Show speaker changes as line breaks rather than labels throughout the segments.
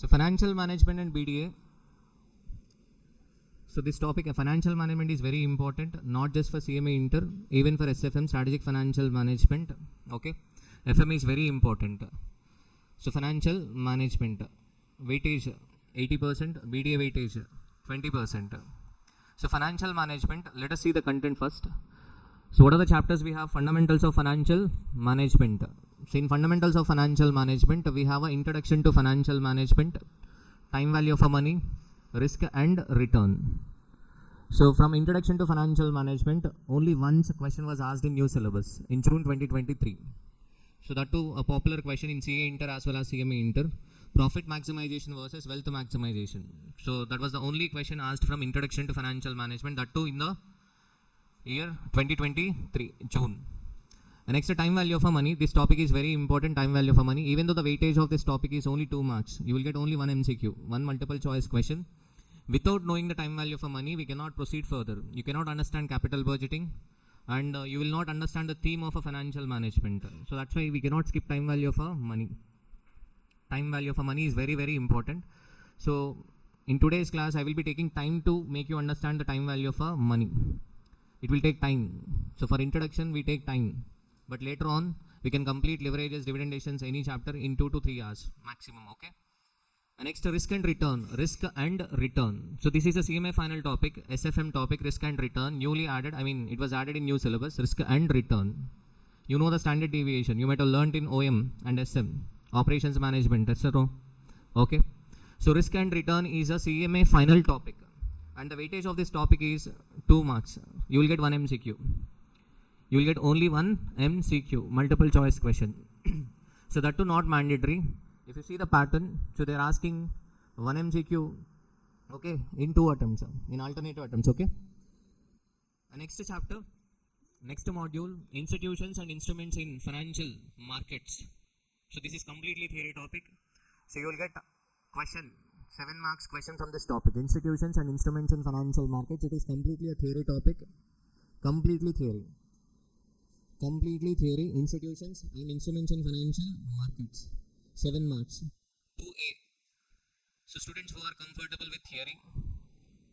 So financial management and BDA. So this topic of financial management is very important, not just for CMA Inter, even for SFM, strategic financial management. Okay, FM is very important. So financial management, weightage 80%, BDA weightage 20%. So financial management, let us see the content first. So what are the chapters we have? Fundamentals of financial management. So in fundamentals of financial management, we have an introduction to financial management, time value of money, risk and return. So from introduction to financial management, only once a question was asked in new syllabus in June 2023. So that too a popular question in CA Inter as well as CMA Inter. Profit maximization versus wealth maximization. So that was the only question asked from introduction to financial management, that too in the year 2023 June. And next, time value of money. This topic is very important, time value of money. Even though the weightage of this topic is only 2 marks, you will get only one MCQ, one multiple choice question. Without knowing the time value of money, we cannot proceed further. You cannot understand capital budgeting, and you will not understand the theme of a financial management. So that's why we cannot skip time value of money. Time value of money is very, very important. So in today's class, I will be taking time to make you understand the time value of money. It will take time. So for introduction, we take time. But later on, we can complete leverages, dividend, any chapter in 2 to 3 hours maximum, okay? And next, risk and return. Risk and return. So this is a CMA final topic, SFM topic, risk and return, newly added. I mean, it was added in new syllabus, risk and return. You know the standard deviation. You might have learned in OM and SM, operations management, etc. Okay? So risk and return is a CMA final topic. And the weightage of this topic is 2 marks. You will get 1 MCQ. You will get only 1 MCQ, multiple choice question. So that too not mandatory. If you see the pattern, so they are asking 1 MCQ, okay, in 2 attempts, in alternative attempts, okay. Next chapter, next module, institutions and instruments in financial markets. So this is completely theory topic. So you will get question, 7 marks question from this topic, institutions and instruments in financial markets. It is completely a theory topic, completely theory. Completely theory, institutions and instruments in financial markets. 7 marks. 2A. So students who are comfortable with theory,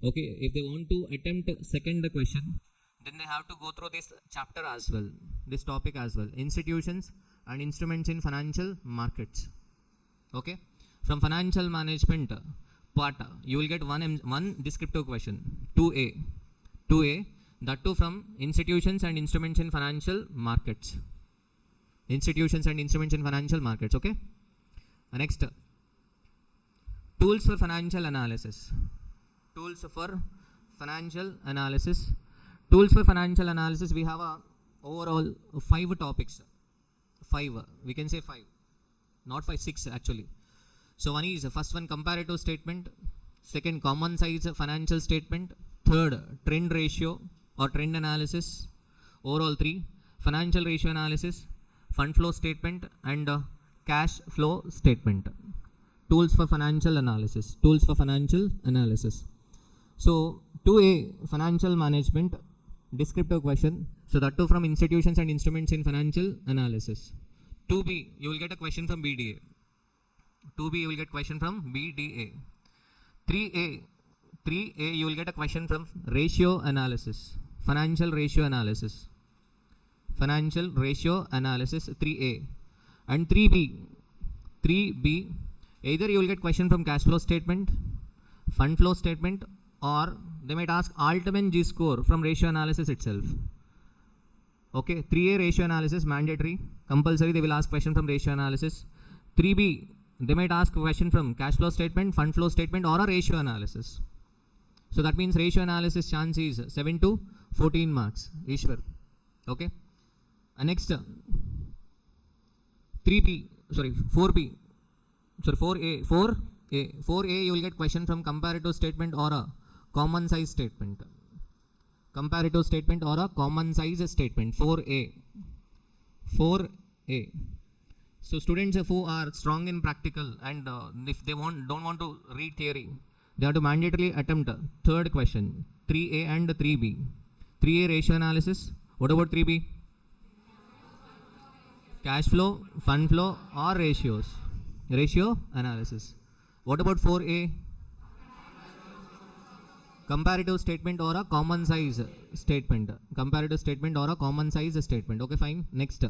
okay, if they want to attempt second question, then they have to go through this chapter as well, this topic as well. Institutions and instruments in financial markets. Okay. From financial management part, you will get one descriptive question. 2A. 2A. That too from institutions and instruments in financial markets. Institutions and instruments in financial markets, okay? Next, tools for financial analysis. Tools for financial analysis. Tools for financial analysis, we have overall 5 topics. 5, we can say 5. Not 5, 6 actually. So one is, first one, comparative statement. Second, common size financial statement. Third, trend ratio or trend analysis. Overall 3, financial ratio analysis, fund flow statement and cash flow statement. Tools for financial analysis. Tools for financial analysis. So 2A, financial management, descriptive question. So that too from institutions and instruments in financial analysis. 2B, you will get a question from BDA. 2B, you will get question from BDA. 3A, you will get a question from ratio analysis. Financial ratio analysis. Financial ratio analysis, 3A. And 3B, either you will get question from cash flow statement, fund flow statement, or they might ask Altman G score from ratio analysis itself. Okay, 3A ratio analysis mandatory, compulsory, they will ask question from ratio analysis. 3B, they might ask a question from cash flow statement, fund flow statement, or a ratio analysis. So that means ratio analysis chance is 7 to 14 marks. Ishwar. Okay. Next, 4A. 4A, you will get question from comparative statement or a common size statement. Comparative statement or a common size statement. 4A. 4A. So students who are strong in practical and if they don't want to read theory, they have to mandatorily attempt third question, 3A and 3B. 3A ratio analysis. What about 3B? Cash flow, fund flow or ratios. Ratio analysis. What about 4A? Comparative statement or a common size statement. Comparative statement or a common size statement. Okay, fine. Next.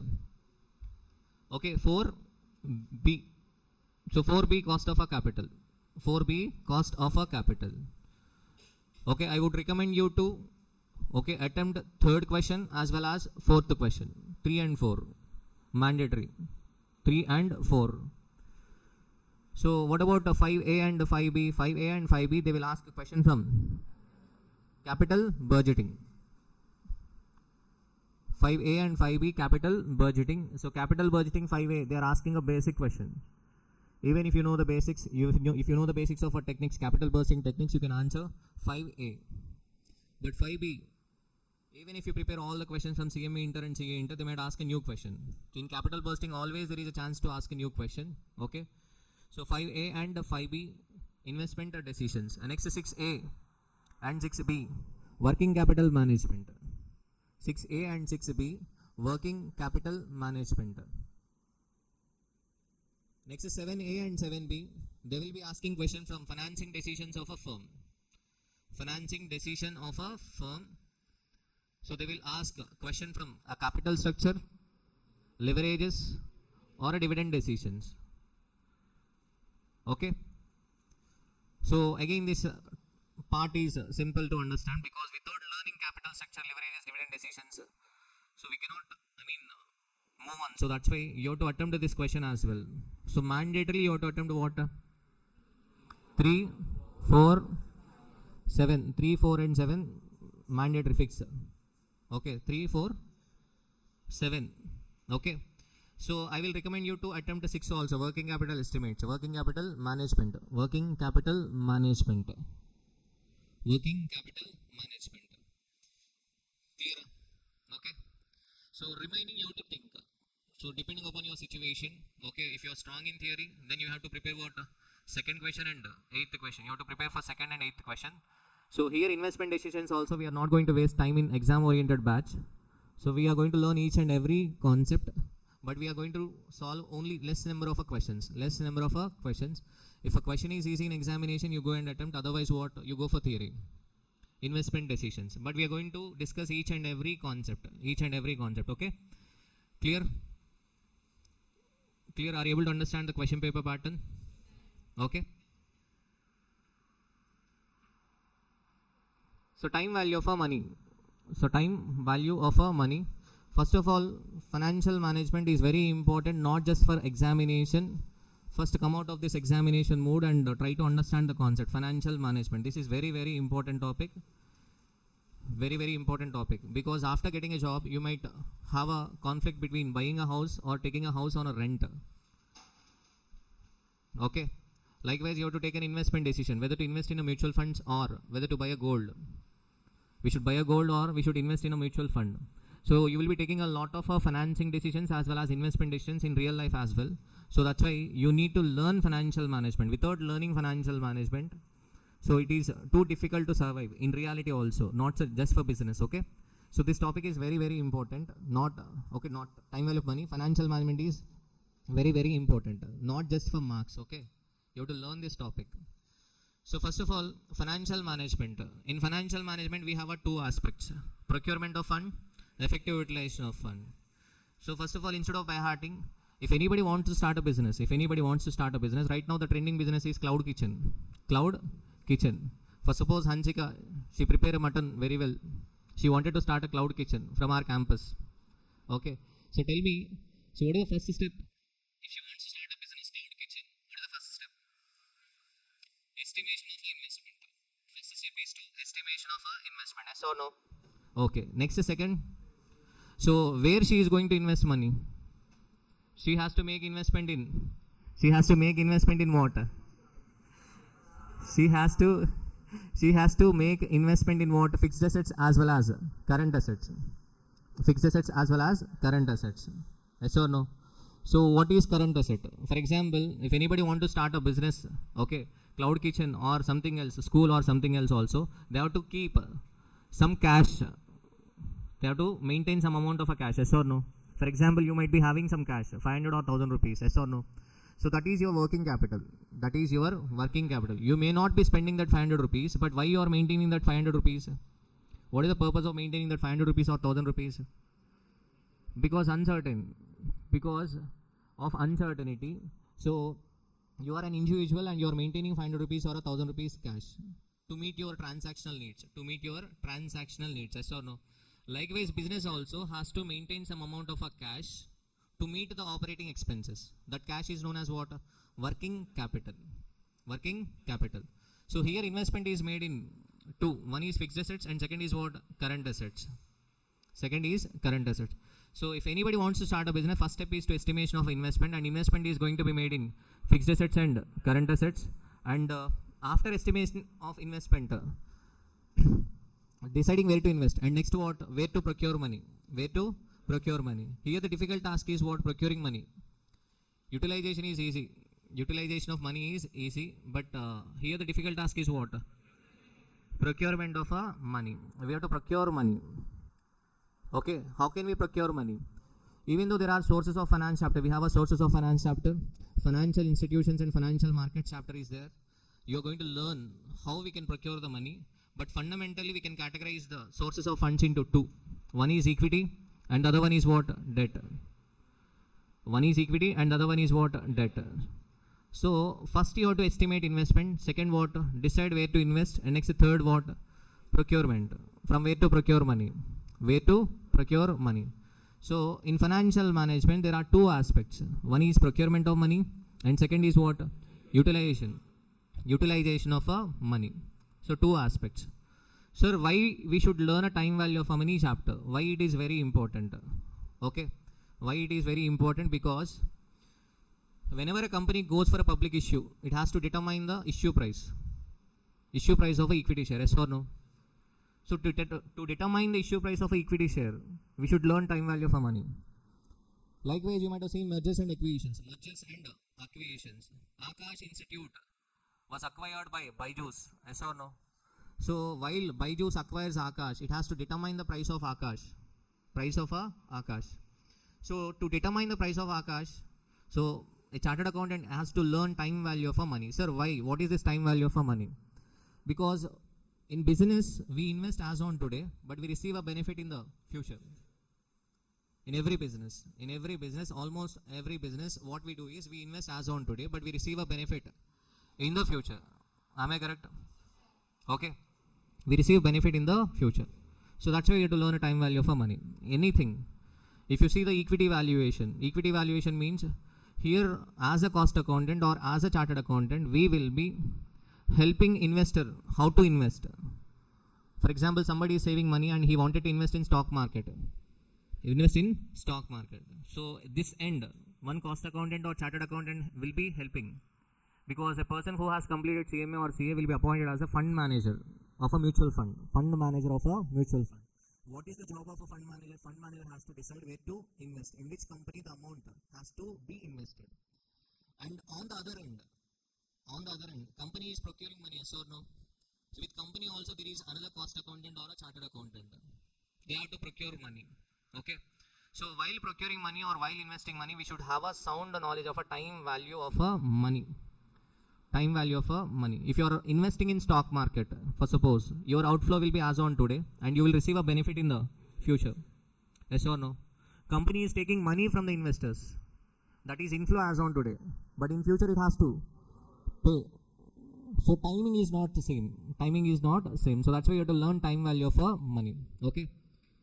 Okay, 4B. So 4B, cost of a capital. 4B, cost of a capital. Okay, I would recommend you to attempt third question as well as fourth question. 3 and 4. Mandatory. 3 and 4. So what about 5A and 5B? 5A and 5B, they will ask a question from capital budgeting. 5A and 5B, capital budgeting. So capital budgeting 5A, they are asking a basic question. Even if you know the basics, if you know the basics of a techniques, capital budgeting techniques, you can answer 5A. But 5B, even if you prepare all the questions from CME Inter and CA Inter, they might ask a new question. In capital budgeting, always there is a chance to ask a new question. Okay. So 5A and 5B, investment decisions. And next 6A and 6B, working capital management. 6A and 6B, working capital management. Next is 7A and 7B, they will be asking questions from financing decisions of a firm. Financing decision of a firm. So they will ask a question from a capital structure, leverages, or a dividend decisions. Okay. So again, this part is simple to understand, because without learning capital structure, leverages, dividend decisions, so we cannot, move on. So that's why you have to attempt this question as well. So mandatory you have to attempt what? 3, 4, 7. 3, 4 and 7 mandatory fix. Okay, 3, 4, 7. Okay. So I will recommend you to attempt 6 also, working capital estimates, working capital management, working capital management, working capital management. Clear? Okay. So remaining you have to think. So depending upon your situation, okay, if you are strong in theory, then you have to prepare what? Second question and eighth question. You have to prepare for second and eighth question. So here investment decisions also, we are not going to waste time in exam oriented batch. So we are going to learn each and every concept, but we are going to solve only less number of questions. Less number of questions. If a question is easy in examination, you go and attempt. Otherwise, what? You go for theory. Investment decisions. But we are going to discuss each and every concept. Each and every concept. Okay? Clear? Clear? Are you able to understand the question paper pattern? Okay. So time value of our money. So time value of our money. First of all, financial management is very important, not just for examination. First come out of this examination mode and try to understand the concept. Financial management. This is very, very important topic. Very, very important topic. Because after getting a job, you might have a conflict between buying a house or taking a house on a rent. Okay. Likewise, you have to take an investment decision, whether to invest in a mutual funds or whether to buy a gold. We should buy a gold or we should invest in a mutual fund. So you will be taking a lot of financing decisions as well as investment decisions in real life as well. So that's why you need to learn financial management. Without learning financial management, so it is too difficult to survive in reality also, not just for business. Okay. So this topic is very, very important. Not time value of money. Financial management is very, very important. Not just for marks. Okay. You have to learn this topic. So first of all, financial management. In financial management, we have two aspects: procurement of fund, effective utilization of fund. So first of all, instead of by hearting, if anybody wants to start a business, right now the trending business is cloud kitchen. Cloud kitchen. For suppose Hansika, she prepared a mutton very well. She wanted to start a cloud kitchen from our campus. Okay. So tell me, so what is the first step? If she wants to start a business cloud kitchen, what is the first step? Estimation of investment. First step is to estimation of investment. Yes or no? Okay. Next second. So where she is going to invest money? She has to make investment in. She has to make investment in what? She has to make investment in what? Fixed assets as well as current assets. Fixed assets as well as current assets. Yes or no? So what is current asset? For example, if anybody want to start a business, okay, cloud kitchen or something else, school or something else also, they have to keep some cash. They have to maintain some amount of a cash. Yes or no? For example, you might be having some cash, 500 or 1000 rupees. Yes or no? So that is your working capital. That is your working capital. You may not be spending that 500 rupees, but why you are maintaining that 500 rupees? What is the purpose of maintaining that 500 rupees or 1000 rupees? Because of uncertainty. So you are an individual and you are maintaining 500 rupees or 1000 rupees cash to meet your transactional needs. Yes or no? Likewise, business also has to maintain some amount of a cash to meet the operating expenses. That cash is known as what? Working capital. So here investment is made in two. One is fixed assets and second is what? Current assets. So if anybody wants to start a business, first step is to estimation of investment, and investment is going to be made in fixed assets and current assets. And after estimation of investment, deciding where to invest, and next what? Where to procure money. Here the difficult task is what? Procuring money. Utilization is easy. Utilization of money is easy, but here the difficult task is what? Procurement of money. We have to procure money. Okay, how can we procure money? Even though there are sources of finance chapter, we have a sources of finance chapter, financial institutions and financial market chapter is there. You are going to learn how we can procure the money, but fundamentally we can categorize the sources of funds into two. One is equity and the other one is what? Debt. So first you have to estimate investment, second what? Decide where to invest, and next third what? Procurement. From where to procure money? So in financial management there are two aspects. One is procurement of money and second is what? Utilization of money. So two aspects. Sir, why we should learn a time value of money chapter? Why it is very important? Okay, why it is very important? Because whenever a company goes for a public issue, it has to determine the issue price of a equity share. Yes or no? So to determine the issue price of an equity share, we should learn time value of money. Likewise, you might have seen mergers and acquisitions. Akash Institute was acquired by Byju's. Yes or no? So while Byju's acquires Akash, it has to determine the price of Akash. So to determine the price of Akash, so a chartered accountant has to learn time value of money. Sir, why? What is this time value of money? Because in business, we invest as on today, but we receive a benefit in the future. In every business, almost every business, what we do is we invest as on today, but we receive a benefit in the future. Am I correct? Okay. We receive benefit in the future. So that's why you have to learn a time value of money. Anything. If you see the equity valuation means here as a cost accountant or as a chartered accountant, we will be helping investor how to invest. For example, somebody is saving money and he wanted to invest in stock market. So this end, one cost accountant or chartered accountant will be helping, because a person who has completed CMA or CA will be appointed as a fund manager of a mutual fund. What is the job of a fund manager? Fund manager has to decide where to invest, in which company the amount has to be invested. And on the other end, company is procuring money, yes or no? So with company also there is another cost accountant or a chartered accountant. They have to procure money. Okay. So while procuring money or while investing money, we should have a sound knowledge of a time value of money. If you are investing in stock market, for suppose your outflow will be as on today and you will receive a benefit in the future. Yes or no? Company is taking money from the investors. That is inflow as on today. But in future it has to pay. So timing is not the same. So that's why you have to learn time value of money. Okay.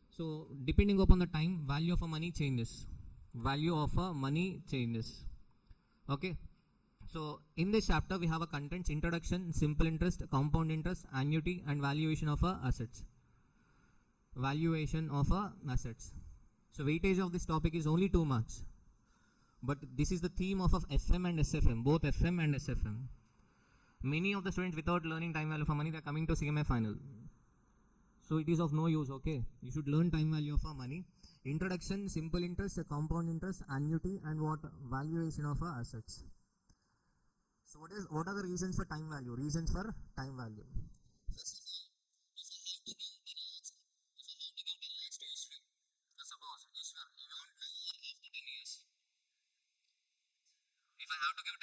So depending upon the time, value of money changes. Okay. So in this chapter we have a contents: introduction, simple interest, compound interest, annuity, and valuation of assets. So weightage of this topic is only 2 marks. But this is the theme of FM and SFM, both FM and SFM. Many of the students, without learning time value of money, they are coming to CMA final. So it is of no use, okay? You should learn time value of money. Introduction, simple interest, compound interest, annuity, and valuation of assets. So what are the reasons for time value? First of all, suppose, Ishwar, you want to know after 10 years. If I have to give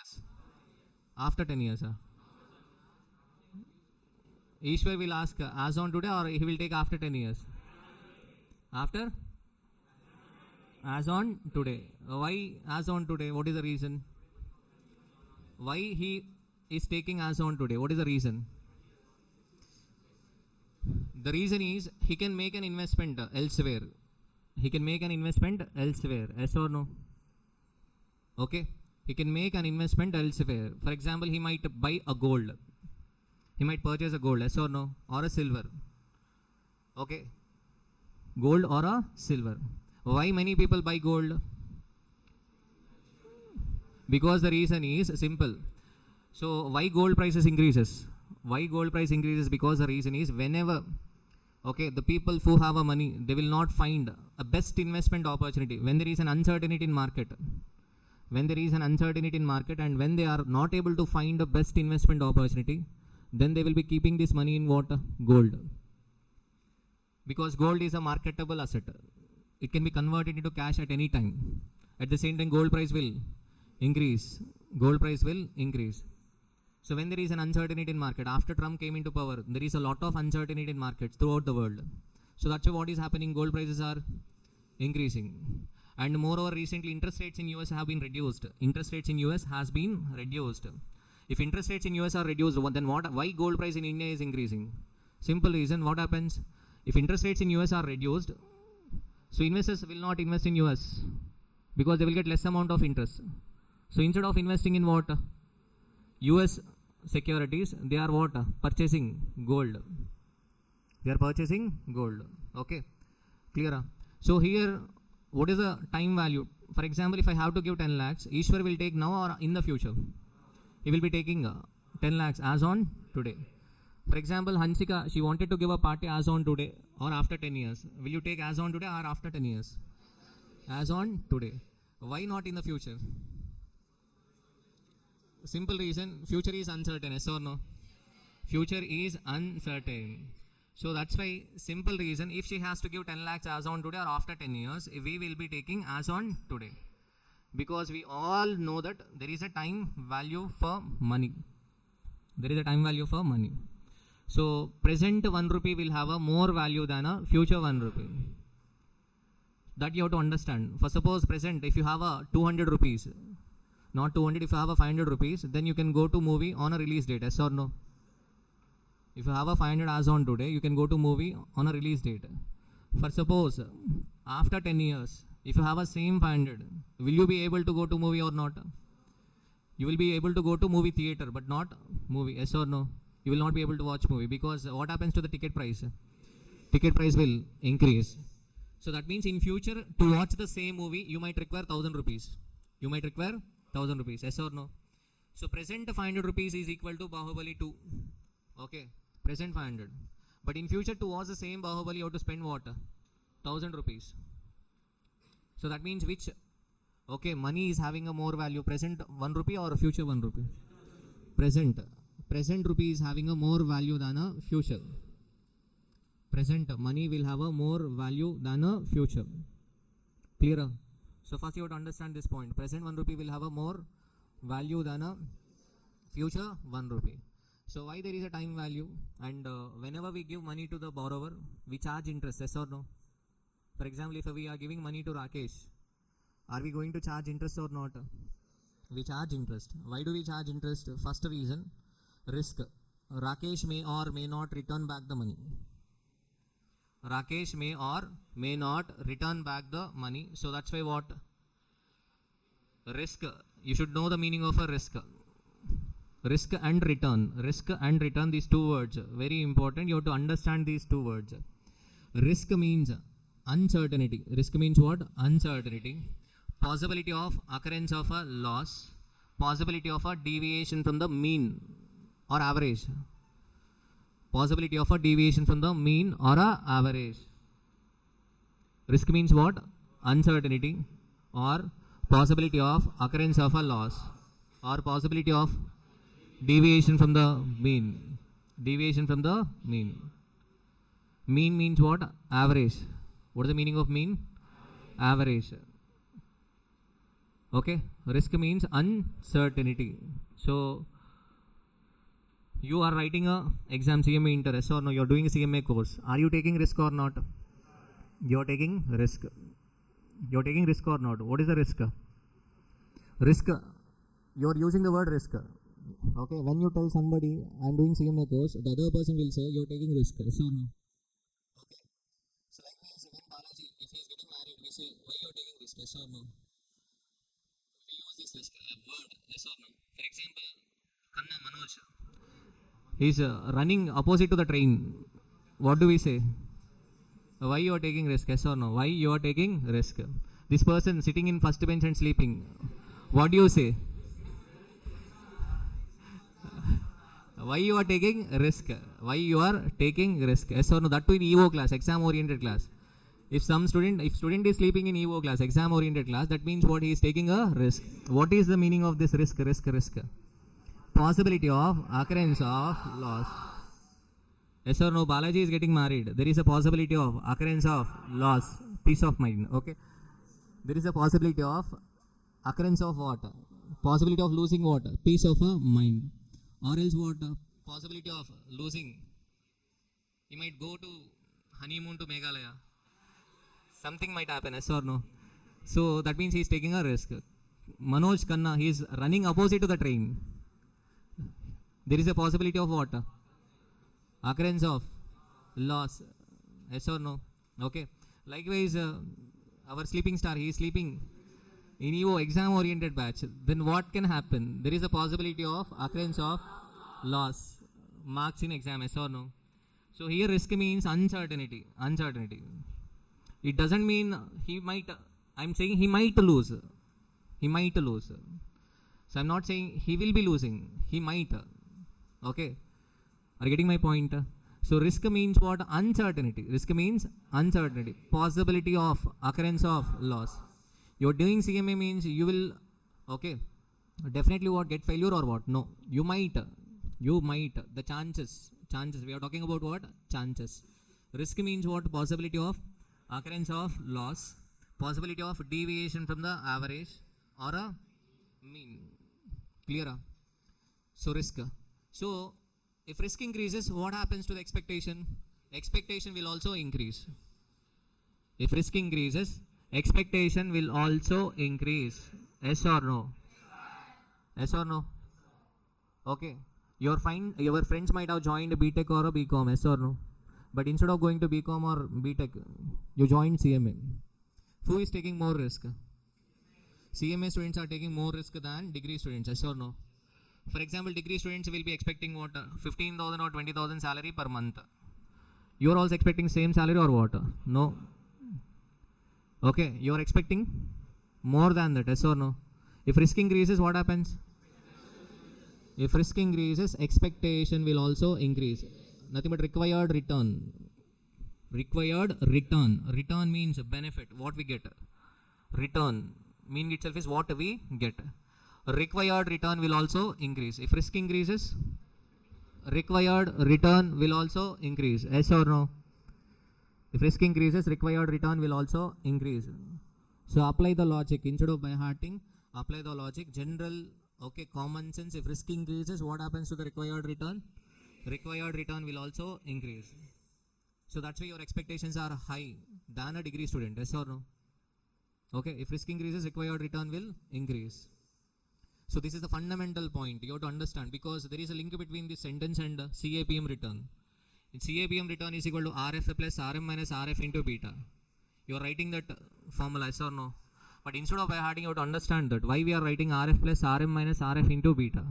years? After 10 years. Ishwar will ask as on today, or he will take after 10 years? After? As on today. Why as on today? What is the reason? Why he is taking as on today? What is the reason? The reason is he can make an investment elsewhere. He can make an investment elsewhere. Yes or no? Okay. He can make an investment elsewhere. For example, he might buy a gold. He might purchase a gold. Yes or no? Or a silver. Okay. Gold or a silver. Why many people buy gold? Because the reason is simple. So why gold prices increases? Why gold price increases? Because the reason is whenever, okay, the people who have a money, they will not find a best investment opportunity when there is an uncertainty in market. When there is an uncertainty in market and when they are not able to find a best investment opportunity, then they will be keeping this money in what? Gold. Because gold is a marketable asset. It can be converted into cash at any time. At the same time, gold price will increase. Gold price will increase. So when there is an uncertainty in market, after Trump came into power, there is a lot of uncertainty in markets throughout the world. So that's why what is happening, gold prices are increasing. And moreover, recently interest rates in US have been reduced. Interest rates in US has been reduced. If interest rates in US are reduced, then why gold price in India is increasing? Simple reason, what happens? If interest rates in US are reduced, so investors will not invest in US because they will get less amount of interest. So instead of investing in what? US securities, they are what? Purchasing gold. They are purchasing gold. Okay, clear? So here, what is the time value? For example, if I have to give 10 lakhs, Ishwar will take now or in the future? He will be taking 10 lakhs as on today. For example, Hansika, she wanted to give a party as on today or after 10 years. Will you take as on today or after 10 years? As on today. Why not in the future? Simple reason, future is uncertain, yes or no? Future is uncertain. So that's why, simple reason, if she has to give 10 lakhs as on today or after 10 years, we will be taking as on today. Because we all know that there is a time value for money. There is a time value for money. So present 1 rupee will have a more value than a future 1 rupee. That you have to understand. For suppose present, if you have a 200 rupees, not 200, if you have a 500 rupees, then you can go to movie on a release date, yes or no? If you have a 500 as on today, you can go to movie on a release date. For suppose, after 10 years, if you have a same 500, will you be able to go to movie or not? You will be able to go to movie theater, but not movie, yes or no? You will not be able to watch movie because what happens to the ticket price? Ticket price will increase. So that means in future, to watch the same movie, you might require 1000 rupees. You might require 1000 rupees, yes or no? So present 500 rupees is equal to Bahubali 2. Okay, present 500. But in future, to watch the same Bahubali, you have to spend what? 1000 rupees. So that means which? Okay, money is having a more value, present 1 rupee or future 1 rupee? Present. Present rupee is having a more value than a future. Present money will have a more value than a future. Clearer? So first you have to understand this point. Present 1 rupee will have a more value than a future 1 rupee. So why there is a time value? And whenever we give money to the borrower, we charge interest, yes or no? For example, if we are giving money to Rakesh, are we going to charge interest or not? We charge interest. Why do we charge interest? First reason, risk. Rakesh may or may not return back the money. Rakesh may or may not return back the money. So that's why what? Risk. You should know the meaning of a risk. Risk and return. Risk and return, these two words. Very important. You have to understand these two words. Risk means uncertainty. Risk means what? Uncertainty. Possibility of occurrence of a loss. Possibility of a deviation from the mean or average. Possibility of a deviation from the mean or a average. Risk means what? Uncertainty or possibility of occurrence of a loss or possibility of deviation from the mean. Deviation from the mean. Mean means what? Average. What is the meaning of mean? Average. Okay, risk means uncertainty. So you are writing a exam CMA Inter, yes or no? You're doing a CMA course. Are you taking risk or not? You're taking risk. You're taking risk or not? What is the risk? Risk. You're using the word risk. Okay, when you tell somebody I'm doing CMA course, the other person will say you're taking risk. Yes or no? Okay. So likewise, when Balaji, if he is getting married, we say why you're taking risk? Yes or no? We use this risk word. Yes or no? For example, Kanna Manoj. He's running opposite to the train. What do we say? Why you are taking risk? Yes or no? Why you are taking risk? This person sitting in first bench and sleeping. What do you say? Why you are taking risk? Why you are taking risk? Yes or no? That too in EO class, exam oriented class. If student is sleeping in EO class, exam oriented class, that means what, he is taking a risk. What is the meaning of this risk? Possibility of occurrence of loss. Yes or no? Balaji is getting married. There is a possibility of occurrence of loss. Peace of mind. Okay. There is a possibility of occurrence of what? Possibility of losing what? Peace of mind. Or else what? Possibility of losing. He might go to honeymoon to Meghalaya. Something might happen. Yes or no? So that means he is taking a risk. Manoj Khanna, he is running opposite to the train. There is a possibility of what? Occurrence of loss. Yes or no? Okay. Likewise, our sleeping star, he is sleeping in EO exam oriented batch. Then what can happen? There is a possibility of occurrence of loss. Marks in exam. Yes or no? So here risk means uncertainty. It doesn't mean he might. I'm saying he might lose. So I'm not saying he will be losing. He might. Okay. Are you getting my point? So risk means what? Uncertainty. Risk means uncertainty. Possibility of occurrence of loss. You're doing CMA means you will, okay, definitely what, get failure or what? No. You might. The chances. We are talking about what? Chances. Risk means what? Possibility of occurrence of loss. Possibility of deviation from the average or a mean. Clear? So risk. So if risk increases, what happens to the expectation? Expectation will also increase. If risk increases, expectation will also increase. Yes or no? Yes or no? Okay. Your friends might have joined BTech or a BCom. Yes or no? But instead of going to BCom or BTech, you joined CMA. Who is taking more risk? CMA students are taking more risk than degree students. Yes or no? For example, degree students will be expecting what? 15,000 or 20,000 salary per month. You are also expecting same salary or what? No. Okay, you are expecting more than that. Yes or no? If risk increases, what happens? If risk increases, expectation will also increase. Nothing but required return. Return means benefit. What we get? Return. Meaning itself is what we get. Required return will also increase. If risk increases, required return will also increase. Yes or no? If risk increases, required return will also increase. So apply the logic. Instead of by hearting, apply the logic. General, okay, common sense. If risk increases, what happens to the required return? Required return will also increase. So that's why your expectations are high than a degree student. Yes or no? Okay, if risk increases, required return will increase. So this is the fundamental point you have to understand, because there is a link between this sentence and CAPM return. In CAPM return is equal to RF plus RM minus RF into beta. You are writing that formula, yes or no? But instead of by hearting, you have to understand that why we are writing RF plus RM minus RF into beta.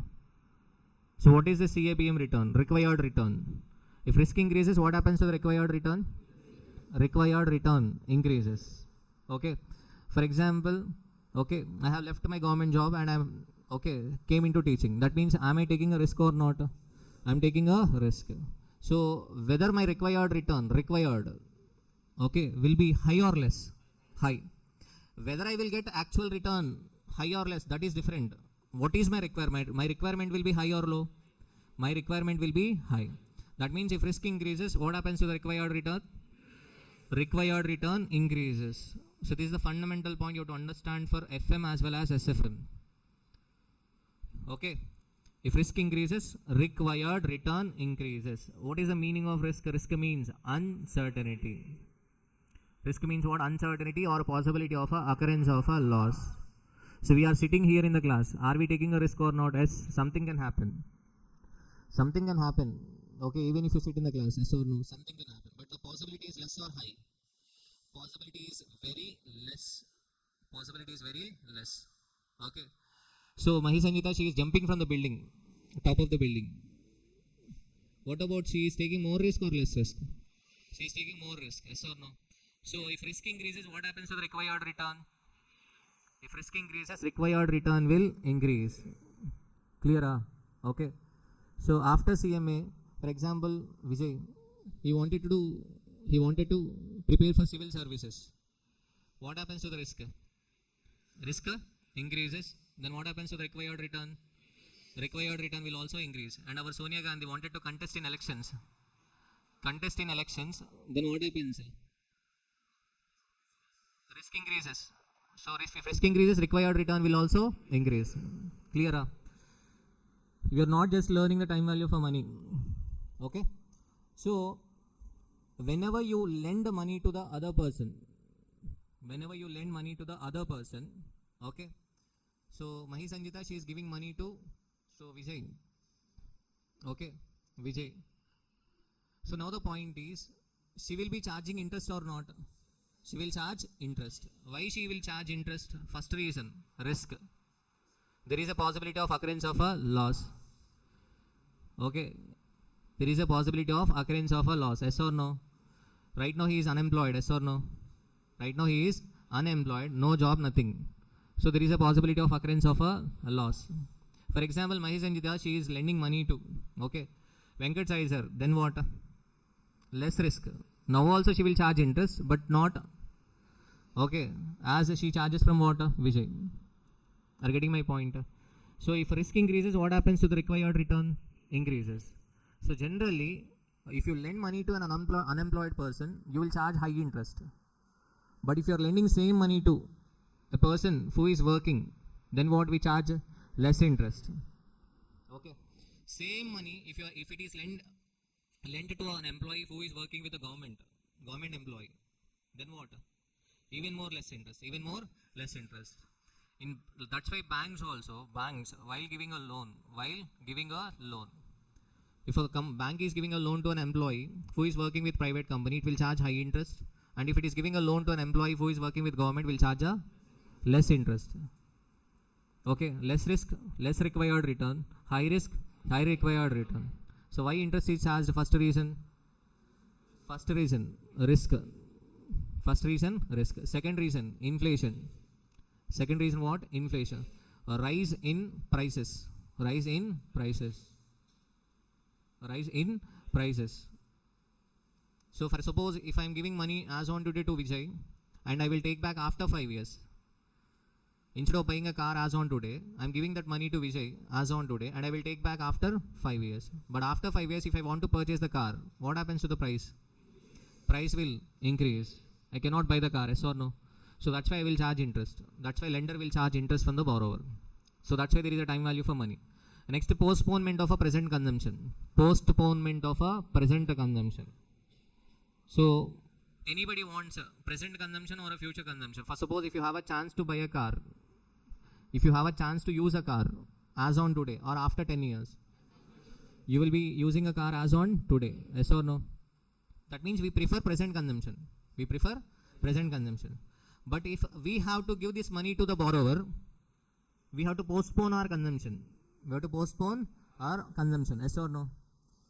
So what is the CAPM return? Required return. If risk increases, what happens to the required return? Required return increases. Okay. For example, okay, I have left my government job and I'm came into teaching. That means, am I taking a risk or not? I'm taking a risk. So whether my required return, will be high or less? High. Whether I will get actual return high or less, that is different. What is my requirement? My requirement will be high or low? My requirement will be high. That means if risk increases, what happens to the required return? Required return increases. So this is the fundamental point you have to understand for FM as well as SFM. Okay. If risk increases, required return increases. What is the meaning of risk? Risk means uncertainty. Risk means what? Uncertainty or possibility of a occurrence of a loss. So we are sitting here in the class. Are we taking a risk or not? Yes, something can happen. Something can happen. Okay, even if you sit in the class, yes or no, something can happen. But the possibility is less or high? Possibility is very less. Possibility is very less. Okay. So Mahi Sanjita, she is jumping from the building, top of the building. What about she is taking more risk or less risk? She is taking more risk, yes or no? So if risk increases, what happens to the required return? If risk increases, required return will increase. Clear? Okay. So after CMA, for example, Vijay, he wanted to prepare for civil services. What happens to the risk? Risk increases. Then what happens to the required return? Required return will also increase. And our Sonia Gandhi wanted to contest in elections. Then what happens? Risk increases. So if risk increases, required return will also increase. Clear? You are not just learning the time value for money. Okay? So whenever you lend money to the other person, okay? So Mahi Sanjita, she is giving money to Vijay. Okay, Vijay. So now the point is, she will be charging interest or not? She will charge interest. Why she will charge interest? First reason, risk. There is a possibility of occurrence of a loss. Okay, there is a possibility of occurrence of a loss. Yes or no? Right now he is unemployed. Yes or no? Right now he is unemployed, no job, nothing. So there is a possibility of occurrence of a loss. For example, Mahi Sanjita, she is lending money to, okay, Venkat Sai sir. Then what? Less risk. Now also she will charge interest, but not, okay, as she charges from what? Vijay. Are you getting my point? So if risk increases, what happens to the required return? Increases. So generally, if you lend money to an unemployed person, you will charge high interest. But if you are lending same money to a person who is working, then what we charge? Less interest. Okay. Same money, if it is lent to an employee who is working with the government employee, then what? Even more less interest. That's why banks while giving a loan, if a bank is giving a loan to an employee who is working with private company, it will charge high interest. And if it is giving a loan to an employee who is working with government, will charge a less interest. Okay, less risk, less required return. High risk, high required return. So why interest is charged? First reason, risk. Second reason, inflation. Second reason what? Inflation. A rise in prices. So for suppose if I am giving money as on today to Vijay and I will take back after 5 years. Instead of buying a car as on today, I am giving that money to Vijay as on today and I will take back after 5 years. But after 5 years, if I want to purchase the car, what happens to the price? Price will increase. I cannot buy the car, yes or no? So that's why I will charge interest. That's why lender will charge interest from the borrower. So that's why there is a time value for money. Next, postponement of a present consumption. So anybody wants a present consumption or a future consumption? For suppose if you have a chance to buy a car, if you have a chance to use a car as on today or after 10 years, you will be using a car as on today, yes or no? That means we prefer present consumption. But if we have to give this money to the borrower, we have to postpone our consumption. Yes or no?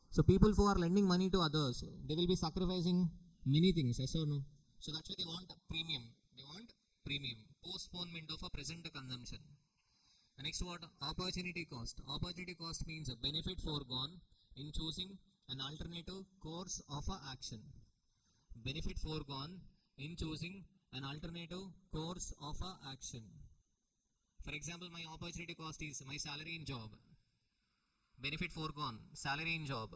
So people who are lending money to others, they will be sacrificing many things, yes or no? So that's why they want premium. Postponement of a present consumption. And next what? Opportunity cost. Opportunity cost means a benefit foregone in choosing an alternative course of action. Benefit foregone in choosing an alternative course of action. For example, my opportunity cost is my salary in job. Benefit foregone, salary in job.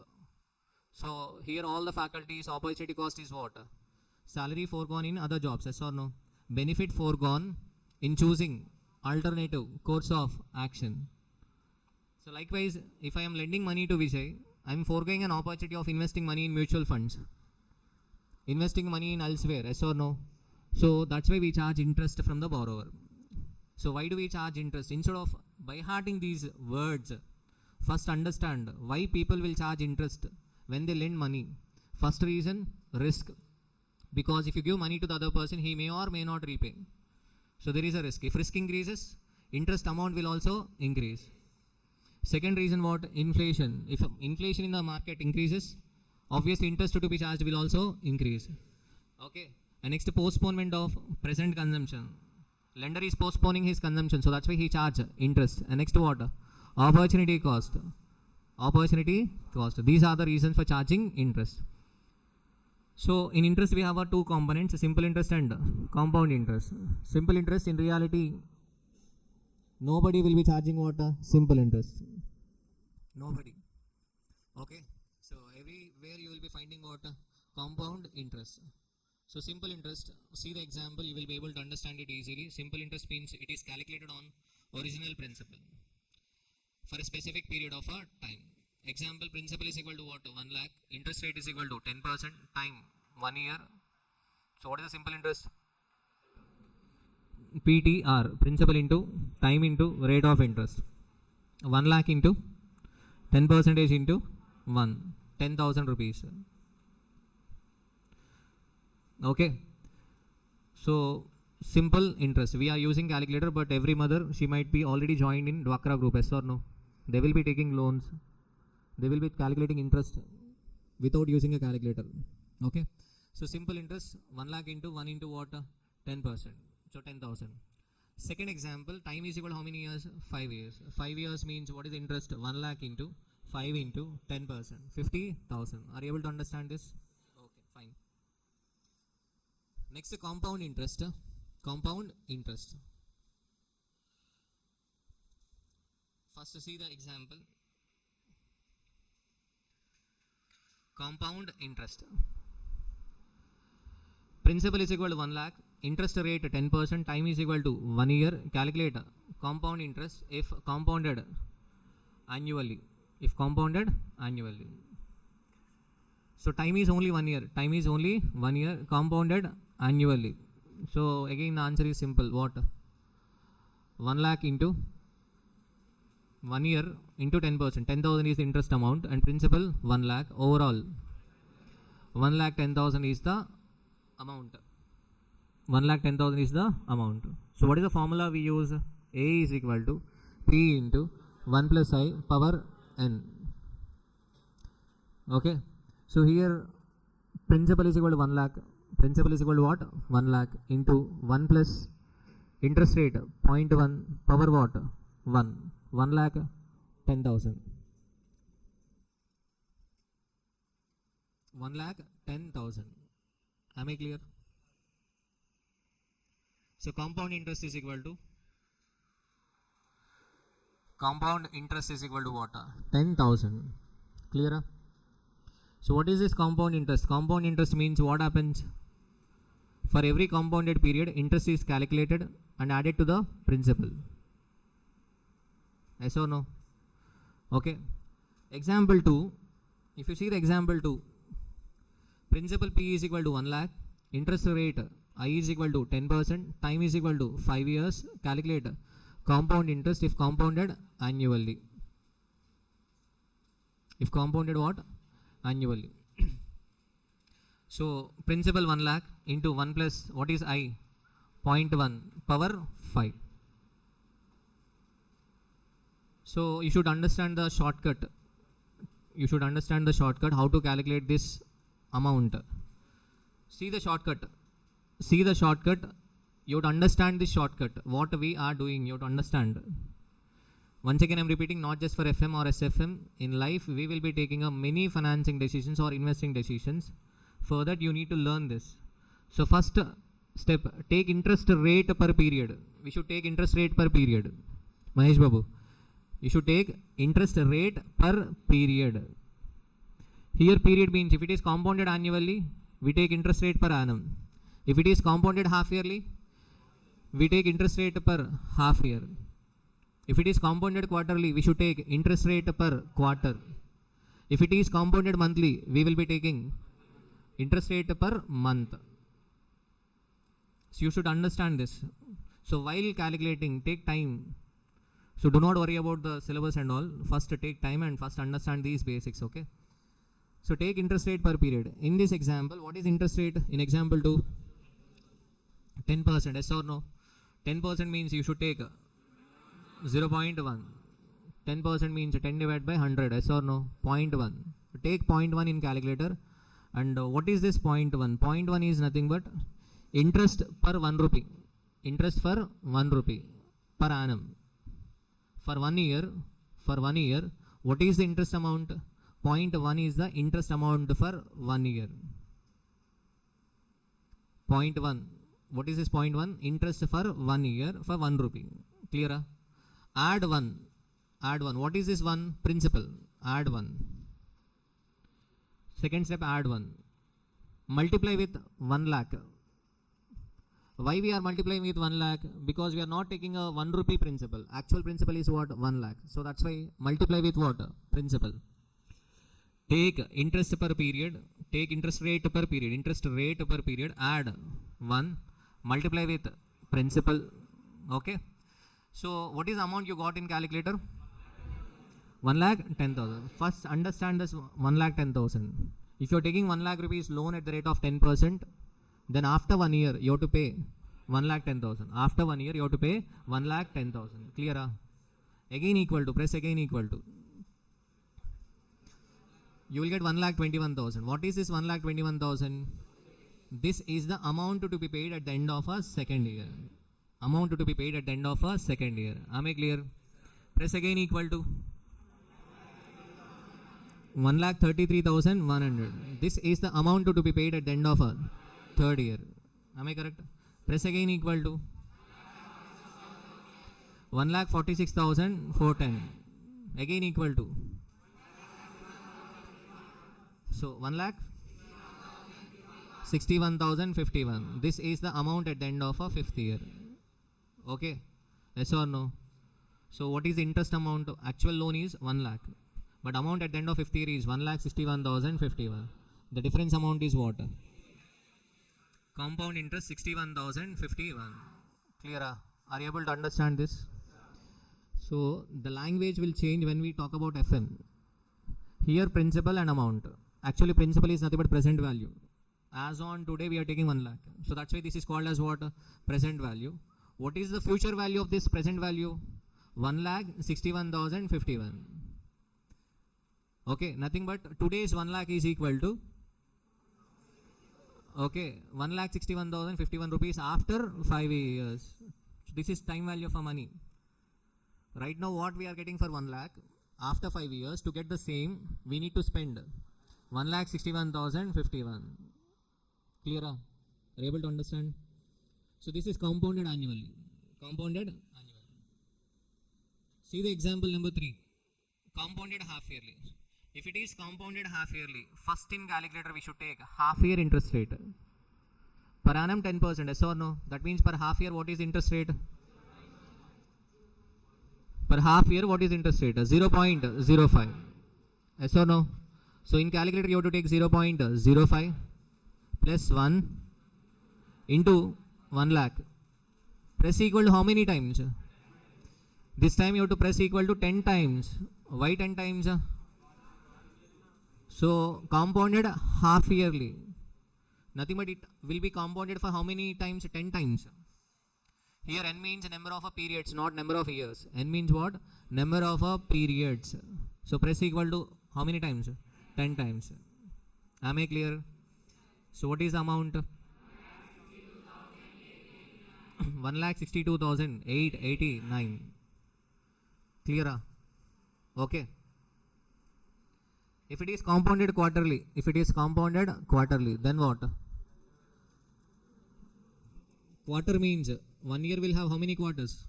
So here all the faculties, opportunity cost is what? Salary foregone in other jobs, yes or no? benefit foregone in choosing alternative course of action. So likewise, if I am lending money to Vijay, I am foregoing an opportunity of investing money in mutual funds, investing money in elsewhere, yes or no? So that's why we charge interest from the borrower. So why do we charge interest? Instead of by hearting these words, first understand why people will charge interest when they lend money. First reason, risk. Because if you give money to the other person, he may or may not repay. So there is a risk. If risk increases, interest amount will also increase. Second reason, what? Inflation. If inflation in the market increases, obviously interest to be charged will also increase. Okay. And next, postponement of present consumption. Lender is postponing his consumption, so that's why he charges interest. And next, what? Opportunity cost. Opportunity cost. These are the reasons for charging interest. So in interest we have two components, simple interest and compound interest. Simple interest, in reality nobody will be charging what? Simple interest. Nobody. Okay. So everywhere you will be finding what? Compound interest. So simple interest, see the example, you will be able to understand it easily. Simple interest means it is calculated on original principal for a specific period of a time. Example, principal is equal to what? 1 lakh. Interest rate is equal to 10%. Time 1 year. So what is the simple interest? PTR, principal into time into rate of interest. 1 lakh into 10% into 1. 10,000 rupees. Okay. So simple interest. We are using calculator, but every mother, she might be already joined in Dwakra group, yes or no? They will be taking loans. They will be calculating interest without using a calculator. Okay. So simple interest, 1 lakh into 1 into what? 10%. So 10,000. Second example, time is equal to how many years? 5 years. 5 years means what is the interest? 1 lakh into 5 into 10%. 50,000. Are you able to understand this? Okay, fine. Next, compound interest. Compound interest. First, see the example. Compound interest. Principal is equal to 1 lakh. Interest rate 10%. Time is equal to 1 year. Calculate compound interest if compounded annually. If compounded annually. So time is only 1 year. Time is only 1 year. Compounded annually. So again the answer is simple. What? 1 lakh into 1 year into 10%. 10,000 is the interest amount and principal 1 lakh. Overall 1 lakh 10,000 is the amount. 1 lakh 10,000 is the amount. So what is the formula we use? A is equal to P into 1 plus I power N. Okay. So here principal is equal to 1 lakh. Principal is equal to what? 1 lakh into 1 plus interest rate 0.1 power what? 1. 1 lakh 10,000. 1 lakh 10,000. Am I clear? So compound interest is equal to what? 10,000. Clear? So what is this compound interest? Compound interest means what happens? For every compounded period, interest is calculated and added to the principal. Yes or no? Okay. Example 2. If you see the example 2, principal P is equal to 1 lakh. Interest rate I is equal to 10%. Time is equal to 5 years. Calculate compound interest if compounded annually. If compounded what? Annually. So principal 1 lakh into 1 plus what is I? 0.1 power 5. So you should understand the shortcut. You should understand the shortcut how to calculate this amount. See the shortcut. See the shortcut. You would understand this shortcut. What we are doing, you would understand. Once again, I am repeating, not just for FM or SFM. In life, we will be taking a many financing decisions or investing decisions. For that, you need to learn this. So first step, take interest rate per period. We should take interest rate per period. Mahesh Babu, you should take interest rate per period. Here period means if it is compounded annually, we take interest rate per annum. If it is compounded half yearly, we take interest rate per half year. If it is compounded quarterly, we should take interest rate per quarter. If it is compounded monthly, we will be taking interest rate per month. So you should understand this. So while calculating, take time. So do not worry about the syllabus and all. First take time and first understand these basics, okay? So take interest rate per period. In this example, what is interest rate in example 2? 10%, yes or no? 10% means you should take 0.1. 10% means 10 divided by 100, yes or no? 0.1. Take 0.1 in calculator. And what is this 0.1? 0.1 is nothing but interest per 1 rupee. Interest for 1 rupee per annum. For 1 year, what is the interest amount? 0.1 is the interest amount for 1 year. 0.1. What is this 0.1? Interest for 1 year for 1 rupee. Clear? Add 1. Add 1. What is this 1? Principal. Add 1. Second step, add 1. Multiply with 1 lakh. Why we are multiplying with 1 lakh? Because we are not taking a 1 rupee principal. Actual principal is what? 1 lakh. So that's why multiply with what? Principal. Take interest per period. Take interest rate per period. Interest rate per period. Add 1. Multiply with principal. Okay. So what is the amount you got in calculator? 1,10,000. First understand this 1,10,000. If you are taking 1 lakh rupees loan at the rate of 10%, then after 1 year you have to pay 1,10,000. After 1 year you have to pay 1,10,000. Clear? Again equal to, press again equal to. You will get 1,21,000. What is this 1,21,000? This is the amount to be paid at the end of a second year. Amount to be paid at the end of a second year. Am I clear? Press again equal to 1,33,100. This is the amount to be paid at the end of a third year. Am I correct? Press again equal to 1,46,410. Again equal to. So 1,61,051. This is the amount at the end of a fifth year. Okay? Yes or no? So what is the interest amount? Actual loan is 1 lakh. But amount at the end of fifth year is 1,61,051. The difference amount is what? Compound interest 61,051. Clear? Are you able to understand this? So the language will change when we talk about FM. Here principal and amount. Actually principal is nothing but present value. As on today we are taking 1 lakh. So that's why this is called as what? Present value. What is the future value of this present value? 1,61,051. Okay, nothing but today's 1 lakh is equal to, okay, 1,61,051 rupees after 5 years. So this is time value for money. Right now what we are getting for 1 lakh, after 5 years to get the same, we need to spend 1,61,051. Clear? Are you able to understand? So this is compounded annually. Compounded annually. See the example number 3. Compounded half yearly. If it is compounded half yearly, first in calculator we should take half year interest rate. Per annum 10%, yes or no? That means per half year what is interest rate? Per half year what is interest rate? 0.05. Yes or no? So in calculator you have to take 0.05 plus 1 into 1 lakh. Press equal to how many times? This time you have to press equal to 10 times. Why 10 times? So compounded half yearly. Nothing but it will be compounded for how many times? 10 times. Here n means number of periods, not number of years. N means what? Number of periods. So press equal to how many times? 10 times. Am I clear? So what is the amount? 1,62,889. Clear? Okay. If it is compounded quarterly, then what? Quarter means 1 year will have how many quarters?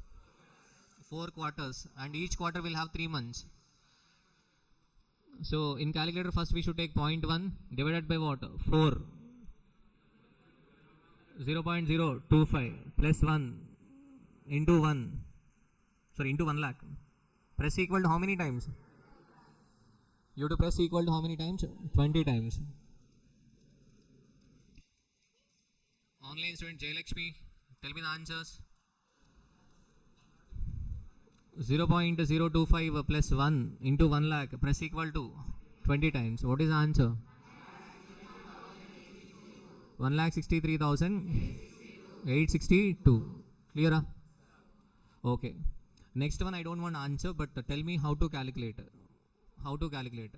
4 quarters, and each quarter will have 3 months. So in calculator first we should take 0.1 divided by what? 4. 0.025 plus 1 into 1, sorry, into 1 lakh. Press equal to how many times? You have to press equal to how many times? 20 times. Online student Jayalakshmi, tell me the answers. 0.025 plus 1 into 1 lakh, press equal to 20 times. What is the answer? 1,63,862. Clear? Okay. Next one I don't want to answer, but tell me how to calculate. How to calculate.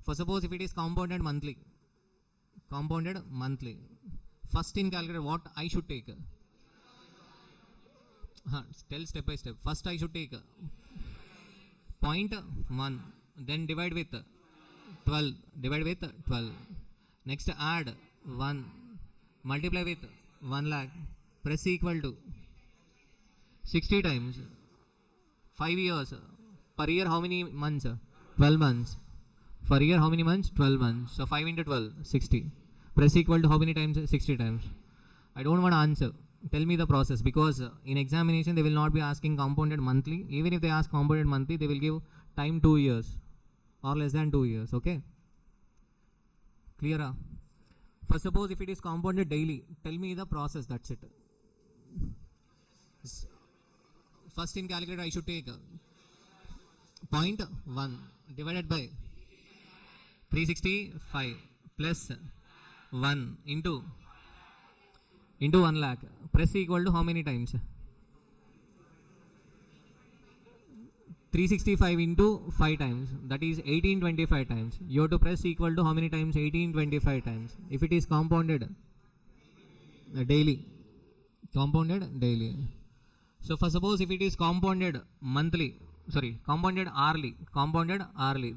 For suppose if it is compounded monthly. Compounded monthly. First in calculator, what I should take? Tell step by step. First I should take 0.1, then divide with 12. Divide with 12. Next add 1. Multiply with 1 lakh. Press equal to 60 times. 5 years. Per year how many months? 12 months. For year how many months? 12 months. So 5 into 12, 60. Press equal to how many times? 60 times. I don't want to answer. Tell me the process, because in examination they will not be asking compounded monthly. Even if they ask compounded monthly, they will give time 2 years or less than 2 years. Okay? Clear? For suppose if it is compounded daily, tell me the process. That's it. First in calculator I should take 0.1 divided by 365 plus 1 into 1 lakh. Press equal to how many times? 365 into 5 times. That is 1825 times. You have to press equal to how many times? 1825 times. If it is compounded daily. Compounded daily. So for suppose if it is compounded monthly, sorry, compounded hourly,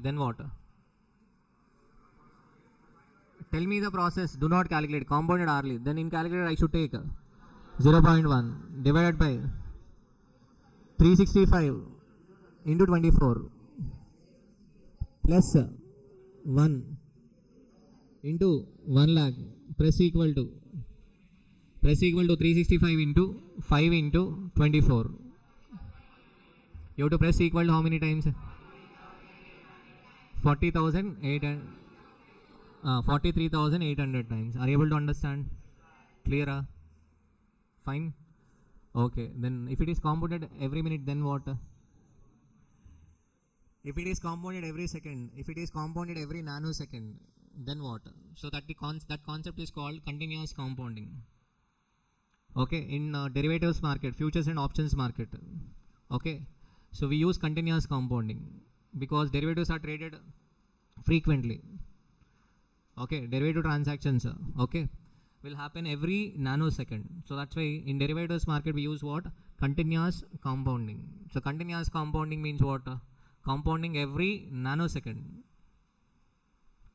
then what? Tell me the process. Do not calculate. Compounded hourly. Then in calculator I should take 0.1 divided by 365 into 24 plus 1 into 1 lakh. Press equal to 365 into 5 into 24. You have to press equal to how many times? 43,800 times. Are you able to understand? Clear? Fine? Okay. Then if it is compounded every minute, then what? If it is compounded every second, if it is compounded every nanosecond, then what? So that concept is called continuous compounding. Okay, in derivatives market, futures and options market. Okay, so we use continuous compounding because derivatives are traded frequently. Okay, derivative transactions, okay, will happen every nanosecond. So that's why in derivatives market we use what? Continuous compounding. So continuous compounding means what? Compounding every nanosecond.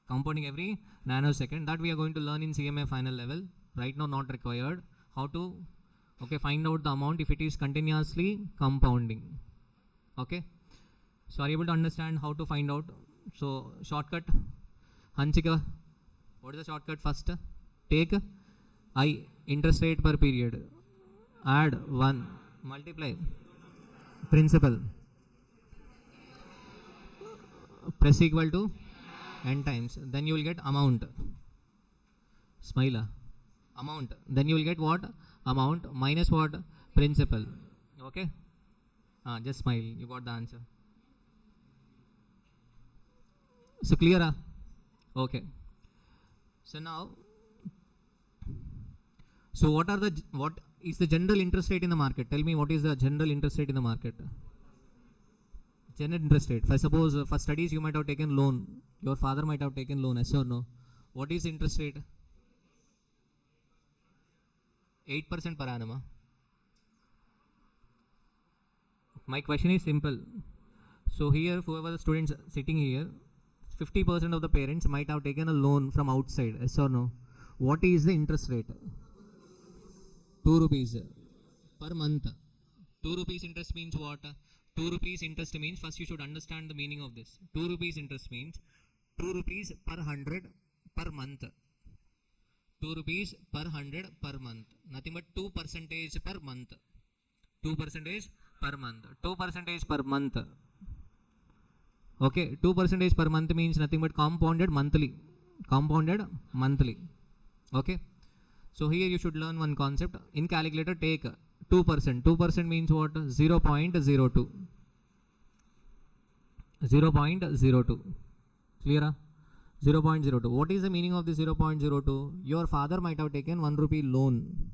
Compounding every nanosecond. That we are going to learn in CMA final level. Right now not required. How to find out the amount if it is continuously compounding. Okay, so are you able to understand how to find out? So shortcut, Hanchika, what is the shortcut? First take I, interest rate per period, add 1, multiply principal, press equal to n times, then you will get amount. Smile. Amount, then you will get what? Amount minus what? Principal. Okay, just smile, you got the answer. So clear? Okay, so now, so what is the general interest rate in the market? Tell me, what is the general interest rate in the market? General interest rate. For suppose for studies you might have taken loan, your father might have taken loan, yes or no? What is interest rate? 8% per annum. My question is simple. So here, whoever the students sitting here, 50% of the parents might have taken a loan from outside, yes or no? What is the interest rate? 2 rupees per month. 2 rupees interest means what? 2 rupees interest means, first you should understand the meaning of this. 2 rupees interest means 2 rupees per 100 per month. 2 rupees per 100 per month. Nothing but 2% per month. 2% per month. 2% per month. Okay, 2% per month means nothing but compounded monthly. Compounded monthly. Okay. So here you should learn one concept. In calculator, take 2%. 2% means what? 0.02. 0.02. Clear? 0.02. What is the meaning of this 0.02? Your father might have taken 1 rupee loan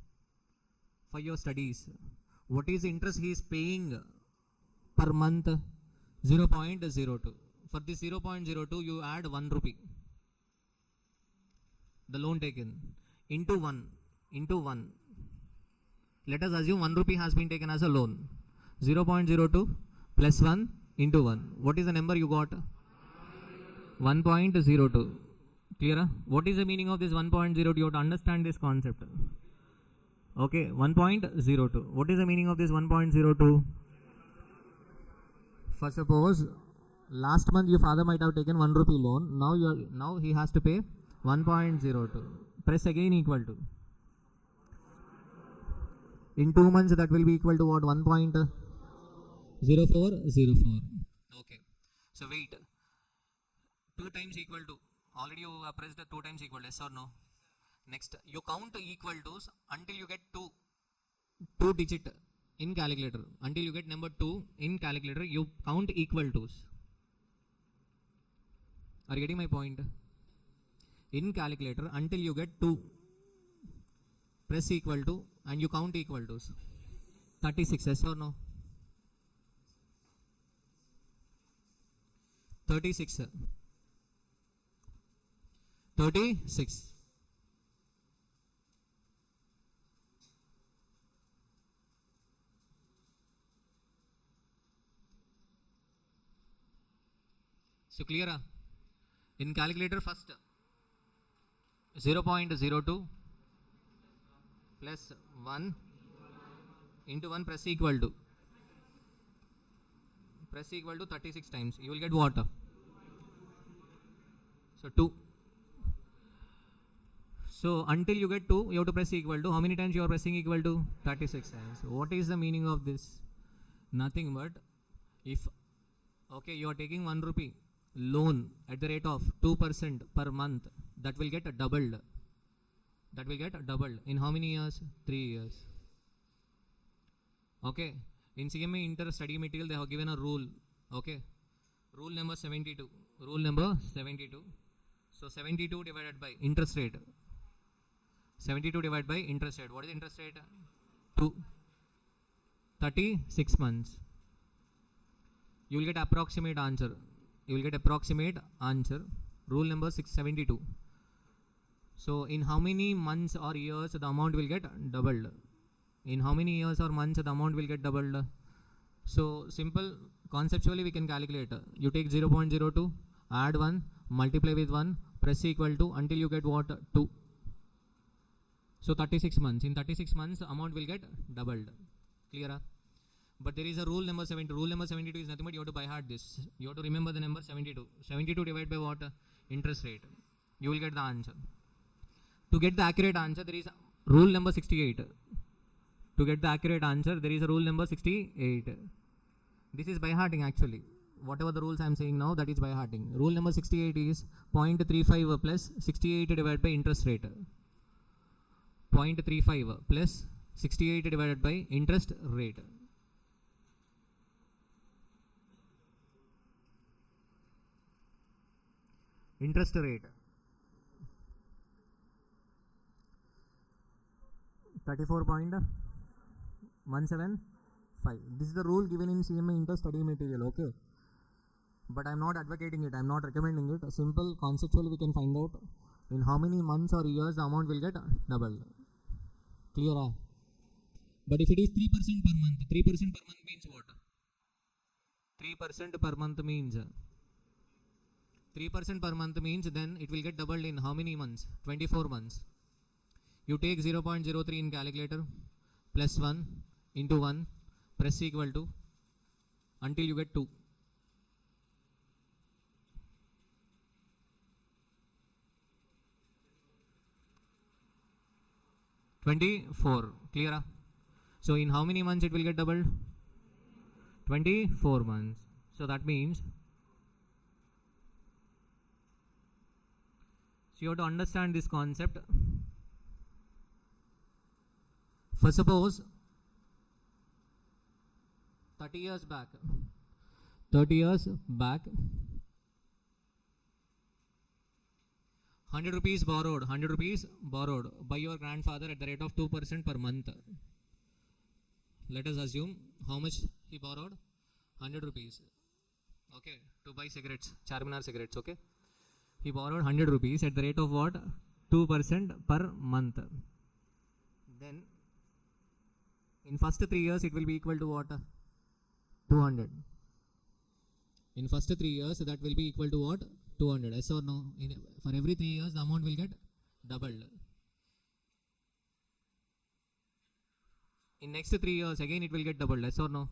for your studies. What is the interest he is paying per month? 0.02. For this 0.02, you add 1 rupee. The loan taken into 1. Let us assume 1 rupee has been taken as a loan. 0.02 plus 1 into 1. What is the number you got? 1.02. Clear? What is the meaning of this 1.02? You have to understand this concept. Okay, 1.02. What is the meaning of this 1.02? For suppose last month your father might have taken 1 rupee loan. Now he has to pay 1.02. Press again equal to. In 2 months that will be equal to what? 1.0404. Okay. So wait. 2 times equal to. Already you have pressed the 2 times equal to. Yes or no? Next, you count equal to's until you get 2 digit in calculator. Until you get number 2 in calculator, you count equal to's. Are you getting my point? In calculator, until you get 2, press equal to and you count equal to's. 36, yes or no? 36. 36. So clear? In calculator first 0.02 plus 1 into 1 press equal to. Press equal to 36 times. You will get what? So 2. So until you get 2, you have to press equal to. How many times you are pressing equal to? 36 times. What is the meaning of this? Nothing but if, okay, you are taking 1 rupee loan at the rate of 2% per month, that will get doubled. That will get doubled. In how many years? 3 years. Okay. In CMA Inter study material, they have given a rule. Okay. Rule number 72. Rule number 72. So 72 divided by interest rate. 72 divided by interest rate. What is interest rate? 2. 36 months. You will get approximate answer. You will get approximate answer. Rule number 672. So in how many months or years the amount will get doubled? In how many years or months the amount will get doubled? So simple, conceptually we can calculate. You take 0.02, add 1, multiply with 1, press equal to until you get what? 2. So 36 months. In 36 months amount will get doubled. Clear? But there is a rule number 70. Rule number 72 is nothing but you have to by heart this. You have to remember the number 72. 72 divided by what? Interest rate. You will get the answer. To get the accurate answer, there is rule number 68. To get the accurate answer, there is a rule number 68. This is by hearting actually. Whatever the rules I am saying now, that is by hearting. Rule number 68 is 0.35 plus 68 divided by interest rate. 0.35 plus 68 divided by interest rate. Interest rate 34.175. This is the rule given in CMA Inter study material. Okay, but I am not advocating it. I am not recommending it. A simple conceptual we can find out in how many months or years the amount will get doubled. Clear? But if it is 3% per month, 3% per month means what? 3% per month means 3% per month means then it will get doubled in how many months? 24 months. You take 0.03 in calculator plus 1 into 1 press equal to until you get 2. Clear? So in how many months it will get doubled? 24 months. So that means, so you have to understand this concept. For suppose 30 years back, 100 rupees borrowed by your grandfather at the rate of 2% per month. Let us assume how much he borrowed? 100 rupees. Okay, to buy cigarettes, Charminar cigarettes. Okay, he borrowed 100 rupees at the rate of what? 2% per month. Then in first 3 years it will be equal to what? 200. In first 3 years that will be equal to what? 200. Yes or no? For every 3 years the amount will get doubled. In next 3 years again it will get doubled. Yes or no?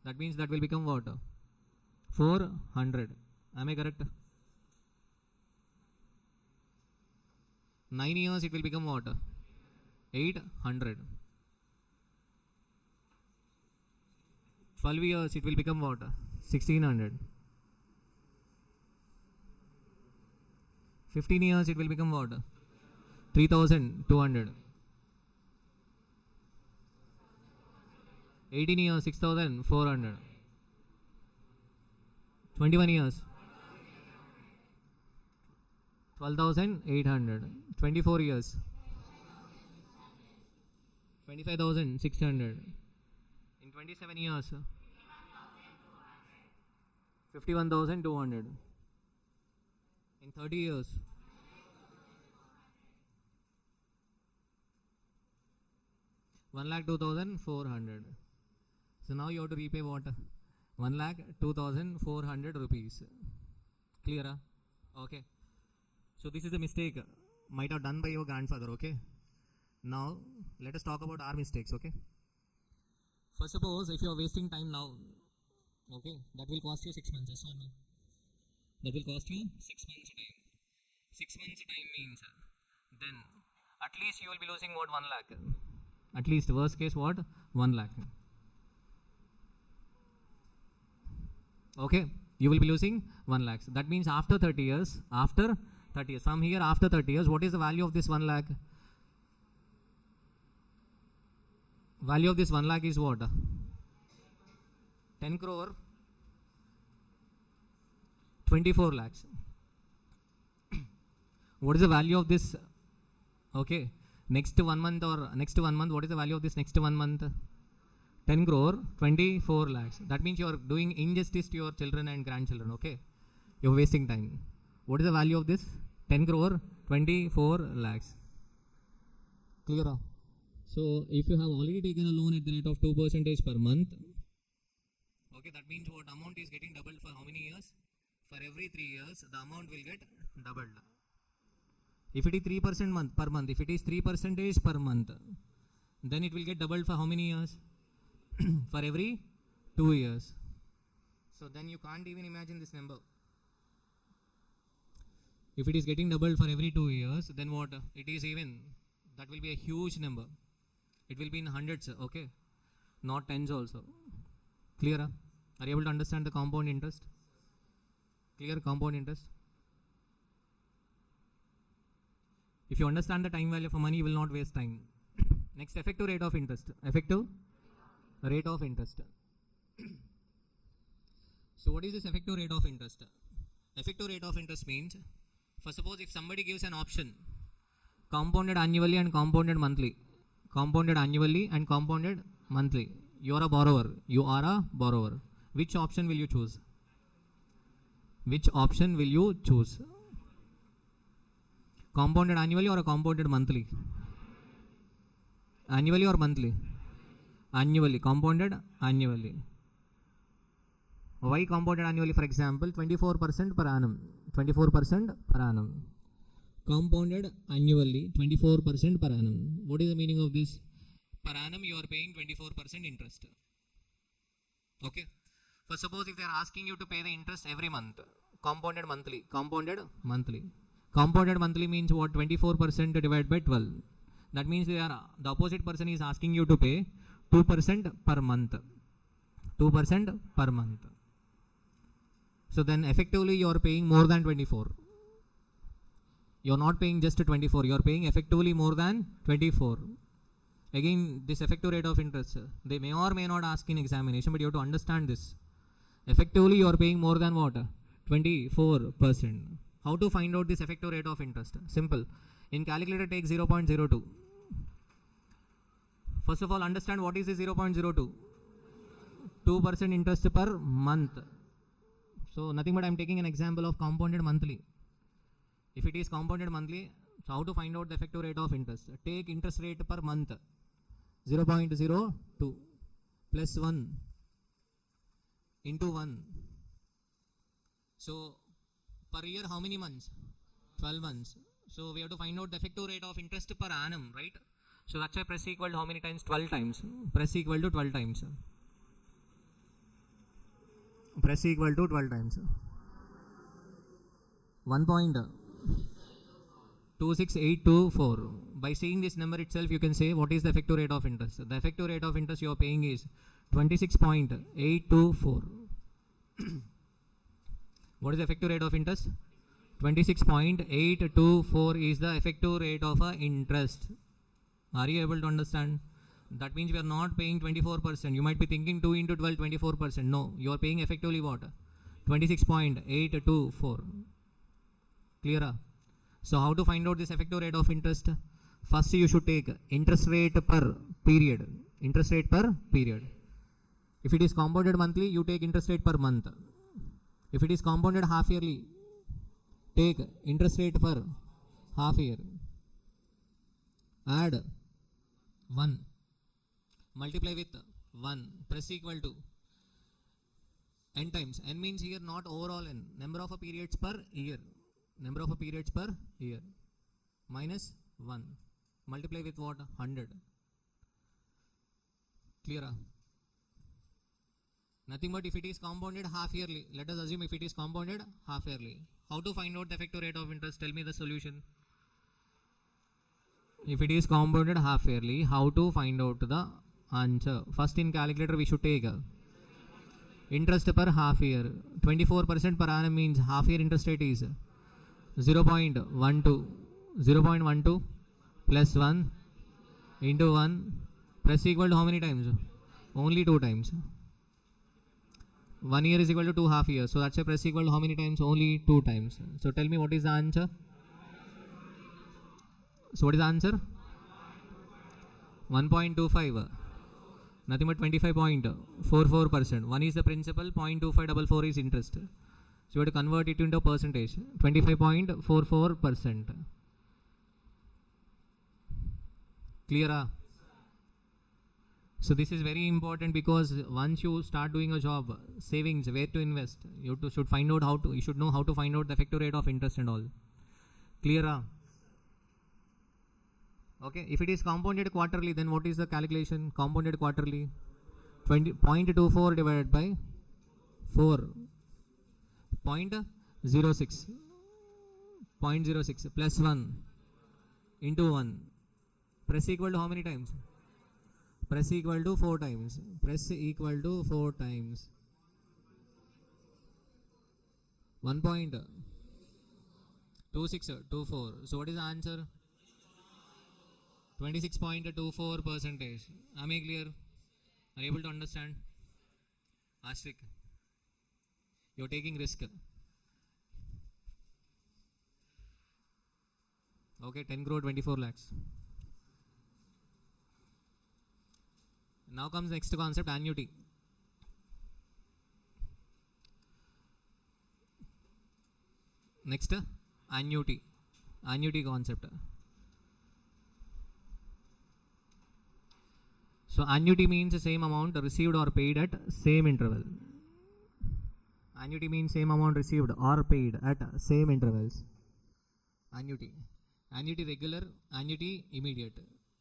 That means that will become what? 400. Am I correct? 9 years it will become what? 800. 12 years it will become what? 1600. 15 years it will become what? 3200. 18 years 6400. 21 years 12800. 24 years 25600. In 27 years 51200. In 30 years 1,02,400. So now you have to repay what? 1,02,400 rupees. Clear? Okay. So this is a mistake might have done by your grandfather. Okay. Now let us talk about our mistakes. Okay. First, suppose if you are wasting time now, okay, that will cost you 6 months. Yes or no? That will cost you 6 months time. 6 months time means then at least you will be losing what? 1 lakh. At least worst case what? 1 lakh. Okay, you will be losing 1 lakh. That means after 30 years, from here after 30 years, what is the value of this 1 lakh? Value of this 1 lakh is what? 10 crore 24 lakhs. What is the value of this? Okay, next 1 month or next 1 month, what is the value of this next 1 month? 10 crore 24 lakhs. That means you are doing injustice to your children and grandchildren. Okay, you are wasting time. What is the value of this? 10 crore 24 lakhs. Clear? So if you have already taken a loan at the rate of 2% per month, okay, that means what amount is getting doubled for how many years? For every 3 years, the amount will get doubled. If it is 3% per month, if it is 3% per month, then it will get doubled for how many years? For every 2 years. So then you can't even imagine this number. If it is getting doubled for every 2 years, then what? It is even, that will be a huge number. It will be in hundreds, okay? Not tens also. Clear? Are you able to understand the compound interest? Clear compound interest? If you understand the time value for money, you will not waste time. Next, effective rate of interest. Effective rate of interest. So what is this effective rate of interest? Effective rate of interest means, for suppose if somebody gives an option, compounded annually and compounded monthly. Compounded annually and compounded monthly. You are a borrower. You are a borrower. Which option will you choose? Which option will you choose? Compounded annually or a compounded monthly? Annually or monthly? Annually. Compounded annually. Why compounded annually? For example, 24% per annum. 24% per annum. Compounded annually 24% per annum. What is the meaning of this? Per annum you are paying 24% interest. Okay. For suppose if they are asking you to pay the interest every month, compounded monthly. Compounded monthly. Compounded monthly means what? 24% divided by 12. That means the opposite person is asking you to pay 2% per month. 2% per month. So then effectively you are paying more than 24. You are not paying just 24. You are paying effectively more than 24. Again, this effective rate of interest, they may or may not ask in examination, but you have to understand this. Effectively you are paying more than what? 24%. How to find out this effective rate of interest? Simple. In calculator, take 0.02. First of all, understand what is the 0.02. 2% interest per month. So nothing but I am taking an example of compounded monthly. If it is compounded monthly, so how to find out the effective rate of interest? Take interest rate per month 0.02 plus 1 into 1. So per year how many months? 12 months. So we have to find out the effective rate of interest per annum, right? So that's why press equal to how many times? 12 times. Press equal to 12 times. Press equal to 12 times. 1.26824. By seeing this number itself, you can say what is the effective rate of interest. The effective rate of interest you are paying is 26.824. What is the effective rate of interest? 26.824 is the effective rate of interest. Are you able to understand? That means we are not paying 24%. You might be thinking 2 into 12, 24%. No, you are paying effectively what? 26.824. Clear? So how to find out this effective rate of interest? First you should take interest rate per period. Interest rate per period. If it is compounded monthly, you take interest rate per month. If it is compounded half yearly, take interest rate per half year. Add 1. Multiply with 1. Press equal to n times. N means here not overall n. Number of periods per year. Number of periods per year. Minus 1. Multiply with what? 100. Clear? Nothing but if it is compounded half yearly. Let us assume if it is compounded half yearly. How to find out the effective rate of interest? Tell me the solution. If it is compounded half yearly, how to find out the answer? First in calculator we should take interest per half year. 24% per annum means half year interest rate is 0.12. 0.12 plus 1 into 1 plus equal to how many times? Only 2 times. 1 year is equal to 2 half years. So that's a press equal to how many times? Only 2 times. So tell me what is the answer? So what is the answer? 1.25. Nothing but 25.44%. 1 is the principal, 0.2544 is interest. So you have to convert it into a percentage. 25.44%. Clear? So this is very important because once you start doing a job, savings, where to invest, you should find out how to. You should know how to find out the effective rate of interest and all. Clear? Okay. If it is compounded quarterly, then what is the calculation? Compounded quarterly, 0.24 divided by 4. 0.06. 0.06 plus 1 into 1. Press equal to how many times? Press equal to 4 times. Press equal to 4 times. 1.2624. So what is the answer? 26.24%. Am I clear? Are you able to understand? Asterisk. You are taking risk. Okay, 10 crore, 24 lakhs. Now comes next concept, annuity. Next, annuity. Annuity concept. So annuity means the same amount received or paid at same interval. Annuity means same amount received or paid at same intervals. Annuity. Annuity regular, annuity immediate.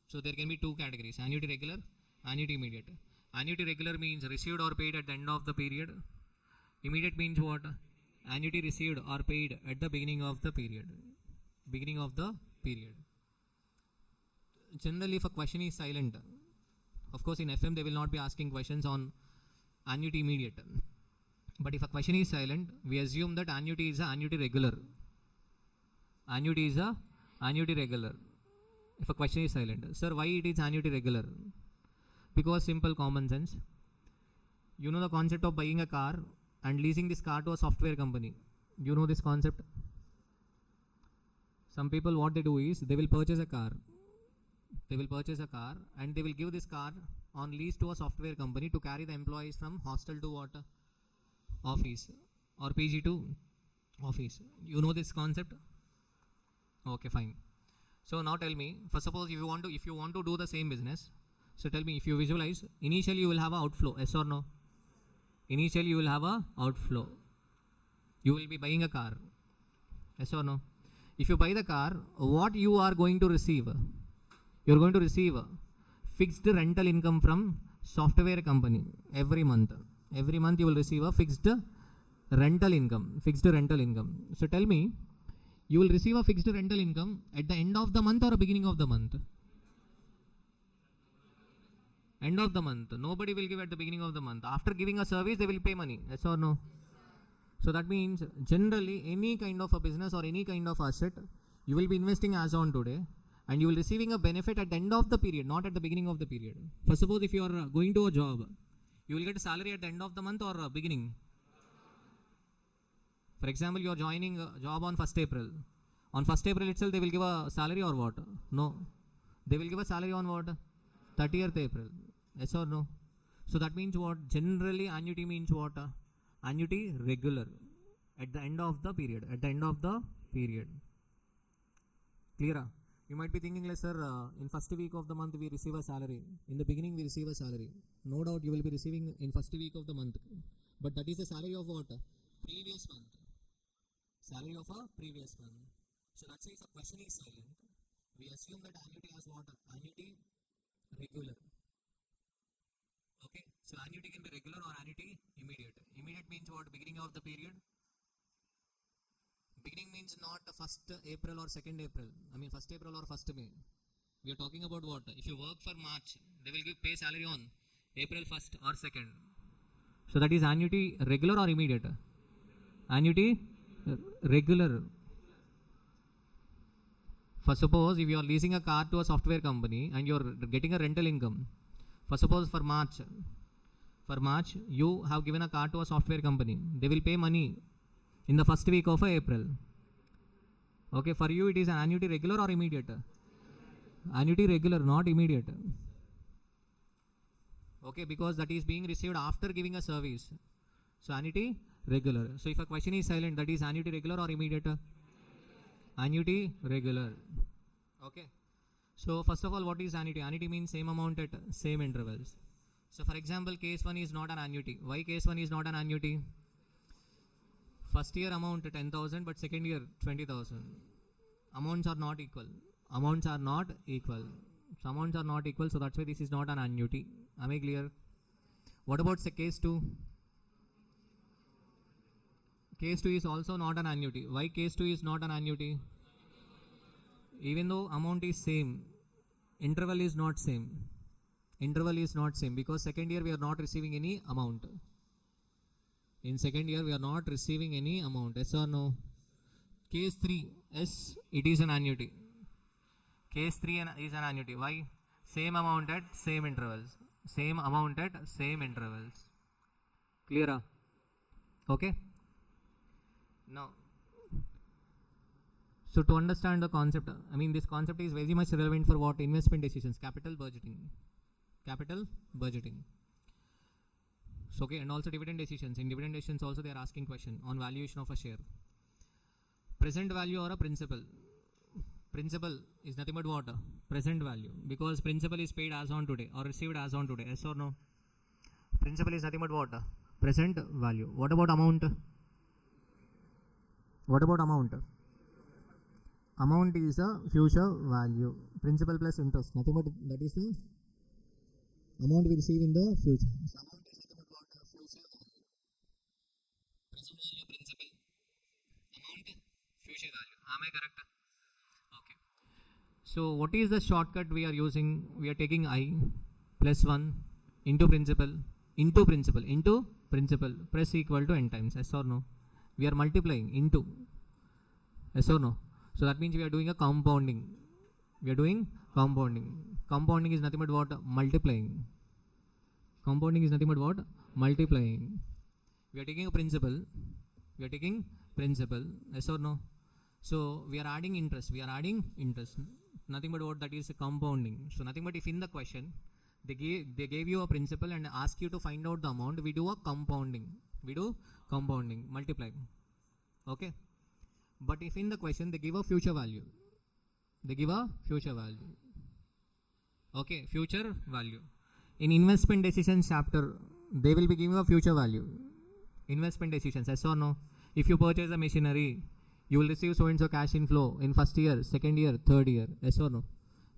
So there can be 2 categories, annuity regular, annuity immediate. Annuity regular means received or paid at the end of the period. Immediate means what? Annuity received or paid at the beginning of the period. Beginning of the period. Generally if a question is silent, Of course, in FM, they will not be asking questions on annuity immediate. But if a question is silent, we assume that annuity is a annuity regular. Annuity is a annuity regular. If a question is silent. Sir, why it is annuity regular? Because simple common sense. You know the concept of buying a car and leasing this car to a software company. You know this concept? Some people, what they do is, they will purchase a car. They will purchase a car and they will give this car on lease to a software company to carry the employees from hostel to what? Office, or PG to office. You know this concept? Okay, fine. So now tell me, first suppose if you want to do the same business, so tell me, if you visualize, initially you will have an outflow, yes or no? Initially you will have a outflow. You will be buying a car, yes or no? If you buy the car, what you are going to receive? You are going to receive fixed rental income from software company every month. Every month you will receive a fixed rental income. Fixed rental income. So tell me, you will receive a fixed rental income at the end of the month or beginning of the month? End of the month. Nobody will give at the beginning of the month. After giving a service, they will pay money. Yes or no? So that means generally any kind of a business or any kind of asset, you will be investing as on today and you will receiving a benefit at the end of the period, not at the beginning of the period. For suppose if you are going to a job, you will get a salary at the end of the month or beginning. For example, you are joining a job on 1st April. On 1st April itself, they will give a salary or what? No. They will give a salary on what? 30th April. Yes or no? So that means what? Generally, annuity means what? Annuity regular. At the end of the period. At the end of the period. Clear? You might be thinking, like, sir, in first week of the month we receive a salary. In the beginning we receive a salary. No doubt you will be receiving in first week of the month. But that is the salary of what? Previous month. Salary of a previous month. So that's why if a question is silent, we assume that annuity has what? Annuity regular. Okay. So annuity can be regular or annuity immediate. Immediate means what? Beginning of the period. Beginning means not 1st April or 2nd April. I mean 1st April or 1st May. We are talking about what? If you work for March, they will give pay salary on April 1st or 2nd. So that is annuity regular or immediate? Annuity regular. For suppose if you are leasing a car to a software company and you are getting a rental income. For suppose for March you have given a car to a software company. They will pay money in the first week of April. Okay, for you it is an annuity regular or immediate? Annuity regular, not immediate. Okay, because that is being received after giving a service. So annuity regular. So if a question is silent, that is annuity regular or immediate? Annuity regular. Okay. So first of all, what is annuity? Annuity means same amount at same intervals. So for example, case 1 is not an annuity. Why case 1 is not an annuity? First year amount 10,000, but second year 20,000. Amounts are not equal. Amounts are not equal. So amounts are not equal, so that's why this is not an annuity. Am I clear? What about case 2? Case 2 is also not an annuity. Why case 2 is not an annuity? Even though amount is same, interval is not same. Interval is not same because second year we are not receiving any amount. In second year we are not receiving any amount. Yes or no? Case 3, yes, it is an annuity. Case 3 is an annuity. Why? Same amount at same intervals. Same amount at same intervals. Clear? Okay? Now, so to understand the concept, I mean this concept is very much relevant for what? Investment decisions, capital budgeting. Capital budgeting. So, okay, and also dividend decisions. In dividend decisions also they are asking question on valuation of a share. Present value or a principal. Principal is nothing but what? Present value. Because principal is paid as on today or received as on today. Yes or no? Principal is nothing but what? Present value. What about amount? What about amount? Amount is a future value. Principal plus interest. Nothing but that is the amount we receive in the future. So amount is nothing but what? Future value. Present value, principal. Amount, future value. Am I correct? Okay. So what is the shortcut we are using? We are taking I. plus 1 into principal press equal to n times. Yes or no? We are multiplying into. Yes or no? So that means we are doing a compounding. We are doing compounding. Compounding is nothing but what? Multiplying. Compounding is nothing but what? Multiplying. We are taking a principal. Yes or no? So we are adding interest. Nothing but what? That is compounding. So nothing but if in the question they gave you a principal and ask you to find out the amount, we do a compounding. Multiplying. Okay. But if in the question they give a future value. Okay, future value. In investment decisions chapter, they will be giving a future value. Investment decisions, yes or no? If you purchase a machinery, you will receive so and so cash inflow in first year, second year, third year, yes or no?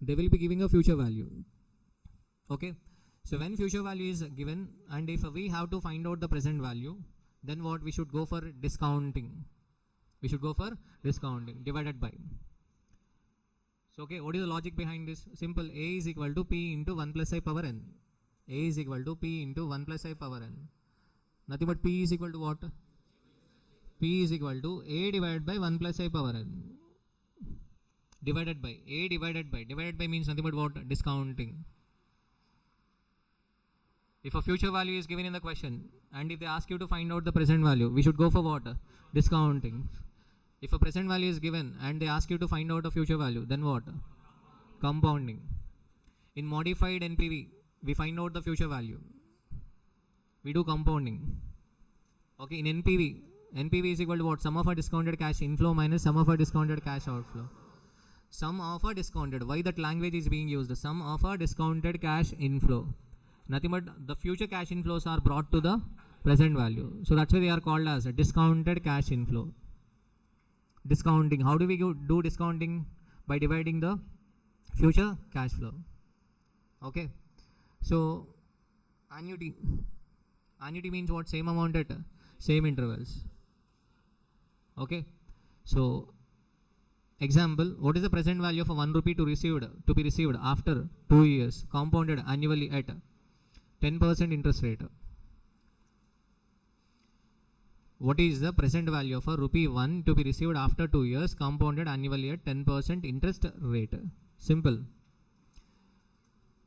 They will be giving a future value. Okay. So when future value is given, and if we have to find out the present value, then what? We should go for discounting. Divided by. So okay, what is the logic behind this? Simple. A is equal to P into 1 plus I power n. Nothing but P is equal to what? P is equal to A divided by 1 plus I power n. Divided by. Divided by means nothing but what? Discounting. If a future value is given in the question, and if they ask you to find out the present value, we should go for what? Discounting. If a present value is given and they ask you to find out a future value, then what? Compounding. In modified NPV, we find out the future value. We do compounding. Okay, in NPV is equal to what? Sum of a discounted cash inflow minus sum of a discounted cash outflow. Sum of a discounted. Why that language is being used? Sum of a discounted cash inflow. Nothing but the future cash inflows are brought to the present value. So that's why they are called as a discounted cash inflow. Discounting. How do we do discounting? By dividing the future cash flow. Okay. So annuity means what? Same amount at same intervals. Okay. So example, what is the present value of 1 rupee to be received after 2 years, compounded annually at 10% interest rate? What is the present value of a rupee 1 to be received after 2 years, compounded annually at 10% interest rate? Simple.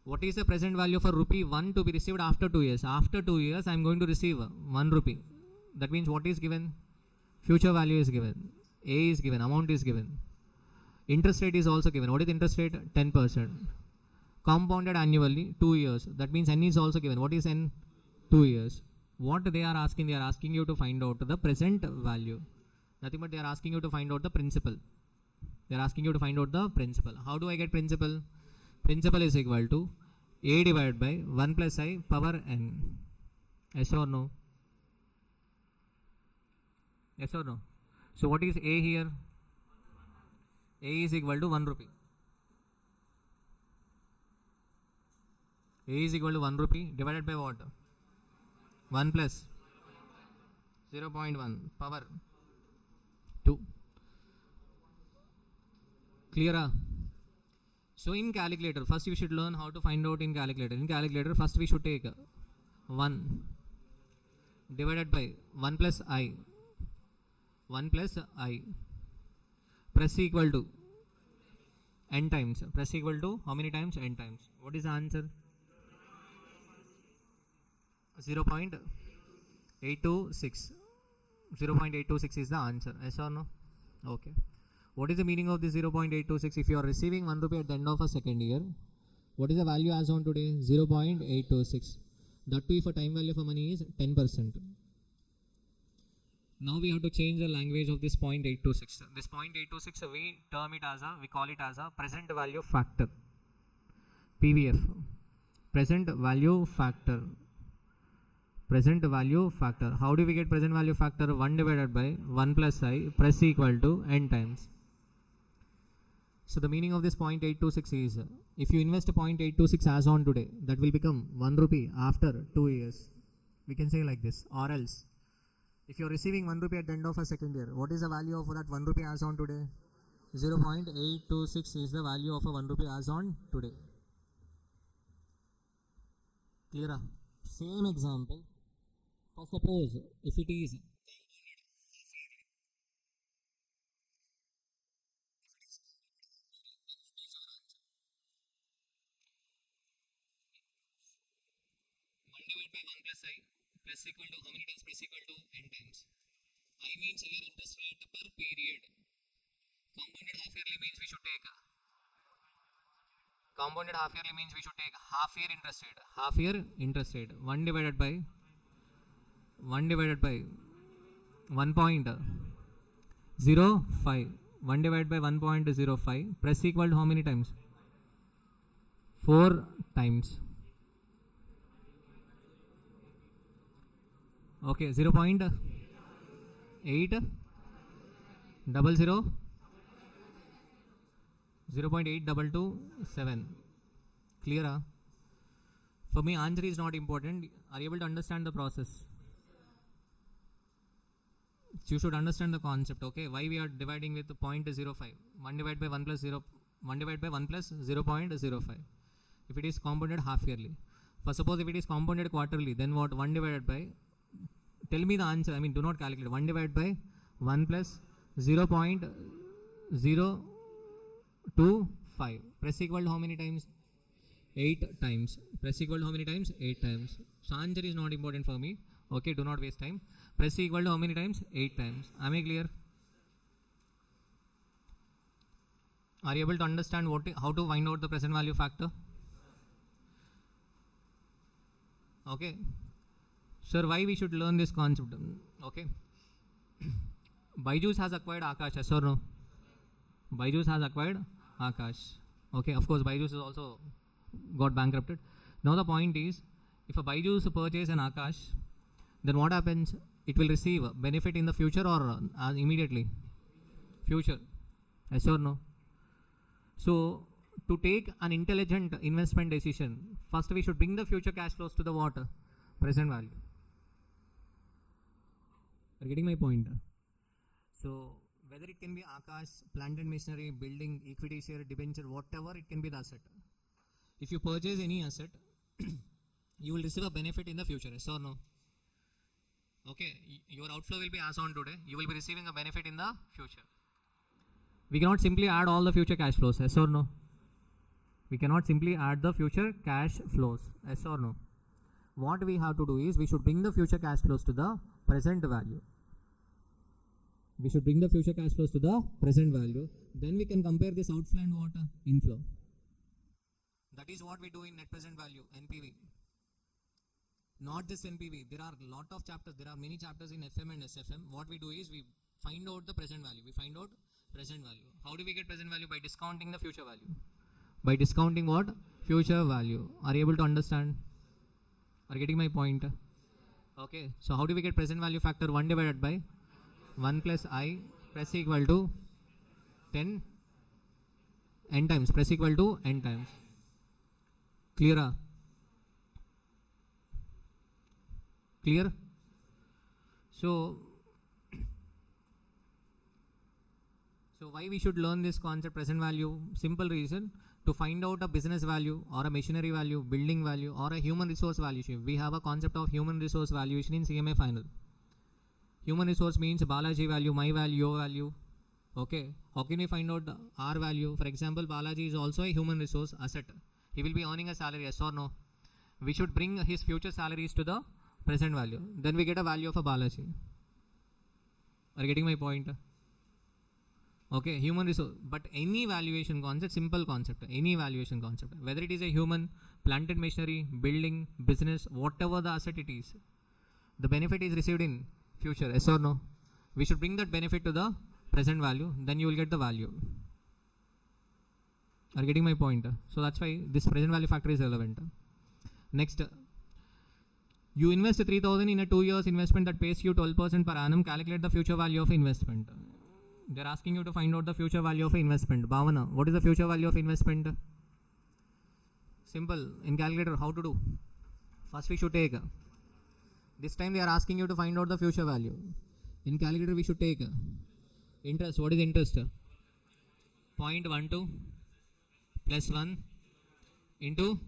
What is the present value of a rupee 1 to be received after 2 years? After 2 years, I am going to receive 1 rupee. That means what is given? Future value is given. A is given. Amount is given. Interest rate is also given. What is interest rate? 10%. Compounded annually 2 years. That means n is also given. What is n? 2 years. What they are asking? They are asking you to find out the present value. Nothing but they are asking you to find out the principal. They are asking you to find out the principal. How do I get principal? Principal is equal to A divided by 1 plus I power n. Yes or no? Yes or no? So what is A here? A is equal to 1 rupee. A is equal to 1 rupee divided by what? 1 plus 0.1 power 2. Clear? So in calculator, first you should learn how to find out in calculator. In calculator, first we should take 1 divided by 1 plus I. 1 plus I. Press equal to n times. Press equal to how many times? N times. What is the answer? 0.826. 0.826 is the answer. Yes or no? Okay. What is the meaning of this 0.826? If you are receiving 1 rupee at the end of a second year, what is the value as on today? 0.826. That too if a time value of money is 10%. Now we have to change the language of this 0.826. This 0.826 we call it as a present value factor. PVF. Present value factor. Present value factor. How do we get present value factor? 1 divided by 1 plus I press equal to n times. So the meaning of this 0.826 is, if you invest 0.826 as on today, that will become 1 rupee after 2 years. We can say like this. Or else, if you are receiving 1 rupee at the end of a second year, what is the value of that 1 rupee as on today? 0.826 is the value of a 1 rupee as on today. Clear? Same example. For suppose if it is divided by 1 plus I plus equal to how many times plus equal to n times. I means here interest rate per period. Compounded half yearly means we should take half year interest rate. Half year interest rate 1 divided by 1.05. 1 divided by 1.05 plus equal to how many times? 4 times. Okay, 0.8 double 0.8227. Clear? For me, answer is not important. Are you able to understand the process? So you should understand the concept. Okay, why we are dividing with 0.05? 1 divided by 1 plus 0. 1 divided by 1 plus 0.05. If it is compounded half yearly. For suppose if it is compounded quarterly, then what? 1 divided by, tell me the answer. I mean, do not calculate. 1 divided by 1 plus 0.025. Press equal to how many times? 8 times. Press equal to how many times? 8 times. So answer is not important for me. Okay, do not waste time. Press equal to how many times? 8 times. Am I clear? Are you able to understand how to find out the present value factor? Okay. Sir, why we should learn this concept? Okay. Byju's has acquired Akash, yes or no? Byju's has acquired Akash. Okay, of course, Byju's is also got bankrupted. Now the point is, if a Byju's purchase an Akash, then what happens? It will receive benefit in the future or immediately? Future. Yes or no? So, to take an intelligent investment decision, first we should bring the future cash flows to the what? Present value. Are you getting my point? So, whether it can be Akash, plant and machinery, building, equity share, debenture, whatever, it can be the asset. If you purchase any asset, you will receive a benefit in the future, yes or no? Okay, your outflow will be as on today, you will be receiving a benefit in the future. We cannot simply add all the future cash flows, yes or no? We cannot simply add the future cash flows, yes or no? What we have to do is, we should bring the future cash flows to the present value. We should bring the future cash flows to the present value. Then we can compare this outflow and what? Inflow. That is what we do in net present value, NPV. Not just NPV. There are a lot of chapters. There are many chapters in FM and SFM. What we do is, we find out the present value. We find out present value. How do we get present value? By discounting the future value. By discounting what? Future value. Are you able to understand? Are you getting my point? Okay. So how do we get present value factor? 1 divided by 1 plus I press equal to 10 n times. Press equal to n times. Clear? Clear? So why we should learn this concept present value? Simple reason, to find out a business value or a machinery value, building value or a human resource valuation. We have a concept of human resource valuation in CMA final. Human resource means Balaji value, my value, your value. Okay. How can we find out our value? For example, Balaji is also a human resource asset. He will be earning a salary, yes or no? We should bring his future salaries to the present value. Then we get a value of a Balaji. Are you getting my point? Okay, human resource. But any valuation concept, simple concept, any valuation concept, whether it is a human, plant and machinery, building, business, whatever the asset it is, the benefit is received in future, yes or no? We should bring that benefit to the present value, then you will get the value. Are you getting my point? So that's why this present value factor is relevant. Next, you invest 3,000 in a 2 years investment that pays you 12% per annum. Calculate the future value of investment. They're asking you to find out the future value of investment. Bhavana, what is the future value of investment? Simple. In calculator, how to do? First we should take. This time they are asking you to find out the future value. In calculator we should take interest. What is interest? 0.12 plus 1 into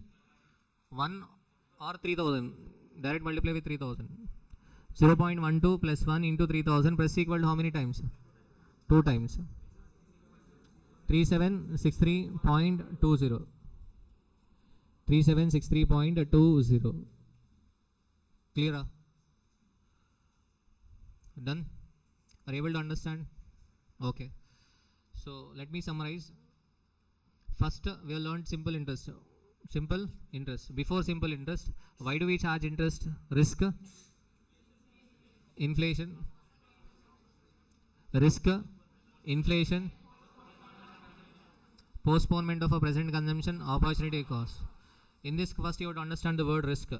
1 or 3000. Direct multiply with 3000. 0.12 plus 1 into 3000 plus equal to how many times? 2 times. 3763.20. 3763.20. Clear? Done? Are you able to understand? Okay. So let me summarize. First, we have learned simple interest. Simple interest. Before simple interest, why do we charge interest? Risk, inflation, risk, inflation, postponement of a present consumption, opportunity cost. In this, first you have to understand the word risk.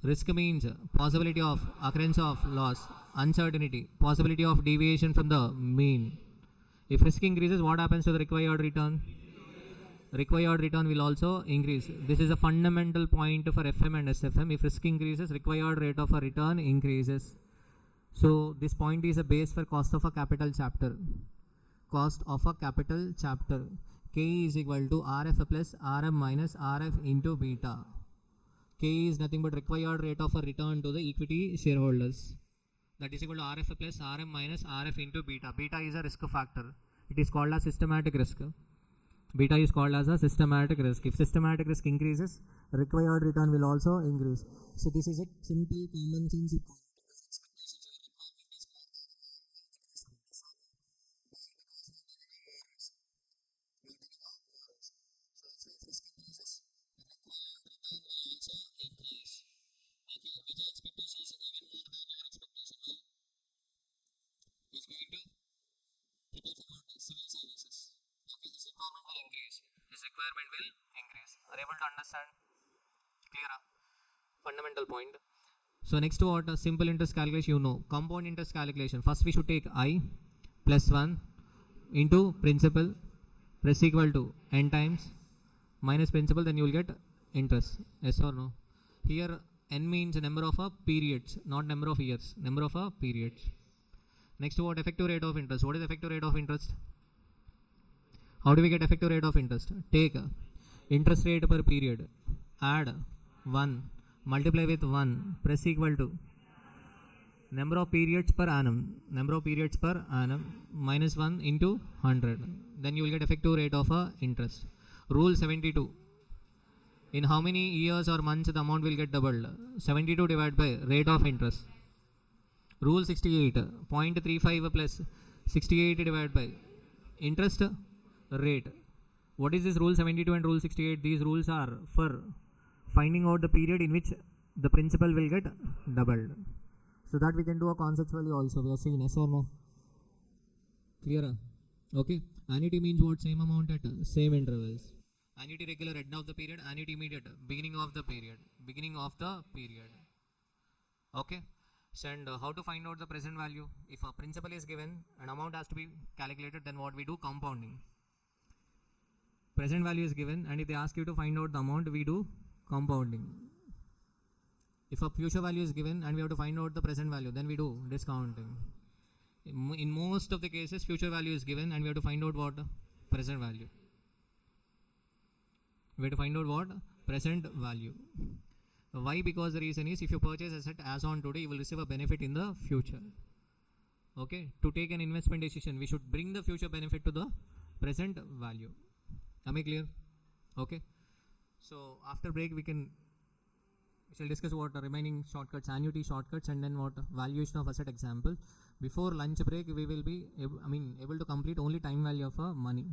Risk means possibility of occurrence of loss, uncertainty, possibility of deviation from the mean. If risk increases, what happens to the required return? Required return will also increase. This is a fundamental point for FM and SFM. If risk increases, required rate of a return increases. So this point is a base for cost of a capital chapter. Cost of a capital chapter. K is equal to RF plus RM minus RF into beta. K is nothing but required rate of a return to the equity shareholders. That is equal to RF plus RM minus RF into beta. Beta is a risk factor. It is called as systematic risk. Beta is called as a systematic risk. If systematic risk increases, required return will also increase. So this is a simple common sense point. His requirement will increase. Are you able to understand? Clear? Fundamental point. So next what? Simple interest calculation, you know. Compound interest calculation. First we should take I plus 1 into principal plus equal to n times minus principal, then you will get interest. Yes or no? Here n means number of periods, not number of years. Number of periods. Next what? Effective rate of interest. What is effective rate of interest? How do we get effective rate of interest? Take interest rate per period, add 1, multiply with 1, press equal to number of periods per annum, minus 1 into 100. Then you will get effective rate of interest. Rule 72. In how many years or months the amount will get doubled? 72 divided by rate of interest. Rule 68. 0.35 plus 68 divided by interest rate. What is this rule 72 and rule 68? These rules are for finding out the period in which the principal will get doubled. So that we can do a conceptually also. We are seeing yes or no? Clear? Okay. Annuity means what? Same amount at same intervals. Annuity regular end of the period, annuity immediate beginning of the period. Okay. So and how to find out the present value? If a principal is given, an amount has to be calculated, then what we do? Compounding. Present value is given, and if they ask you to find out the amount, we do compounding. If a future value is given and we have to find out the present value, then we do discounting. In most of the cases, future value is given and we have to find out what? Present value. We have to find out what? Present value. Why? Because the reason is, if you purchase asset as on today, you will receive a benefit in the future. Okay. To take an investment decision, we should bring the future benefit to the present value. Am I clear? Okay. So after break we shall discuss what are remaining shortcuts, annuity shortcuts, and then what? Valuation of asset example. Before lunch break we will be able to complete only time value of money.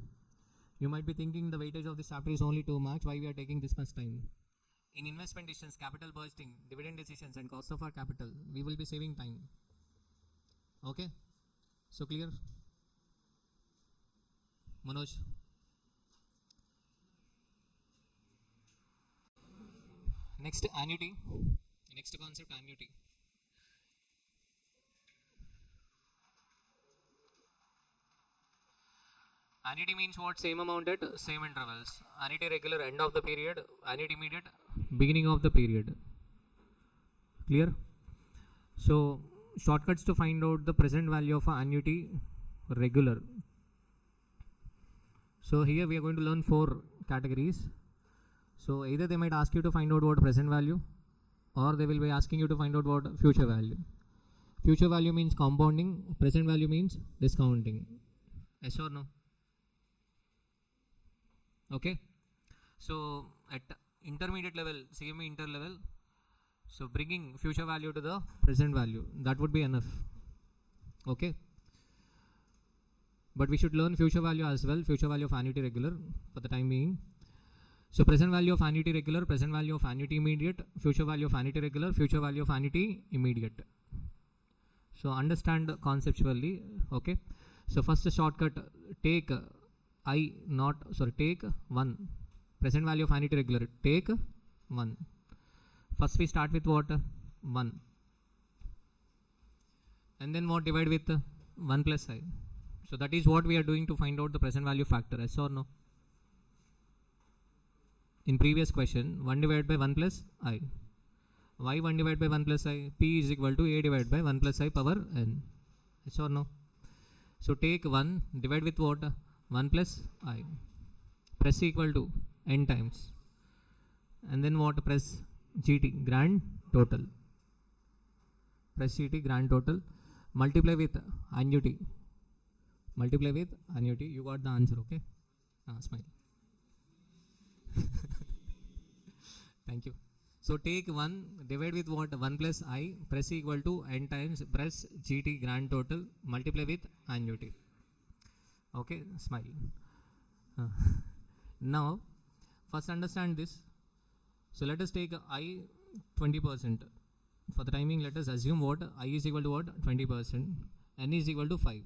You might be thinking the weightage of this chapter is only 2 marks. Why we are taking this much time? In investment decisions, capital budgeting, dividend decisions, and cost of our capital, we will be saving time. Okay. So clear? Manoj. Next, annuity. Next concept, annuity. Annuity means what? Same amount at same intervals. Annuity regular end of the period, annuity immediate beginning of the period. Clear? So shortcuts to find out the present value of annuity regular. So here we are going to learn 4 categories. So either they might ask you to find out what present value, or they will be asking you to find out what future value. Future value means compounding, present value means discounting. Yes or no? Okay. So at intermediate level, CME inter level, so bringing future value to the present value, that would be enough. Okay. But we should learn future value as well, future value of annuity regular for the time being. So present value of annuity regular, present value of annuity immediate, future value of annuity regular, future value of annuity immediate. So understand conceptually. Okay. So first shortcut, take take 1. Present value of annuity regular, take 1. First we start with what? 1. And then what? Divide with 1 plus I. So that is what we are doing to find out the present value factor. Yes or no? In previous question, 1 divided by 1 plus I. Why 1 divided by 1 plus I? P is equal to A divided by 1 plus I power n. Yes or no? So take 1, divide with what? 1 plus I. Press equal to n times. And then what? Press GT, grand total. Press GT, grand total. Multiply with annuity. Multiply with annuity. You got the answer, okay? Smile. Thank you. So take 1, divide with what? 1 plus I, press equal to n times, press GT, grand total, multiply with annuity. Okay, smile. Now, first understand this. So let us take I 20%. For the timing, let us assume what? I is equal to what? 20%. N is equal to 5.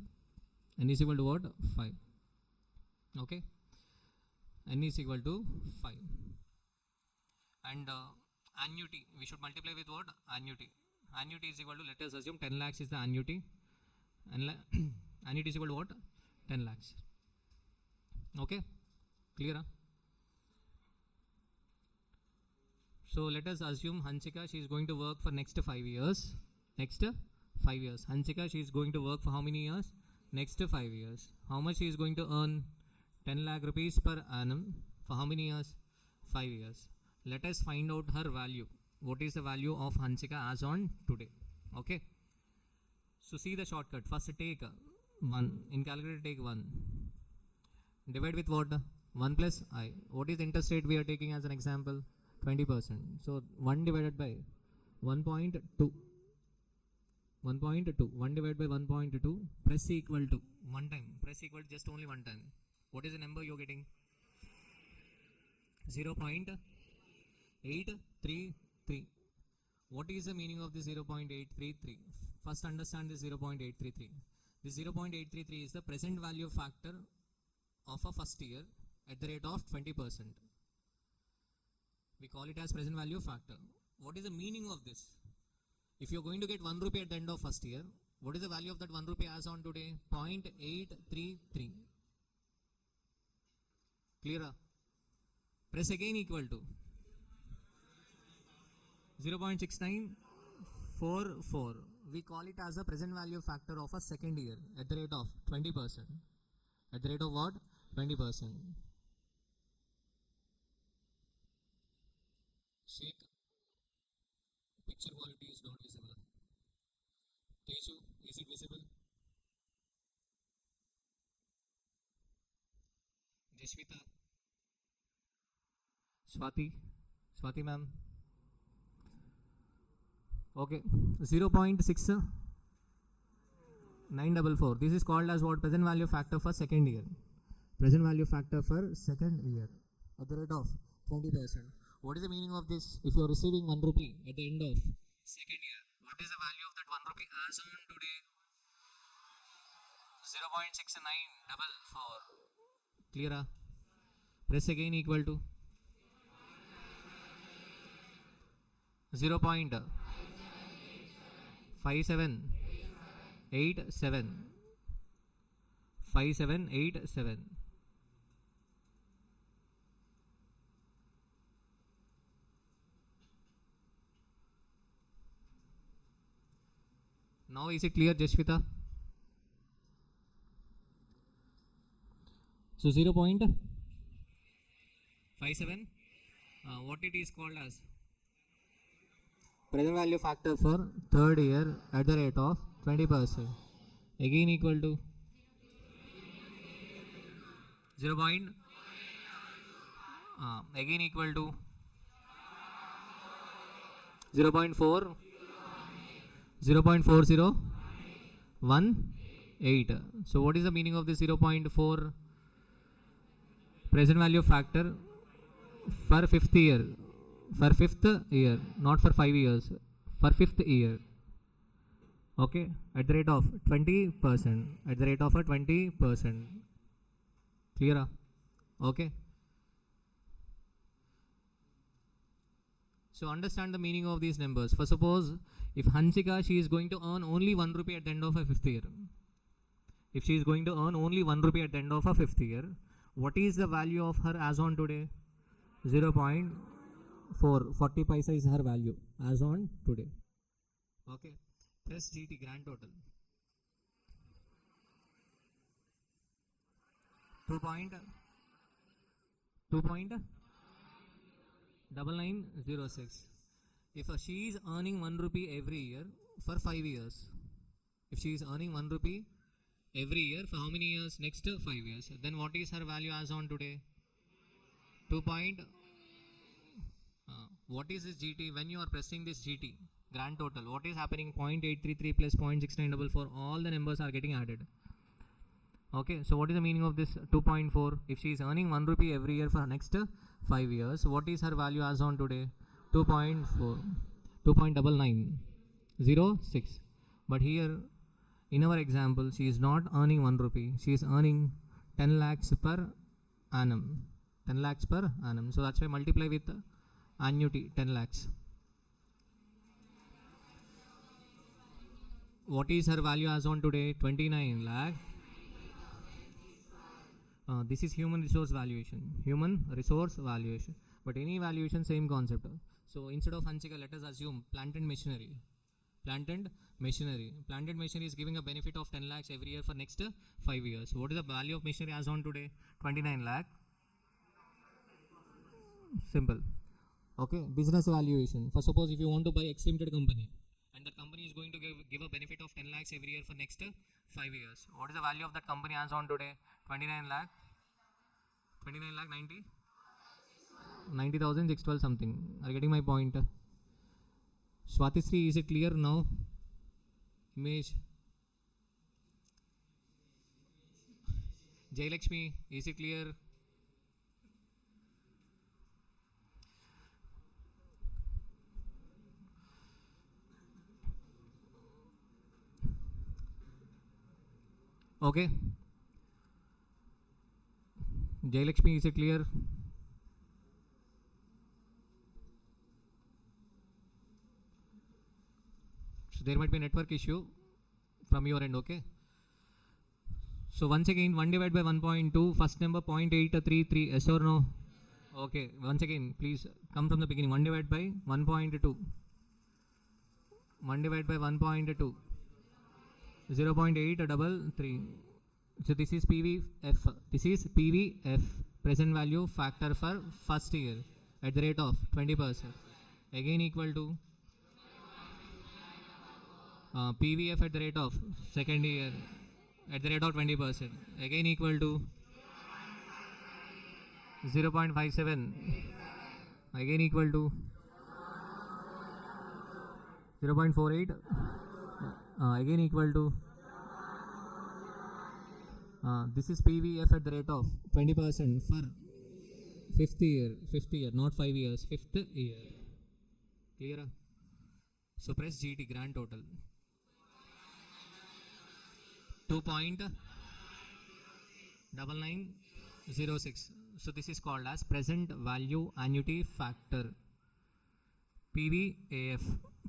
N is equal to what? 5. Okay. N is equal to 5. And annuity, we should multiply with what? Annuity. Annuity is equal to, let us assume 10 lakhs is the annuity. And annuity is equal to what? 10 lakhs. Okay. Clear? Huh? So let us assume Hansika, she is going to work for next 5 years. Next 5 years. Hansika, she is going to work for how many years? Next 5 years. How much she is going to earn? 10 lakh rupees per annum. For how many years? 5 years. Let us find out her value. What is the value of Hansika as on today? Okay. So see the shortcut. First take 1. In calculator take 1. Divide with what? 1 plus I. What is the interest rate we are taking as an example? 20%. So 1 divided by 1.2. 1.2. 1 divided by 1.2. Press equal to 1 time. Press equal to just only 1 time. What is the number you are getting? 0.833. What is the meaning of the 0.833? First understand the 0.833. This 0.833 is the present value factor of a first year at the rate of 20%. We call it as present value factor. What is the meaning of this? If you are going to get 1 rupee at the end of first year, what is the value of that 1 rupee as on today? 0.833. Clear? Press again equal to 0.6944. We call it as a present value factor of a second year at the rate of 20%. At the rate of what? 20%. Shake. Picture quality is not visible. Teju, is it visible? Jashvita. Swati ma'am. Okay. 0.6944. This is called as what? Present value factor for second year. Present value factor for second year at the rate of 20%. What is the meaning of this? If you are receiving 1 rupee at the end of second year, what is the value of that 1 rupee as on today? 0.6944. Clear? Press again equal to 0.5787. 5787. Now is it clear, Jashvita? So 0.5787. What it is called as present value factor for third year at the rate of 20%. Again equal to 0. Again equal to 0.4, 0.4018. So what is the meaning of this 0.4? Present value factor for fifth year. For fifth year, not for 5 years. For fifth year. Okay, at the rate of 20%. At the rate of a 20%. Clear? Okay. So understand the meaning of these numbers. For suppose if Hansika, she is going to earn only 1 rupee at the end of a fifth year. If she is going to earn only 1 rupee at the end of a fifth year, what is the value of her as on today? 0.4. 40 paisa is her value as on today. Okay. Plus GT grand total. 2.9906. If she is earning 1 rupee every year for 5 years, if she is earning 1 rupee every year for how many years? Next 5 years. Then what is her value as on today? 2. What is this GT? When you are pressing this GT, grand total, what is happening? 0.833 plus 0.6944, all the numbers are getting added. Okay, so what is the meaning of this 2.4? If she is earning 1 rupee every year for next 5 years, what is her value as on today? 2.4, 2.9906. But here, in our example, she is not earning 1 rupee. She is earning 10 lakhs per annum. 10 lakhs per annum. So that's why multiply with annuity 10 lakhs. What is her value as on today? 29 lakh. This is human resource valuation. Human resource valuation. But any valuation, same concept. So instead of Hansika, let us assume plant and machinery. Plant and machinery. Plant and machinery is giving a benefit of 10 lakhs every year for next 5 years. What is the value of machinery as on today? 29 lakh. Simple. Okay. Business valuation. For suppose if you want to buy X limited company and that company is going to give a benefit of 10 lakhs every year for next 5 years. What is the value of that company as on today? 29 lakh. 29 lakh 90,612 something. Are you getting my point? Swatisri, is it clear now? Image. Jailakshmi, is it clear? Okay. Jailakshmi, is it clear? So there might be a network issue from your end, okay? So once again, 1 divided by 1.2, first number 0.833, yes or no? Okay, once again, please come from the beginning. 1 divided by 1.2. 1 divided by 1.2. 0.833. So this is PVF. This is PVF, present value factor for first year at the rate of 20%. Again equal to PVF at the rate of second year at the rate of 20%. Again equal to 0.57. Again equal to 0.48. Again equal to this is PVF at the rate of 20% for fifth year, not 5 years, fifth year. Clear? So press GT, grand total. 2.9906. So this is called as present value annuity factor. PVAF,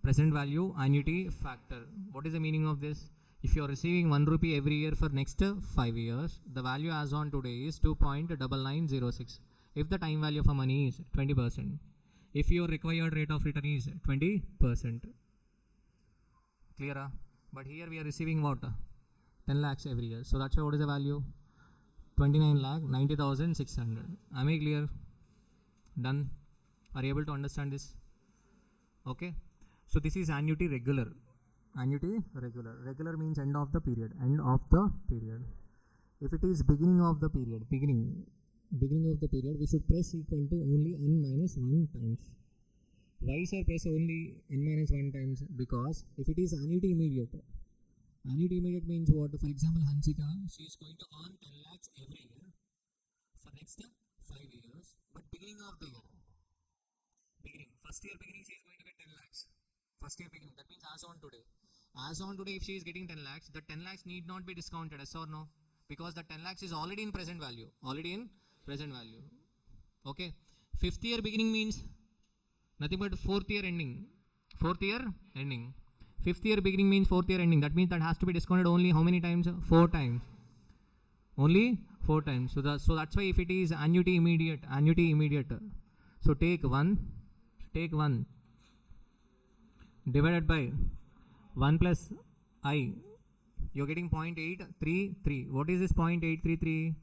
present value annuity factor. What is the meaning of this? If you are receiving 1 rupee every year for next 5 years, the value as on today is 2.9906. If the time value of a money is 20%, if your required rate of return is 20%. Clear? But here we are receiving what? 10 lakhs every year. So that's why what is the value? 29 lakh 90,600. Am I clear? Done. Are you able to understand this? Okay. So this is annuity regular. Annuity regular. Regular means end of the period. End of the period. If it is beginning of the period, beginning of the period, we should press equal to only n minus 1 times. Why sir press only n minus 1 times? Because if it is annuity immediate means what? For example, Hansika, she is going to earn 10 lakhs every year for next 5 years, but beginning of the year, first year beginning, she is going to get 10 lakhs. First year beginning, that means as on today. As on today, if she is getting 10 lakhs, the 10 lakhs need not be discounted, yes or no? Because the 10 lakhs is already in present value. Okay. Fifth year beginning means nothing but fourth year ending. Fifth year beginning means fourth year ending. That means that has to be discounted only how many times? 4 times. Only 4 times. So that's why if it is annuity immediate. So take 1 divided by 1 plus I. You're getting 0.833. What is this 0.833?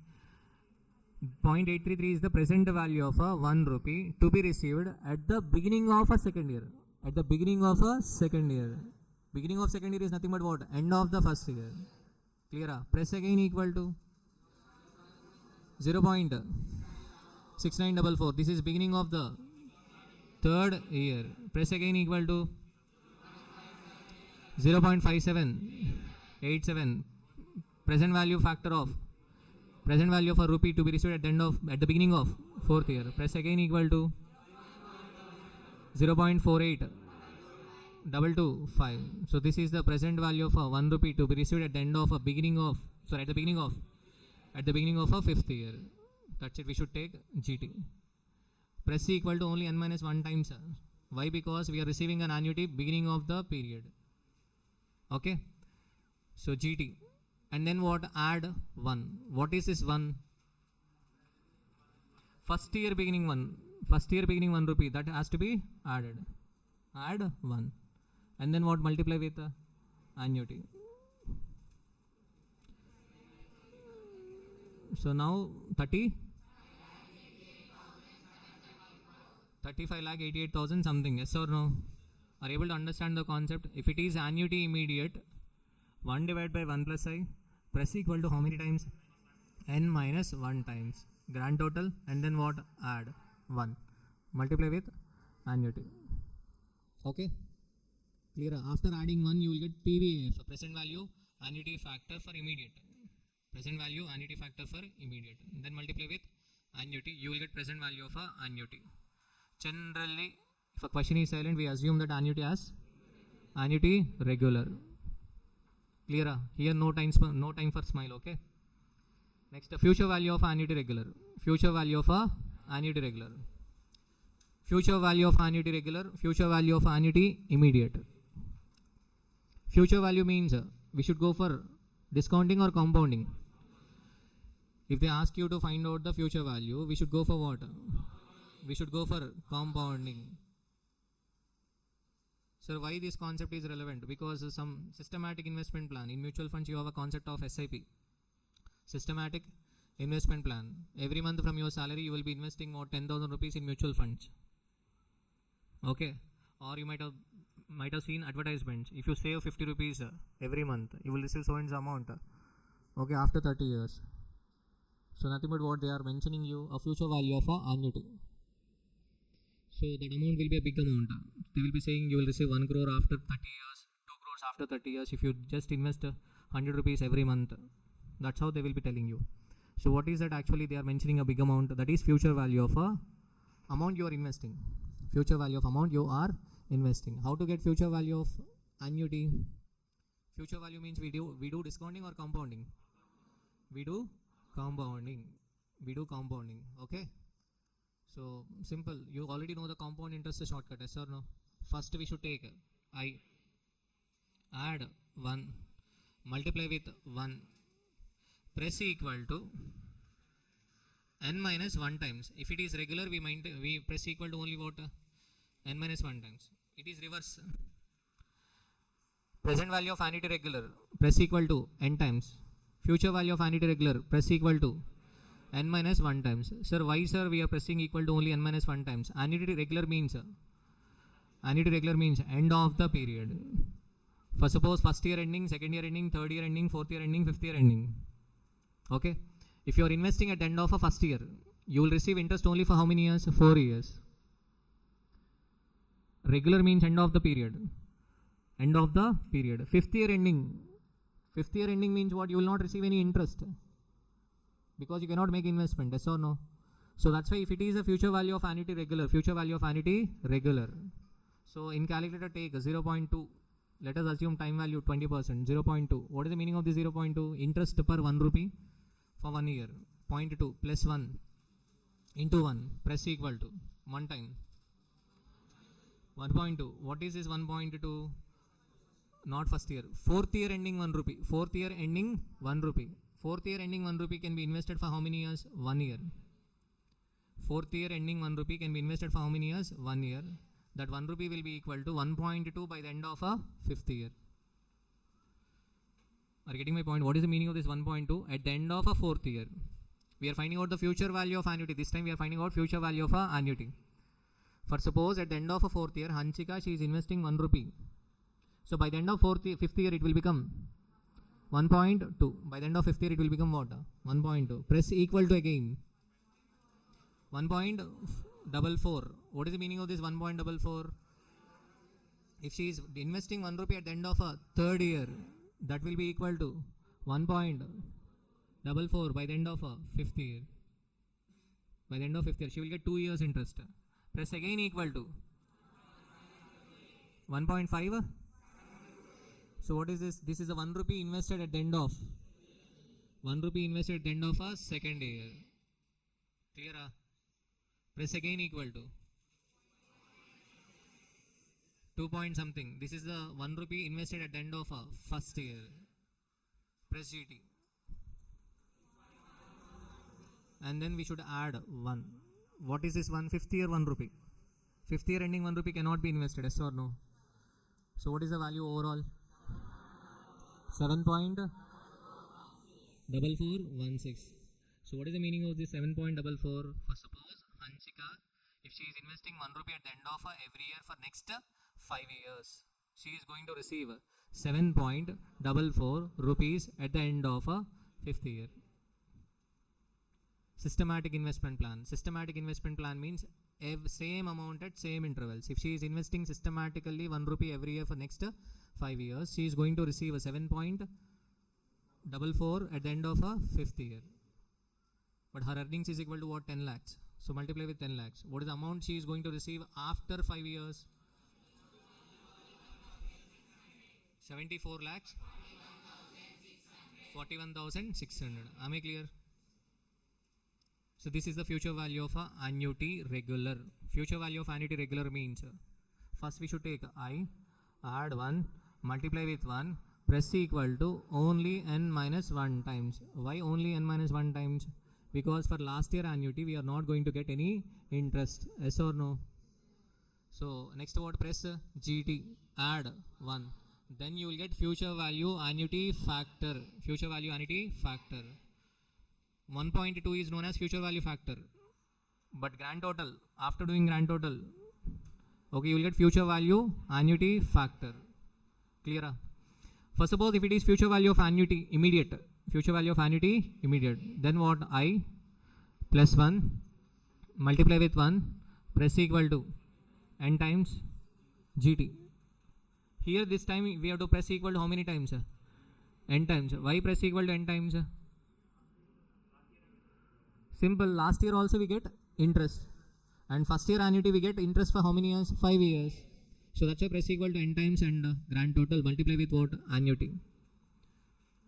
0.833 is the present value of a 1 rupee to be received at the beginning of a second year. Beginning of second year is nothing but what? End of the first year. Clear? Press again equal to 0.6944. This is beginning of the third year. Press again equal to 0.5787. Present value of a rupee to be received at the beginning of fourth year. Press again equal to 0.48225. So this is the present value of a 1 rupee to be received at the beginning of a fifth year. That's it. We should take GT. Press equal to only n minus 1 times. Why? Because we are receiving an annuity beginning of the period. Okay. So GT. And then what? Add 1. What is this 1? First year beginning 1 rupee. That has to be added. Add 1. And then what? Multiply with annuity. So now 35,88,000 something. Yes or no? Are you able to understand the concept? If it is annuity immediate, 1 divided by 1 plus I, press equal to how many times? N minus 1 times. Grand total, and then what? Add 1. Multiply with annuity. Okay? Clear? After adding 1, you will get PVF, present value annuity factor for immediate. Then multiply with annuity, you will get present value of annuity. Generally, if a question is silent, we assume that annuity as annuity regular. Clear? Here no time for smile. Okay. Next, the future value of annuity regular. Future value of annuity immediate. Future value means we should go for discounting or compounding. If they ask you to find out the future value, we should go for what? We should go for compounding. Sir, why this concept is relevant? Because some systematic investment plan. In mutual funds, you have a concept of SIP. Systematic investment plan. Every month from your salary, you will be investing more 10,000 rupees in mutual funds. Okay. Or you might have seen advertisements. If you save 50 rupees every month, you will receive so and so amount. Okay, after 30 years. So nothing but what they are mentioning you, a future value of annuity. So that amount will be a big amount. They will be saying you will receive 1 crore after 30 years, 2 crores after 30 years if you just invest 100 rupees every month. That's how they will be telling you. So what is that actually they are mentioning a big amount? That is future value of amount you are investing. Future value of amount you are investing. How to get future value of annuity? Future value means we do discounting or compounding? We do compounding. Okay. So simple. You already know the compound interest shortcut, yes or no? First we should take I, add 1, multiply with 1, press equal to n minus 1 times. If it is regular, we press equal to only what? N minus 1 times. It is reverse. Present value of annuity regular, press equal to n times. Future value of annuity regular, press equal to n minus 1 times. Sir, why sir we are pressing equal to only n minus 1 times? Annuity regular means end of the period. For suppose first year ending, second year ending, third year ending, fourth year ending, fifth year ending. Okay. If you are investing at the end of a first year, you will receive interest only for how many years? 4 years. Regular means end of the period. End of the period. Fifth year ending means what? You will not receive any interest because you cannot make investment. Yes or no? So that's why if it is a future value of annuity regular. So in calculator take 0.2. Let us assume time value 20%. 0.2. What is the meaning of the 0.2? Interest per 1 rupee for 1 year. 0.2 plus 1 into 1 press equal to 1 time. 1.2. What is this 1.2? Not first year. Fourth year ending 1 rupee. Fourth year ending 1 rupee. Fourth year ending 1 rupee can be invested for how many years? 1 year. Fourth year ending 1 rupee can be invested for how many years? 1 year. That 1 rupee will be equal to 1.2 by the end of a fifth year. Are you getting my point? What is the meaning of this 1.2? At the end of a fourth year, we are finding out the future value of annuity. This time we are finding out future value of a annuity. For suppose at the end of a fourth year, Hanchika, she is investing 1 rupee. So by the end of fifth year, it will become 1.2. By the end of fifth year, it will become what? 1.2. Press equal to again. 1.44. What is the meaning of this 1.44? If she is investing 1 rupee at the end of a third year, that will be equal to 1.44 by the end of a fifth year. By the end of fifth year, she will get 2 years interest. Press again equal to 1.5. So what is this? This is a 1 rupee invested at the end of 1 rupee invested at the end of a second year. Clear? Press again equal to 2 point something. This is the 1 rupee invested at the end of a first year. Press GT. And then we should add 1. What is this one? Fifth year 1 rupee. Fifth year ending 1 rupee cannot be invested. Yes or no? So what is the value overall? 7.4416. So what is the meaning of this 7.44? For suppose Hanchika, if she is investing 1 rupee at the end of every year for next 5 years, she is going to receive 7.44 rupees at the end of a fifth year. Systematic investment plan. Systematic investment plan means same amount at same intervals. If she is investing systematically 1 rupee every year for next 5 years, she is going to receive a 7.44 at the end of a fifth year. But her earnings is equal to what? 10 lakhs. So multiply with 10 lakhs. What is the amount she is going to receive after 5 years? 74 lakhs. 41,600. Am I clear? So this is the future value of a annuity regular. Future value of annuity regular means first we should take I, add 1, multiply with 1, press equal to only n minus 1 times. Why only n minus 1 times? Because for last year annuity we are not going to get any interest. Yes or no? So next word, press GT, add 1. Then you will get future value annuity factor. Future value annuity factor. 1.2 is known as future value factor. But grand total, after doing grand total, okay, you will get future value annuity factor. Clear? First suppose if it is future value of annuity immediate, future value of annuity immediate, then what? I plus 1 multiply with 1 press equal to n times GT. Here this time we have to press equal to how many times? N times. Why press equal to n times? Simple. Last year also we get interest, and first year annuity we get interest for how many years? 5 years. So that's why press equal to n times and grand total multiply with what? Annuity.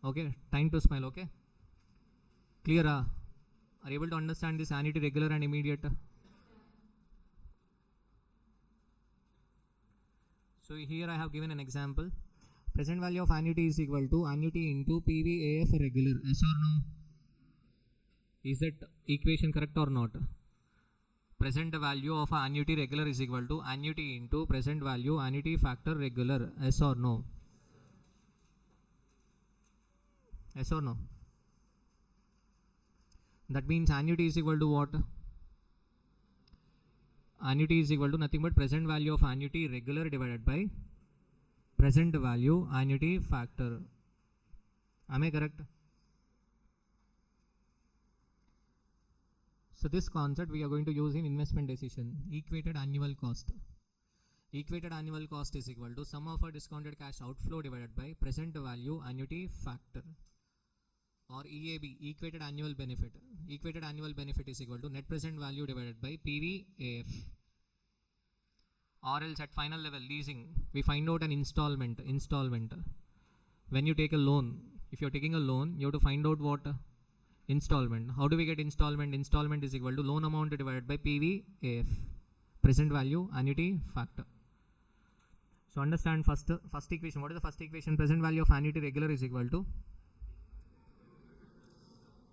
Okay, time to smile. Okay, clear? Are you able to understand this annuity regular and immediate? So here I have given an example. Present value of annuity is equal to annuity into PVAF regular. Yes or no? Is that equation correct or not? Present value of annuity regular is equal to annuity into present value annuity factor regular. Yes or no? Yes or no? That means annuity is equal to what? Annuity is equal to nothing but present value of annuity regular divided by present value annuity factor. Am I correct? So this concept we are going to use in investment decision. Equated annual cost. Equated annual cost is equal to sum of a discounted cash outflow divided by present value annuity factor, or EAB, equated annual benefit. Equated annual benefit is equal to net present value divided by PVAF. Or else at final level leasing, we find out an installment. When you take a loan, if you're taking a loan, you have to find out what? Installment. How do we get installment? Installment is equal to loan amount divided by PVAF, present value annuity factor. So understand first equation. What is the first equation? Present value of annuity regular is equal to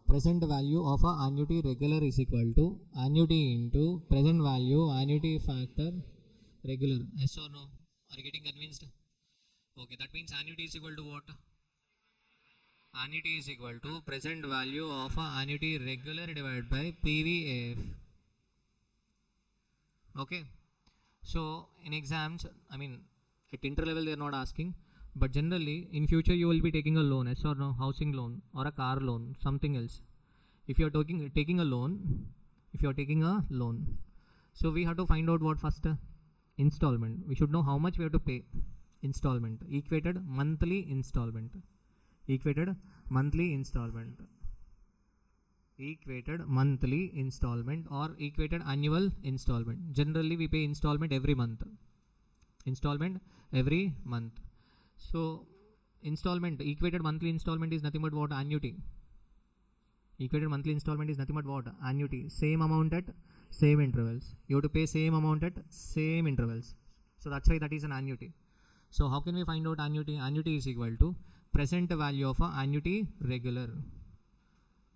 present value of a annuity regular is equal to annuity into present value annuity factor regular. Yes or no? Are you getting convinced? Okay, that means annuity is equal to what? Annuity is equal to present value of a annuity regular divided by PVAF. Okay. So in exams, at inter level they are not asking, but generally in future you will be taking a loan, yes or no? Housing loan or a car loan, something else. If you are taking a loan, so we have to find out what first? Installment. We should know how much we have to pay. Installment. Equated monthly installment. Equated monthly installment or equated annual installment. Generally we pay installment every month. So installment, equated monthly installment is nothing but what? Annuity. Equated monthly installment is nothing but what? Annuity. Same amount at same intervals. You have to pay same amount at same intervals. So that's why that is an annuity. So how can we find out annuity? Annuity is equal to present value of a annuity regular.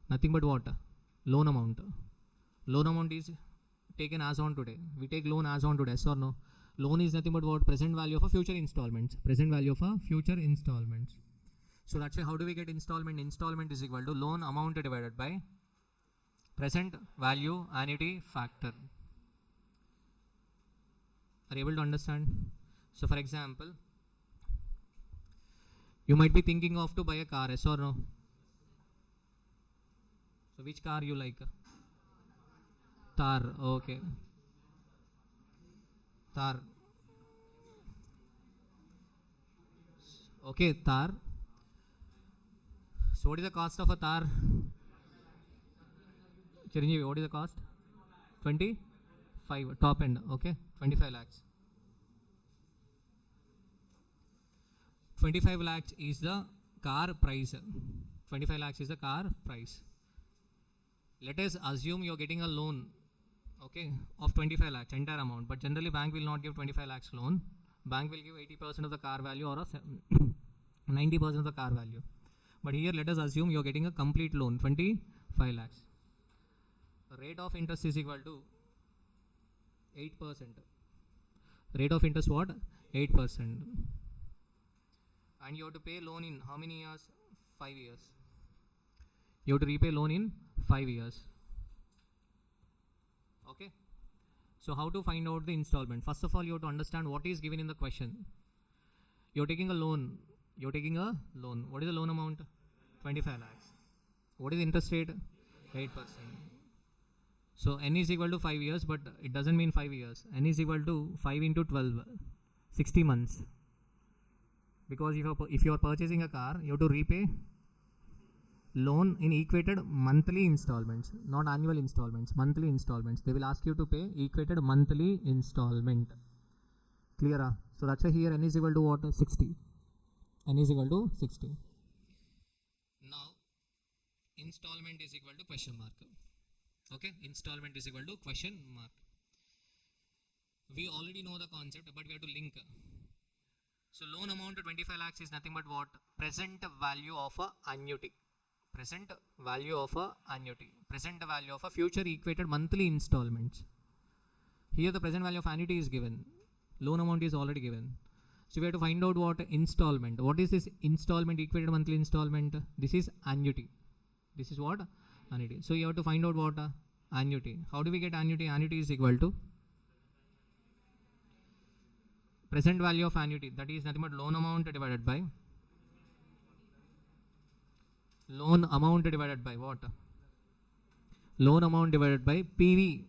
Nothing but what? Loan amount. Loan amount is taken as on today. We take loan as on today, yes or no? Loan is nothing but what? Present value of a future installments. So that's why how do we get installment? Installment is equal to loan amount divided by present value annuity factor. Are you able to understand? So for example, you might be thinking of to buy a car, yes or no? So which car you like? Thar. Okay. Thar. Okay, Thar. So what is the cost of a Thar? Chiranjeevi, what is the cost? 25, top end, okay, 25 lakhs. 25 lakhs is the car price. 25 lakhs is the car price. Let us assume you're getting a loan, okay, of 25 lakhs, entire amount. But generally bank will not give 25 lakhs loan. Bank will give 80% of the car value or 90% of the car value. But here let us assume you're getting a complete loan, 25 lakhs. Rate of interest is equal to 8%. Rate of interest what? 8%. And you have to pay loan in how many years? 5 years. You have to repay loan in 5 years. Okay. So how to find out the installment? First of all, you have to understand what is given in the question. You're taking a loan. What is the loan amount? 25 lakhs. What is the interest rate? 8%. So n is equal to 5 years, but it doesn't mean 5 years. N is equal to 5 into 12, 60 months. Because if you are purchasing a car, you have to repay loan in equated monthly installments, not annual installments, monthly installments. They will ask you to pay equated monthly installment. Clear? So that's why here n is equal to what? 60. N is equal to 60. Now, installment is equal to question mark. Okay, installment is equal to question mark. We already know the concept, but we have to link. So loan amount to 25 lakhs is nothing but what? Present value of a annuity. Present value of a annuity. Present value of a future equated monthly installments. Here the present value of annuity is given. Loan amount is already given. So we have to find out what? Installment. What is this installment, equated monthly installment? This is annuity. This is what? Annuity. So you have to find out what annuity. How do we get annuity? Annuity is equal to present value of annuity, that is nothing but loan amount divided by what? Loan amount divided by PV,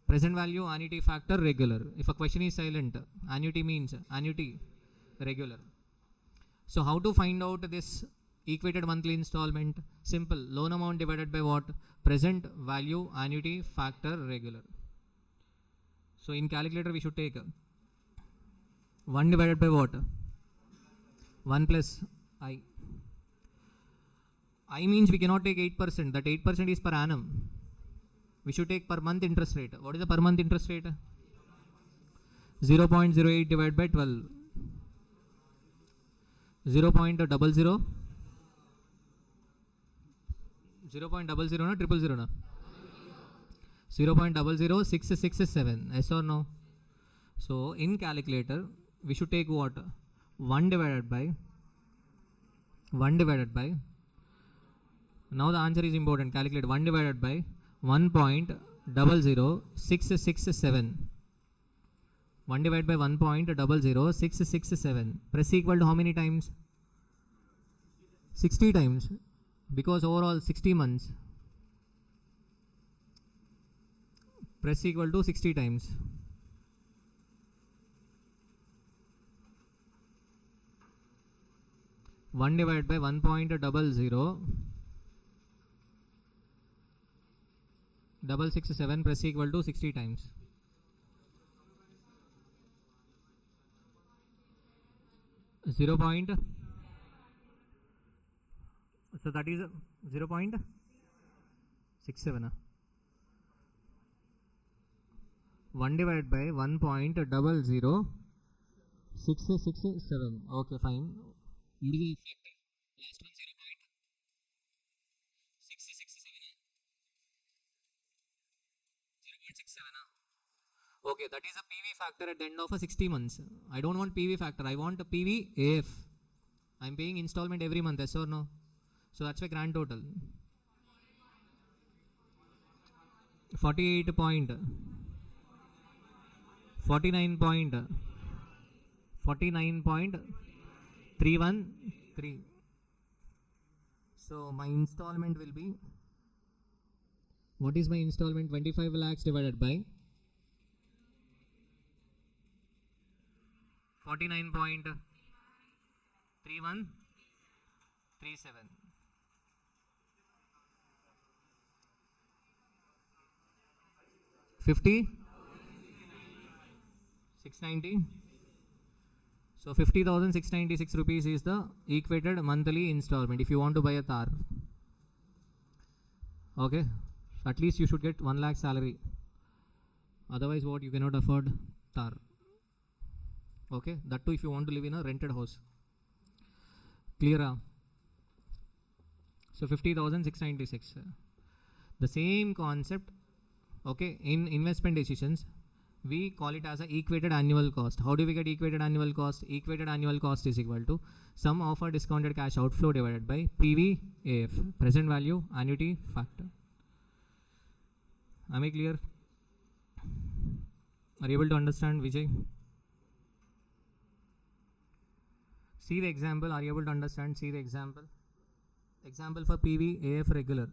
present value annuity factor regular. If a question is silent, annuity means annuity regular. So how to find out this equated monthly installment? Simple, loan amount divided by what? Present value annuity factor regular. So in calculator we should take 1 divided by what? 1 plus I. I means we cannot take 8%. That 8% is per annum. We should take per month interest rate. What is the per month interest rate? 0.08 divided by 12. 0.00 na triple zero na 0.00667. Yes or no? So in calculator we should take what? 1 divided by now the answer is important. Calculate 1 divided by 1.00667. 1 divided by 1.00667. Press equal to how many times? 60 times, because overall 60 months. Press equal to 60 times. One divided by 1.00667. Press equal to 60 times. So that is 0.67. 1 divided by 1.00667. Okay, fine. What is the factor? Last one 0.667. 0.67. Okay, that is a PV factor at the end of a 60 months. I don't want PV factor. I want a PV AF. I'm paying installment every month, yes or no? So that's my grand total. 49.313. So my installment will be, what is my installment? 25 lakhs divided by 49.3137. 50 690. So 50,696 rupees is the equated monthly installment if you want to buy a Thar. Okay, at least you should get 1 lakh salary. Otherwise what, you cannot afford Thar. Okay, that too if you want to live in a rented house. Clear? So 50,696. The same concept, okay, in investment decisions we call it as a equated annual cost. How do we get equated annual cost? Equated annual cost is equal to sum of a discounted cash outflow divided by PVAF, present value annuity factor. Am I clear? Are you able to understand, Vijay? See the example. Are you able to understand? See the example. Example for PVAF regular.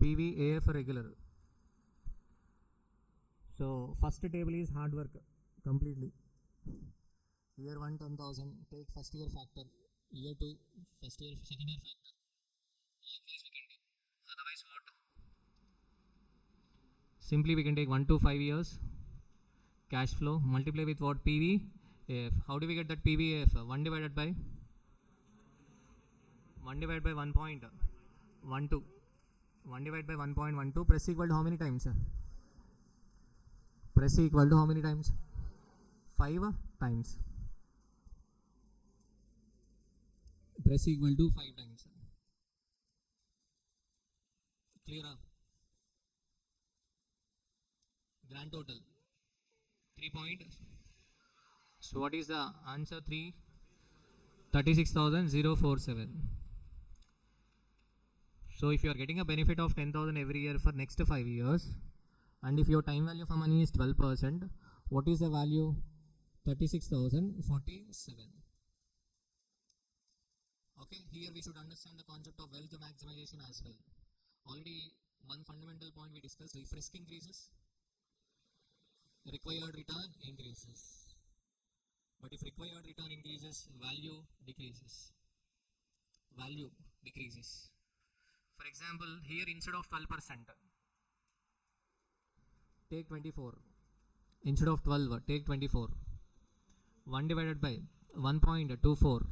PVAF regular. So first table is hard work completely. Year 1 10,000. Take first year factor. Year 2 first year second year factor. Otherwise what? Simply we can take 1 to 5 years cash flow, multiply with what? PVAF. How do we get that PVAF? 1 divided by 1.12. 1 divided by 1.12. Press equal to how many times? Press equal to how many times? 5 times. Press equal to 5 times. Clear? Grand total 3 point. So what is the answer? 3 36,047. So if you are getting a benefit of 10,000 every year for next 5 years, and if your time value for money is 12%, what is the value? 36,047. Okay, here we should understand the concept of wealth maximization as well. Already one fundamental point we discussed: if risk increases, required return increases. But if required return increases, value decreases. Value decreases. For example, here instead of 12%, take 24. Instead of 12, take 24. 1 divided by 1.24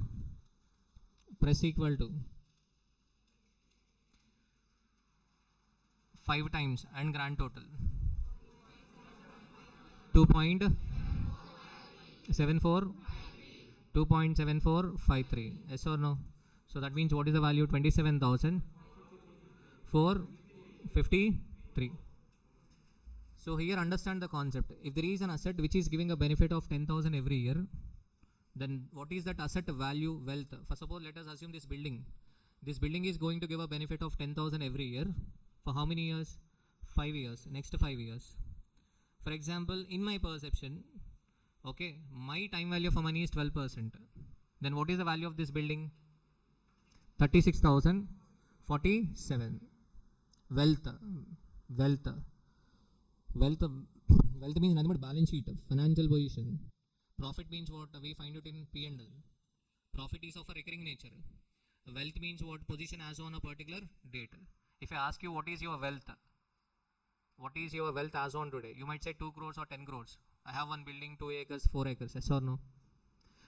press equal to 5 times and grand total 2.74 2.7453. Yes or no? So that means what is the value? 27,453. So here understand the concept. If there is an asset which is giving a benefit of 10,000 every year, then what is that asset value? Wealth. First of all, let us assume this building. This building is going to give a benefit of 10,000 every year. For how many years? 5 years. Next 5 years. For example, in my perception, okay, my time value for money is 12%. Then what is the value of this building? 36,047. Wealth. Wealth means nothing but balance sheet, financial position. Profit means what? We find it in P&L. Profit is of a recurring nature. Wealth means what? Position as on a particular date. If I ask you what is your wealth? What is your wealth as on today? You might say 2 crores or 10 crores. I have one building, 2 acres, 4 acres. Yes or no?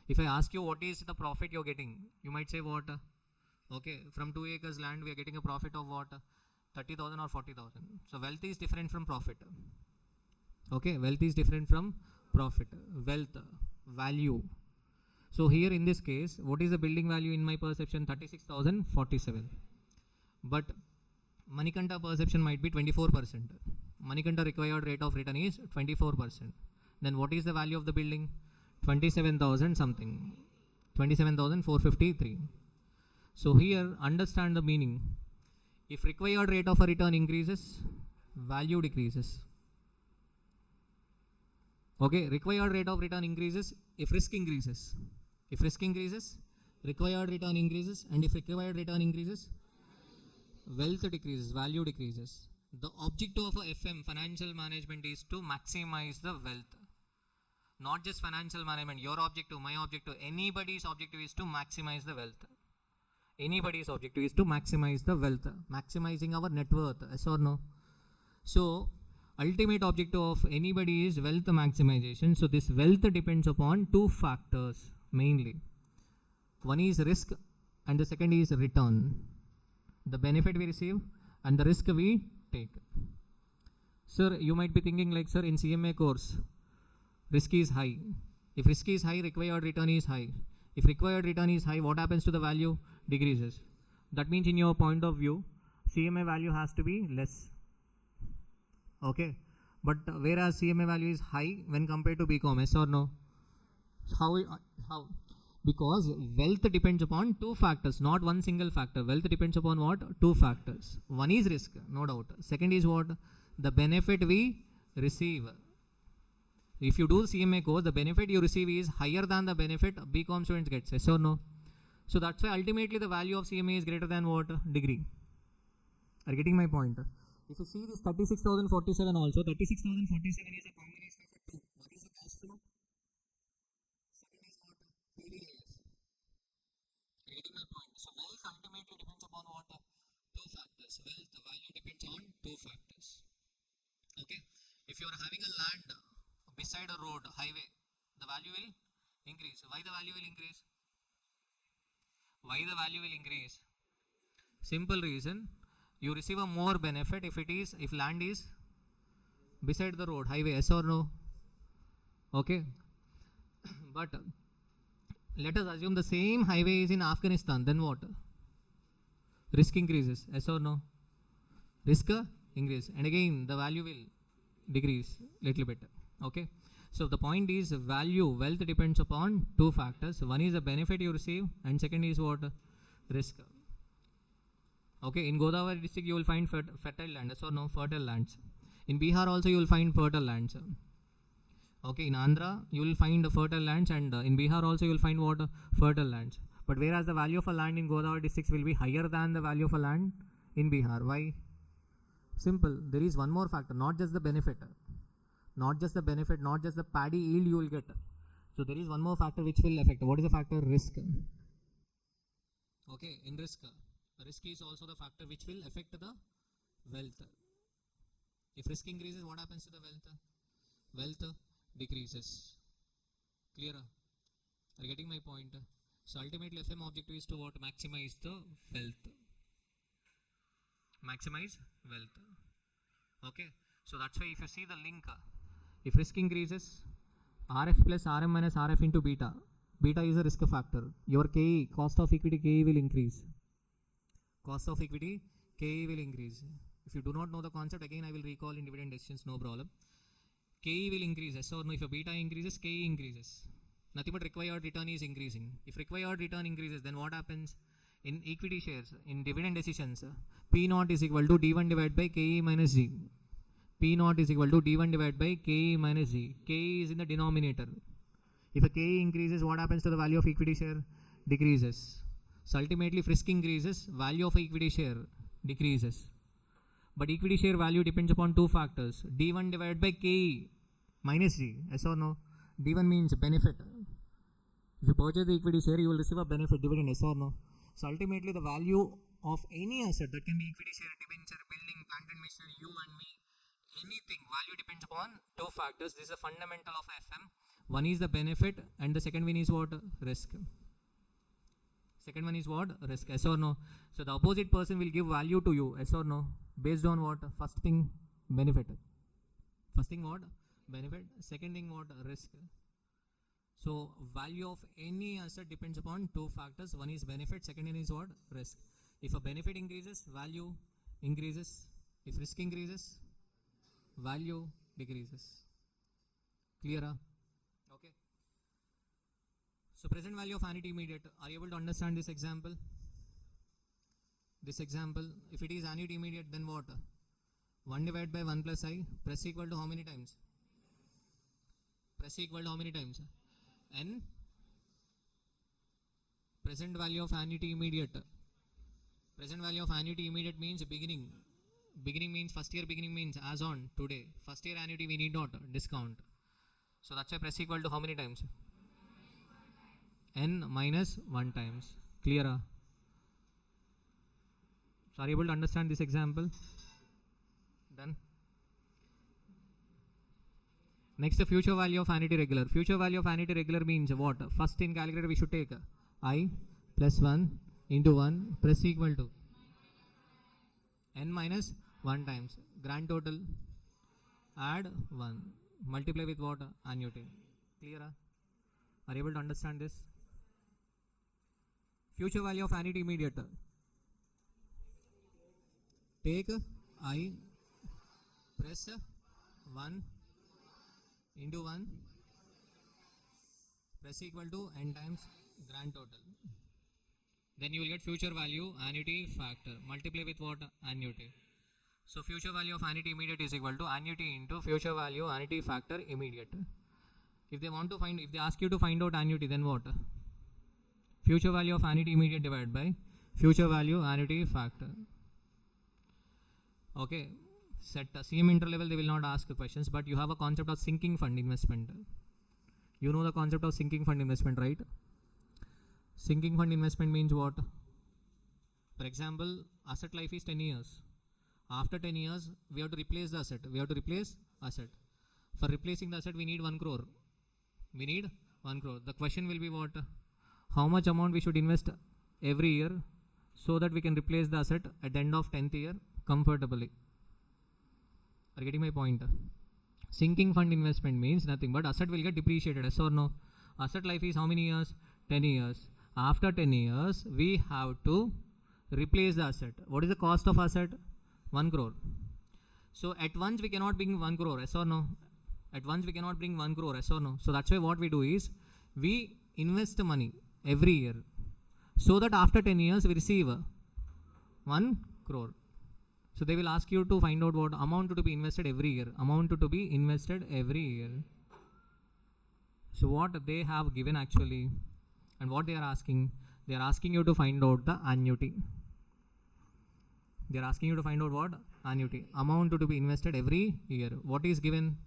If I ask you what is the profit you're getting, you might say what? Okay, from 2 acres land we are getting a profit of what? 30,000 or 40,000. So wealth is different from profit. Okay, wealth is different from profit. Wealth, value. So here in this case, what is the building value in my perception? 36,047. But Manikanta perception might be 24%. Manikanta required rate of return is 24%. Then what is the value of the building? 27,000 something. 27,453. So here understand the meaning. If required rate of a return increases, value decreases. Okay, required rate of return increases if risk increases. If risk increases, required return increases, and if required return increases, wealth decreases, value decreases. The objective of a FM, financial management, is to maximize the wealth. Not just financial management, your objective, my objective, anybody's objective is to maximize the wealth. Anybody's objective is to maximize the wealth, maximizing our net worth, yes or no? So, ultimate objective of anybody is wealth maximization. So, this wealth depends upon 2 factors mainly. One is risk and the second is return. The benefit we receive and the risk we take. Sir, you might be thinking like, sir, in CMA course, risk is high. If risk is high, required return is high. If required return is high, what happens to the value? Decreases. That means in your point of view, CMA value has to be less. Okay. But whereas CMA value is high when compared to BCom, yes or no? How? Because wealth depends upon 2 factors, not one single factor. Wealth depends upon what? 2 factors. One is risk, no doubt. Second is what? The benefit we receive. If you do CMA course, the benefit you receive is higher than the benefit BCom students get. Yes or no? So that's why ultimately the value of CMA is greater than what? Degree. Are you getting my point? If you see this 36,047 also, 36,047 is a combination of 2. One is the cash flow. Second is what? PDAS. Are you getting my point? So wealth ultimately depends upon what? 2 factors. Wealth, the value depends on 2 factors. Okay. If you are having a land beside a road, highway, the value will increase. Why the value will increase? Why the value will increase? Simple reason. You receive a more benefit if land is beside the road, highway, yes or no? Okay. But let us assume the same highway is in Afghanistan, then what? Risk increases, yes or no? Risk increase, and again the value will decrease little bit. Okay. So the point is value, wealth depends upon two factors. One is the benefit you receive and second is what? Risk. Okay, in Godavari district you will find fertile lands or no fertile lands. In Bihar also you will find fertile lands. Okay, in Andhra you will find fertile lands and in Bihar also you will find what? Fertile lands. But whereas the value of a land in Godavari districts will be higher than the value of a land in Bihar. Why? Simple. There is one more factor, not just the benefit. Not just the benefit, not just the paddy yield you will get. So there is one more factor which will affect. What is the factor? Risk. Okay, in risk. Risk is also the factor which will affect the wealth. If risk increases, what happens to the wealth? Wealth decreases. Clear? Are you getting my point? So ultimately FM objective is to what? Maximize the wealth. Maximize wealth. Okay. So that's why if you see the link, if risk increases, RF plus RM minus RF into beta. Beta is a risk factor. Your KE, cost of equity KE will increase. Cost of equity KE will increase. If you do not know the concept, again I will recall in dividend decisions, no problem. KE will increase. Yes or no? If your beta increases, KE increases. Nothing but required return is increasing. If required return increases, then what happens? In equity shares, in dividend decisions, P naught is equal to D1 divided by KE minus G. P naught is equal to D1 divided by KE minus G. KE is in the denominator. If a KE increases, what happens to the value of equity share? Decreases. So ultimately, if risk increases, value of equity share decreases. But equity share value depends upon two factors. D1 divided by KE minus G. Yes or no? D1 means benefit. If you purchase the equity share, you will receive a benefit, dividend. Yes or no? So ultimately, the value of any asset, that can be equity share, debenture, building, plant and machinery, you and me, anything, value depends upon two factors. This is a fundamental of FM. One is the benefit and the second one is what? Risk. Second one is what? Risk. Yes or no? So the opposite person will give value to you. Yes or no? Based on what? First thing, benefit. First thing what? Benefit. Second thing what? Risk. So value of any asset depends upon two factors. One is benefit, second one is what? Risk. If a benefit increases, value increases. If risk increases, value decreases. Clear? Okay. So present value of annuity immediate. Are you able to understand this example? This example, if it is annuity immediate, then what? 1 divided by 1 plus I, press equal to how many times? Press equal to how many times? N. Present value of annuity immediate. Present value of annuity immediate means beginning. Beginning means first year beginning means as on today. First year annuity we need not discount. So that's why press equal to how many times? N minus 1 times. Clear? So are you able to understand this example? Done. Next, the future value of annuity regular. Future value of annuity regular means what? First in calculator we should take I plus 1 into 1 press equal to n minus 1 times. Grand total add 1. Multiply with what? Annuity. Clear? Are you able to understand this? Future value of annuity immediate. Take I press 1 into 1 press equal to n times grand total. Then you will get future value annuity factor. Multiply with what? Annuity. So future value of annuity immediate is equal to annuity into future value annuity factor immediate. If they want to find, if they ask you to find out annuity, then what? Future value of annuity immediate divided by future value annuity factor. Okay. Set CM inter level they will not ask questions, but you have a concept of sinking fund investment. You know the concept of sinking fund investment, right? Sinking fund investment means what? For example, asset life is 10 years. After 10 years, we have to replace the asset. We have to replace asset. For replacing the asset, we need 1 crore. We need 1 crore. The question will be what? How much amount we should invest every year so that we can replace the asset at the end of 10th year comfortably. Are you getting my point? Sinking fund investment means nothing but asset will get depreciated. Yes or no? Asset life is how many years? 10 years. After 10 years, we have to replace the asset. What is the cost of asset? 1 crore. So at once we cannot bring 1 crore. Yes or no? At once we cannot bring 1 crore, yes or no? So that's why what we do is, we invest money every year, so that after 10 years we receive 1 crore. So they will ask you to find out what amount to be invested every year. Amount to be invested every year. So what they have given actually, and what they are asking you to find out the annuity. They are asking you to find out what? Annuity. Amount to be invested every year. What is given?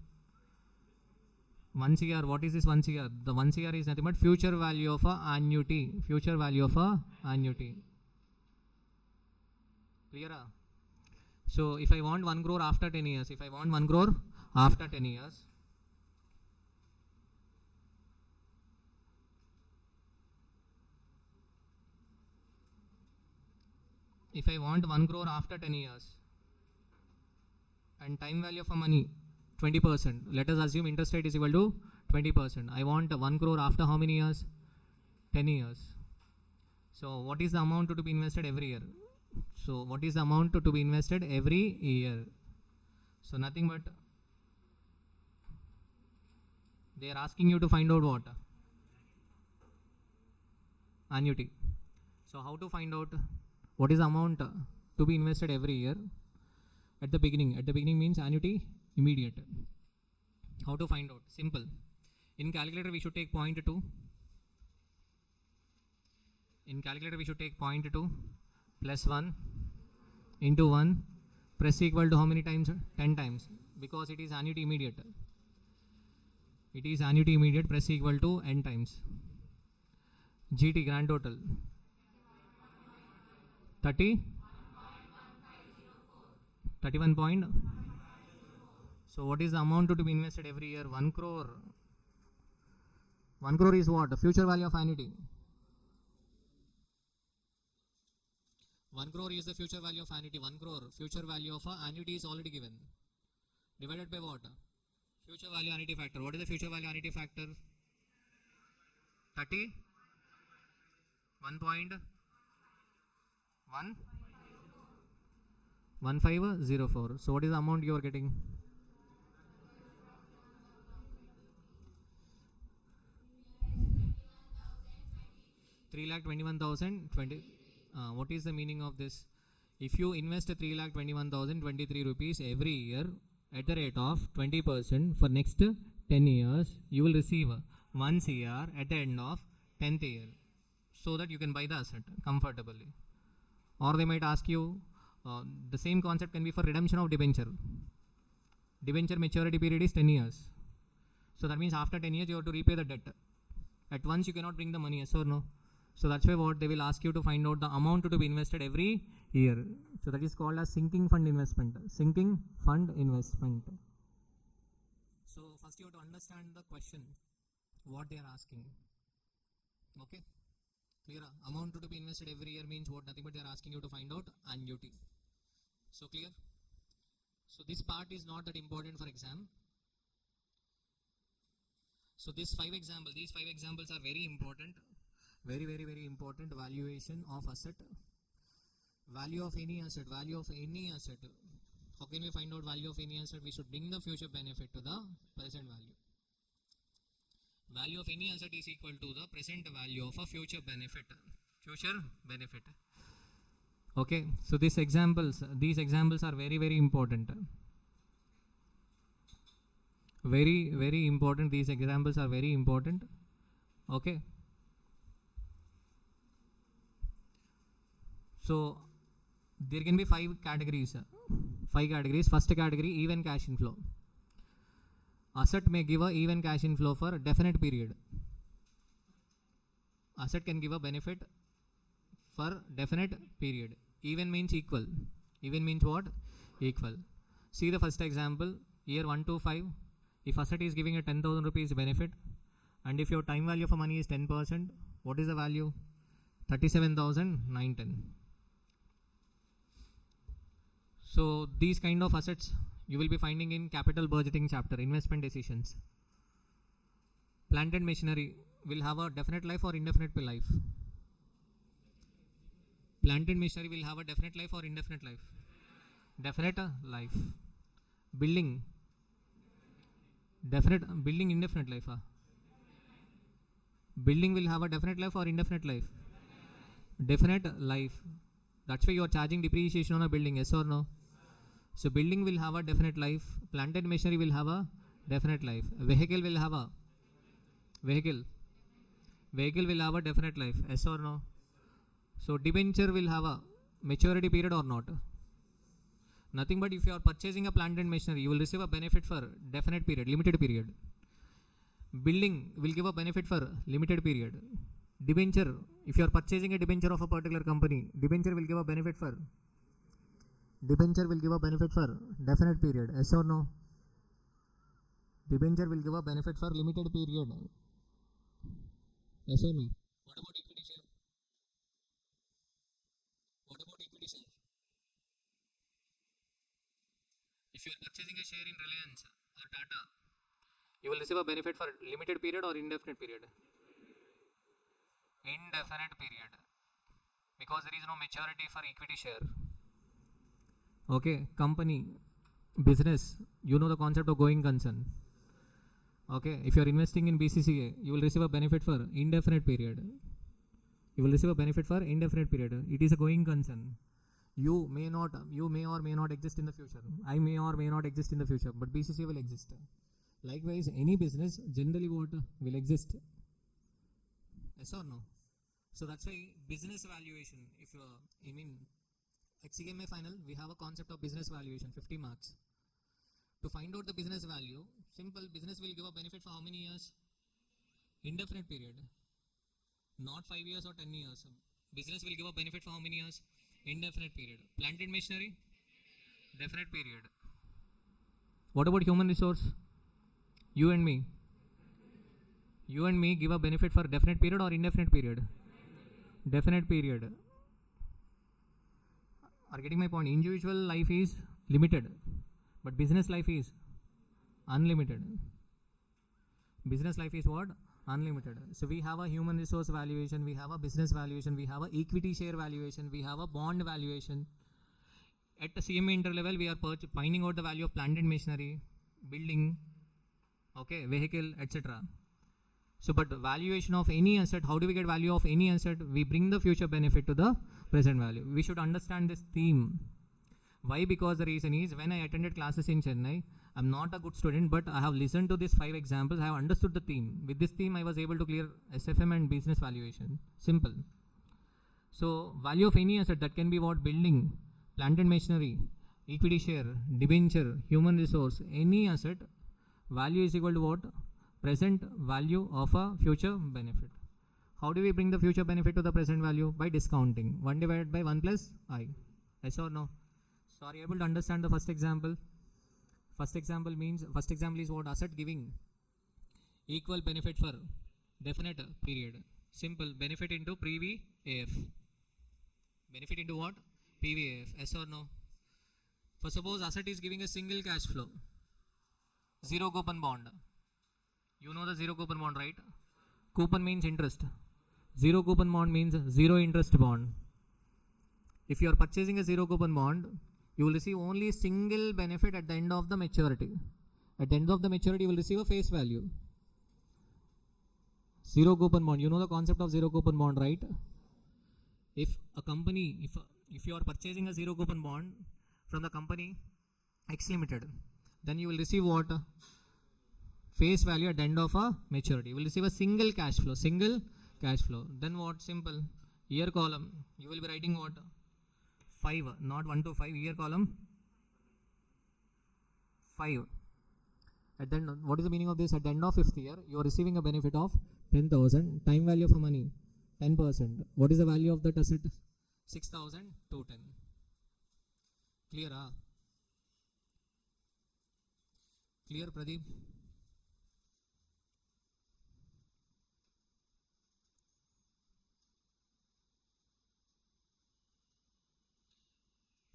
1 CR. What is this 1 CR? The 1 CR is nothing but future value of a annuity. Future value of a annuity. Clear? So if I want 1 crore after 10 years, if I want 1 crore after 10 years, if I want 1 crore after 10 years, and time value of a money 20%, let us assume interest rate is equal to 20%. I want 1 crore after how many years? 10 years. So what is the amount to be invested every year? So what is the amount to be invested every year? So nothing but they are asking you to find out what? Annuity. So how to find out what is the amount to be invested every year? At the beginning. At the beginning means annuity immediate. How to find out? Simple. In calculator we should take 0.2. In calculator we should take 0.2 plus 1 into 1 press equal to how many times? 10 times. Because it is annuity immediate. It is annuity immediate, press equal to n times. GT grand total 30 31 point. So what is the amount to be invested every year? 1 crore. 1 crore is what? The future value of annuity. 1 crore is the future value of annuity. 1 crore future value of annuity is already given. Divided by what? Future value annuity factor. What is the future value annuity factor? 30 1.1504. So what is the amount you are getting? 3,21,020. What is the meaning of this? If you invest 3,21,023 rupees every year at the rate of 20% for next 10 years, you will receive 1 CR at the end of 10th year, so that you can buy the asset comfortably. Or they might ask you, the same concept can be for redemption of debenture. Debenture maturity period is 10 years. So that means after 10 years you have to repay the debt. At once you cannot bring the money, yes or no? So that's why what they will ask you to find out the amount to be invested every year. So that is called as sinking fund investment. Sinking fund investment. So first you have to understand the question, what they are asking. Okay? Clear? Amount to be invested every year means what? Nothing but they are asking you to find out annuity. So clear? So this part is not that important for exam. So these 5 examples are very important. Very important. Valuation of asset. Value of any asset. Value of any asset. How can we find out value of any asset? We should bring the future benefit to the present value. Value of any asset is equal to the present value of a future benefit. Future benefit. Okay, so these examples are very important. Very important. These examples are very important. Okay. So there can be 5 categories. First category, even cash inflow. Asset may give a even cash inflow for a definite period. Asset can give a benefit for definite period. Even means equal. Even means what? Equal. See the first example, year 1 to 5. If asset is giving a 10,000 rupees benefit, and if your time value for money is 10%, what is the value? 37,910. So these kind of assets you will be finding in capital budgeting chapter, investment decisions. Plant and machinery will have a definite life or indefinite life? Plant and machinery will have a definite life or indefinite life? Definite life. Building, Definite building indefinite life. Building will have a definite life or indefinite life? Definite life. That's why you are charging depreciation on a building, yes or no? So building will have a definite life. Plant and machinery will have a definite life. Vehicle will have a vehicle. Vehicle will have a definite life, yes or no? So debenture will have a maturity period or not? Nothing, but if you are purchasing a plant and machinery, you will receive a benefit for definite period, limited period. Building will give a benefit for limited period. Debenture, if you are purchasing a debenture of a particular company, debenture will give a benefit for definite period, yes or no? Debenture will give a benefit for limited period, yes or no? What about equity share? What about equity share? If you are purchasing a share in Reliance or Tata, you will receive a benefit for limited period or indefinite period? Indefinite period, because there is no maturity for equity share. Okay, company, business, you know the concept of going concern. Okay, if you are investing in BCCA, you will receive a benefit for indefinite period. You will receive a benefit for indefinite period. It is a going concern. You may or may not exist in the future. I may or may not exist in the future, but BCCA will exist. Likewise, any business generally what will exist? Yes or no? So that's why business valuation. If at ICMAI final, we have a concept of business valuation, 50 marks. To find out the business value, simple, business will give a benefit for how many years? Indefinite period. Not 5 years or 10 years. Business will give a benefit for how many years? Indefinite period. Plant and machinery? Definite period. What about human resource? You and me. You and me give a benefit for definite period or indefinite period? Definite period. Are getting my point? Individual life is limited, but business life is unlimited. Business life is what? Unlimited. So we have a human resource valuation, we have a business valuation, we have a equity share valuation, we have a bond valuation. At the CMA inter level, we are finding out the value of plant and machinery, building, okay, vehicle, etc. So, but valuation of any asset, how do we get value of any asset? We bring the future benefit to the present value. We should understand this theme. Why? Because the reason is, when I attended classes in Chennai, I'm not a good student, but I have listened to these 5 examples. I have understood the theme. With this theme, I was able to clear SFM and business valuation. Simple. So, value of any asset, that can be what? Building, plant and machinery, equity share, debenture, human resource, any asset, value is equal to what? Present value of a future benefit. How do we bring the future benefit to the present value? By discounting. 1 divided by 1 plus I. Yes or no? So are you able to understand the first example? First example is what? Asset giving equal benefit for definite period. Simple. Benefit into PVAF. Benefit into what? PVAF. Yes or no? For suppose asset is giving a single cash flow. Zero coupon bond. You know the zero coupon bond, right? Coupon means interest. Zero coupon bond means zero interest bond. If you are purchasing a zero coupon bond, you will receive only single benefit at the end of the maturity. At the end of the maturity, you will receive a face value. Zero coupon bond. You know the concept of zero coupon bond, right? If a company, if you are purchasing a zero coupon bond from the company X Limited, then you will receive what? Face value at the end of a maturity. You will receive a single cash flow. Then what? Simple. Year column, you will be writing what? 5, not 1 to 5. Year column 5. At the end, what is the meaning of this? At the end of 5th year, you are receiving a benefit of 10,000. Time value for money 10%. What is the value of that asset? 6,210. Clear? Clear, Pradeep?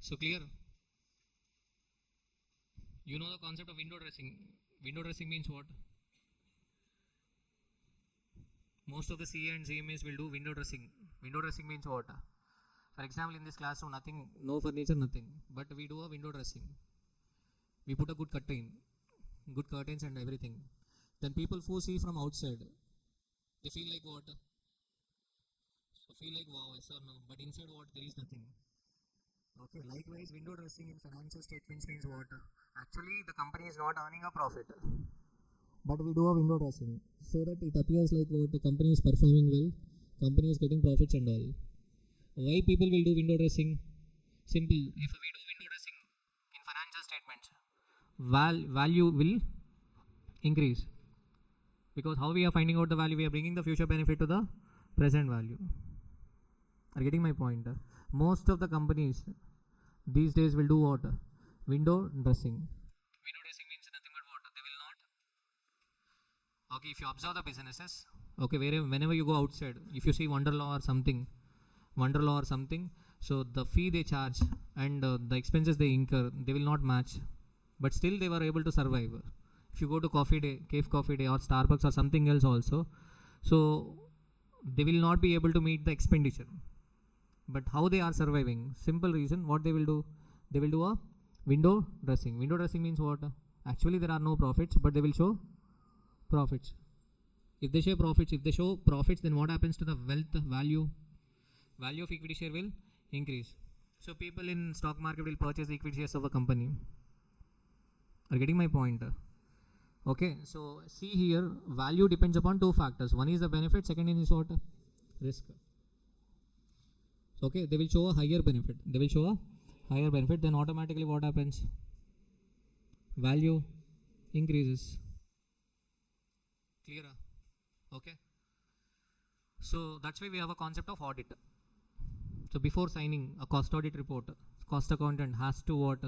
So clear? You know the concept of window dressing. Window dressing means what? Most of the CA and CMAs will do window dressing. Window dressing means what? For example, in this classroom, nothing, no furniture, nothing. But we do a window dressing. We put a good curtain. good curtains and everything. Then people who see from outside, they feel like what? So feel like wow, yes or no. But inside what? There is nothing. Okay, likewise, window dressing in financial statements means what? Actually, the company is not earning a profit. But we do a window dressing so that it appears like what the company is performing well, company is getting profits and all. Why people will do window dressing? Simple. If we do window dressing in financial statements, value will increase. Because how we are finding out the value? We are bringing the future benefit to the present value. Are getting my point? Most of the companies these days will do what? Window dressing. Window dressing means nothing but what? They will not. Okay, if you observe the businesses, okay, whenever you go outside, if you see Wonderlaw or something, so the fee they charge and the expenses they incur, they will not match. But still they were able to survive. If you go to Cave Coffee Day or Starbucks or something else also, so they will not be able to meet the expenditure. But how they are surviving? Simple reason, what they will do? They will do a window dressing. Window dressing means what? Actually there are no profits, but they will show profits. If they show profits, then what happens to the value of equity share will increase. So people in stock market will purchase the equity shares of a company. Are getting my point? Okay, so see here, value depends upon two factors. One is the benefit, second is what? Risk. Okay, they will show a higher benefit. Then automatically what happens? Value increases. Clear? Okay. So that's why we have a concept of audit. So before signing a cost audit report, cost accountant has to what?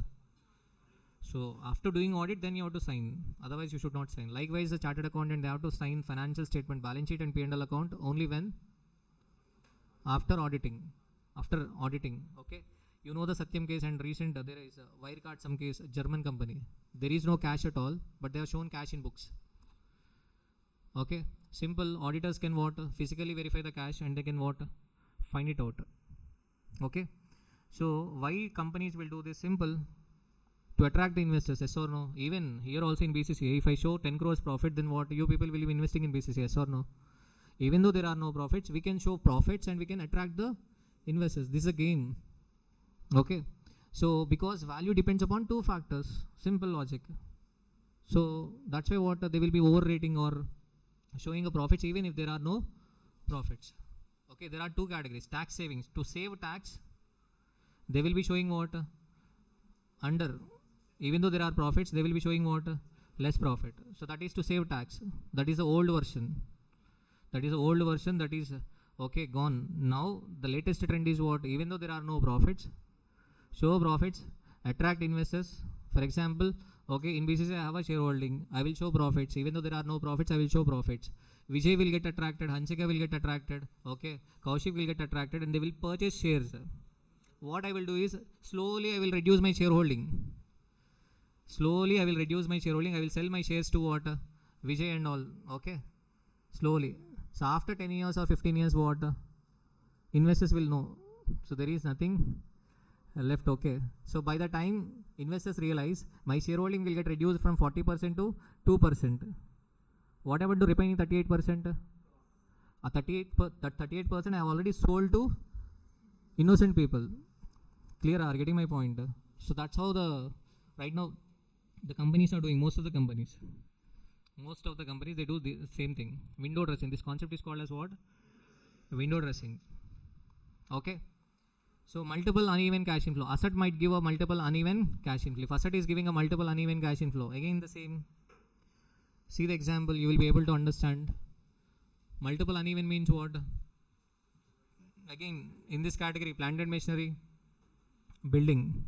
So after doing audit, then you have to sign. Otherwise, you should not sign. Likewise, the chartered accountant, they have to sign financial statement, balance sheet and P&L account only when? After auditing. Okay. You know the Satyam case and recent, there is a Wirecard some case, German company. There is no cash at all, but they have shown cash in books. Okay. Simple. Auditors can what? Physically verify the cash and they can what? Find it out. Okay. So why companies will do this? Simple. To attract the investors, yes or no? Even here also in BCCA, if I show 10 crores profit, then what? You people will be investing in BCCA, yes or no? Even though there are no profits, we can show profits and we can attract the investors. This is a game. Okay. So because value depends upon two factors, simple logic. So that's why what? They will be overrating or showing a profits even if there are no profits. Okay, there are two categories. Tax savings. To save tax, they will be showing what? Under. Even though there are profits, they will be showing what? Less profit. So that is to save tax. That is the old version. That is okay, gone. Now the latest trend is what? Even though there are no profits, show profits, attract investors. For example, okay, in BCCA I have a shareholding. I will show profits. Even though there are no profits, I will show profits. Vijay will get attracted, Hansika will get attracted, okay, Kaushik will get attracted and they will purchase shares. What I will do is, slowly I will reduce my shareholding. I will sell my shares to what? Vijay and all, okay, slowly. So after 10 years or 15 years, what? Investors will know. So there is nothing left, okay. So by the time investors realize my shareholding will get reduced from 40% to 2%. What happened to remaining 38%? That 38% I have already sold to innocent people. Clear? Are getting my point? So that's how right now the companies are doing. Most of the companies they do the same thing. Window dressing. This concept is called as what? Window dressing. Okay. So multiple uneven cash inflow. Asset might give a multiple uneven cash inflow. If asset is giving a multiple uneven cash inflow, again the same. See the example, you will be able to understand. Multiple uneven means what? Again, in this category, plant and machinery, building.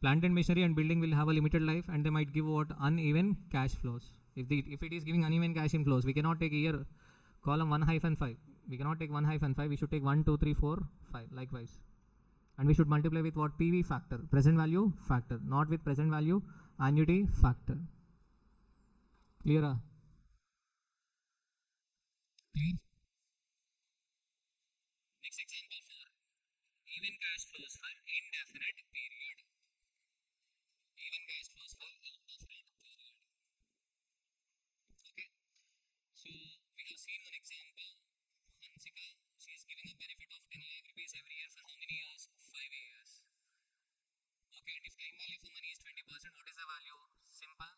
Plant and machinery and building will have a limited life and they might give what? Uneven cash flows. If it is giving uneven cash inflows, we cannot take here column 1-5. We cannot take 1-5. We should take 1, 2, 3, 4, 5 likewise. And we should multiply with what? PV factor, present value factor, not with present value annuity factor. Clear? Clear? Next example for even cash flows for indefinite period. Even cash flows for indefinite period. Time value for money is 20%. What is the value? Simple.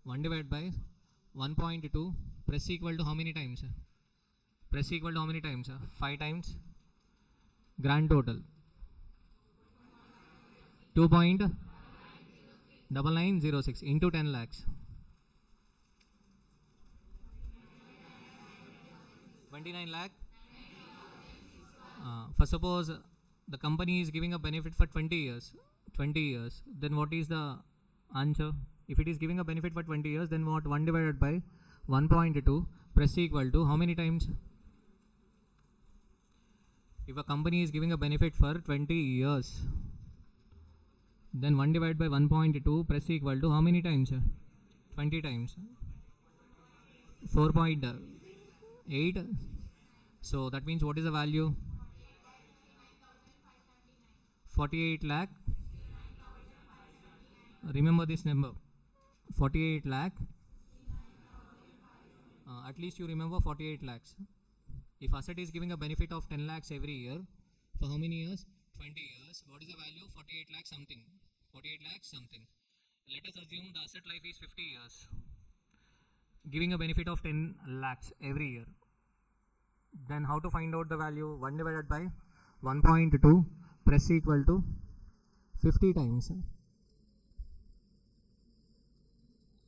1 divided by 1.2 press equal to how many times? Press equal to how many times? 5 times. Grand total 2.9906 into 10 lakhs. 29 lakh. For suppose the company is giving a benefit for 20 years, then what is the answer? If it is giving a benefit for 20 years, then what? 1 divided by 1.2 press equal to how many times? If a company is giving a benefit for 20 years, then 1 divided by 1.2 press equal to how many times? 20 times. 4.8. So that means what is the value? 48 lakh. Remember this number. 48 lakh. At least you remember 48 lakhs. If asset is giving a benefit of 10 lakhs every year, for how many years? 20 years. What is the value? 48 lakhs something. 48 lakhs something. Let us assume the asset life is 50 years. Giving a benefit of 10 lakhs every year. Then how to find out the value? 1 divided by 1.2 press equal to 50 times.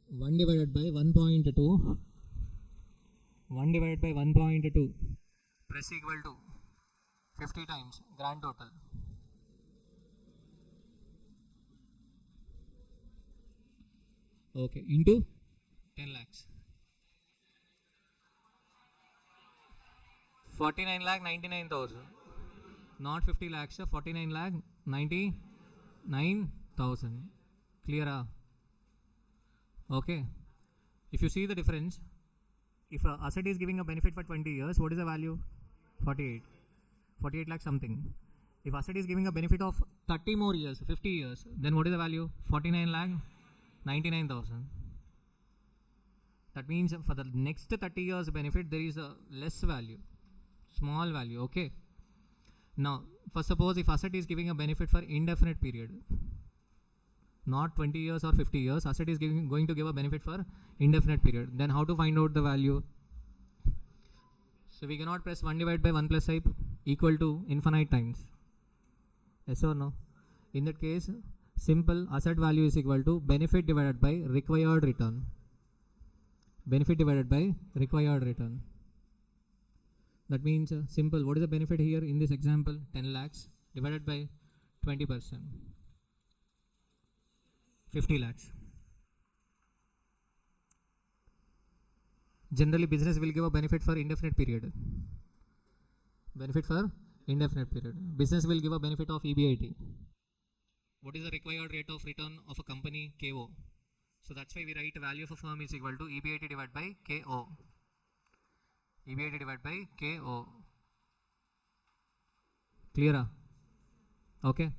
1 divided by 1.2. 1 divided by 1.2 press equal to 50 times. Grand total. Okay, into 10 lakhs. 49 lakh 99,000. Not 50 lakhs, 49 lakh 99,000. Clear? Okay. If you see the difference, if a asset is giving a benefit for 20 years, what is the value? 48. 48 lakh something. If asset is giving a benefit of 30 more years, 50 years, then what is the value? 49 lakh 99,000. That means for the next 30 years benefit, there is a less value, small value. Okay. Now, for suppose if asset is giving a benefit for indefinite period, not 20 years or 50 years, asset is going to give a benefit for indefinite period. Then how to find out the value? So we cannot press 1 divided by 1 plus I equal to infinite times. Yes or no? In that case, simple asset value is equal to benefit divided by required return. Benefit divided by required return. That means simple. What is the benefit here in this example? 10 lakhs divided by 20%. 50 lakhs. Generally, business will give a benefit for indefinite period. Benefit for indefinite period. Business will give a benefit of EBIT. What is the required rate of return of a company? KO. So that's why we write value of a firm is equal to EBIT divided by KO. EBIT divided by KO. Clear? Okay.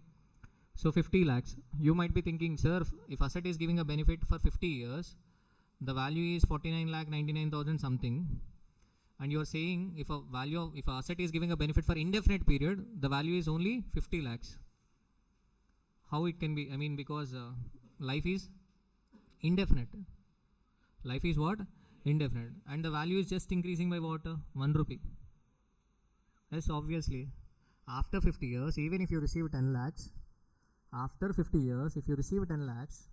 So 50 lakhs. You might be thinking, sir, if asset is giving a benefit for 50 years, the value is 49 lakh 99,000 something. And you are saying if a asset is giving a benefit for indefinite period, the value is only 50 lakhs. How it can be? I mean, because life is indefinite. Life is what? Indefinite. And the value is just increasing by what? 1 rupee. Yes, obviously. After 50 years, even if you receive 10 lakhs, after 50 years, if you receive 10 lakhs,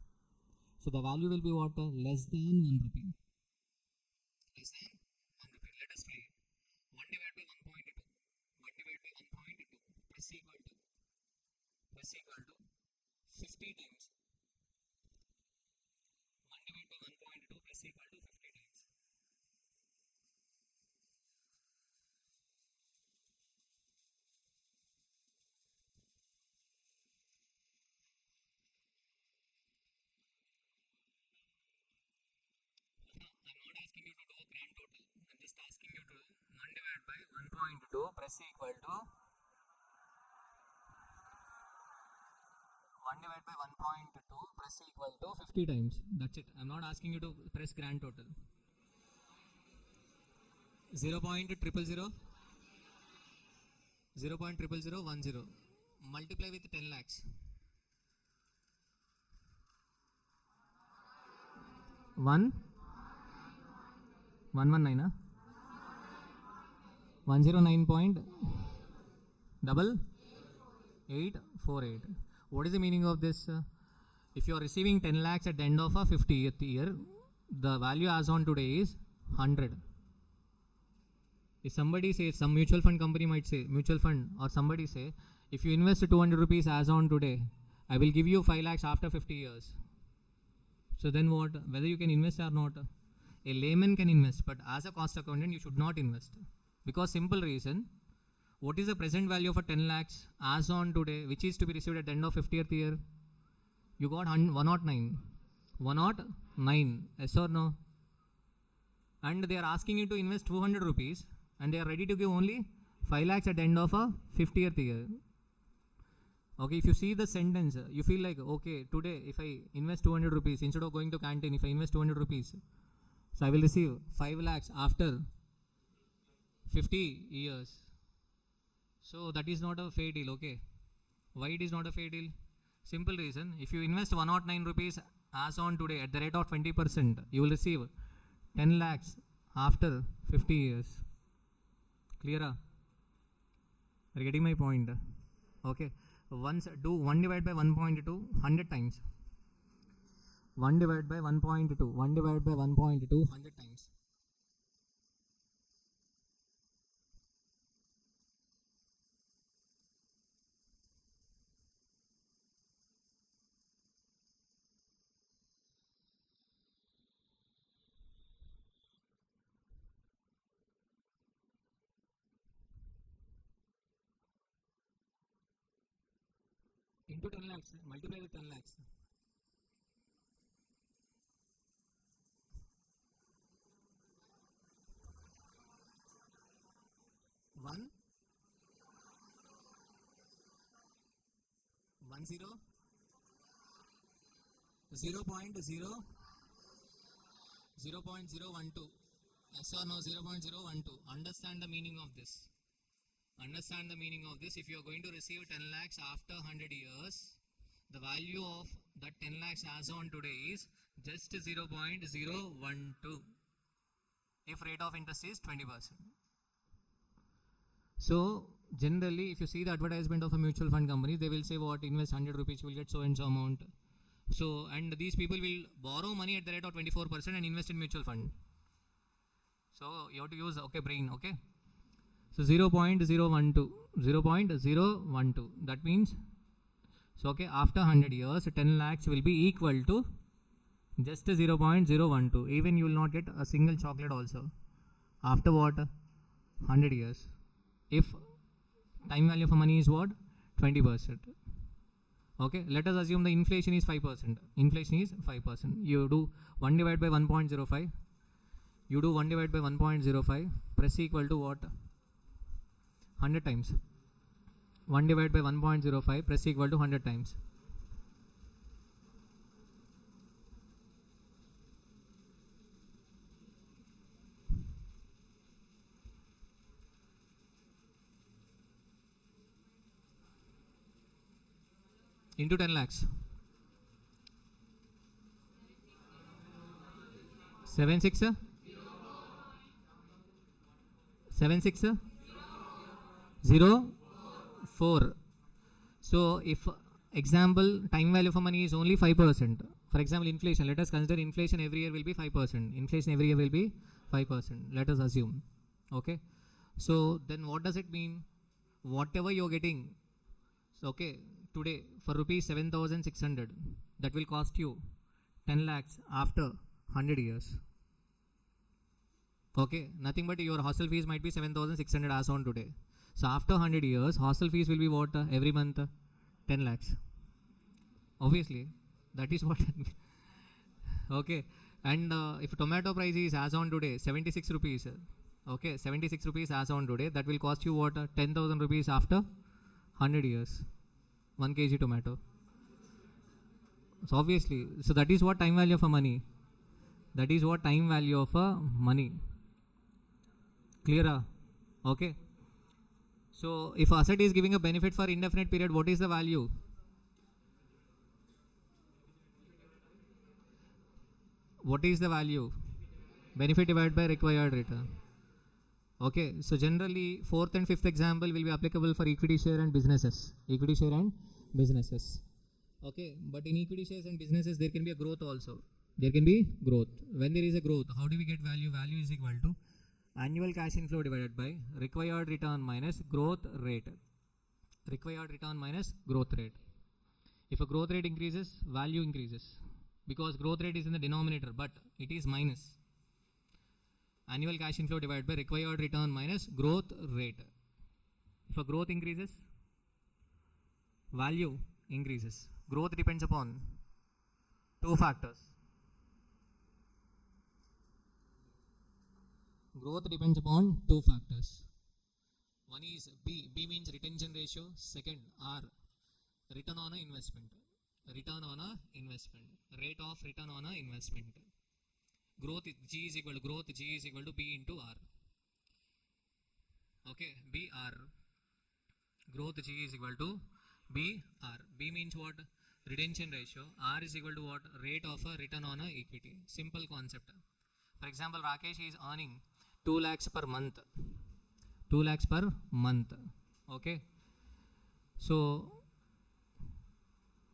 so the value will be what? Less than 1 rupee. Less than 1 rupee. Let us try. 1 divided by 1.2. 1 divided by 1.2 is equal to 50 times. 1 divided by 1.2 is equal to 50 times. I'm not asking you to do a grand total. I'm just asking you to 1 divided by 1.2 press equal to 1 divided by 1.2 press equal to 50 times. That's it. I'm not asking you to press grand total. 0.000 0.00010 multiply with 10 lakhs. 119, 109.848. What is the meaning of this? If you are receiving 10 lakhs at the end of a 50th year, the value as on today is 100. If somebody says, some mutual fund company might say, mutual fund or somebody say, if you invest 200 rupees as on today, I will give you 5 lakhs after 50 years. So then what? Whether you can invest or not? A layman can invest, but as a cost accountant, you should not invest. Because simple reason, what is the present value of a 10 lakhs as on today, which is to be received at the end of 50th year? You got 109. 109, yes or no? And they are asking you to invest 200 rupees and they are ready to give only 5 lakhs at the end of a 50th year. Okay, if you see the sentence, you feel like, okay, today if I invest 200 rupees, instead of going to canteen, if I invest 200 rupees, so I will receive 5 lakhs after 50 years. So that is not a fair deal, okay? Why it is not a fair deal? Simple reason, if you invest 109 rupees as on today at the rate of 20%, you will receive 10 lakhs after 50 years. Clear? Are you getting my point? Okay. Once do 1 divided by 1.2 100 times. 1 divided by 1.2 1 divided by 1.2 100 times. Into 10 lakhs, multiply with 10 lakhs. 1 1 0 0.0 0.012. Yes or no? 0.012. Understand the meaning of this. Understand the meaning of this. If you are going to receive 10 lakhs after 100 years, the value of that 10 lakhs as on today is just 0.012 if rate of interest is 20%. So generally, if you see the advertisement of a mutual fund company, they will say what, invest 100 rupees, you will get so and so amount. So, and these people will borrow money at the rate of 24% and invest in mutual fund. So you have to use, okay, brain, okay. So 0.012, 0.012, that means, so okay, after 100 years, 10 lakhs will be equal to just 0.012. Even you will not get a single chocolate also. After what? 100 years. If time value of money is what? 20%. Okay, let us assume the inflation is 5%. Inflation is 5%. You do 1 divided by 1.05. You do 1 divided by 1.05. Press equal to what? 100 times. 1 divided by 1.05. Press equal to 100 times. Into 10 lakhs. 76 76 04. So if example time value for money is only 5%, for example inflation, let us consider inflation every year will be 5%. Inflation every year will be 5%. Let us assume. Okay. So then what does it mean? Whatever you're getting, so okay, today for rupees 7,600, that will cost you 10 lakhs after 100 years. Okay, nothing but your hostel fees might be 7,600 as on today. So after 100 years, hostel fees will be what every month? 10 lakhs. Obviously, that is what. Okay, and if tomato price is as on today 76 rupees, okay, 76 rupees as on today, that will cost you what? 10,000 rupees after 100 years. 1 kg tomato. So obviously, so that is what time value of a money. That is what time value of a money. Clear? Okay. So if asset is giving a benefit for indefinite period, what is the value? What is the value? Benefit divided by required return. Okay, so generally fourth and fifth example will be applicable for equity share and businesses. Equity share and businesses. Okay, but in equity shares and businesses there can be a growth also. There can be growth. When there is a growth, how do we get value? Value is equal to annual cash inflow divided by required return minus growth rate. Required return minus growth rate. If a growth rate increases, value increases. Because growth rate is in the denominator, but it is minus. Annual cash inflow divided by required return minus growth rate. If a growth increases, value increases. Growth depends upon two factors. Growth depends upon two factors. One is B. B means retention ratio. Second, R. Return on a investment. Return on a investment. Rate of return on a investment. Growth G is equal to growth G is equal to B into R. Okay, B R. Growth G is equal to B R. B means what? Retention ratio. R is equal to what? Rate of a return on a equity. Simple concept. For example, Rakesh is earning 2 lakhs per month. 2 lakhs per month. Okay. So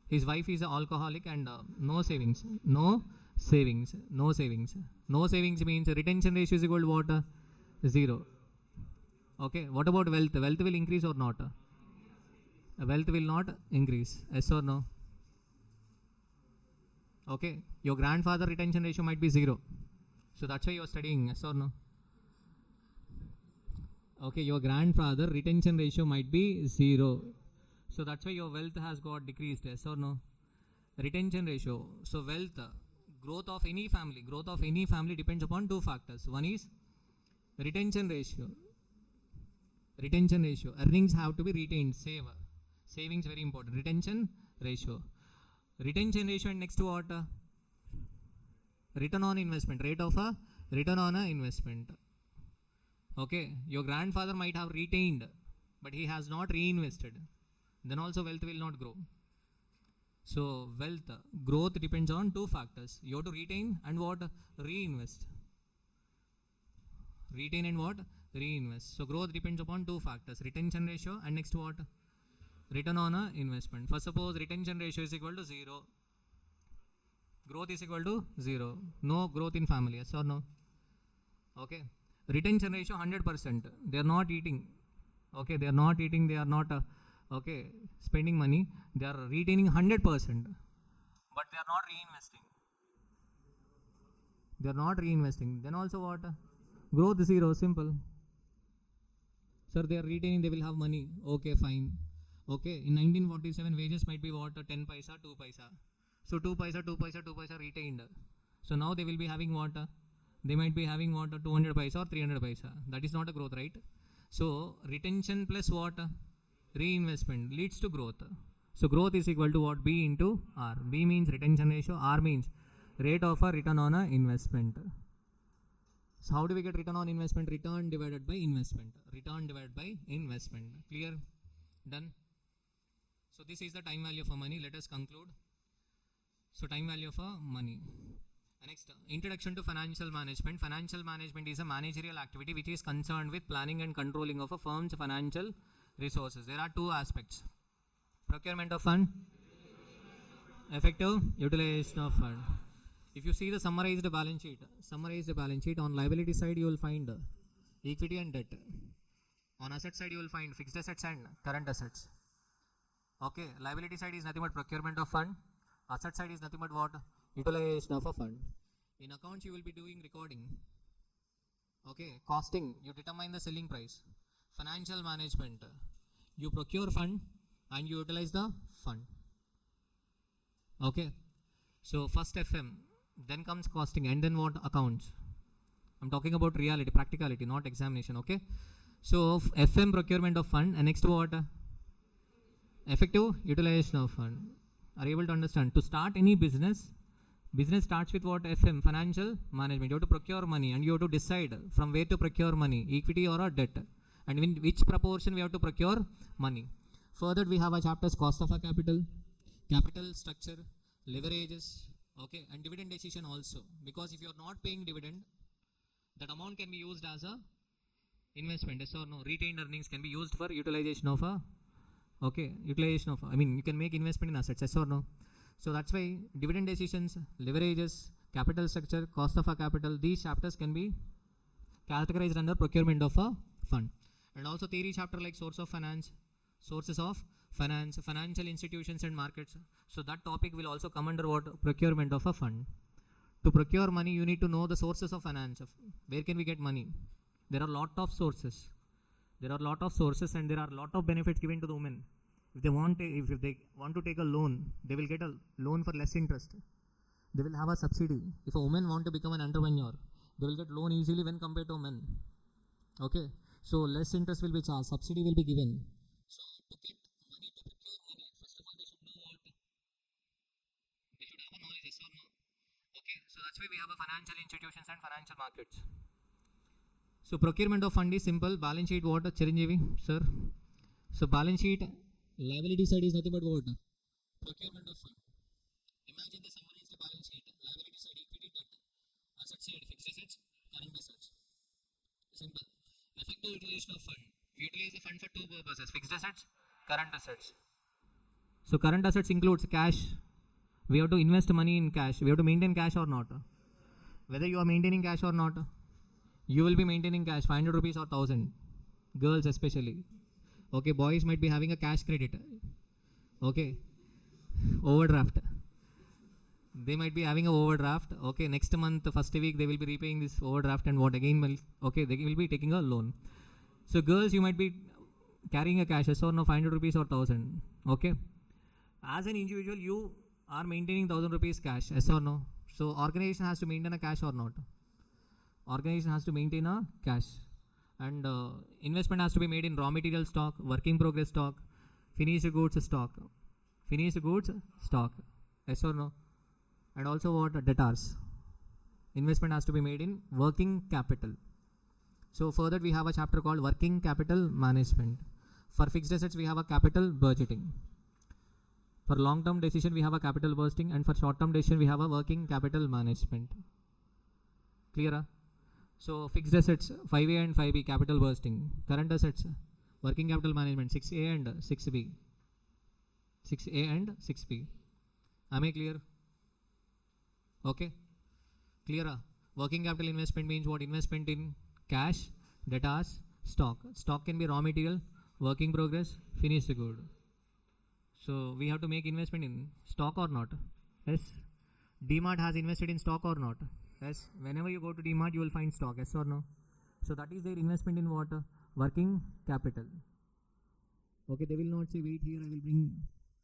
his wife is an alcoholic and no savings. No savings. No savings. No savings means retention ratio is equal to what? 0. Okay. What about wealth? Wealth will increase or not? Wealth will not increase. Yes or no? Okay. Your grandfather retention ratio might be 0. So that's why you are studying. Yes or no? Okay. Your grandfather retention ratio might be 0. So that's why your wealth has got decreased. Yes or no? Retention ratio. So wealth, growth of any family depends upon two factors. One is retention ratio. Retention ratio. Earnings have to be retained. Savings very important. Retention ratio. Retention ratio and next to what? Return on investment. Rate of a return on a investment. Okay. Your grandfather might have retained, but he has not reinvested. Then also wealth will not grow. So wealth growth depends on two factors. You have to retain and what? Reinvest. Retain and what? Reinvest. So growth depends upon two factors. Retention ratio and next what? Return on a investment. First suppose retention ratio is equal to 0. Growth is equal to 0. No growth in family. Yes or no? Okay. Retention ratio 100%. They are not eating. Okay. They are not eating. They are not okay, spending money, they are retaining 100%, but they are not reinvesting. They are not reinvesting. Then also what? Growth 0, simple. Sir, they are retaining, they will have money. Okay, fine. Okay, in 1947, wages might be what? 10 paisa, 2 paisa. So 2 paisa, 2 paisa, 2 paisa retained. So now they will be having what? They might be having what? 200 paisa or 300 paisa. That is not a growth, right? So retention plus what? Reinvestment leads to growth. So growth is equal to what? B into R. B means retention ratio. R means rate of a return on a investment. So how do we get return on investment? Return divided by investment. Return divided by investment. Clear? Done? So this is the time value for money. Let us conclude. So time value for money. Next, introduction to financial management. Financial management is a managerial activity which is concerned with planning and controlling of a firm's financial resources. There are two aspects: procurement of fund, effective utilization of fund. If you see the summarized balance sheet, on liability side you will find equity and debt. On asset side you will find fixed assets and current assets. Okay, liability side is nothing but procurement of fund. Asset side is nothing but what? Utilization of a fund. In accounts you will be doing recording. Okay, costing, you determine the selling price. Financial management, you procure fund and you utilize the fund. Okay, so first FM, then comes costing, and then what? Accounts. I'm talking about reality, practicality, not examination. Okay, so FM, procurement of fund, and next what? Effective utilization of fund. Are you able to understand? To start any business starts with what? FM, financial management. You have to procure money and you have to decide from where to procure money, equity or a debt. and in which proportion we have to procure money. Further, we have a chapters cost of a capital, capital structure, leverages, okay, and dividend decision also. Because if you are not paying dividend, that amount can be used as a investment, yes or no? Retained earnings can be used for utilization of a, okay, utilization of, I mean, you can make investment in assets, yes or no? So that's why dividend decisions, leverages, capital structure, cost of a capital, these chapters can be categorized under procurement of a fund. And also theory chapter like source of finance, sources of finance, financial institutions and markets. So that topic will also come under what? Procurement of a fund. To procure money, you need to know the sources of finance. Where can we get money? There are a lot of sources. There are a lot of sources and there are a lot of benefits given to the women. If they want to take a loan, they will get a loan for less interest. They will have a subsidy. If a woman want to become an entrepreneur, they will get loan easily when compared to men. Okay, so less interest will be charged, subsidy will be given. So to get money, to procure money, first of all they should know what? They should have a knowledge, yes or no? Okay, so that's why we have a financial institutions and financial markets. So procurement of fund is simple. Balance sheet what? Chiranjeevi, sir. So balance sheet, liability side is nothing but what? Procurement of fund. Imagine the summary is the balance sheet. Liability side equity debt. Asset side fixed assets, current assets. Simple. Effective utilization of fund. We utilize the fund for two purposes: fixed assets, current assets. So current assets includes cash. We have to invest money in cash. We have to maintain cash or not. Whether you are maintaining cash or not, you will be maintaining cash, 500 rupees or 1000. Girls especially. Okay, boys might be having a cash credit. Okay, overdraft. They might be having an overdraft. Okay, next month, first week, they will be repaying this overdraft and what again? Okay, they will be taking a loan. So girls, you might be carrying a cash, yes or no, 500 rupees or 1000. Okay, as an individual, you are maintaining 1000 rupees cash, yes or no? So organization has to maintain a cash or not? Organization has to maintain a cash. And investment has to be made in raw material stock, work in progress stock, finished goods stock. Finished goods stock, yes or no? And also what? Debtors. Investment has to be made in working capital. So further we have a chapter called working capital management. For fixed assets we have a capital budgeting. For long term decision we have a capital budgeting, and for short term decision we have a working capital management. Clear? So fixed assets 5A and 5B capital budgeting. Current assets working capital management 6A and 6B. 6A and 6B. Am I clear? Okay, clear. Working capital investment means what? Investment in cash, debtors, stock. Stock can be raw material, work in progress, finished good. So we have to make investment in stock or not? Yes. DMart has invested in stock or not? Yes. Whenever you go to DMart, you will find stock. Yes or no? So that is their investment in what? Working capital. Okay, they will not say wait here, I will bring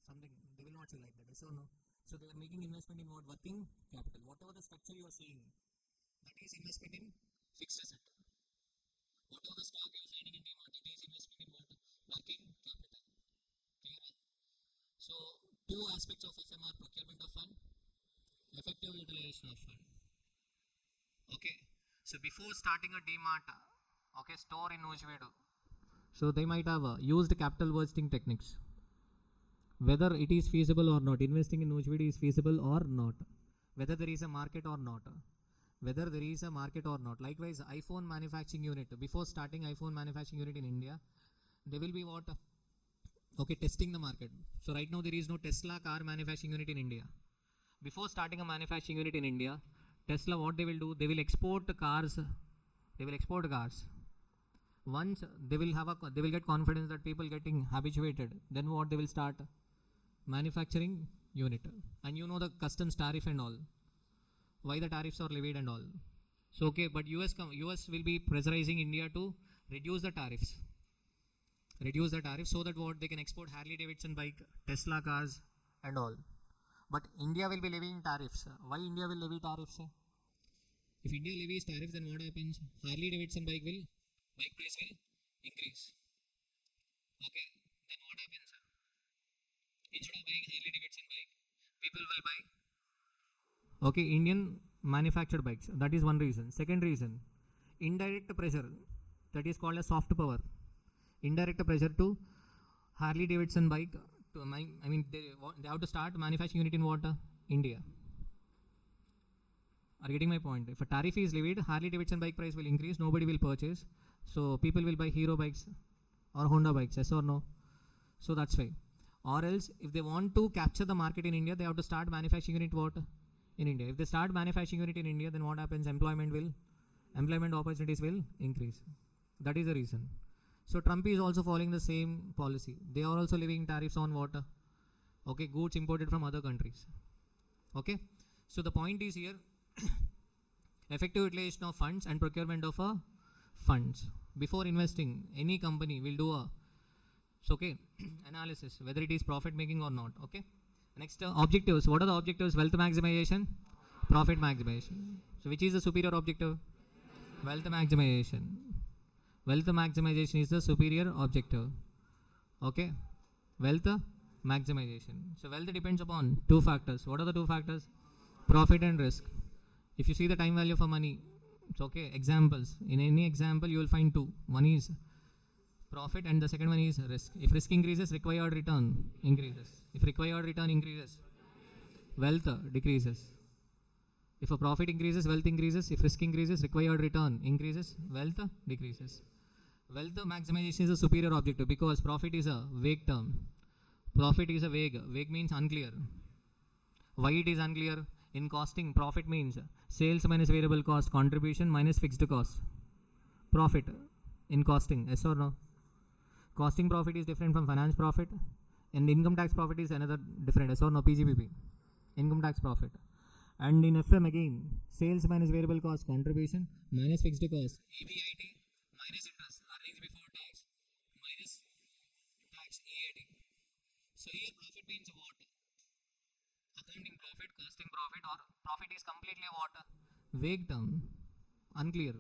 something. They will not say like that. Yes or no? So they are making investment in what? Working capital. Whatever the structure you are seeing, that is investment in fixed asset. Whatever the stock you are finding in DMart, it is investment in what? Working capital. Clear? So two aspects of FMR: procurement of fund, effective utilization of fund. Okay. So before starting a DMart, okay, store in Ujvedu, so they might have used capital budgeting techniques. Whether it is feasible or not, investing in Ujvedu is feasible or not, whether there is a market or not, whether there is a market or not. Likewise, iPhone manufacturing unit, before starting iPhone manufacturing unit in India, they will be what? Okay, testing the market. So right now there is no Tesla car manufacturing unit in India. Before starting a manufacturing unit in India, Tesla, what they will do? They will export cars. They will export cars. Once they will get confidence that people getting habituated, then what they will start? Manufacturing unit. And you know the customs tariff and all. Why the tariffs are levied and all. So okay, but US will be pressurizing India to reduce the tariffs. Reduce the tariffs so that what? They can export Harley Davidson bike, Tesla cars and all. But India will be levying tariffs. Why India will levy tariffs? If India levies tariffs, then what happens? Harley Davidson bike price will increase. Okay, then what happens? Instead of buying Harley Davidson bike, people will buy, okay, Indian manufactured bikes. That is one reason. Second reason, indirect pressure, that is called as soft power. Indirect pressure to Harley Davidson bike. They have to start manufacturing unit in what? India. Are you getting my point? If a tariff is levied, Harley Davidson bike price will increase, nobody will purchase. So people will buy Hero bikes or Honda bikes, yes or no? So that's why. Or else, if they want to capture the market in India, they have to start manufacturing unit what? In India. If they start manufacturing unit in India, then what happens? Employment opportunities will increase. That is the reason. So Trump is also following the same policy. They are also levying tariffs on what? Okay, goods imported from other countries. Okay. So the point is here, effective utilization of funds and procurement of funds. Before investing, any company will do a analysis whether it is profit making or not. Okay. Next, objectives. What are the objectives? Wealth maximization, profit maximization. So which is the superior objective? Wealth maximization. Wealth maximization is the superior objective. Okay. Wealth maximization. So wealth depends upon two factors. What are the two factors? Profit and risk. If you see the time value for money, it's okay. Examples. In any example, you will find two. One is profit and the second one is risk. If risk increases, required return increases. If required return increases, wealth decreases. If a profit increases, wealth increases. If risk increases, required return increases, wealth decreases. Wealth maximization is a superior objective because profit is a vague term. Profit is a vague. Vague means unclear. Why it is unclear? In costing, profit means sales minus variable cost, contribution minus fixed cost. Profit in costing, yes or no? Costing profit is different from finance profit, and income tax profit is another different, yes or no? PGBP, income tax profit. And in FM again, sales minus variable cost, contribution minus fixed cost, EBIT minus interest, earnings before tax minus tax, EAT. So here profit means what? Accounting profit, costing profit, or profit is completely what? Vague term, unclear.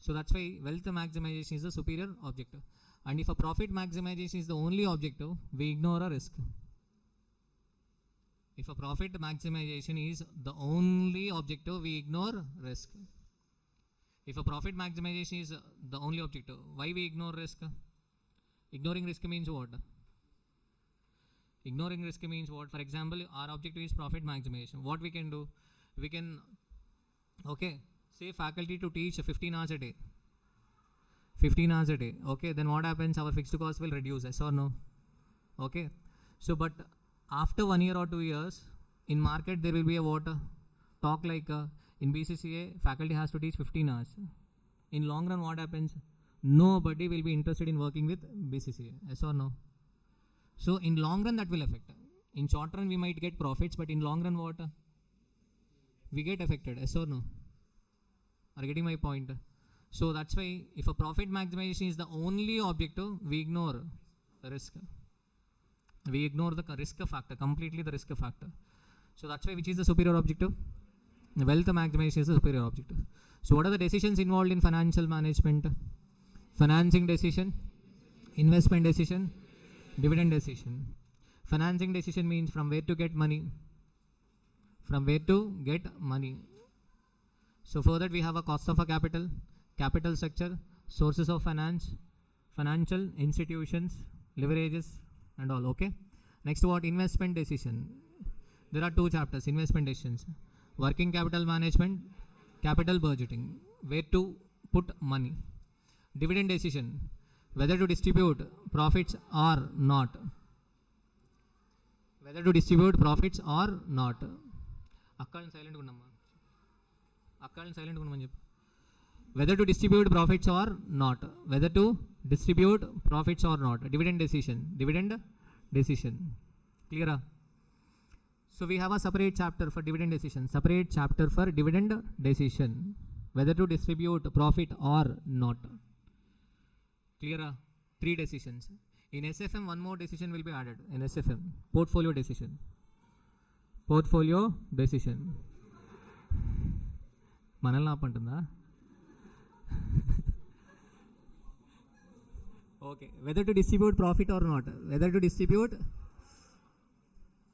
So that's why wealth maximization is the superior objective. And if a profit maximization is the only objective, we ignore a risk. If a profit maximization is the only objective, we ignore risk. If a profit maximization is the only objective, why we ignore risk? Ignoring risk means what? Ignoring risk means what? For example, our objective is profit maximization. What we can do? We can, say faculty to teach 15 hours a day. 15 hours a day. Okay, then what happens? Our fixed cost will reduce, yes or no? Okay. So, but after 1 year or 2 years, in market there will be a talk like in BCCA, faculty has to teach 15 hours. In long run, what happens? Nobody will be interested in working with BCCA, yes or no? So in long run that will affect. In short run we might get profits, but in long run what? We get affected, yes or no? Are you getting my point? So that's why if a profit maximization is the only objective, we ignore risk. We ignore the risk factor, completely the risk factor. So that's why which is the superior objective? Wealth maximization is the superior objective. So what are the decisions involved in financial management? Financing decision, investment decision, dividend decision. Financing decision means from where to get money. From where to get money. So for that we have a cost of a capital, capital structure, sources of finance, financial institutions, leverages and all. Okay. Next what? Investment decision. There are two chapters, investment decisions. Working capital management, capital budgeting, where to put money. Dividend decision, whether to distribute profits or not. Whether to distribute profits or not. Akka silent unnamma. Akka silent unnamma. Whether to distribute profits or not. Whether to distribute profits or not. Dividend decision. Dividend decision. Clear? So we have a separate chapter for dividend decision. Separate chapter for dividend decision. Whether to distribute profit or not. Clear? 3 decisions. In SFM, one more decision will be added. In SFM, portfolio decision. Portfolio decision. Manalna apantunda. Okay. Whether to distribute profit or not. Whether to distribute.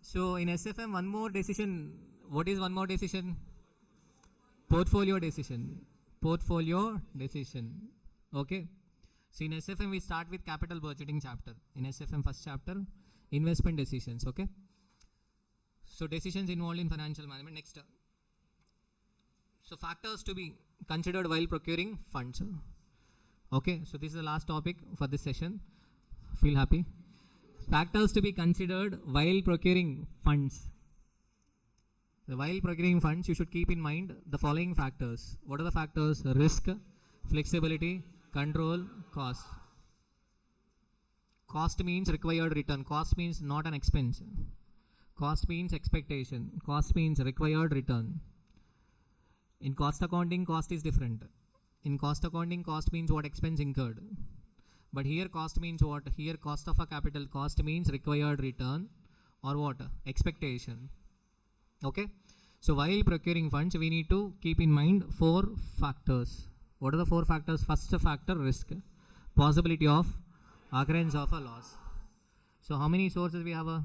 So in SFM, one more decision. What is one more decision? Portfolio decision. Portfolio decision. Okay. So in SFM, we start with capital budgeting chapter. In SFM first chapter, investment decisions, okay? So decisions involved in financial management. Next. So factors to be considered while procuring funds. Okay, so this is the last topic for this session. Feel happy? Factors to be considered while procuring funds. So while procuring funds, you should keep in mind the following factors. What are the factors? Risk, flexibility, control, cost. Cost means required return. Cost means not an expense. Cost means expectation. Cost means required return. In cost accounting, cost is different. In cost accounting, cost means what expense incurred. But here cost means what? Here cost of a capital. Cost means required return or what? Expectation. Okay. So while procuring funds, we need to keep in mind 4 factors. What are the 4 factors? First factor, risk. Possibility of occurrence of a loss. So how many sources we have?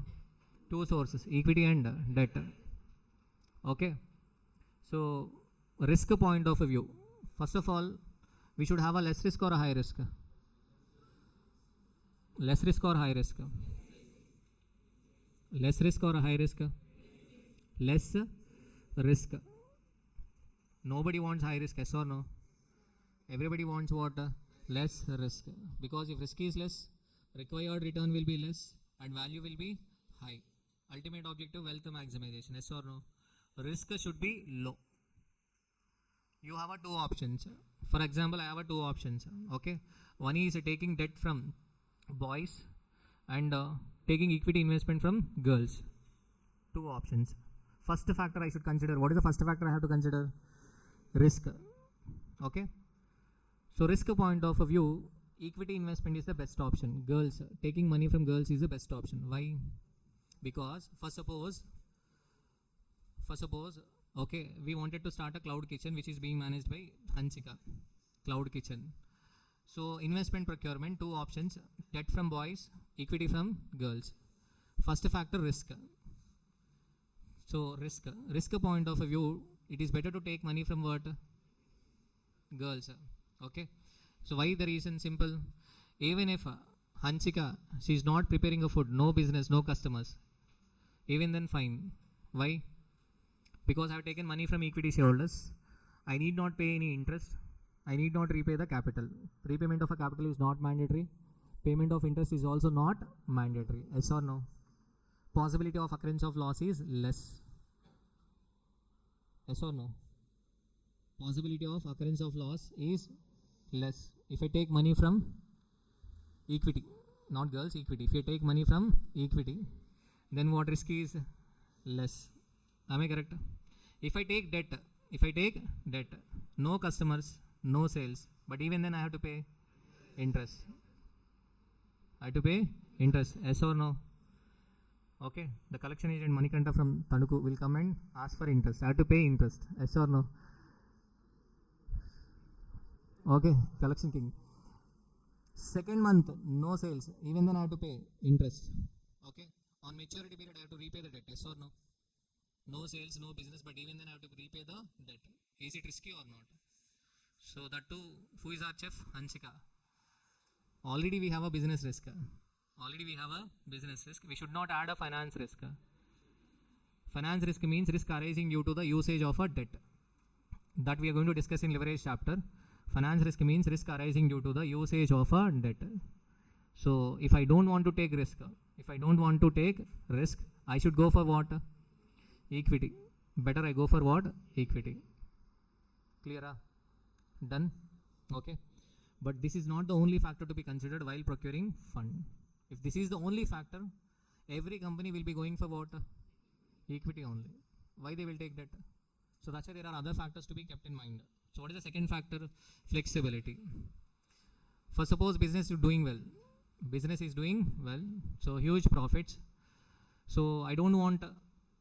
2 sources, equity and debt. Okay. So risk point of view. First of all, we should have a less risk or a high risk? Less risk or high risk? Less risk or a high risk? Less risk. Nobody wants high risk, yes or no? Everybody wants what? Less risk. Because if risk is less, required return will be less and value will be high. Ultimate objective, wealth maximization, yes or no? Risk should be low. You have 2 options. For example, I have 2 options. Okay. One is taking debt from boys and taking equity investment from girls. 2 options. First factor I should consider. What is the first factor I have to consider? Risk. Okay. So risk point of view, equity investment is the best option. Girls, taking money from girls is the best option. Why? Because for suppose, okay, we wanted to start a cloud kitchen which is being managed by Hansika. Cloud kitchen. So investment procurement, 2 options, debt from boys, equity from girls. First factor, risk. So risk point of view, it is better to take money from what? Girls. Okay. So why the reason? Simple. Even if Hansika, she is not preparing a food, no business, no customers, even then fine. Why? Because I have taken money from equity shareholders. I need not pay any interest. I need not repay the capital. Repayment of a capital is not mandatory. Payment of interest is also not mandatory. Yes or no? Possibility of occurrence of loss is less. Yes or no? Possibility of occurrence of loss is less. If I take money from equity, not girls, equity. If I take money from equity, then what risk is less. Am I correct? If I take debt, no customers, no sales, but even then I have to pay interest. I have to pay interest. Yes or no? Okay. The collection agent Manikanta from Tanuku will come and ask for interest. I have to pay interest. Yes or no? Okay. Collection king. Second month, no sales. Even then I have to pay interest. Okay. On maturity period, I have to repay the debt. Yes or no? No sales, no business, but even then I have to repay the debt. Is it risky or not? So that too, who is our chef? Hansika. Already we have a business risk. We should not add a finance risk. Finance risk means risk arising due to the usage of a debt. That we are going to discuss in leverage chapter. Finance risk means risk arising due to the usage of a debt. So if I don't want to take risk, I should go for what? Equity. Better I go for what? Equity. Clear? Done? Okay. But this is not the only factor to be considered while procuring fund. If this is the only factor, every company will be going for what? Equity only. Why they will take debt? So that's why there are other factors to be kept in mind. So what is the second factor? Flexibility. For suppose business is doing well. So huge profits. So I don't want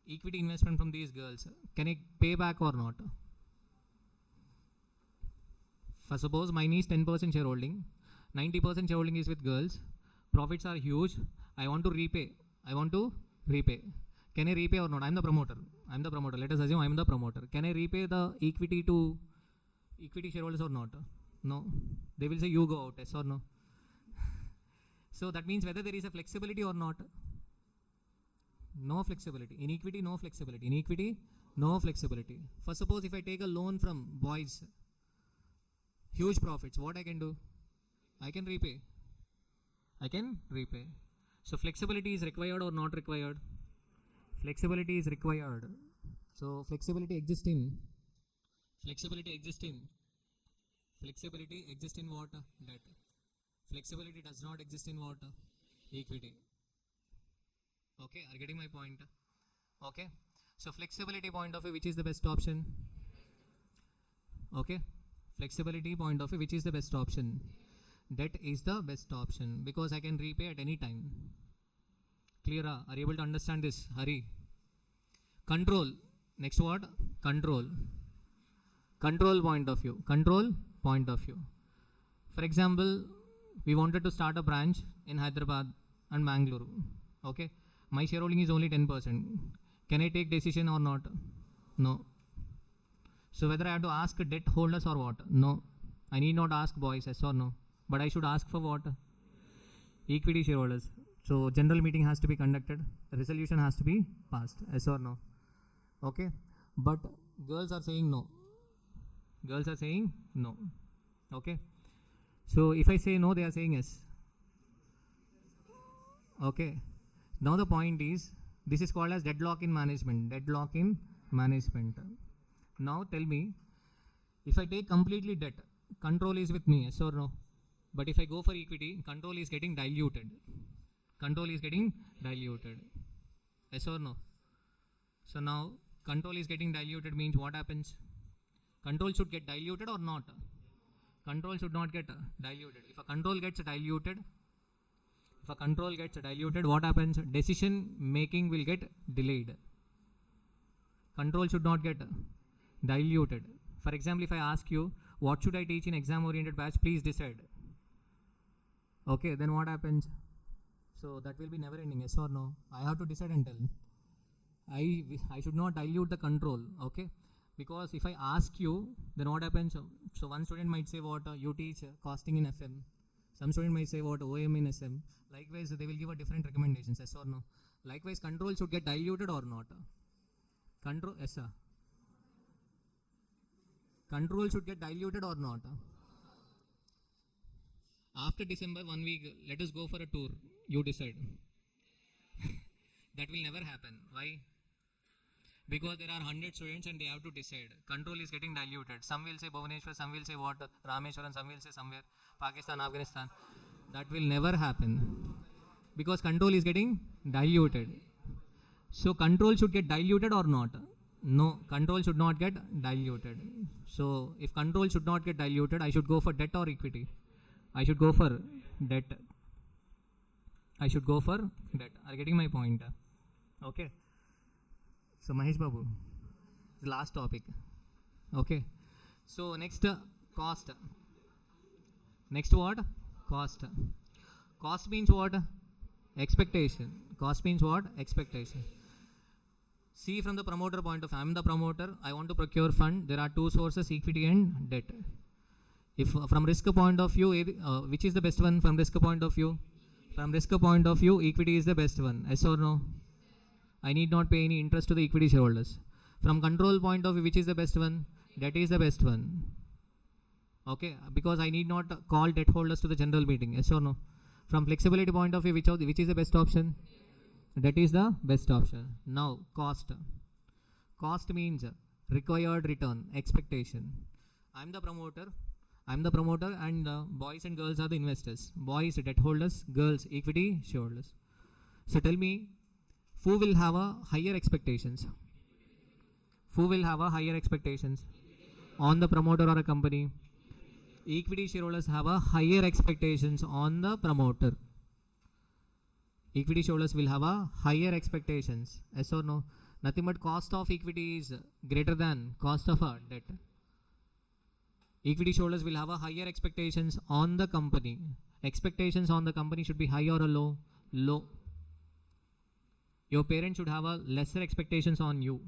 equity investment from these girls. Can I pay back or not? For suppose mine is 10% shareholding, 90% shareholding is with girls, profits are huge, I want to repay. Can I repay or not? I am the promoter. Let us assume I am the promoter. Can I repay the equity to equity shareholders or not? No. They will say you go out, yes or no? So that means whether there is a flexibility or not. No flexibility. In equity, no flexibility. In equity, no flexibility. For suppose if I take a loan from boys, huge profits, what I can do? I can repay. I can repay. So flexibility is required or not required? Flexibility is required. So flexibility exists in what? Debt. Flexibility does not exist in what? Equity. Okay, are you getting my point? Okay, so flexibility point of view, which is the best option? Okay, flexibility point of view, which is the best option? Debt is the best option because I can repay at any time. Clear? Are you able to understand this? Hurry. Control. Next word? Control. Control point of view. Control point of view. For example, we wanted to start a branch in Hyderabad and Mangalore. Okay, my shareholding is only 10%. Can I take decision or not? No. So whether I have to ask debt holders or what? No. I need not ask boys, yes or no. But I should ask for what? Equity shareholders. So general meeting has to be conducted. Resolution has to be passed, yes or no. Okay. But girls are saying no. Girls are saying no. Okay. So if I say no, they are saying yes. Okay. Now the point is, this is called as deadlock in management. Deadlock in management. Now tell me, if I take completely debt, control is with me, yes or no? But if I go for equity, control is getting diluted. Control is getting diluted. Yes or no? So now control is getting diluted means what happens? Control should get diluted or not? Control should not get diluted. If a control gets diluted, what happens? Decision making will get delayed. Control should not get diluted. For example, if I ask you, what should I teach in exam oriented batch? Please decide. Okay, then what happens? So that will be never ending, yes or no? I have to decide and tell. I should not dilute the control, okay? Because if I ask you, then what happens? So one student might say what you teach costing in FM. Some student might say what OM in SM. Likewise, they will give a different recommendations, yes or no? Likewise, control should get diluted or not? Control, yes sir. Control should get diluted or not? After December, 1 week, let us go for a tour. You decide. That will never happen. Why? Because there are 100 students and they have to decide. Control is getting diluted. Some will say Bhubaneswar, some will say what? Rameshwaram, some will say somewhere. Pakistan, Afghanistan. That will never happen. Because control is getting diluted. So control should get diluted or not? No, control should not get diluted. So if control should not get diluted, I should go for debt or equity? I should go for debt. Are you getting my point? Okay. So Mahesh Babu, the last topic. Okay. So next cost. Next what? Cost. Cost means what? Expectation. Cost means what? Expectation. See from the promoter point of view. I am the promoter. I want to procure fund. There are two sources, equity and debt. If from risk point of view, which is the best one from risk point of view? From risk point of view, equity is the best one. Yes or no? I need not pay any interest to the equity shareholders. From control point of view, which is the best one? Debt is the best one. Okay, because I need not call debt holders to the general meeting. Yes or no? From flexibility point of view, which is the best option? Debt is the best option. Now, cost. Cost means required return, expectation. I am the promoter and boys and girls are the investors. Boys, debt holders, girls, equity shareholders. So tell me, who will have a higher expectations? Who will have a higher expectations? On the promoter or a company? Equity shareholders have a higher expectations on the promoter. Equity shareholders will have a higher expectations. Yes or no? Nothing but cost of equity is greater than cost of a debt. Equity shareholders will have a higher expectations on the company. Expectations on the company should be high or a low? Low. Your parent should have a lesser expectations on you.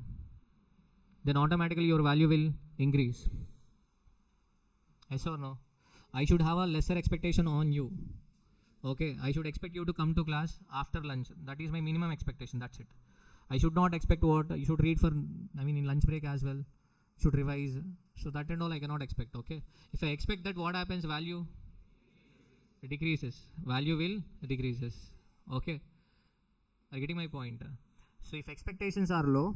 Then automatically your value will increase. Yes or no? I should have a lesser expectation on you. Okay, I should expect you to come to class after lunch. That is my minimum expectation. That's it. I should not expect what you should read for, I mean, in lunch break as well. Should revise. So that and all I cannot expect. Okay. If I expect that, what happens? Value decreases. Value will decreases. Okay. Are you getting my point? So if expectations are low,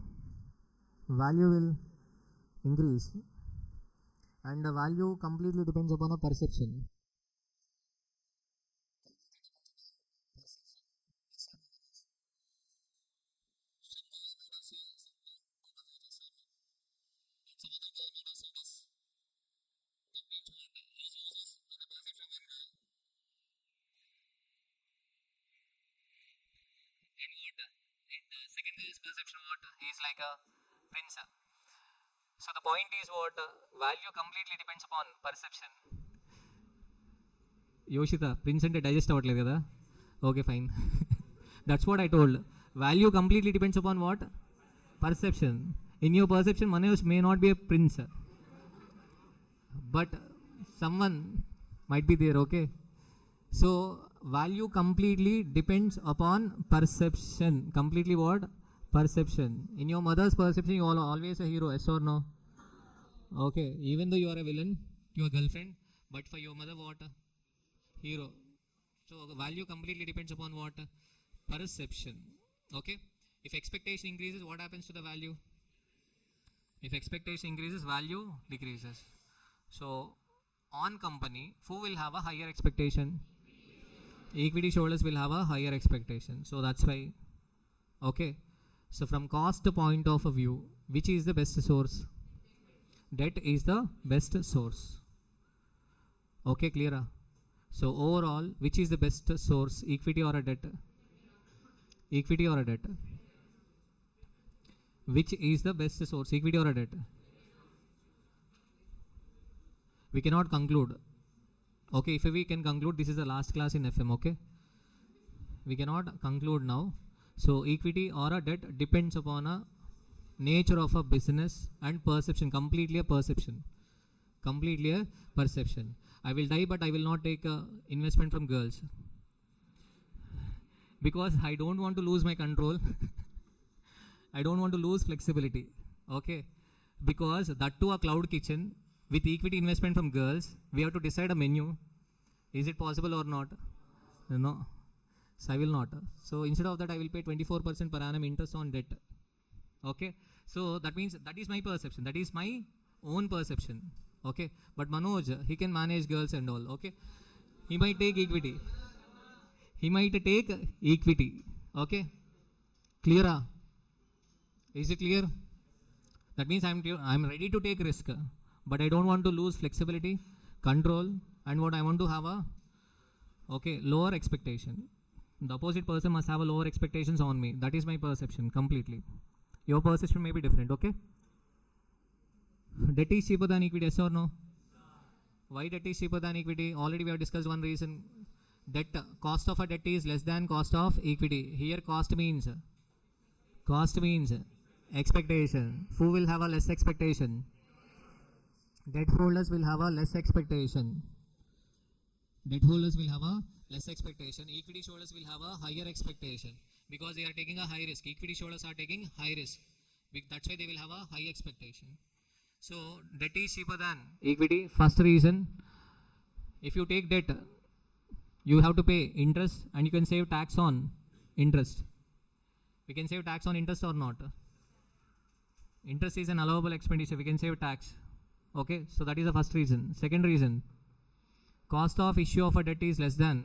value will increase. And the value completely depends upon a perception. In the second guy's perception, what he's like a prince. So the point is what value completely depends upon perception. Yoshita, prince అంటే digest అవ్వట్లేదు కదా okay fine that's what I told value completely depends upon what perception. In your perception, Manoj may not be a prince, but someone might be there, okay? So, value completely depends upon perception. Completely what? Perception. In your mother's perception, you are always a hero, yes or no? Okay, even though you are a villain, your girlfriend, but for your mother, what? Hero. So, value completely depends upon what? Perception. Okay? If expectation increases, what happens to the value? If expectation increases, value decreases. So, on company, who will have a higher expectation? Equity holders will have a higher expectation. So, that's why. Okay. So, from cost point of view, which is the best source? Debt is the best source. Okay, clear? So, overall, which is the best source? Equity or a debt? Equity or a debt? Which is the best source, equity or a debt? We cannot conclude. Okay, if we can conclude, this is the last class in FM, okay? We cannot conclude now. So, equity or a debt depends upon a nature of a business and perception, completely a perception. Completely a perception. I will die, but I will not take investment from girls. Because I don't want to lose my control. I don't want to lose flexibility, okay? Because that too a cloud kitchen with equity investment from girls, we have to decide a menu. Is it possible or not? No. So I will not. So instead of that, I will pay 24% per annum interest on debt. Okay? So that means that is my perception. That is my own perception. Okay? But Manoj, he can manage girls and all. Okay? He might take equity. He might take equity. Okay? Clear? Is it clear? That means I'm ready to take risk, but I don't want to lose flexibility, control, and what I want to have a lower expectation. The opposite person must have a lower expectations on me. That is my perception completely. Your perception may be different, okay? Debt is cheaper than equity, yes or no? Why debt is cheaper than equity? Already we have discussed one reason. Debt, cost of a debt is less than cost of equity. Here cost means expectation. Who will have a less expectation? Debt holders will have a less expectation. Debt holders will have a less expectation. Equity holders will have a higher expectation because they are taking a high risk. Equity holders are taking high risk. That's why they will have a high expectation. So debt is cheaper than equity. First reason, if you take debt, you have to pay interest and you can save tax on interest. We can save tax on interest or not? Interest is an allowable expenditure. We can save tax. Okay, so that is the first reason. Second reason, cost of issue of a debt is less than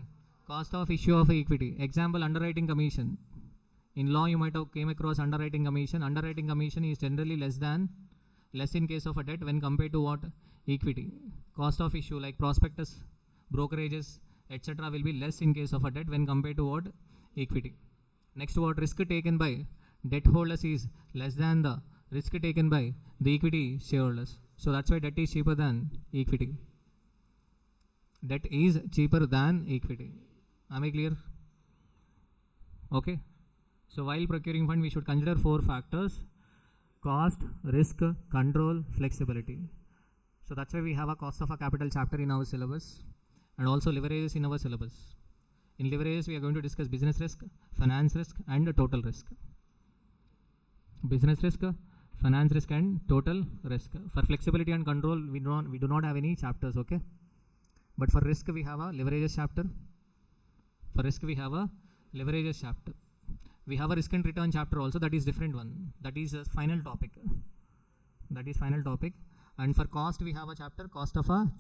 cost of issue of equity. Example, underwriting commission. In law, you might have came across underwriting commission. Underwriting commission is generally less in case of a debt when compared to what? Equity. Cost of issue like prospectus, brokerages, etc. will be less in case of a debt when compared to what? Equity. Next, what risk taken by debt holders is less than the risk taken by the equity shareholders. So that's why debt is cheaper than equity. Debt is cheaper than equity. Am I clear? Okay. So while procuring fund, we should consider 4 factors: cost, risk, control, flexibility. So that's why we have a cost of a capital chapter in our syllabus and also leverages in our syllabus. In leverages, we are going to discuss business risk, finance risk, and total risk. Business risk, finance risk, and total risk. For flexibility and control, we do not have any chapters, okay? But for risk, we have a leverages chapter. For risk, we have a leverages chapter. We have a risk and return chapter also. That is different one. That is a final topic. That is final topic. And for cost, we have a chapter, cost of a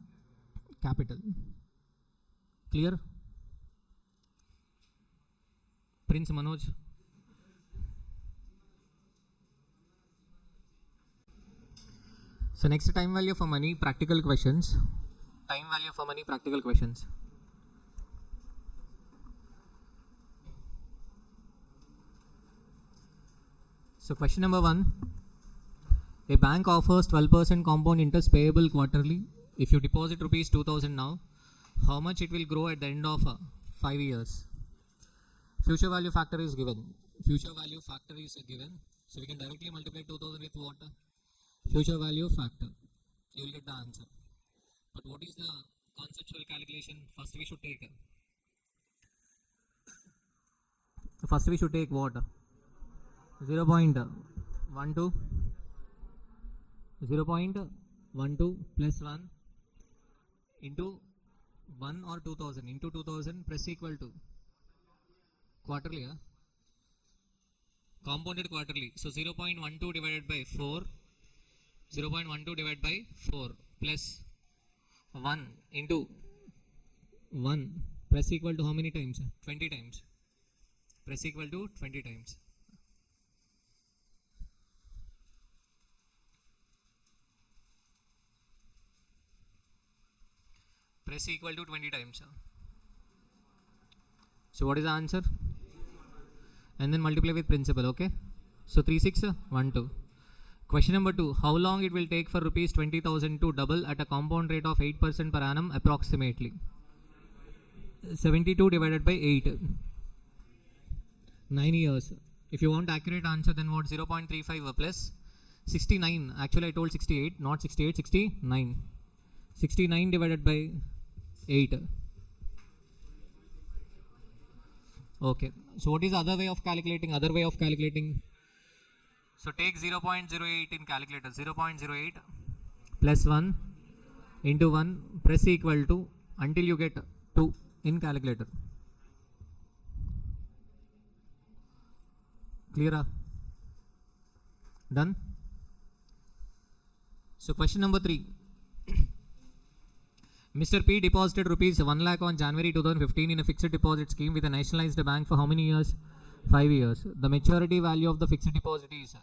capital. Clear? Prince Manoj. So next, time value for money, practical questions. Time value for money, practical questions. So question number 1. A bank offers 12% compound interest payable quarterly. If you deposit rupees 2000 now, how much it will grow at the end of 5 years? Future value factor is given. Future value factor is given. So we can directly multiply 2000 with what? Future value factor. You will get the answer. But what is the conceptual calculation? First we should take what? 0.12 plus 1 into 1 or 2000 into 2000 plus equal to quarterly, compounded quarterly. So 0.12 divided by 4, 0.12 divided by 4 plus 1 into 1 plus equal to how many times? 20 times. Plus equal to 20 times. Press equal to 20 times. So what is the answer? And then multiply with principal, okay? So 3, 6, 1, 2. Question number 2. How long it will take for rupees 20,000 to double at a compound rate of 8% per annum approximately? 72 divided by 8. 9 years. If you want accurate answer, then what? 0.35 plus 69. Actually I told 68, not 68, 69. 69 divided by 8. Okay. So what is the other way of calculating? So take 0.08 in calculator. 0.08 plus 1 into 1 press equal to until you get 2 in calculator. Clear? Done? So question number 3. Mr. P deposited rupees 1 lakh on January 2015 in a fixed deposit scheme with a nationalized bank for how many years? 5 years. The maturity value of the fixed deposit is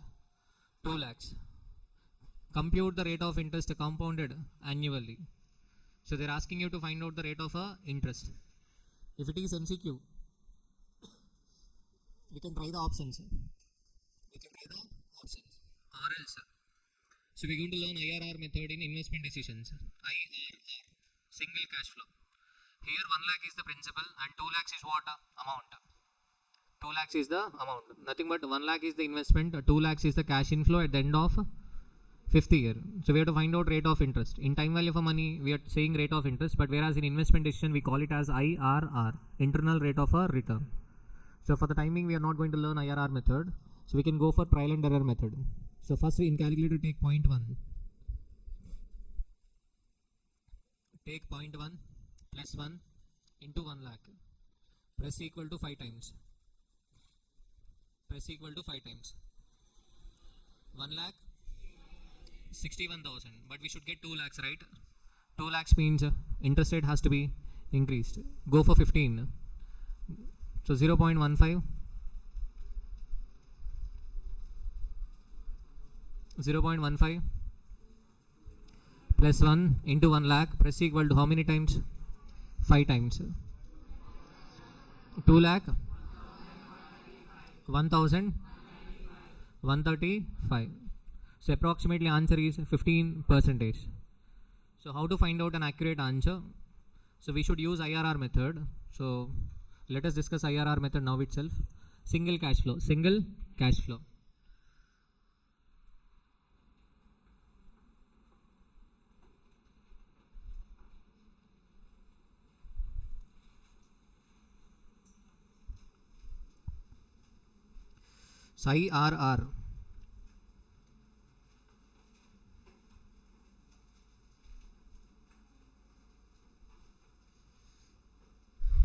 2 lakhs. Compute the rate of interest compounded annually. So they're asking you to find out the rate of interest. If it is MCQ, we can try the options. Or else. So we're going to learn IRR method in investment decisions. IRR, single cash flow. Here 1 lakh is the principal and 2 lakhs is what? Amount. 2 lakhs is the amount. Nothing but 1 lakh is the investment, 2 lakhs is the cash inflow at the end of 5th year. So we have to find out rate of interest. In time value for money, we are saying rate of interest, but whereas in investment decision, we call it as IRR, internal rate of a return. So for the timing, we are not going to learn IRR method. So we can go for trial and error method. So first in calculator take 0.1. Take 0.1 plus 1 into 1 lakh. Press equal to 5 times. Press equal to 5 times. 1 lakh 61,000. But we should get 2 lakhs, right? 2 lakhs means interest rate has to be increased. Go for 15. So 0.15. 0.15 plus 1 into 1 lakh press equal to how many times? 5 times. 2 lakh 1,135. So approximately answer is 15%. So how to find out an accurate answer? So we should use IRR method. So let us discuss IRR method now itself. Single cash flow. Single cash flow. So IRR.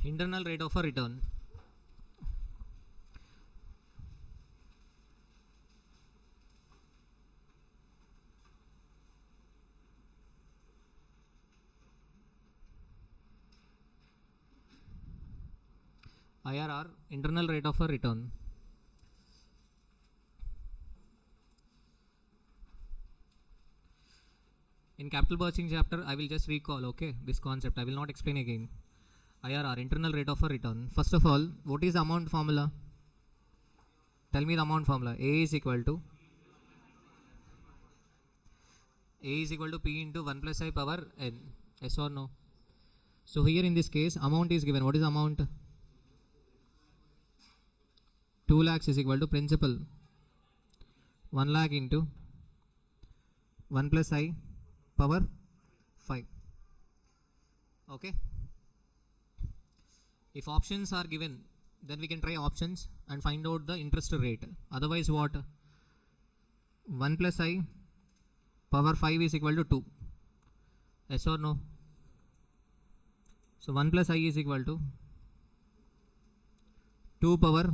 Internal rate of a return. IRR, internal rate of a return. In capital bursting chapter, I will just recall, okay, this concept. I will not explain again. IRR, internal rate of a return. First of all, what is the amount formula? Tell me the amount formula. A is equal to P into 1 plus I power n. Yes or no? So here in this case, amount is given. What is the amount? 2 lakhs is equal to principal 1 lakh into 1 plus I power 5. Okay. If options are given, then we can try options and find out the interest rate. Otherwise what? 1 plus I power 5 is equal to 2. Yes or no? So 1 plus I is equal to 2 power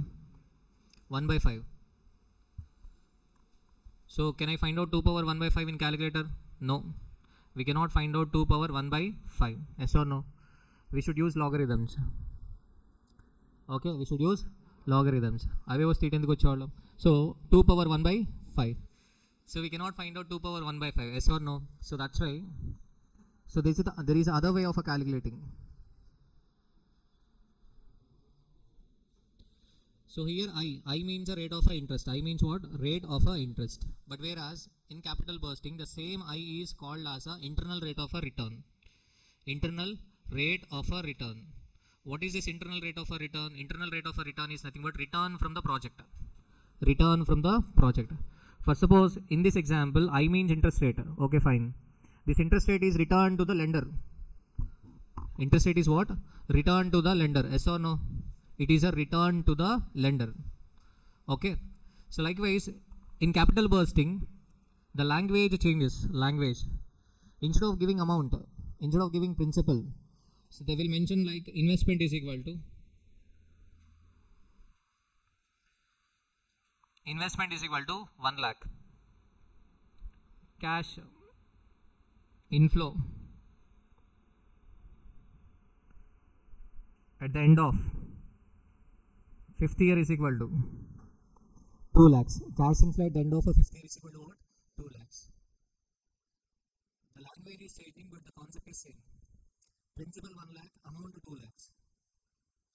1 by 5. So can I find out 2 power 1 by 5 in calculator? No. We cannot find out 2 power 1 by 5. Yes or no? We should use logarithms. Okay, we should use logarithms. So 2 power 1 by 5. So we cannot find out 2 power 1 by 5. Yes or no? So that's why. So there is other way of calculating. So here I means the rate of interest. I means what? Rate of interest. But whereas in capital bursting, the same I is called as a internal rate of a return. Internal rate of a return. What is this internal rate of a return? Internal rate of a return is nothing but return from the project. Return from the project. For suppose in this example, I means interest rate. Okay, fine. This interest rate is returned to the lender. Interest rate is what? Return to the lender. Yes or no? It is a return to the lender. Okay. So likewise, in capital bursting, the language changes. Language. Instead of giving amount, instead of giving principal, so they will mention like investment is equal to 1 lakh. Cash inflow at the end of 5th year is equal to 2 lakhs. Cash inflow at the end of a 5th year is equal to what? 2 lakhs. The language is changing, but the concept is same. Principal 1 lakh, amount 2 lakhs.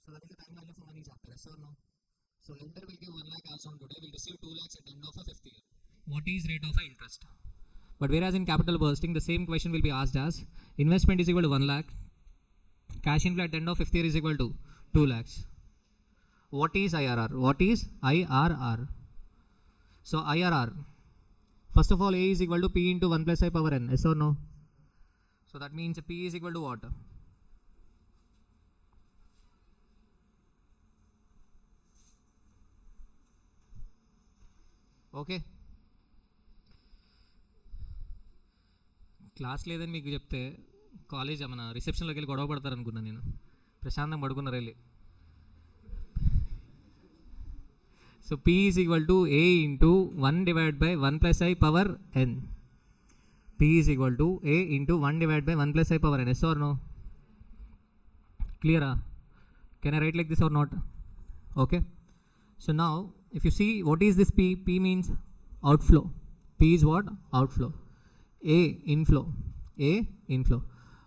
So that is the time value for money chapter. Yes or no? So lender will give 1 lakh as on today, will receive 2 lakhs at the end of a 5th year. What is rate of interest? But whereas in capital bursting, the same question will be asked as investment is equal to 1 lakh. Cash inflow at the end of 5th year is equal to 2 lakhs. What is IRR? What is IRR? So IRR. First of all, A is equal to P into 1 plus I power n. Yes or no? So that means P is equal to what? Okay. Class లేదని మీకు చెప్తే college మన రిసెప్షన్లోకి వెళ్ళి గొడవ పడతారు అనుకున్నాను నేను. ప్రశాంతంగా పడుకున్నారు వెళ్ళి. So P is equal to A into 1 divided by 1 plus I power n. P is equal to A into 1 divided by 1 plus I power n. Yes or no? Clear? Can I write like this or not? Okay. So now, if you see what is this P? P means outflow. P is what? Outflow. A inflow. A inflow.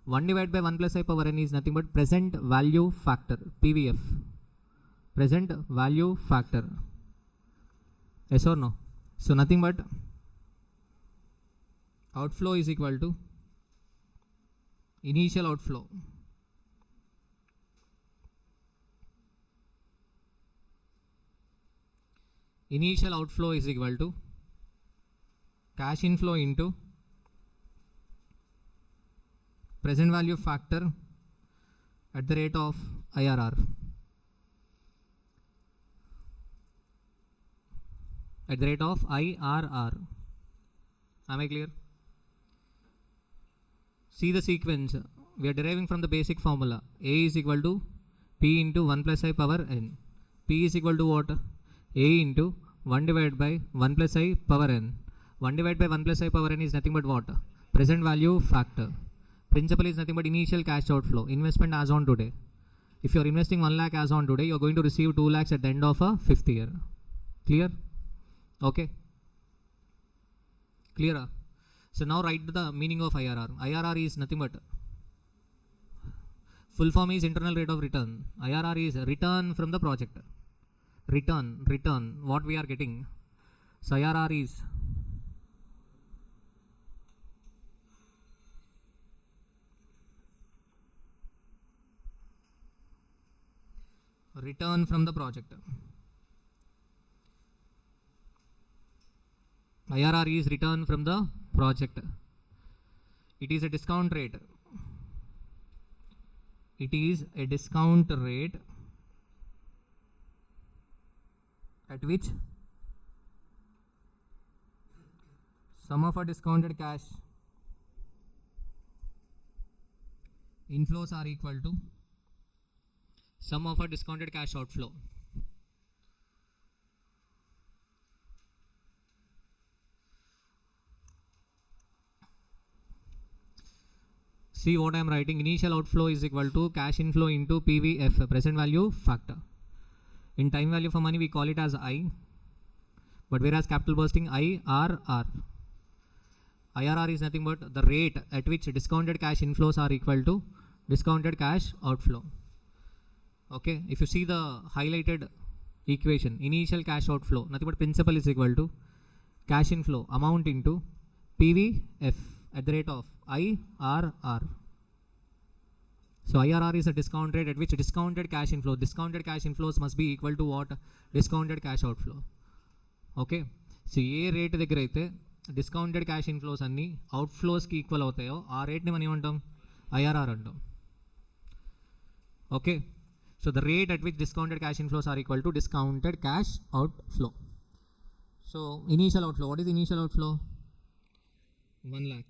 1 divided by 1 plus I power n is nothing but present value factor. PVF. Present value factor. Yes or no? So nothing but outflow is equal to initial outflow. Initial outflow is equal to cash inflow into present value factor at the rate of IRR. at the rate of IRR. Am I clear? See the sequence. We are deriving from the basic formula. A is equal to P into 1 plus I power n. P is equal to what? A into 1 divided by 1 plus I power n. 1 divided by 1 plus I power n is nothing but what? Present value factor. Principal is nothing but initial cash outflow. Investment as on today. If you are investing 1 lakh as on today, you are going to receive 2 lakhs at the end of a 5th year. Clear? Okay. Clear? So now write the meaning of IRR. IRR is nothing but, full form is internal rate of return. IRR is return from the project. Return, what we are getting. So IRR is return from the project. IRR is return from the project. It is a discount rate. It is a discount rate at which sum of a discounted cash inflows are equal to sum of a discounted cash outflow. See what I am writing. Initial outflow is equal to cash inflow into PVF, present value factor. In time value for money we call it as I, but whereas capital bursting IRR. IRR is nothing but the rate at which discounted cash inflows are equal to discounted cash outflow. Okay, if you see the highlighted equation, initial cash outflow, nothing but principal is equal to cash inflow amount into PVF at the rate of IRR. So IRR is a discount rate at which discounted cash inflow. Discounted cash inflows must be equal to what? Discounted cash outflow. Okay. So A rate దగ్గర అయితే discounted cash inflows అన్ని అవుట్ఫ్లోస్కి equal అవుతాయో ఆ రేట్ని మనం ఏమంటాం? IRR అంటాం. Okay. So the rate at which discounted cash inflows are equal to discounted cash outflow. So initial outflow. What is initial outflow? 1 lakh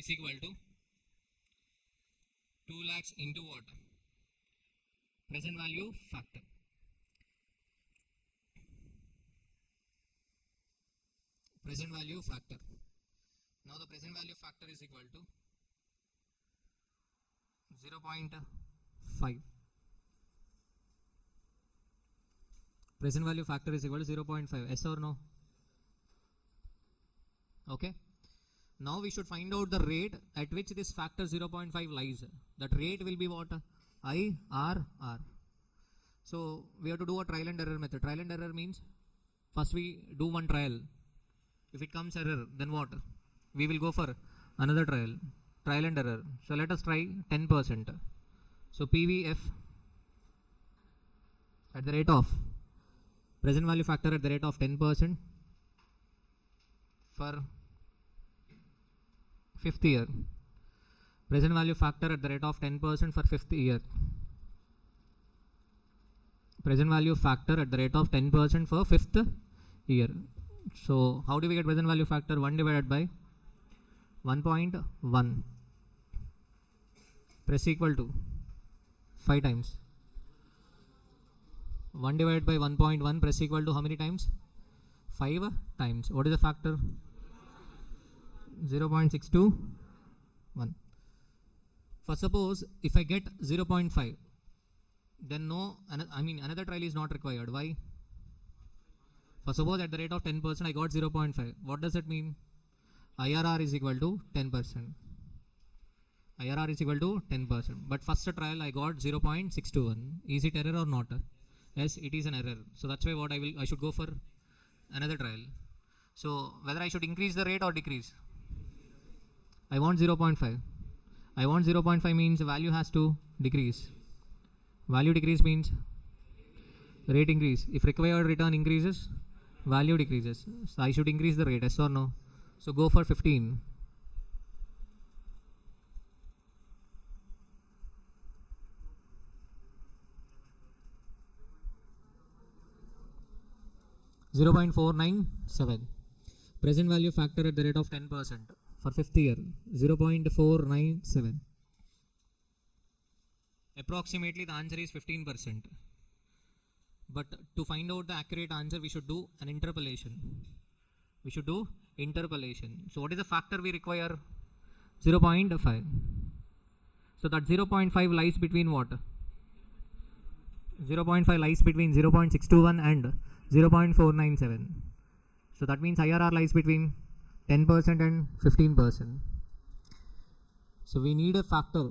is equal to 2 lakhs into what? Present value factor. Present value factor. Now the present value factor is equal to 0.5. Present value factor is equal to 0.5. Yes or no? Okay. Now we should find out the rate at which this factor 0.5 lies. That rate will be what? IRR. So we have to do a trial and error method. Trial and error means first we do one trial. If it comes error, then what? We will go for another trial. Trial and error. So let us try 10%. So PVF at the rate of present value factor at the rate of 10% for 5th year. Present value factor at the rate of 10% for 5th year. Present value factor at the rate of 10% for 5th year. So how do we get present value factor? 1 divided by 1.1 press equal to 5 times. 1 divided by 1.1 press equal to how many times? 5 times. What is the factor? 0.621. For suppose if I get 0.5, then no, another trial is not required. Why? For suppose at the rate of 10% I got 0.5. What does that mean? IRR is equal to 10%. IRR is equal to 10%. But first trial I got 0.621. Is it error or not? Yes, it is an error. So that's why what I should go for another trial. So whether I should increase the rate or decrease? I want 0.5. I want 0.5 means value has to decrease. Value decrease means rate increase. If required return increases, value decreases. So I should increase the rate, yes or no? So go for 15. 0.497. Present value factor at the rate of 10% for 5th year, 0.497. Approximately the answer is 15%. But to find out the accurate answer, we should do an interpolation. So what is the factor we require? 0.5. So that 0.5 lies between what? 0.5 lies between 0.621 and 0.497. So that means IRR lies between 10% and 15%. So we need a factor.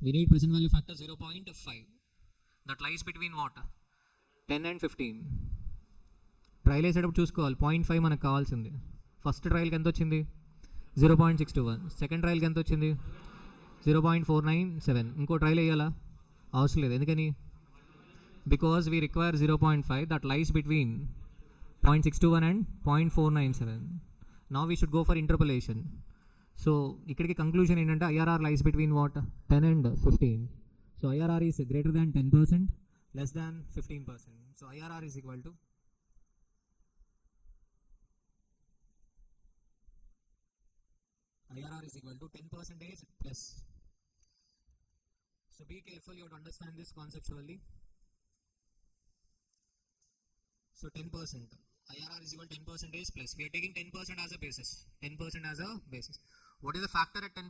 We need present value factor 0.5. That lies between what? 10 and 15. Trial వేసేటప్పుడు చూసుకోవాలి. 0.5 మనకు కావాల్సింది. First ట్రయల్కి ఎంత వచ్చింది? 0.621. Second ట్రయల్కి ఎంత వచ్చింది? 0.497. ఇంకో trial వేయాలా? అవసరం లేదు. ఎందుకని? Because we require 0.5 that lies between 0.621 and 0.497. Now we should go for interpolation. So ఇక్కడికి కంక్లూజన్ ఏంటంటే IRR lies between what? 10 and 15. So IRR is greater than 10%, less than 15%. So IRR is equal to IRR is equal to 10% plus. So be careful, you have to understand this conceptually. So 10%. IRR is equal to 10% plus. We are taking 10% as a basis. 10% as a basis. What is the factor at 10%?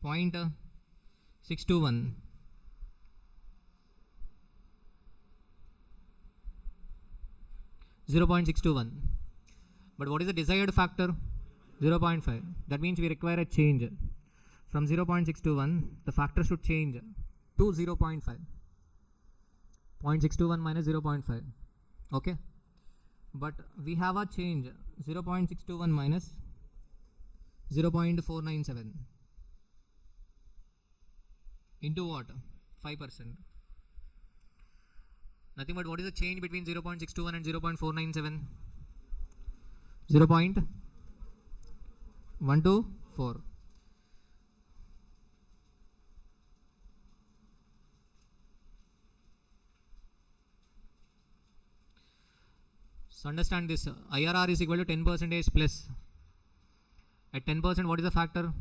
0.621. (0.621). But what is the desired factor? 0.5. That means we require a change. From 0.621, the factor should change to 0.5. 0.621 minus 0.5. Okay. But we have a change. 0.621 minus 0.497 into what? 5%. Nothing but what is the change between 0.621 and 0.497? 0.124. So understand this. IRR is equal to 10% plus. At 10%, what is the factor?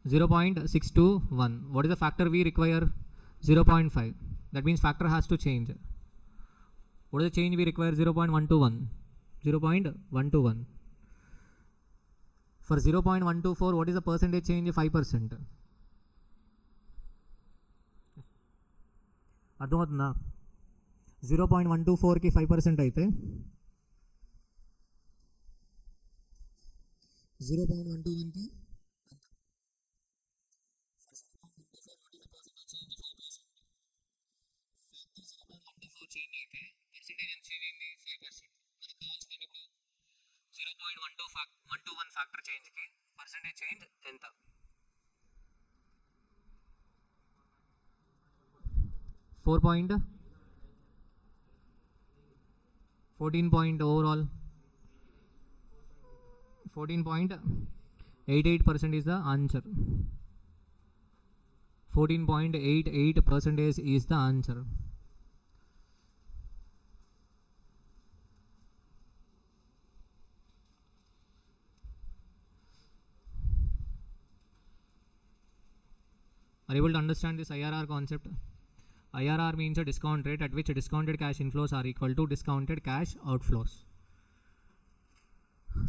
0.621. What is the factor we require? 0.5. That means factor has to change. What is the change we require? 0.121. 0.121. For 0.124, what is the percentage change? 5%. అర్థమవుతుందా? 0.124కి 5% అయితే 0.121కి factor చేంజ్కి percentage change ఎంత? 14 point overall 14.88% is the answer. 14.88% is the answer. Are you able to understand this IRR concept? IRR means a discount rate at which discounted cash inflows are equal to discounted cash outflows.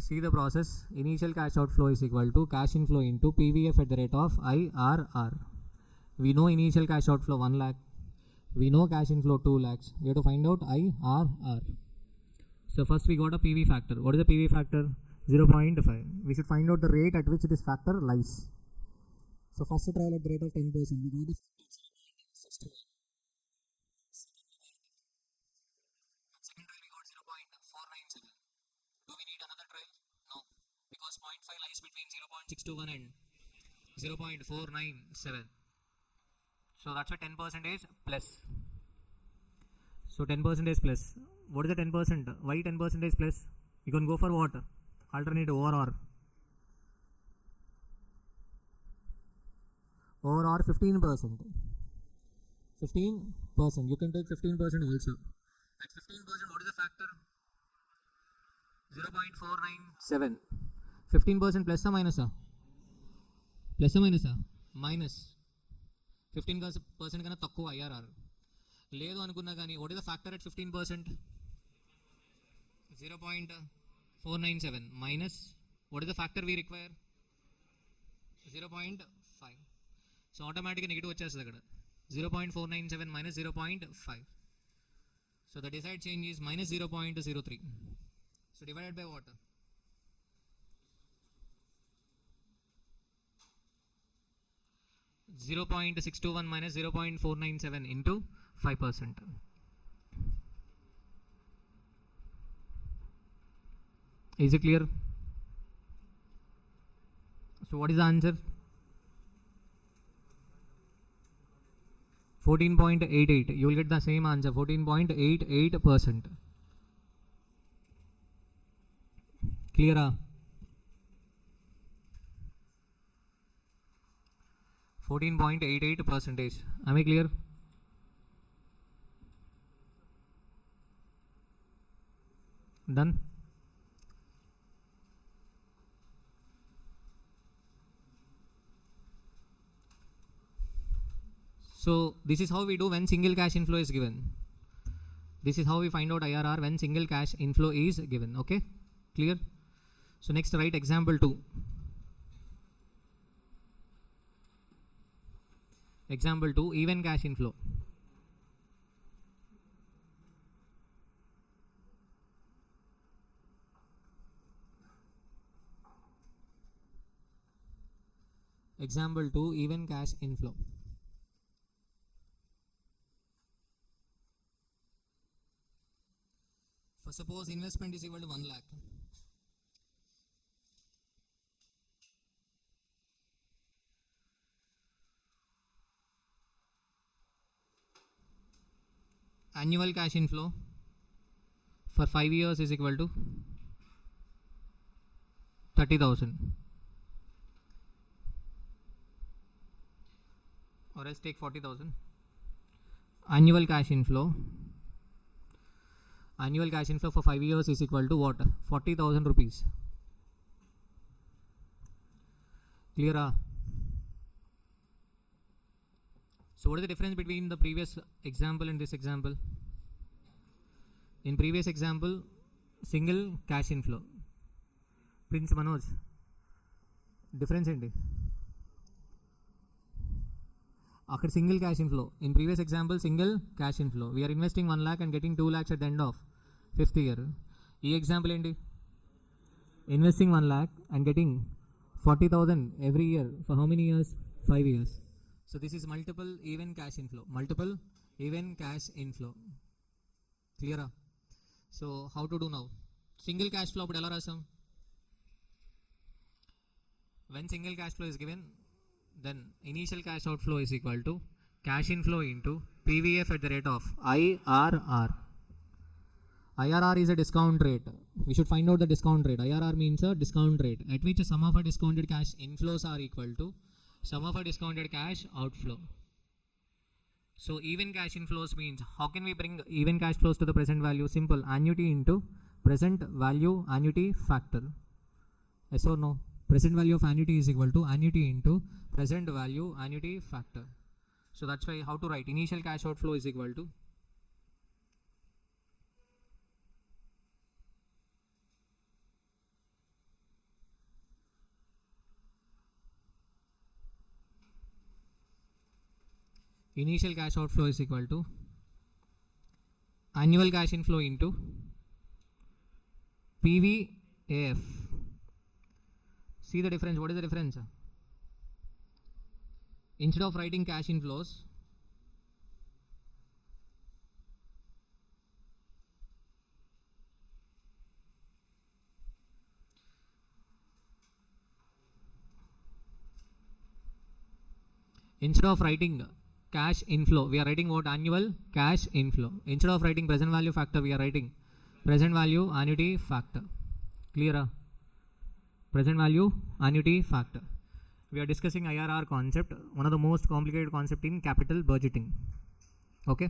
See the process. Initial cash outflow is equal to cash inflow into PVF at the rate of IRR. We know initial cash outflow 1 lakh. We know cash inflow 2 lakhs. We have to find out IRR. So first we got a PV factor. What is the PV factor? 0.5. We should find out the rate at which this factor lies. So first trial at the rate of 10%. We got the factor 61. Second trial we got 0.497. Do we need another trial? No. Because 0.5 lies between 0.621 and 0.497. So that's a 10% plus. So 10% plus. What is the 10%? Why 10% plus? You can go for what? Alternative or. Or 15%. 15%. You can take 15% also. At 15%, what is the factor? 0.497. 15% plus or minus? Plus or minus? Minus. 15% కన్నా తక్కువ IRR లేదు అనుకున్నా కానీ what is the factor at 15%? 0.497 minus what is the factor we require? 0.5. So ఆటోమేటిక్గా negative వచ్చేస్తుంది అక్కడ. 0.497 minus 0.5. So the desired change is minus 0.03. So divided by what? 0.621 minus 0.497 into 5%. Is it clear? So what is the answer? 14.88. You will get the same answer, 14.88%. Clear? 14.88%. Am I clear? Done? So this is how we do when single cash inflow is given. This is how we find out IRR when single cash inflow is given. Okay, clear? So next, write example 2. Example 2, even cash inflow. Example 2, even cash inflow. For suppose investment is equal to 1 lakh. Annual cash inflow for 5 years is equal to 30,000. Or else take 40,000. Annual cash inflow. Annual cash inflow for 5 years is equal to what? 40,000 rupees. Clear? So what is the difference between the previous example and this example? In previous example, single cash inflow. Prince Manoj, difference enti? After single cash inflow. In previous example, single cash inflow. We are investing 1 lakh and getting 2 lakhs at the end of 5th year. This example enti? Investing 1 lakh and getting 40,000 every year for how many years? 5 years. So this is multiple even cash inflow. Multiple even cash inflow. Clear? So how to do now? Single cash flow appudu ela rasam? When single cash flow is given, then initial cash outflow is equal to cash inflow into PVF at the rate of IRR. IRR is a discount rate. We should find out the discount rate. IRR means a discount rate at which sum of our discounted cash inflows are equal to sum of our discounted cash outflow. So even cash inflows means how can we bring even cash flows to the present value? Simple, annuity into present value annuity factor. Yes or no? Present value of annuity is equal to annuity into present value annuity factor. So that's why how to write initial cash outflow is equal to initial cash outflow is equal to annual cash inflow into PVAF. See the difference. What is the difference? Instead of writing cash inflows, instead of writing cash inflow, we are writing what? Annual cash inflow. Instead of writing present value factor, we are writing present value annuity factor. Clear? Present value annuity factor. We are discussing IRR concept, one of the most complicated concept in capital budgeting. Okay,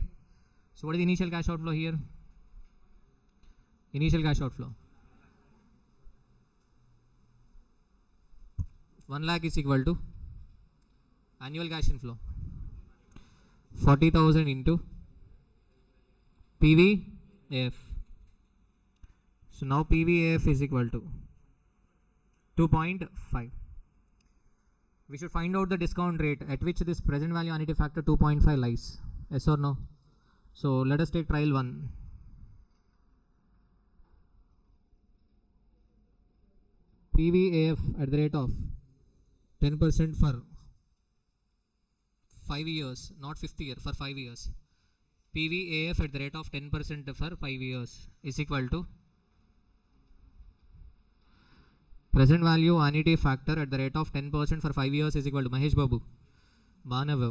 so what is the initial cash outflow here? Initial cash outflow 1 lakh is equal to annual cash inflow 40,000 into PVAF. So now PVAF is equal to 2.5. We should find out the discount rate at which this present value annuity factor 2.5 lies. Yes or no? So let us take trial 1. PVAF at the rate of 10% for 5 years, not 5th year, for 5 years. PVAF at the rate of 10% for 5 years is equal to present value annuity factor at the rate of 10% for 5 years is equal to Mahesh Babu, Banav.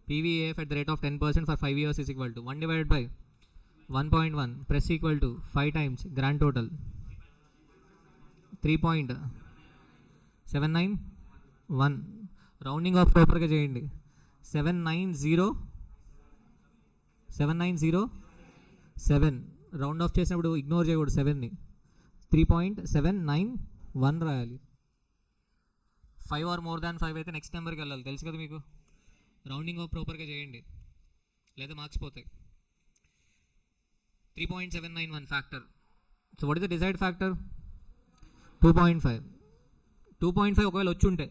PVAF at the rate of 10% for 5 years is equal to 1 divided by 1.1 press equal to 5 times grand total 3.791. Rounding off ప్రాపర్గా చేయండి. 7907 round of చేసినప్పుడు ignore చేయకూడదు 7ని. 3.791 రాయాలి. 5 are more than 5 అయితే next నెంబర్కి వెళ్ళాలి. తెలుసు కదా మీకు. రౌండింగ్ ఆఫ్ ప్రాపర్గా చేయండి లేదా మార్క్స్ పోతాయి. 3.791 factor. So what is the desired factor? 2.5. 2.5 ఒకవేళ వచ్చి ఉంటే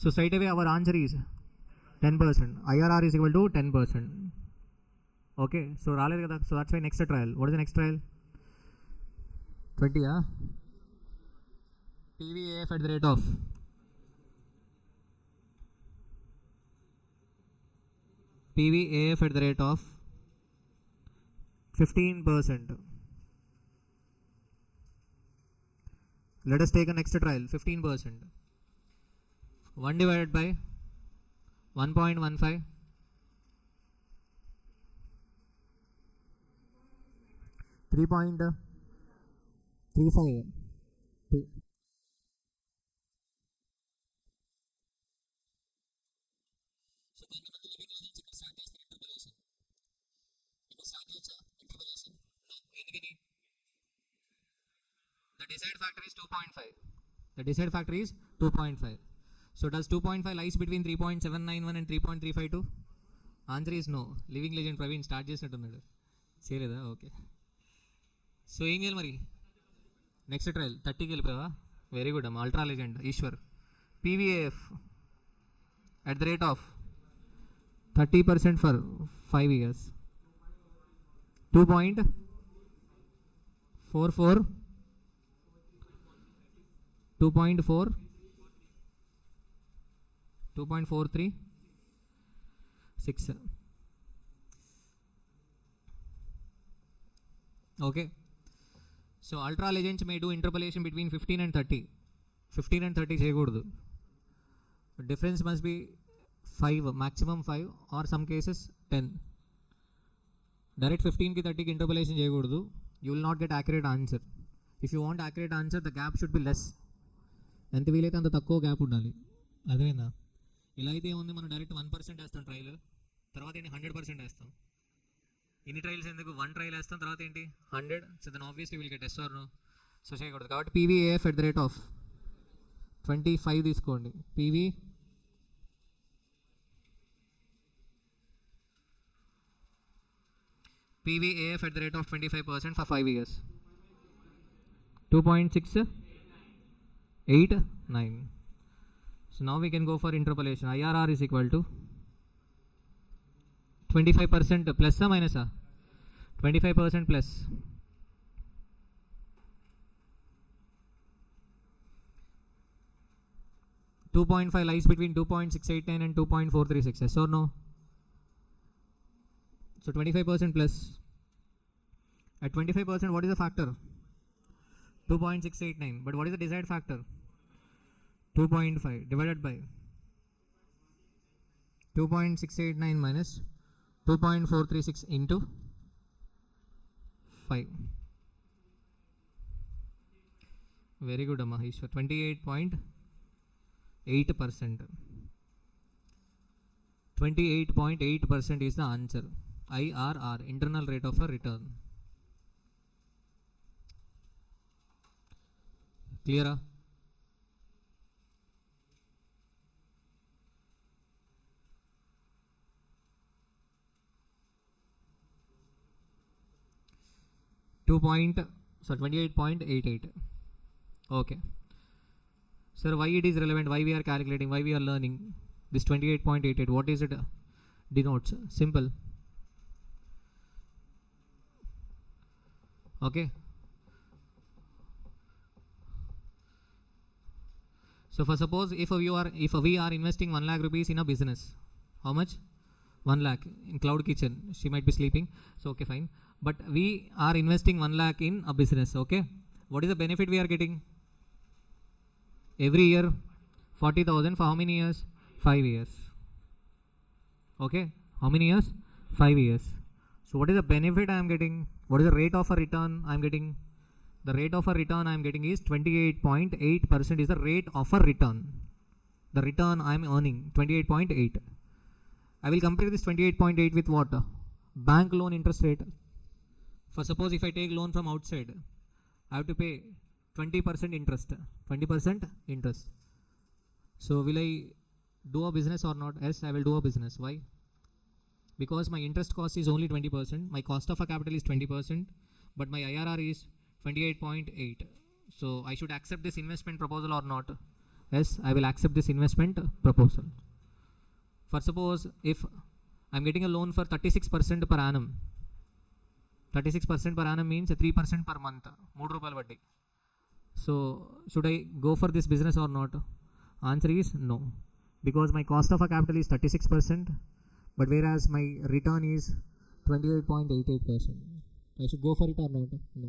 so straight away our answer is 10%. IRR is equal to 10%. Okay, so రాలేదు కదా. So that's why next trial. What is the next trial? 20 PVAF at the rate of PVAF at the rate of 15%. Let us take a next trial. 15%. 1 divided by 1.15 3.35. The desired factor is 2.5. The desired factor is 2.5. So does 2.5 lies between 3.791 and 3.352? Answer is no. Living legend Praveen start చేసినట్టున్నాడు. చేయలేదా? Okay. So ఏం చేయాలి మరి? Next trial 30కి వెళ్ళిపోయావా? Very good అమ్మ. Ultra legend Eshwar. PVAF at the rate of 30% for 5 years. 2.44 2.4 2.436. Okay, so ultra legends may do interpolation between 15 and 30. 15 and 30 చేయకూడదు. Difference must be 5, maximum 5 or some cases 10. Direct 15 ki 30 ki interpolation చేయకూడదు. You will not get accurate answer. If you want accurate answer, the gap should be less. ఎంత వీలైతే అంత తక్కువ gap ఉండాలి. అదేనా? ఇలా అయితే ఏముంది, మనం డైరెక్ట్ 1% వేస్తాం ట్రయల్, తర్వాత ఏంటి 100% వేస్తాం. ఇన్ని ట్రయల్స్ ఎందుకు? 1 ట్రయల్ వేస్తాం, తర్వాత ఏంటి 100. So then obviously will get yes or no. So చేయకూడదు. కాబట్టి PVAF at the rate of 25 తీసుకోండి. PVAF at the rate of 25% for 5 years. 2.689. So now we can go for interpolation. IRR is equal to 25% plus or minus 25% plus 2.5 lies between 2.689 and 2.436. Yes or no? So 25% plus. At 25%, what is the factor? 2.689. But what is the desired factor? 2.5 divided by 2.689 minus 2.436 into 5. Very good, Maheshwar. 28.8%. 28.8% is the answer. IRR, internal rate of a return. Clear? 28.88. Okay. Sir, why it is relevant? Why we are calculating? Why we are learning this 28.88? What is it denotes? Simple. Okay. So for suppose if we are investing 1 lakh rupees in a business, how much? 1 lakh in cloud kitchen. She might be sleeping. So okay, fine. But we are investing 1 lakh in a business. Okay. What is the benefit we are getting? Every year 40,000 for how many years? 5 years. Okay. How many years? 5 years. So what is the benefit I am getting? What is the rate of a return I am getting? The rate of a return I am getting is 28.8% is the rate of a return. The return I am earning 28.8. I will compare this 28.8 with what? Bank loan interest rate. For suppose if I take loan from outside, I have to pay 20% interest. 20% interest. So will I do a business or not? Yes, I will do a business. Why? Because my interest cost is only 20%. My cost of a capital is 20%. But my IRR is 28.8. So I should accept this investment proposal or not? Yes, I will accept this investment proposal. For suppose if I'm getting a loan for 36% per annum. 36% per annum means 3% per month. 3 రూపాయలు వడ్డీ. So should I go for this business or not? Answer is no. Because my cost of a capital is 36%. But whereas my return is 28.88%. I should go for it or not? No.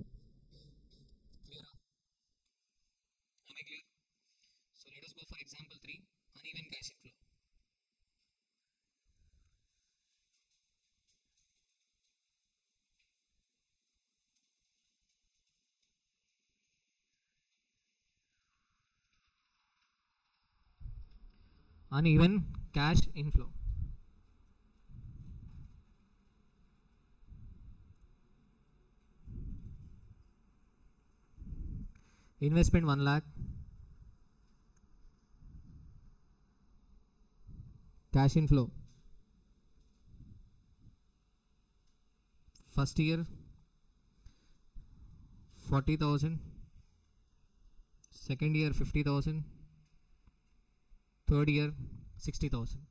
Clear? Am I clear? So let us go for example 3, uneven cash inflow. Uneven cash inflow. Investment 1 lakh. Cash inflow. First year 40,000. Second year 50,000. Third year 60,000.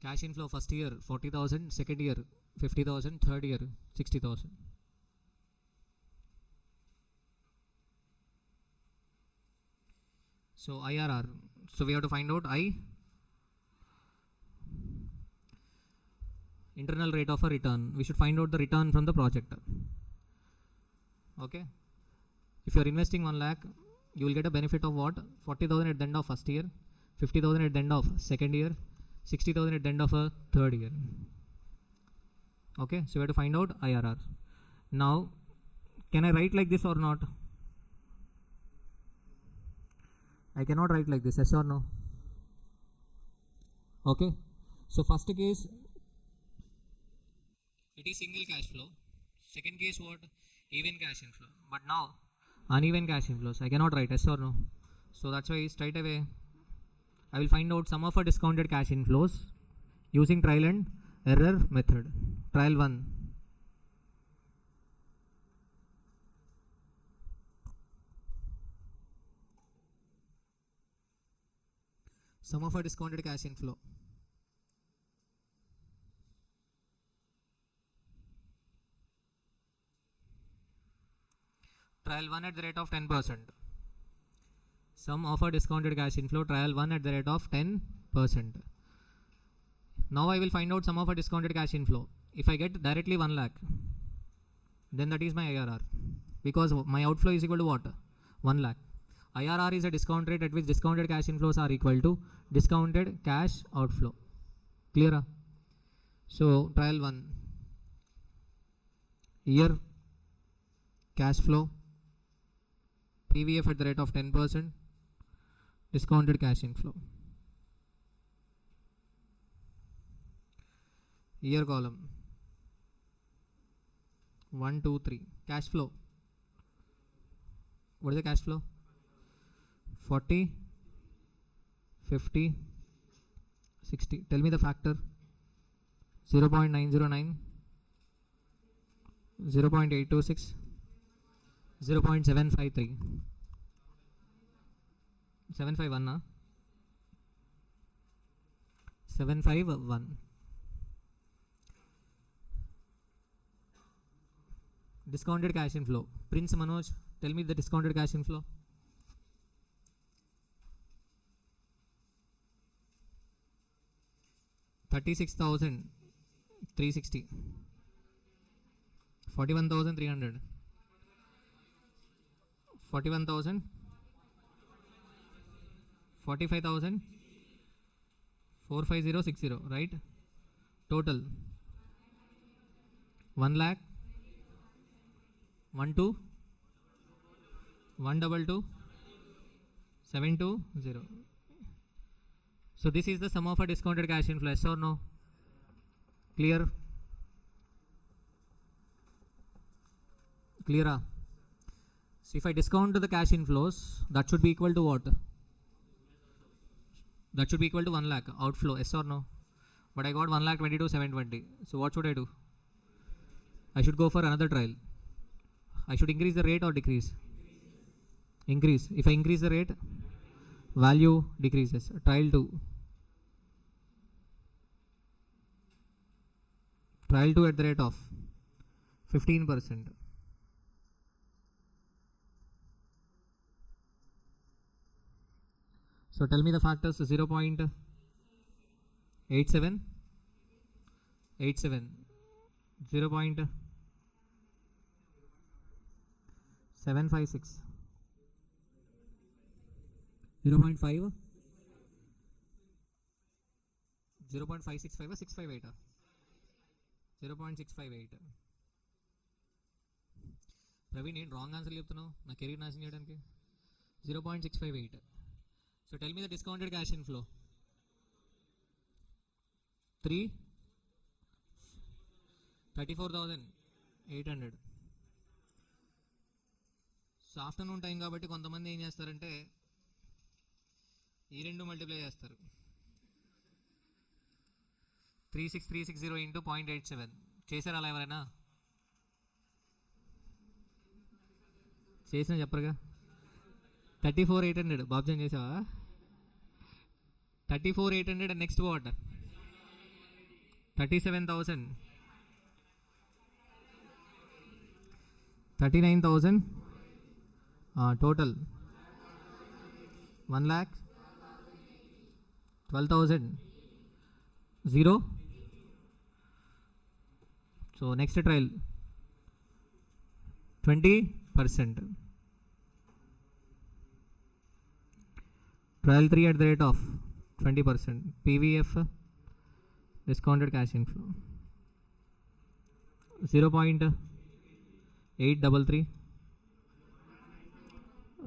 Cash inflow first year 40,000. Second year 50,000. Third year 60,000. So IRR. So we have to find out I. Internal rate of a return. We should find out the return from the project. Okay. If you are investing 1 lakh, you will get a benefit of what? 40,000 at the end of first year, 50,000 at the end of second year, 60,000 at the end of a third year. Okay. So we have to find out IRR. Now, can I write like this or not? I cannot write like this. Yes or no? Okay. So first case, it is single cash flow. Second case what? Even cash inflow. But now uneven cash inflows. I cannot write yes or no. So that's why straight away I will find out sum of a discounted cash inflows using trial and error method. Trial 1. Sum of a discounted cash inflow. Trial 1 at the rate of 10%. Sum of a discounted cash inflow, trial 1 at the rate of 10%. Now I will find out sum of a discounted cash inflow. If I get directly 1 lakh, then that is my IRR. Because my outflow is equal to what? 1 lakh. IRR is a discount rate at which discounted cash inflows are equal to discounted cash outflow. Clear? So trial 1. Year cash flow. PVF at the rate of 10%, discounted cash inflow. Year column 1, 2, 3. Cash flow What is the cash flow? 40, 50, 60. Tell me the factor. 0.909, 0.826, 0.753. 751 na? 751. Discounted cash inflow. Prince Manoj, tell me the discounted cash inflow. $36,360. 41,300. 41,000. 45,000. 45060, right? Total 1 lakh 12 122 720. So this is the sum of a discounted cash inflow. Yes or no? Clear? Clear? So if I discount the cash inflows, that should be equal to what? That should be equal to 1 lakh outflow. Yes or no? But I got 1,22,720. So what should I do? I should go for another trial. I should increase the rate or decrease? Increase. If I increase the rate, value decreases. Trial 2. Trial 2 at the rate of 15%. So tell me the factors. 0.87, 0.756, 0.5, 0.565 or 658, 0.658. Ravi, నేను wrong answer చెప్తున్నావు నా career నాశనం చేయడానికి. 0.658. So tell me the discounted cash inflow. 34,800. So afternoon time కాబట్టి కొంతమంది ఏం చేస్తారంటే ఈ రెండు మల్టిప్లై చేస్తారు. 36360 ఇంటూ 0.87 చేశారు అలా ఎవరైనా? చేసిన చెప్పరుగా. 34,800 బాబ్జన్ చేసావా? 34,800 and next what? 37,000, 39,000, total 1 lakh 12,000, 0. So next trial 20%. Trial 3 at the rate of 20%. PVF, discounted cash inflow, 0.833,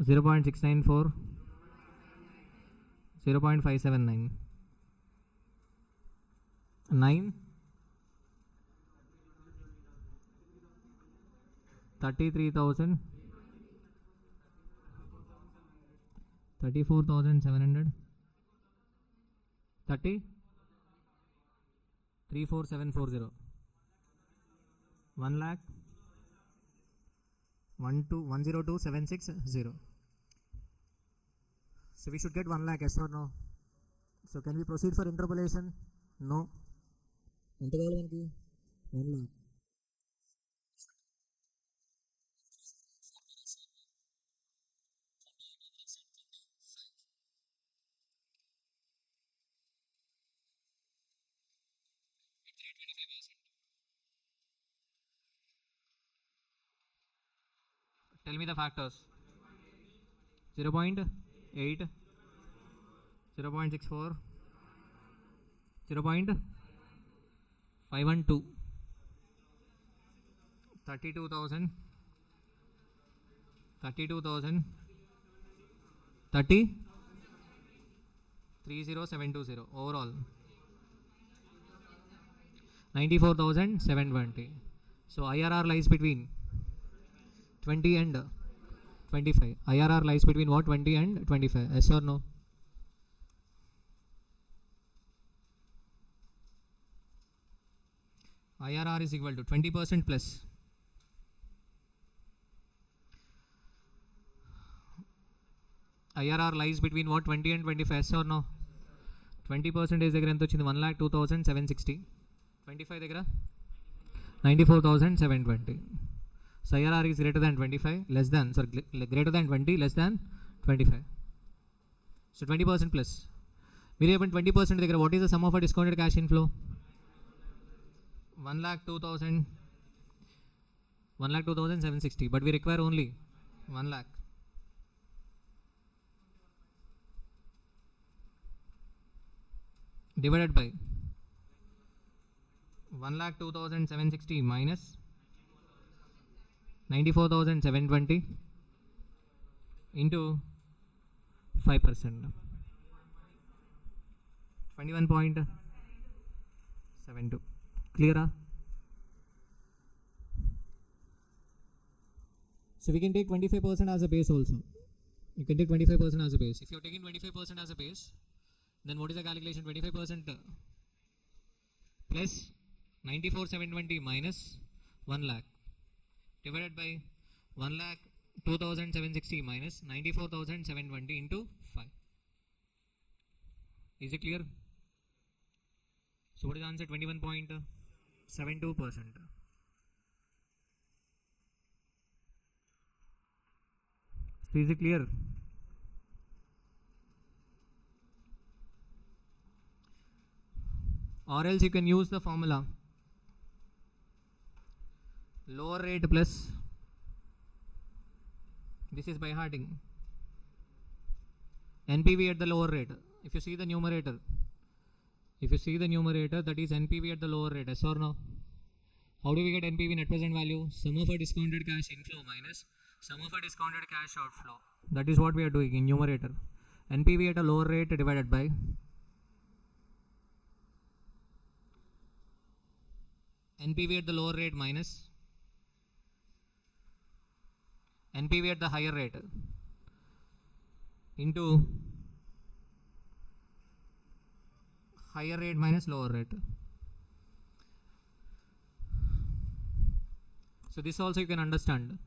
0.694, 0.579, 9, 33,000, 34,700, 30, 34740, 1 lakh 102,760. So we should get 1 lakh, yes or no? So can we proceed for interpolation? No. Interval 1 lakh. Tell me the factors. 0.8, 0.64, 0.512, 32,000, 30, 30720. Overall 94,720. So IRR lies between 20 and 25. IRR lies between what? 20 and 25. Yes or no? IRR is equal to 20% plus. IRR lies between what? 20 and 25. Yes or no? 20% దగ్గర ఎంత వచ్చింది? 1,02,760. 25 దగ్గర 94,720. So IRR is greater than 25, less than, sorry, greater than 20, less than 25. So 20% plus. మీరు చెప్పండి 20% దగ్గర what is the sum of a discounted cash inflow? 1,02,760, but we require only 1 lakh. Divided by 1,02,760 minus 94,720 into 5%. 21.72. Clear? So we can take 25% as a base also. You can take 25% as a base. If you're taking 25% as a base, then what is the calculation? 25% plus 94,720 minus 1 lakh divided by 1,02,760 minus 94,720 into 5. Is it clear? So what is the answer? 21.72%. So is it clear? Or else you can use the formula lower rate plus, this is by hearting, NPV at the lower rate. If you see the numerator, that is NPV at the lower rate. Yes or no? How do we get NPV, net present value? Sum of a discounted cash inflow minus sum of a discounted cash outflow. That is what we are doing in numerator. NPV at a lower rate divided by NPV at the lower rate minus NPV at the higher rate into higher rate minus lower rate. So this also you can understand.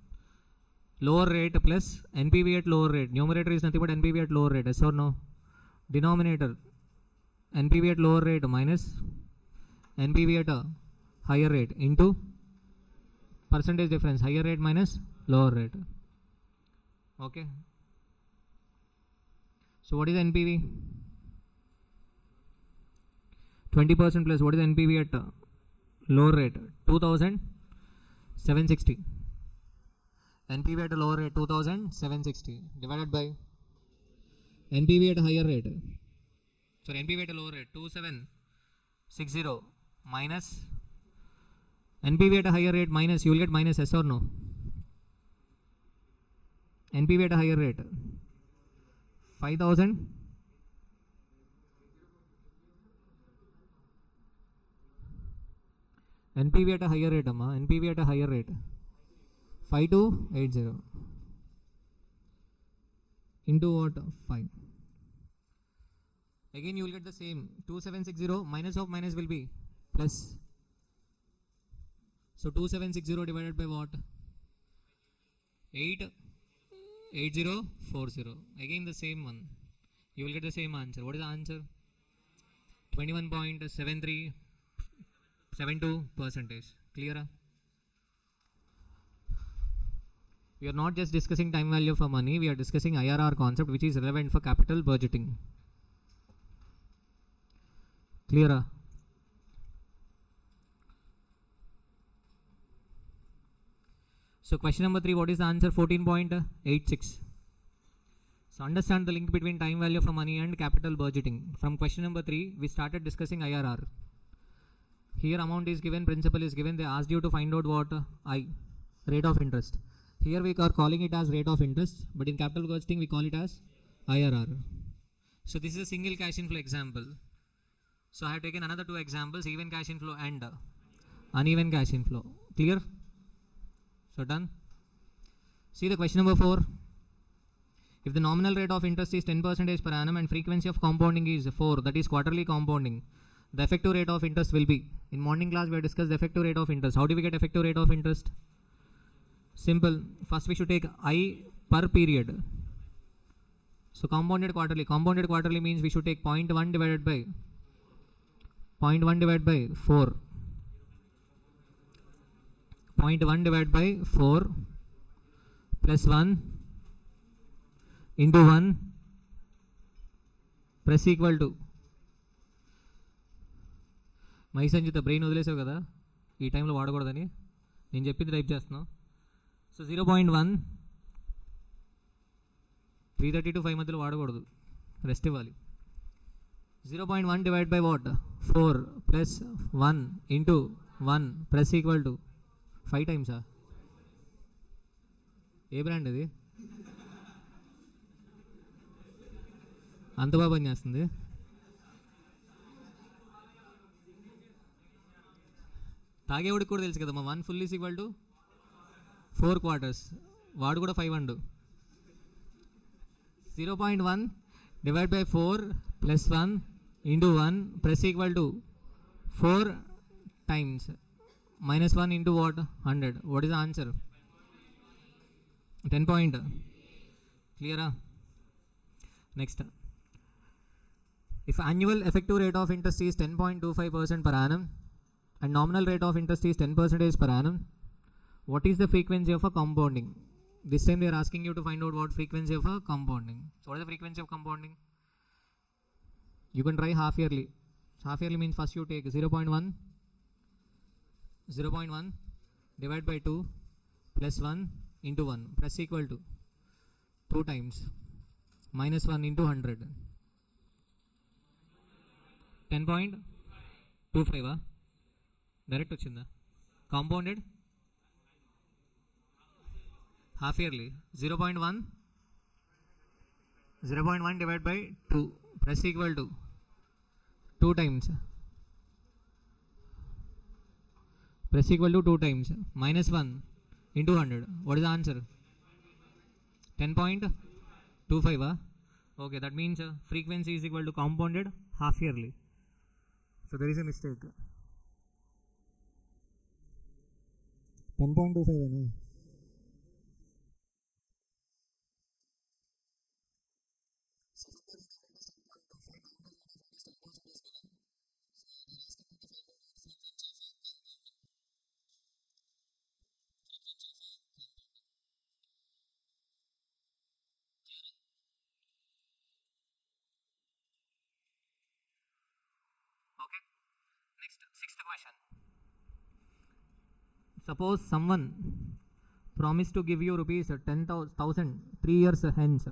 Lower rate plus NPV at lower rate. Numerator is nothing but NPV at lower rate. Yes or no? Denominator NPV at lower rate minus NPV at a higher rate into percentage difference. Higher rate minus lower rate. Okay. So what is NPV? 20% plus what is NPV at lower rate? 2,760. NPV at a lower rate 2,760 divided by NPV at a higher rate. Sorry, NPV at a lower rate 2,760 minus NPV at a higher rate minus, you will get minus. Yes or no? NPV at a higher rate 5,000. NPV at a higher rate, NPV at a higher rate 5280 into what? 5. Again you will get the same. 2760 minus of minus will be plus. So 2760 divided by what? 88040. Again the same one. You will get the same answer. What is the answer? 21.72%. Clear? We are not just discussing time value for money. We are discussing IRR concept, which is relevant for capital budgeting. Clear? So question number 3, what is the answer? 14.86. So understand the link between time value for money and capital budgeting. From question number 3, we started discussing IRR. Here amount is given, principal is given. They asked you to find out what? I, rate of interest. Here we are calling it as rate of interest, but in capital budgeting we call it as IRR. So this is a single cash inflow example. So I have taken another 2 examples, even cash inflow and uneven cash inflow. Clear? So done. See the question number 4. If the nominal rate of interest is 10% per annum and frequency of compounding is 4, that is quarterly compounding, the effective rate of interest will be, in morning class we have discussed the effective rate of interest. How do we get effective rate of interest? Simple. First we should take I per period. So compounded quarterly means we should take 0.1 divided by 4. 0.1 divided by 4 plus 1 into 1 plus equal to. My Sanjitha brain వదిలేసావు కదా ఈ టైంలో వాడకూడదని నేను చెప్పింది type చేస్తున్నావు. So 0.1 3:30 to 5 మధ్యలో వాడకూడదు, రెస్ట్ ఇవ్వాలి. 0.1 divide by what 4 plus 1 into 1 plus equal to 5 టైమ్సా? ఏ బ్రాండ్ అది అంత బాగా పనిచేస్తుంది? తాగేవాడికి కూడా తెలుసు కదమ్మా, 1 full is equal to 4 quarters. వాడు కూడా 5 and. 0.1 divide by 4 plus 1 into 1 plus equal to 4 times minus 1 into what 100. What is the answer? 10 point. Clear? Next, if annual effective rate of interest is 10.25% per annum and nominal rate of interest is 10% per annum, what is the frequency of a compounding? This time they are asking you to find out what frequency of a compounding. So what is the frequency of compounding? You can try half yearly. Half yearly means first you take 0.1 divided by 2 plus 1 into 1 plus equal to 2 times minus 1 into 100. 10.25 direct వచ్చిందా? Compounded half yearly 0.1 divided by 2 plus equal to 2 times minus 1 into 100. What is the answer? 10.25. Okay, that means frequency is equal to compounded half yearly. So there is a mistake. 10.25 Okay. Next, sixth question. Suppose someone promised to give you rupees 10,000 3 years hence.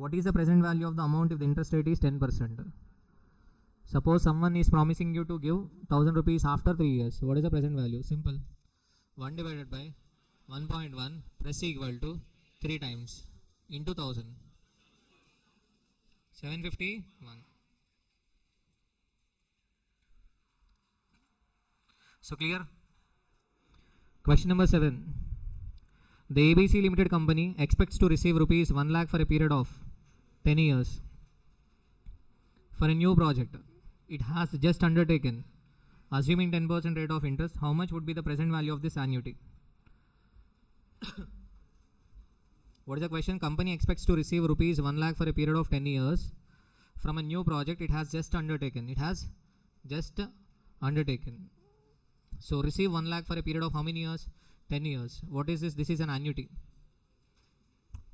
What is the present value of the amount if the interest rate is 10%? Suppose someone is promising you to give 1,000 rupees after 3 years. What is the present value? Simple. 1 divided by 1.1 plus equal to 3 times into 1,000. 751. So clear? Question number 7. The ABC Limited Company expects to receive rupees 1 lakh for a period of 10 years for a new project it has just undertaken. Assuming 10% rate of interest, how much would be the present value of this annuity? What is the question? Company expects to receive rupees 1 lakh for a period of 10 years from a new project it has just undertaken. So receive 1 lakh for a period of how many years? 10 years. What is this? This is an annuity.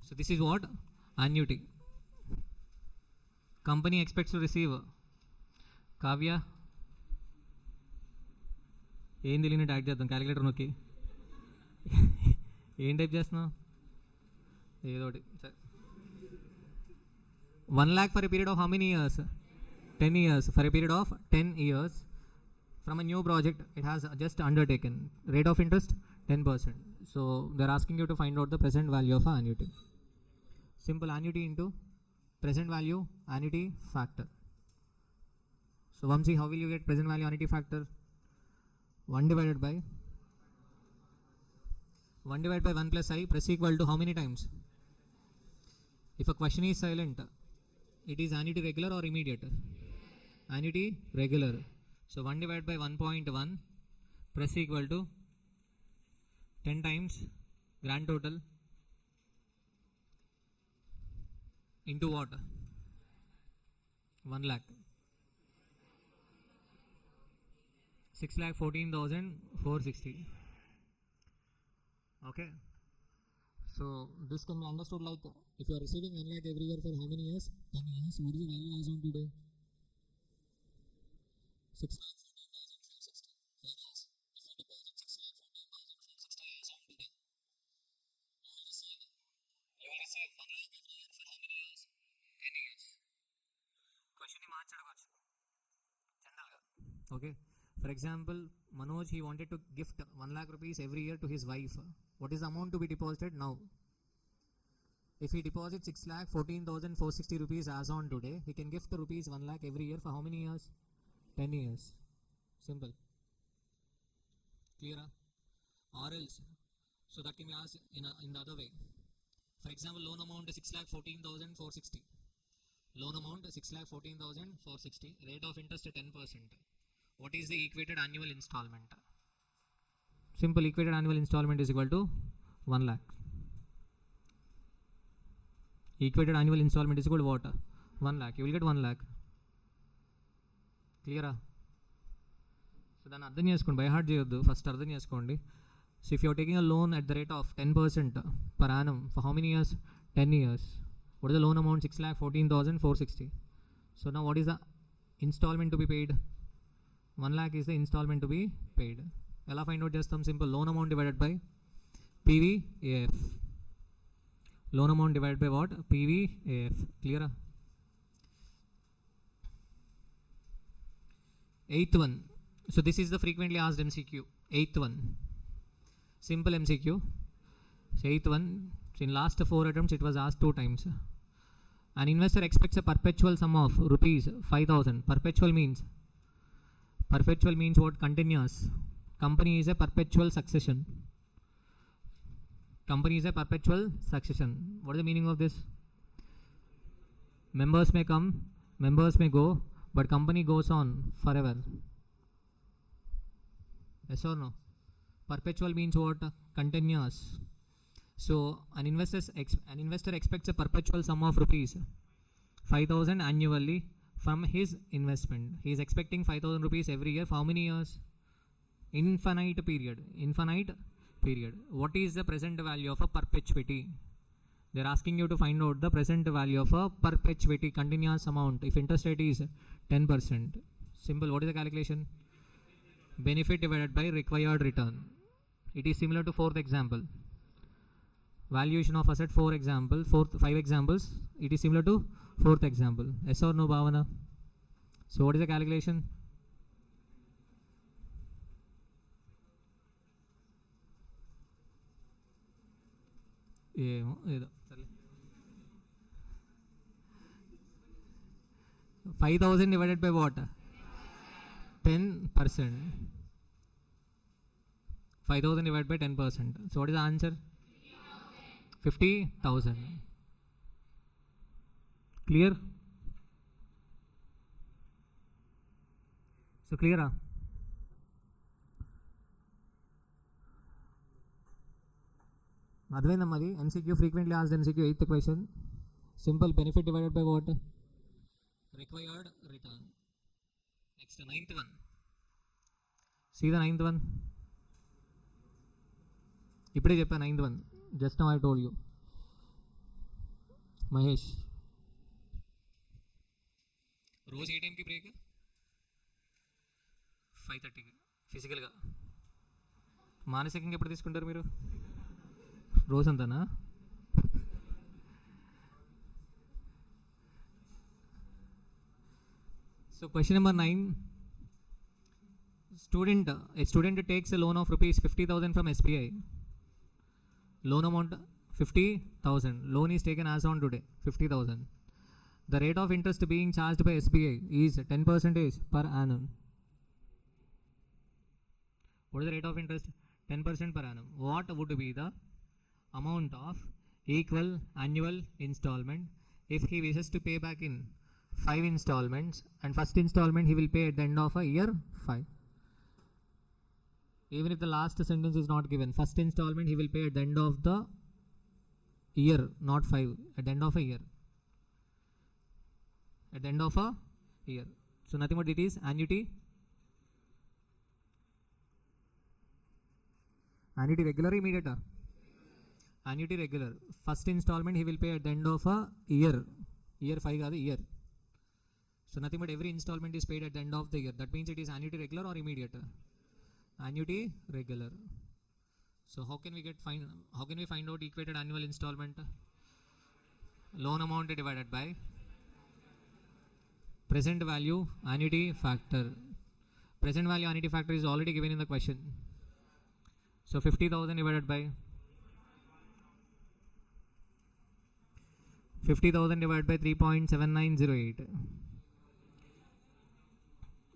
So this is what? Annuity. Company expects to receive. Kavya, ఏం తెలియని type చేద్దాం calculator నొక్కి. ఏం type చేస్తున్నావు? ఏదోటి సరే. 1 lakh for a period of how many years? 10 years. For a period of 10 years from a new project it has just undertaken. Rate of interest 10%. So they are asking you to find out the present value of an annuity. Simple, annuity into present value annuity factor. So Vamsi, how will you get present value annuity factor? 1 divided by 1 plus I plus equal to how many times? If a question is silent, it is annuity regular or immediate? Annuity regular. So 1 divided by 1.1 plus equal to 10 times grand total into what? 1 lakh. 6,14,460. Okay. So this can be understood like if you are receiving 1 lakh every year for how many years? 10 years. What is the value as on today? 6,14,460. 4 years. If you deposit 6,14,460 as on today, you will receive 1 lakh every year for how many years? 10 years. Question ni marchadavachu. General. Okay. For example, Manoj, he wanted to gift 1 lakh rupees every year to his wife. What is the amount to be deposited now? If he deposits 6,14,460 rupees as on today, he can gift rupees 1 lakh every year for how many years? 10 years. Simple. Clear? Or else, so that can be asked in the other way. For example, loan amount is 6,14,460. Loan amount 6,14,460. Rate of interest 10%. What is the equated annual installment? Simple, equated annual installment is equal to 1 lakh. Equated annual installment is equal to what? 1 lakh. You will get 1 lakh. Clear? So then అర్థం చేసుకోండి, by heart చేయొద్దు, first అర్థం చేసుకోండి. So if you are taking a loan at the rate of 10% per annum for how many years? 10 years. What is the loan amount? 6,14,460. So now what is the installment to be paid? 1 lakh is the installment to be paid. ఎలా find out చేస్తాం? Simple, loan amount divided by PVAF. Loan amount divided by what? PVAF. క్లియరా? 8th one. So this is the frequently asked MCQ. 8th one. Simple MCQ. So 8th one. So in last 4 attempts it was asked 2 times. An investor expects a perpetual sum of rupees 5,000. Perpetual means what? Continuous. Company is a perpetual succession. Company is a perpetual succession. What is the meaning of this? Members may come, members may go, but company goes on forever. Yes or no? Perpetual means what? Continuous. So an investor expects a perpetual sum of rupees 5,000 annually from his investment. He is expecting 5,000 rupees every year. For how many years? Infinite period. What is the present value of a perpetuity? They are asking you to find out the present value of a perpetuity, continuous amount, if interest rate is 10%. Simple. What is the calculation? Benefit divided by required return. It is similar to 4th example. Valuation of asset, 5 examples. It is similar to 4th example. Yes or no, Bhavana? So what is the calculation? ఏదో 5,000 divided by what? 10%. 5,000 divided by 10%. So what is the answer? 50,000. Clear? So clear? అర్థమైందమ్మా? అది MCQ, frequently asked MCQ, 8th question. Simple, benefit divided by what? Required return. Next, 9th one. See the 9th one. ఇప్పుడే చెప్పా 9th one. Just now I told you. Mahesh, రోజు ఏ టైంకి break? 5:30కి. ఫిజికల్గా. మానసికంగా ఎప్పుడు తీసుకుంటారు మీరు? రోజంతానా? So question number 9. A student takes a loan of rupees 50,000 from SBI. Loan amount 50,000. Loan is taken as on today, 50,000. The rate of interest being charged by SBI is 10% per annum. What is the rate of interest? 10% per annum. What would be the amount of equal annual installment. If he wishes to pay back in 5 installments, and first installment he will pay at the end of a year 5. Even if the last sentence is not given, first installment he will pay at the end of the year, not 5, at the end of a year. At the end of a year. So nothing but it is annuity. Annuity regular or immediate? Annuity regular. First installment he will pay at the end of a year. Year 5 kaadu year. So nothing but every installment is paid at the end of the year. That means it is annuity regular or immediate? Annuity regular. So how can we find out equated annual installment? Loan amount divided by present value annuity factor. Present value annuity factor is already given in the question. So 50,000 divided by 3.7908.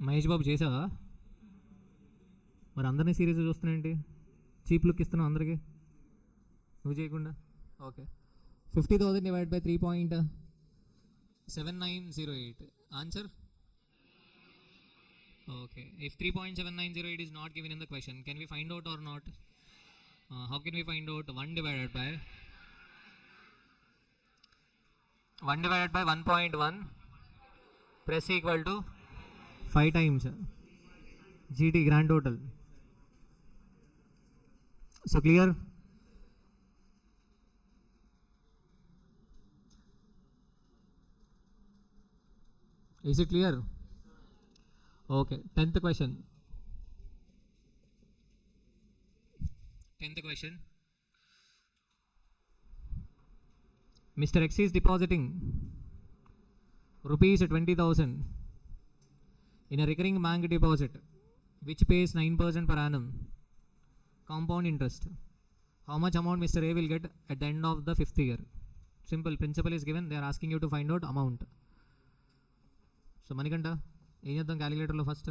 Mahesh Babu చేసావా? మరి అందరినీ serious చూస్తున్నా ఏంటి? Cheap look ఇస్తున్నావు అందరికి, నువ్వు చేయకుండా. Okay, 50,000 divide by 3.7908. Answer? Okay, if 3.7908 is not given in the question, can we find out or not? How can we find out? 1 divided by 1.1 press equal to 5 times GT, grand total. So clear? Is it clear? Okay, 10th question. Mr. X is depositing rupees 20,000 in a recurring bank deposit which pays 9% per annum compound interest. How much amount Mr. A will get at the end of the 5th year? Simple, principle is given, they are asking you to find out amount. So Manikanta, ఏం చేద్దాం క్యాలిక్యులేటర్లో? First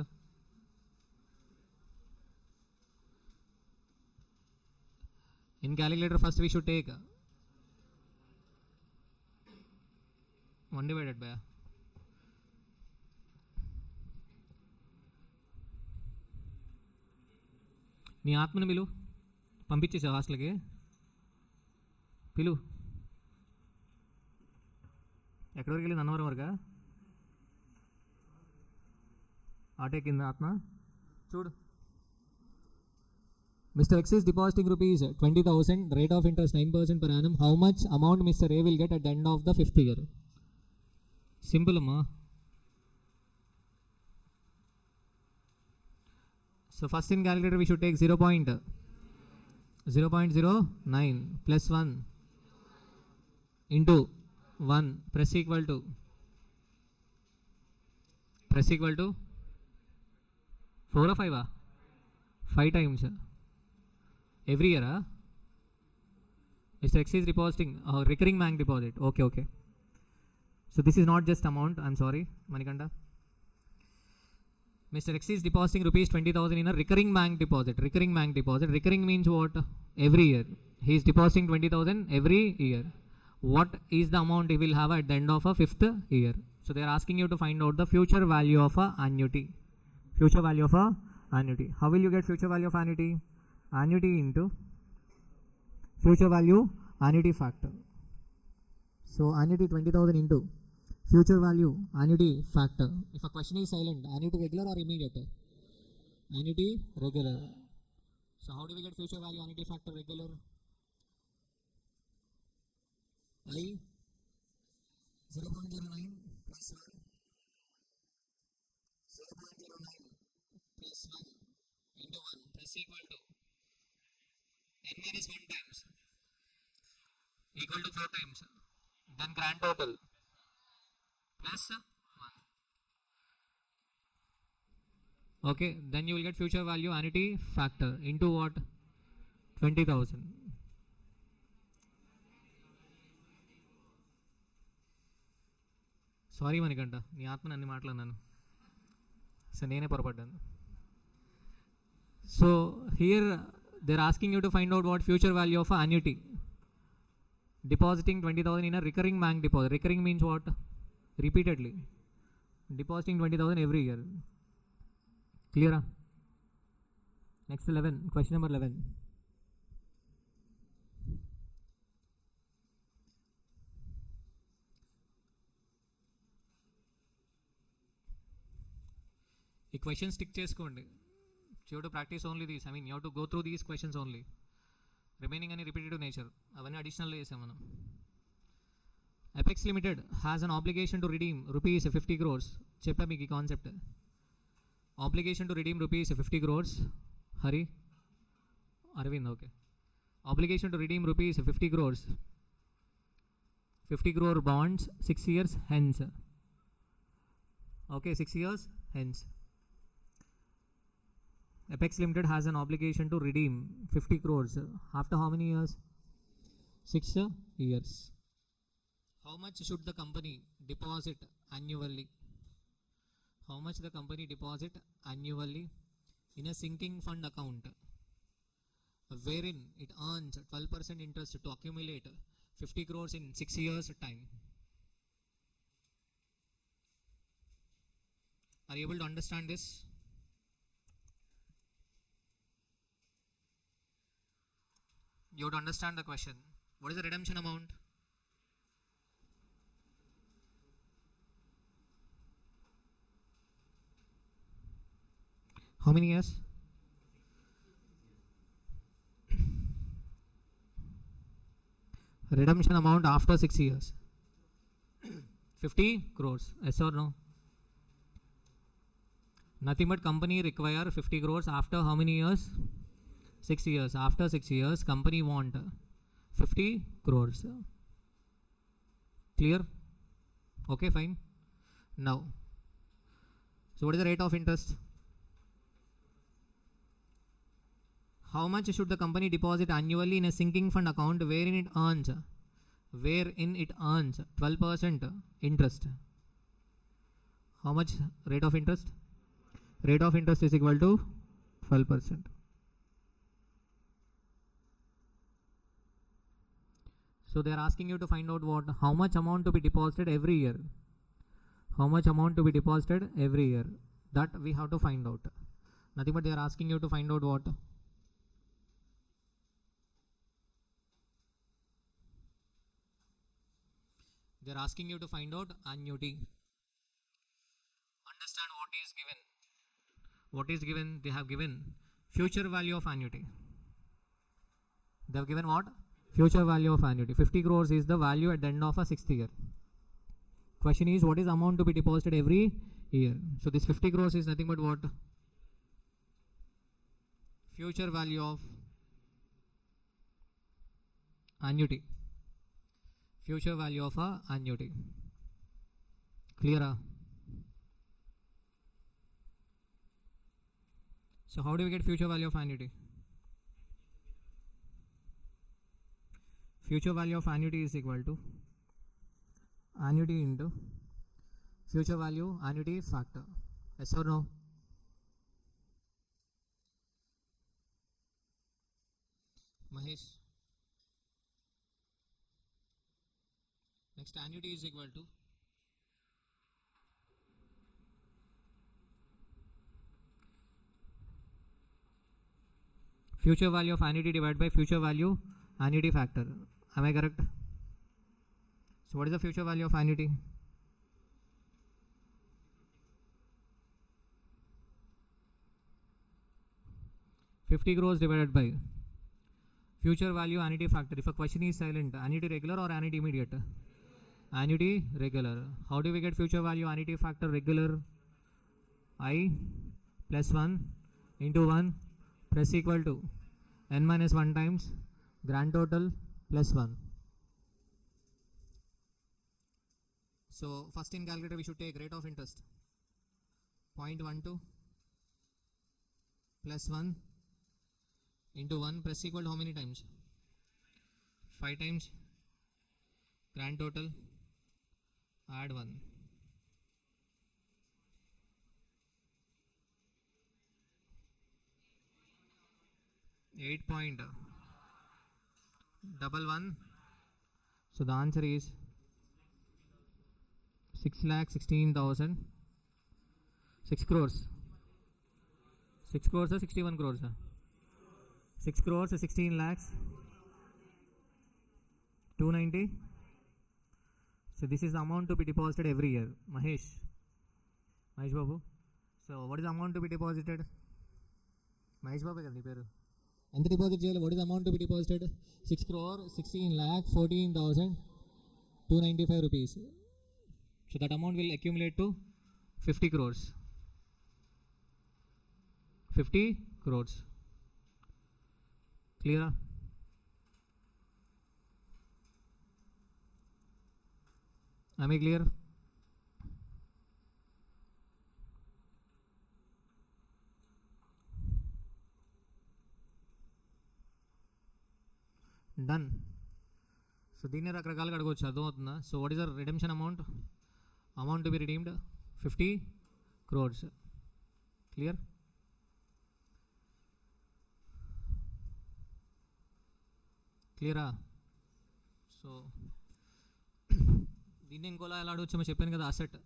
in calculator first we should take 1 divided by నీ ఆత్మని పిలు, పంపించేసావు హాస్టల్కి, పిలు. ఎక్కడి వరకు వెళ్ళింది? అన్నవరం వరకా? ఆటే కింద ఆత్మ చూడు. Mr. X is depositing rupees 20,000, rate of interest 9% per annum. How much amount Mr. A will get at the end of the 5th year? Simple amma. So first in calculator we should take 0.09 plus 1 into 1 press equal to 4 or 5? 5 times every year. Mr. X is depositing recurring bank deposit. Okay. So this is not just amount. I'm sorry, Manikanda. Mr. X is depositing rupees 20,000 in a recurring bank deposit. Recurring means what? Every year. He is depositing 20,000 every year. What is the amount he will have at the end of a 5th year? So they are asking you to find out the future value of a annuity. How will you get future value of annuity? Annuity into future value annuity factor. So annuity 20,000 into future value annuity factor. If a question is silent, annuity regular or immediate? Annuity regular. So how do we get future value annuity factor regular? I 0.09 plus 1 0.09 plus 1 into 1 plus equal to n minus 1 times equal to 4 times, then grand total plus 1. Okay, then you will get future value annuity factor into what? 20,000. Sorry Manikanta, నీ ఆత్మని అన్ని మాట్లాడినాను, so నేనే పొరపడ్డాను. So here they are asking you to find out what future value of annuity. Depositing 20,000 in a recurring bank deposit. Recurring means what? Repeatedly. Depositing 20,000 every year. Clear? Next 11. Question number 11. ఈ question stick చేసుకోండి. You to practice only these. I mean you to go through these questions only. Remaining అని repeated nature అవన్నీ అడిషనల్గా చేసాం మనం. Apex limited has an obligation to redeem rupees 50 crores. చెప్పా మీకు ఈ కాన్సెప్ట్. Obligation to redeem rupees 50 crores. Hari Aravind okay. Obligation to redeem rupees 50 crores. 50 crore bonds 6 years hence. Okay, 6 years hence. Apex Limited has an obligation to redeem 50 crores. After how many years? 6 years. How much should the company deposit annually? How much the company deposit annually in a sinking fund account wherein it earns 12% interest to accumulate 50 crores in 6 years time? Are you able to understand this? You have to understand the question. What is the redemption amount? How many years? Redemption amount after 6 years. 50 crores. Yes or no? Nothing but company require 50 crores after how many years? 6 years. After 6 years, company want 50 crores. Clear? Okay, fine. Now, so what is the rate of interest? How much should the company deposit annually in a sinking fund account wherein it earns 12% interest? How much rate of interest? Rate of interest is equal to 12%. So they are asking you to find out what? How much amount to be deposited every year? How much amount to be deposited every year? That we have to find out. Nothing but they are asking you to find out what? They are asking you to find out annuity. Understand what is given. What is given? They have given future value of annuity. They have given what? Future value of annuity. 50 crores is the value at the end of a 6th year. Question is, what is the amount to be deposited every year? So this 50 crores is nothing but what? Future value of annuity. Future value of a annuity. Clear? So how do we get future value of annuity? Future value of annuity is equal to annuity into future value annuity factor. Yes or no? Mahesh. Next, annuity is equal to future value of annuity divided by future value annuity factor. Am I correct? So what is the future value of annuity? $50 crores divided by future value annuity factor. If a question is silent, annuity regular or annuity immediate? Annuity regular. How do we get future value annuity factor regular? I plus 1 into 1 plus equal to n minus 1 times grand total plus 1. So first in calculator we should take rate of interest 0.12 plus 1 into 1 plus equal to how many times? 5 times grand total add 1. 8.11 So the answer is 6,16,000. 6 crores. 6 crores or 61 crores? 6 crores or 16 lakhs? 290. So this is the amount to be deposited every year. Mahesh Babu. So what is the amount to be deposited? Mahesh Babu kada nee peru. Anta deposit cheyali. What is the amount to be deposited? 6 crore 16 lakh 14,295 rupees. So that amount will accumulate to 50 crores. 50 crores. Clear? Am I clear? Done. So దీన్ని రకరకాలుగా అడగవచ్చు, అర్థమవుతుందా? So what is the redemption amount? Amount to be redeemed 50 crores. Clear? క్లియరా? So దీన్ని ఇంకోలా ఎలా అడగచ్చు చెప్పాను కదా, asset.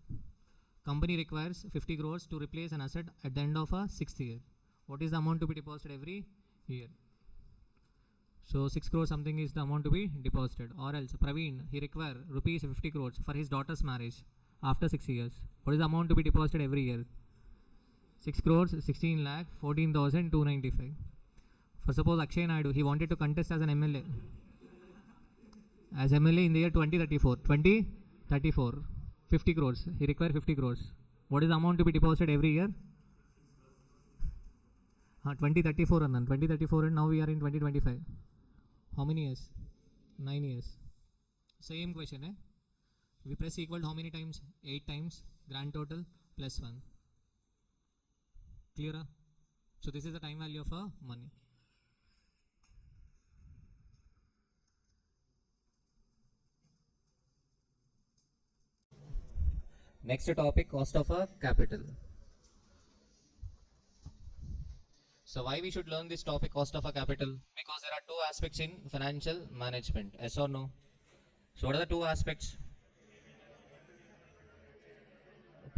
Company requires 50 crores to replace an asset at the end of a 6th year. What is the amount to be deposited every year? So 6 crores something is the amount to be deposited. Or else Praveen, he require rupees 50 crores for his daughter's marriage after 6 years. What is the amount to be deposited every year? 6 crores 16 lakh 14,295. For suppose Akshay Naidu, he wanted to contest as an MLA. As MLA in the year 2034. 50 crores. He require 50 crores. What is the amount to be deposited every year? 2034 and 2034 and now we are in 2025. How many years? 9 years. Same question, eh? We press equal how many times? 8 times. Grand total plus 1. Clear? So this is the time value of money. Next topic, cost of capital. So why we should learn this topic, cost of a capital? Because there are two aspects in financial management. Yes or no? So what are the two aspects?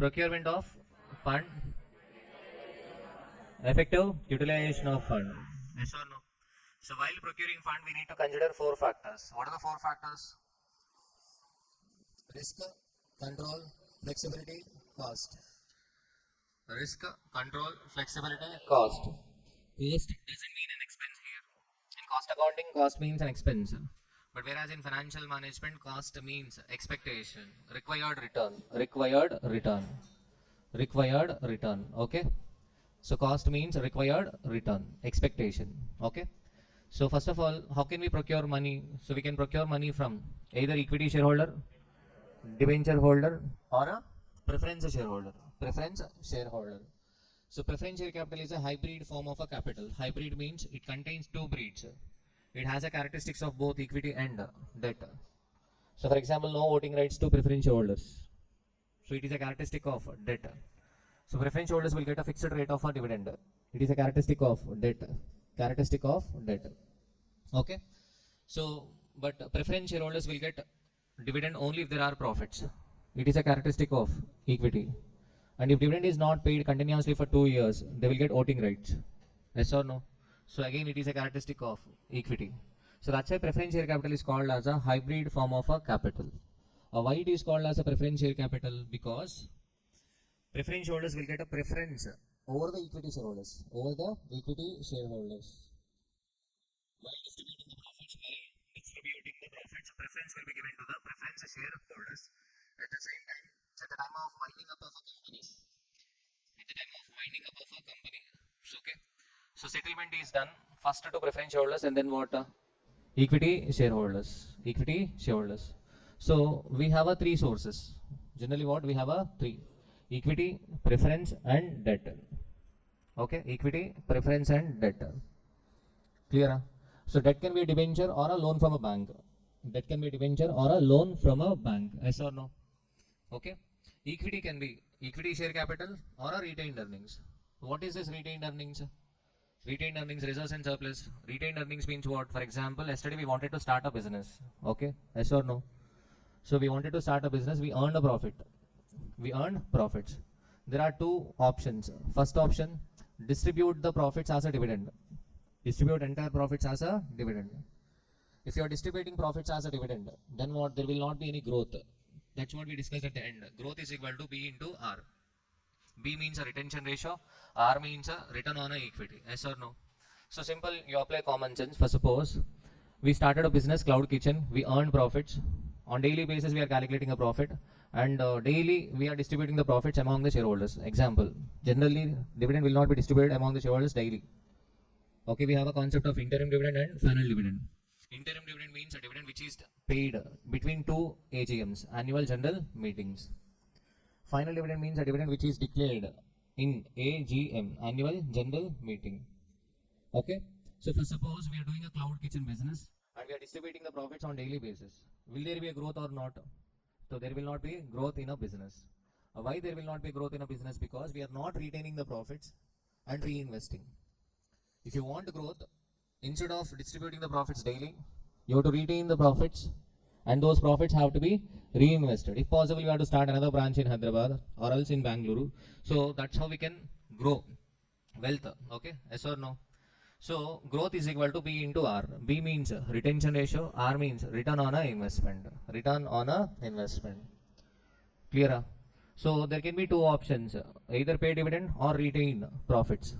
Procurement of fund, effective utilization of fund. Yes or no? So while procuring fund, we need to consider 4 factors. What are the 4 factors? Risk, control, flexibility, cost. Risk, control, flexibility, cost. Cost doesn't mean an expense here. In cost accounting, cost means an expense. But whereas in financial management, cost means expectation, required return. Okay? So cost means required return, expectation. Okay? So first of all, how can we procure money? So we can procure money from either equity shareholder, debenture holder, or a preference shareholder. So preference share capital is a hybrid form of a capital. Hybrid means it contains 2 breeds. It has a characteristics of both equity and debt. So for example, no voting rights to preference shareholders. So it is a characteristic of debt. So preference shareholders will get a fixed rate of a dividend. It is a characteristic of debt. Okay. So but preference shareholders will get dividend only if there are profits. It is a characteristic of equity. And if dividend is not paid continuously for 2 years, they will get voting rights. Yes or no? So again, it is a characteristic of equity. So that's why preference share capital is called as a hybrid form of a capital. Why it is called as a preference share capital? Because preference shareholders will get a preference over the equity shareholders. While distributing the profits, preference will be given to the preference shareholders. At the same time, at the time of winding up of a company. So, okay. So settlement is done first to preference shareholders and then what? Equity shareholders. So we have 3 sources. Generally what? We have 3. Equity, preference and debt. Okay. Equity, preference and debt. Clear? So debt can be a debenture or a loan from a bank. Yes or no? Okay. Equity can be equity share capital or a retained earnings. What is this retained earnings? So Retained earnings, reserves and surplus. Retained earnings means what? For example, yesterday we wanted to start a business. Okay, yes or no? So we wanted to start a business, we earned a profit. We earned profits. There are two options. First option, distribute the profits as a dividend. Distribute entire profits as a dividend. If you are distributing profits as a dividend, then what? There will not be any growth. That's what we discussed at the end. Growth is equal to B into R. B means a retention ratio, R means a return on equity. Yes or no? So simple, you apply common sense. For suppose we started a business, cloud kitchen, we earned profits. On daily basis we are calculating a profit, and daily we are distributing the profits among the shareholders. Example, generally dividend will not be distributed among the shareholders daily. Okay, we have a concept of interim dividend and final dividend. Interim dividend means a dividend which is paid between two AGMs, annual general meetings. Final dividend means a dividend which is declared in AGM, annual general meeting. Okay, so for suppose we are doing a cloud kitchen business and we are distributing the profits on daily basis. Will there be a growth or not? So there will not be growth in a business. Why there will not be growth in a business? Because we are not retaining the profits and reinvesting. If you want growth, instead of distributing the profits daily, you have to retain the profits, and those profits have to be reinvested. If possible, you have to start another branch in Hyderabad or else in Bangalore. So that's how we can grow wealth. Okay, yes or no? So growth is equal to B into R. B means retention ratio, R means return on a investment. Return on a investment. Clear? So there can be two options, either pay dividend or retain profits.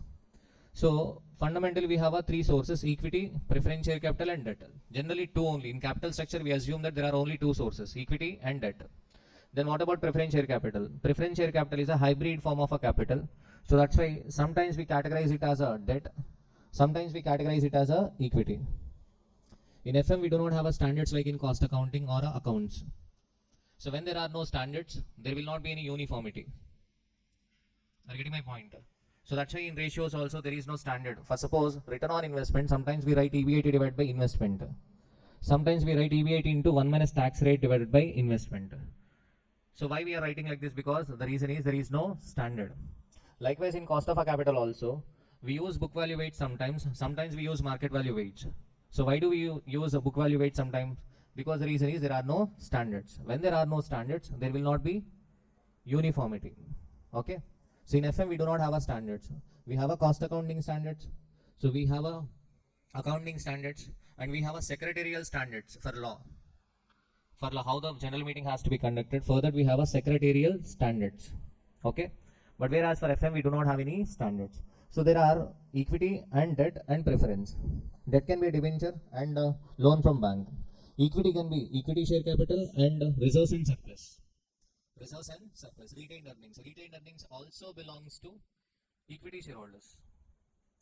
So fundamentally we have three sources: equity, preference share capital and debt. Generally two only. In capital structure we assume that there are only two sources, equity and debt. Then what about preference share capital? Preference share capital is a hybrid form of a capital. So that's why sometimes we categorize it as a debt, sometimes we categorize it as a equity. In FM we do not have a standards like in cost accounting or accounts. So when there are no standards, there will not be any uniformity. Are you getting my point? So that's why in ratios also there is no standard. For suppose return on investment, sometimes we write EBIT divided by investment. Sometimes we write EBIT into 1 minus tax rate divided by investment. So why we are writing like this? Because the reason is there is no standard. Likewise in cost of a capital also, we use book value weight sometimes, sometimes we use market value weight. So why do we use a book value weight sometimes? Because the reason is there are no standards. When there are no standards, there will not be uniformity. Okay. So in FM we do not have a standards. We have a cost accounting standards. So we have a accounting standards, and we have a secretarial standards for law. For law, how the general meeting has to be conducted. For that we have a secretarial standards. Okay. But whereas for FM we do not have any standards. So there are equity and debt and preference. Debt can be a debenture and loan from bank. Equity can be equity share capital and reserves and surplus. Reserves and surplus. Retained earnings. Retained earnings also belongs to equity shareholders.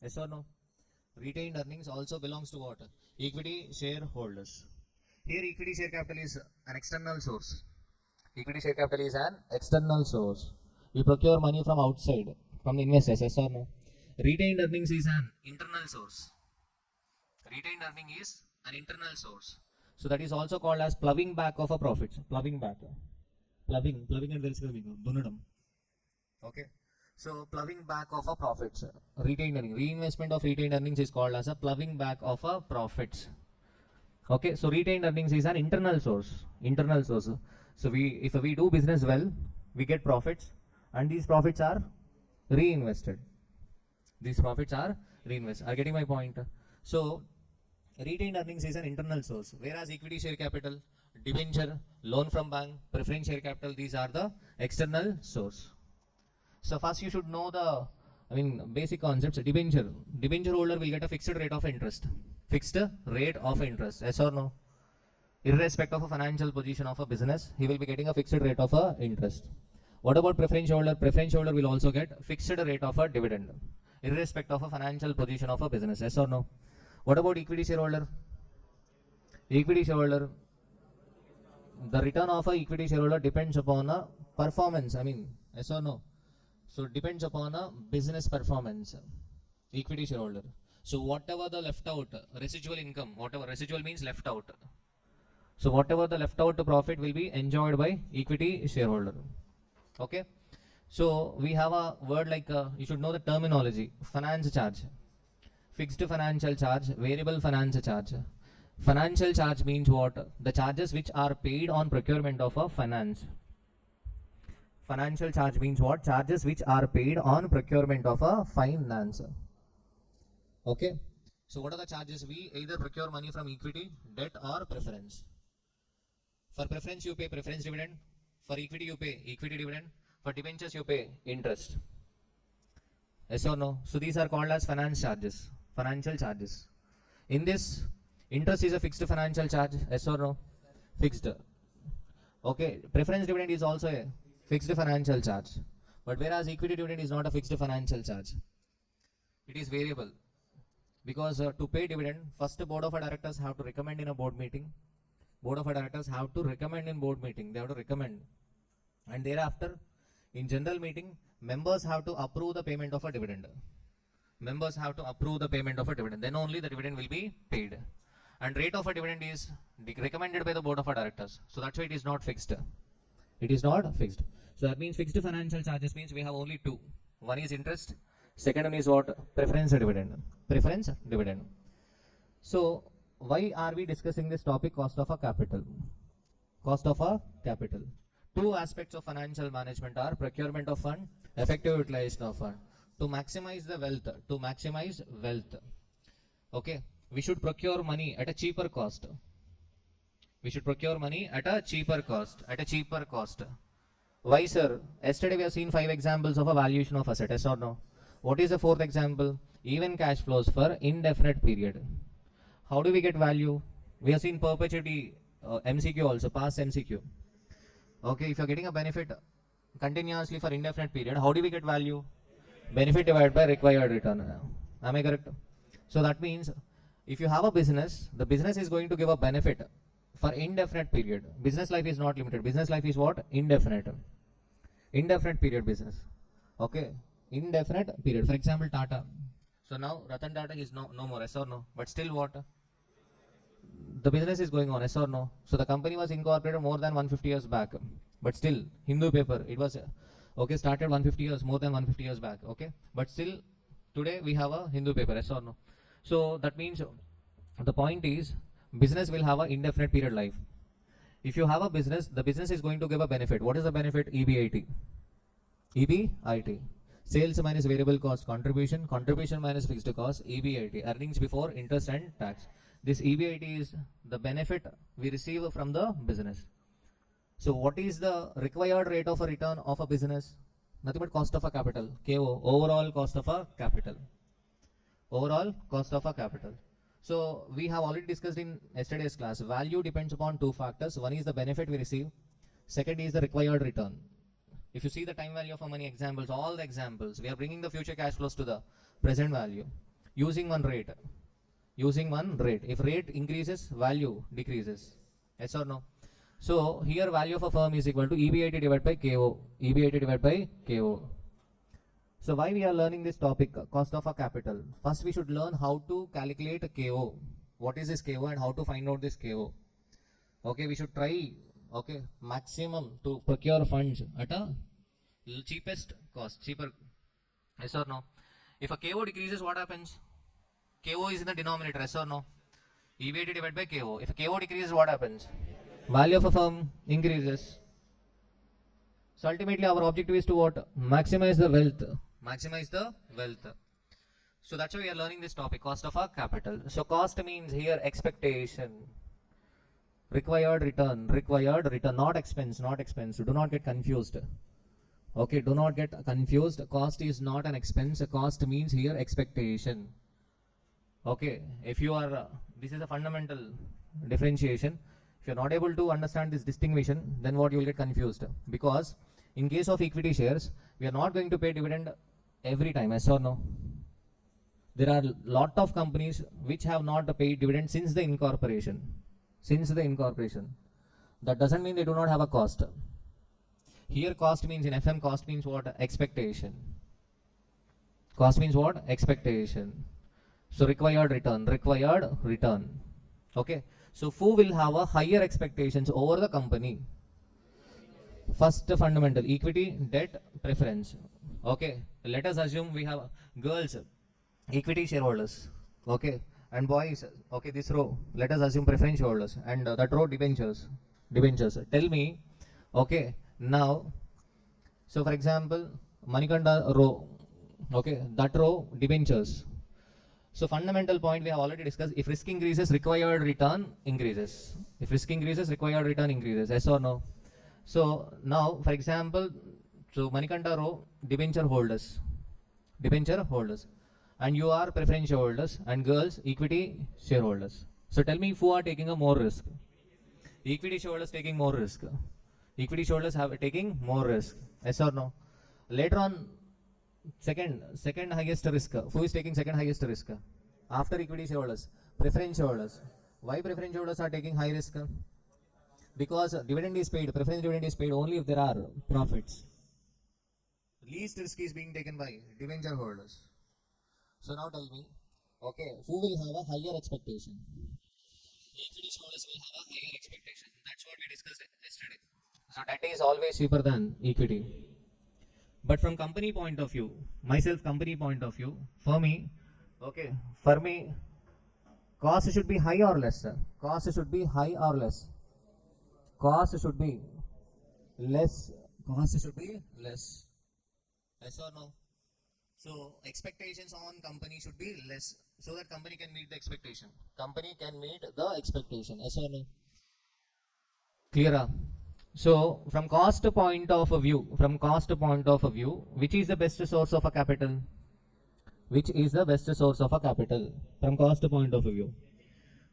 Yes or no? Retained earnings also belongs to what? Equity shareholders. Here equity share capital is an external source. Equity share capital is an external source. We procure money from outside, from the investors. Yes or no? Retained earnings is an internal source. Retained earning is an internal source. So that is also called as ploughing back of a profits. Ploughing back. Ploughing and dunadam. Okay. So ploughing back of a profits. Retained earning. Reinvestment of retained earnings is called as a ploughing back of a profits. Okay. So retained earnings is an internal source. Internal source. So if we do business well, we get profits, and these profits are reinvested. These profits are reinvested. Are you getting my point? So retained earnings is an internal source, whereas equity share capital, debenture, loan from bank, preference share capital, these are the external source. So first you should know the basic concepts. Debenture holder will get a fixed rate of interest. Fixed rate of interest. Yes or no? Irrespective of a financial position of a business, he will be getting a fixed rate of interest. What about preference holder? Preference holder will also get fixed rate of a dividend, irrespective of a financial position of a business. Yes or no? What about equity shareholder? Equity shareholder, the return of a equity shareholder depends upon a performance. Yes or no? So depends upon a business performance. Equity shareholder. So whatever the left out residual income, whatever residual means left out. So whatever the left out profit will be enjoyed by equity shareholder. Okay. So we have a word like you should know the terminology. Finance charge. Fixed financial charge, variable finance charge. Financial charge means what? The charges which are paid on procurement of a finance. Financial charge means what? Charges which are paid on procurement of a finance. Okay. So what are the charges? We either procure money from equity, debt or preference. For preference you pay preference dividend. For equity you pay equity dividend. For debentures you pay interest. Yes or no? So these are called as finance charges, financial charges. In this, interest is a fixed financial charge. Yes or no? Fixed. Okay. Preference dividend is also a fixed financial charge. But whereas equity dividend is not a fixed financial charge. It is variable. Because to pay dividend, first the board of directors have to recommend in a board meeting. Board of directors have to recommend in board meeting. They have to recommend. And thereafter, in general meeting, members have to approve the payment of a dividend. Members have to approve the payment of a dividend. Then only the dividend will be paid. And rate of a dividend is recommended by the board of directors. So that's why it is not fixed. It is not fixed. So that means fixed financial charges means we have only two. One is interest. Second one is what? Preference dividend. Preference dividend. So why are we discussing this topic? Cost of a capital. Cost of a capital. Two aspects of financial management are procurement of fund, effective utilization of fund. To maximize the wealth, to maximize wealth. Okay, we should procure money at a cheaper cost. We should procure money at a cheaper cost. At a cheaper cost. Why, sir? Yesterday we have seen 5 examples of a valuation of asset. Yes or no? What is the fourth example? Even cash flows for indefinite period. How do we get value? We have seen perpetuity MCQ also, past MCQ. Okay, if you are getting a benefit continuously for indefinite period, how do we get value? Benefit divided by required return. Am I correct? So that means if you have a business, the business is going to give a benefit for indefinite period. Business life is not limited. Business life is what? Indefinite. Indefinite period business. Okay, indefinite period. For example, Tata. So now Ratan Tata is no more. Yes or no? But still what? The business is going on. Yes or no? So the company was incorporated more than 150 years back. But still, Hindu paper, it was okay, started 150 years, more than 150 years back. Okay, but still today we have a Hindu paper. Yes or no? So that means the point is business will have an indefinite period life. If you have a business, the business is going to give a benefit. What is the benefit? EBIT. EBIT. Sales minus variable cost contribution, contribution minus fixed cost, EBIT, earnings before interest and tax. This EBIT is the benefit we receive from the business. So what is the required rate of a return of a business? Nothing but cost of a capital, KO, overall cost of a capital. Overall cost of a capital. So we have already discussed in yesterday's class, value depends upon two factors. One is the benefit we receive. Second is the required return. If you see the time value of money examples, all the examples, we are bringing the future cash flows to the present value using one rate. Using one rate. If rate increases, value decreases. Yes or no? So here value of a firm is equal to EBIT divided by KO. EBIT divided by KO. So why we are learning this topic, cost of a capital? First we should learn how to calculate KO. What is this KO and how to find out this KO? Okay, we should try maximum to procure funds at a cheapest cost, cheaper. Yes or no? If a KO decreases, what happens? KO is in the denominator. Yes or no? EBIT divided by KO. If a KO decreases, what happens? Value of a firm increases. So ultimately our objective is to what? Maximize the wealth. Maximize the wealth. So that's why we are learning this topic, cost of a capital. So cost means here expectation. Required return, not expense, not expense. Do not get confused. Okay, do not get confused. Cost is not an expense. Cost means here expectation. Okay, if you are, this is a fundamental differentiation. If you are not able to understand this distinction, then what you will get confused. Because in case of equity shares, we are not going to pay dividend every time. Yes or no? There are lot of companies which have not paid dividend since the incorporation. Since the incorporation. That doesn't mean they do not have a cost. Here cost means, in FM cost means what? Expectation. Cost means what? Expectation. So required return. Okay. So who will have a higher expectations over the company? First fundamental, equity, debt, preference. Okay. Let us assume we have girls, equity shareholders. Okay, and boys, okay, this row, let us assume preference holders, and that row debentures. Tell me, okay, now, so for example, Manikanda row, okay, that row debentures. So fundamental point we have already discussed. If risk increases, required return increases. If risk increases, required return increases. Yes or no? So now, for example, so Manikanda row debenture holders, and you are preference holders, and girls equity shareholders. So tell me, who are taking a more risk? Equity shareholders taking more risk. Equity shareholders have taking more risk. Yes or no? Later on, second highest risk. Who is taking second highest risk? After equity shareholders, preference shareholders. Why preference shareholders are taking high risk? Because dividend is paid, preference dividend is paid only if there are profits. Least risk is being taken by debenture holders. So now tell me, okay, who will have a higher expectation? Equity shareholders will have a higher expectation. That's what we discussed yesterday. So that is always cheaper than equity. But from company point of view, company point of view, for me, okay, for me, cost should be high or less? Cost should be high or less? Cost should be less. Cost should be less. Yes or no? So expectations on company should be less, so that company can meet the expectation. Company can meet the expectation. Yes or no? Clear? So from cost point of view, which is the best source of a capital? Which is the best source of a capital? From cost point of view.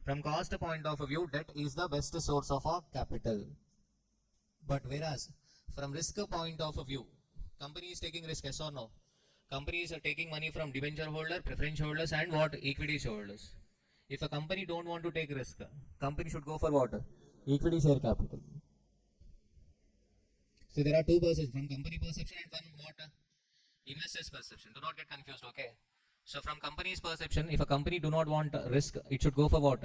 From cost point of view, debt is the best source of a capital. But whereas from risk point of view, company is taking risk, yes or no? Companies are taking money from debenture holder, preference holders, and what? Equity shareholders. If a company don't want to take risk, company should go for what? Equity share capital. So there are two perceptions, from company perception and from what? Investors perception. Do not get confused, okay? So from company's perception, if a company do not want risk, it should go for what?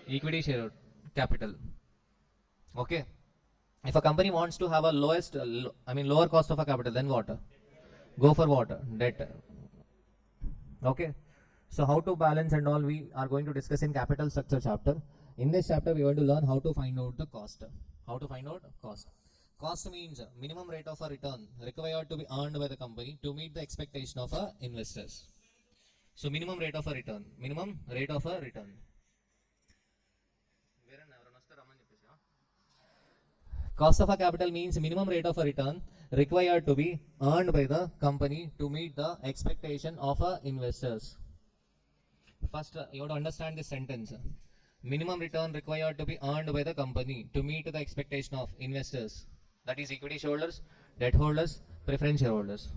Equity share capital. Okay. If a company wants to have a lower cost of a capital, then what? Go for what? Debt. Okay. So how to balance and all we are going to discuss in capital structure chapter. In this chapter, we are going to learn how to find out the cost. How to find out cost. Cost means minimum rate of a return required to be earned by the company to meet the expectation of investors. So minimum rate of a return. Minimum rate of a return. Cost of a capital means minimum rate of a return required to be earned by the company to meet the expectation of investors. First, you have to understand this sentence. Minimum return required to be earned by the company to meet the expectation of investors. That is equity shareholders, debt holders, preference shareholders.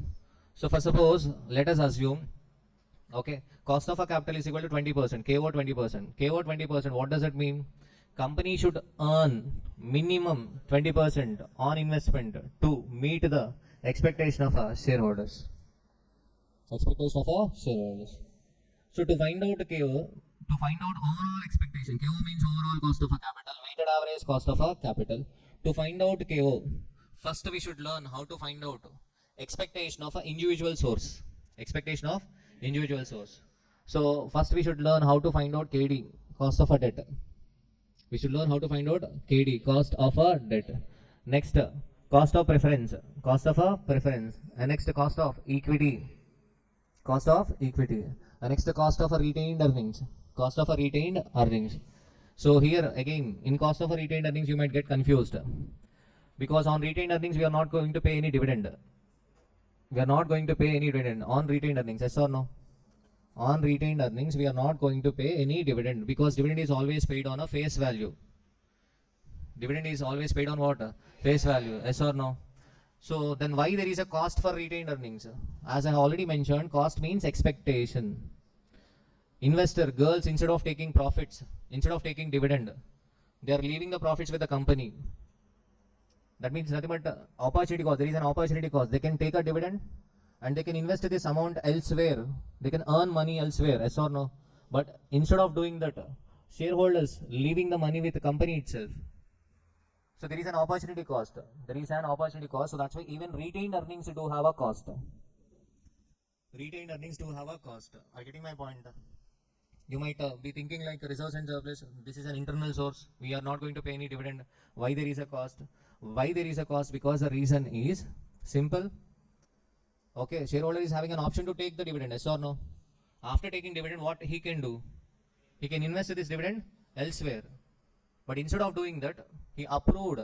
So for suppose, let us assume, okay, cost of a capital is equal to 20%, KO 20%. KO 20%, what does it mean? Company should earn minimum 20% on investment to meet the expectation of shareholders. Expectation of shareholders. So to find out KO, to find out overall expectation, KO means overall cost of a capital, weighted average cost of a capital. To find out KO, first we should learn how to find out expectation of an individual source. Expectation of individual source. So first we should learn how to find out KD, cost of a debt. We should learn how to find out KD, cost of a debt. Next, cost of preference, cost of a preference. And next, cost of equity, cost of equity. And next, cost of a retained earnings, cost of a retained earnings. So here again, in cost of a retained earnings, you might get confused, because on retained earnings we are not going to pay any dividend. We are not going to pay any dividend on retained earnings. Yes or no? On retained earnings, we are not going to pay any dividend, because dividend is always paid on a face value. Dividend is always paid on what? Face value. Yes or no? So then why there is a cost for retained earnings? As I already mentioned, cost means expectation. Investor, girls, instead of taking profits, instead of taking dividend, they are leaving the profits with the company. That means nothing but opportunity cost. There is an opportunity cost. They can take a dividend and they can invest this amount elsewhere. They can earn money elsewhere. Yes or no? But instead of doing that, shareholders leaving the money with the company itself. So there is an opportunity cost. There is an opportunity cost. So that's why even retained earnings do have a cost. Retained earnings do have a cost. Are you getting my point? You might be thinking like reserves and surplus, this is an internal source. We are not going to pay any dividend. Why there is a cost? Why there is a cost? Because the reason is simple. Okay, shareholder is having an option to take the dividend, yes or no? After taking dividend, what he can do? He can invest this dividend elsewhere. But instead of doing that, he approved,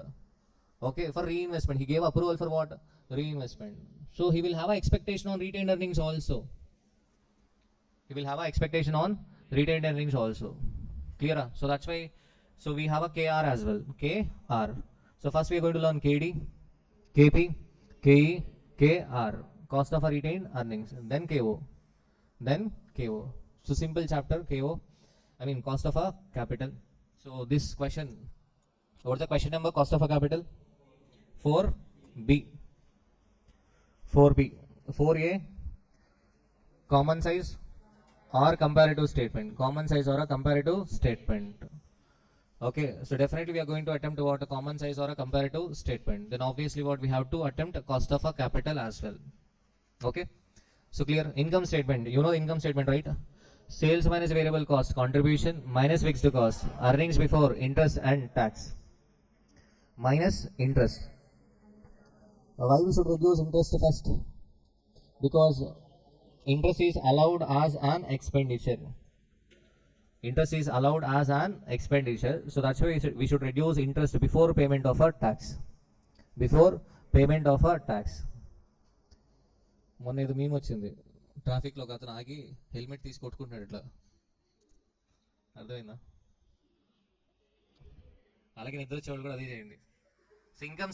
okay, for reinvestment. He gave approval for what? Reinvestment. So he will have an expectation on retained earnings also. He will have an expectation on retained earnings also. Clear? So that's why, so we have a KR as well. KR. So first we are going to learn KD, KP, KE, KR. Cost of a retained earnings. Then KO. Then KO. So simple chapter KO. I mean cost of a capital. So this question, what's the question number? Cost of a capital? 4B. 4B. 4A. Common size or comparative statement. Common size or a comparative statement. Okay, so definitely we are going to attempt what a common size or a comparative statement. Then obviously what we have to attempt a cost of a capital as well. Okay, so clear. Income statement. You know income statement, right? Sales minus variable cost, contribution minus fixed cost, earnings before interest and tax minus interest. Why we should reduce interest first? Because interest is allowed as an expenditure. Interest is allowed as an expenditure. So that's why we should reduce interest before payment of a tax. Before payment of a tax. మొన్న ఏదో మేము వచ్చింది ట్రాఫిక్లో ఒక అతను ఆగి helmet తీసి కొట్టుకుంటున్నాడు ఇట్లా అర్థమైందా అలాగే నిద్ర వచ్చేవాళ్ళు కూడా అదే చేయండి so income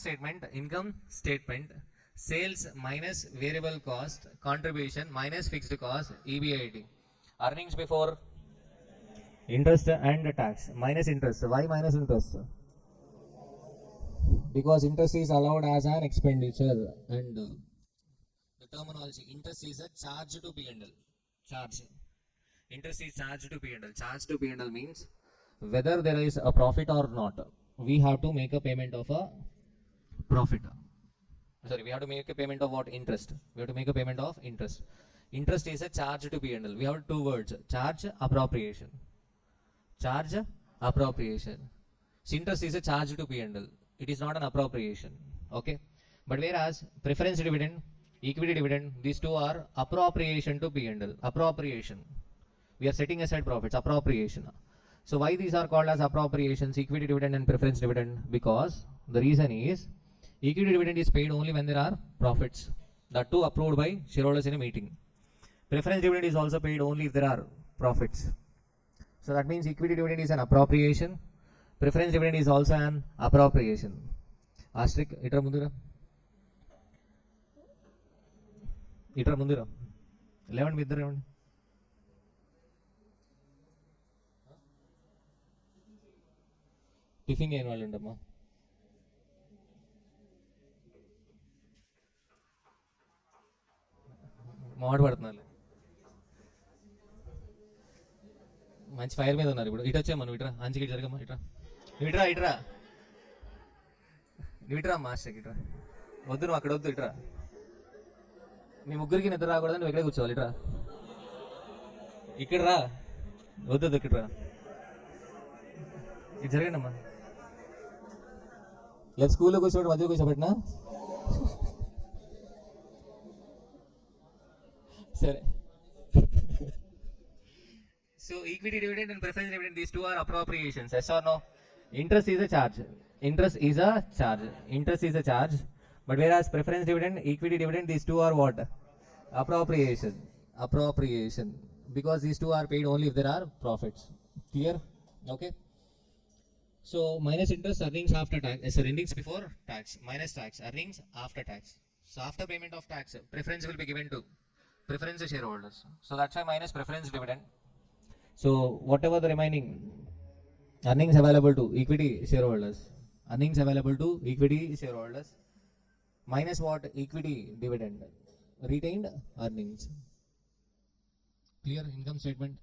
statement sales minus variable cost contribution minus fixed cost EBIT earnings before interest and tax minus interest. Why minus interest? Because interest is allowed as an expenditure and the terminology interest is a charge to P&L. Charge. Interest is charged to P&L. Charge to P&L means whether there is a profit or not, we have to make a payment of a profit. Sorry, we have to make a payment of what? Interest. We have to make a payment of interest. Interest is a charge to P&L. We have two words: charge, appropriation. Charge, appropriation. So interest is a charge to P&L. It is not an appropriation. Okay. But whereas preference dividend, equity dividend, these two are appropriation to P&L. Appropriation. We are setting aside profits. Appropriation. So why these are called as appropriations, equity dividend and preference dividend? Because the reason is equity dividend is paid only when there are profits. That too approved by shareholders in a meeting. Preference dividend is also paid only if there are profits. So that means equity dividend is an appropriation. Preference dividend is also an appropriation. Asterisk, itra mundura. Itra mundura. 11 with the round. Tiffin చేయని వాళ్ళు ఉండమ్మా మాట పడుతున్నారు మంచి fire మీద ఉన్నారు ఇప్పుడు ఇటు వచ్చామా నువ్వు ఇట్రా అంచుకి జరగమ్మా ఇట్రా నువ్వు ఇట్రా ఇట్రా నువ్వు ఇట్రా మాస్టర్కి ఇట్రా వద్దు నువ్వు అక్కడ వద్దు ఇట్రా మీ ముగ్గురికి నిద్ర రాకూడదు నువ్వు ఇక్కడే కూర్చోవాలి ఇట్రా ఇక్కడ రా వద్దు ఇక్కడ రా ఇది జరగండి అమ్మా లేదు స్కూల్లో కూర్చోబెట్టి మధ్య కూర్చోబెట్టినా సరే so equity dividend and preference dividend these two are appropriations yes or no interest is a charge interest is a charge interest is a charge but whereas preference dividend equity dividend these two are what appropriation appropriation because these two are paid only if there are profits clear okay so minus interest earnings after tax earnings before tax minus tax earnings after tax so after payment of tax preference will be given to preference shareholders so that's why minus preference dividend so whatever the remaining earnings available to equity shareholders earnings available to equity shareholders minus what equity dividend retained earnings clear income statement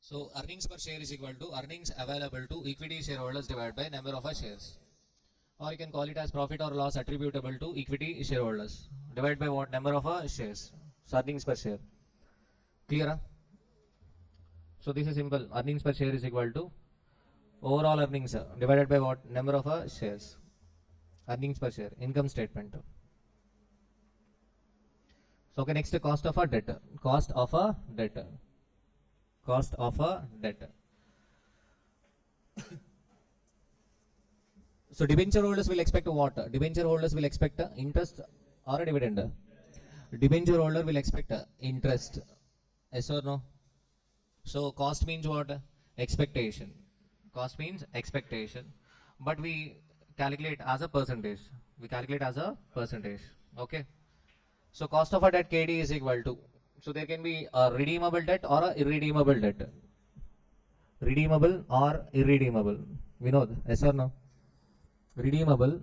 so earnings per share is equal to earnings available to equity shareholders divided by number of shares or you can call it as profit or loss attributable to equity shareholders divided by what number of shares so earnings per share clear so So this is simple. Earnings per share is equal to overall earnings divided by what? Number of shares. Earnings per share, income statement. So okay, next cost of a debt. Cost of a debt. Cost of a debt. So debenture holders will expect what? Debenture holders will expect interest or a dividend. Debenture holder will expect interest. Yes or no? So cost means what? Expectation. Cost means expectation. But we calculate as a percentage. We calculate as a percentage. Okay. So cost of a debt KD is equal to. So there can be a redeemable debt or a irredeemable debt. Redeemable or irredeemable. We know. Yes or no? Redeemable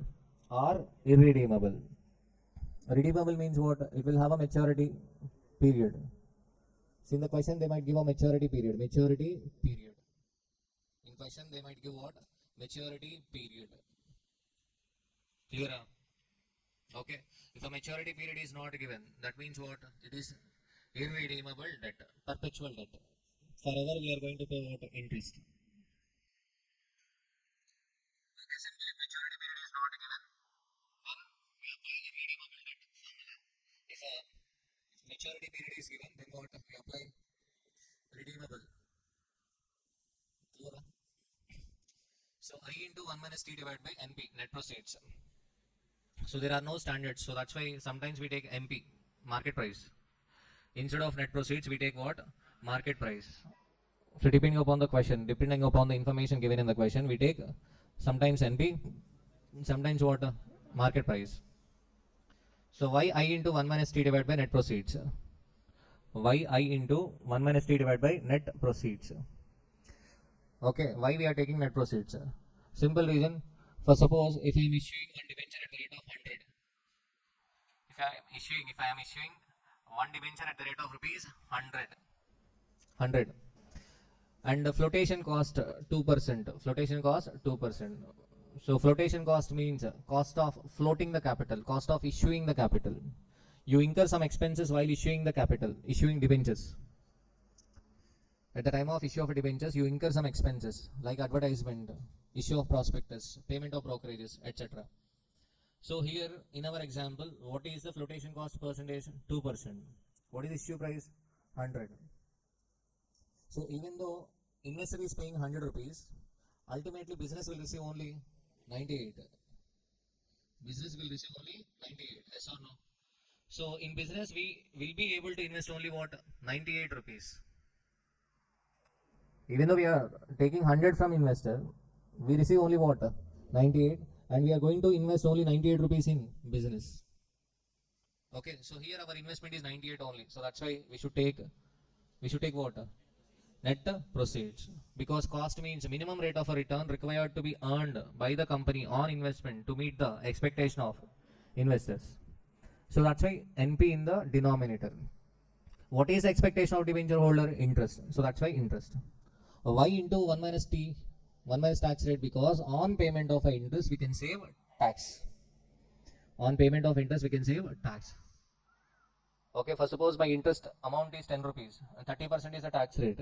or irredeemable. Redeemable means what? It will have a maturity period. So in the question they might give a maturity period. Maturity period. In question they might give what? Maturity period. Clear? Okay. If a maturity period is not given, that means what? It is irredeemable debt, perpetual debt. Forever we are going to pay what? Interest. Okay, simply maturity period is not given, then we apply irredeemable debt formula. If maturity period is given, then what? We apply redeemable. Clear? So I into 1 minus T divided by NP, net proceeds. So there are no standards. So that's why sometimes we take MP, market price. Instead of net proceeds, we take what? Market price. So depending upon the question, depending upon the information given in the question, we take sometimes NP, sometimes what? Market price. So why I into 1 minus T divided by net proceeds? Why I into 1 minus T divided by net proceeds? Okay, why we are taking net proceeds? Simple reason. For suppose if I am issuing one debenture at the rate of 100, if I am issuing one debenture at the rate of rupees 100, and the flotation cost 2%. Flotation cost 2%. So flotation cost means cost of floating the capital, cost of issuing the capital. You incur some expenses while issuing the capital, issuing debentures. At the time of issue of debentures, you incur some expenses like advertisement, issue of prospectus, payment of brokerages, etc. So here in our example, what is the flotation cost percentage? 2%. What is issue price? 100. So even though investor is paying 100 rupees, ultimately business will receive only 98. Business will receive only 98. Yes or no? So in business we will be able to invest only what? 98 rupees. Even though we are taking 100 from investor, we receive only what? 98, and we are going to invest only 98 rupees in business. Okay, so here our investment is 98 only. So that's why we should take what? Net proceeds. Because cost means minimum rate of a return required to be earned by the company on investment to meet the expectation of investors. So that's why NP in the denominator. What is the expectation of debenture holder? Interest. So that's why interest. Y into 1 minus T, 1 minus tax rate, because on payment of interest we can save tax. On payment of interest we can save tax. Okay, for suppose my interest amount is 10 rupees and 30% is the tax rate.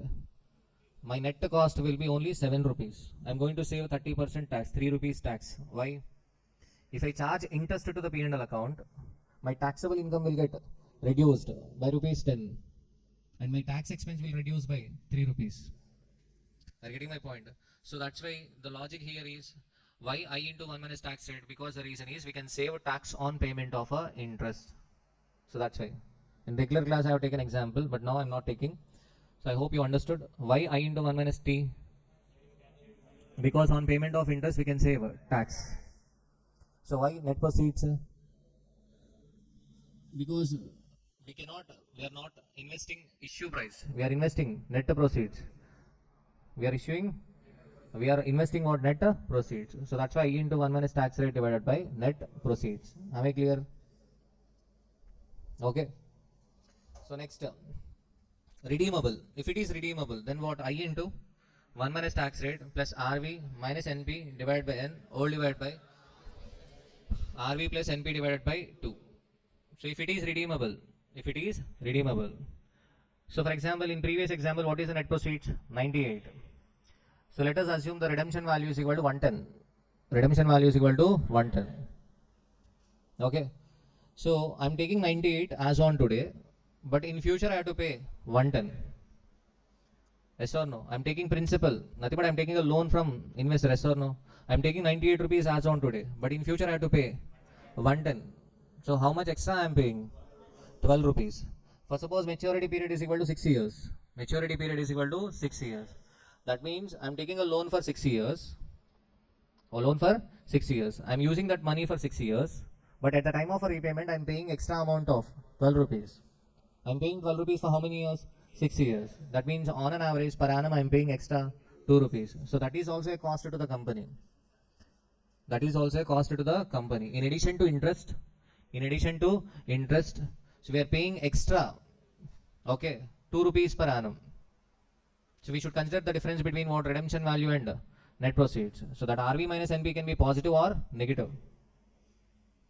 My net cost will be only 7 rupees. I am going to save 30% tax, 3 rupees tax. Why? If I charge interest to the P&L account, my taxable income will get reduced by rupees 10 and my tax expense will reduce by 3 rupees. Are you getting my point? So that's why the logic here is why I into 1 minus tax rate, because the reason is we can save tax on payment of interest. So that's why. In regular class I have taken example, but now I am not taking. So I hope you understood why I into 1 minus T. Because on payment of interest we can save tax. So why net proceeds? Because we are not investing issue price. We are investing net proceeds. We are investing what? Net proceeds. So that's why I into 1 minus tax rate divided by net proceeds. Am I clear? Okay. So next, redeemable. If it is redeemable, then what? I into 1 minus tax rate plus RV minus NP divided by N, all divided by RV plus NP divided by 2. So if it is redeemable, So for example, in previous example, what is the net proceeds? 98. So let us assume the redemption value is equal to 110. Redemption value is equal to 110. Okay. So I'm taking 98 as on today, but in future I have to pay 110. Yes or no? I'm taking principal, nothing but I'm taking a loan from investor. Yes or no? I'm taking 98 rupees as on today, but in future I have to pay 110. So how much extra I'm paying? 12 rupees. For suppose maturity period is equal to 6 years. Maturity period is equal to 6 years. That means I'm taking a loan for 6 years. A loan for 6 years. I'm using that money for 6 years. But at the time of a repayment, I'm paying extra amount of 12 rupees. I'm paying 12 rupees for how many years? 6 years. That means on an average per annum, I'm paying extra 2 rupees. So that is also a cost to the company. That is also a cost to the company. In addition to interest, so we are paying extra, okay, 2 rupees per annum. So we should consider the difference between what redemption value and net proceeds. So that RV minus NP can be positive or negative.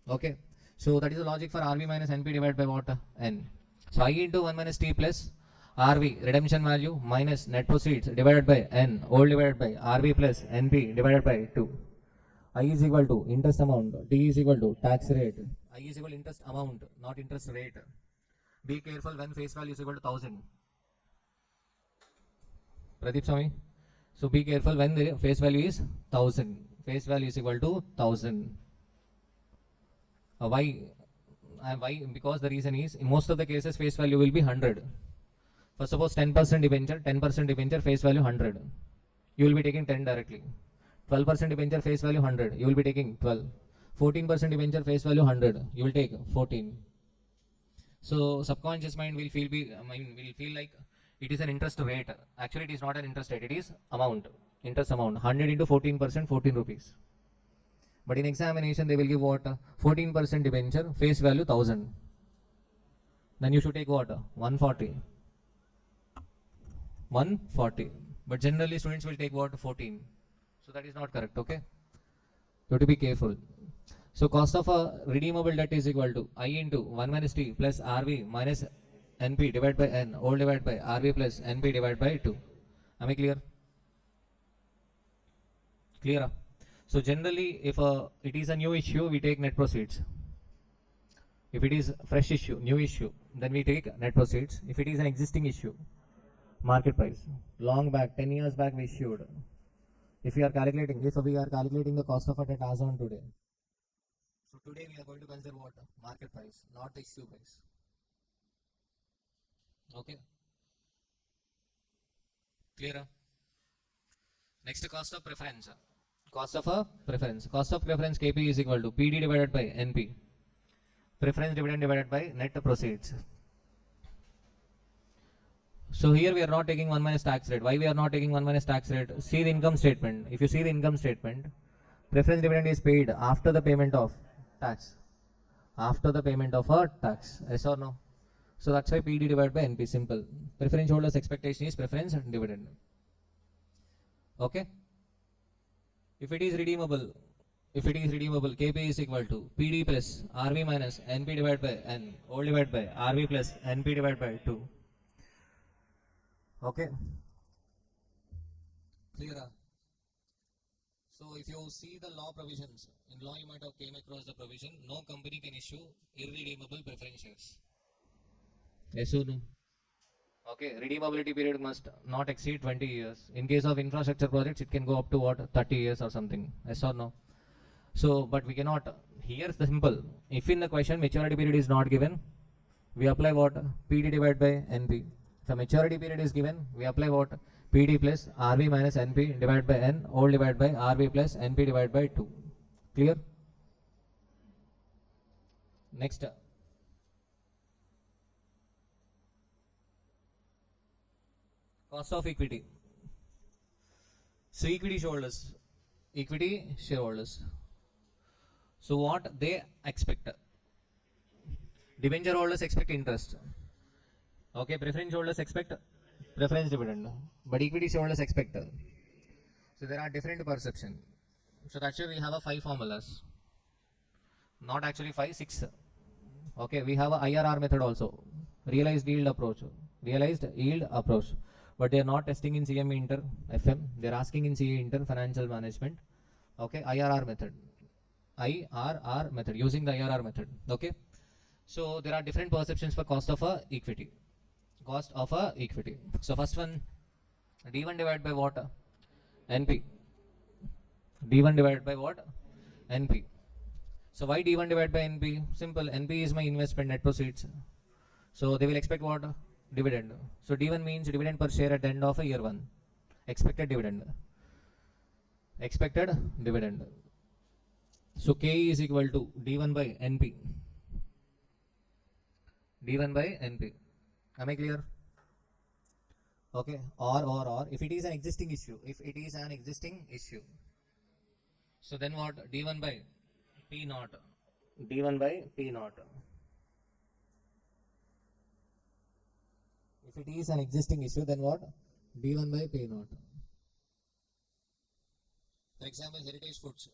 Okay. So that is the logic for RV minus NP divided by what? N. So I into 1 minus T plus RV redemption value minus net proceeds divided by N all divided by RV plus NP divided by 2. I is equal to interest amount, T is equal to tax rate. I is equal to interest amount, not interest rate. Be careful when face value is equal to 1000. Pradeep Swami. So be careful when the face value is 1000. Face value is equal to 1000. Why? Because the reason is in most of the cases face value will be 100. For suppose 10% debenture, face value 100. You will be taking 10 directly. 12% debenture face value 100. You will be taking 12. 14% debenture face value 100. You will take 14. So subconscious mind will feel like it is an interest rate. Actually, it is not an interest rate. It is amount. Interest amount. 100 into 14%, 14 rupees. But in examination, they will give what? 14% debenture, face value 1000. Then you should take what? 140. 140. But generally, students will take what? 14. So that is not correct, okay? You have to be careful. So cost of a redeemable debt is equal to I into 1 minus T plus RV minus NP divided by N all divided by RV plus NP divided by 2. Am I clear? Clear? So generally, if it is a new issue, we take net proceeds. If it is fresh issue, new issue, then we take net proceeds. If it is an existing issue, market price. Long back, 10 years back we issued. If we are calculating the cost of a debt as on today. So today we are going to consider what? Market price, not the issue price. Okay. Clear? Next, cost of preference. Cost of a preference. Cost of preference KP is equal to PD divided by NP. Preference dividend divided by net proceeds. So here we are not taking 1 minus tax rate. Why we are not taking 1 minus tax rate? See the income statement. If you see the income statement, preference dividend is paid after the payment of tax. After the payment of a tax. Yes or no? So that's why PD divided by NP. Simple. Preference holders expectation is preference dividend. Okay. If it is redeemable, KP is equal to PD plus RV minus NP divided by N all divided by RV plus NP divided by 2. Okay. Clear? So if you see the law provisions, in law you might have came across the provision, no company can issue irredeemable preference shares. Yes or no? Okay, redeemability period must not exceed 20 years. In case of infrastructure projects, it can go up to what? 30 years or something. Yes or no? So, but we cannot. Here's the simple. If in the question maturity period is not given, we apply what? PD divided by NP. If a maturity period is given, we apply what? PD plus RV minus NP divided by N all divided by RV plus NP divided by 2. Clear? Next. Cost of equity. So equity shareholders. So what they expect? Debenture holders expect interest. Okay, preference holders expect preference dividend. But equity shareholders expect. So there are different perception. So that's why we have a 5 formulas. Not actually 5, 6. Okay, we have a IRR method also. Realized yield approach. realized yield approach, but they are not testing in CME Inter FM. They are asking in CA Inter Financial Management. Okay, IRR method. IRR method, using the IRR method. Okay, so there are different perceptions for cost of a equity. Cost of a equity. So first one, D1 divided by what? NP. D1 divided by what? NP. So why D1 divided by NP? Simple. NP is my investment net proceeds. So they will expect what? Dividend. So D1 means dividend per share at the end of a year 1. Expected dividend. Expected dividend. So K is equal to D1 by NP. D1 by NP. Am I clear? Okay. Or if it is an existing issue. If it is an existing issue. So then what? D1 by P naught. D1 by P naught. If it is an existing issue, then what? D1 by P naught. For example, Heritage Foods.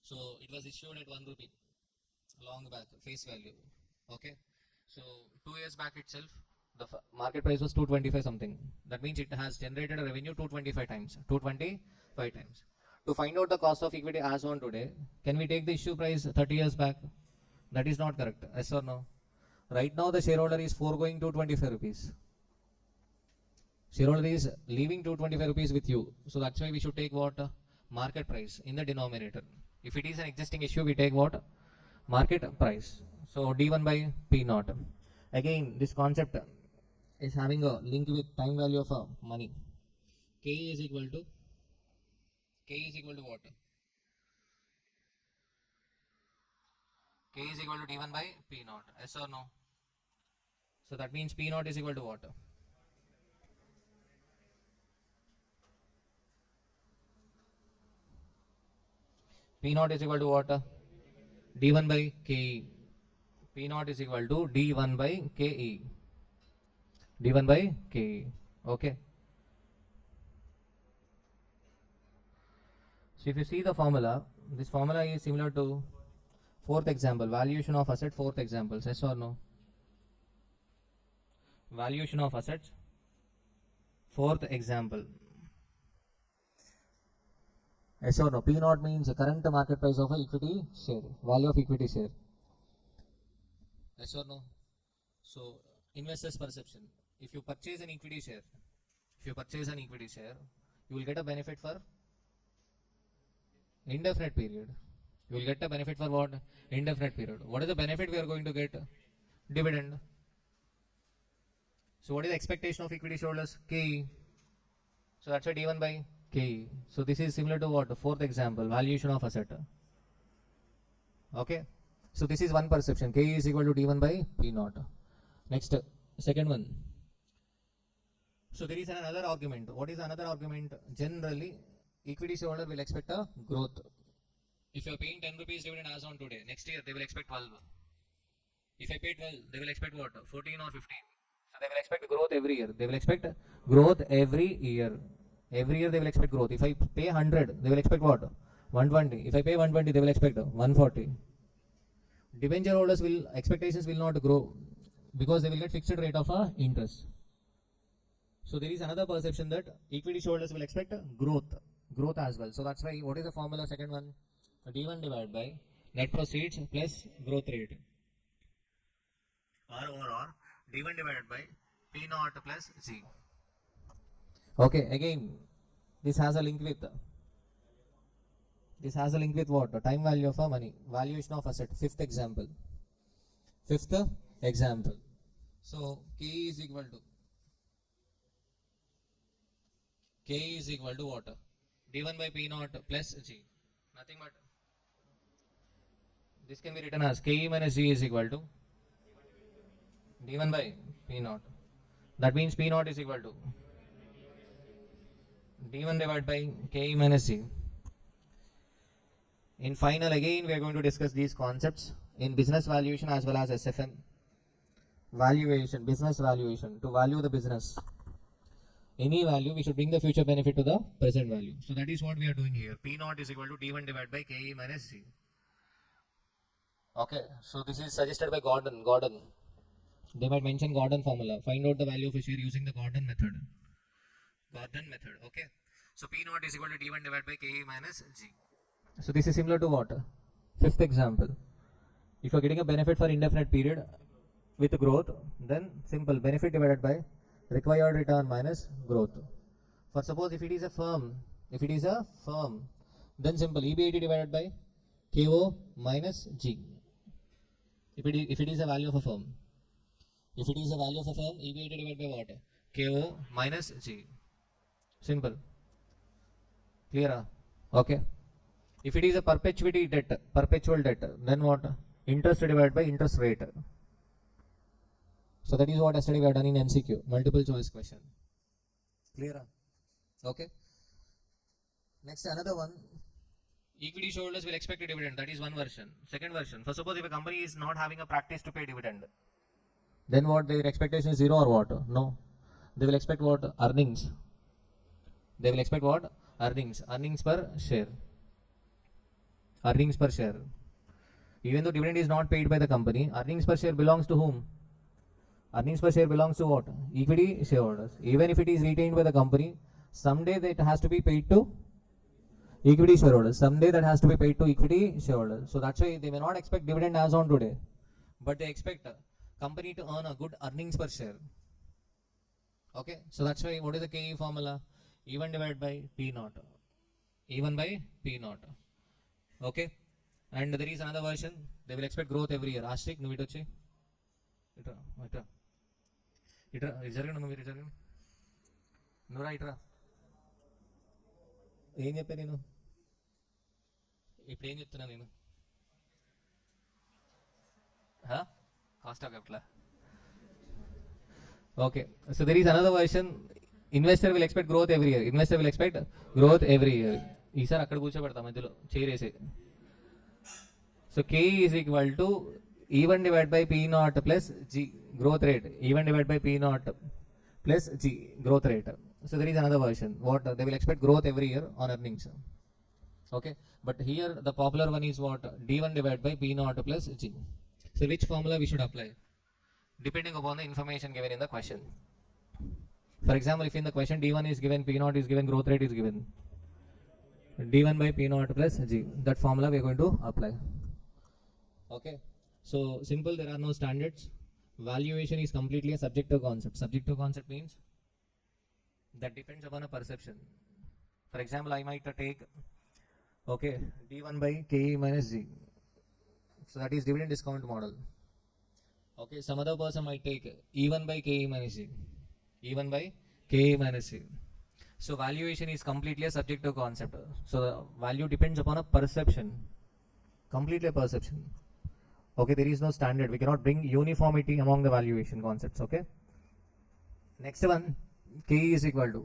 So it was issued at 1 rupee long back, face value. Okay. So 2 years back itself, the market price was 225 something. That means it has generated a revenue 225 times. 225 times. To find out the cost of equity as on today, can we take the issue price 30 years back? That is not correct. Yes or no? Right now the shareholder is foregoing 225 rupees. Shareholder is leaving 225 rupees with you. So that's why we should take what? Market price in the denominator. If it is an existing issue, we take what? Market price. So D1 by P naught. Again, this concept is having a link with time value of money. K is equal to what? K is equal to D1 by P naught. Yes or no? So that means P naught is equal to what? P naught is equal to what? D1 by KE. P naught is equal to D1 by KE. D1 by KE. Okay. So if you see the formula, this formula is similar to fourth example, valuation of asset, fourth example. Yes or no? Valuation of assets, fourth example. Yes or no? P naught means the current market price of a equity share, value of equity share. Yes or no? So investors' perception. If you purchase an equity share, you will get a benefit for indefinite period. You will get a benefit for what? Indefinite period. What is the benefit we are going to get? Dividend. So what is the expectation of equity shareholders? KE. So that's why D1 by KE. So this is similar to what? Fourth example, valuation of asset. Okay. So this is one perception. KE is equal to D1 by P naught. Next, second one. So there is another argument. What is another argument? Generally, equity shareholder will expect a growth. If you are paying 10 rupees dividend as on today, next year they will expect 12. If I pay 12, they will expect what? 14 or 15. So they will expect growth every year. They will expect growth every year. Every year they will expect growth. If I pay 100, they will expect what? 120. If I pay 120, they will expect 140. Debenture holders will, expectations will not grow because they will get fixed rate of interest. So there is another perception that equity shareholders will expect growth as well. So that's why, what is the formula? Second one, D1 divided by net proceeds plus growth rate. Or D1 divided by P naught plus G. Okay, again, this has a link with what? Time value of money, valuation of asset. Fifth example. So K is equal to what? D1 by P naught plus G. Nothing but this can be written as K minus G is equal to D1 by P naught. That means P naught is equal to D1 divided by K minus G. In final, again, we are going to discuss these concepts in business valuation as well as SFM. Valuation, business valuation, to value the business. Any value, we should bring the future benefit to the present value. So that is what we are doing here. P naught is equal to D1 divided by KE minus G. Okay, so this is suggested by Gordon. They might mention Gordon formula. Find out the value of a share using the Gordon method. Gordon method, okay. So P naught is equal to D1 divided by KE minus G. So this is similar to what? Fifth example. If you are getting a benefit for indefinite period with growth, then simple benefit divided by required return minus growth. For suppose if it is a firm, then simple EBIT divided by KO minus G. If it is a value of a firm, EBIT divided by what? KO minus G. Simple. Clear? Okay. If it is a perpetual debt, then what? Interest divided by interest rate. So that is what yesterday we have done in MCQ, multiple choice question. Clear? Okay. Next, another one. Equity shareholders will expect a dividend. That is one version. Second version. For suppose if a company is not having a practice to pay dividend, then what? Their expectation is zero or what? No. They will expect what? Earnings. They will expect what? Earnings. Earnings per share. Earnings per share. Even though dividend is not paid by the company, earnings per share belongs to whom? Earnings per share belongs to what? Equity shareholders. Even if it is retained by the company, someday that has to be paid to equity shareholders. Someday that has to be paid to equity shareholders. So that's why they may not expect dividend as on today, but they expect a company to earn a good earnings per share. Okay, so that's why what is the KE formula? E1 divided by P naught. E1 by P naught. Okay, and there is another version. They will expect growth every year. Ashrik, nu ito chi. Itra, rizargan nu మీరు rizargan. నురా ఇట్రా. ఏం చెప్పా నేను? ఇప్పుడు ఏం చెప్తున్నా నేను? Cost of capital. Okay, so there is another version. Investor will expect growth every year. ఈసారి అక్కడ కూర్చోబెడతా మధ్యలో చేరేసి. So K is equal to E1 divided by P naught plus G, growth rate. E1 divided by P naught plus G, growth rate. So there is another version. What? They will expect growth every year on earnings. Okay, but here the popular one is what? D1 divided by P naught plus G. So which formula we should apply? Depending upon the information given in the question. For example, if in the question D1 is given, P naught is given, growth rate is given, D1 by P naught plus G, that formula we are going to apply. Okay, so simple, there are no standards. Valuation is completely a subjective concept. Subjective concept means that depends upon a perception. For example, I might take, okay, D1 by KE minus G. So that is dividend discount model. Okay, some other person might take E1 by KE minus G. E1 by KE minus G. So valuation is completely a subjective concept. So the value depends upon a perception. Completely a perception. Okay, there is no standard. We cannot bring uniformity among the valuation concepts. Okay. Next one, KE is equal to.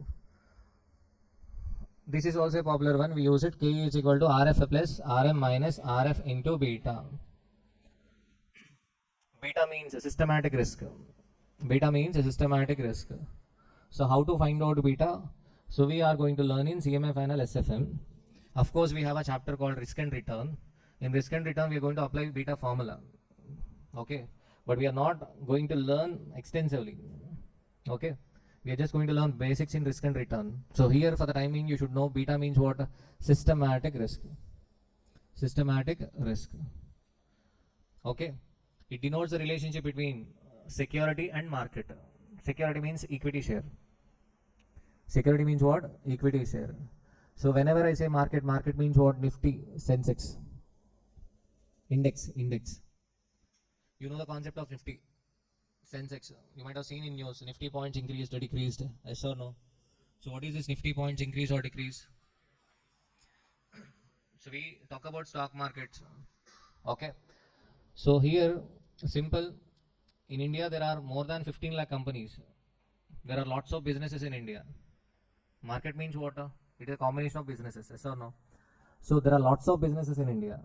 This is also a popular one. We use it. KE is equal to RF plus RM minus RF into beta. Beta means a systematic risk. So how to find out beta? So we are going to learn in CMA final SFM. Of course, we have a chapter called risk and return. In risk and return, we are going to apply beta formula. Okay, but we are not going to learn extensively. Okay, we are just going to learn basics in risk and return. So here for the timing, you should know beta means what? Systematic risk. Okay, it denotes the relationship between security and market. Security means equity share. Security means what? Equity share. So whenever I say market means what? Nifty, Sensex, index. You know the concept of Nifty, Sensex. You might have seen in news. Nifty points increased or decreased. Yes or no? So what is this Nifty points increase or decrease? So we talk about stock markets. Okay. So here, simple. In India, there are more than 15 lakh companies. There are lots of businesses in India. Market means what? It is a combination of businesses. Yes or no? So there are lots of businesses in India.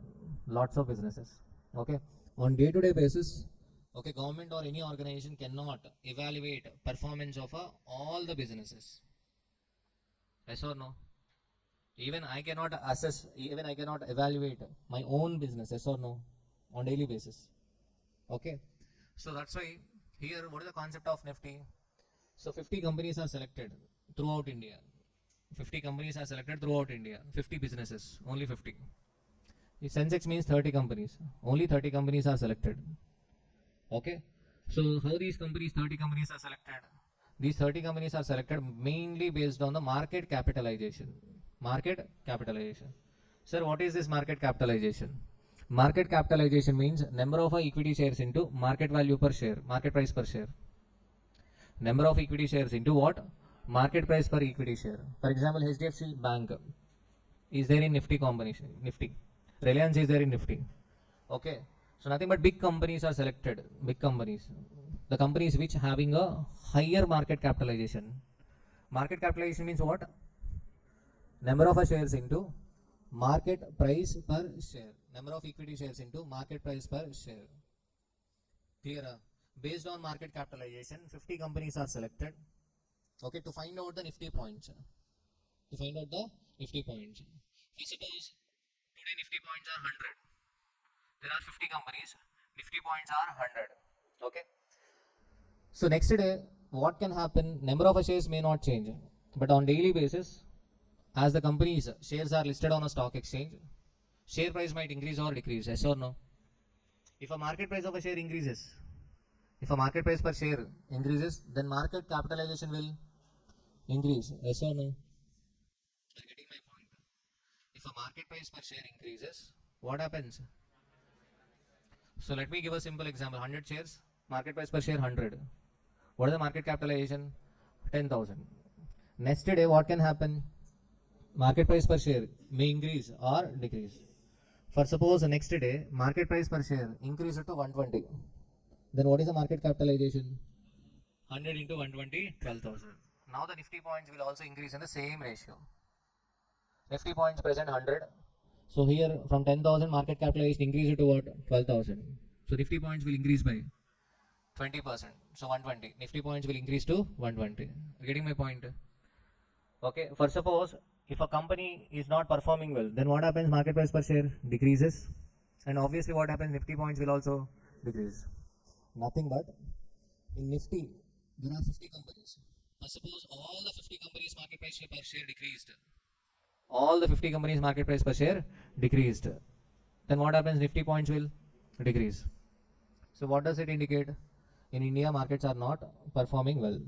Okay. On day-to-day basis, okay, government or any organization cannot evaluate performance of all the businesses. Yes or no? Even I cannot evaluate my own business. Yes or no? On daily basis. Okay. So that's why Here, what is the concept of Nifty? So 50 companies are selected throughout India. 50 companies are selected throughout India. 50 businesses, only 50. If Sensex means 30 companies, only 30 companies are selected. Okay. So how these companies, 30 companies are selected? These 30 companies are selected mainly based on the market capitalization. Market capitalization. Sir, what is this market capitalization? Market capitalization means number of equity shares into market value per share, market price per share. Number of equity shares into what? Market price per equity share. For example, HDFC Bank is there in Nifty combination, Nifty. Reliance is there in Nifty. Okay. So nothing but big companies are selected. Big companies. The companies which having a higher market capitalization. Market capitalization means what? Number of shares into market price per share. Number of equity shares into market price per share. Clear? Based on market capitalization, 50 companies are selected. Okay, to find out the Nifty points. To find out the Nifty points. Suppose today Nifty points are 100. There are 50 companies. Nifty points are 100. Okay. So next day, what can happen? Number of shares may not change, but on daily basis, as the company's shares are listed on a stock exchange, share price might increase or decrease. Yes or no? If a market price of a share increases, if a market price per share increases, then market capitalization will increase. Yes or no? Are you getting my point? If a market price per share increases, what happens? So let me give a simple example. 100 shares, market price per share 100. What is the market capitalization? 10,000. Next day, what can happen? Market price per share may increase or decrease. For suppose next day, market price per share increase to 120. Then what is the market capitalization? 100 into 120, 12,000. Now the Nifty points will also increase in the same ratio. Nifty points present 100. So here from 10,000 market capitalization increase to what? 12,000. So Nifty points will increase by 20%. So 120. Nifty points will increase to 120. Getting my point? Okay. For suppose if a company is not performing well, then what happens? Market price per share decreases. And obviously what happens? Nifty points will also decrease. Nothing but in Nifty, there are 50 companies. Suppose all the 50 companies market price per share decreased. All the 50 companies market price per share decreased. Then what happens? Nifty points will decrease. So what does it indicate? In India, markets are not performing well.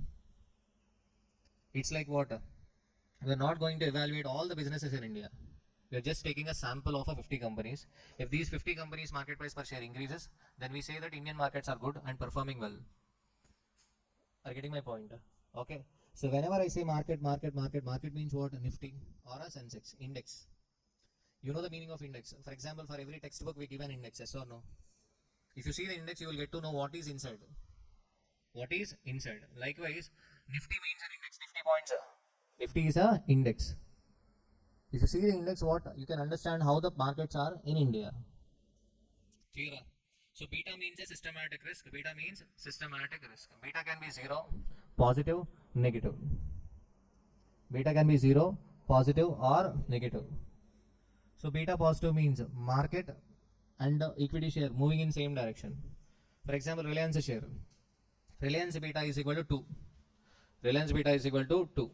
It's like what? We are not going to evaluate all the businesses in India. We are just taking a sample of 50 companies. If these 50 companies market price per share increases, then we say that Indian markets are good and performing well. Are you getting my point? Okay. So whenever I say market means what? Nifty or a Sensex index. You know the meaning of index. For example, for every textbook we give an index, yes or no? If you see the index, you will get to know what is inside. What is inside? Likewise, Nifty means an index. Nifty points. Nifty is a index. If you see the index, what you can understand how the markets are in India. Clear? So beta means a systematic risk. Beta means systematic risk. Beta can be 0, positive, negative. Beta can be 0, positive or negative. So beta positive means market and equity share moving in same direction. For example, Reliance share. Reliance beta is equal to 2. Reliance beta is equal to 2.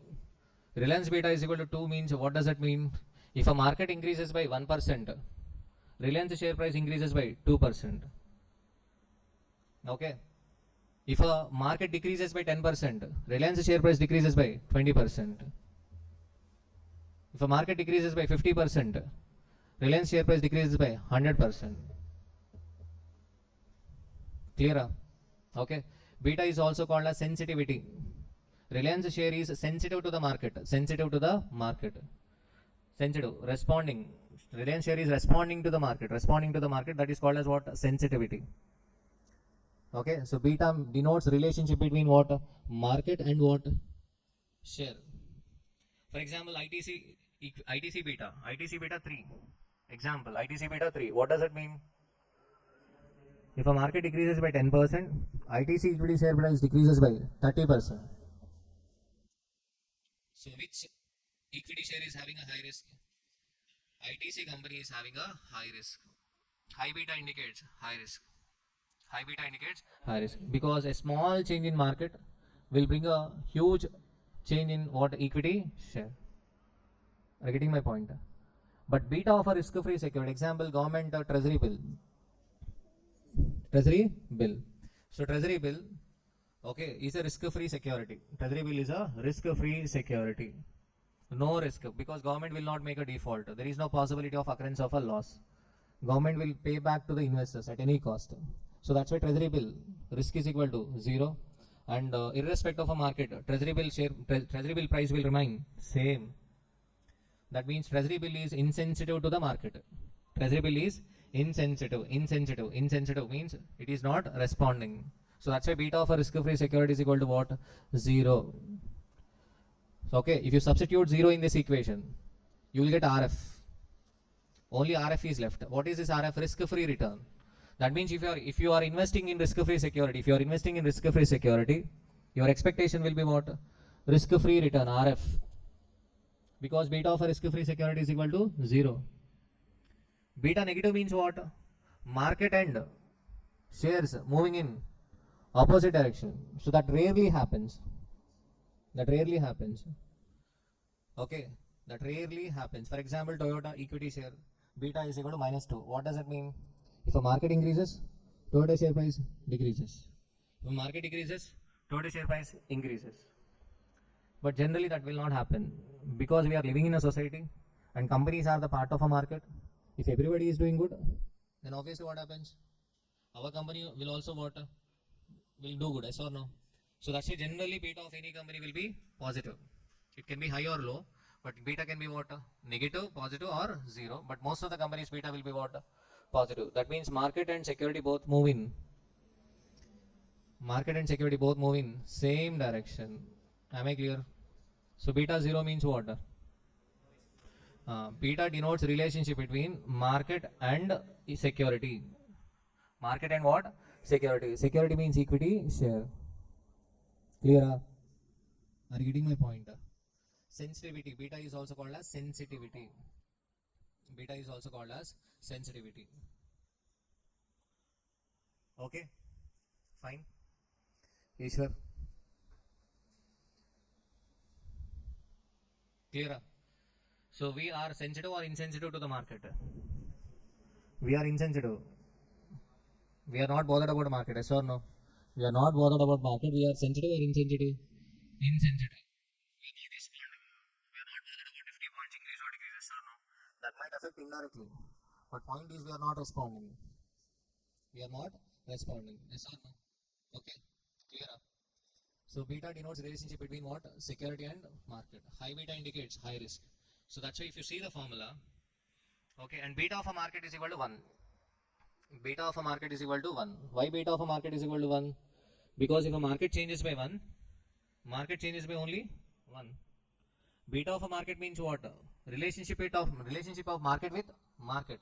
Reliance beta is equal to 2 means what does that mean? If a market increases by 1%, Reliance share price increases by 2%. Okay. If a market decreases by 10%, Reliance share price decreases by 20%. If a market decreases by 50%, Reliance share price decreases by 100%. Clear? Okay. Beta is also called as sensitivity. Reliance share is sensitive to the market. Sensitive to the market. Sensitive. Responding. Reliance share is responding to the market. Responding to the market. That is called as what? Sensitivity. Okay. So beta denotes relationship between what? Market and what? Share. For example, ITC beta. ITC beta 3. Example, ITC beta 3. What does it mean? If a market decreases by 10%, ITC equity share price decreases by 30%. So which equity share is having a high risk? ITC company is having a high risk. High beta indicates high risk. High beta indicates high risk because a small change in market will bring a huge change in what equity share. Are you getting my point? But beta of a risk-free security, example, government treasury bill. Treasury bill. So treasury bill, okay, is a risk-free security. Treasury bill is a risk-free security. No risk because government will not make a default. There is no possibility of occurrence of a loss. Government will pay back to the investors at any cost. So that's why treasury bill risk is equal to 0, and irrespective of a market, treasury bill price will remain same. That means treasury bill is insensitive to the market. Treasury bill is insensitive. Insensitive means it is not responding. So that's why beta of a risk-free security is equal to what? 0. So okay, if you substitute 0 in this equation, you will get RF. Only RF is left. What is this RF? Risk-free return. That means if you are investing in risk-free security, your expectation will be what? Risk-free return, RF. Because beta of a risk-free security is equal to 0. Beta negative means what? Market and shares moving in opposite direction. So that rarely happens. Okay, that rarely happens. For example, Toyota equity share beta is equal to -2. What does it mean? If a market increases, Toyota share price decreases. If a market decreases, Toyota share price increases. But generally that will not happen because we are living in a society and companies are the part of a market. If everybody is doing good, then obviously what happens? Our company will also what? Will do good, yes or no? So that's why generally beta of any company will be positive. It can be high or low, but beta can be what? Negative, positive or 0. But most of the companies beta will be what? Positive. That means market and security both move in same direction. Am I clear? So beta 0 means what? Beta denotes relationship between market and security. Market and what? Security. Security means equity share. Clear? Are you getting my point? Sensitivity. Beta is also called as sensitivity. Okay? Fine. Ishwar. Clear? So we are sensitive or insensitive to the market? We are insensitive. We are not bothered about market, yes or no? We are not bothered about market. We are sensitive or insensitive? Insensitive. We are not responding. We are not bothered about 50 points increase or decrease, yes or no? That might affect indirectly. But point is we are not responding. Yes or no? Okay. Clear? So beta denotes relationship between what? Security and market. High beta indicates high risk. So that's why if you see the formula, okay, and beta of a market is equal to 1. Beta of a market is equal to 1. Why beta of a market is equal to 1? Because if a market changes by 1, market changes by only 1. Beta of a market means what? Relationship of market with market.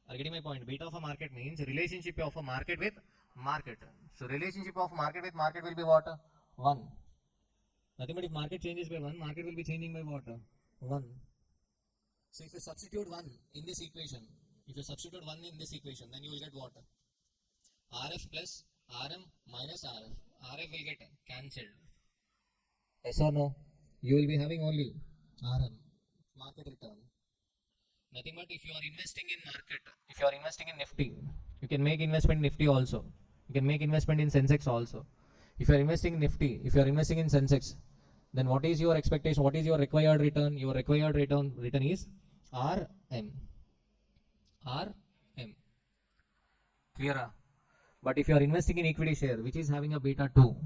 Are you getting my point? Beta of a market means relationship of a market with market. So relationship of market with market will be what? 1. Nothing but if market changes by 1, market will be changing by what? 1. So if you substitute 1 in this equation, then you will get what? RF plus RM minus RF. RF will get cancelled. Yes or no? You will be having only RM, market return. Nothing but if you are investing in market, if you are investing in Nifty, you can make investment in Nifty also. You can make investment in Sensex also. If you are investing in Nifty, if you are investing in Sensex, then what is your expectation? What is your required return? Your required return is RM. Clear? But if you are investing in equity share, which is having a beta 2,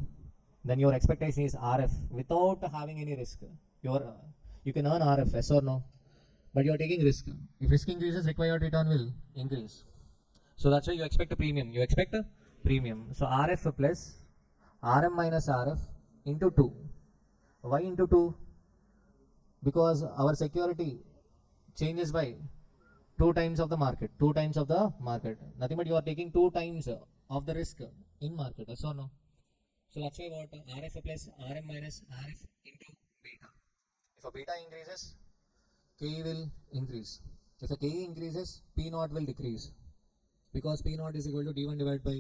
then your expectation is RF without having any risk. You can earn RF, yes or no? But you are taking risk. If risk increases, required return will increase. So that's why you expect a premium. So RF plus RM minus RF into 2. Why into 2? Because our security changes by 2 times of the market. Nothing but you are taking 2 times of the risk in market, yes or no? So that's why what? RF plus RM minus RF into beta. If a beta increases, K will increase. If a K increases, P naught will decrease. because P naught is equal to D1 divided by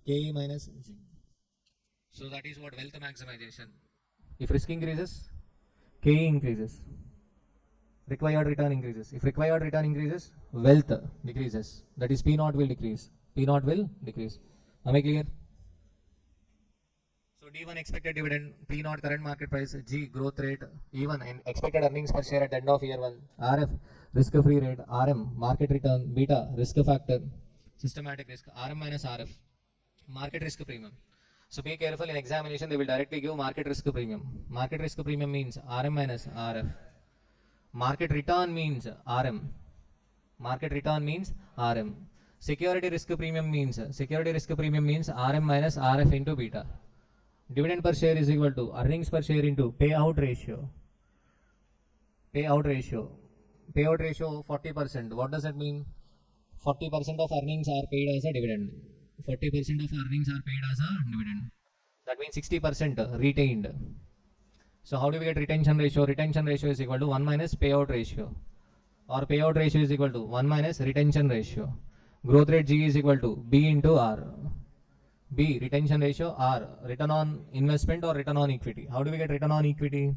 KE minus G. So that is what wealth maximization. If risk increases, KE increases. Required return increases. If required return increases, wealth decreases. That is P naught will decrease. P naught will decrease. Am I clear? So D1 expected dividend, P naught current market price, G growth rate, E1 and expected earnings per share at the end of year 1, RF risk free rate, RM market return, beta risk factor, systematic risk, RM minus RF market risk premium. So be careful, in examination they will directly give market risk premium. Market risk premium means RM minus RF. Market return means RM. Market return means RM. Security risk premium means RM minus RF into beta. Dividend per share is equal to earnings per share into payout ratio. Payout ratio 40%. What does that mean? 40% of earnings are paid as a dividend. 40% of earnings are paid as a dividend. That means 60% retained. So how do we get retention ratio? Retention ratio is equal to 1 minus payout ratio, or payout ratio is equal to 1 minus retention ratio. Growth rate G is equal to B into R. B retention ratio, R return on investment or return on equity. How do we get return on equity?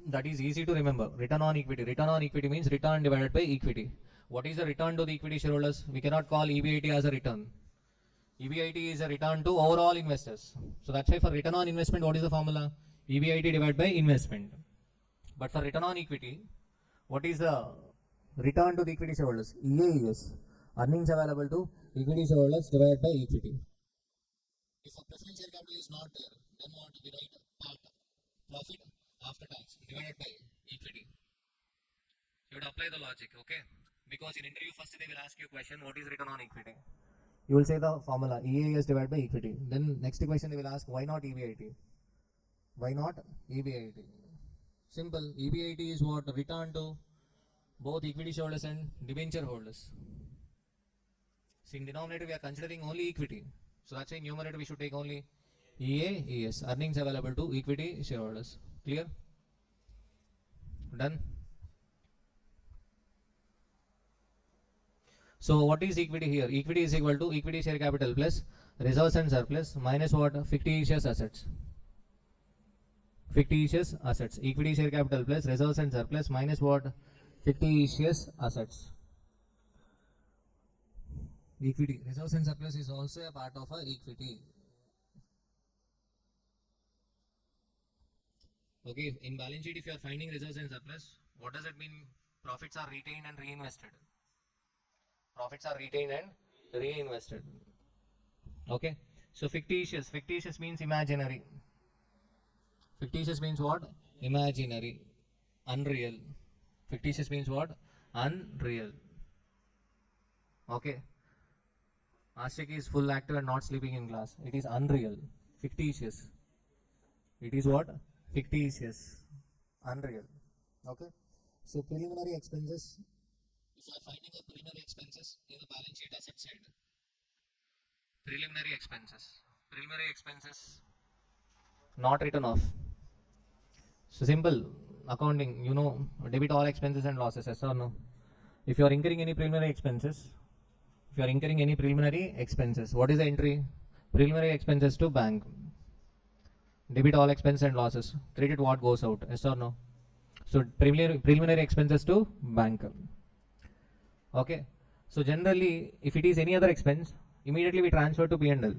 That is easy to remember. Return on equity. Return on equity means return divided by equity. What is the return to the equity shareholders? We cannot call EBIT as a return. EBIT is a return to overall investors. So that's why for return on investment, what is the formula? EBIT divided by investment. But for return on equity, what is the return to the equity shareholders? EAES. Earnings available to equity shareholders divided by equity. If a preference share capital is not there, then what we write? Part profit after tax divided by equity. You would apply the logic, okay? Because in interview first they will ask you a question, what is return on equity? You will say the formula EAES divided by equity. Then next question they will ask, why not EBIT? Why not EBIT? Simple. EBIT is what? Return to both equity shareholders and debenture holders. See, in denominator we are considering only equity. So that's why in numerator we should take only EAES, earnings available to equity shareholders. Clear? Done? So what is equity here? Equity is equal to equity share capital plus reserves and surplus minus what? Fictitious assets. Fictitious assets. Equity share capital plus reserves and surplus minus what? Fictitious assets. Equity. Reserves and surplus is also a part of a equity. Okay, in balance sheet if you are finding reserves and surplus, what does it mean? Profits are retained and reinvested. Profits are retained and reinvested. Okay, so fictitious. Fictitious means imaginary. Fictitious means what? Imaginary. Unreal. Fictitious means what? Unreal. Okay. Ashik is full active and not sleeping in class. It is unreal. Fictitious. It is what? Fictitious. Unreal. Okay. So preliminary expenses. If you are finding a preliminary expenses in the balance sheet asset side. Preliminary expenses. Preliminary expenses not written off. So simple accounting, you know, debit all expenses and losses, yes or no? If you are incurring any preliminary expenses, what is the entry? Preliminary expenses to bank. Debit all expenses and losses. Credit what goes out, yes or no? So preliminary expenses to bank. Okay. So generally, if it is any other expense, immediately we transfer to P&L.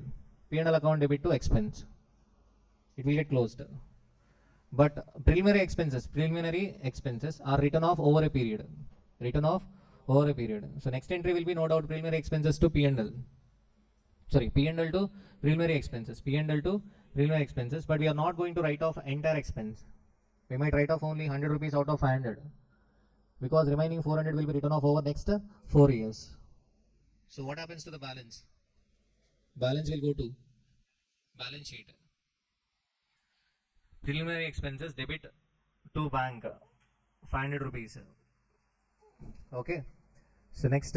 P&L account debit to expense. It will get closed. But preliminary expenses are written off over a period. So next entry will be no doubt preliminary expenses to P&L. Sorry, P&L to preliminary expenses. But we are not going to write off entire expense. We might write off only 100 rupees out of 500. Because remaining 400 will be written off over next 4 years. So what happens to the balance? Balance will go to balance sheet. Preliminary expenses debit to bank 500 rupees. Okay. So next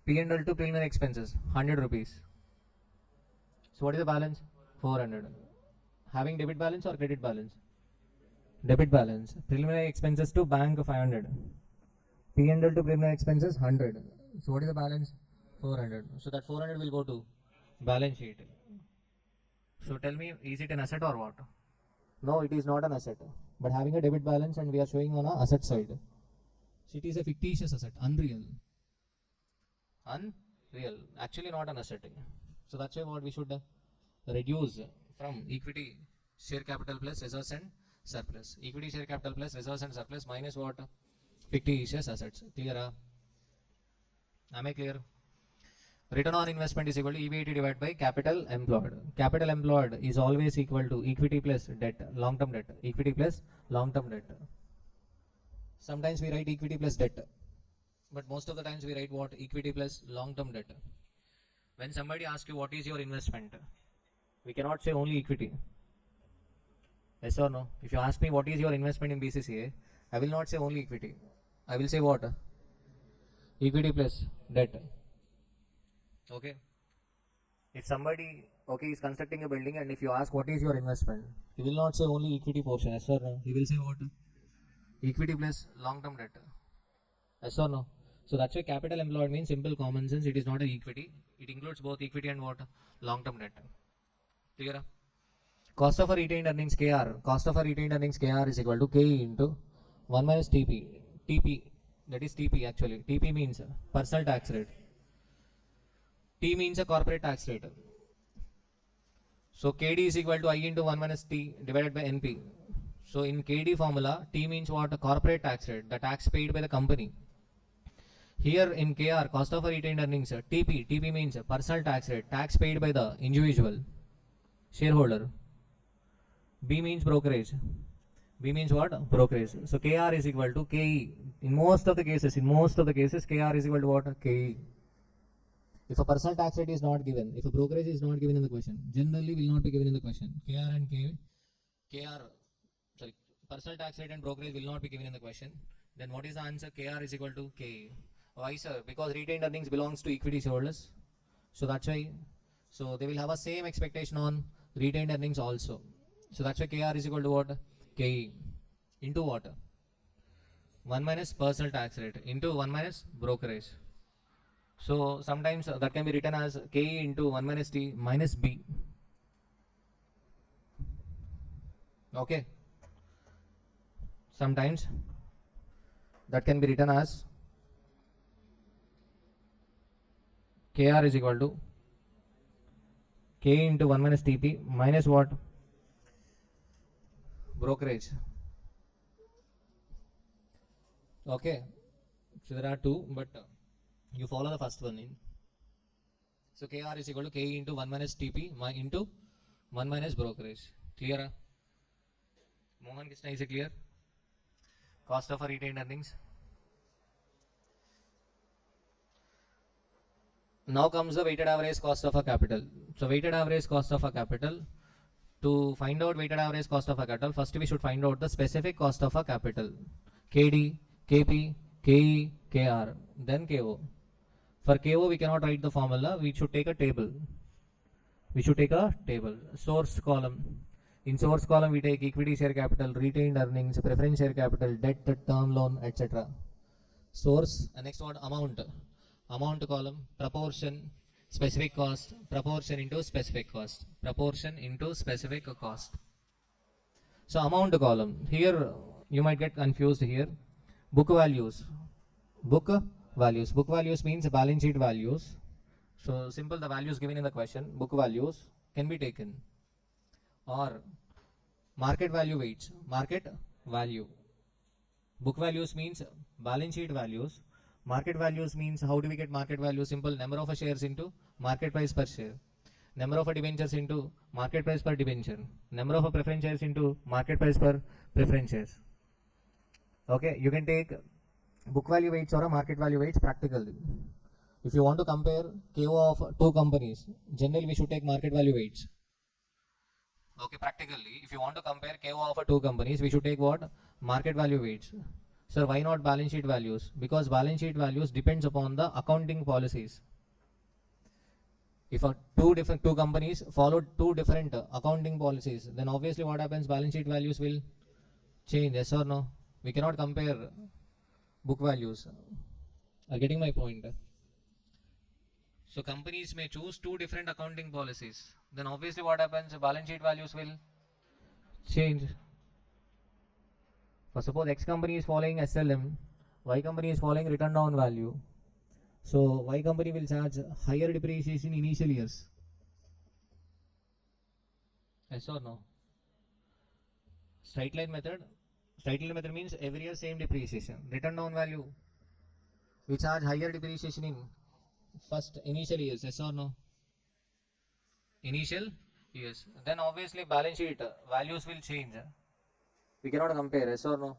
P&L to preliminary expenses 100 rupees. So what is the balance? 400. Having debit balance or credit balance? Debit balance. Preliminary expenses to bank 500. P&L to preliminary expenses 100. So what is the balance? 400. So that 400 will go to balance sheet. So tell me, is it an asset or what? No, it is not an asset. But having a debit balance and we are showing on a asset side. So it is a fictitious asset, unreal. Unreal. Actually not an asset. So that's why what we should reduce from equity share capital plus reserves and surplus. Equity share capital plus reserves and surplus minus what? Fictitious assets. Clear? Am I clear? Return on investment is equal to EBIT divided by capital employed. Capital employed is always equal to equity plus debt, long-term debt. Equity plus long-term debt. Sometimes we write equity plus debt, but most of the times we write what? Equity plus long-term debt. When somebody asks you what is your investment, we cannot say only equity. Yes or no? If you ask me what is your investment in BCCA, I will not say only equity. I will say what? Equity plus debt. Okay. If somebody is constructing a building and if you ask what is your investment, he will not say only equity portion. Yes or no? He will say what? Equity plus long-term debt. Yes or no? So that's why capital employed means simple common sense. It is not an equity. It includes both equity and what? Long-term debt. Clear? Cost of a retained earnings KR. Cost of a retained earnings KR is equal to K into 1 minus TP. TP, that is TP actually. TP means personal tax rate. T means a corporate tax rate. So KD is equal to I into 1 minus T divided by NP. So in KD formula, T means what? A corporate tax rate, the tax paid by the company. Here in KR, cost of a retained earnings, TP means personal tax rate, tax paid by the individual shareholder. B means brokerage. B means what? Brokerage. So KR is equal to KE. In most of the cases, KR is equal to what? KE. If a personal tax rate is not given, if a brokerage is not given in the question, generally will not be given in the question. Personal tax rate and brokerage will not be given in the question. Then what is the answer? KR is equal to KE. Why sir? Because retained earnings belongs to equity shareholders. So that's why. So they will have a same expectation on retained earnings also. So that's why KR is equal to what? KE. Into what? 1 minus personal tax rate into 1 minus brokerage. So sometimes that can be written as K into 1 minus T minus B. Okay. Sometimes that can be written as KR is equal to K into 1 minus TP minus what? Brokerage. Okay. So there are two, but you follow the first one in. So KR is equal to K into 1 minus TP into 1 minus brokerage. Clear? Mohan Krishna, is it clear? Cost of a retained earnings. Now comes the weighted average cost of a capital. So weighted average cost of a capital. To find out weighted average cost of a capital, first we should find out the specific cost of a capital. KD, KP, KE, KR, then KO. For KO, we cannot write the formula. We should take a table. Source column. In source column, we take equity share capital, retained earnings, preference share capital, debt, term loan, etc. Source. And next one, amount. Amount column, proportion, specific cost, proportion into specific cost. So amount column. Here, you might get confused here. Book values means balance sheet values. So simple, the values given in the question, book values can be taken, or market value weights. Book values means balance sheet values. Market values means, how do we get market value? Simple, number of shares into market price per share, number of debentures into market price per debenture, number of preference shares into market price per preference shares. Okay, you can take book value weights or a market value weights practically. If you want to compare KO of two companies, generally we should take market value weights. Okay, practically, if you want to compare KO of two companies, we should take what? Market value weights. Sir, why not balance sheet values? Because balance sheet values depends upon the accounting policies. If two companies follow two different accounting policies, then obviously what happens? Balance sheet values will change. Yes or no? We cannot compare book values. Are getting my point? So companies may choose two different accounting policies. Then obviously what happens? Balance sheet values will change. For suppose X company is following SLM, Y company is following return down value. So Y company will charge higher depreciation in initial years. Yes or no? Straight line method. Straight line method means every year same depreciation. Return down value, we charge higher depreciation in first initial years. Yes or no? Initial years. Then obviously balance sheet values will change. We cannot compare. Yes or no?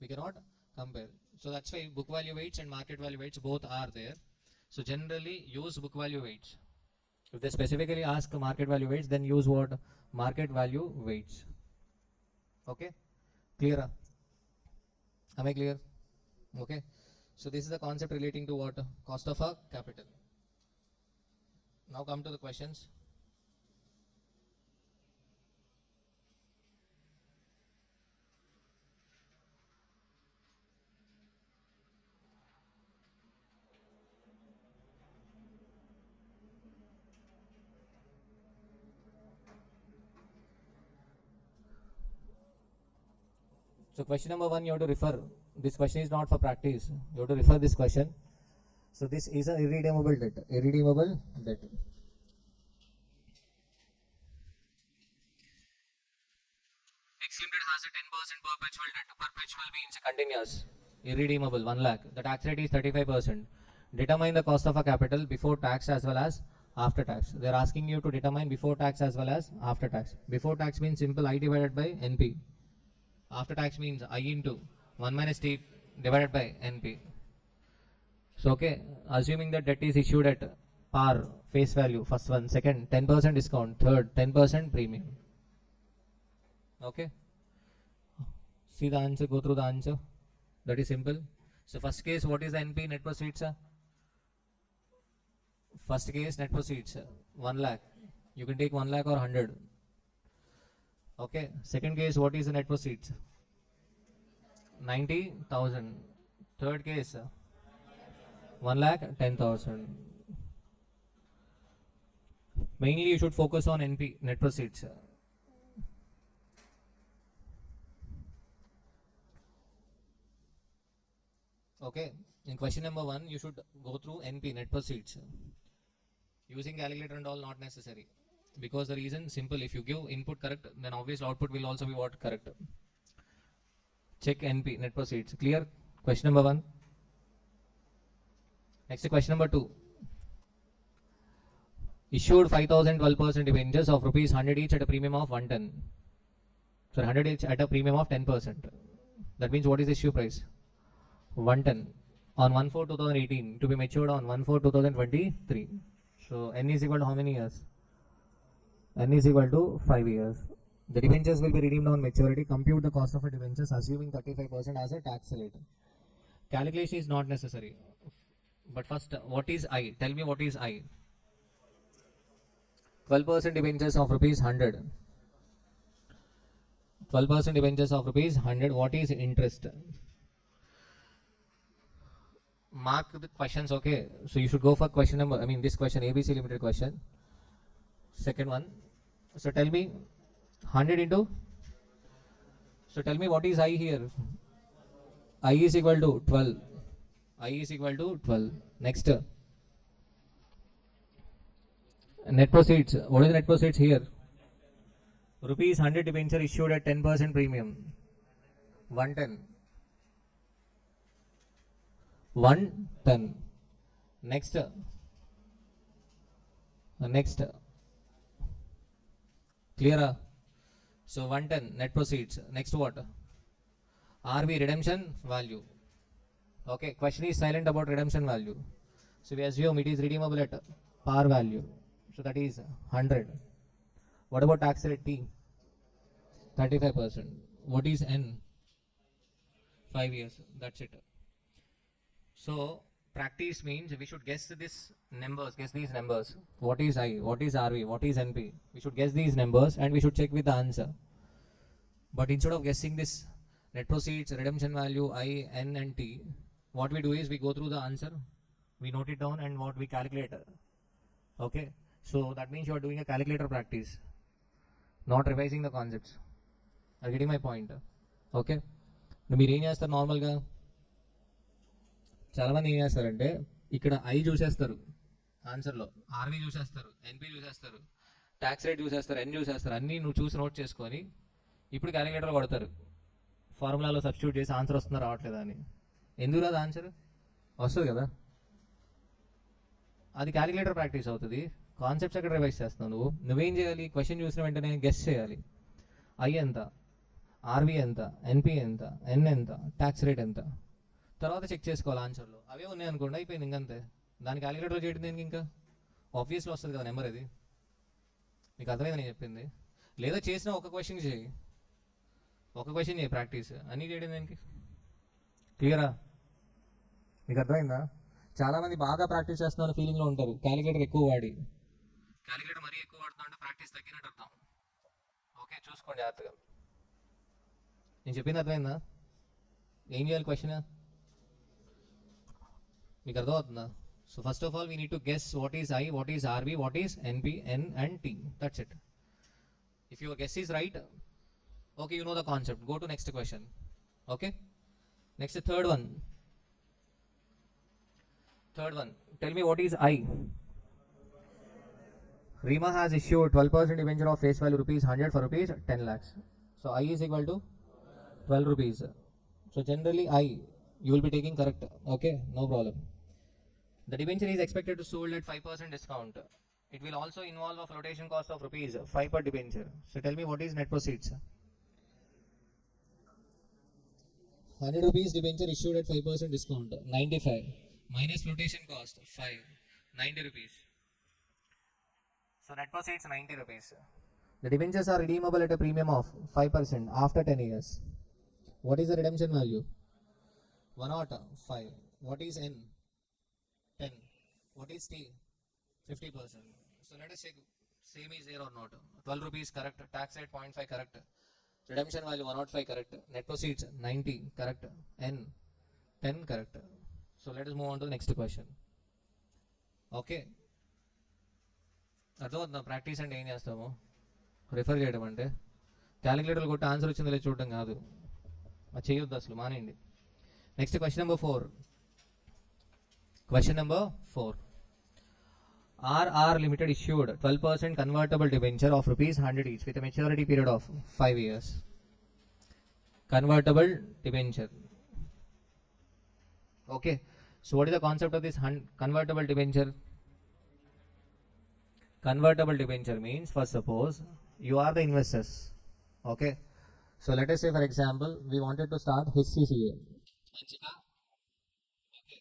We cannot compare. So that's why book value weights and market value weights both are there. So generally use book value weights. If they specifically ask market value weights, then use what? Market value weights. Okay, clear? Am I clear? Okay, so this is the concept relating to what? Cost of a capital. Now come to the questions. So question number 1, you have to refer. This question is not for practice. You have to refer this question. So this is a irredeemable debt. Irredeemable debt. X Limited has a 10% perpetual debt. Perpetual means continuous. Irredeemable, 1 lakh. The tax rate is 35%. Determine the cost of a capital before tax as well as after tax. They are asking you to determine before tax as well as after tax. Before tax means simple I divided by NP. After tax means I into 1 minus T divided by NP. So okay, assuming that debt is issued at par face value, first one, second 10% discount, third 10% premium. Okay, see the answer, go through the answer. That is simple. So first case, what is the NP, net proceeds? First case, net proceeds 1 lakh. You can take 1 lakh or 100. Okay, second case, what is the net proceeds? 90,000. Third case, 1 lakh 10,000. Mainly you should focus on NP, net proceeds. Okay, in question number 1, you should go through NP, net proceeds. Using calculator and all not necessary. Because the reason simple, if you give input correct, then obviously output will also be what? Correct. Check NP, net proceeds. Clear? Question number 1. Next question number 2. Issued 5,000 12% debentures of rupees 100 each at a premium of 110. So 100 each at a premium of 10%. That means what is the issue price? 110 on 1/4/2018 to be matured on 1/4/2023. So N is equal to how many years? N is equal to 5 years. The debentures will be redeemed on maturity. Compute the cost of a debentures assuming 35% as a tax rate. Calculation is not necessary. But first, what is I? Tell me what is I. 12% debentures of rupees 100. 12% debentures of rupees 100. What is interest? Mark the questions, okay? So you should go for question number, this question, ABC limited question. Second one. So tell me 100 into. So tell me what is I here? I is equal to 12. I is equal to 12. Next. Net proceeds. What is the net proceeds here? Rupees 100 debenture issued at 10% premium. 110. 110. Next. Next. Clear? So 110 net proceeds. Next what? RV, redemption value. Okay, question is silent about redemption value. So we assume it is redeemable at par value. So that is 100. What about tax rate T? 35%. What is N? 5 years. That's it. So practice means we should guess these numbers, guess these numbers. What is I? What is RV? What is NP? We should guess these numbers and we should check with the answer. But instead of guessing this net proceeds, redemption value, I, N and T, what we do is we go through the answer we note it down and what we calculate. Okay, so that means you are doing a calculator practice, not revising the concepts. Are you getting my point? Okay, మీరు ఏం చేస్తారు నార్మల్గా? చాలామంది ఏం చేస్తారంటే ఇక్కడ I చూసేస్తారు ఆన్సర్లో, RV చూసేస్తారు, ఎన్పి చూసేస్తారు, tax rate చూసేస్తారు, ఎన్ చూసేస్తారు, అన్నీ నువ్వు చూసి నోట్ చేసుకొని ఇప్పుడు క్యాలిక్యులేటర్లో కొడతారు, ఫార్ములాలో సబ్స్టిట్యూట్ చేసి ఆన్సర్ వస్తుందా రావట్లేదా అని. ఎందుకు రాదు ఆన్సర్? వస్తుంది కదా, అది క్యాలిక్యులేటర్ ప్రాక్టీస్ అవుతుంది. కాన్సెప్ట్స్ ఎక్కడ రివైజ్ చేస్తున్నావు నువ్వేం చేయాలి? క్వశ్చన్ చూసిన వెంటనే గెస్ చేయాలి. ఐ ఎంత, ఆర్బీ ఎంత, ఎన్పి ఎంత, ఎన్ ఎంత, ట్యాక్స్ రేట్ ఎంత, తర్వాత చెక్ చేసుకోవాలి ఆన్సర్లో. అవే ఉన్నాయి అనుకోండి, అయిపోయింది ఇంకంతే. దాని క్యాలిక్యులేటర్లో చేయడం దేనికి? ఇంకా ఆబ్వియస్లో వస్తుంది కదా నెంబర్. అది మీకు అర్థమైంది నేను చెప్పింది? లేదా చేసిన ఒక క్వశ్చన్ చేయి, ఒక క్వశ్చన్ చేయి ప్రాక్టీస్, అన్నీ చేయడం దేనికి? క్లియరా? మీకు అర్థమైందా? చాలామంది బాగా ప్రాక్టీస్ చేస్తున్న ఫీలింగ్లో ఉంటారు, క్యాలిక్యులేటర్ ఎక్కువ వాడి. క్యాలిక్యులేటర్ మరీ ఎక్కువ వాడుతున్నా అంటే ప్రాక్టీస్ తగ్గినట్టు అర్థం. ఓకే, చూసుకోండి జాగ్రత్తగా. నేను చెప్పింది అర్థమైందా? ఏం చేయాలి క్వశ్చన్? మీకు అర్థమవుతుందా? So first of all we need to guess what is I, what is R B, what is N P, N and T. That's it. If your guess is right, okay, you know the concept, go to next question. Okay, next third one. Tell me what is I. Rima has issued 12% debenture of face value rupees 100 for rupees 10 lakhs. So I is equal to 12 rupees. So generally I, you will be taking correct. Okay, no problem. The debenture is expected to sold at 5% discount. It will also involve a flotation cost of rupees 5 per debenture. So tell me what is net proceeds. 100 rupees debenture issued at 5% discount, 95. Minus flotation cost 5, 90 rupees. So net proceeds 90 rupees. The debentures are redeemable at a premium of 5% after 10 years. What is the redemption value? 105. What is N? 10. What is T? 50%. So let us check same is there or not. 12 rupees correct, tax rate 0.5 correct, redemption value 105 correct, net proceeds 90 correct, N 10 correct. So let us move on to the next question. Okay, అర్థమవుతుందా? Practice అంటే ఏం చేస్తాము? Refer చేయడం అంటే క్యాలిక్యులేటర్లు కొట్టి answer వచ్చిందో లేదు చూడటం కాదు, అది చేయొద్దు అసలు, మానేయండి. Next question number 4. Question number 4. RR Limited issued 12% convertible debenture of rupees 100 each with a maturity period of 5 years. Convertible debenture. Okay, so what is the concept of this convertible debenture? Convertible debenture means, first suppose you are the investors. Okay, so let us say for example we wanted to start HCCA. Okay,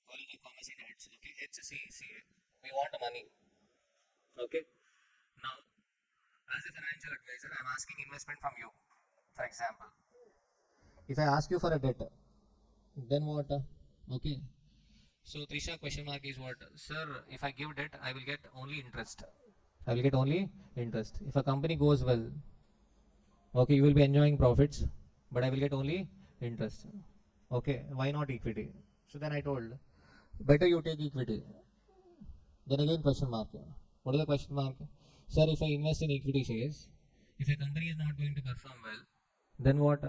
College of Commerce and Arts. Okay, HCCA. We want money. Okay, now as a financial advisor I am asking investment from you. For example, if I ask you for a debt, then what? Okay, so Trisha question mark is what? Sir, if I give debt I will get only interest. I will get only interest. If a company goes well, okay, you will be enjoying profits, but I will get only interest. Okay, why not equity? So then I told, better you take equity. Then again question mark. What is the question mark? Sir, if I invest in equity shares, if a company is not going to perform well, then what?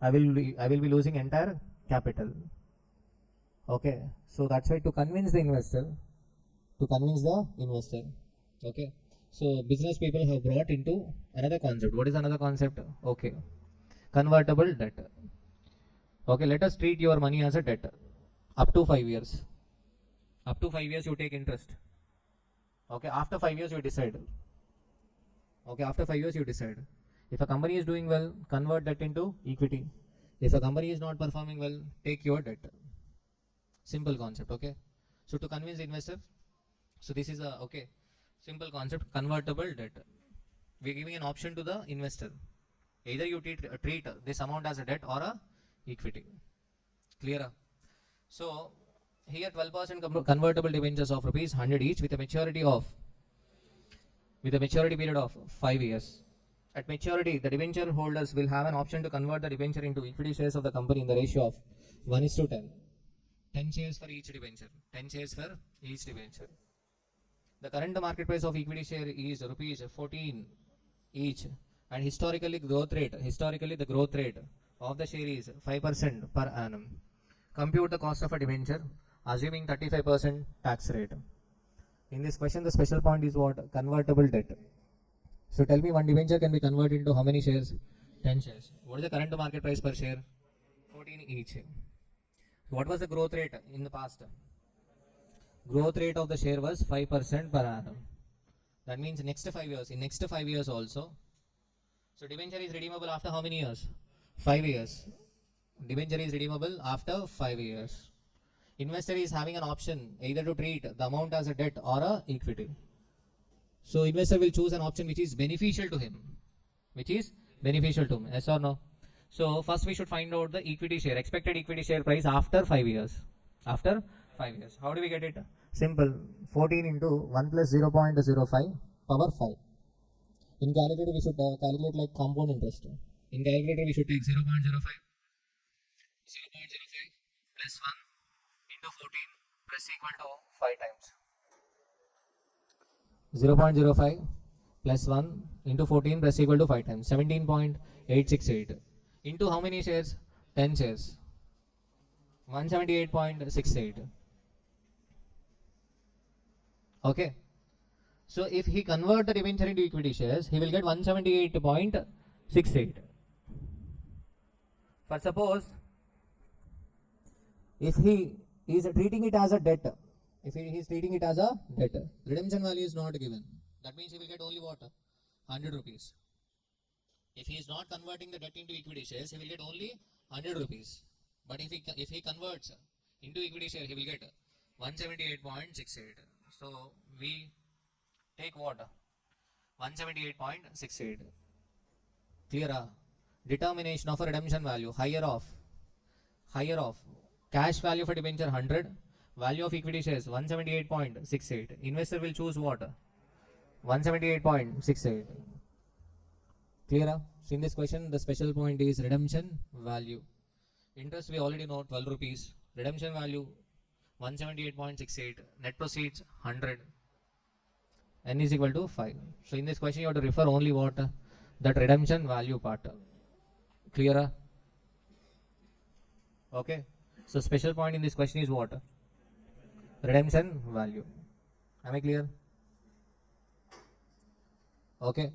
I will be losing entire capital. Okay, so that's why to convince the investor, okay, so business people have brought into another concept. What is another concept? Okay, convertible debt. Okay, let us treat your money as a debt up to 5 years. Up to 5 years you take interest. Okay, after 5 years you decide. Okay, after 5 years you decide. If a company is doing well, convert that into equity. If a company is not performing well, take your debt. Simple concept. Okay, so to convince the investor, so this is a okay simple concept, convertible debt. We are giving an option to the investor, either you treat this amount as a debt or a equity. Clear? So here 12% convertible debentures of rupees 100 each with a maturity period of 5 years. At maturity, the debenture holders will have an option to convert the debenture into equity shares of the company in the ratio of 1:10. 10 shares for each debenture. 10 shares for each debenture. The current market price of equity share is rupees 14 each, and historically the growth rate of the share is 5% per annum. Compute the cost of a debenture assuming 35% tax rate. In this question, the special point is what? Convertible debt. So tell me, one debenture can be converted into how many shares? 10 shares. What is the current market price per share? 14 each. What was the growth rate in the past? Growth rate of the share was 5% per annum. That means next 5 years. In next 5 years also. So debenture is redeemable after how many years? 5 years. Debenture is redeemable after 5 years. Investor is having an option either to treat the amount as a debt or a equity. So investor will choose an option which is beneficial to him. Which is beneficial to him. Yes or no? So first we should find out the equity share, expected equity share price after 5 years. After 5 years. How do we get it? Simple. 14 into 1 plus 0.05 power 5. In calculator we should calculate like compound interest. In calculator we should take 0.05 plus 1 into 14 plus equal to 5 times. 0.05 plus 1 into 14 plus equal to 5 times. 17.868 into how many shares? 10 shares. 178.68. Okay. So if he convert the debenture into equity shares, he will get 178.68. For suppose if he is treating it as a debt, redemption value is not given. That means he will get only what? 100 rupees. If he is not converting the debt into equity shares, he will get only 100 rupees. But if he converts into equity share, he will get 178.68. So we take what? 178.68. Clear? Determination of a redemption value. Higher of cash value for debenture 100, value of equity shares 178.68. Investor will choose what? 178.68. Clear? So in this question, the special point is redemption value. Interest we already know 12 rupees. Redemption value 178.68. Net proceeds 100. N is equal to 5. So in this question, you have to refer only what? That redemption value part. Clear? Okay. So special point in this question is what? Redemption value. Am I clear? Okay.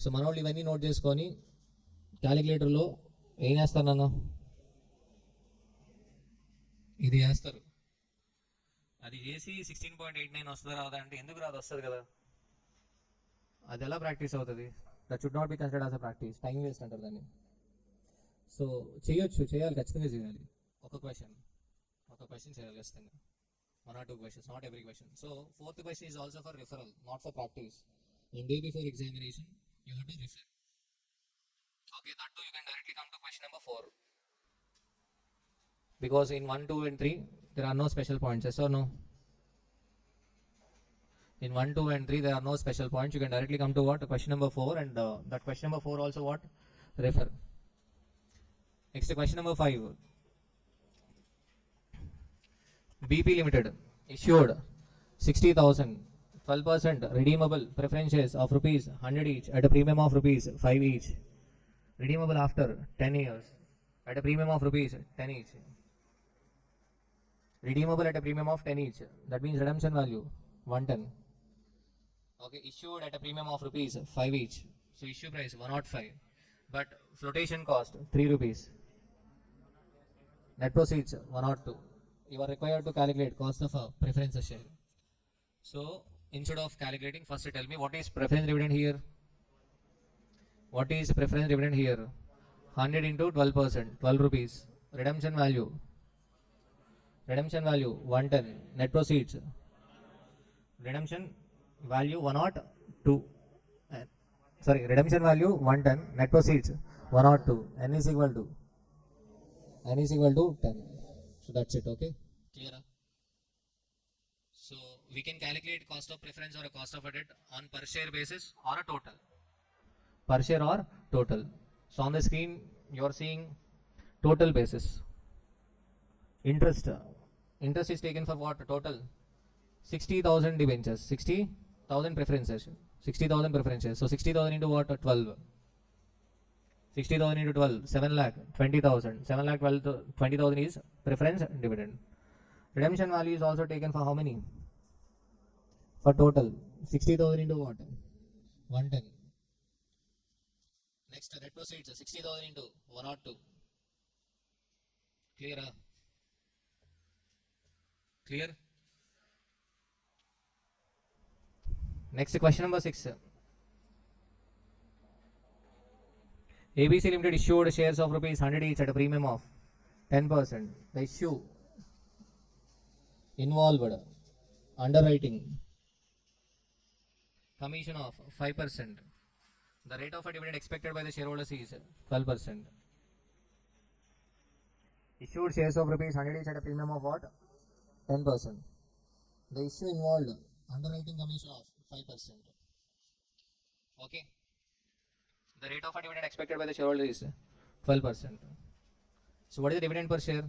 So మన వాళ్ళు ఇవన్నీ note చేసుకొని క్యాలిక్యులేటర్లో ఏం చేస్తారు నాన్న? ఇది చేస్తారు. అది చేసి 16.89 వస్తుందా రాదా అంటే ఎందుకు రాదు? వస్తుంది కదా. అది ఎలా ప్రాక్టీస్ అవుతుంది? That should not be considered as a practice. Time waste అంటారు దాన్ని. సో చేయాలి, ఖచ్చితంగా చేయాలి. ఒక క్వశ్చన్ చేయాలి ఖచ్చితంగా. 1 or 2 questions, not every question. So fourth question is also for referral, not for practice. In day before examination, you have to refer. Okay, that too you can directly come to question number 4. Because in 1, 2 and 3, there are no special points, yes or no? In 1, 2 and 3, there are no special points. You can directly come to what? Question number 4, and that question number 4 also what? Refer. Next, question number 5. BP Limited issued 60,000 12% redeemable preference shares of rupees 100 each at a premium of rupees 5 each, redeemable after 10 years at a premium of rupees 10 each, redeemable at a premium of 10 each. That means redemption value 110. Okay, issued at a premium of rupees 5 each, so issue price 105, but flotation cost 3 rupees, net proceeds 102. You are required to calculate cost of a preference share. So instead of calculating, first tell me what is preference dividend here. What is preference dividend here? 100 into 12%, 12 rupees. Redemption value 110. Net proceeds, redemption value 102. Redemption value 110. Net proceeds 102. N is equal to 10. So that's it. Okay, clear? So we can calculate cost of preference or a cost of a debt on per share basis or a total. Per share or total. So on the screen you are seeing total basis. Interest Interest is taken for what? Total 60,000 debentures, 60,000 preferences, 60,000 preferences. So 60,000 into what? 12. 60,000 into 12, 7 lakh, 20,000. 7 lakh 20,000 is preference dividend. Redemption value is also taken for how many? For total 60,000 into what? 110. Next, net proceeds 60,000 into 102. Clear? Clear? Next, question number 6. ABC Limited issued shares of rupees 100 each at a premium of 10%. The issue involved underwriting commission of 5%. The rate of a dividend expected by the shareholders is 12%. Issued shares of rupees 100 each at a premium of what? 10%. The issue involved underwriting commission of 5%. Okay. The rate of a dividend expected by the shareholder is 12%. So what is the dividend per share?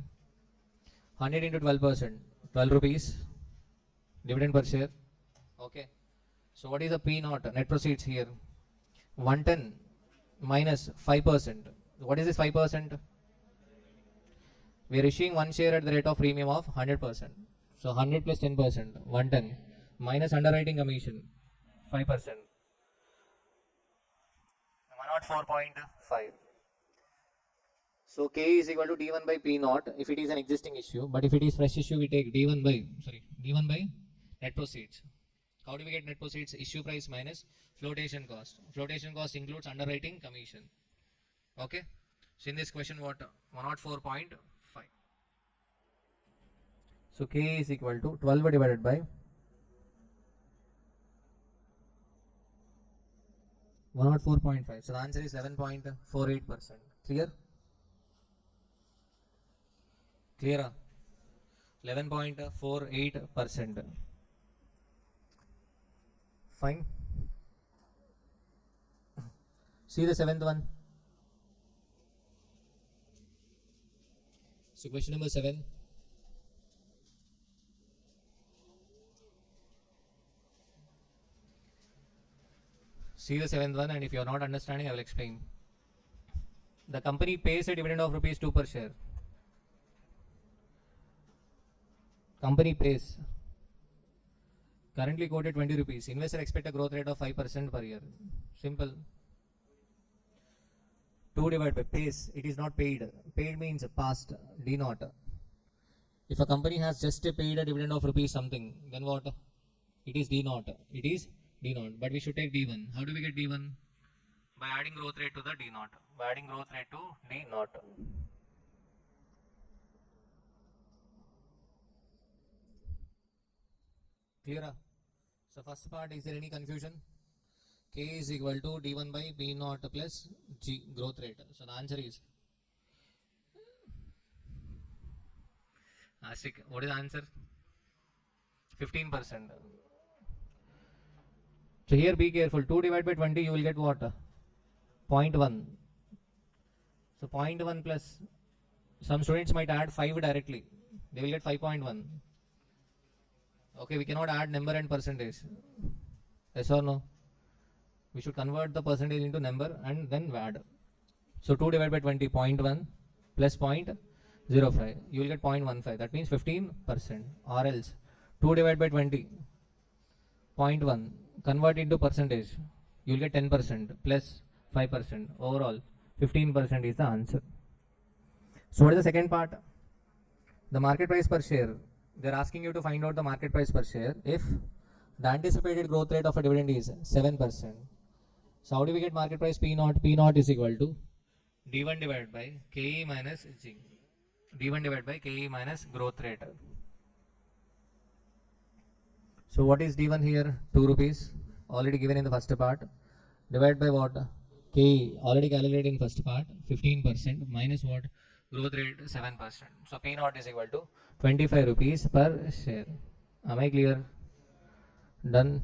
100 into 12%, 12 rupees dividend per share. Okay. So what is the P naught? Net proceeds here. 110 minus 5%. What is this 5%? We are issuing one share at the rate of premium of 100%. So 100 plus 10%, 110 minus underwriting commission 5%. 104.5. So K is equal to D1 by P naught if it is an existing issue, but if it is fresh issue, we take D1 by net proceeds. How do we get net proceeds? Issue price minus flotation cost. Flotation cost includes underwriting commission. Okay. So in this question, what? 104.5. So K is equal to 12 divided by 104.5. So the answer is 11.48%. Clear? Clear? 11.48%. Fine. See the 7th one. So question number 7. See the 7th one, and if you are not understanding, I will explain. The company pays a dividend of rupees 2 per share. Company pays. Currently quoted 20 rupees. Investor expect a growth rate of 5% per year. Simple. 2 divided by pays. It is not paid. Paid means past. D naught. If a company has just paid a dividend of rupees something, then what? It is D naught. It is D naught. But we should take D1. How do we get D1? By adding growth rate to the D naught. By adding growth rate to D naught. Clear? So first part, is there any confusion? K is equal to D1 by B naught plus G growth rate. So the answer is Ashik. What is the answer? 15%. So here be careful. 2 divided by 20, you will get what? 0.1. So 0.1 plus, some students might add 5 directly. They will get 5.1. Okay, we cannot add number and percentage. Yes or no? We should convert the percentage into number and then add. So 2 divided by 20, 0.1 plus 0.05. You will get 0.15. That means 15%. Or else 2 divided by 20, 0.1. Convert into percentage. You will get 10% plus 5%. Overall, 15% is the answer. So what is the second part? The market price per share. They are asking you to find out the market price per share if the anticipated growth rate of a dividend is 7%. So how do we get market price P naught? P naught is equal to D1 divided by KE minus G. D1 divided by KE minus growth rate. So what is D1 here? 2 rupees. Already given in the first part. Divided by what? KE. Already calculated in first part. 15% minus what? Growth rate 7%. So P naught is equal to 25 rupees per share. Am I clear? Done.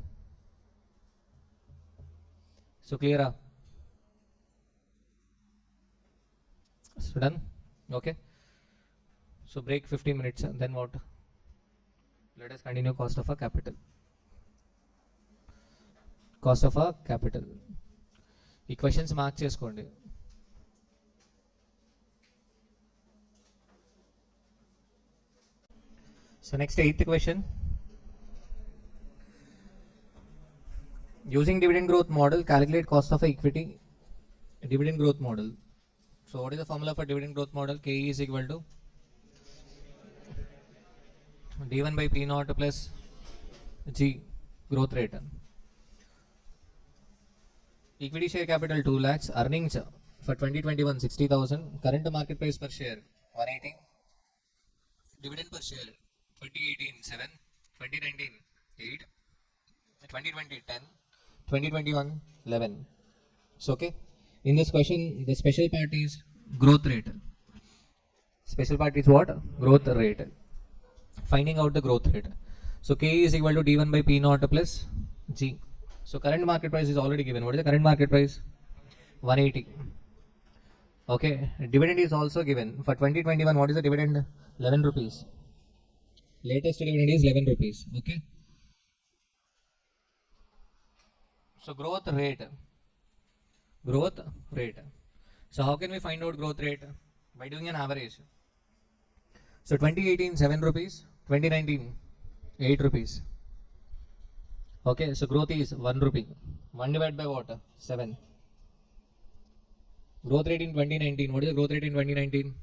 So clear? So done. Okay. So break 15 minutes. Then what? Let us continue cost of a capital. Cost of a capital. ఈ questions mark చేసుకోండి. So next 8th question. Using dividend growth model, calculate cost of equity. Dividend growth model. So what is the formula for dividend growth model? KE is equal to D1 by P naught plus G, growth rate. Equity share capital 2 lakhs, earnings for 2021 60,000, current market price per share 180, dividend per share 2018 7, 2019 8, 2020 10, 2021 11. So okay, in this question the special part is growth rate. Special part is what? Growth rate. Finding out the growth rate. So K is equal to D1 by P naught plus G. So current market price is already given. What is the current market price? 180. Okay. Dividend is also given. For 2021, what is the dividend? 11 rupees. Latest dividend is 11 rupees. Okay. So growth rate. Growth rate. So how can we find out growth rate? By doing an average. So 2018 7 rupees, 2019 8 rupees. Okay, so growth is 1 rupee. 1 divided by what? 7. Growth rate in 2019. What is the growth rate in 2019?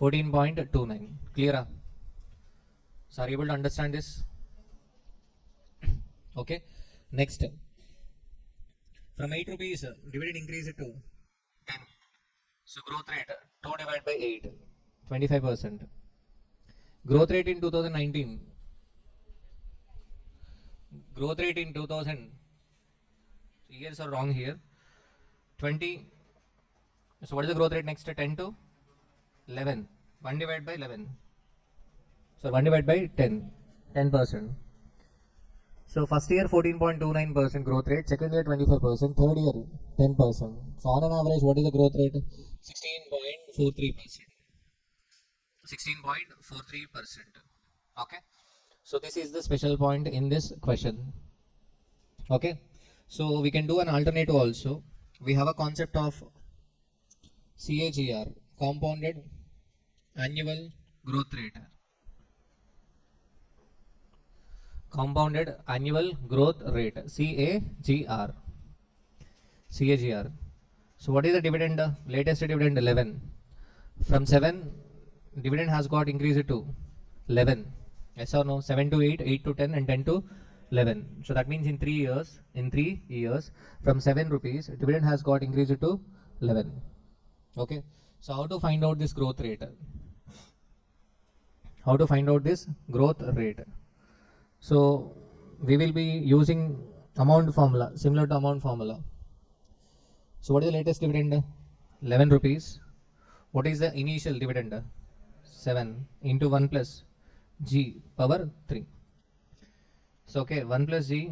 14.29. Clear? So are you able to understand this? Okay. Next. From 8 rupees, dividend increase it to 10. So growth rate 2 divided by 8. 25%. Growth rate in 2019. Growth rate in 2000, years are wrong here, 20. So what is the growth rate next? 10 to 11. 1 divided by 11. So 1 divided by 10. 10%. So first year 14.29% growth rate, second year 25%, third year 10%. So on an average, what is the growth rate? 16.43%. 16.43%. Okay. So this is the special point in this question. Okay. So we can do an alternative also. We have a concept of CAGR, compounded annual growth rate. Compounded annual growth rate, CAGR. CAGR. So what is the dividend? Latest dividend 11. From 7, dividend has got increased to 11. Yes or no? 7 to 8, 8 to 10, and 10 to 11. So that means in 3 years, from 7 rupees, dividend has got increased to 11. Okay. So how to find out this growth rate? How to find out this growth rate? So we will be using amount formula, similar to amount formula. So what is the latest dividend? 11 rupees. What is the initial dividend? 7 into 1 plus G power 3. So okay, 1 plus G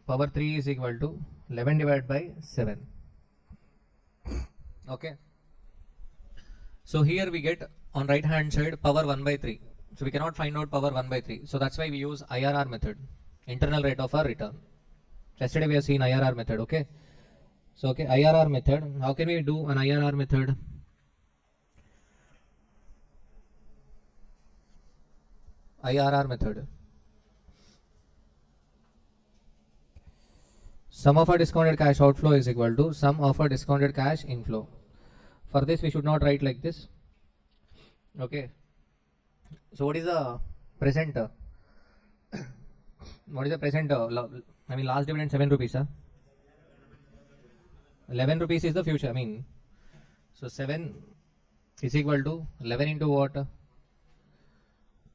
power 3 is equal to 11 divided by 7. Okay. So here we get on right hand side power 1 by 3. So we cannot find out power 1 by 3. So that's why we use IRR method, internal rate of our return. Yesterday we have seen IRR method. Okay. So okay, IRR method. How can we do an IRR method? IRR method. Sum of our discounted cash outflow is equal to sum of our discounted cash inflow. For this we should not write like this. Okay. So what is the present? What is the present? Last dividend 7 rupees. 11 rupees is the future. So 7 is equal to 11 into what?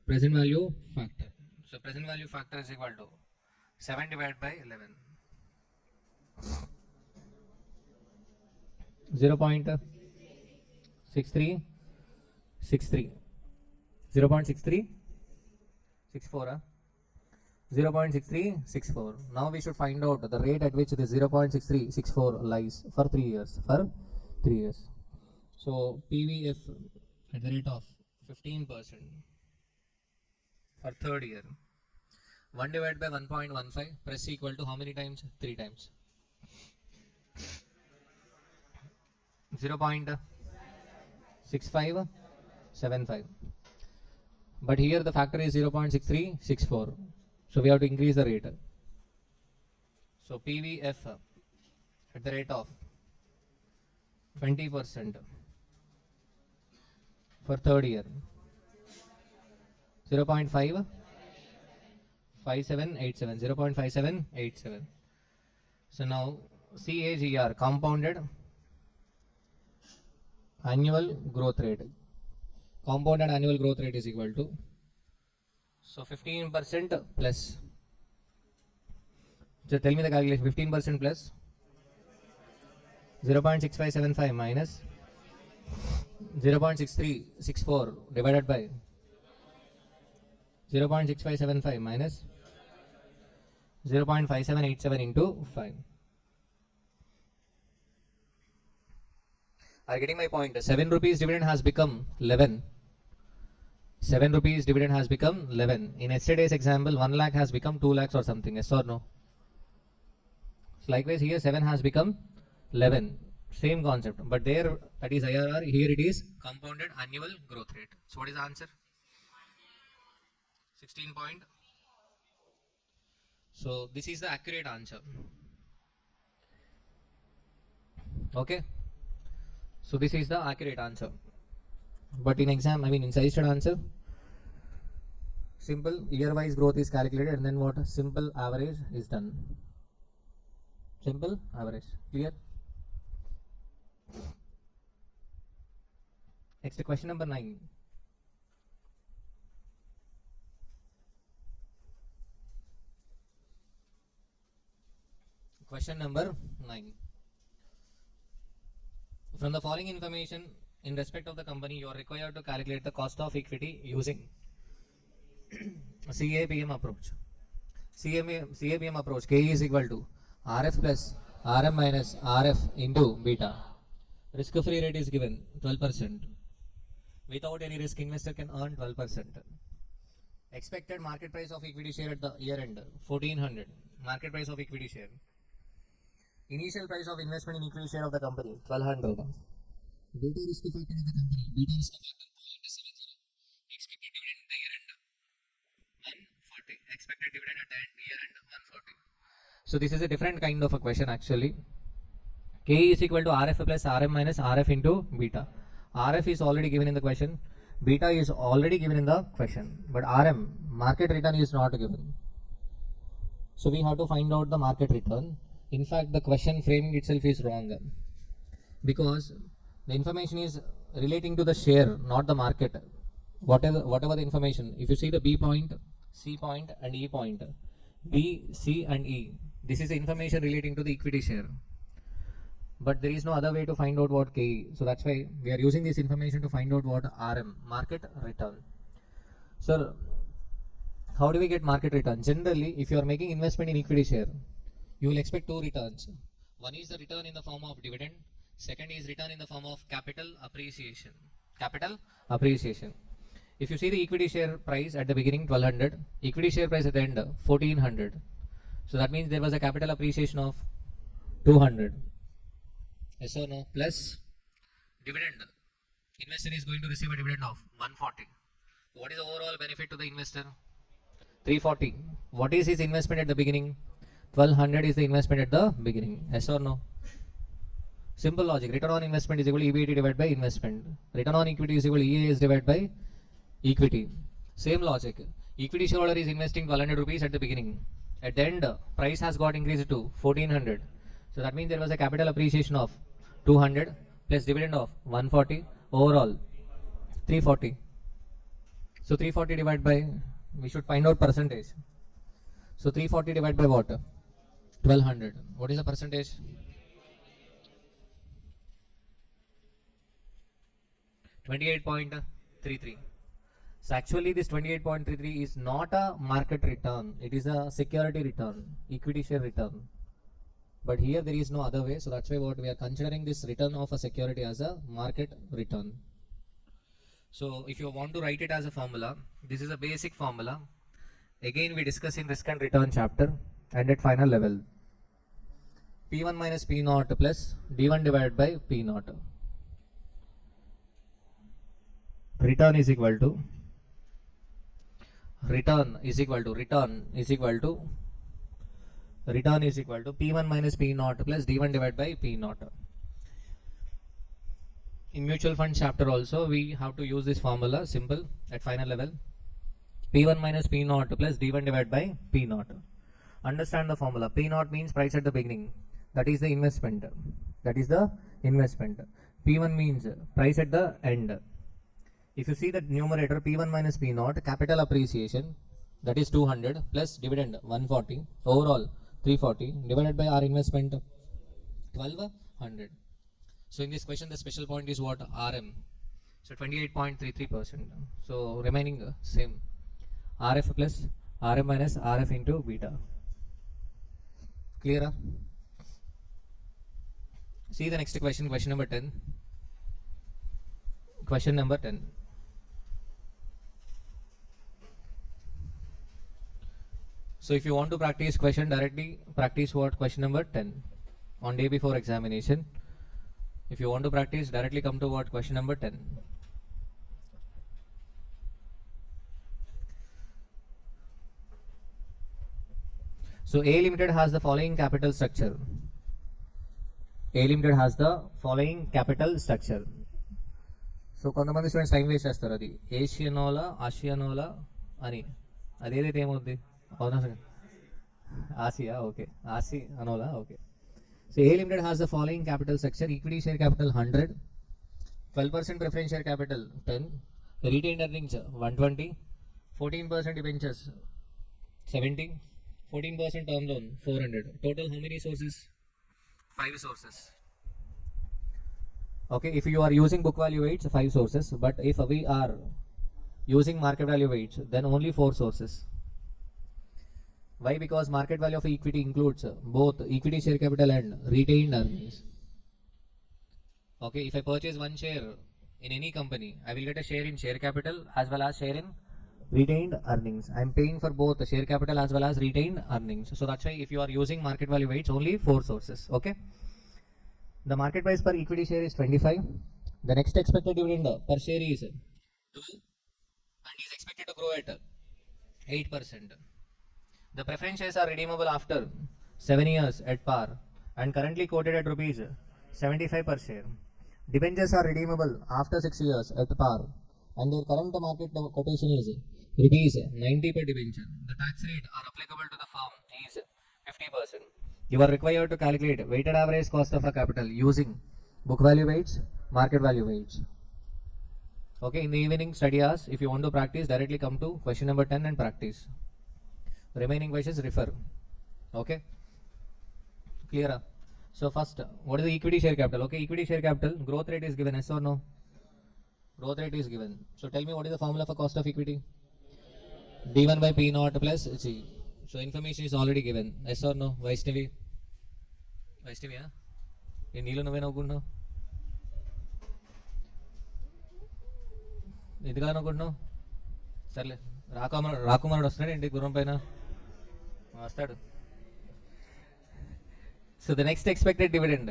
Present value factor. So present value factor is equal to 7 divided by 11. 0.6363. 0.6364. 0.6364. Now we should find out the rate at which the 0.6364 lies for 3 years. So PVF at the rate of 15% for third year. 1 divided by 1.15 press equal to how many times? 3 times. 0.6575. But here the factor is 0.6364. So we have to increase the rate. So PVF at the rate of 20% for third year. 0.5787. 0.5787. So now CAGR, compounded annual growth rate. Compounded annual growth rate is equal to, so 15% plus. So tell me the calculation. 15% plus 0.6575 minus 0.6364 divided by 0.6575 minus 0.5787 into 5. Are you getting my point? 7 rupees dividend has become 11. 7 rupees dividend has become 11. In yesterday's example, 1 lakh has become 2 lakhs or something. Yes or no? So likewise here 7 has become 11. Same concept. But there that is IRR. Here it is compounded annual growth rate. So what is the answer? 16 point. So this is the accurate answer. Okay. So this is the accurate answer. But in exam, in suggested answer, simple year-wise growth is calculated and then what? Simple average is done. Simple average. Clear? Next, question number 9. Question number 9. From the following information in respect of the company, you are required to calculate the cost of equity using CAPM approach. CAPM approach, K is equal to RF plus RM minus RF into beta. Risk-free rate is given 12%. Without any risk, investor can earn 12%. Expected market price of equity share at the year end 1400. Market price of equity share. Initial price of investment in equity share of the company 1200. Beta risk factor in the company. Beta risk factor 0.70. Expected dividend at the year end 140. Expected dividend at the year end 140. So this is a different kind of a question actually. K is equal to RF plus RM minus RF into beta. RF is already given in the question. Beta is already given in the question. But RM, market return, is not given. So we have to find out the market return. In fact, the question framing itself is wrong. Because the information is relating to the share, not the market. Whatever the information. If you see the B point, C point and E point. B, C and E. This is the information relating to the equity share. But there is no other way to find out what K. So that's why we are using this information to find out what RM, market return. Sir, how do we get market return? Generally, if you are making investment in equity share, you will expect two returns. One is the return in the form of dividend. Second is return in the form of capital appreciation. Capital appreciation. If you see the equity share price at the beginning 1200, equity share price at the end 1400. So that means there was a capital appreciation of 200. Yes or no? Plus dividend. Investor is going to receive a dividend of 140. What is the overall benefit to the investor? 340. What is his investment at the beginning? 1200 is the investment at the beginning. Yes or no? Simple logic. Return on investment is equal to EBIT divided by investment. Return on equity is equal to EAS divided by equity. Same logic. Equity shareholder is investing 1200 rupees at the beginning. At the end, price has got increased to 1400. So that means there was a capital appreciation of 200 plus dividend of 140. Overall, 340. So 340 divided by, we should find out percentage. So 340 divided by what? 1200. What is the percentage? 28.33. So actually this 28.33 is not a market return. It is a security return, equity share return. But here there is no other way. So that's why what we are considering this return of a security as a market return. So if you want to write it as a formula, this is a basic formula. Again we discuss in risk and return chapter and at final level. P1 minus P naught plus D1 divided by P naught. Return is equal to P1 minus P naught plus D1 divided by P naught. In mutual fund chapter also we have to use this formula, simple, at final level. P1 minus P naught plus D1 divided by P naught. Understand the formula. P naught means price at the beginning. That is the investment. P1 means price at the end. If you see the numerator, P1 minus P naught, capital appreciation, that is 200 plus dividend 140, overall 340, divided by our investment 1200. So in this question the special point is what? RM. So 28.33%. So remaining same. RF plus RM minus RF into beta. Clear? See the next question, question number 10. Question number 10. So if you want to practice question directly, practice what? Question number 10 on day before examination. If you want to practice directly, come to what? Question number 10. So A Limited has the following capital structure. So కొంతమంది students time waste చేస్తారు, అది ఏషియనోలా ఆసియానోలా అని, అది ఏదైతే ఏమవుద్ది? అవునా సార్? ఆసియా, ఓకే, ఆసియానోలా, okay. So A limited has the following capital structure. Equity share capital 100, 12% preference share capital 10, retained earnings 120, 14% debentures 70, 14% term loan 400. Total how many sources? 5 sources. Okay, if you are using book value weights, 5 sources, but if we are using market value weights, then only 4 sources. Why? Because market value of equity includes both equity share capital and retained earnings. Okay, if I purchase one share in any company, I will get a share in share capital as well as share in retained earnings. I am paying for both the share capital as well as retained earnings. So that's why if you are using market value weights, only 4 sources. Okay. The market price per equity share is 25. The next expected dividend per share is 2 and is expected to grow at 8%. The preference shares are redeemable after 7 years at par and currently quoted at rupees 75 per share. Debentures are redeemable after 6 years at par and their current market quotation is rupees 90 per debenture. The tax rate are applicable to the firm is 50%. You are required to calculate weighted average cost of a capital using book value weights, market value weights. Okay, in the evening study hours, if you want to practice, directly come to question number 10 and practice. Remaining questions refer. Okay, clear? So first, what is the equity share capital? Okay, equity share capital growth rate is given, yes or no? Growth rate is given. So tell me what is the formula for cost of equity? D1 by P naught plus G. So information is already given. Yes or no? Vaishnavi? Vaishnavi, in Nilo Nove Nokuno? Idga Nokuno? Sarle. Rakumar Dostan in the Gurum Pena? Mastered. So the next expected dividend.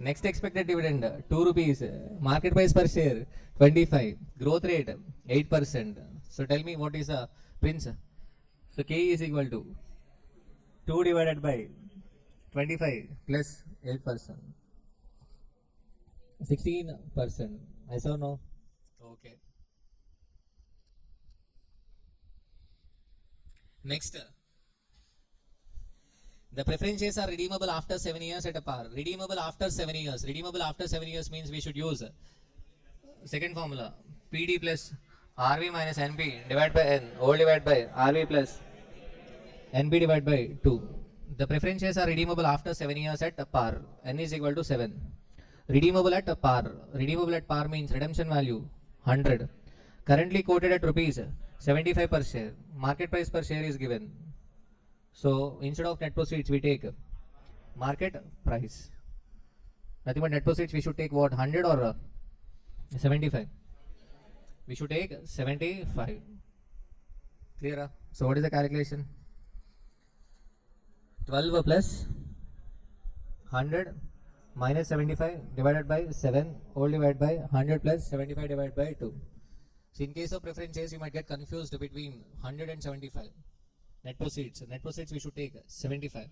Next expected dividend 2 rupees. Market price per share 25. Growth rate 8%. So tell me what is the Prince? So K is equal to 2 divided by 25 plus 8%. 16%. Yes or no? Okay. Next. The preference shares are redeemable after 7 years at a par. Redeemable after 7 years. Redeemable after 7 years means we should use second formula. PD plus RV minus NP divided by N. All divided by RV plus NP divided by 2. The preference shares are redeemable after 7 years at a par. N is equal to 7. Redeemable at a par. Redeemable at par means redemption value 100. Currently quoted at rupees 75 per share. Market price per share is given. So instead of net proceeds we take market price. Nothing but net proceeds we should take what? 100 or 75? we should take 75. Clear? So what is the calculation? 12 plus 100 minus 75 divided by 7 all divided by 100 plus 75 divided by 2. So in case of preference shares, you might get confused between 100 and 75. Net proceeds we should take 75.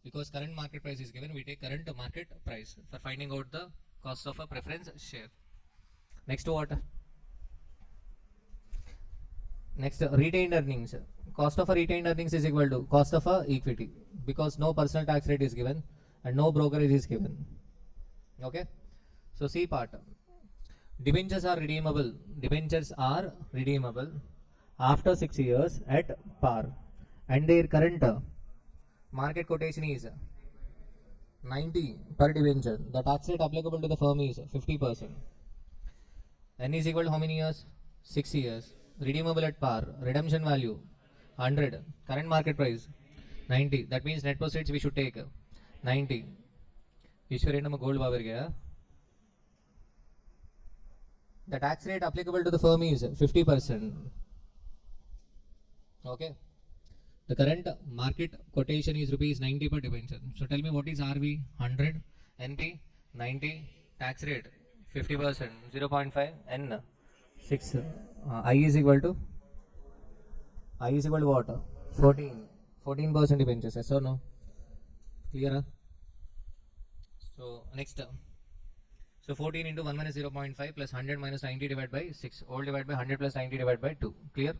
Because current market price is given, we take current market price for finding out the cost of a preference share. Next what? Next, retained earnings. Cost of a retained earnings is equal to cost of a equity, because no personal tax rate is given and no brokerage is given. Okay. So C part. Debentures are redeemable. Debentures are redeemable after 6 years at par, and their current market quotation is 90 per debenture. The tax rate applicable to the firm is 50%. N is equal to how many years? 6 years. Redeemable at par. Redemption value 100. Current market price 90. That means net proceeds we should take 90. Ishwari nama gold babar gaya. The tax rate applicable to the firm is 50%. Okay. The current market quotation is rupees 90 per debenture. So tell me what is RV? 100. NP 90. Tax rate 50%. 0.5. N 6. I is equal to what? 14. 14% debentures. Yes or no? Clear? So next. So 14 into 1 minus 0.5 plus 100 minus 90 divided by 6. All divided by 100 plus 90 divided by 2. Clear?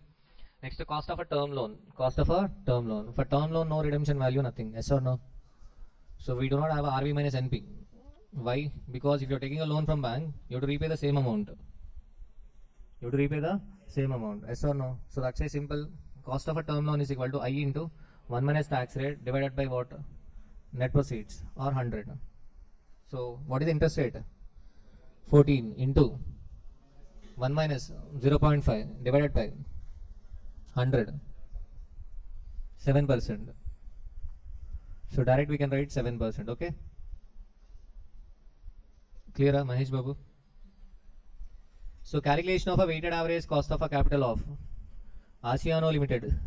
Next, the cost of a term loan. Cost of a term loan. For term loan, no redemption value, nothing. Yes or no? So we do not have a RV minus NP. Why? Because if you are taking a loan from bank, you have to repay the same amount. Yes or no? So that's a simple. Cost of a term loan is equal to I into 1 minus tax rate divided by what? Net proceeds, or 100. So what is the interest rate? 14 into 1 minus 0.5 divided by 100. 7%. So direct we can write 7%. Okay. Clear, Mahesh Babu? So calculation of a weighted average cost of a capital of Asiano Limited.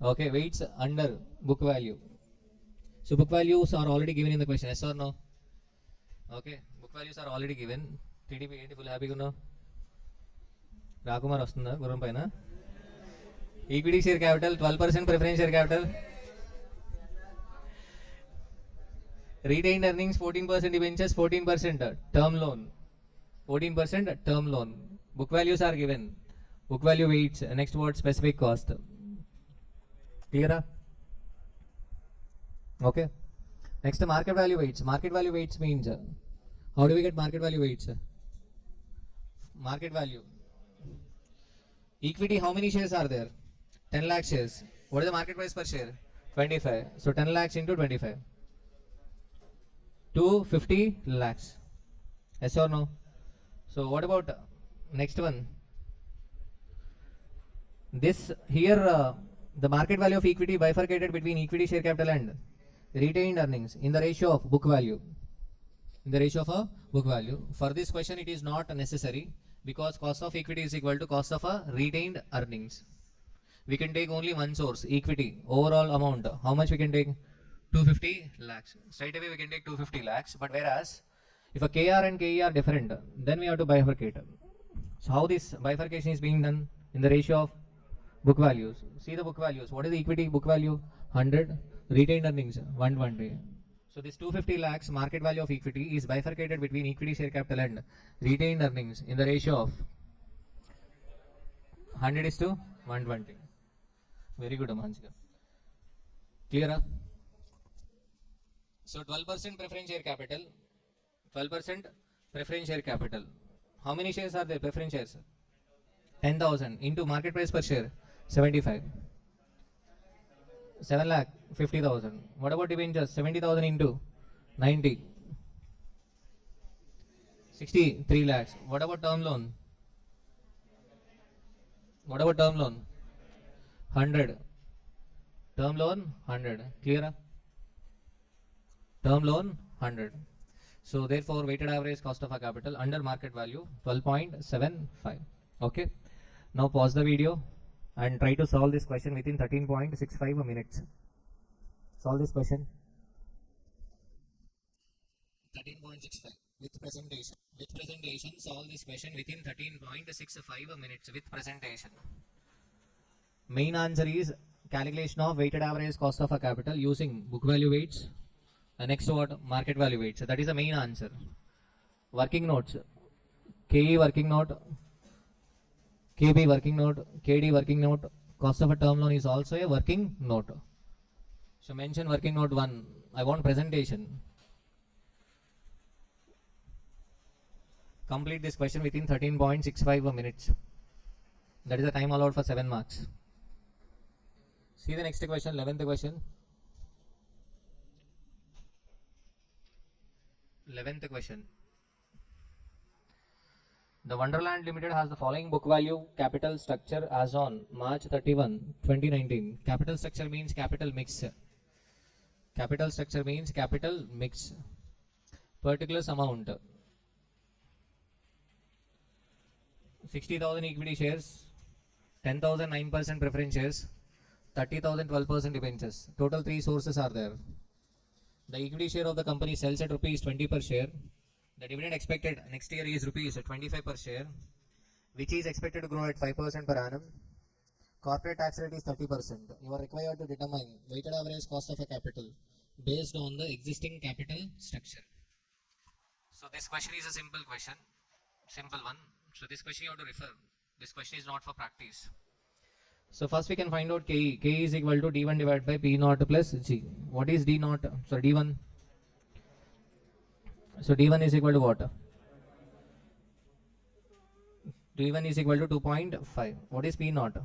Okay, weights under book value. So book values are already given in the question. Yes or no? Okay, book values are already given. TDP ఏంటి full హ్యాపీగా ఉన్నావు? రాకుమార్ వస్తుందా గుర్రం పైన? Equity share capital 12%, preference share capital, retained earnings 14%, debentures 14%, term loan 14% term loan. Book values are given. Book value weights. Next word specific cost. క్లియరా? Okay. Next market value weights. Market value weights means how do we get market value weights? Market value. Equity, how many shares are there? 10 lakh shares. What is the market price per share? 25. So 10 lakhs into 25. 250 lakhs. Yes or no? So what about next one? This here the market value of equity bifurcated between equity share capital and retained earnings in the ratio of book value. In the ratio of a book value. For this question it is not necessary, because cost of equity is equal to cost of a retained earnings. We can take only one source, equity, overall amount. How much we can take? 250 lakhs. Straight away we can take 250 lakhs. But whereas if a KR and KE are different, then we have to bifurcate. So how this bifurcation is being done? In the ratio of book values. See the book values. What is the equity book value? 100. Retained earnings 120. So this 250 lakhs market value of equity is bifurcated between equity share capital and retained earnings in the ratio of 100 is to 120. Very good, Amanchika. Clear? So 12% preference share capital. 12% preference share capital. How many shares are there? Preference shares 10,000 into market price per share 75. 7 lakh 50,000. What about debentures? 70,000 into 90. 63 lakhs. What about term loan? 100. Term loan 100. Clear? Term loan 100. So therefore weighted average cost of a capital under market value 12.75. Okay. Now pause the video and try to solve this question within 13.65 minutes. Solve this question. 13.65 with presentation. With presentation, solve this question within 13.65 minutes with presentation. Main answer is calculation of weighted average cost of a capital using book value weights. Next what? Market value weights. That is the main answer. Working notes. KE working note. KB working note. KD working note. Cost of a term loan is also a working note. So mention working note 1. I want presentation. Complete this question within 13.65 minutes. That is the time allowed for 7 marks. See the next question, 11th question. 11th question. The Wonderland Limited has the following book value capital structure as on March 31, 2019. Capital structure means capital mix. Capital structure means capital mix. Particulars amount. 60,000 equity shares, 10,000 9% preference shares, 30,000 12% debentures. Total 3 sources are there. The equity share of the company sells at rupees 20 per share. The dividend expected next year is rupees 25 per share, which is expected to grow at 5% per annum. Corporate tax rate is 30%. You are required to determine weighted average cost of a capital based on the existing capital structure. So this question is a simple question, simple one. So this question you have to refer. This question is not for practice. So first we can find out KE. KE is equal to D1 divided by P0 plus G. What is D0? So D1. So D1 is equal to what? D1 is equal to 2.5. What is P0?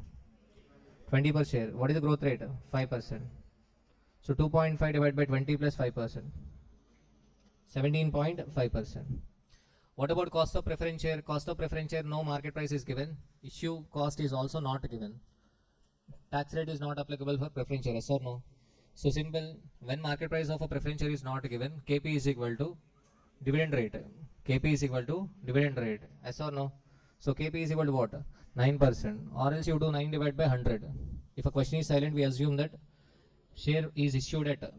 20 per share. What is the growth rate? 5%. So 2.5 divided by 20 plus 5%. 17.5%. What about cost of preference share? Cost of preference share, no market price is given. Issue cost is also not given. Tax rate is not applicable for preference share, yes or no? So simple, when market price of a preference share is not given, KP is equal to dividend rate. KP is equal to dividend rate, yes or no? So KP is equal to what? 9%. Or else you do 9 divided by 100. If a question is silent, we assume that share is issued at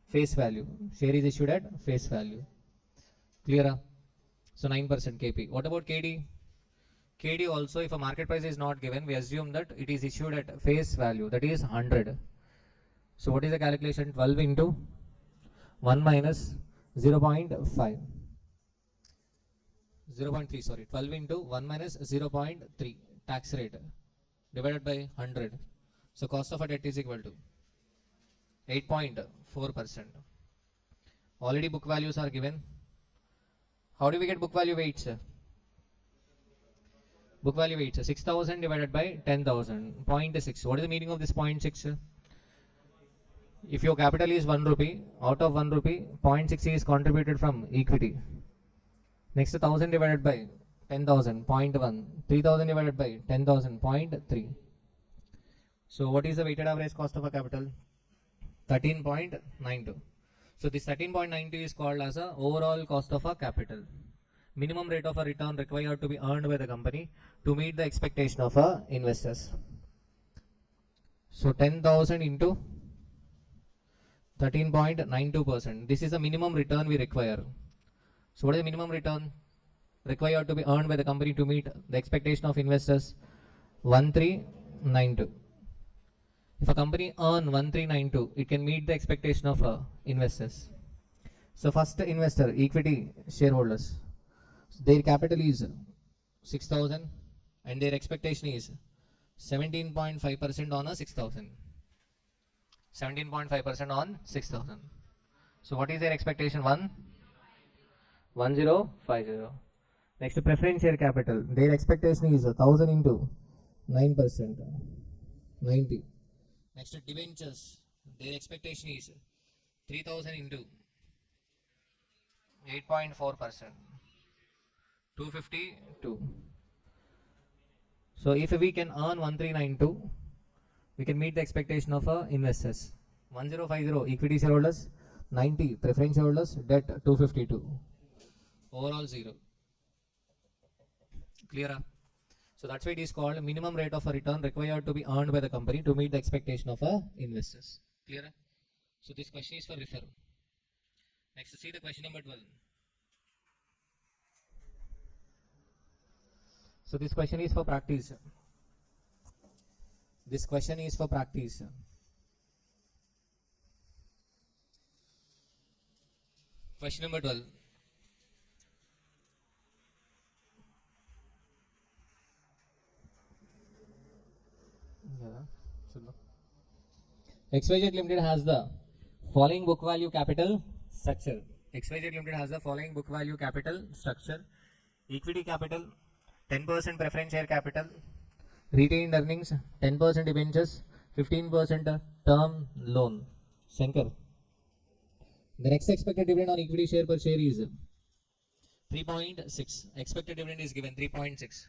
face value. Share is issued at face value. Clear? So 9% KP. What about KD? KD also, if a market price is not given, we assume that it is issued at face value, that is 100. So what is the calculation? 12 into 1 minus 0.5. 0.3, sorry. 12 into 1 minus 0.3 tax rate divided by 100. So cost of a debt is equal to 8.4%. Already book values are given. How do we get book value weights? Book value weights 6,000 divided by 10,000. 0.6. What is the meaning of this 0.6? If your capital is 1 rupee, out of 1 rupee, 0.6 is contributed from equity. Next 1,000 divided by 10,000, 0.1. 3,000 divided by 10,000, 0.3. So what is the weighted average cost of a capital? 13.92. So this 13.92 is called as a overall cost of a capital. Minimum rate of a return required to be earned by the company to meet the expectation of investors. So 10,000 into 13.92%. This is the minimum return we require. So what is the minimum return required to be earned by the company to meet the expectation of investors? 1392. If a company earn 1392, it can meet the expectation of investors. So first investor, equity shareholders, their capital is 6,000 and their expectation is 17.5% on a 6,000. 17.5% on 6,000. So what is their expectation? 1050. Next, preference share capital. Their expectation is 1,000 into 9%. 90. Next, debentures. Their expectation is 3,000 into 8.4%. 252. So if we can earn 1392, we can meet the expectation of investors. 1050 equity shareholders, 90 preference shareholders, debt 252. Overall 0. Clear? So that's why it is called minimum rate of a return required to be earned by the company to meet the expectation of investors. Clear? So this question is for refer. Next, see the question number 12. So this question is for practice. This question is for practice. Question number 12. XYZ Limited has the following book value capital structure. XYZ Limited has the following book value capital structure. Equity capital, 10% preference share capital, retained earnings, 10% debentures, 15% term loan. Shankar. The next expected dividend on equity share per share is 3.6. Expected dividend is given 3.6.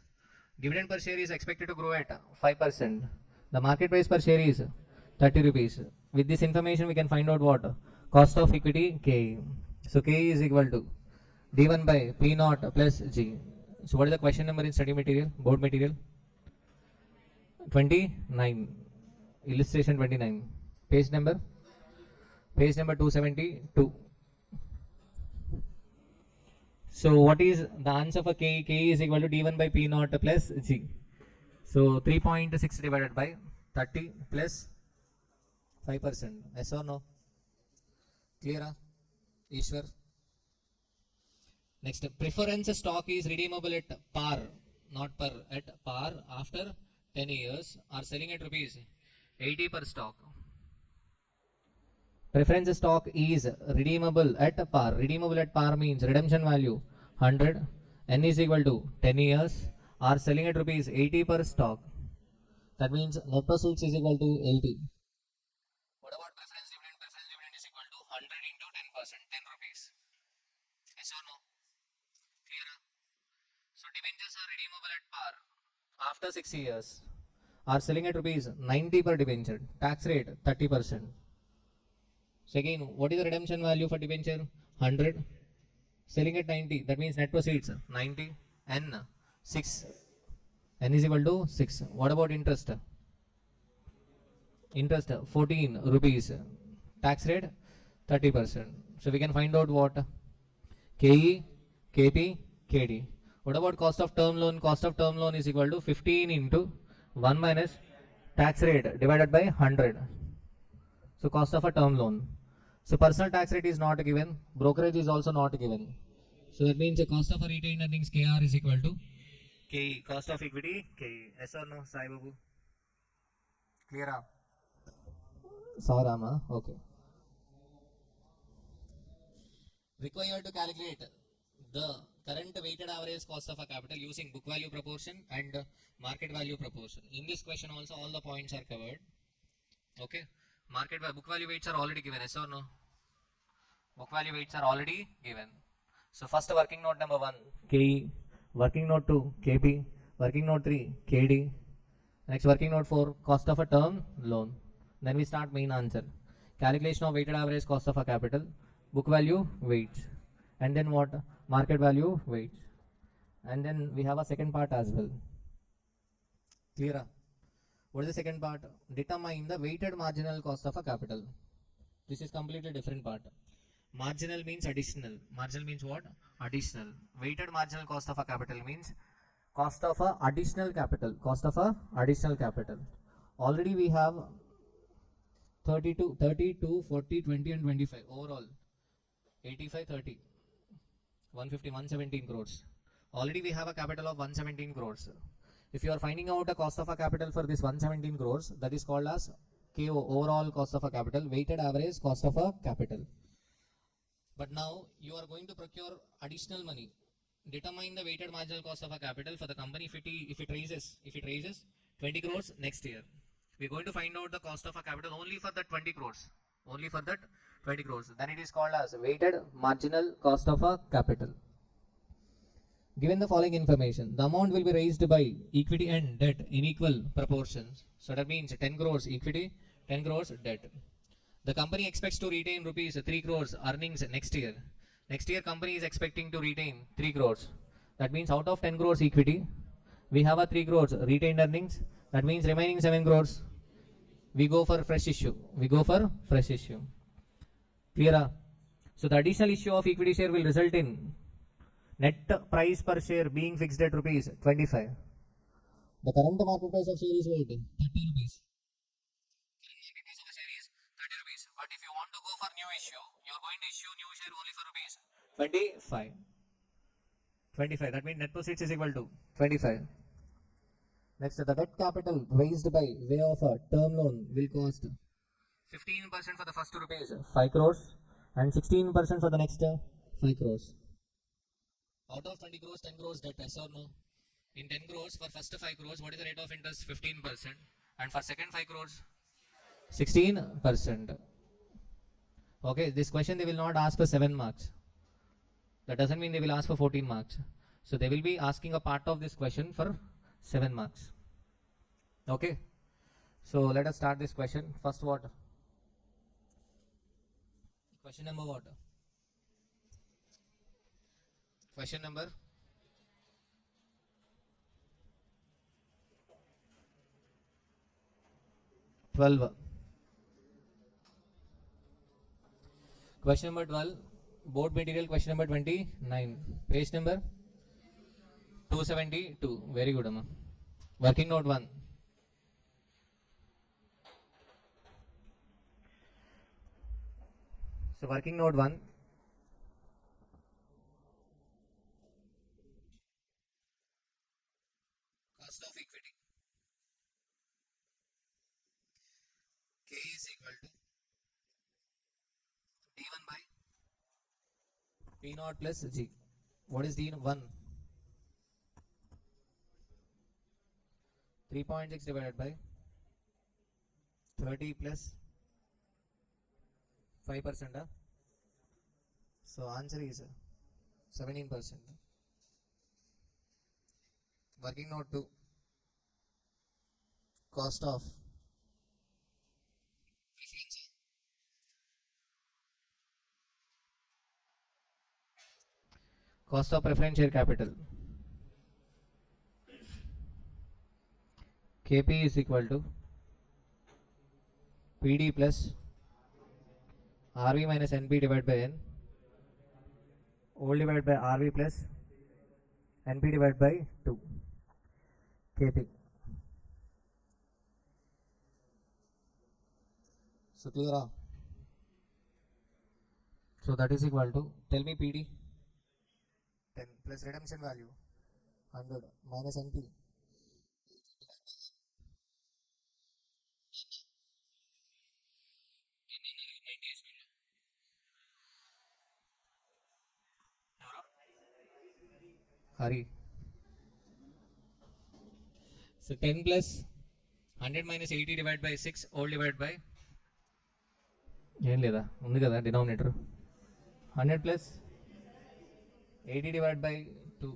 Dividend per share is expected to grow at 5%. The market price per share is 30 rupees. With this information, we can find out what? Cost of equity K. So K is equal to D1 by P naught plus G. So what is the question number in study material, board material? 29. Illustration 29. Page number? Page number 272. So what is the answer for K? K is equal to D1 by P naught plus G. So 3.6 divided by 30 plus 5%. Yes or no? Clear? Ishwar? Next, preference stock is redeemable at par, not per, at par after 10 years or selling at rupees 80 per stock. Preference stock is redeemable at par. Redeemable at par means redemption value 100, N is equal to 10 years or selling at rupees 80 per stock. That means net proceeds is equal to 80. What about preference dividend? Preference dividend is equal to 100 into 10%, 10 rupees. Yes or no? Clear? So debentures are redeemable at par after 6 years are selling at rupees 90 per debenture. Tax rate 30%. So again, what is the redemption value for debenture? 100. Selling at 90. That means net proceeds 90. N 6. N is equal to 6. What about interest? Interest 14 rupees. Tax rate 30%. So we can find out what? KE, KP, KD. What about cost of term loan? Cost of term loan is equal to 15 into 1 minus tax rate divided by 100. So cost of a term loan. So personal tax rate is not given. Brokerage is also not given. So that means the cost of a retained earnings KR is equal to KE. Cost of equity KE. Yes or no, Sai Babu? Clear? Saurama. Okay. Required to calculate the current weighted average cost of a capital using book value proportion and market value proportion. In this question also all the points are covered. Okay. Market book value weights are already given. Yes or no? Book value weights are already given. So first working note number 1 KE, working note 2 KP, working note 3 KD. Next working note 4 cost of a term loan. Then we start main answer. Calculation of weighted average cost of a capital, book value weights, and then what? Market value weights. And then we have a second part as well. Clear? What is the second part? Determine the weighted marginal cost of a capital. This is completely different part. Marginal means additional. Marginal means what? Additional. Weighted marginal cost of a capital means cost of a additional capital. Cost of a additional capital. Already we have 32, 40, 20 and 25. Overall 85, 30. 150, 117 crores. Already we have a capital of 117 crores. If you are finding out the cost of a capital for this 117 crores, that is called as KO, overall cost of a capital, weighted average cost of a capital. But now you are going to procure additional money. Determine the weighted marginal cost of a capital for the company if it raises 20 crores next year. We are going to find out the cost of a capital only for that 20 crores. Only for that 20 crores. Then it is called as weighted marginal cost of a capital. Given the following information, the amount will be raised by equity and debt in equal proportions. So that means 10 crores equity, 10 crores debt. The company expects to retain rupees 3 crores earnings next year. Next year company is expecting to retain 3 crores. That means out of 10 crores equity, we have a 3 crores retained earnings. That means remaining 7 crores. We go for fresh issue. Clear? So the additional issue of equity share will result in net price per share being fixed at rupees 25. The current market price of share is what? 30 rupees. Current market price of a share is 30 rupees. But if you want to go for new issue, you are going to issue new share only for rupees 25. 25. That means net proceeds is equal to 25. Next, the debt capital raised by way of a term loan will cost 15% for the first rupees 5 crores and 16% for the next 5 crores. Out of 20 crores, 10 crores debt, yes or no? In 10 crores, for first 5 crores, what is the rate of interest? 15%. And for second 5 crores, 16%. Okay, this question they will not ask for 7 marks. That doesn't mean they will ask for 14 marks. So they will be asking a part of this question for 7 marks. Okay. So let us start this question. First what? Question number what? Question number 12. Question number 12. Board material question number 29. Page number 272. Very good, Amma. Working note 1. So working note 1. Cost of equity. K is equal to D1 by P0 plus G. What is D1? 3.6 divided by 30 plus 5%. So answer is 17%. Working note 2. Cost of preference share capital. KP is equal to PD plus RV minus NP divided by N, all divided by RV plus NP divided by 2. KP. So clear? So that is equal to, tell me PD. 10 plus redemption value 100 minus NP. Hari. So 10 plus 100 minus 80 divided by 6 all divided by ఏం లేదా ఉంది కదా denominator 100 plus 80 divided by 2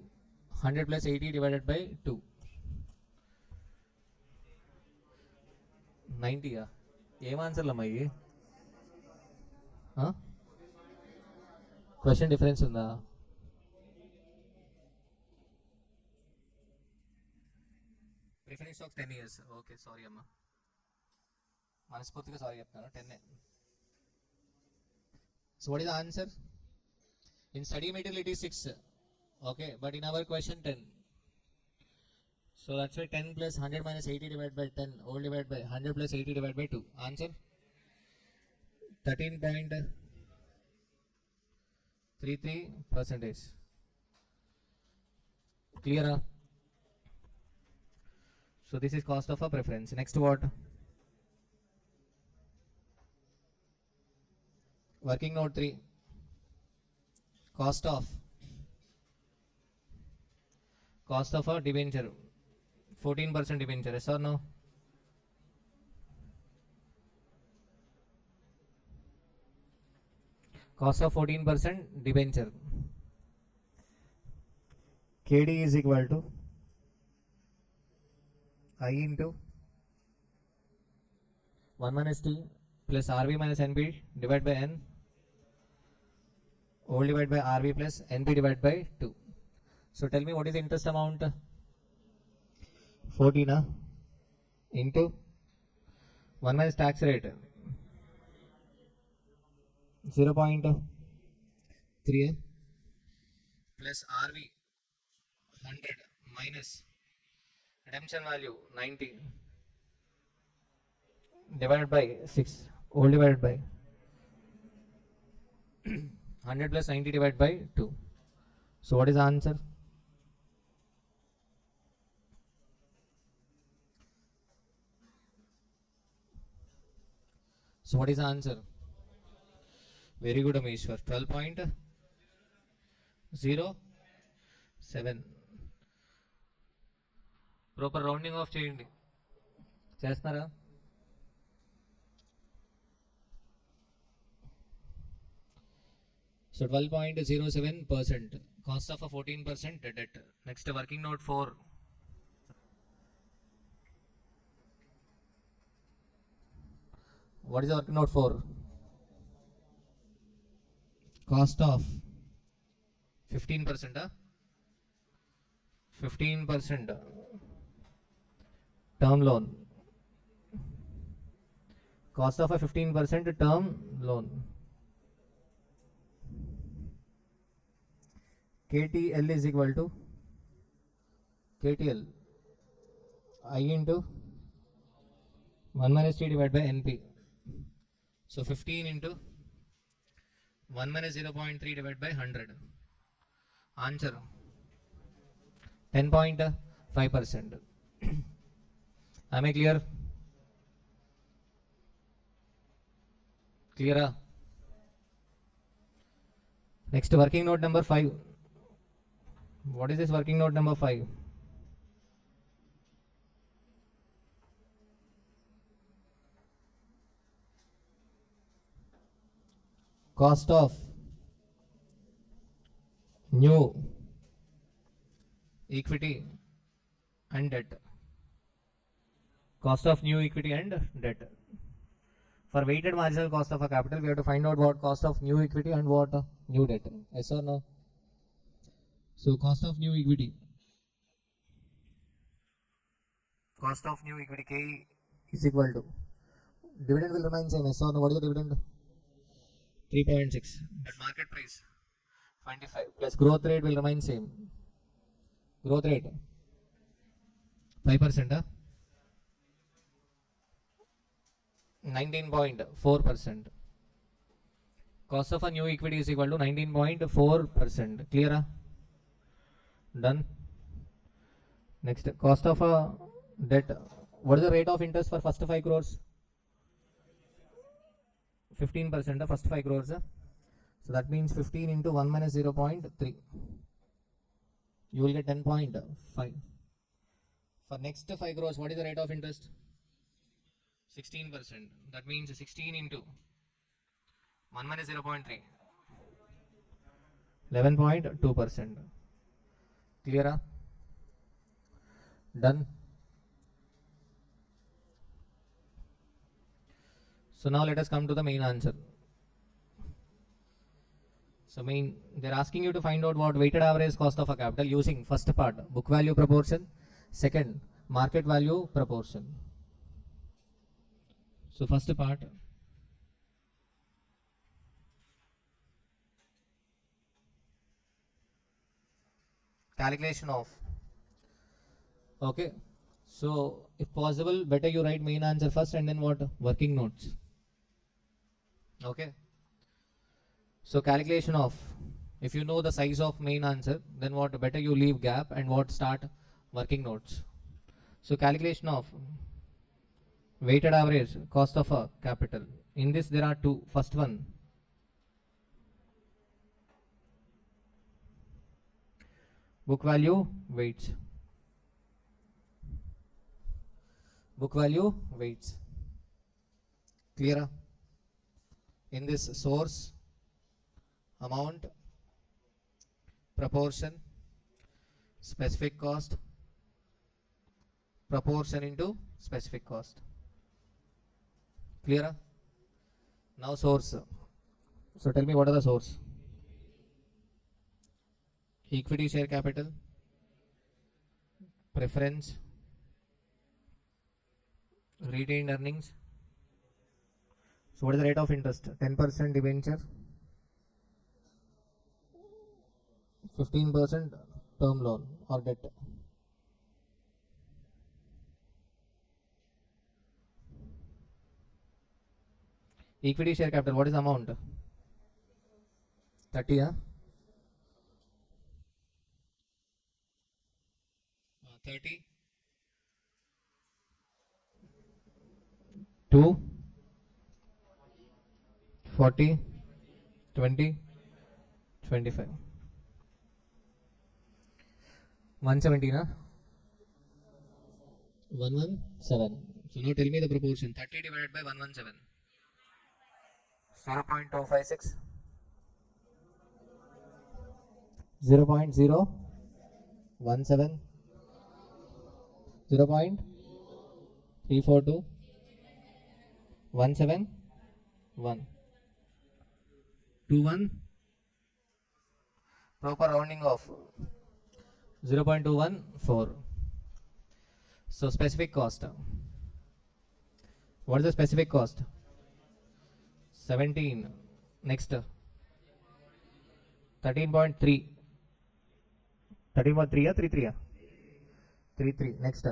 100 plus 80 divided by 2 90 ఏం ఆన్సర్లమ్మా ఇవి question difference ఉందా preference of 10 years okay sorry అమ్మా మనస్ఫూర్తిగా sorry చెప్తాను 10. So what is the answer? In study material it is 6. Okay, but in our question 10. So that's why 10 plus 100 minus 80 divided by 10 all divided by 100 plus 80 divided by 2. Answer 13.33%. Clear? So this is cost of a preference. Next what? Working note 3. Cost of a debenture. 14% debenture. Yes or no? Cost of 14% debenture. KD is equal to I into 1 minus T plus RV minus NP divided by N Old divided by RV plus NP divided by 2. So tell me what is the interest amount? 14 into 1 minus tax rate 0.3 plus RV 100 minus redemption value 90 divided by 6, all divided by 100 plus 90 divided by 2. So what is the answer? So what is the answer? Very good, Ameshwar. 12.07. Proper rounding off చేయండి. చేస్తున్నారా? So 12.07%. Cost of a 14% debt. Next working note 4. What is the working note 4? Cost of 15%. 15% term loan. Cost of a 15% term loan. KTL is equal to KTL I into 1 minus T divided by NP. So 15 into 1 minus 0.3 divided by 100. Answer 10.5%. Am I clear? Clear? Next working note number 5. What is this working note number 5? Cost of new equity and debt. Cost of new equity and debt. For weighted marginal cost of a capital, we have to find out what cost of new equity and what new debt. Yes or no? So cost of new equity. Cost of new equity K is equal to dividend will remain same. Yes or no? What is the dividend? 3.6. At market price 25 plus growth rate will remain same. Growth rate 5%. 19.4%. Cost of a new equity is equal to 19.4%. Clear? Done. Next, cost of a debt. What is the rate of interest for first 5 crores? 15% first 5 crores. So that means 15 into 1 minus 0.3. You will get 10.5. For next 5 crores, what is the rate of interest? 16%. That means 16 into 1 minus 0.3. 11.2%. Clear? Done. So now let us come to the main answer. So they're asking you to find out what weighted average cost of a capital using first part book value proportion, second market value proportion. So first part, calculation of, okay, so if possible better you write main answer first and then what? Working notes. Okay, so calculation of, if you know the size of main answer, then what? Better you leave gap and what? Start working notes. So calculation of weighted average cost of a capital. In this there are two. First one, book value weights. Book value weights. Clear? In this source, amount, proportion, specific cost, proportion into specific cost. Clear? Now source. So tell me what are the source? equity share capital, preference, retained earnings. So what is the rate of interest? 10% debenture, 15% term loan or debt. Equity share capital, what is the amount? 30, huh? 30, 2, 40, 20, 25. 170, huh? 117. So now tell me the proportion. 30 divided by 117. 0.256. 0.017. 0.342. 171. 21. Proper rounding off. 0.214. So specific cost. What is the specific cost? 17. Next. 13.3. 13.3 or 33? 33. Next.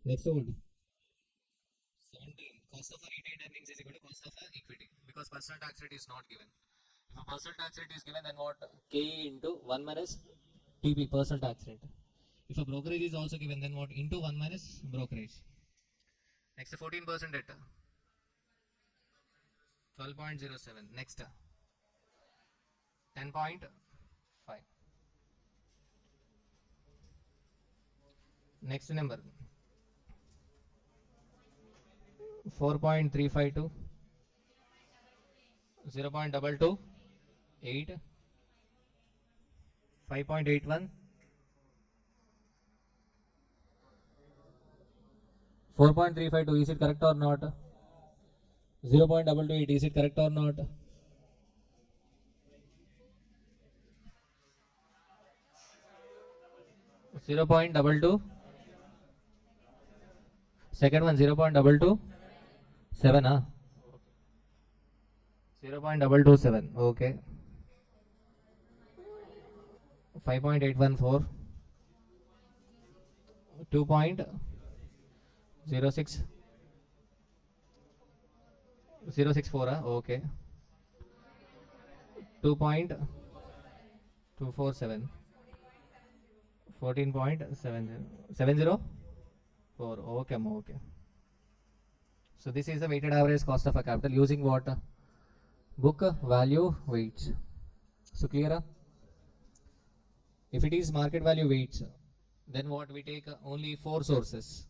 Next one. 17. Cost of a retained earnings is equal to cost of a equity because personal tax rate is not given. If a personal tax rate is given, then what? KE into 1 minus TP, personal tax rate. If a brokerage is also given, then what? Into 1 minus brokerage. Next, 14% debt. 12.07. Next, 10.5. Next number, 4.352. 0.228. 5.81. 4.352, is it correct or not? 0.228, is it correct or not? 0.22. Second one 0.227, huh? 0.227, okay. 5.814. 2.06. 064, huh? Okay. 2.247. 14.70. 704. Okay, okay. So this is the weighted average cost of a capital using what? Book value weights. So clear? If it is market value weights, then what we take only 4 sources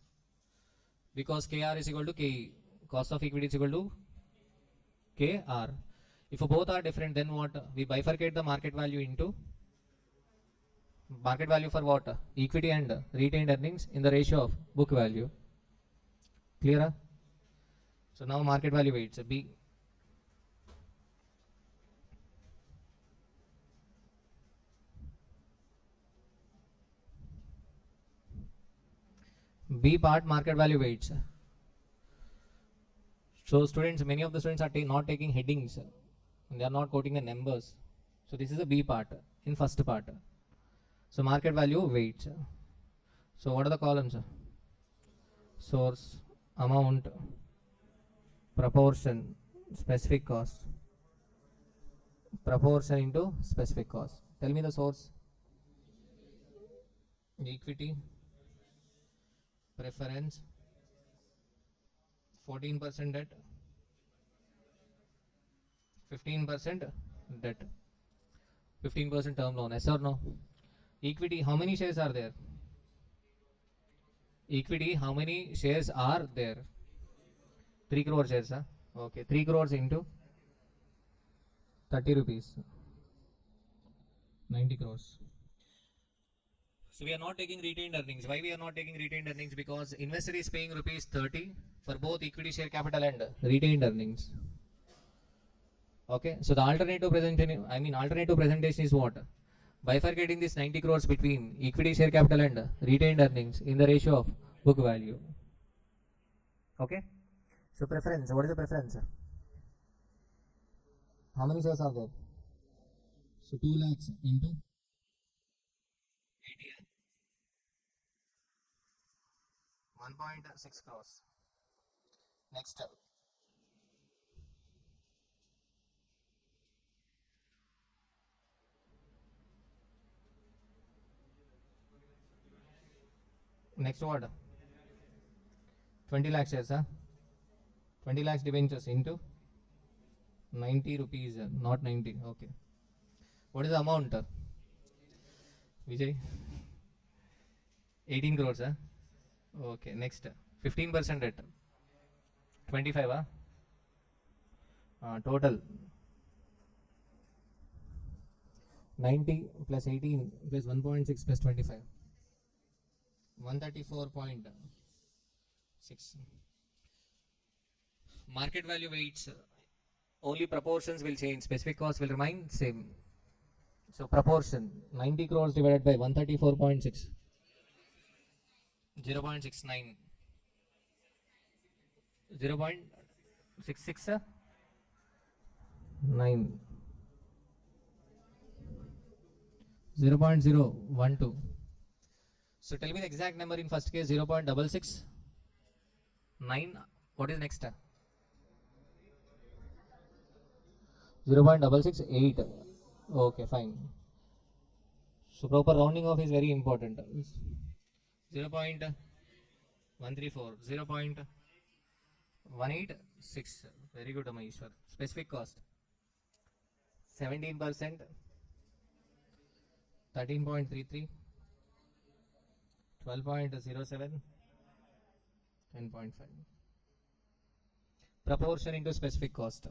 because KR is equal to KE. Cost of equity is equal to KR. If both are different, then what? We bifurcate the market value into market value for what? Equity and retained earnings in the ratio of book value. Clear? So now market value weights B. B part market value weights. So students, many of the students are not taking headings. They are not quoting the numbers. So this is the B part in first part. So market value weights. So what are the columns? Source, amount, proportion, specific cost. Proportion into specific cost. Tell me the source. Equity, preference, 14% debt, 15% debt, 15% term loan. Yes or no? Equity, how many shares are there? Equity, how many shares are there? 3 crore shares, huh? Okay, 3 crores into 30 rupees, 90 crores. So we are not taking retained earnings. Why we are not taking retained earnings? Because investor is paying rupees 30 for both equity share capital and retained earnings. Okay, so the alternative presentation is what? Bifurcating this 90 crores between equity share capital and retained earnings in the ratio of book value. Okay, so preference, what is the preference? How many shares are there? So 2 lakhs into 80, 1.6 crores. Next, what? 20 lakh shares, huh? 20 lakhs debentures into 90 rupees, not 90. Okay. What is the amount? Vijay? 18 crores, huh? Okay, next. 15% debt. 25, huh? Total 90 plus 18 plus 1.6 plus 25. 134.6. Market value weights, only proportions will change, specific cost will remain same. So proportion 90 crores divided by 134.6, 0.69, 0.66, 9, 0.012. So tell me the exact number in first case. 0.669. What is next? 0.668. Okay, fine. So proper rounding off is very important. 0.134, 0.186. Very good, Ameshwar. Specific cost 17%, 13.33, 12.07, 10.5. Proportion into specific cost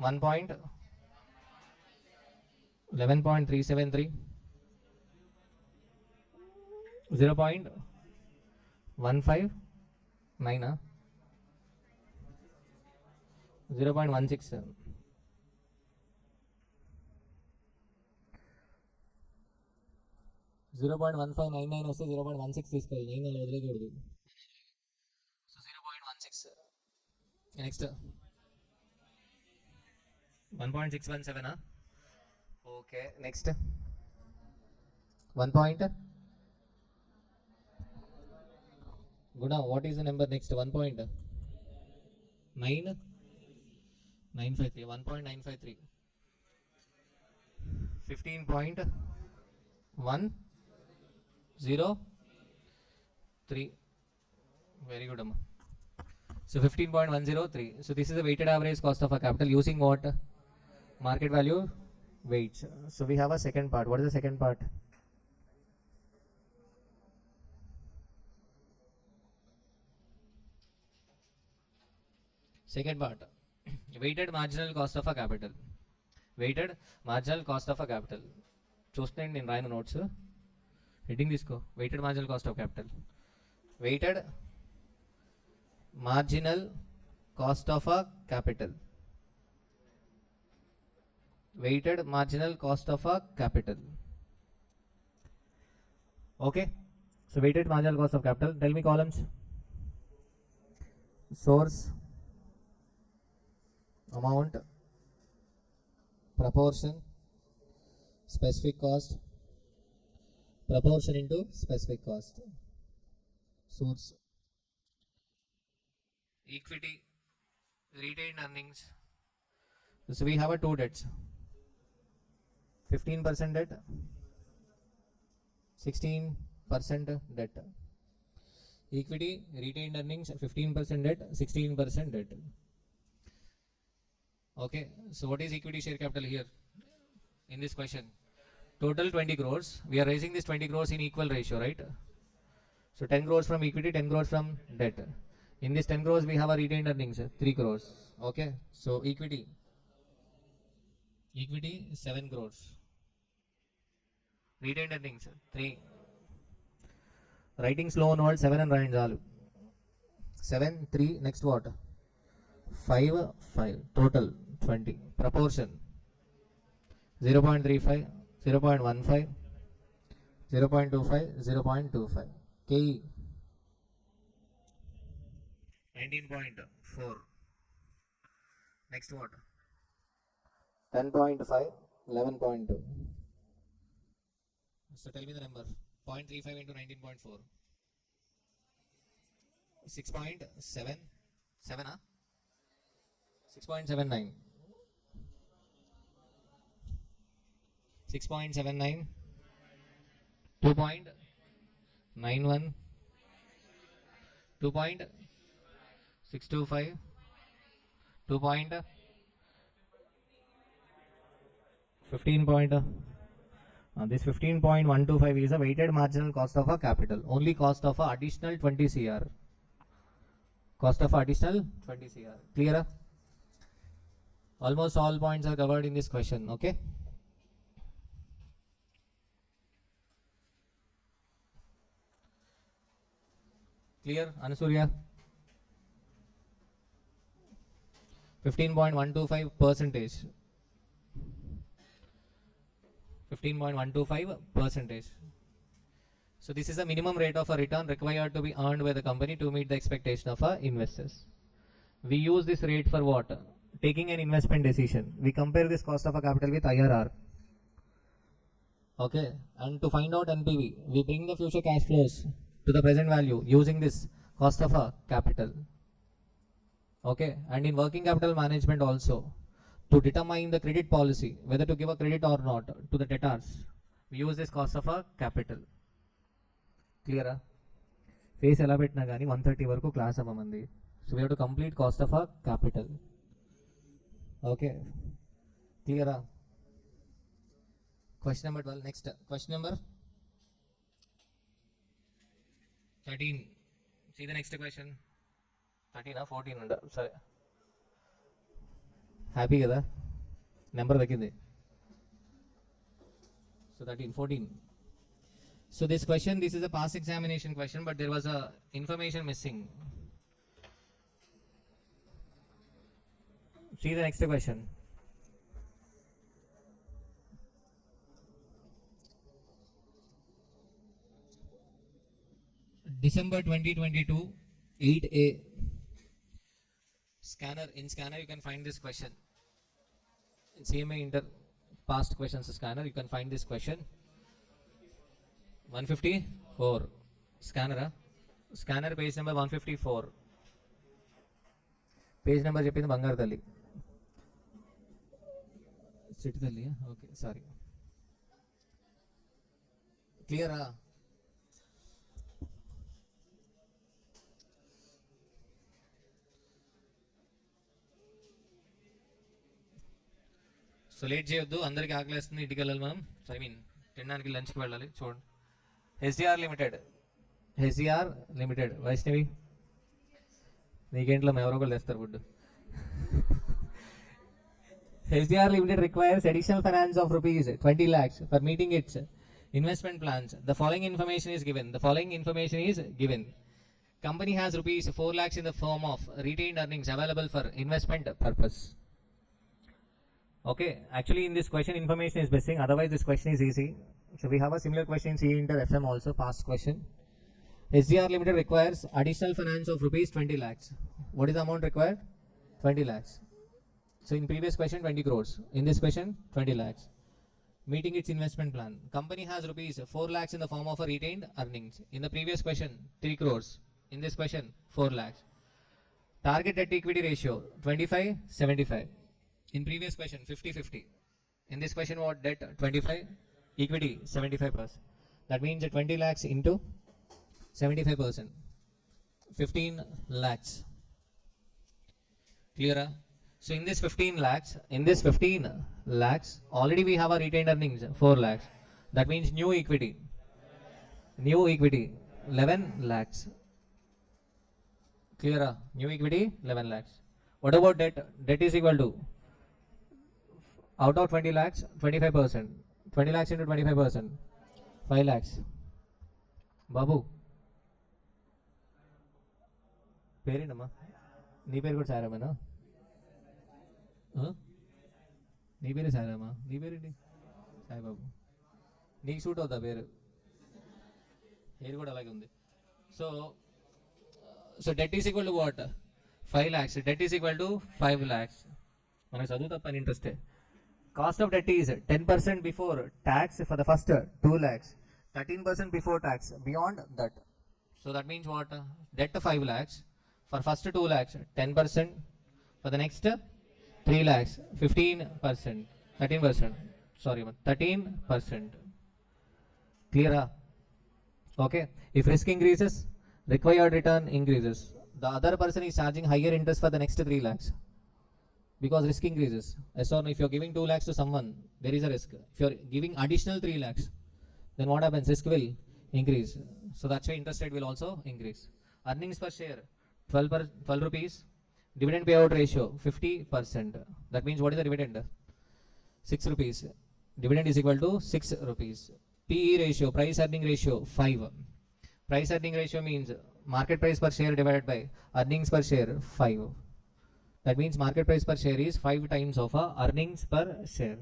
1.11.373, 0.159, 0.16. 0.1599 వస్తే 0.16 తీసుకోవాలి, 9 అలా వదిలేకూడదు. So 0.16. Next 1.617. Okay, next 1 point. Guna, what is the number next? 1.953, 1.953, 15.103. Very good, Amma. So 15.103. So this is the weighted average cost of a capital using what? Market value weights. So we have a second part. What is the second part? Second part, weighted marginal cost of a capital. Weighted marginal cost of a capital. చూస్తున్నాను నేను రాయను notes. Heading తీసుకో. Weighted marginal cost of capital. Weighted marginal cost of a capital. Weighted marginal cost of a capital. Okay, so weighted marginal cost of capital. Tell me columns. Source, amount, proportion, specific cost, proportion into specific cost. Source, equity, retained earnings. So we have a two debts. 15% debt, 16% debt. Equity, retained earnings, 15% debt, 16% debt. Okay, so what is equity share capital here in this question? Total 20 crores. We are raising this 20 crores in equal ratio, right? So 10 crores from equity, 10 crores from debt. In this 10 crores, we have a retained earnings, 3 crores. Okay, so equity 7 crores. Retained earnings 3. Writing slow on all 7 and writing all 7 3. Next what? 5, 5. Total 20. Proportion 0.35, 0.15, 0.25, 0.25. KE 19.4. Next what? 10.5, 11.2. So tell me the number. 0.35 into 19.4. 6.7. 7, huh? 6.79. 6.79. 2.91. 2.625. 2.15. This 15.125 is a weighted marginal cost of a capital. Only cost of a additional 20 CR. Cost of additional 20 CR. Clear? Almost all points are covered in this question. Okay. Clear, Anasurya? 15.125 percentage. 15.125 percentage. So this is the minimum rate of a return required to be earned by the company to meet the expectation of our investors. We use this rate for what? Taking an investment decision. We compare this cost of a capital with IRR. Okay, and to find out NPV, we bring the future cash flows to the present value using this cost of a capital. Okay, and in working capital management also, to determine the credit policy, whether to give a credit or not to the debtors, we use this cost of a capital. Clear? Face ela petna gani 130 varaku class avamandi. So we have to complete cost of a capital. Okay, clear? Question number 12. Next, question number 13. See the next question. 13 or 14 under. Sorry. Happy kada? Number takindi. So 13, 14. So this question, this is a past examination question, but there was a information missing. See the next question. December 2022, 8A. Scanner. In scanner, you can find this question. In CMA Inter past questions scanner, you can find this question. 154. Scanner. Scanner page number 154. Page number చెప్పింది బంగారు తల్లి. చిట్టి తల్లి. Okay, sorry. Clear? So late చేయొద్దు, అందరికి ఆకలేస్తుంది, ఇంటికి వెళ్ళాలి మనం. సో ఐ మీన్ తినడానికి లంచ్కి వెళ్ళాలి. చూడండి, హెచ్డిఆర్ లిమిటెడ్ వైష్ణవి నీకేంట్లో ఎవరో ఒకళ్ళు తెస్తారు food. HDR Limited requires additional finance of rupees 20 lakhs for meeting its investment plans. The following information is given. Company has rupees 4 lakhs in the form of retained earnings available for investment purpose. Okay, actually in this question information is missing, otherwise this question is easy. So we have a similar question in CE Inter FM also, past question. HDR Limited requires additional finance of rupees 20 lakhs. What is the amount required? 20 lakhs. So in previous question 20 crores. In this question 20 lakhs. Meeting its investment plan. Company has rupees 4 lakhs in the form of a retained earnings. In the previous question 3 crores. In this question 4 lakhs. Target debt equity ratio 25-75. In previous question 50-50. In this question what? Debt 25, equity 75%. That means 20 lakhs into 75%. 15 lakhs. Clear? So in this 15 lakhs, already we have a retained earnings 4 lakhs. That means new equity 11 lakhs. Clear? New equity 11 lakhs. What about debt? Debt is equal to, out of 20 lakhs, 25%. 20 lakhs into 25%, 5 lakhs. Babu, పేరేంటమ్మా? నీ పేరు కూడా సారమ్మా? నీ పేరే సాయిరామా, నీ పేరేంటి? సాయిబాబు. నీకు suit అవుతా పేరు, హెయిర్ కూడా అలాగే ఉంది. So so det is equal to what? 5 lakhs. Debt is equal to 5 lakhs. మనకు చదువు తప్ప అని ఇంట్రెస్టే. Cost of debt is 10% before tax for the first 2 lakhs, 13% before tax beyond that. So that means what? Debt 5 lakhs for first 2 lakhs, 10% for the next 3 lakhs, 15%, 13%. Sorry, 13%. Clear? Okay. If risk increases, required return increases. The other person is charging higher interest for the next 3 lakhs. Because risk increases. Yes or no? If you're giving 2 lakhs to someone, there is a risk. If you're giving additional 3 lakhs, then what happens? Risk will increase. So that's why interest rate will also increase. Earnings per share 12 rupees. Dividend payout ratio 50%. That means what is the dividend? 6 rupees. Dividend is equal to 6 rupees. PE ratio, price earning ratio 5. Price earning ratio means market price per share divided by earnings per share 5. That means market price per share is 5 times of earnings per share.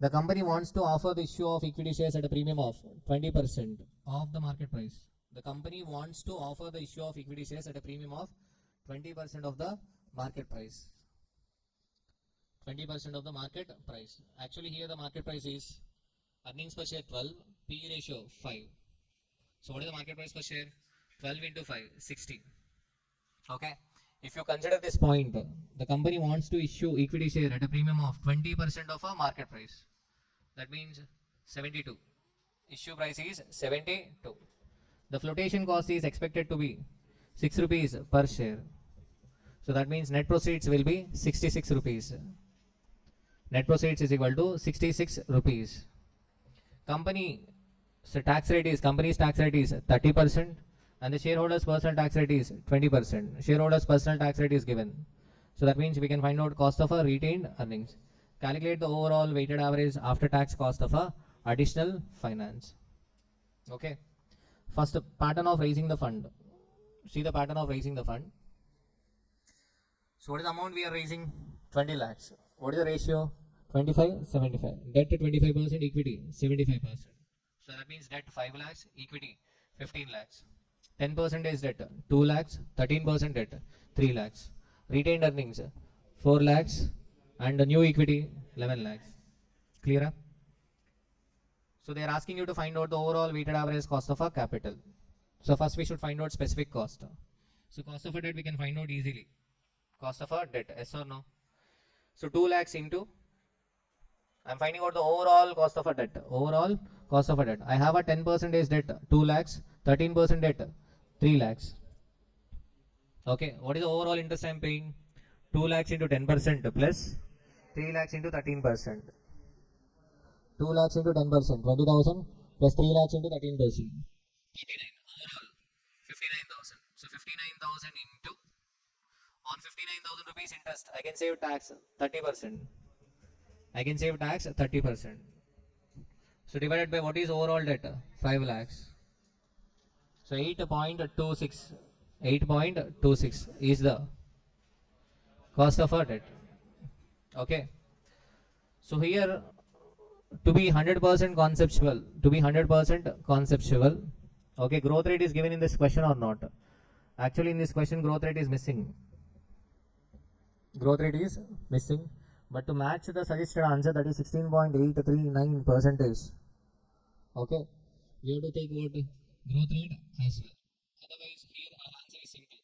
The company wants to offer the issue of equity shares at a premium of 20% of the market price. The company wants to offer the issue of equity shares at a premium of 20% of the market price. 20% of the market price. Actually here the market price is earnings per share 12, PE ratio 5. So what is the market price per share? 12 into 5, 60. Okay. If you consider this point, the company wants to issue equity share at a premium of 20% of a market price. That means 72. Issue price is 72. The flotation cost is expected to be 6 rupees per share. So that means net proceeds will be 66 rupees. Net proceeds is equal to 66 rupees. Company's tax rate is 30%. And the shareholders' personal tax rate is 20%. Shareholders' personal tax rate is given. So that means we can find out cost of a retained earnings. Calculate the overall weighted average after tax cost of a additional finance. Okay. First, pattern of raising the fund. See the pattern of raising the fund. So what is the amount we are raising? 20 lakhs. What is the ratio? 25-75. Debt 25%, equity 75%. So that means debt 5 lakhs, equity 15 lakhs. 10% is debt 2 lakhs, 13% debt 3 lakhs. Retained earnings 4 lakhs and the new equity 11 lakhs. Clear? So they are asking you to find out the overall weighted average cost of a capital. So first we should find out specific cost. So cost of a debt we can find out easily. Cost of a debt, yes or no? So 2 lakhs into, I'm finding out the overall cost of a debt. Overall cost of a debt. I have a 10% debt 2 lakhs, 13% debt 3 lakhs. Okay, what is the overall interest I am paying? 2 lakhs into 10% plus 3 lakhs into 13%. 2 lakhs into 10%, 20,000 plus 3 lakhs into 13%. 59, overall 59,000. So 59,000 into, on 59,000 rupees interest, I can save tax 30%. I can save tax 30%. So divided by what is overall debt? 5 lakhs. So 8.26. 8.26 is the cost of our debt. Okay. So here, to be 100% conceptual, okay, growth rate is given in this question or not? Actually in this question growth rate is missing. Growth rate is missing. But to match the suggested answer, that is 16.839%. Okay, we have to take what? Growth rate as well. Otherwise, here our answer is simple.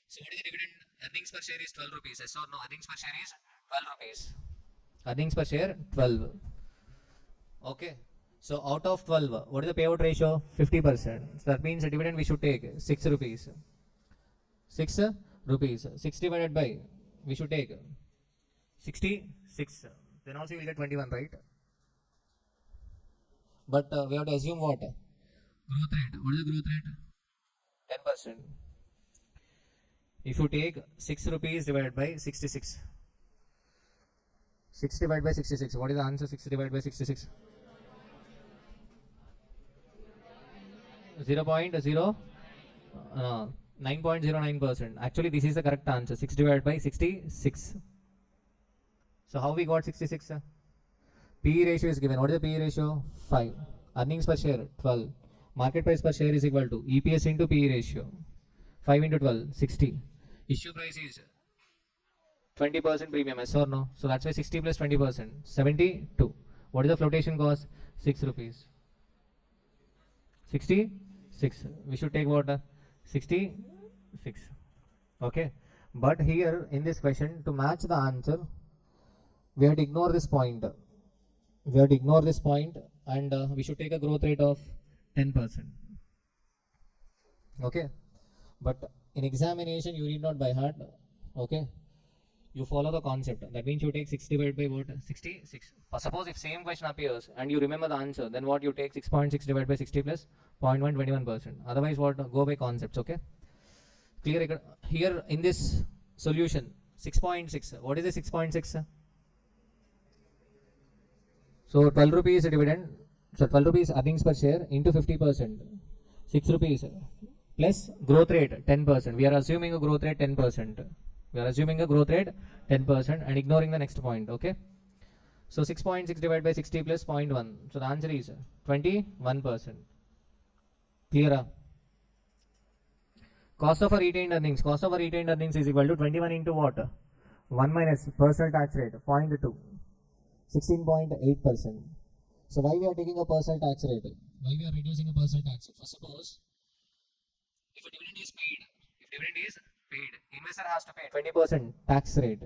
So what is the dividend? Earnings per share is 12 rupees. Yes or no? Earnings per share is 12 rupees. Earnings per share 12. Okay. So out of 12, what is the payout ratio? 50%. So that means the dividend we should take 6 rupees. 6 rupees. 6 divided by, we should take 66. Then also you will get 21, right? But we have to assume what? Growth rate. What is the growth rate? 10%. If you take 6 rupees divided by 66. 6 divided by 66. What is the answer? 6 divided by 66. 0.0. 9.09%. Actually, this is the correct answer. 6 divided by 66. So how we got 66? PE ratio is given. What is the PE ratio? 5. Earnings per share 12. Market price per share is equal to EPS into PE ratio. 5 into 12, 60. Issue price is 20% premium, yes or no? So that's why 60 plus 20%, 72. What is the flotation cost? 6 rupees. 66. We should take what? 66. Okay. But here in this question, to match the answer, we have to ignore this point. We have to ignore this point and we should take a growth rate of 10%. Okay. But in examination, you need not by heart. Okay. You follow the concept. That means you take 6 divided by what? 66. Suppose if same question appears and you remember the answer, then what you take? 6.6 divided by 60 plus 0.1, 21%. Otherwise, what? Go by concepts. Okay. Clear? Here in this solution, 6.6. What is the 6.6? So 12 rupees dividend. So 12 rupees earnings per share into 50%. 6 rupees plus growth rate 10%. We are assuming a growth rate 10%. We are assuming a growth rate 10% and ignoring the next point. Okay. So 6.6 divided by 60 plus 0.1. So the answer is 21%. Clear? Cost of a retained earnings. Cost of a retained earnings is equal to 21 into what? 1 minus personal tax rate 0.2. 16.8%. So why we are taking a personal tax rate? Why we are reducing a personal tax rate? For suppose if a dividend is paid, investor has to pay 20% tax rate.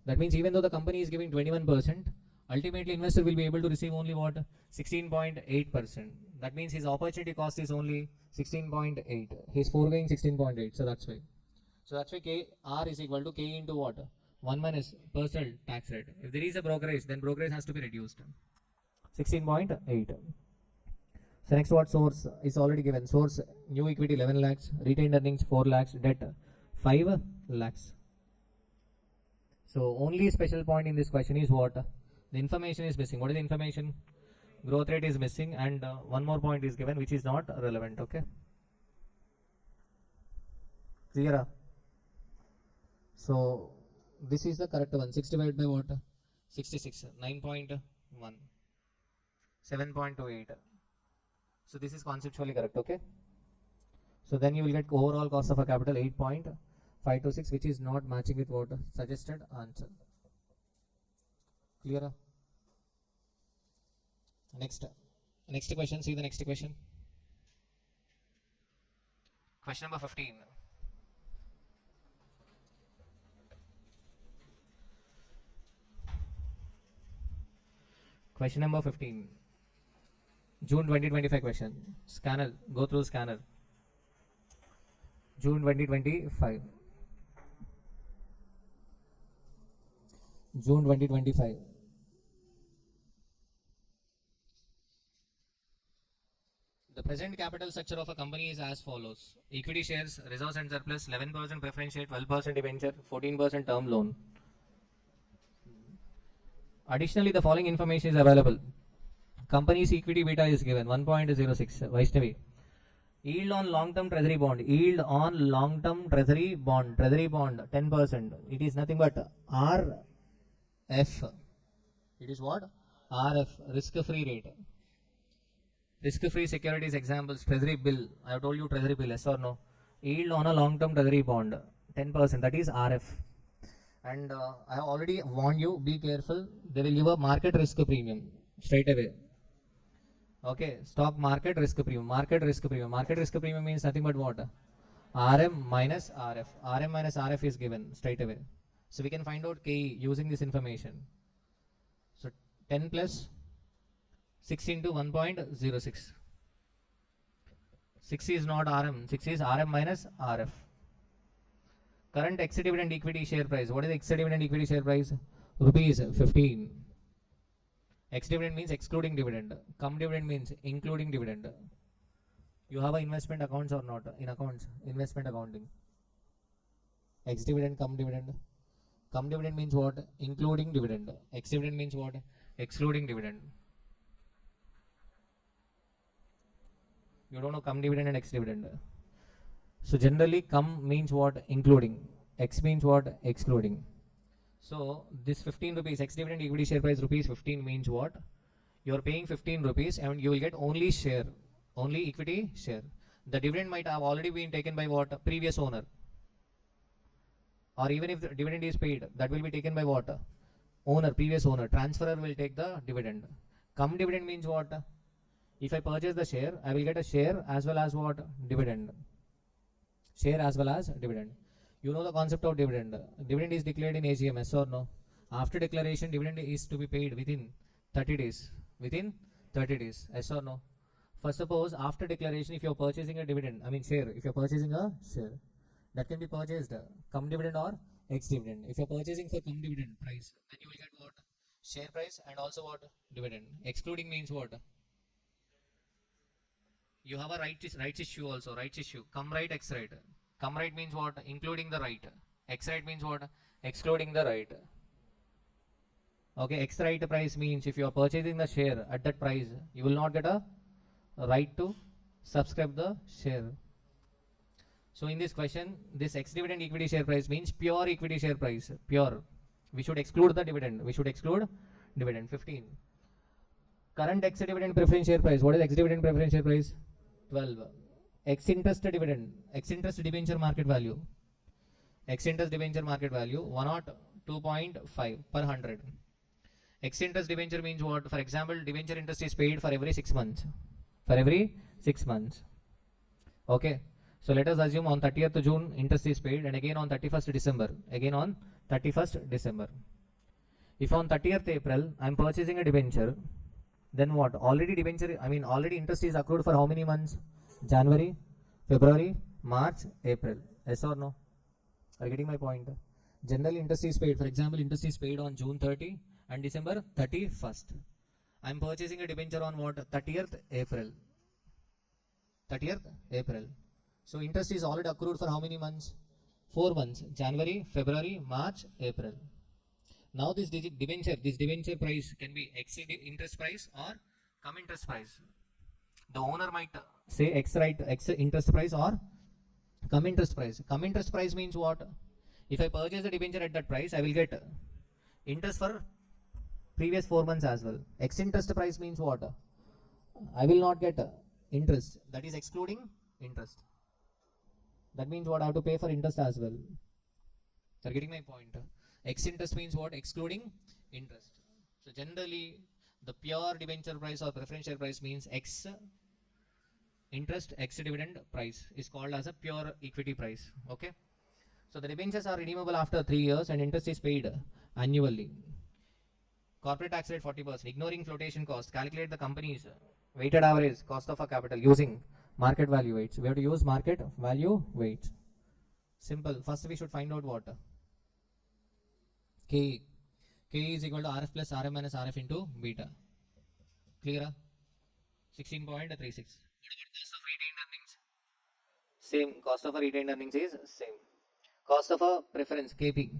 That means even though the company is giving 21%, ultimately investor will be able to receive only what? 16.8%. That means his opportunity cost is only 16.8. He's foregoing 16.8. So that's why. K R is equal to K into what? 1 minus personal tax rate. If there is a brokerage, then brokerage has to be reduced. 16.8. So next what? Source is already given. Source new equity 11 lakhs, retained earnings 4 lakhs, debt 5 lakhs. So only special point in this question is what? The information is missing. What is the information? Growth rate is missing and one more point is given which is not relevant. Okay. Clear? So this is the correct one. 6 divided by what? 66. 9.1. 7.28. So this is conceptually correct. Okay. So then you will get overall cost of a capital 8.526, which is not matching with what? Suggested answer. Clear? Next question. See the next question. Question number 15. Question number 15. June 2025 question. Scanner. Go through scanner. June 2025. June 2025. The present capital structure of a company is as follows. Equity shares, reserves and surplus, 11% preference share, 12% debenture, 14% term loan. Additionally, the following information is available. Company's equity beta is given 1.06. Vaishnavi. Yield on long-term treasury bond. Yield on long-term treasury bond. Treasury bond 10%. It is nothing but RF. It is what? RF. Risk-free rate. Risk-free securities examples. Treasury bill. I have told you treasury bill. Yes or no? Yield on a long-term treasury bond 10%. That is RF. And I have already warned you. Be careful. They will give a market risk premium straight away. Okay, stock market risk premium. Market risk premium. Market risk premium means nothing but what? RM minus RF. RM minus RF is given straight away. So we can find out KE using this information. So 10 plus 6 into 1.06. 6 is not RM. 6 is RM minus RF. Current ex-dividend equity share price. What is the ex-dividend equity share price? Rupees 15. Ex-dividend means excluding dividend. Cum dividend means including dividend. You have a investment accounts or not? In accounts, investment accounting. Ex-dividend, cum dividend. Cum dividend means what? Including dividend. Ex-dividend means what? Excluding dividend. You don't know cum dividend and ex-dividend. So generally come means what? Including. X means what? Excluding. So this 15 rupees, ex-dividend equity share price rupees 15 means what? You are paying 15 rupees and you will get only share, only equity share. The dividend might have already been taken by what? Previous owner. Or even if the dividend is paid, that will be taken by what? Owner, previous owner. Transferor will take the dividend. Come dividend means what? If I purchase the share, I will get a share as well as what? Dividend. Share as well as dividend. You know the concept of dividend. Dividend is declared in AGM, yes or no? After declaration, dividend is to be paid within 30 days. Within 30 days, yes or no? First, suppose after declaration, if you're purchasing a dividend, share, if you're purchasing a share, that can be purchased come dividend or ex dividend. If you're purchasing for come dividend price, then you will get what? Share price and also what? Dividend. Excluding means what? You have a rights issue also, rights issue. Come right, ex right. Come right means what? Including the right. Ex right means what? Excluding the right. Okay, ex right price means if you are purchasing the share at that price, you will not get a right to subscribe the share. So in this question, this ex dividend equity share price means pure equity share price. Pure. We should exclude the dividend. We should exclude dividend. 15. Current ex dividend preference share price. What is ex dividend preference share price? 12. Ex interest dividend. Ex interest debenture market value. Ex interest debenture market value 102.5 per 100. Ex interest debenture means what? For example, debenture interest is paid for every 6 months. For every 6 months. Okay. So let us assume on 30th June interest is paid and again on 31st December. Again on 31st December. If on 30th April I am purchasing a debenture, then what? Already debenture, already interest is accrued for how many months? January, February, March, April. Yes or no? Are you getting my point? Generally interest is paid. For example, interest is paid on June 30 and December 31st. I am purchasing a debenture on what? 30th April. 30th April. So interest is already accrued for how many months? 4 months. January, February, March, April. Now this debenture price can be ex interest price or come interest price. The owner might say ex interest price or come interest price. Come interest price means what? If I purchase the debenture at that price, I will get interest for previous 4 months as well. Ex interest price means what? I will not get interest. That is excluding interest. That means what? I have to pay for interest as well. You're getting my point. Ex interest means what? Excluding interest. So generally, the pure debenture price or preference share price means ex interest, ex dividend price is called as a pure equity price. Okay. So the debentures are redeemable after 3 years and interest is paid annually. Corporate tax rate 40%. Ignoring flotation cost. Calculate the company's weighted average cost of a capital using market value weights. We have to use market value weights. Simple. First we should find out what? K. K is equal to RF plus RM minus RF into beta. Clear? 16.36. What about cost of retained earnings? Same. Cost of a retained earnings is same. Cost of a preference KP.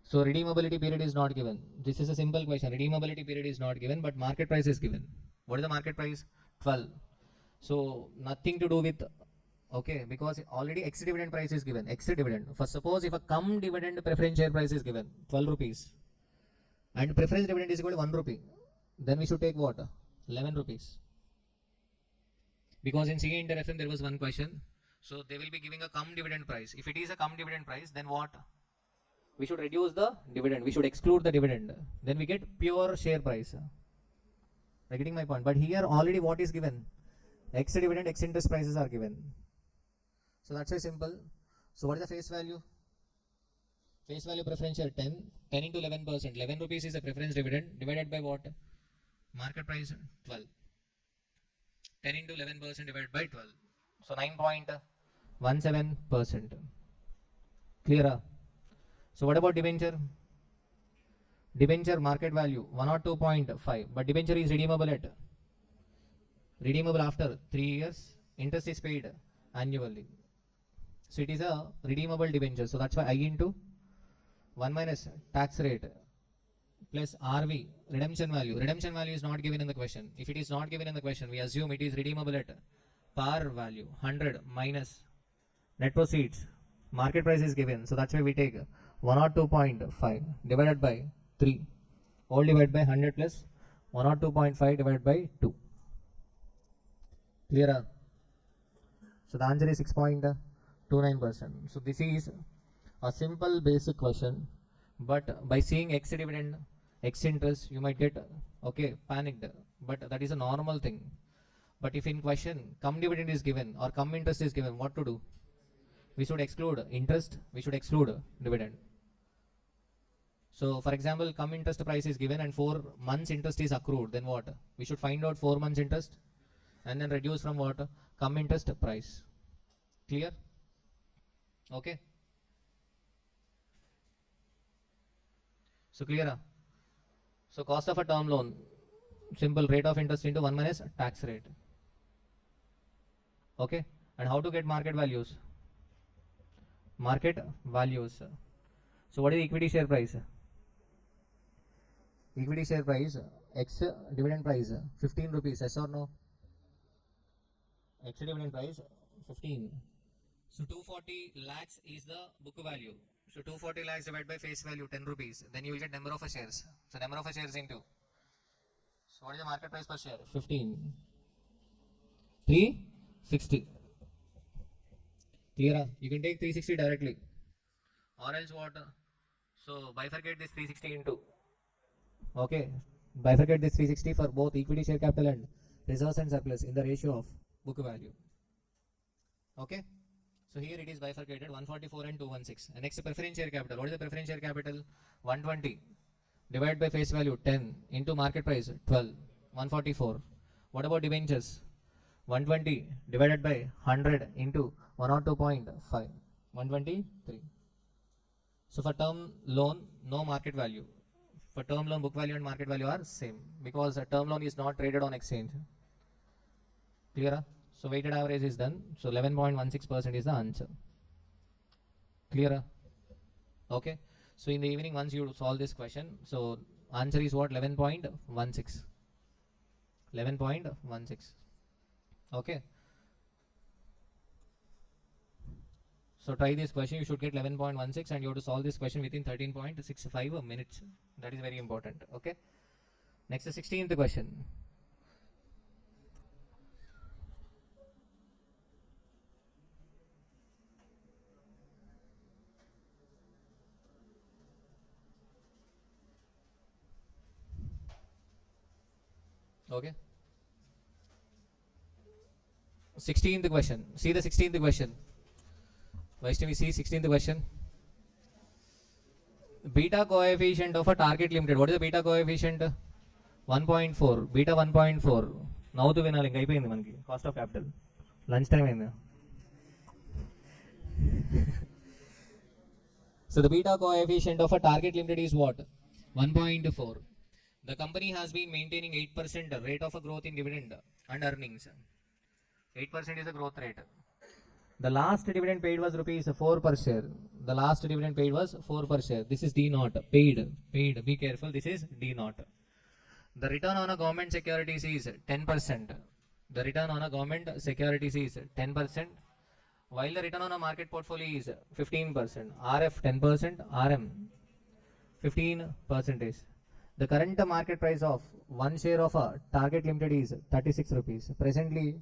So redeemability period is not given. This is a simple question. Redeemability period is not given, but market price is given. What is the market price? 12. So nothing to do with, okay, because already ex dividend price is given. Ex dividend. For suppose if a come dividend preference share price is given 12 rupees and preference dividend is equal to 1 rupee, then we should take what? 11 rupees. Because in CA Inter FM there was one question. So they will be giving a come dividend price. If it is a come dividend price, then what? We should reduce the dividend. We should exclude the dividend. Then we get pure share price. You're getting my point. But here already what is given? Ex dividend, ex interest prices are given. So that's very simple. So what is the face value? Face value preference share 10. 10 into 11%. 11 rupees is the preference dividend divided by what? Market price 12. 10 into 11% divided by 12. So 9.17%. Clear? So what about debenture? Debenture market value 102.5. But debenture is redeemable after 3 years. Interest is paid annually. So it is a redeemable debenture. So that's why I into 1 minus tax rate plus RV, redemption value. Redemption value is not given in the question. If it is not given in the question, we assume it is redeemable at par value 100 minus net proceeds. Market price is given, so that's why we take 102.5 divided by 3, all divided by 100 plus 102.5 divided by 2. Clear? So the answer is 6.29%. So this is a simple basic question, but by seeing X dividend, X interest, you might get panicked, but that is a normal thing. But if in question cum dividend is given or cum interest is given, what to do? We should exclude interest, we should exclude dividend. So for example, cum interest price is given and 4 months interest is accrued, then what? We should find out 4 months interest and then reduce from what? Cum interest price. Clear? Okay. So clear? So cost of a term loan, simple, rate of interest into 1 minus tax rate. Okay. And how to get market values? Market values. So what is the equity share price? Equity share price, X dividend price, 15 rupees, yes or no? X dividend price, 15. So 240 lakhs is the book value. So 240 lakhs divided by face value, 10 rupees. Then you will get number of shares. So number of shares into. So what is the market price per share? 15. 360. Clear? You can take 360 directly. Or else what? So bifurcate this 360 into. Okay. Bifurcate this 360 for both equity share capital and reserves and surplus in the ratio of book value. Okay. So here it is bifurcated 144 and 216. And next preference share capital. What is the preference share capital? 120 divided by face value 10 into market price 12. 144. What about debentures? 120 divided by 100 into 102.5. 123. So for term loan, no market value. For term loan, book value and market value are same because a term loan is not traded on exchange. Clear? So weighted average is done. So 11.16% is the answer. Clear? Okay. So in the evening, once you solve this question, so answer is what? 11.16. 11.16. Okay. So try this question, you should get 11.16 and you have to solve this question within 13.65 minutes. That is very important. Okay. Next, the 16th question. Okay. 16th question. See the 16th question. Vaishnavi, see 16th question. Beta coefficient of a target limited. What is the beta coefficient? 1.4. Beta 1.4. Now to win a link. Cost of capital. Lunch time. So the beta coefficient of a target limited is what? 1.4. The company has been maintaining 8% rate of a growth in dividend and earnings. 8% is the growth rate. The last dividend paid was rupees 4 per share. The last dividend paid was 4 per share. This is D naught. Paid. Be careful. This is D naught. The return on a government securities is 10%. The return on a government securities is 10%. While the return on a market portfolio is 15%. RF 10%. RM 15%. The current market price of one share of a target limited is 36 rupees. Presently,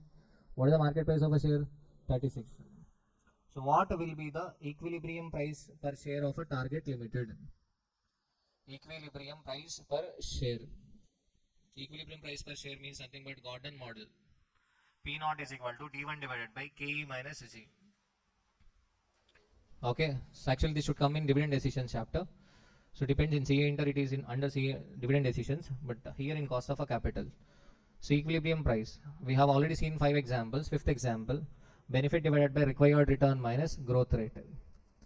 what is the market price of a share? 36. So what will be the equilibrium price per share of a target limited? Equilibrium price per share. Equilibrium price per share means nothing but Gordon model. P naught is equal to D1 divided by KE minus G. Okay, so actually this should come in dividend decisions chapter. So depends in CA inter, it is in under CA dividend decisions, but here in cost of a capital. So equilibrium price, we have already seen 5 examples. 5th example, benefit divided by required return minus growth rate.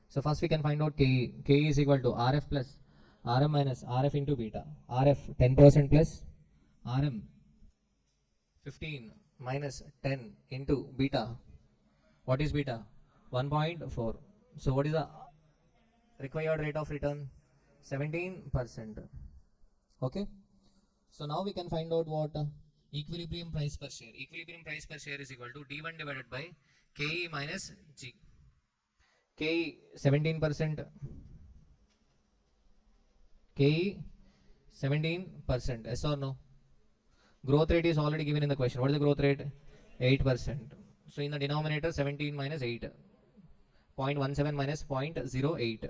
So first we can find out KE. KE is equal to RF plus RM minus RF into beta. RF 10% plus RM 15 minus 10 into beta. What is beta? 1.4. So what is the required rate of return? 17%. Okay. So now we can find out what equilibrium price per share. Equilibrium price per share is equal to D1 divided by KE minus G. KE 17%. KE 17%. Yes or no? Growth rate is already given in the question. What is the growth rate? 8%. So in the denominator 17 minus 8. 0.17 minus 0.08.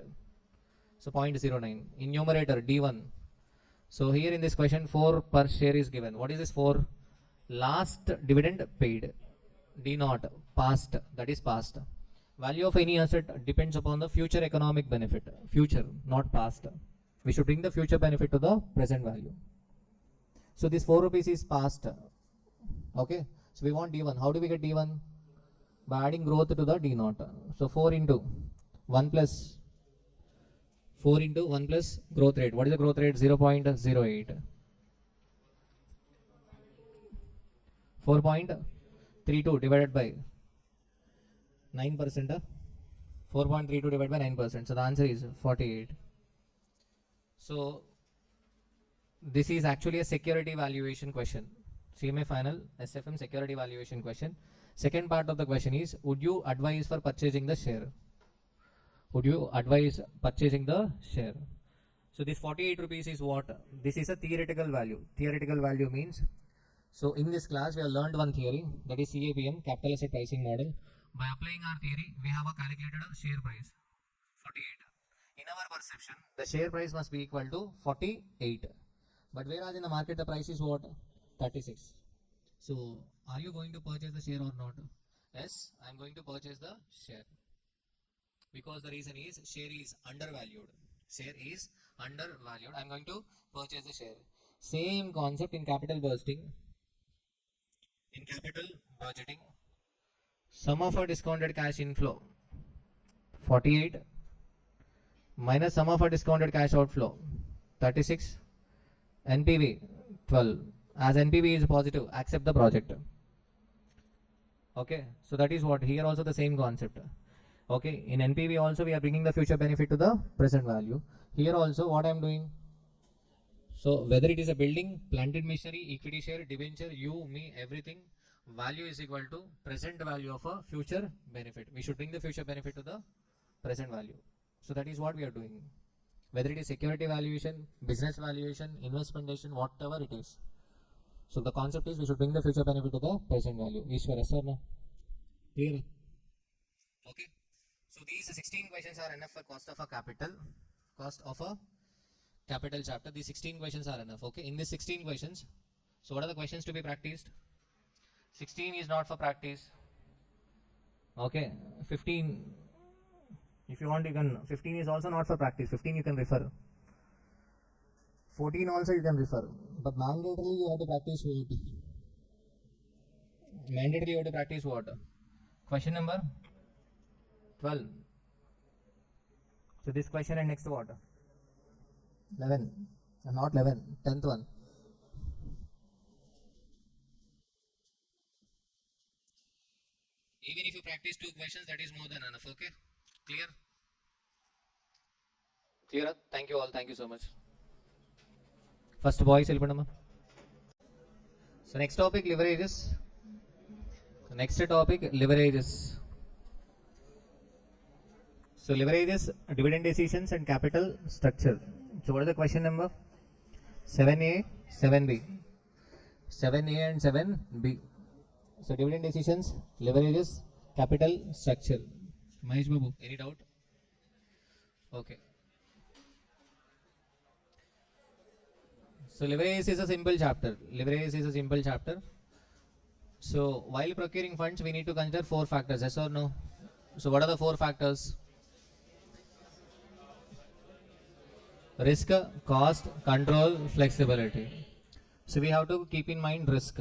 So 0.09. In numerator D1. So here in this question 4 per share is given. What is this 4? Last dividend paid. D naught. Past. That is past. Value of any asset depends upon the future economic benefit. Future, not past. We should bring the future benefit to the present value. So this 4 rupees is past. Okay. So we want D1. How do we get D1? By adding growth to the D naught. So 4 into 1 plus 4 into 1 plus growth rate. What is the growth rate? 0.08. 4.32 divided by 9%. 4.32 divided by 9%. So the answer is 48. So this is actually a security valuation question. CMA final SFM security valuation question. Second part of the question is, would you advise for purchasing the share? Would you advise purchasing the share? So this 48 rupees is what? This is a theoretical value. Theoretical value means, so in this class we have learned one theory, that is CAPM, capital asset pricing model. By applying our theory, we have a calculated share price 48. In our perception, the share price must be equal to 48. But whereas in the market the price is what? 36. So are you going to purchase the share or not? Yes, I am going to purchase the share. Because the reason is share is undervalued. Share is undervalued. I am going to purchase the share. Same concept in capital bursting. In capital budgeting, sum of a discounted cash inflow 48 minus sum of a discounted cash outflow 36, NPV 12. As NPV is positive, accept the project. Okay, so that is what here also the same concept. Okay, in NPV also we are bringing the future benefit to the present value. Here also what I am doing, so whether it is a building, planted machinery, equity share, debenture, you, me, everything, value is equal to present value of a future benefit. We should bring the future benefit to the present value. So that is what we are doing. Whether it is security valuation, business valuation, investment decision, whatever it is. So the concept is we should bring the future benefit to the present value. Ishwar, yes or no? Clear? Okay. So these 16 questions are enough for cost of a capital. Cost of a capital chapter. These 16 questions are enough. Okay. In these 16 questions, so what are the questions to be practiced? 16 is not for practice. Okay. 15. If you want, you can. 15 is also not for practice. 15 you can refer. 14 also you can refer. But mandatorily you have to practice what? Mandatorily you have to practice what? Question number 12. So this question and next what? 11. Not 11. 10th one. Even if you practice 2 questions, that is more than enough. Okay? Clear? Clear? Thank you all. Thank you so much. First boys, help. So next topic, leverages. Next topic, leverages. So leverages, dividend decisions and capital structure. So what is the question number? 7A, 7B. 7A and 7B. So dividend decisions, leverages, capital structure. Mahesh Babu, any doubt? Okay. So leverage is a simple chapter. Leverage is a simple chapter. So while procuring funds, we need to consider 4 factors, yes or no? So what are the 4 factors? Risk, cost, control, flexibility. So we have to keep in mind risk.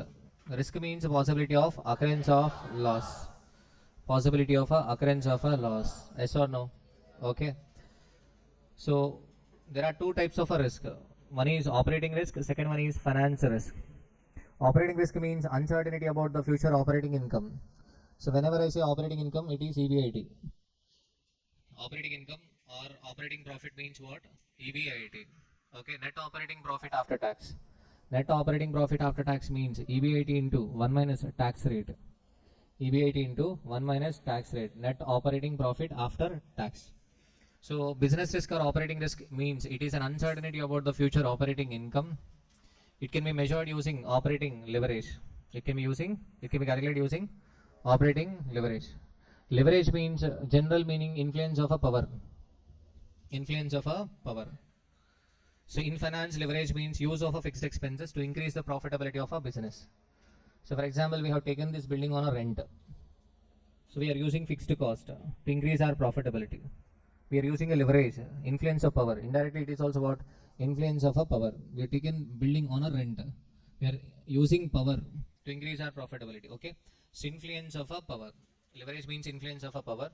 Risk means possibility of occurrence of loss. Possibility of occurrence of a loss. Yes or no? Okay. So there are 2 types of a risk. One is operating risk, second one is finance risk. Operating risk means uncertainty about the future operating income. So whenever I say operating income, it is EBIT. Operating income or operating profit means what? EBIT. Okay, net operating profit after tax. Net operating profit after tax means EBIT into 1 minus tax rate. EBIT into 1 minus tax rate. Net operating profit after tax. So business risk or operating risk means it is an uncertainty about the future operating income. It can be measured using operating leverage. It can be calculated using operating leverage. Leverage means general meaning influence of a power. Influence of a power. So in finance, leverage means use of a fixed expenses to increase the profitability of a business. So for example, we have taken this building on a rent. So we are using fixed cost to increase our profitability. We are using a leverage, influence of power. Indirectly, it is also what? Influence of a power. We are taken building on a rent. We are using power to increase our profitability. Okay. So influence of a power. Leverage means influence of a power.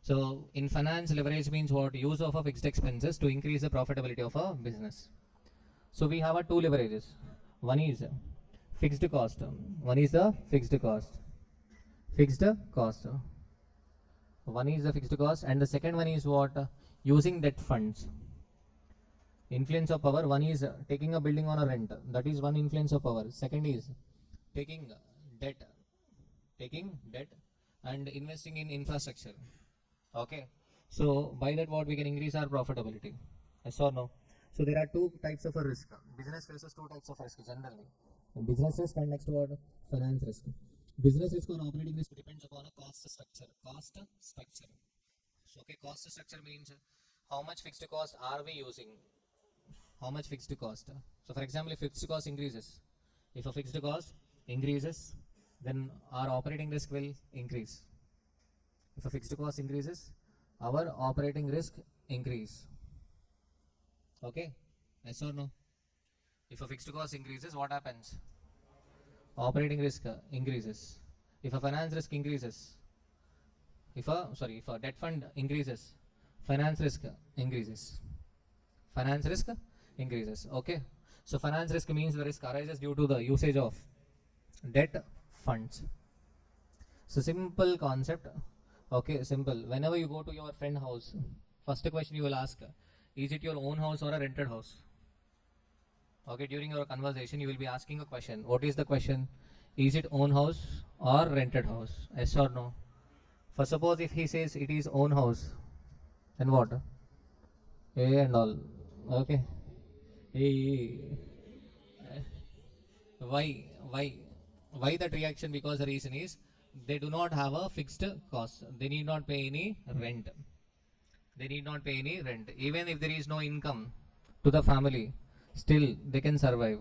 So in finance, leverage means what? Use of a fixed expenses to increase the profitability of a business. So we have two leverages. One is fixed cost. One is the fixed cost. Fixed cost. One is the fixed cost, and the second one is what? Using debt funds. Influence of power. One is taking a building on a rent. That is one influence of power. Second is taking debt and investing in infrastructure. Okay. So by that what we can increase our profitability. Yes or no? So there are two types of a risk. Business faces two types of risk generally. Business risk and next what? Finance risk. Business risk or operating risk depends upon a cost structure. So, okay, cost structure means how much fixed cost are we using? How much fixed cost? So for example, if fixed cost increases, then our operating risk will increase. If a fixed cost increases, our operating risk increase. Okay, yes or no? If a fixed cost increases, what happens? Operating risk increases. If a finance risk increases, if a debt fund increases, finance risk increases. Okay. So finance risk means the risk arises due to the usage of debt funds. So simple concept. Okay, simple. Whenever you go to your friend house, first question you will ask, is it your own house or a rented house? Okay, during your conversation you will be asking a question. What is the question? Is it own house or rented house? Yes or no? For suppose if he says it is own house, then what? A and all. Okay. Why? Why that reaction? Because the reason is they do not have a fixed cost. They need not pay any rent. Even if there is no income to the family, still they can survive.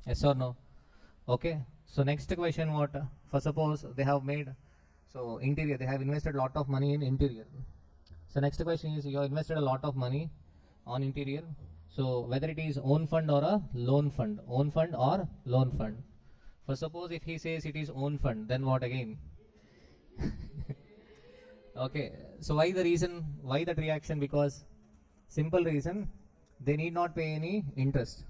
Yes or no? Okay. So next question what? For suppose they have made interior, they have invested a lot of money in interior. So next question is you have invested a lot of money on interior. So whether it is own fund or a loan fund. For suppose if he says it is own fund, then what again? Okay. So why that reaction? Because simple reason, they need not pay any interest.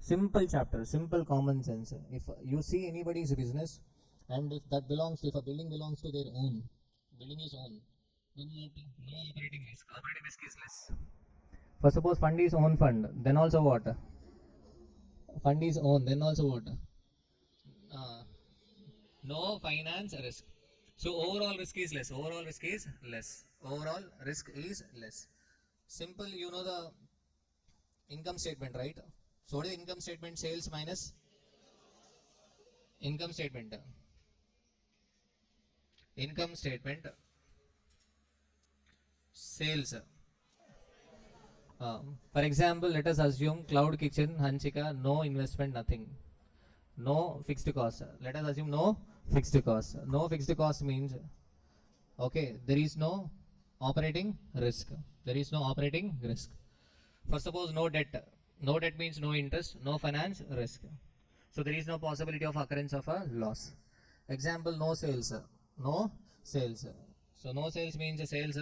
Simple chapter, simple common sense. If you see anybody's business and if a building belongs to their own, building is own, then no operating risk. Operating risk is less. For suppose fund is own fund, then also what? Fund is own, then also what? No finance risk. So overall risk is less. Simple, you know the income statement, right? So what is income statement? Sales minus income statement. Income statement, sales. For example, let us assume Cloud Kitchen, Hanchika, no investment, nothing. No fixed cost. Let us assume no fixed cost. No fixed cost means, okay, there is no operating risk. For suppose no debt. No debt means no interest, no finance risk. So there is no possibility of occurrence of a loss. Example, no sales. So no sales means sales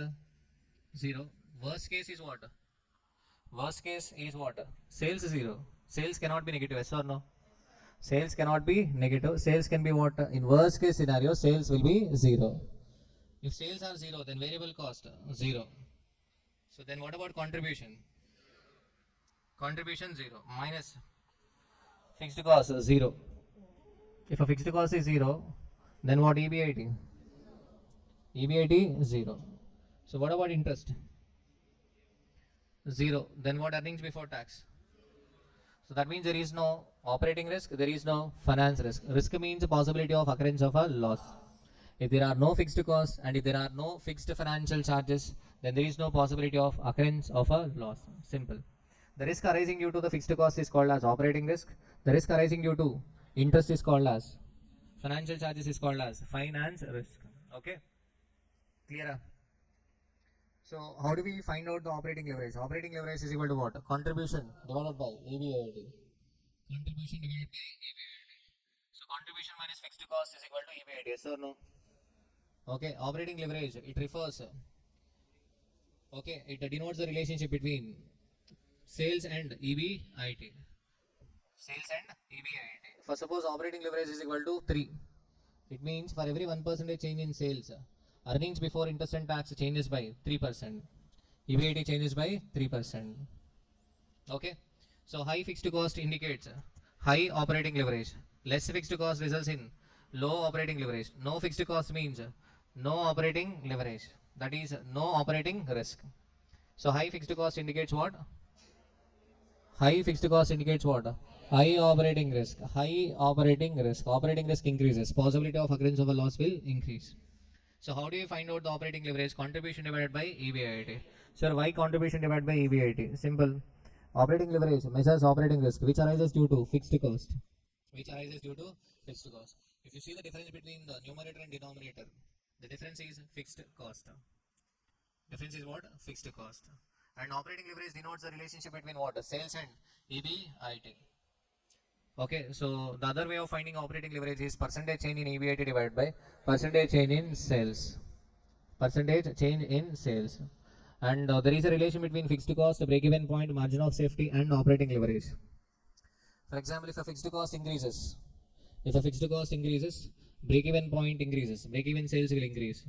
0. Worst case is what? Sales 0. Sales cannot be negative, yes or no? Sales cannot be negative. Sales can be what? In worst case scenario, sales will be 0. If sales are 0, then variable cost 0. So then what about contribution? contribution 0 minus fixed cost 0. If a fixed cost is 0, then what EBIT? EBIT 0. So what about interest? 0. Then what earnings before tax? So that means there is no operating risk, there is no finance risk. Risk means possibility of occurrence of a loss. If there are no fixed costs and if there are no fixed financial charges, then there is no possibility of occurrence of a loss. Simple. The risk arising due to the fixed cost is called as operating risk. The risk arising due to interest is called as financial charges is called as finance risk. Okay? Clear? So how do we find out the operating leverage? Operating leverage is equal to what? Contribution divided by EBIT. Contribution divided by EBIT. So contribution minus fixed cost is equal to EBIT. Yes or no? Okay. Operating leverage, it refers. Okay. It denotes the relationship between sales and EBIT. Sales and EBIT. For suppose operating leverage is equal to 3. It means for every 1% change in sales, earnings before interest and tax changes by 3%. EBIT changes by 3%. Okay. So high fixed cost indicates high operating leverage. Less fixed cost results in low operating leverage. No fixed cost means no operating leverage. That is no operating risk. So high fixed cost indicates what? High fixed cost indicates what? High operating risk. High operating risk. Operating risk increases. Possibility of occurrence of a loss will increase. So how do you find out the operating leverage? Contribution divided by EBIT. Sir, why contribution divided by EBIT? Simple. Operating leverage measures operating risk which arises due to fixed cost. Which arises due to fixed cost. If you see the difference between the numerator and denominator, the difference is fixed cost. Difference is what? Fixed cost. And operating leverage denotes the relationship between what? Sales and EBIT. Okay, so the other way of finding operating leverage is percentage change in EBIT divided by percentage change in sales. Percentage change in sales. And there is a relation between fixed cost, break-even point, margin of safety, and operating leverage. For example, if a fixed cost increases, break-even point increases, break-even sales will increase.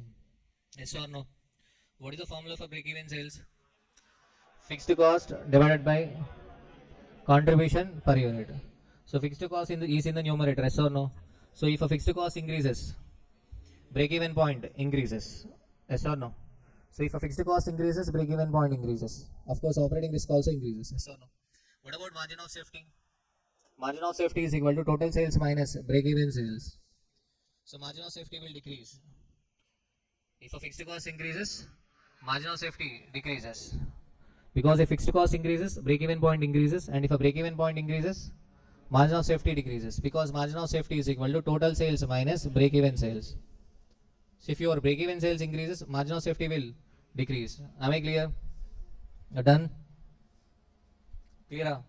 Yes or no? What is the formula for break-even sales? Fixed cost divided by contribution per unit. So fixed cost is in the numerator, yes or no? So if a fixed cost increases, break-even point increases, yes or no? So if a fixed cost increases, break-even point increases. Of course, operating risk also increases, yes or no? What about margin of safety? Margin of safety is equal to total sales minus break-even sales. So margin of safety will decrease. If a fixed cost increases, margin of safety decreases. Because if fixed cost increases, break-even point increases, and if a break-even point increases, margin of safety decreases, because margin of safety is equal to total sales minus break-even sales. So if your break-even sales increases, margin of safety will decrease. Am I clear? Done? Clear?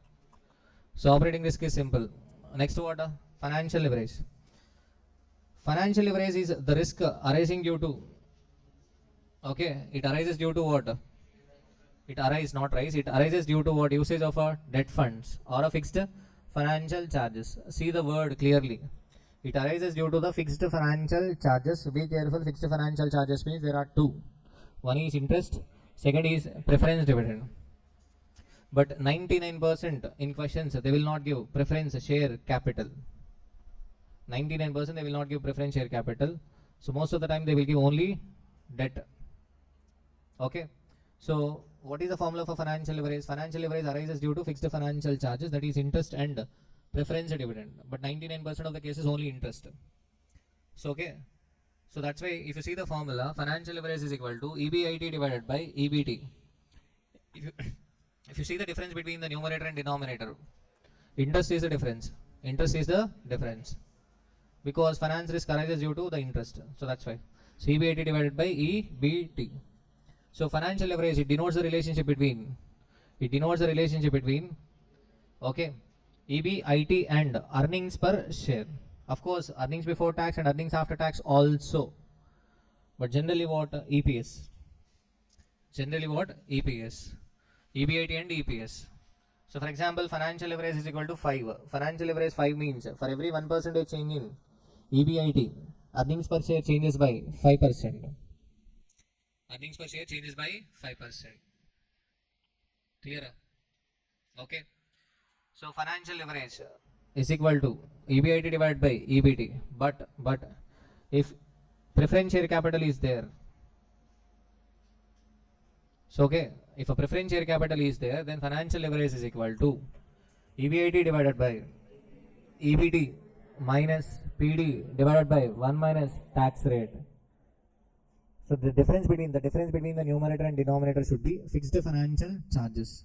So operating risk is simple. Next what? Financial leverage. Financial leverage is the risk arising due to, okay, it arises due to what? It arises due to what? Usage of a debt funds or a fixed financial charges. See the word clearly. It arises due to the fixed financial charges. Be careful, fixed financial charges means there are two. One is interest, second is preference dividend. But 99% in questions they will not give preference share capital. 99% they will not give preference share capital. So most of the time they will give only debt. Okay. So what is the formula for financial leverage? Financial leverage arises due to fixed financial charges, that is interest and preference dividend. But 99% of the cases only interest. So okay. So that's why if you see the formula, financial leverage is equal to EBIT divided by EBT. If you see the difference between the numerator and denominator, interest is the difference. Interest is the difference. Because finance risk arises due to the interest. So that's why. So EBIT divided by EBT. So financial leverage, it denotes the relationship between, okay, EBIT and earnings per share. Of course, earnings before tax and earnings after tax also. But generally what? EPS. EBIT and EPS. So for example, financial leverage is equal to 5. Financial leverage 5 means for every 1% change in EBIT, earnings per share changes by 5%. Earnings per share changes by 5%. Clear? Okay. So financial leverage is equal to EBIT divided by EBT. But if preference share capital is there, so okay, if a preference share capital is there, then financial leverage is equal to EBIT divided by EBT minus PD divided by 1 minus tax rate. So the difference between the numerator and denominator should be fixed financial charges.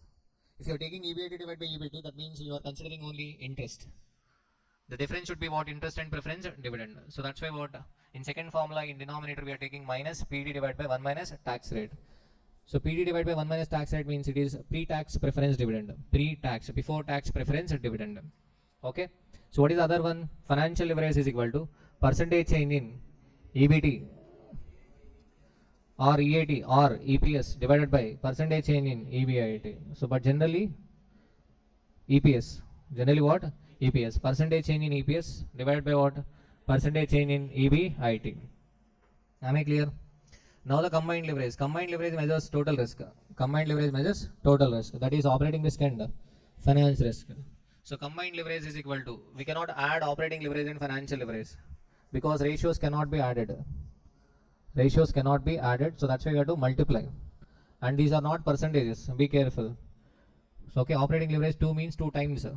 If you are taking EBIT divided by EBT, that means you are considering only interest. The difference should be what? Interest and preference dividend. So that's why what in second formula in denominator we are taking minus PD divided by 1 minus tax rate. So PD divided by 1 minus tax rate means it is pre-tax preference dividend. Pre-tax, before tax preference dividend. Okay. So what is the other one? Financial leverage is equal to percentage change in EBT or EAT or EPS divided by percentage change in EBIT. So but generally EPS. Generally what? EPS. Percentage change in EPS divided by what? Percentage change in EBIT. Am I clear? Now the combined leverage. Combined leverage measures total risk. Combined leverage measures total risk. That is operating risk and finance risk. So combined leverage is equal to, we cannot add operating leverage and financial leverage because ratios cannot be added. Ratios cannot be added. So that's why we have to multiply. And these are not percentages. Be careful. So okay, operating leverage 2 means 2 times.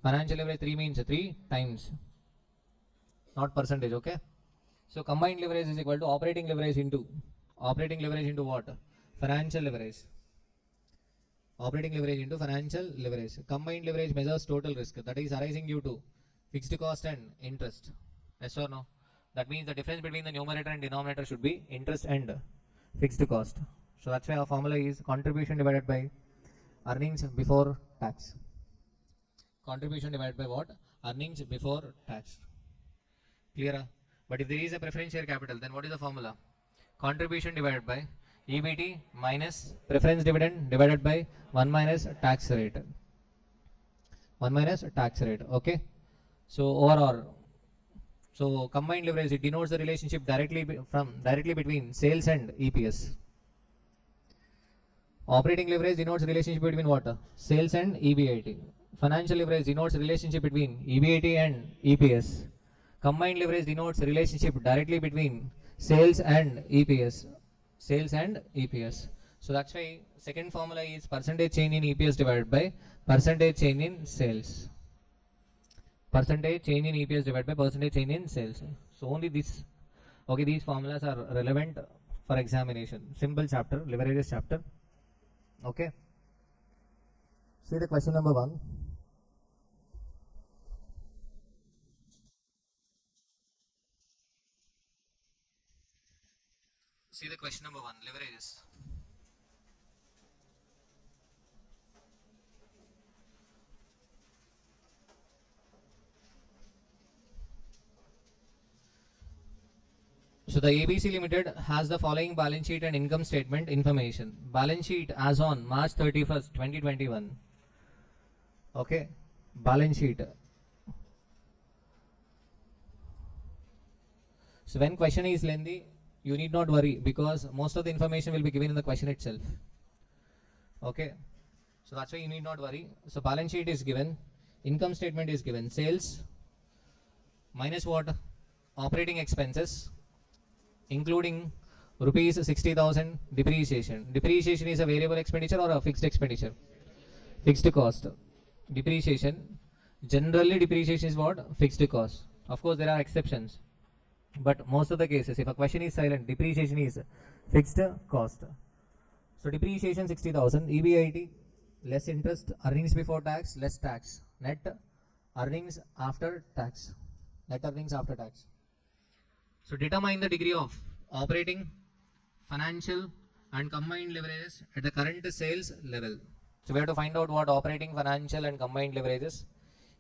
Financial leverage 3 means 3 times. Not percentage, okay? So combined leverage is equal to operating leverage into what? Financial leverage. Operating leverage into financial leverage. Combined leverage measures total risk that is arising due to fixed cost and interest. Yes or no? That means the difference between the numerator and denominator should be interest and fixed cost. So that's why our formula is contribution divided by earnings before tax. Contribution divided by what? Earnings before tax. Clear? But if there is a preference share capital, then what is the formula? Contribution divided by EBT minus preference dividend divided by 1 minus tax rate. 1 minus tax rate. Okay. So overall, so combined leverage, it denotes the relationship directly between sales and EPS. Operating leverage denotes relationship between what? Sales and EBIT. Financial leverage denotes relationship between EBIT and EPS. Combined leverage denotes relationship directly between sales and EPS. Sales and EPS. So that's why second formula is percentage change in EPS divided by percentage change in sales. Percentage change in EPS divided by percentage change in sales. So only this. Okay, these formulas are relevant for examination. Simple chapter, leverages chapter. Okay. See the question number 1. See the question number 1, leverages. So the ABC Limited has the following balance sheet and income statement information. Balance sheet as on March 31st, 2021. Okay. Balance sheet. So when question is lengthy, you need not worry because most of the information will be given in the question itself. Okay. So that's why you need not worry. So balance sheet is given. Income statement is given. Sales minus what? Operating expenses, including rupees 60,000 depreciation. Depreciation is a variable expenditure or a fixed expenditure? Fixed cost. Depreciation. Generally depreciation is what? Fixed cost. Of course there are exceptions. But most of the cases, if a question is silent, depreciation is fixed cost. So depreciation 60,000, EBIT less interest, earnings before tax, less tax, net earnings after tax. Net earnings after tax. So determine the degree of operating, financial and combined leverages at the current sales level. So we have to find out what operating, financial and combined leverages.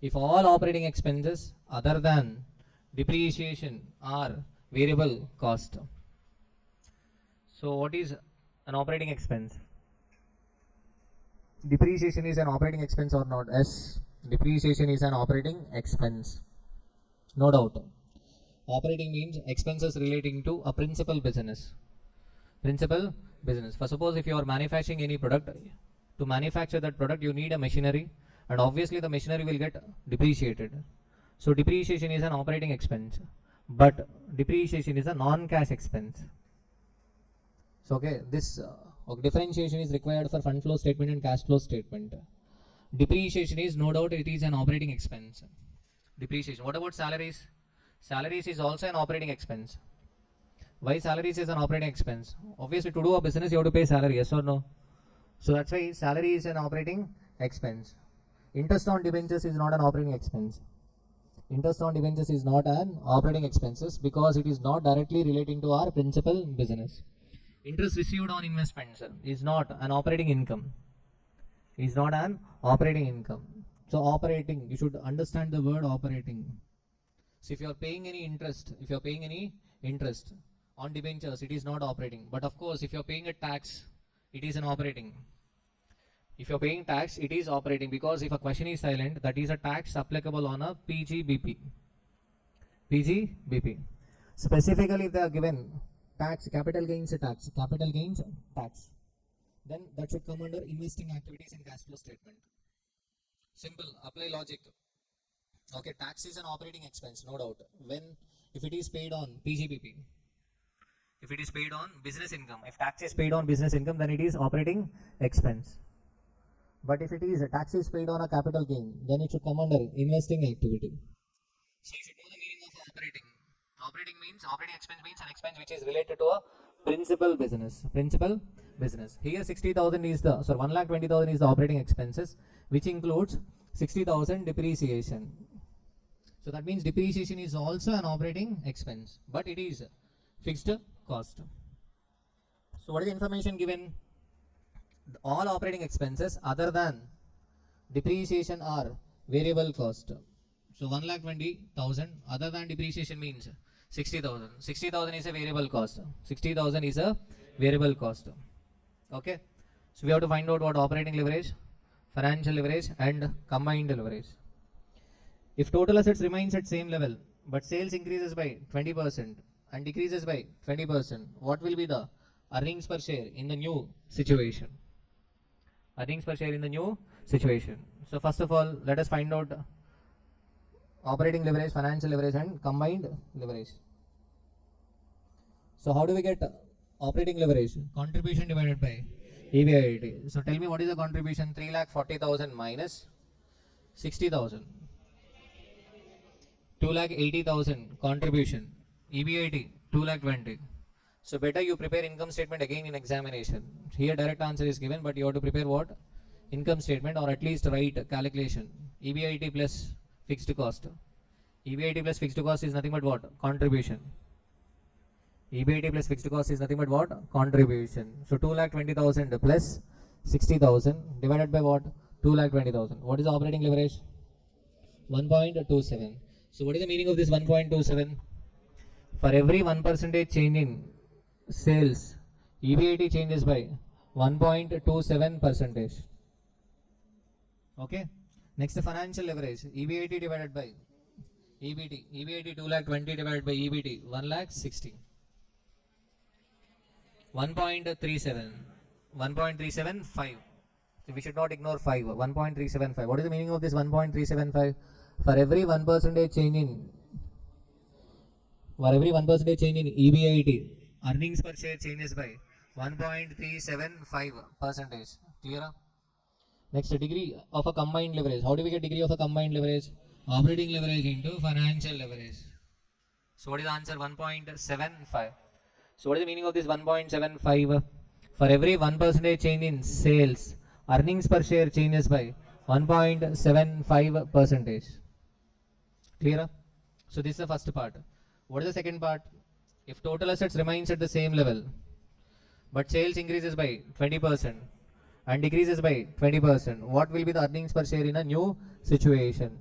If all operating expenses other than depreciation are variable cost. So what is an operating expense? Depreciation is an operating expense or not? Yes, depreciation is an operating expense. No doubt. Operating means expenses relating to a principal business. Principal business. For suppose if you are manufacturing any product, To manufacture that product, you need a machinery, and obviously the machinery will get depreciated. So depreciation is an operating expense, but depreciation is a non-cash expense. So okay, this differentiation is required for fund flow statement and cash flow statement. Depreciation is, no doubt, it is an operating expense. Depreciation. What about salaries? Salaries is also an operating expense. Why salaries is an operating expense? Obviously, to do a business, you have to pay salary, yes or no? So that's why salary is an operating expense. Interest on debentures is not an operating expense. Interest on debentures is not an operating expenses because it is not directly relating to our principal business. Interest received on investments is not an operating income. Is not an operating income. So operating, you should understand the word operating. So if you are paying any interest, on debentures, it is not operating. But of course, if you are paying a tax, it is an operating. If you are paying tax, it is operating, because if a question is silent, that is a tax applicable on a PGBP. PGBP. Specifically, if they are given tax, capital gains tax, then that should come under investing activities in cash flow statement. Simple, apply logic. Okay, tax is an operating expense, no doubt. If it is paid on PGBP, if it is paid on business income, if tax is paid on business income, then it is operating expense. But if it is tax is paid on a capital gain, then it should come under investing activity. So you should know the meaning of operating. Operating expense means an expense which is related to a principal business. Here 60,000 is 1,20,000 is the operating expenses, which includes 60,000 depreciation. So that means depreciation is also an operating expense, but it is fixed cost. So what is the information given? All operating expenses other than depreciation are variable cost. So 1,20,000 other than depreciation means 60,000. 60,000 is a variable cost. 60,000 is a variable cost. Okay. So we have to find out what operating leverage, financial leverage, and combined leverage. If total assets remains at same level, but sales increases by 20% and decreases by 20%, what will be the earnings per share in the new situation? Earnings per share in the new situation. So first of all, let us find out operating leverage, financial leverage, and combined leverage. So how do we get operating leverage? Contribution divided by EBIT. So tell me, what is the contribution? 3,40,000 minus 60,000. 2,80,000 contribution. EBIT 2,20,000. So better you prepare income statement again in examination. Here direct answer is given, but you have to prepare what? Income statement, or at least write calculation. EBIT plus fixed cost. EBIT plus fixed cost is nothing but what? Contribution. EBIT plus fixed cost is nothing but what? Contribution. So 2,20,000 plus 60,000 divided by what? 2,20,000. What is the operating leverage? 1.27. So what is the meaning of this 1.27? For every 1% change in sales, EBIT changes by 1.27%. Okay. Next, the financial leverage. EBIT divided by EBT. EBIT 2,20,000 divided by EBT 1,60,000. 1.37. 1.375. So we should not ignore 5. 1.375. What is the meaning of this 1.375? For every 1% change in EBIT, earnings per share changes by 1.375%. Clear? Next, degree of a combined leverage. How do we get degree of a combined leverage? Operating leverage into financial leverage. So what is the answer? 1.75. So what is the meaning of this 1.75? For every 1% change in sales, earnings per share changes by 1.75%. Clear? So this is the first part. What is the second part? If total assets remains at the same level, but sales increases by 20% and decreases by 20%, what will be the earnings per share in a new situation?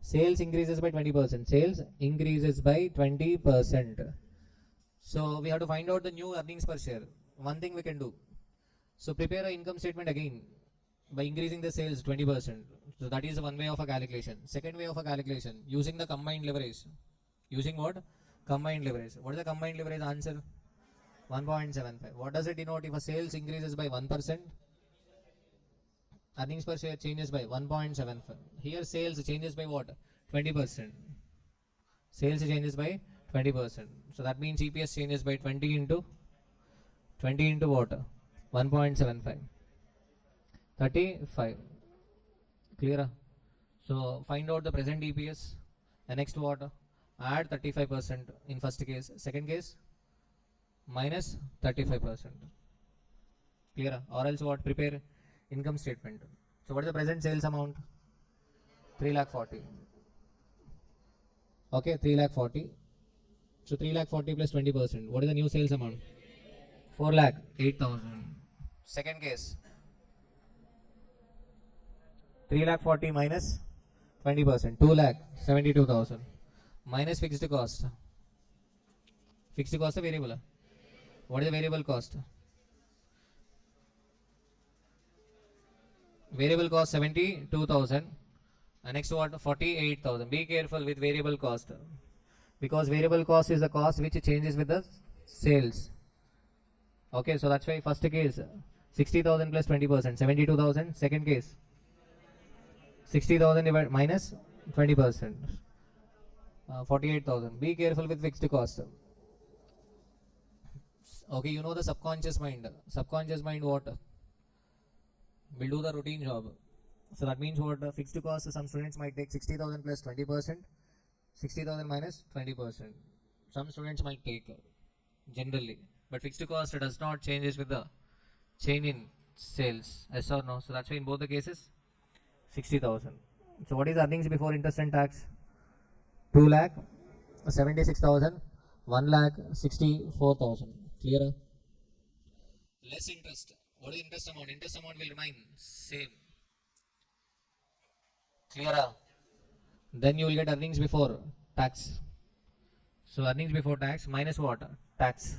Sales increases by 20%. Sales increases by 20%. So we have to find out the new earnings per share. One thing we can do. So prepare an income statement again by increasing the sales 20%. So that is one way of a calculation. Second way of a calculation, using the combined leverage. Using what? Combined leverage. What is the combined leverage answer? 1.75. What does it denote? If a sales increases by 1%, earnings per share changes by 1.75. Here sales changes by what? 20%. Sales changes by 20%. So that means EPS changes by 20 into what? 1.75. 35. Clear? So find out the present EPS. The next what? Add 35% in first case. Second case, minus 35%. Clear? Or else what? Prepare income statement. So what is the present sales amount? 3,40,000. Okay, 3,40,000. So 3,40,000 plus 20%. What is the new sales amount? 4,08,000. Second case, 3,40,000 minus 20%. 2,72,000. Minus fixed cost. Fixed cost is variable. What is the variable cost? Variable cost 72,000. And next what? 48,000. Be careful with variable cost, because variable cost is the cost which changes with the sales. Okay, so that's why first case 60,000 plus 20%, 72,000. Second case 60,000 divided minus 20%, 48,000. Be careful with fixed cost. Okay, you know the subconscious mind. Subconscious mind what? Will do the routine job. So that means what? Fixed cost, some students might take 60,000 plus 20%, 60,000 minus 20%. Some students might take generally, but fixed cost does not changes with the change in sales. Yes or no? So that's why in both the cases 60,000. So what is earnings before interest and tax? 2,76,000, 1,64,000. Clear? Less interest. What is interest amount? Interest amount will remain same. Clear? Then you will get earnings before tax. So earnings before tax minus what? Tax.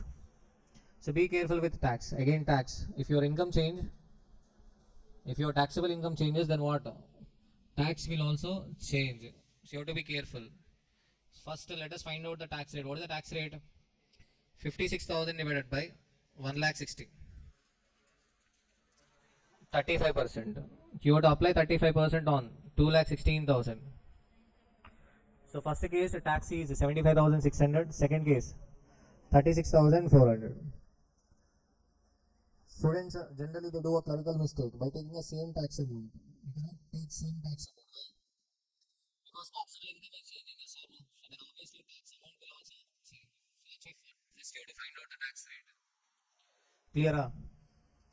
So be careful with tax. Again tax. If your income change, if your taxable income changes, then what? Tax will also change. So you have to be careful. First let us find out the tax rate. What is the tax rate? 56,000 divided by 1,60,000. 35%. You have to apply 35% on 2,16,000. So first case tax is 75,600. Second case 36,400. Students generally they do a clerical mistake by taking the same tax amount. You cannot take same tax amount, right? Because taxable income is changing as well. So then obviously tax amount will also change. So first you have to find out the tax rate. Clear?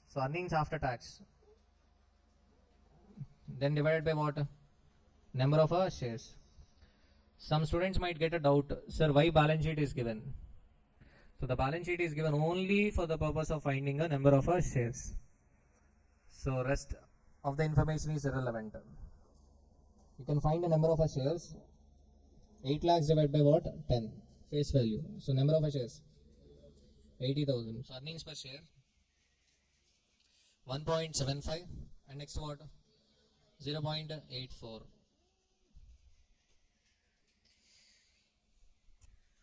So earnings after tax. Then divided by what? Number of shares. Some students might get a doubt, sir, why balance sheet is given? So the balance sheet is given only for the purpose of finding a number of shares. So rest of the information is irrelevant. You can find a number of shares. 8 lakhs divided by what? 10. Face value. So number of shares 80,000. So earnings per share 1.75. And next what? 0.84.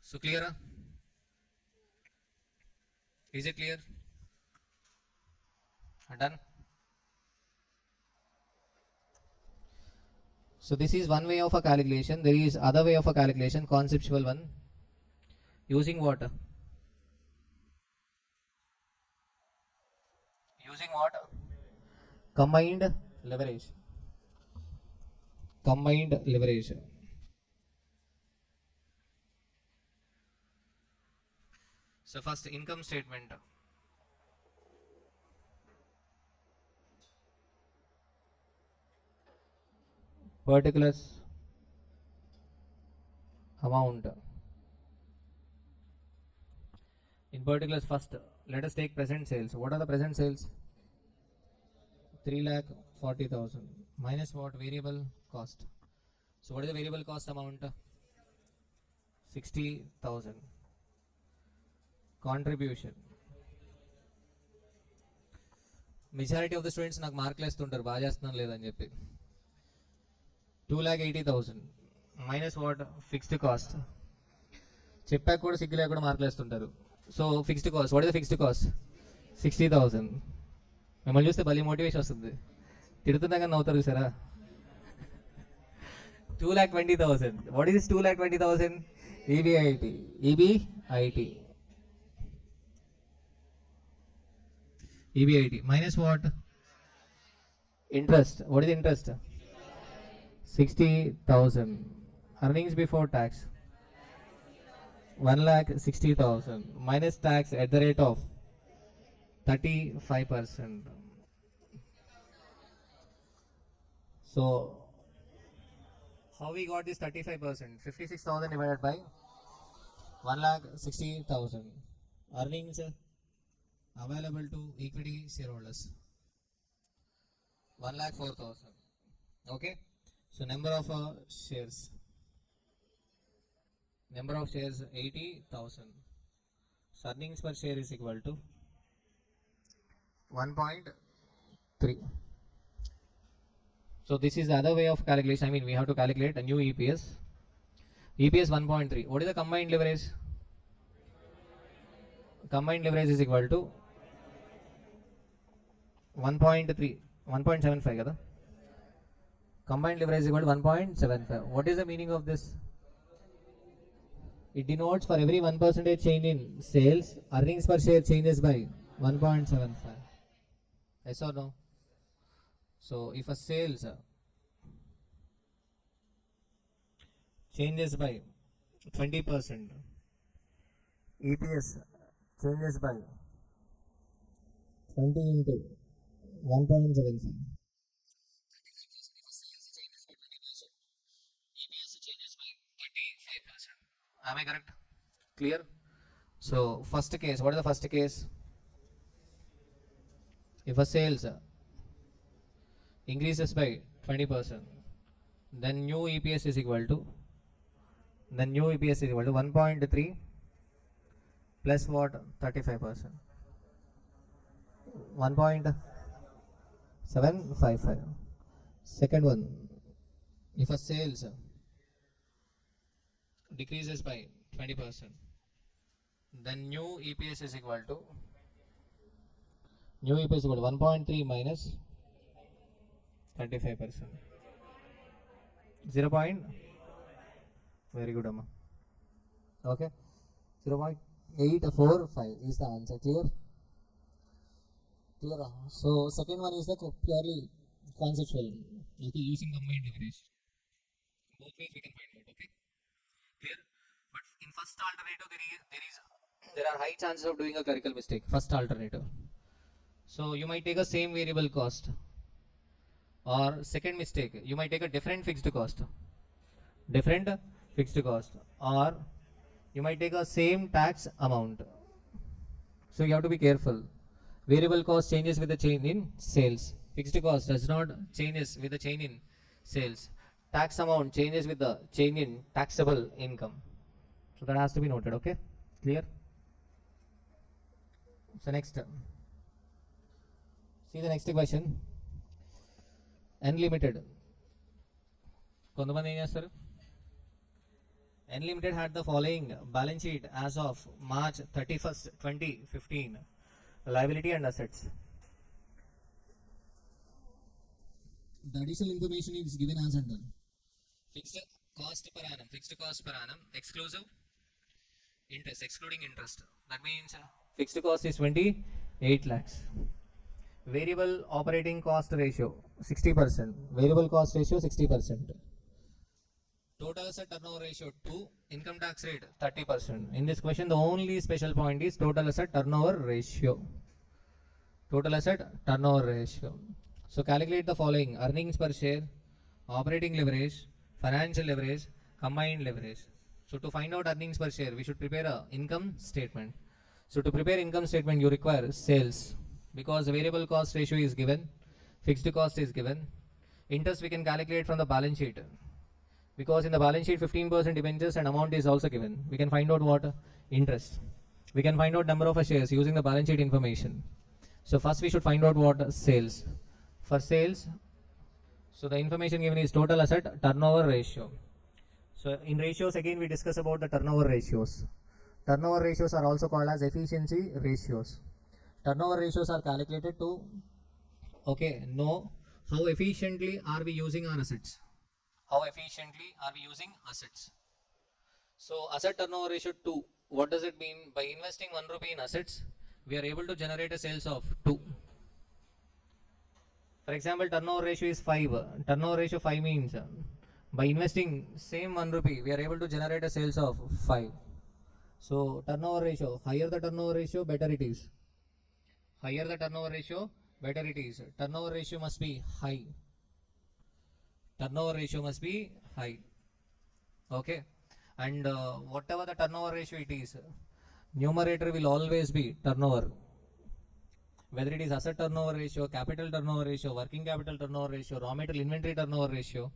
So clear? Is it clear? Done? So this is one way of a calculation. There is other way of a calculation, conceptual one. Using what? Using what? Combined leverage. Combined leverage. So first income statement. Particulars amount. In particulars first, let us take present sales. What are the present sales? 3,40,000 minus what? Variable cost. So what is the variable cost amount? 60,000. Contribution. Majority of the students నాకు మార్కులు వేస్తుంటారు బాగా చేస్తున్నాను లేదని చెప్పి. 2,80,000 minus what? Fixed cost. చెప్పాక కూడా సిగ్గు లేకుండా మార్కులు వేస్తుంటారు. So fixed cost, what is the fixed cost? 60,000. మిమ్మల్ని చూస్తే భలే మోటివేషన్ వస్తుంది, తిడుతున్నా కానీ నవ్వుతారు చూసారా. 2,20,000. What is this 2,20,000? EBIT. EBIT. EBIT minus what? Interest. What is interest? 60,000. Earnings before tax 1,60,000 minus tax at the rate of 35%. So how we got this 35%? 56,000 divided by 1,60,000. Earnings available to equity shareholders 1,04,000. Okay. So number of shares 80,000. So earnings per share is equal to 1.3. So this is the other way of calculation. I mean, we have to calculate a new EPS. EPS 1.3. What is the combined leverage? Combined leverage is equal to 1.3, 1.75 kada? Combined leverage is equal to 1.75. What is the meaning of this? It denotes for every 1% change in sales, earnings per share changes by 1.75. Yes or no? So if a sales changes by 20%, EPS changes by 20 into 1.75. EPS changes by 35%. Am I correct? Clear? So first case, what is the first case? If a sales increases by 20%, then new EPS is equal to 1.3 plus what? 35%. 1.755. Second one, if a sales decreases by 20%, then new EPS is equal to 1.3 minus 35%. 0. Very good, Amma. Okay. 0.845 is the answer. Clear? So second one is the purely conceptual. Okay, using combined leverage. Both ways we can find out. Okay. Clear? But in first alternative, there are high chances of doing a clerical mistake. First alternative. So you might take a same variable cost. Or second mistake, you might take a different fixed cost. Or you might take a same tax amount. So you have to be careful. Variable cost changes with the change in sales. Fixed cost does not changes with the change in sales. Tax amount changes with the change in taxable income. So that has to be noted. Okay. Clear? So next, see the next question. Unlimited. కొంతమంది ఏం చేస్తారు? Unlimited had the following balance sheet as of March 31st, 2015. Liability and assets. The additional information is given as under. Fixed cost per annum, exclusive interest, excluding interest. That means fixed cost is 28 lakhs. Variable operating cost ratio 60%. Variable cost ratio 60%. Total asset turnover ratio 2. Income tax rate 30%. In this question, the only special point is total asset turnover ratio. So calculate the following: earnings per share, operating leverage, financial leverage, combined leverage. So to find out earnings per share, we should prepare a income statement. So to prepare income statement, you require sales, because the variable cost ratio is given, fixed cost is given. Interest we can calculate from the balance sheet, because in the balance sheet 15% debentures and amount is also given. We can find out what interest. We can find out number of shares using the balance sheet information. So first we should find out what sales. For sales, so the information given is total asset turnover ratio. So in ratios again we discuss about the turnover ratios. Turnover ratios are also called as efficiency ratios. Turnover ratios are calculated to know how efficiently are we using our assets. How efficiently are we using assets? So asset turnover ratio 2. What does it mean? By investing 1 rupee in assets, we are able to generate a sales of 2. For example, turnover ratio is 5. Turnover ratio 5 means by investing same 1 rupee, we are able to generate a sales of 5. So turnover ratio, higher the turnover ratio, better it is. Higher the turnover ratio, better it is. Turnover ratio must be high. Turnover ratio must be high. Okay. And whatever the turnover ratio it is, numerator will always be turnover. Whether it is asset turnover ratio, capital turnover ratio, working capital turnover ratio, raw material inventory turnover ratio,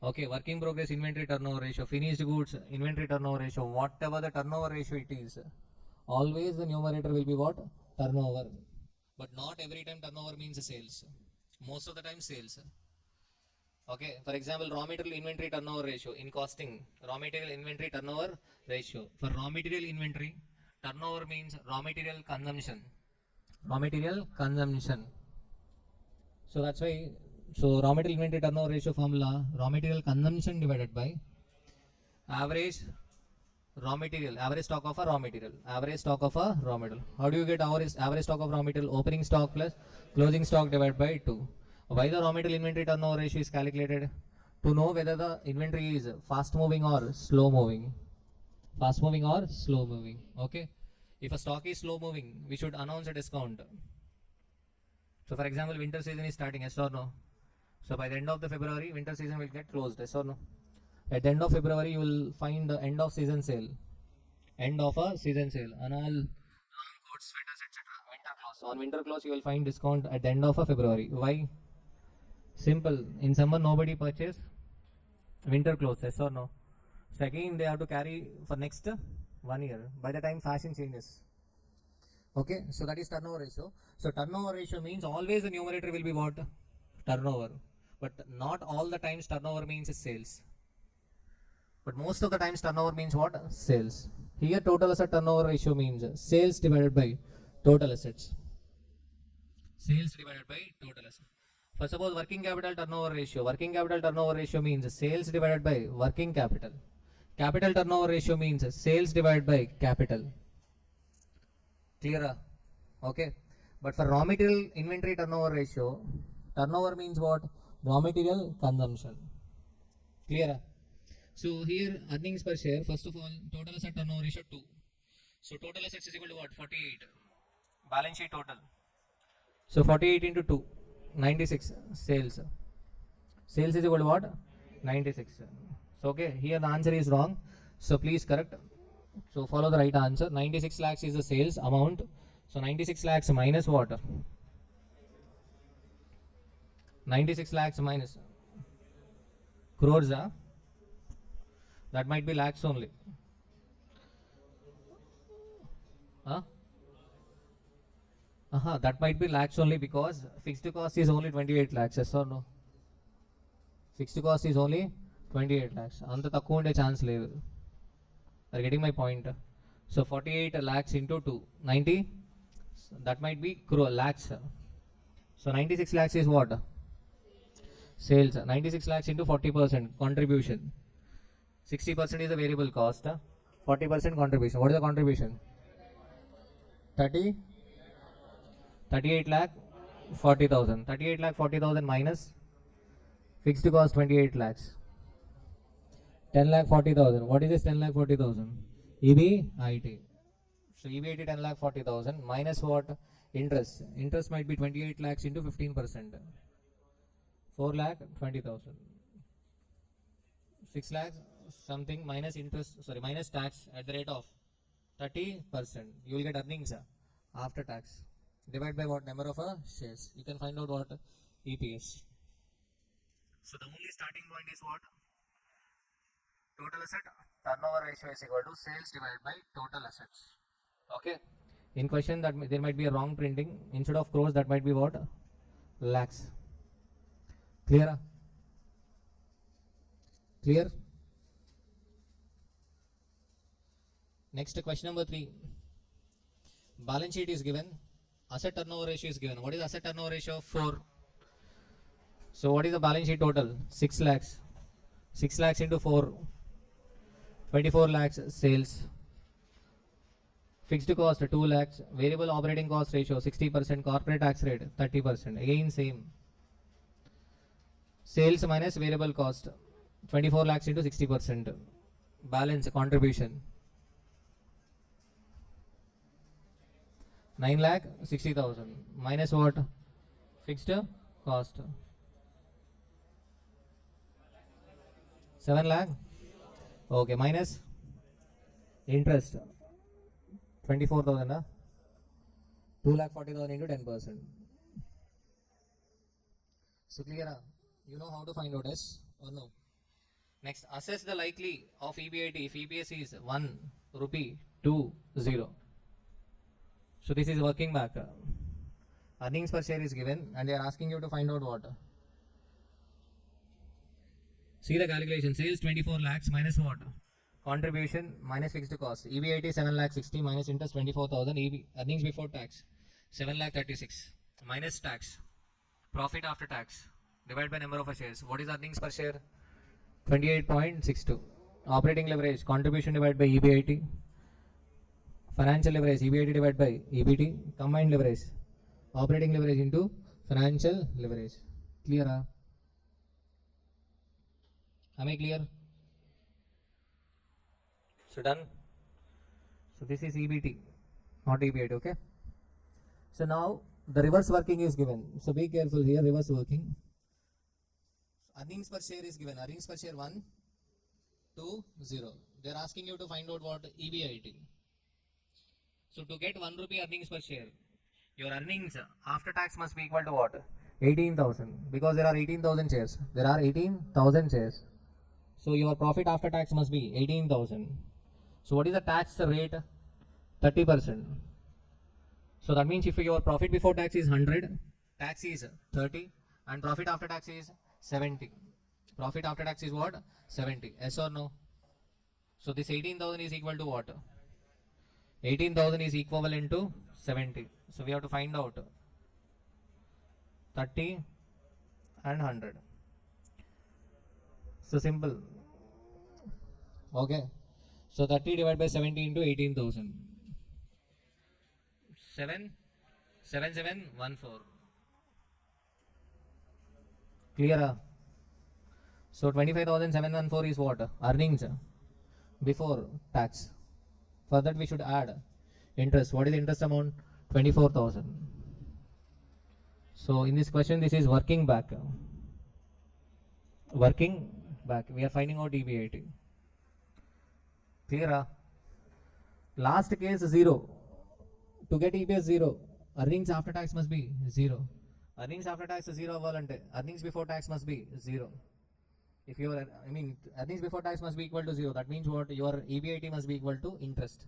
okay, work in progress inventory turnover ratio, finished goods inventory turnover ratio, whatever the turnover ratio it is, always the numerator will be what? Turnover. But not every time turnover means sales. Most of the time sales. Okay, for example, raw material inventory turnover ratio in costing, raw material inventory turnover ratio. For raw material inventory, turnover means raw material consumption. Raw material consumption. So that's why, so raw material inventory turnover ratio formula, raw material consumption divided by average raw material, average stock of a raw material, average stock of a raw material. How do you get average stock of raw material? Opening stock plus closing stock divided by 2. Why the raw material inventory turnover ratio is calculated? To know whether the inventory is fast moving or slow moving. Fast moving or slow moving. Okay. If a stock is slow moving, we should announce a discount. So for example, winter season is starting, yes or no? So by the end of the February, winter season will get closed, yes or no? At the end of February, you will find the end of season sale. End of a season sale. And all coats, sweaters, etc. Winter clothes. On winter clothes, you will find discount at the end of a February. Why? Simple. In summer, nobody purchase winter clothes, yes or no? So again, they have to carry for next 1 year. By the time fashion changes. Okay, so that is turnover ratio. So turnover ratio means always the numerator will be what? Turnover. But not all the times turnover means sales. But most of the times turnover means what? Sales. Here total asset turnover ratio means sales divided by total assets. Sales divided by total assets. First of all, working capital turnover ratio. Working capital turnover ratio means sales divided by working capital. Capital turnover ratio means sales divided by capital. Clearer? Okay. But for raw material inventory turnover ratio, turnover means what? Raw material consumption. Clearer? So here earnings per share, first of all, total asset turnover ratio 2. So total assets is equal to what? 48. Balance sheet total. So 48 into 2, 96 sales. Sales is equal to what? 96. So okay, here the answer is wrong. So please correct. So follow the right answer. 96 lakhs is the sales amount. So 96 lakhs minus what? 96 lakhs minus crores. That might be lakhs only. Huh? That might be lakhs only because fixed cost is only 28 lakhs. Yes or no? Fixed cost is only 28 lakhs. Anta takku unde chance ledu. Are getting my point? So 48 lakhs into 2, 90. That might be lakhs. So 96 lakhs is what? Sales. 96 lakhs into 40% contribution. 60% is the variable cost. 40% contribution. What is the contribution? 30. 38 lakh 40,000. 38 lakh 40,000 minus fixed cost 28 lakhs. 10 lakh 40,000. What is this 10 lakh 40,000? EBIT. So EBIT 10 lakh 40,000 minus what? Interest. Interest might be 28 lakhs into 15%. 4 lakh 20,000. 6 lakh something minus interest, sorry, minus tax at the rate of 30%. You will get earnings after tax. Divide by what? Number of shares. You can find out what? EPS. So the only starting point is what? Total asset turnover ratio is equal to sales divided by total assets. Okay. In question that there might be a wrong printing. Instead of crores, that might be what? Lakhs. Clear? Clear? Next, question number 3. Balance sheet is given. Asset turnover ratio is given. What is asset turnover ratio? 4. So what is the balance sheet total? 6 lakhs. 6 lakhs into 4. 24 lakhs sales. Fixed cost 2 lakhs. Variable operating cost ratio 60%. Corporate tax rate 30%. Again same. Sales minus variable cost 24 lakhs into 60%. Balance contribution 9 lakh 60,000 minus what? Fixed cost 7 lakh. Okay, minus interest 24,000. 2 lakh 40,000 into 10%. So clear? You know how to find out, yes or no? Next, assess the likely of EBIT if EPS is 1 rupee 2 0. So this is working back. Earnings per share is given and they are asking you to find out what? See the calculation. Sales 24 lakhs minus what? Contribution minus fixed cost. EBIT 7 lakh 60 minus interest 24,000. Earnings before tax 7 lakh 36 minus tax. Profit after tax divided by number of shares. What is earnings per share? 28.62. Operating leverage contribution divided by EBIT. Financial leverage EBIT divided by EBT. Combined leverage operating leverage into financial leverage. Clear? Am I clear? So done. So this is EBT, not EBIT. Okay. So now the reverse working is given. So be careful here. Reverse working. Earnings per share is given. Earnings per share 1 2 0. They are asking you to find out what? EBIT. So to get 1 rupee earnings per share, your earnings after tax must be equal to what? 18,000, because there are 18,000 shares. There are 18,000 shares. So your profit after tax must be 18,000. So what is the tax rate? 30%. So that means if your profit before tax is 100, tax is 30, and profit after tax is 70. Profit after tax is what? 70. Yes or no? So this 18,000 is equal to what? 18,000 is equivalent to 70. So we have to find out 30 and 100. So simple. Okay. So 30 divided by 70 into 18,000. 7714. Clear? So 25,714 is what? Earnings before tax. For that we should add interest. What is the interest amount? 24,000. So in this question, this is working back. Working back. We are finding out EBIT. Clear? Last case 0. To get EPS 0, earnings after tax must be 0. Earnings after tax 0 avalante. Earnings before tax must be 0. If your earnings before tax must be equal to 0, that means what? Your EBIT must be equal to interest.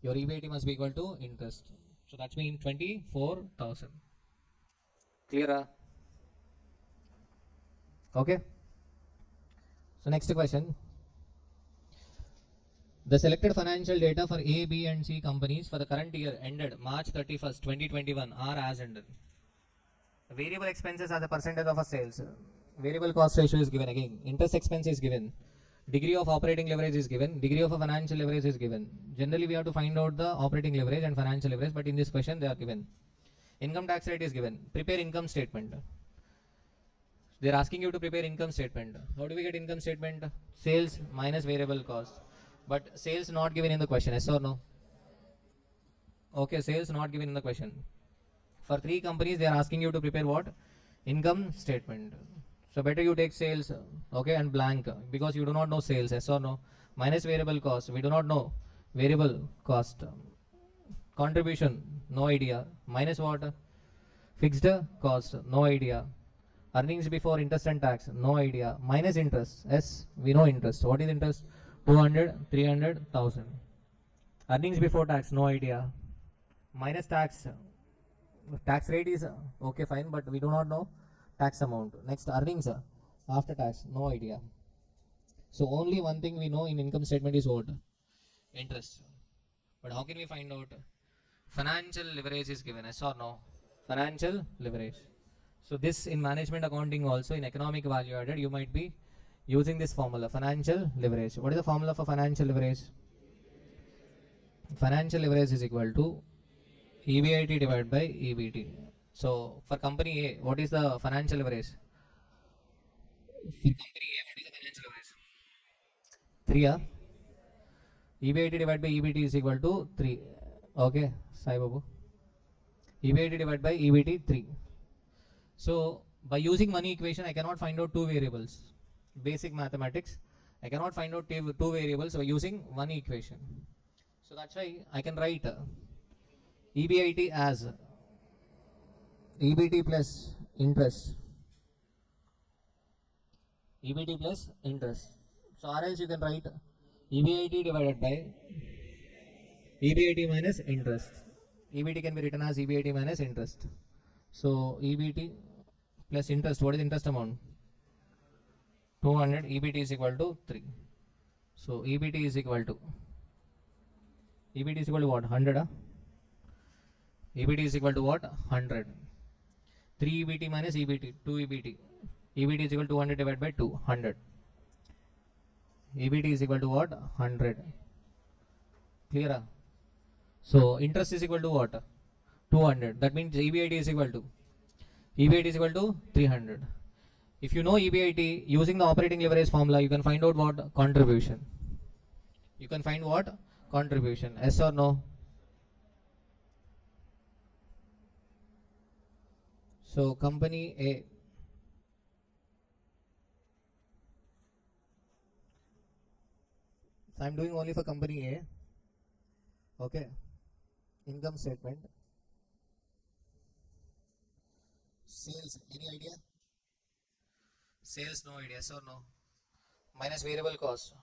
Your EBIT must be equal to interest. So that means 24,000. Clear? Okay. So next question. The selected financial data for A, B and C companies for the current year ended March 31st, 2021 are as under. Variable expenses as a percentage of our sales. Variable cost ratio is given again. Interest expense is given. Degree of operating leverage is given. Degree of a financial leverage is given. Generally we have to find out the operating leverage and financial leverage, but in this question they are given. Income tax rate is given. Prepare income statement. They are asking you to prepare income statement. How do we get income statement? Sales minus variable cost. But sales not given in the question, yes or no? Okay, sales not given in the question. For 3 companies, they are asking you to prepare what? Income statement. So better you take sales, okay, and blank, because you do not know sales, yes or no? Minus variable cost, we do not know variable cost. Contribution, no idea. Minus what? Fixed cost, no idea. Earnings before interest and tax, no idea. Minus interest, yes, we know interest. What is interest? 200, 300,000. Earnings before tax, no idea. Minus tax. Tax rate is okay, fine, but we do not know tax amount. Next, earnings after tax, no idea. So only one thing we know in income statement is what? Interest. But how can we find out? Financial leverage is given, yes or no? Financial leverage. So this in management accounting also, in economic value added, you might be using this formula, financial leverage. What is the formula for financial leverage? Financial leverage is equal to EBIT divided by EBT. So for company A, what is the financial leverage? For company A, what is the financial leverage? 3, EBIT divided by EBT is equal to 3. Okay, Sai Babu. EBIT divided by EBT 3. So by using money equation, I cannot find out two variables. Basic mathematics, I cannot find out two variables by using one equation. So that's why I can write EBIT as EBT plus interest. EBT plus interest. So or else you can write EBIT divided by EBIT minus interest. EBT can be written as EBIT minus interest. So EBT plus interest, what is interest amount? 200, EBT is equal to 3. So EBT is equal to what? 100. EBT is equal to what? 100. 3 EBT minus EBT, 2 EBT. EBT is equal to 200 divided by 2, 100. EBT is equal to what? 100. Clear? So interest is equal to what? 200. That means EBIT is equal to 300. If you know EBIT, using the operating leverage formula, you can find out what? Contribution. You can find what? Contribution. Yes or no? So company A. So I'm doing only for company A. Okay. Income statement. Sales, any idea? Sales, no idea, yes or no? Minus variable cost,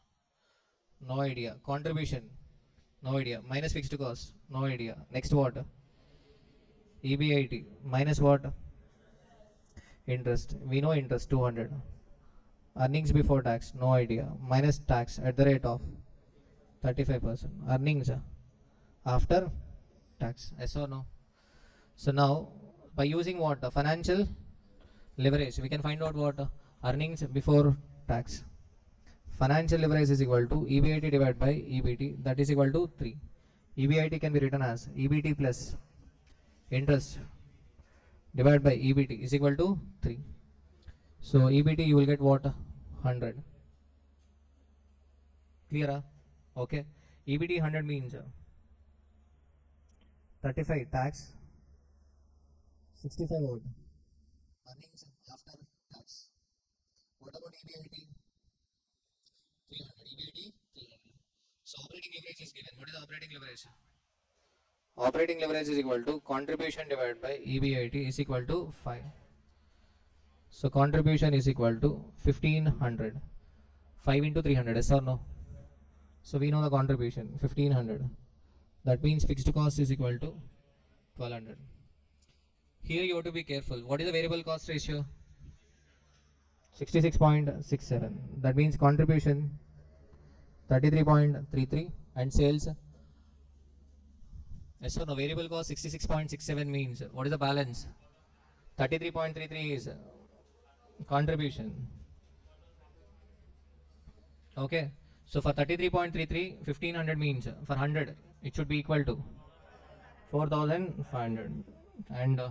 no idea. Contribution, no idea. Minus fixed cost, no idea. Next what? EBIT, minus what? Interest, we know interest 200. Earnings before tax, no idea. Minus tax at the rate of 35%. Earnings after tax, yes or no? So now by using what? Financial leverage, we can find out what? Earnings before tax. Financial leverage is equal to EBIT divided by EBT, that is equal to 3. EBIT can be written as EBT plus interest divided by EBT is equal to 3. So EBT you will get what? 100. Clear? Okay. EBT 100 means 35 tax, 65 what? Earnings after tax. What about EBIT? 300. EBIT 300. So operating leverage is given. What is the operating leverage? Operating leverage is equal to contribution divided by EBIT is equal to 5. So contribution is equal to 1500. 5 into 300, yes or no? So we know the contribution 1500. That means fixed cost is equal to 1200. Here you have to be careful. What is the variable cost ratio? 66.67. That means contribution 33.33 and sales. Yes or no? Variable cost 66.67 means what is the balance? 33.33 is contribution. Okay. So for 33.33, 1500 means for 100 it should be equal to 4500 and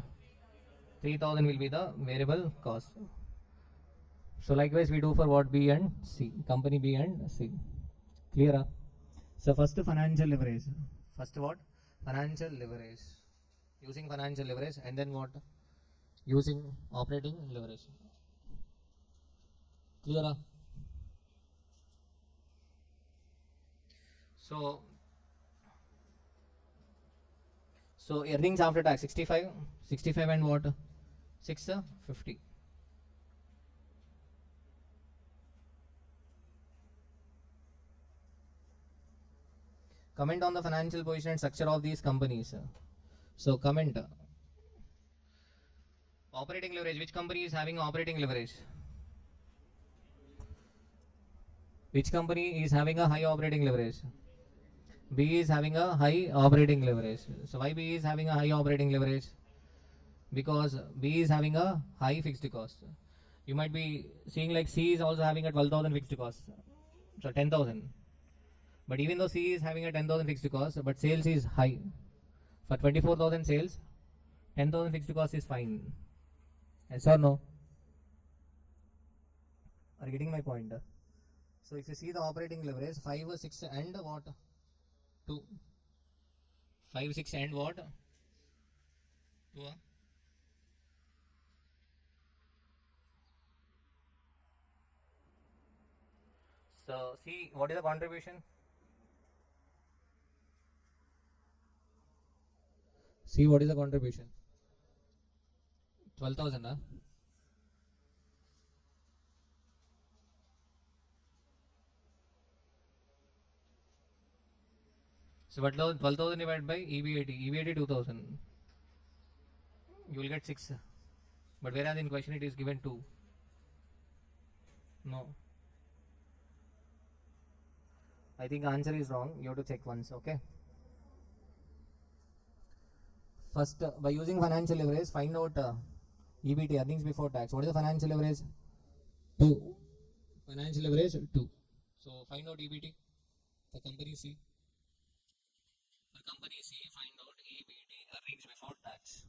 3000 will be the variable cost. So likewise we do for what? B and C, company B and C. Clear? So first financial leverage. First what? Financial leverage. Using financial leverage, and then what? Using operating leverage. Clear? So earnings after tax 65 and what? 650. Comment on the financial position and structure of these companies. So comment. Operating leverage. Which company is having operating leverage? Which company is having a high operating leverage? B is having a high operating leverage. So why B is having a high operating leverage? Because B is having a high fixed cost. You might be seeing like C is also having a 12,000 fixed cost, so 10,000. But even though C is having a 10,000 fixed cost, but sales is high. For 24,000 sales, 10,000 fixed cost is fine. Yes or no? Are you getting my point? So if you see the operating leverage, 5, 6 and what? 2. 5, 6 and what? 2. So see, what is the contribution? See, what is the contribution? 12,000. Huh? So what 12,000 divided by EBIT 2,000. You will get 6. But whereas in question it is given 2. No. I think answer is wrong. You have to check once, okay? First, by using financial leverage, find out EBT, earnings before tax. What is the financial leverage? 2. Financial leverage 2. So find out EBT for company C. For company C, find out EBT, earnings before tax.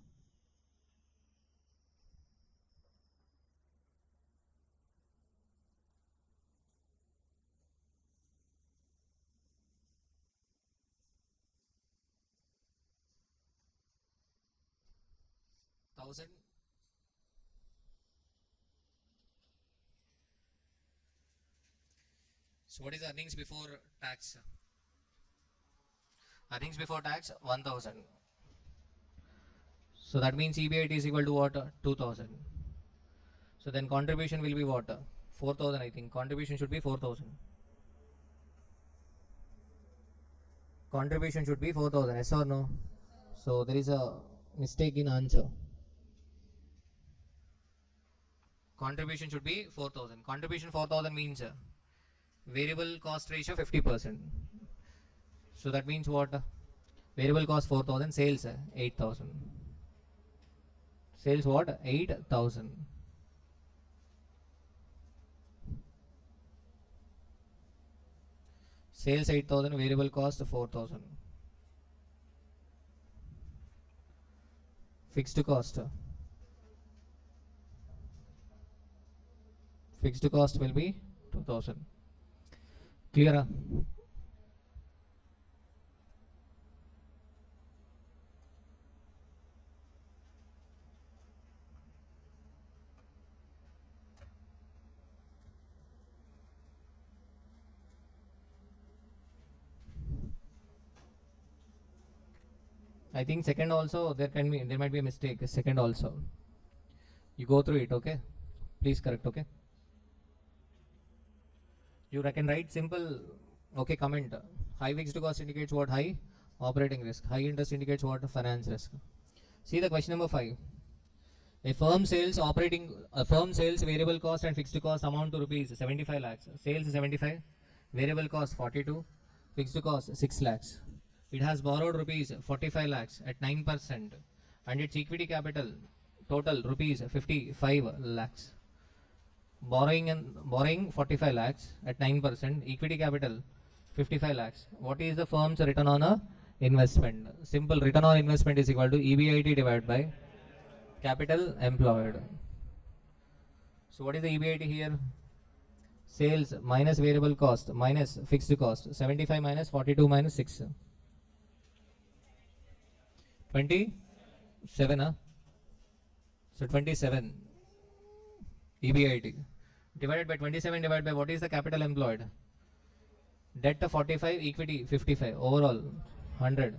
Thousand. So what is earnings before tax? Earnings before tax 1,000. So that means EBIT is equal to what? 2,000. So then contribution will be what? 4,000. I think contribution should be 4,000. Contribution should be 4,000. Yes or no? So there is a mistake in answer. Contribution should be 4,000. Contribution 4,000 means variable cost ratio 50%. So that means what? Variable cost 4,000, sales 8,000. Sales what? 8,000. Sales 8,000, variable cost 4,000. Fixed cost. Fixed cost will be 2,000. Clear? I think second also there might be a mistake. Second also. You go through it, okay? Please correct, okay? You can write simple, okay, comment. High fixed cost indicates what? High operating risk. High interest indicates what? Finance risk. See the question number 5. A firm sales variable cost and fixed cost amount to rupees 75 lakhs. Sales 75, variable cost 42, fixed cost 6 lakhs. It has borrowed rupees 45 lakhs at 9% and its equity capital total rupees 55 lakhs. Borrowing 45 lakhs at 9%, equity capital 55 lakhs. What is the firm's return on a investment? Simple, return on investment is equal to EBIT divided by capital employed. So what is the EBIT here? Sales minus variable cost minus fixed cost. 75 minus 42 minus 6. 27. Huh? So 27 EBIT divided by 27 divided by what is the capital employed? Debt 45, equity 55, overall 100.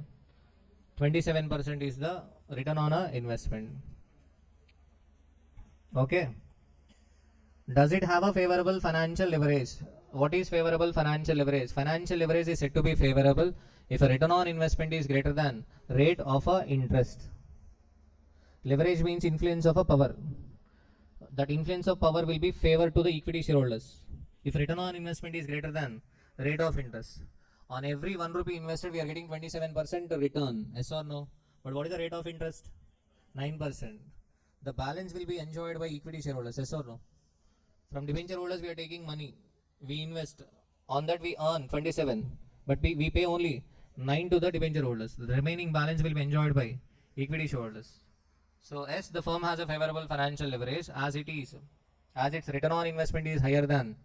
27% is the return on a investment. Okay. Does it have a favorable financial leverage? What is favorable financial leverage? Financial leverage is said to be favorable if a return on investment is greater than rate of a interest. Leverage means influence of a power. That influence of power will be favor to the equity shareholders if return on investment is greater than rate of interest. On every 1 rupee invested, we are getting 27% return. Yes or no? But what is the rate of interest? 9%. The balance will be enjoyed by equity shareholders. Yes or no? From debenture holders, we are taking money. We invest. On that, we earn 27. But we pay only 9 to the debenture holders. The remaining balance will be enjoyed by equity shareholders. So, yes, the firm has a favorable financial leverage as it is. As its return on investment is higher than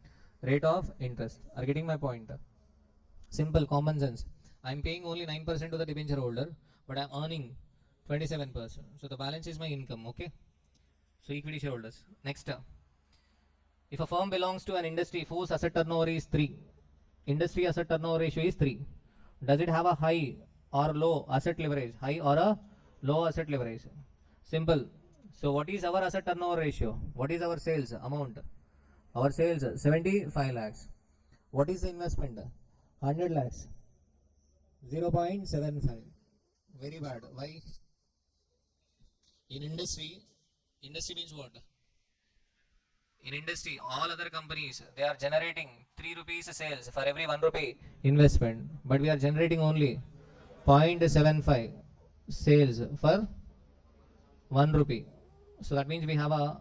rate of interest. Are you getting my point? Simple common sense. I'm paying only 9% to the debenture holder, but I'm earning 27%. So the balance is my income, okay? So equity shareholders. Next, if a firm belongs to an industry whose asset turnover is 3, industry asset turnover ratio is 3, does it have a high or low asset leverage? High or a low asset leverage? Simple. So what is our asset turnover ratio? What is our sales amount? Our sales 75 lakhs. What is the investment? 100 lakhs. 0.75. Very bad. Why? In industry means what? In industry, all other companies, they are generating 3 rupees sales for every 1 rupee investment. But we are generating only 0.75 sales for 1 rupee. So that means we have a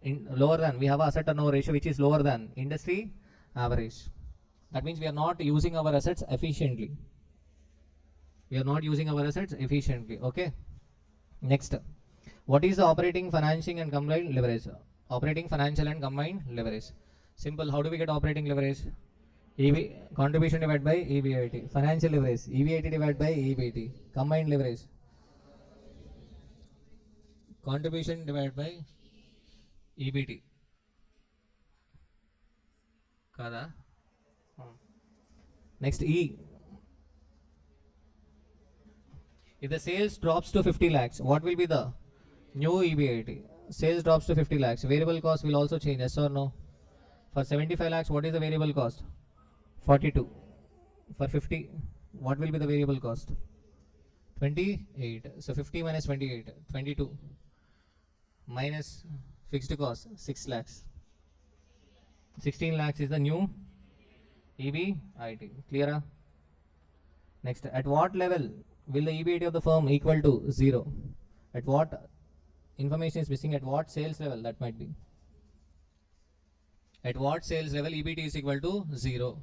we have a asset turnover ratio which is lower than industry average. That means we are not using our assets efficiently. Okay. Next, what is the operating, financing and combined leverage? Operating, financial and combined leverage. Simple. How do we get operating leverage? Contribution divided by EBIT. Financial leverage. EBIT divided by EBIT. Combined leverage. Contribution divided by EBT. Kada. Next, E. If the sales drops to 50 lakhs, what will be the new EBIT? Sales drops to 50 lakhs. Variable cost will also change, yes or no? For 75 lakhs, what is the variable cost? 42. For 50, what will be the variable cost? 28. So 50 minus 28, 22. Minus fixed cost, 6 lakhs. 16 lakhs is the new EBIT. Clear? Next, at what level will the EBIT of the firm equal to 0? At what information is missing? At what sales level that might be? At what sales level EBIT is equal to 0?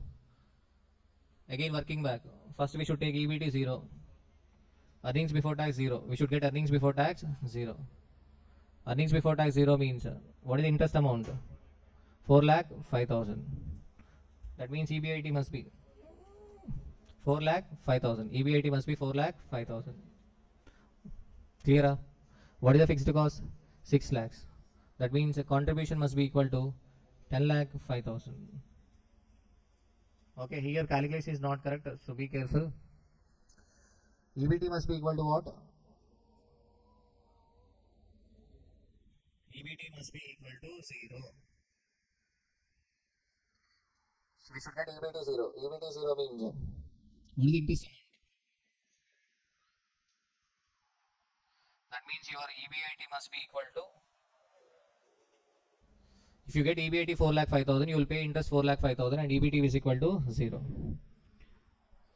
Again working back. First we should take EBIT 0. Earnings before tax 0. We should get earnings before tax 0. Earnings before tax 0 means what is the interest amount? 4,05,000. That means EBIT must be 4,05,000. EBIT must be 4,05,000. Clear? What is the fixed cost? 6 lakhs. That means the contribution must be equal to 10,05,000. Okay, here calculation is not correct, so be careful. EBT must be equal to what? EBT must be equal to 0. So we should get EBT 0. EBT 0 means what is the interest amount? That means your EBIT must be equal to, if you get EBIT 4,05,000, you will pay interest 4,05,000 and EBT is equal to 0.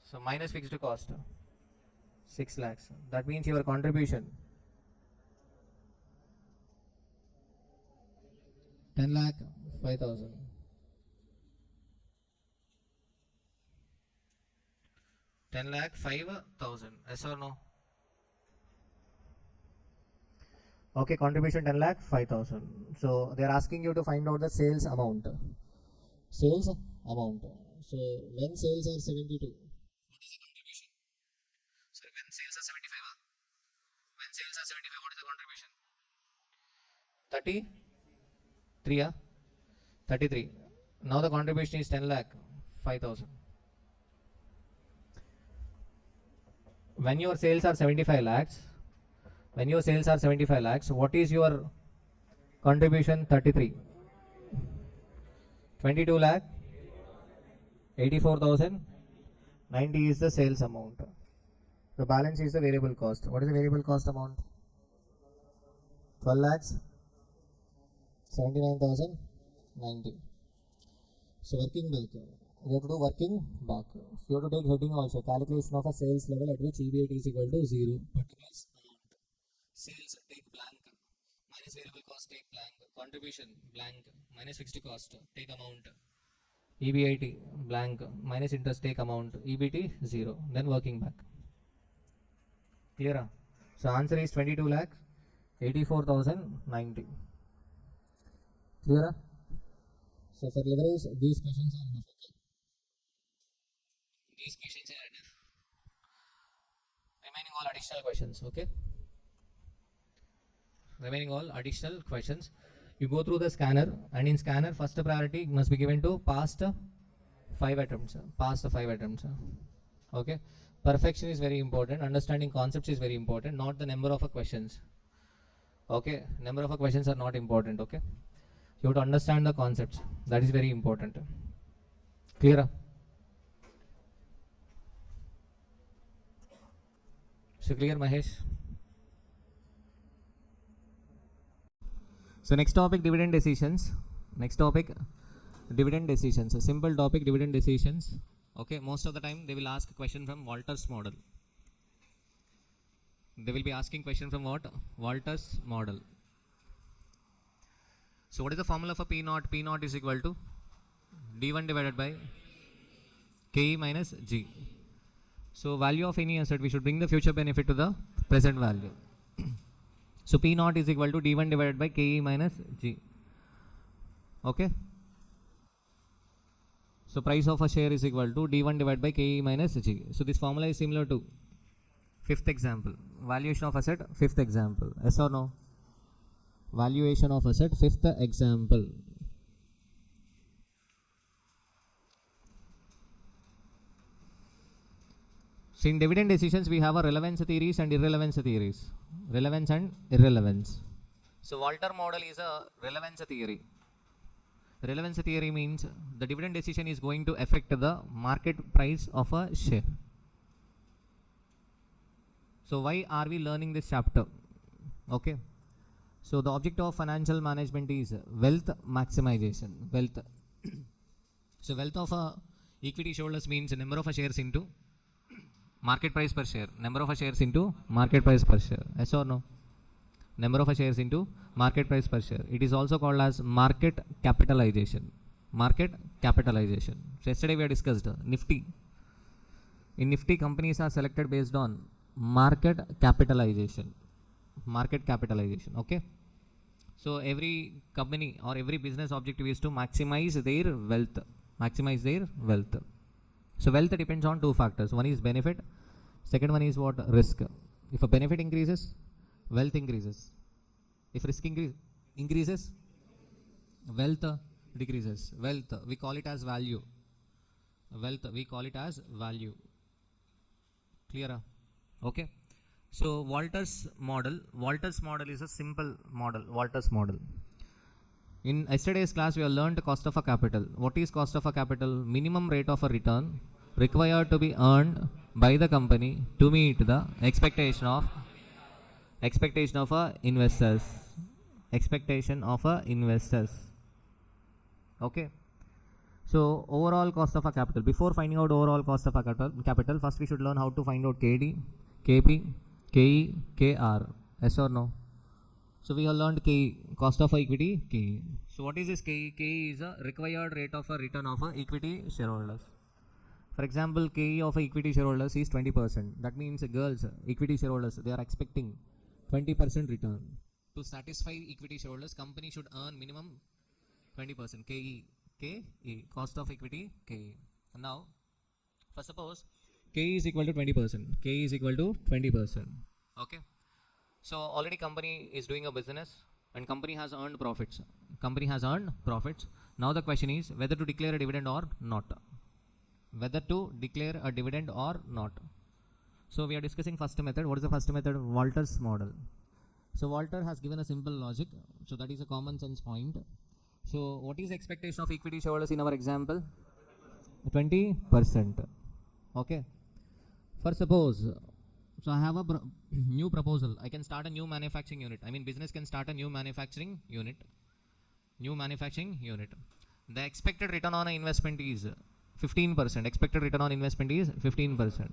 So minus fixed cost 6 lakhs. That means your contribution 10,05,000. 10,05,000. Yes or no? Okay, contribution 10,05,000. So they are asking you to find out the sales amount. Sales amount. So when sales are 72, what is the contribution? Sorry, when sales are 75, when sales are 75, what is the contribution? 33, 33. Now the contribution is 10,05,000. When your sales are 75 lakhs, what is your contribution? 33. 22 lakh 84,090 is the sales amount. The balance is the variable cost. What is the variable cost amount? 12 lakhs 79,090. So working back, we have to do working back. So you have to take heading also. Calculation of a sales level at which EBIT is equal to 0. Particulars amount. Sales take blank. Minus variable cost take blank. Contribution blank. Minus fixed cost take amount. EBIT blank. Minus interest take amount. EBT 0. Then working back. Clear? So answer is 22 lakh 84,090. Clear? So for leverage, these questions are enough. Okay? These questions are enough. Remaining all additional questions. Okay? Remaining all additional questions. You go through the scanner, and in scanner, first priority must be given to past 5 attempts. Past 5 attempts. Okay? Perfection is very important. Understanding concepts is very important, not the number of questions. Okay? Number of questions are not important. Okay? You have to understand the concepts. That is very important. Clear? So clear, Mahesh? So next topic, dividend decisions. Next topic, dividend decisions. A simple topic, dividend decisions. Okay, most of the time they will ask a question from Walter's model. They will be asking question from what? Walter's model. So what is the formula for P naught? P naught is equal to D1 divided by KE minus G. So value of any asset, we should bring the future benefit to the present value. So P naught is equal to D1 divided by KE minus G. Okay. So price of a share is equal to D1 divided by KE minus G. So this formula is similar to fifth example. Valuation of asset, fifth example. Yes or no? Valuation of asset, fifth example. So in dividend decisions, we have a relevance theories and irrelevance theories. Relevance and irrelevance. So Walter model is a relevance theory. Relevance theory means the dividend decision is going to affect the market price of a share. So why are we learning this chapter? Okay. So the object of financial management is wealth maximization. Wealth. So wealth of a equity shareholders means number of shares into market price per share. Number of shares into market price per share. Yes or no? Number of shares into market price per share. It is also called as market capitalization. Market capitalization. So yesterday we have discussed Nifty. In Nifty, companies are selected based on market capitalization. Market capitalization. Okay. So every company or every business objective is to maximize their wealth. Maximize their wealth. So wealth depends on two factors. One is benefit. Second one is what? Risk. If a benefit increases, wealth increases. If risk increases, wealth decreases. Wealth, we call it as value. Wealth, we call it as value. Clear? Okay. So Walter's model is a simple model. Walter's model. In yesterday's class, we have learned cost of a capital. What is cost of a capital? Minimum rate of a return required to be earned by the company to meet the expectation of investors. Expectation of investors. Okay. So overall cost of a capital. Before finding out overall cost of a capital, first we should learn how to find out KD, KP, KE, KR. Yes or no? So we have learned KE, cost of equity, KE. So what is this KE? KE is a required rate of a return of equity shareholders. For example, KE of equity shareholders is 20%. That means girls, equity shareholders, they are expecting 20% return. To satisfy equity shareholders, company should earn minimum 20%. KE, cost of equity, KE. Now, for suppose KE is equal to 20%. KE is equal to 20%. Okay. So already company is doing a business and company has earned profits. Company has earned profits. Now the question is whether to declare a dividend or not. Whether to declare a dividend or not. So we are discussing first method. What is the first method? Walter's model. So Walter has given a simple logic. So that is a common sense point. So what is the expectation of equity shareholders in our example? 20%. Okay. For suppose, so I have a new proposal. I can start a new manufacturing unit. I mean business can start a new manufacturing unit. New manufacturing unit. The expected return on an investment is 15%. Expected return on investment is 15%.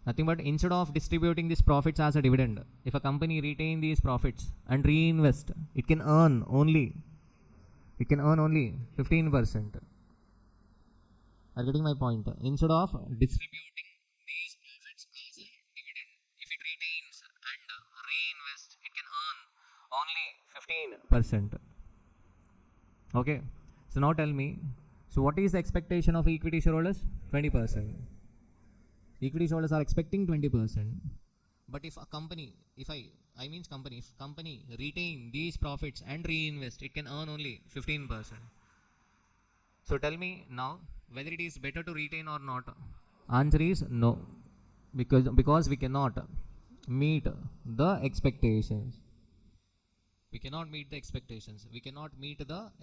Nothing but instead of distributing these profits as a dividend, if a company retain these profits and reinvest, it can earn only 15%. Are you getting my point? Instead of distributing these profits as a dividend, if it retains and reinvest, it can earn only 15%. Okay. So now tell me, so what is the expectation of equity shareholders? 20%. Equity shareholders are expecting 20%. But if a company, if company retain these profits and reinvest, it can earn only 15%. So tell me now whether it is better to retain or not. Answer is no, because we cannot meet the expectations. We cannot meet the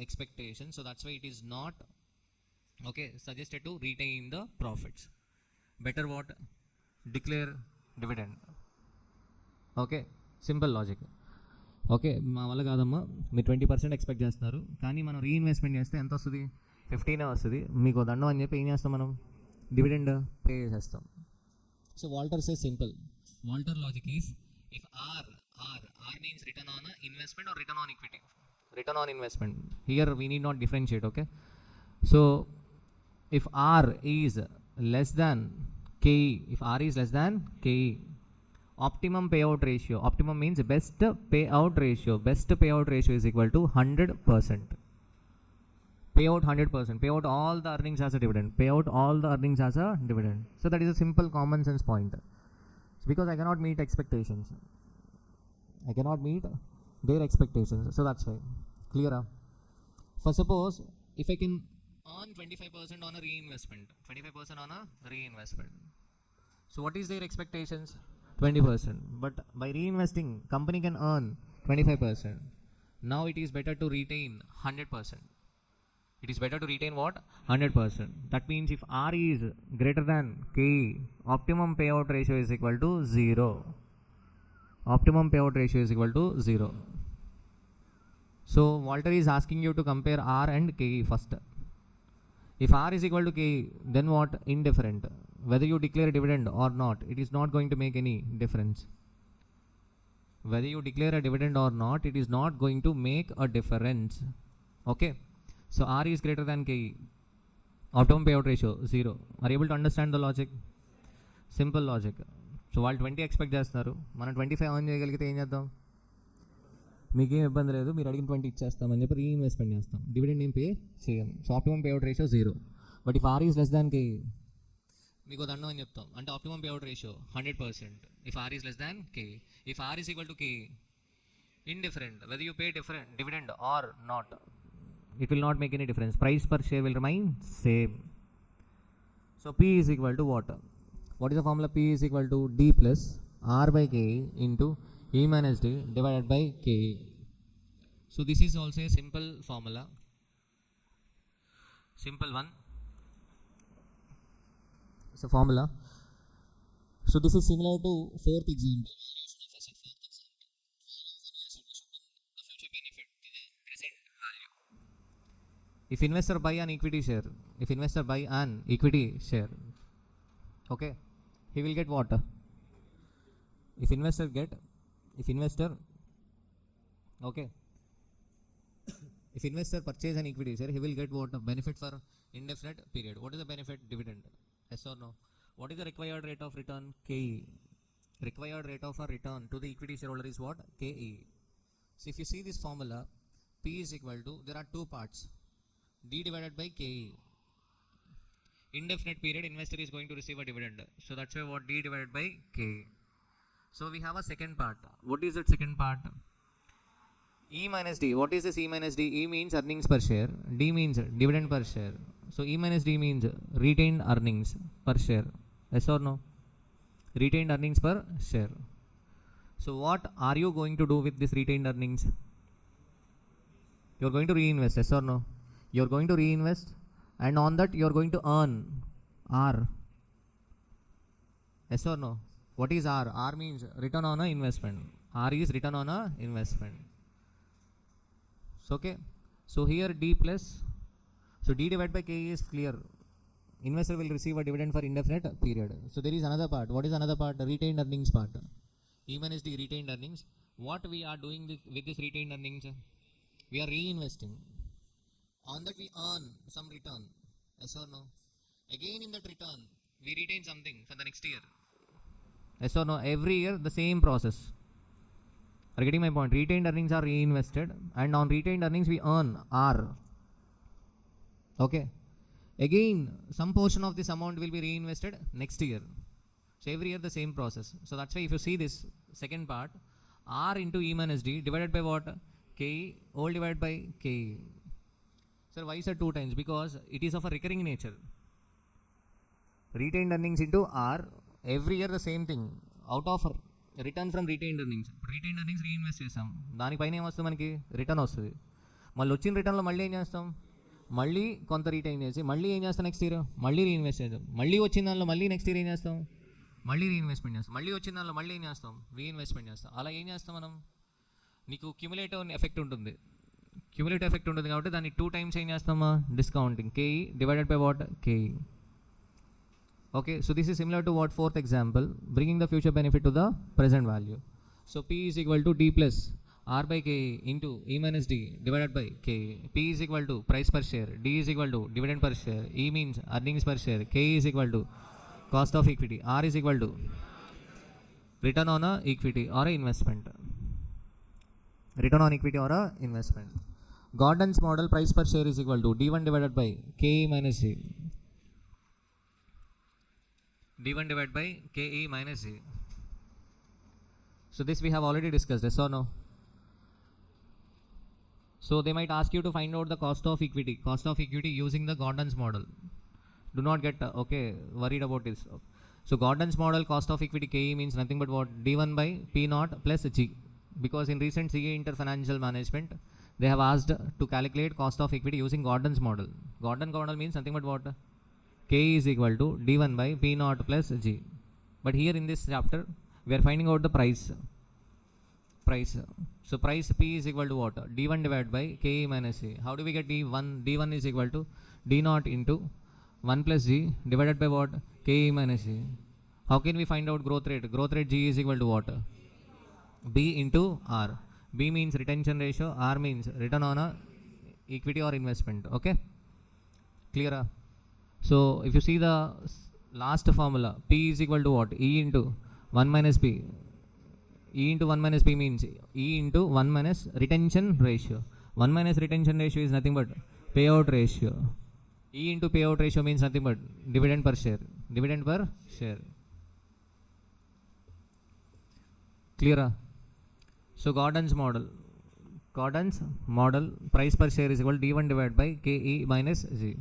expectations. So that's why it is not suggested to retain the profits. Better what? Declare dividend. Okay, simple logic. Okay, మా వల్ల కాదమ్మా, మీరు 20% expect చేస్తున్నారు, కానీ మనం reinvestment చేస్తే ఎంత వస్తుంది? 15 వస్తుంది. మీకు దండం అని చెప్పి ఏం చేస్తాం, మనం డివిడెండ్ పే చేసేస్తాం. So Walter says simple. Walter logic is if R means return on investment or return on equity. Return on investment. Here we need not differentiate, okay? So if R is less than KE, optimum payout ratio, optimum means best payout ratio is equal to 100%. Payout 100%, payout all the earnings as a dividend, So that is a simple common sense point. Because I cannot meet expectations, their expectations, so that's why. Clear? For suppose if I can earn 25% on a reinvestment, so what is their expectations? 20%. But by reinvesting, company can earn 25%. Now it is better to retain 100%. It is better to retain what? 100%. That means if R is greater than KE, optimum payout ratio is equal to 0. So Walter is asking you to compare R and KE first. If R is equal to KE, then what? Indifferent. Whether you declare a dividend or not, it is not going to make any difference. Whether you declare a dividend or not, it is not going to make a difference. Okay. So R is greater than KE. Optimum payout ratio 0. Are you able to understand the logic? Simple logic. So వాళ్ళు 20 expect చేస్తున్నారు, మనం 25 on చేయగలిగితే ఏం చేద్దాం? మీకేం ఇబ్బంది లేదు, మీరు అడిగిన 20 ఇచ్చేస్తామని చెప్పి రీఇన్వెస్ట్మెంట్ చేస్తాం, డివిడెండ్ ఏం పే చేయం. So optimum payout ratio 0. But if R is less than KE, మీకు దండం అని చెప్తాం, అంటే optimum payout ratio 100%. If R is less than KE, if R is equal to KE, indifferent whether you pay different dividend or not, it will not make any difference. Price per share will remain same. So P is equal to what? What is the formula? P is equal to D plus R by KE into E minus D divided by KE. So this is also a simple formula, simple one. It's a formula. So this is similar to fourth example. If investor buy an equity share, okay, he will get what? If investor purchase an equity share, he will get what? Benefit for indefinite period. What is the benefit? Dividend. Yes or no? What is the required rate of return? KE. Required rate of return to the equity shareholder is what? KE. So if you see this formula, P is equal to, there are two parts, D divided by KE. Indefinite period, investor is going to receive a dividend, so that's why what? D divided by KE. So we have a second part. What is that second part? E minus D. What is this E minus D? E means earnings per share, D means dividend per share. So E minus D means retained earnings per share. Yes or no? Retained earnings per share. So what are you going to do with this retained earnings? You are going to reinvest. Yes or no? You are going to reinvest, and on that you are going to earn R. Yes or no? What is R? R means return on a investment. R is return on a investment. So okay, so here D plus, so D divided by KE is clear. Investor will receive a dividend for indefinite period. So there is another part. What is another part? Retained earnings part. Even is the retained earnings. What we are doing with this retained earnings? We are reinvesting. On that we earn some return. Yes or no? Again in that return, we retain something for the next year. Yes or no? Every year the same process. Are you getting my point? Retained earnings are reinvested, and on retained earnings we earn R. Okay. Again, some portion of this amount will be reinvested next year. So every year the same process. So that's why if you see this second part, R into E minus D divided by what? K all divided by K. Sir, why is it 2 times? Because it is of a recurring nature. Retained earnings into R, every year the same thing. Out of return from retained earnings. Retained earnings reinvest చేస్తాం. దానిపైన ఏమొస్తుంది మనకి? Return వస్తుంది. మళ్ళీ వచ్చిన రిటర్న్లో మళ్ళీ ఏం చేస్తాం? మళ్ళీ కొంత రిటైన్ చేసి మళ్ళీ ఏం చేస్తాం నెక్స్ట్ ఇయర్? మళ్ళీ రీఇన్వెస్ట్ చేద్దాం. మళ్ళీ వచ్చిన దానిలో మళ్ళీ నెక్స్ట్ ఇయర్ ఏం చేస్తాం? మళ్ళీ రీఇన్వెస్ట్మెంట్ చేస్తాం. మళ్ళీ వచ్చిన దానిలో మళ్ళీ ఏం చేస్తాం? రీఇన్వెస్ట్మెంట్ చేస్తాం. అలా ఏం చేస్తాం మనం? నీకు క్యుములేటివ్ ఎఫెక్ట్ ఉంటుంది. క్యుములేటివ్ ఎఫెక్ట్ ఉంటుంది కాబట్టి దాన్ని 2 times ఏం చేస్తామా? Discounting. KE divided by what? KE. Okay, so this is similar to what? Fourth example, bringing the future benefit to the present value. So P is equal to D plus R by K into E minus D divided by K. P is equal to price per share, D is equal to dividend per share, E means earnings per share, K is equal to cost of equity, R is equal to return on a equity or a investment. Return on equity or a investment. Gordon's model price per share is equal to D1 divided by K minus D. D1 divided by KE minus G. So this we have already discussed, yes or no? So they might ask you to find out the cost of equity. Cost of equity using the Gordon's model. Do not get worried about this. So Gordon's model cost of equity KE means nothing but what? D1 by P naught plus G. Because in recent CA Inter Financial Management, they have asked to calculate cost of equity using Gordon's model. Gordon's model means nothing but what? K is equal to D1 by P naught plus G. But here in this chapter, we are finding out the price. So price P is equal to what? D1 divided by K minus C. How do we get D1? D1 is equal to D naught into 1 plus G divided by what? K minus C. How can we find out growth rate? Growth rate G is equal to what? B into R. B means retention ratio. R means return on a equity or investment. Okay? Clear? So if you see the last formula, P is equal to what? E into 1 minus P. E into 1 minus P means E into 1 minus retention ratio. 1 minus retention ratio is nothing but payout ratio. E into payout ratio means nothing but dividend per share. Dividend per share. Clear? So Gordon's model price per share is equal to D1 divided by KE minus G.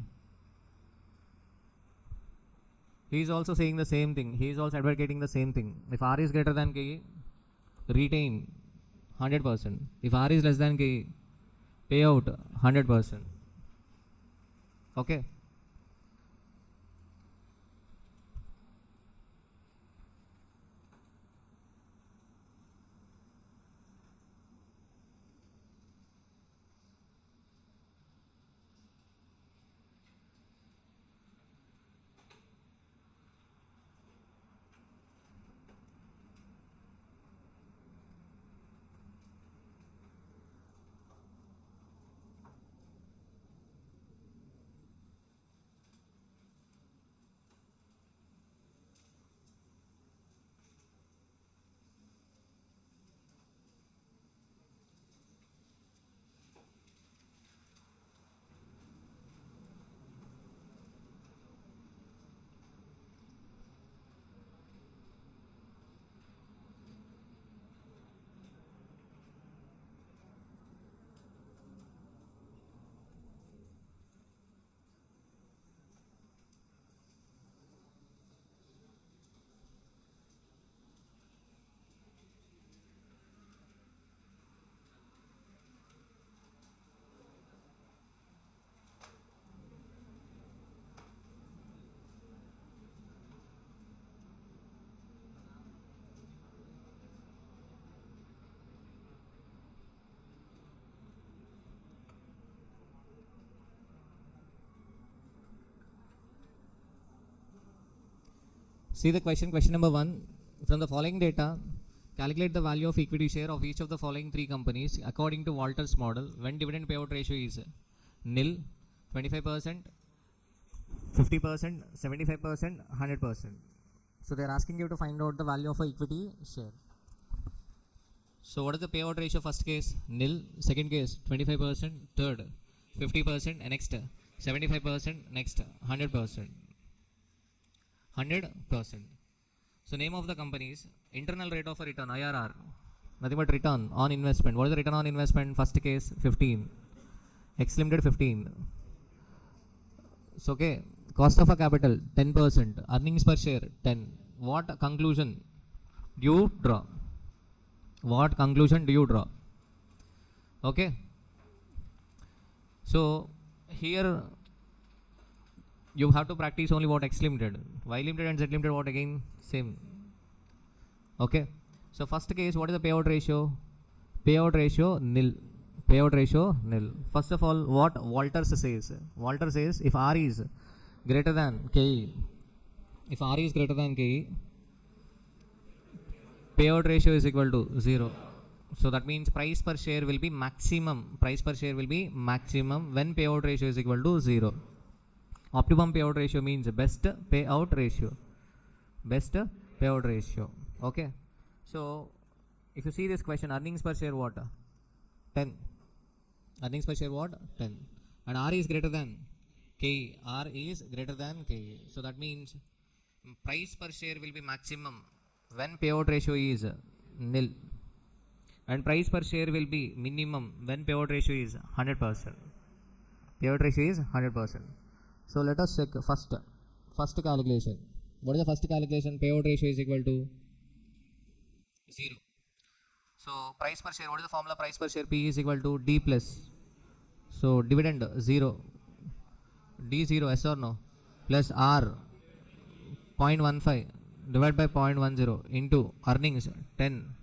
He is also saying the same thing. He is also advocating the same thing. If R is greater than KE, retain 100%. If R is less than KE, payout 100%. Okay. See the question number 1. From the following data, calculate the value of equity share of each of the following 3 companies according to Walter's model when dividend payout ratio is nil, 25%, 50%, 75%, 100%. So they are asking you to find out the value of a equity share. So what is the payout ratio? First case nil, second case 25%, third 50%, and next 75%, next 100%. 100%. So name of the companies, internal rate of return IRR, nothing but return on investment. What is the return on investment? First case 15, X limited 15. So okay, cost of a capital 10%, earnings per share 10. What conclusion do you draw? What conclusion do you draw? Okay, so here you have to practice only what X limited, Y limited and Z limited, what again? Same. Okay, so first case, what is the payout ratio? Payout ratio nil. Payout ratio nil. First of all, what Walter says? Walter says if R is greater than KE, if R is greater than KE, payout ratio is equal to 0. So that means price per share will be maximum. Price per share will be maximum when payout ratio is equal to 0. Optimum payout ratio means best payout ratio. Best payout ratio. Okay. So if you see this question, earnings per share what? 10. Earnings per share what? 10. And R is greater than KE. R is greater than KE. So that means price per share will be maximum when payout ratio is nil. And price per share will be minimum when payout ratio is 100%. Payout ratio is 100%. So let us check first calculation. What is the first calculation? Payout ratio is equal to 0. So price per share, what is the formula? Price per share, P is equal to D plus. So dividend 0, D 0, yes or no, plus R 0.15 divided by 0.10 into earnings 10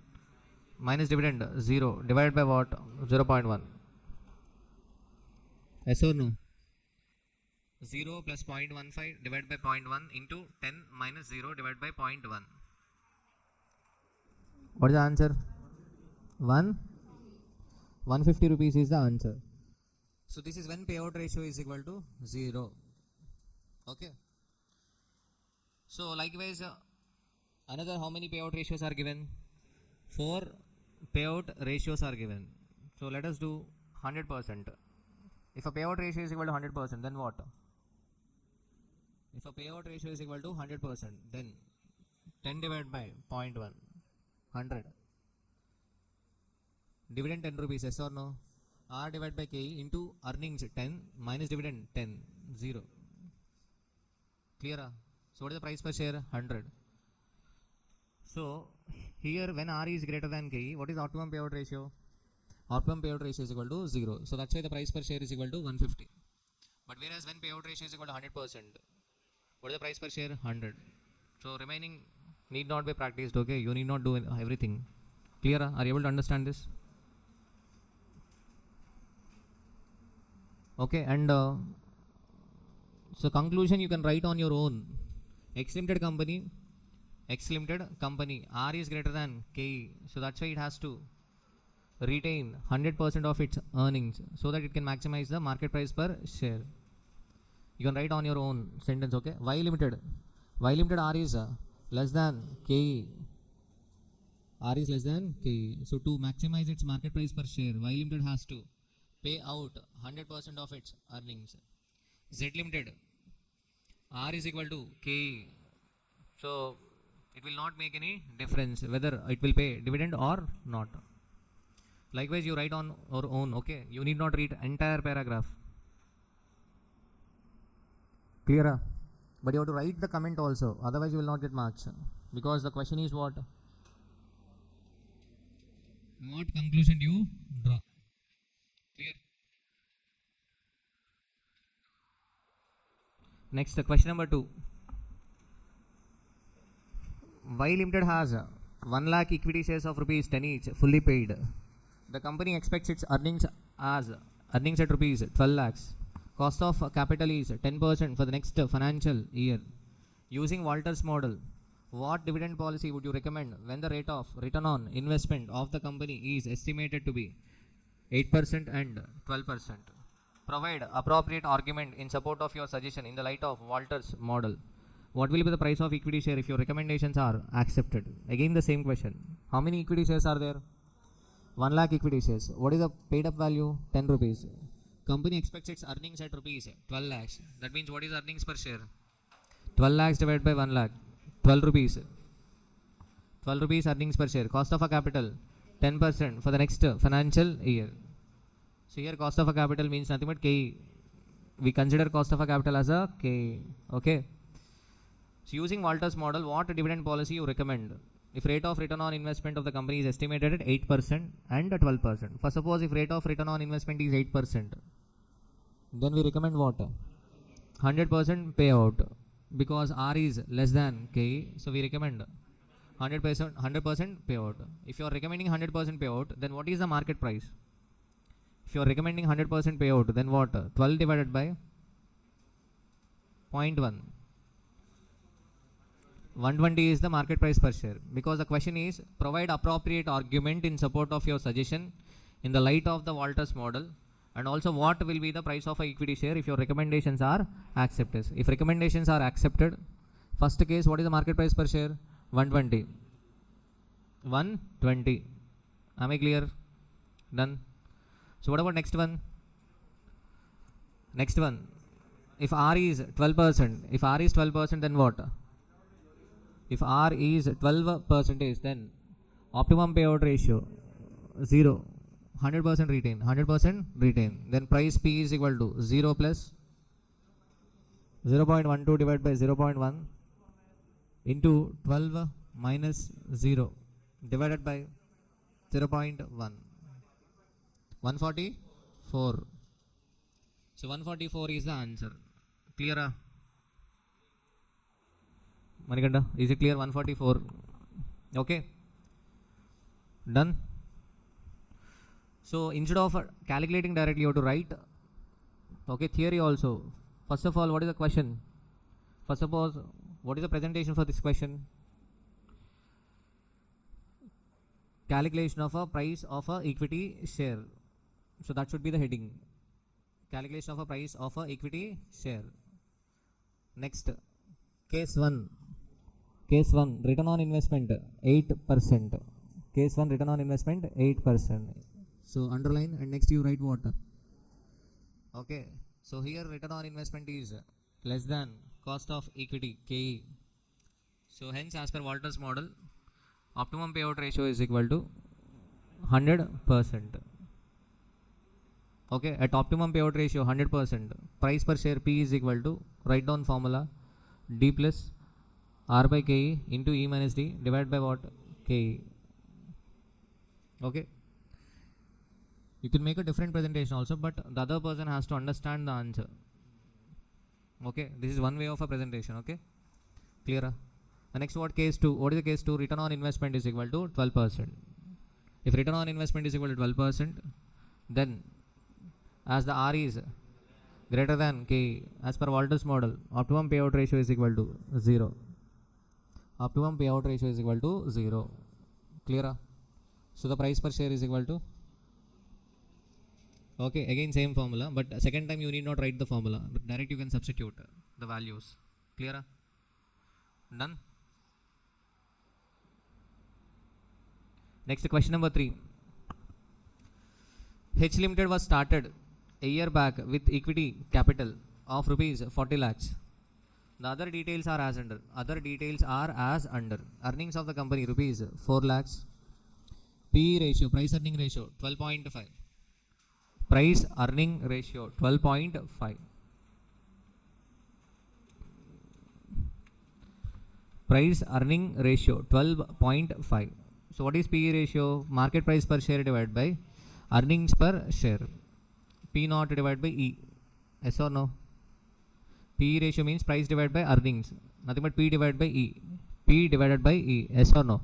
minus dividend 0 divided by what? 0.1. Yes or no? 0 plus 0.15 divided by 0.1 into 10 minus 0 divided by 0.1. What is the answer? 150 rupees is the answer. So this is when payout ratio is equal to 0. Okay. So likewise, another how many payout ratios are given? 4 payout ratios are given. So let us do 100%. If a payout ratio is equal to 100%, then what? If a payout ratio is equal to 100%, then 10 divided by 0.1, 100. Dividend 10 rupees, yes or no? R divided by KE into earnings 10 minus dividend 10, 0. Clear? So what is the price per share? 100. So here when R is greater than KE, what is optimum payout ratio? Optimum payout ratio is equal to 0. So that's why the price per share is equal to 150. But whereas when payout ratio is equal to 100%, what is the price per share? 100. So remaining need not be practiced, okay? You need not do everything. Clear? Are you able to understand this? Okay, and so conclusion you can write on your own. X limited company, R is greater than KE. So that's why it has to retain 100% of its earnings so that it can maximize the market price per share. You can write on your own sentence, okay? Y limited R is less than KE. R is less than KE. So to maximize its market price per share, Y limited has to pay out 100% of its earnings. Z limited, R is equal to KE. So it will not make any difference whether it will pay dividend or not. Likewise, you write on your own, okay? You need not read entire paragraph. Clear? But you have to write the comment also, otherwise you will not get marks. Because the question is what? What conclusion do you draw? Clear? Next, question number 2. Y limited has 1 lakh equity shares of rupees 10 each fully paid. The company expects its earnings at rupees 12 lakhs. Cost of capital is 10% for the next financial year. Using Walter's model, What dividend policy would you recommend when the rate of return on investment of the company is estimated to be 8% and 12%? Provide appropriate argument in support of your suggestion in the light of Walter's model. What will be the price of equity share if your recommendations are accepted? Again the same question. How many equity shares are there? 1 lakh equity shares. What is the paid up value? 10 rupees. Company expects its earnings at rupees 12 lakhs. That means what is earnings per share? 12 lakhs divided by 1 lakh. 12 rupees. 12 rupees earnings per share. Cost of a capital 10% for the next financial year. So here cost of a capital means nothing but KE. We consider cost of a capital as a KE. Okay. So using Walter's model, what dividend policy you recommend? If rate of return on investment of the company is estimated at 8% and 12%. For suppose if rate of return on investment is 8%, then we recommend what? 100% payout, because R is less than KE. So we recommend 100% payout. If you are recommending 100% payout, then what is the market price? If you are recommending 100% payout, then what? 12 divided by 0.1. 120 is the market price per share, because the question is provide appropriate argument in support of your suggestion in the light of the Walter's model, and also what will be the price of a equity share if your recommendations are accepted. If recommendations are accepted, first case, what is the market price per share? 120. 120. Am I clear? Done. So what about next one? Next one. If R is 12%, then what? If R is 12%, then optimum payout ratio 0. 100% retain. Then price P is equal to 0 plus 0.12 divided by 0.1 into 12 minus 0 divided by 0.1. 144. So 144 is the answer. Clear? Manikanda, is it clear? 144. Okay. Done. So instead of calculating directly, you have to write. Okay, theory also. First of all, what is the question? First of all, what is the presentation for this question? Calculation of a price of a equity share. So that should be the heading. Calculation of a price of a equity share. Next, case 1. Case 1, return on investment 8%. Case 1, return on investment 8%. So underline, and next you write what? Okay. So here return on investment is less than cost of equity, KE. So hence, as per Walter's model, optimum payout ratio is equal to 100%. Okay, at optimum payout ratio 100%, price per share P is equal to, write down formula, D plus R by KE into E minus D divided by what? KE. Okay. You can make a different presentation also, but the other person has to understand the answer. Okay, this is one way of a presentation. Okay, clear? The next, what case 2? What is the case 2? Return on investment is equal to 12%. If return on investment is equal to 12%, then as the R is greater than K, as per Walter's model, optimum payout ratio is equal to 0. Optimum payout ratio is equal to 0. Clear? So the price per share is equal to, okay, again same formula, but second time you need not write the formula, but direct you can substitute the values. Clear? Done? Next, question number 3. H Limited was started a year back with equity capital of rupees 40 lakhs. The other details are as under. Earnings of the company rupees 4 lakhs. PE ratio, price earning ratio 12.5. Price earning ratio 12.5. Price earning ratio 12.5. So what is PE ratio? Market price per share divided by earnings per share. P naught divided by E. Yes or no? PE ratio means price divided by earnings. Nothing but P divided by E. P divided by E. Yes or no?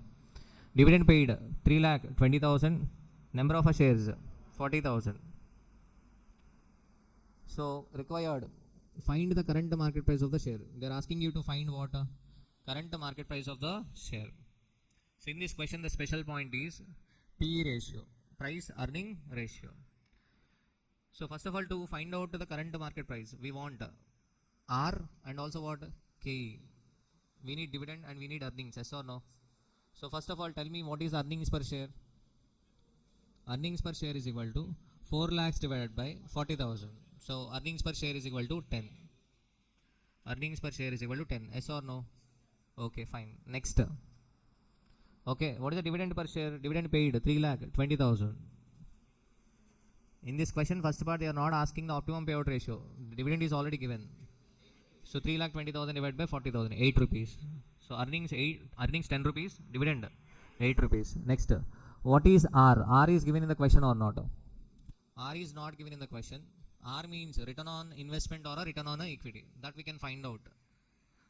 Dividend paid 3,20,000. Number of shares 40,000. So required, find the current market price of the share. They are asking you to find what? current market price of the share. So in this question, the special point is PE ratio, price earning ratio. So first of all, to find out the current market price, we want R and also what? KE. We need dividend and we need earnings, yes or no? So first of all, tell me what is earnings per share? Earnings per share is equal to 4 lakhs divided by 40,000. So earnings per share is equal to 10. Earnings per share is equal to 10, yes or no? Okay, fine. Next. Okay, what is the dividend per share? Dividend paid 3 lakh 20,000. In this question, first part, they are not asking the optimum payout ratio. The dividend is already given. So 3 lakh 20,000 divided by 40,000, 8 rupees. So earnings 10 rupees, dividend 8 rupees. Next, what is R? R is given in the question or not? R is not given in the question. R means return on investment or a return on equity. That we can find out.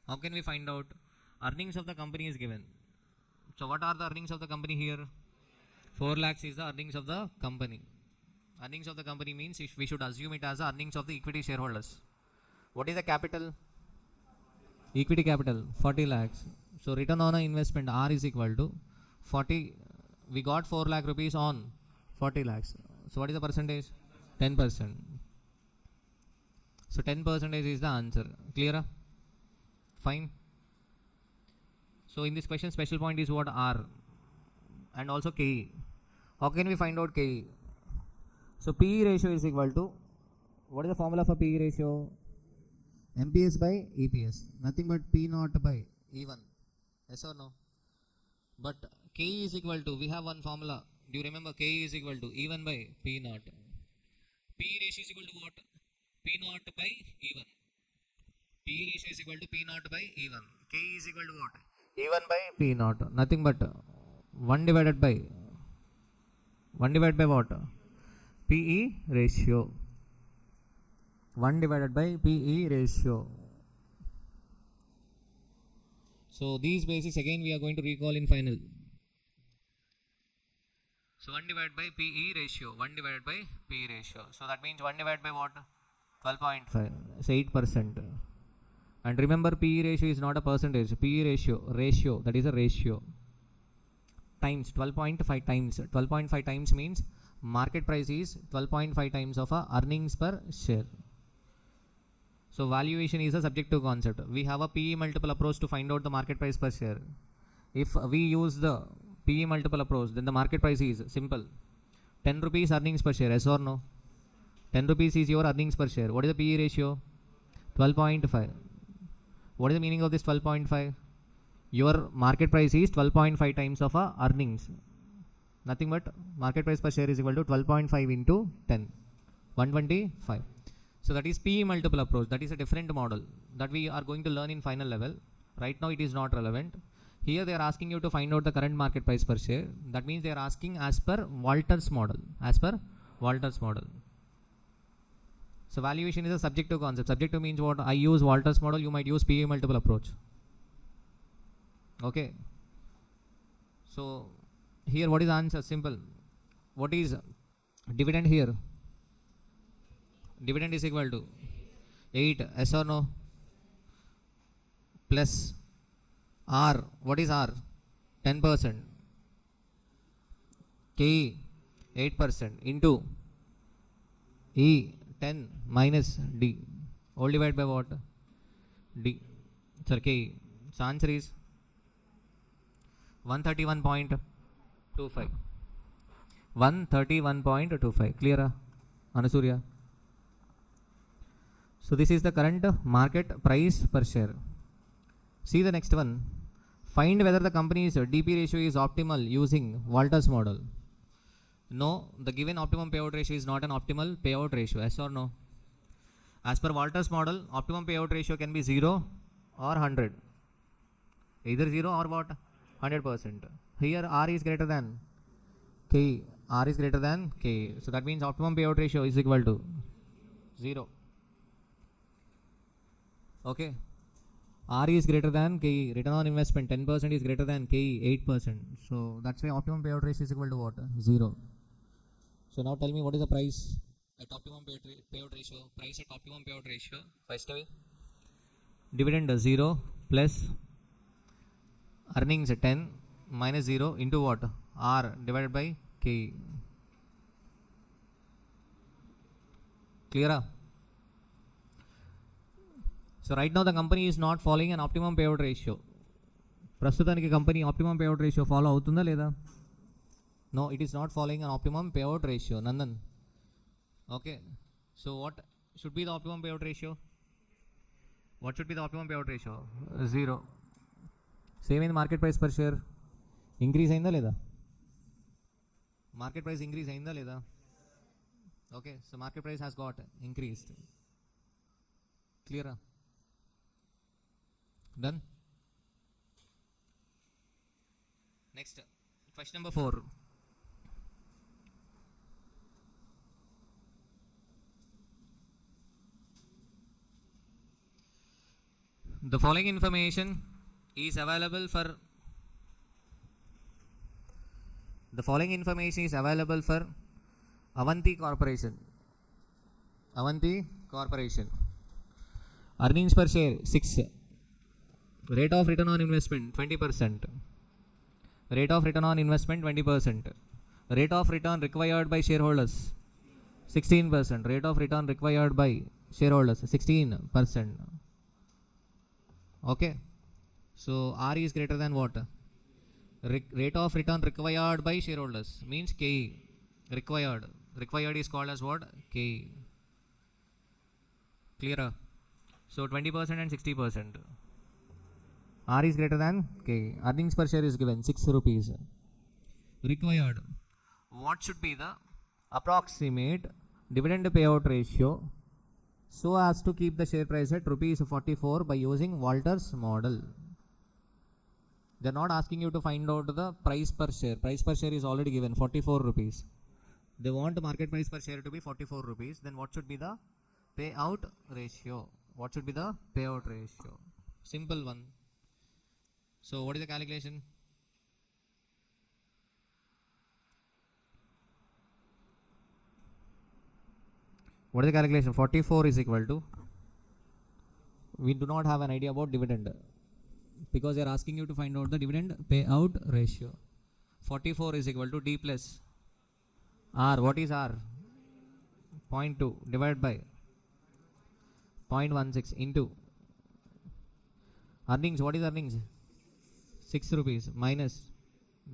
How can we find out? Earnings of the company is given. So what are the earnings of the company here? 4 lakhs is the earnings of the company. Earnings of the company means we should assume it as the earnings of the equity shareholders. What is the capital? Equity capital 40 lakhs. So return on investment R is equal to 40. We got 4 lakh rupees on 40 lakhs. So what is the percentage? 10%. So 10% is the answer. Clear? Fine. So in this question, special point is what? R and also KE. How can we find out KE? So PE ratio is equal to, what is the formula for PE ratio? MPS by EPS. Nothing but P naught by E1. Yes or no? But KE is equal to, we have one formula. Do you remember? KE is equal to E1 by P naught. PE ratio is equal to what? P naught by E1. PE ratio is equal to P naught by E1. KE is equal to what? E1 by P naught. Nothing but 1 divided by what? PE ratio. 1 divided by PE ratio. So these basics again we are going to recall in final. So 1 divided by PE ratio. 1 divided by PE ratio. So that means 1 divided by what? 12.5. It's 8%. And remember, PE ratio is not a percentage. PE ratio, that is a ratio. Times 12.5 times. 12.5 times means market price is 12.5 times of a earnings per share. So valuation is a subjective concept. We have a PE multiple approach to find out the market price per share. If we use the PE multiple approach, then the market price is simple. 10 rupees earnings per share, yes or no? 10 rupees is your earnings per share. What is the PE ratio? 12.5. What is the meaning of this 12.5? Your market price is 12.5 times of a earnings. Nothing but market price per share is equal to 12.5 into 10. 125. So that is PE multiple approach. That is a different model that we are going to learn in final level. Right now it is not relevant. Here they are asking you to find out the current market price per share. That means they are asking as per Walter's model. As per Walter's model. So valuation is a subjective concept. Subjective means what? I use Walter's model. You might use PE multiple approach. Okay. So here what is the answer? Simple. What is dividend here? Dividend is equal to 8, yes or no? Plus R. What is R? 10%. K 8% into E 10 minus D. All divided by what? D. Sir, K. So answer is 131.25. 131.25. Clear? Anasurya? So this is the current market price per share. See the next one. Find whether the company's DP ratio is optimal using Walter's model. No, the given optimum payout ratio is not an optimal payout ratio. Yes or no? As per Walter's model, optimum payout ratio can be 0 or 100. Either 0 or what? 100%. Here R is greater than K. R is greater than K. So that means optimum payout ratio is equal to 0. Okay. R is greater than KE. Return on investment 10% is greater than KE 8%. So that's why optimum payout ratio is equal to what? 0. So now tell me what is the price at optimum payout ratio? Price at optimum payout ratio. First away. Dividend 0 plus earnings 10 minus 0 into what? R divided by K. Clear? So right now the company is not following an optimum payout ratio. ప్రస్తుతానికి company optimum payout ratio follow అవుతుందా లేదా? No, it is not following an optimum payout ratio. Nandan. Okay. So what should be the optimum payout ratio? What should be the optimum payout ratio? 0. Same in market price per share. Increase అయిందా లేదా? Market price increase అయిందా లేదా? Okay. So market price has got increased. Clear? Done? Next. Question number 4. The following information is available for Avanti Corporation. Avanti Corporation. Earnings per share 6. Rate of return on investment 20%. Rate of return on investment 20%. Rate of return required by shareholders 16%. Rate of return required by shareholders 16%. Okay. So R is greater than what? Rate of return required by shareholders means K. Required. Required is called as what? K. Clearer? So 20% and 60%. R is greater than K. Earnings per share is given 6 rupees. Required. What should be the approximate dividend payout ratio so as to keep the share price at rupees 44 by using Walter's model? They are not asking you to find out the price per share. Price per share is already given 44 rupees. They want market price per share to be 44 rupees. Then what should be the payout ratio? What should be the payout ratio? Simple one. So what is the calculation? What is the calculation? 44 is equal to, we do not have an idea about dividend because they are asking you to find out the dividend payout ratio. 44 is equal to D plus R. What is R? 0.2 divided by 0.16 into earnings. What is earnings? 6 rupees minus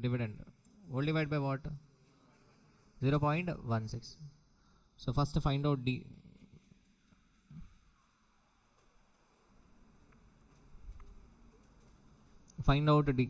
dividend. Whole divided by what? 0.16. So first find out D. Find out D.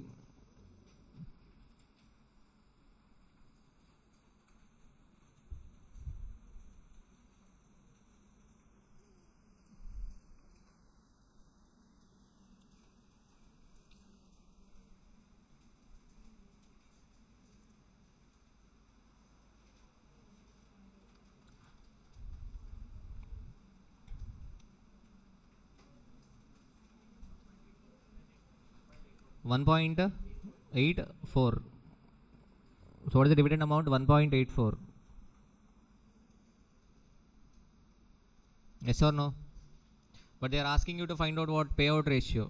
$1.84. So what is the dividend amount? 1.84. Yes or no? But they are asking you to find out what payout ratio.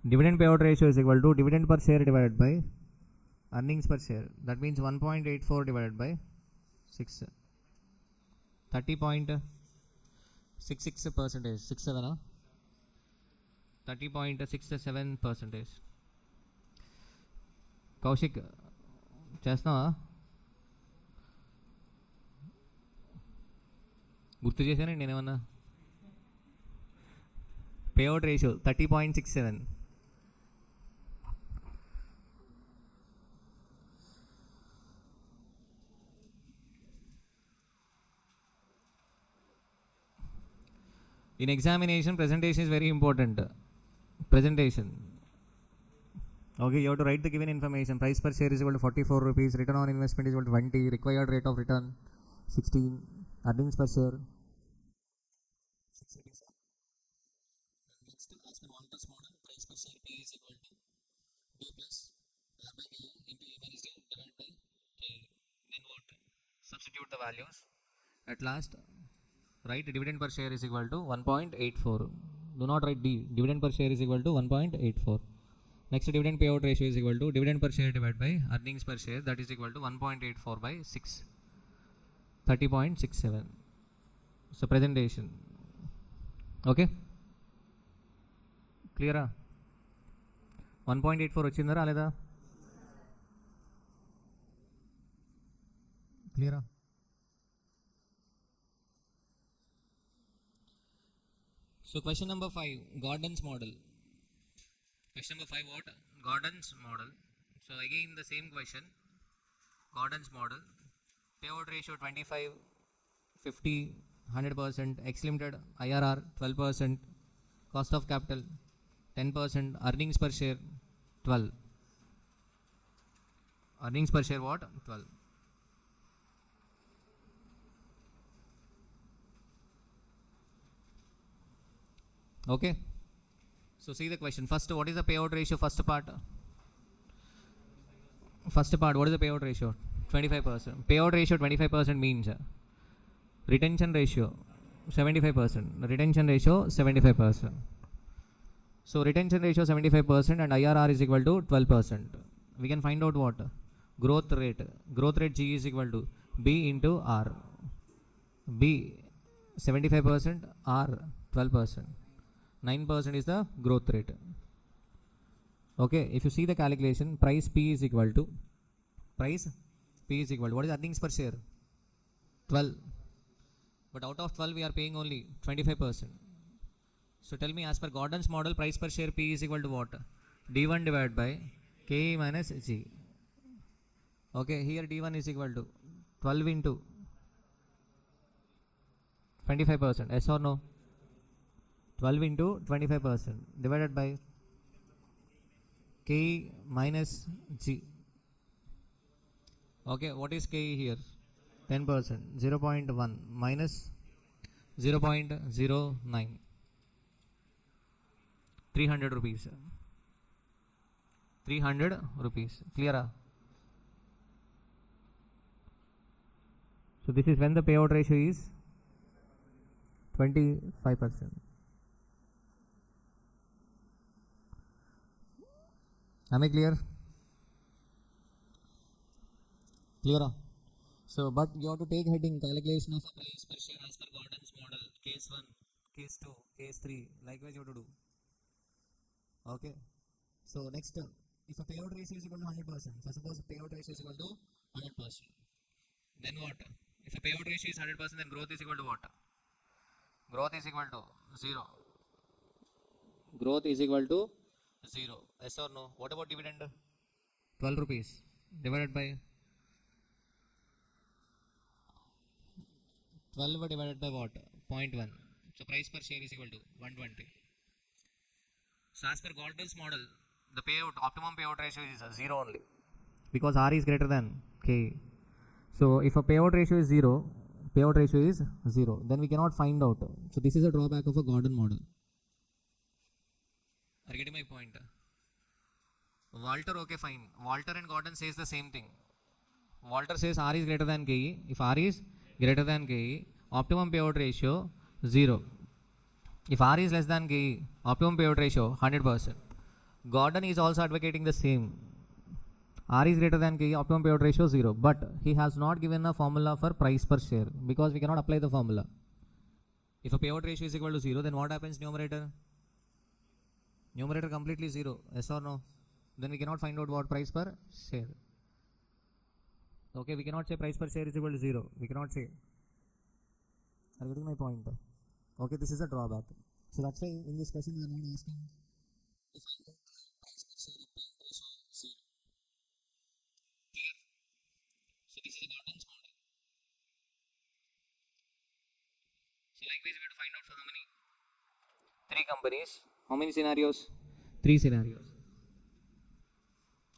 Dividend payout ratio is equal to dividend per share divided by earnings per share. That means 1.84 divided by 6. 30.66 percentage. 67. 30.67 percentage. Kaushik, చేస్తున్నావా? గుర్తు చేశానండి నేనేమన్నా? Payout ratio 30.67. In examination, presentation is very important. Presentation. Okay, you have to write the given information. Price per share is equal to 44 rupees. Return on investment is equal to 20. Required rate of return 16. Earnings per share 6 rupees. Next, as per Walter's model, price per share P is equal to D plus R by E into E minus D divided by K. Then what? Substitute the values. At last, Write dividend per share is equal to 1.84. Do not write D. Dividend per share is equal to 1.84. Next, dividend payout ratio is equal to dividend per share divided by earnings per share, that is equal to 1.84 by 6, 30.67. So presentation. Okay, clear? 1.84 వచ్చిందా రాలేదా? Clear? So question number 5, Gordon's model. Question number 5, what? Gordon's model. So again the same question, Gordon's model. Payout ratio 25, 50, 100%, X limited IRR 12%, cost of capital 10%, earnings per share 12. Earnings per share what? 12. Okay. So see the question. First, what is the payout ratio? First part, what is the payout ratio? 25%. Payout ratio 25% means retention ratio 75%. Retention ratio 75%. So retention ratio 75% and IRR is equal to 12%. We can find out what? Growth rate. Growth rate G is equal to B into R. B 75%, R 12%. 9% is the growth rate. Okay, if you see the calculation, price P is equal to, what is earnings per share? 12. But out of 12 we are paying only 25%. So tell me, as per Gordon's model, price per share P is equal to what? D1 divided by K minus G. Okay, here D1 is equal to 12 into 25%. Yes or no? 12 into 25% divided by K minus G. Okay, what is K here? 10%. 0.1 minus 0.09. 300 rupees. 300 rupees. Clear? So this is when the payout ratio is 25%. Am I clear? Clear? So, but you have to take heading calculation of a price per share as per Gordon's model. Case 1, case 2, case 3. Likewise, you have to do. Okay. So, next, if a payout ratio is equal to 100%, so suppose payout ratio is equal to 100%. Then what? If a payout ratio is 100%, then growth is equal to what? Growth is equal to 0. Growth is equal to 0. Yes or no? What about dividend? 12 rupees divided by 12 divided by what? 0.1. So price per share is equal to 120. So as per Gordon's model, the optimum payout ratio is 0 only, because R is greater than K. So if a payout ratio is 0, then we cannot find out. So this is a drawback of a Gordon model. Are you getting my point? Walter, okay, fine. Walter and Gordon says the same thing. Walter says R is greater than KE. If R is greater than KE, optimum payout ratio 0. If R is less than KE, optimum payout ratio 100%. Gordon is also advocating the same. R is greater than KE, optimum payout ratio 0. But he has not given a formula for price per share, because we cannot apply the formula. If a payout ratio is equal to 0, then what happens numerator? Numerator completely 0. Yes or no? Then we cannot find out what price per share. Okay, we cannot say price per share is equal to 0. We cannot say. Are you getting my point? Okay, this is a drawback. So that's why in this question we are not asking if I know price per share and payout ratio 0. Clear? So this is Gordon's model. So likewise we have to find out for how many? 3 companies. How many scenarios? 3 scenarios.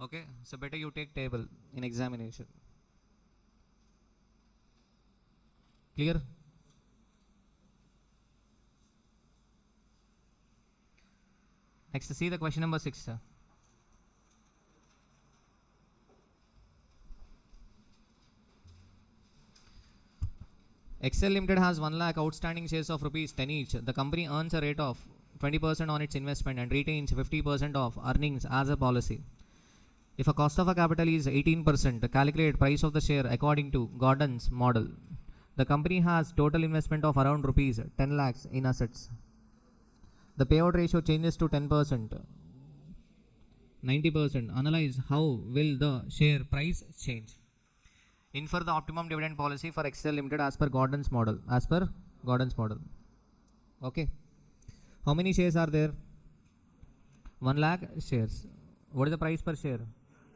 Okay, so better you take table in examination. Clear? Next, see the question number 6. Excel Limited has 1 lakh outstanding shares of rupees 10 each. The company earns a rate of 20% on its investment and retains 50% of earnings as a policy. If a cost of a capital is 18%, calculate price of the share according to Gordon's model. The company has total investment of around rupees 10 lakhs in assets. The payout ratio changes to 10%, 90%. Analyze how will the share price change. Infer the optimum dividend policy for Excel Limited as per Gordon's model. Okay. How many shares are there? 1 lakh shares. What is the price per share?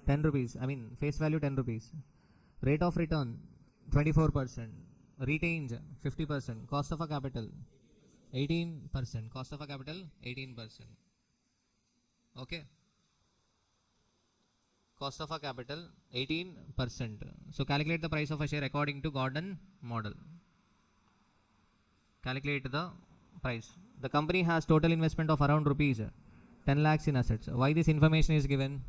10 rupees. I mean, face value 10 rupees. Rate of return 24%. Retains 50%. Cost of a capital 18%. Cost of a capital 18%. Okay. Cost of a capital 18%. So calculate the price of a share according to Gordon model. Calculate the price. The company has total investment of around rupees 10 lakhs in assets. Why this information is given?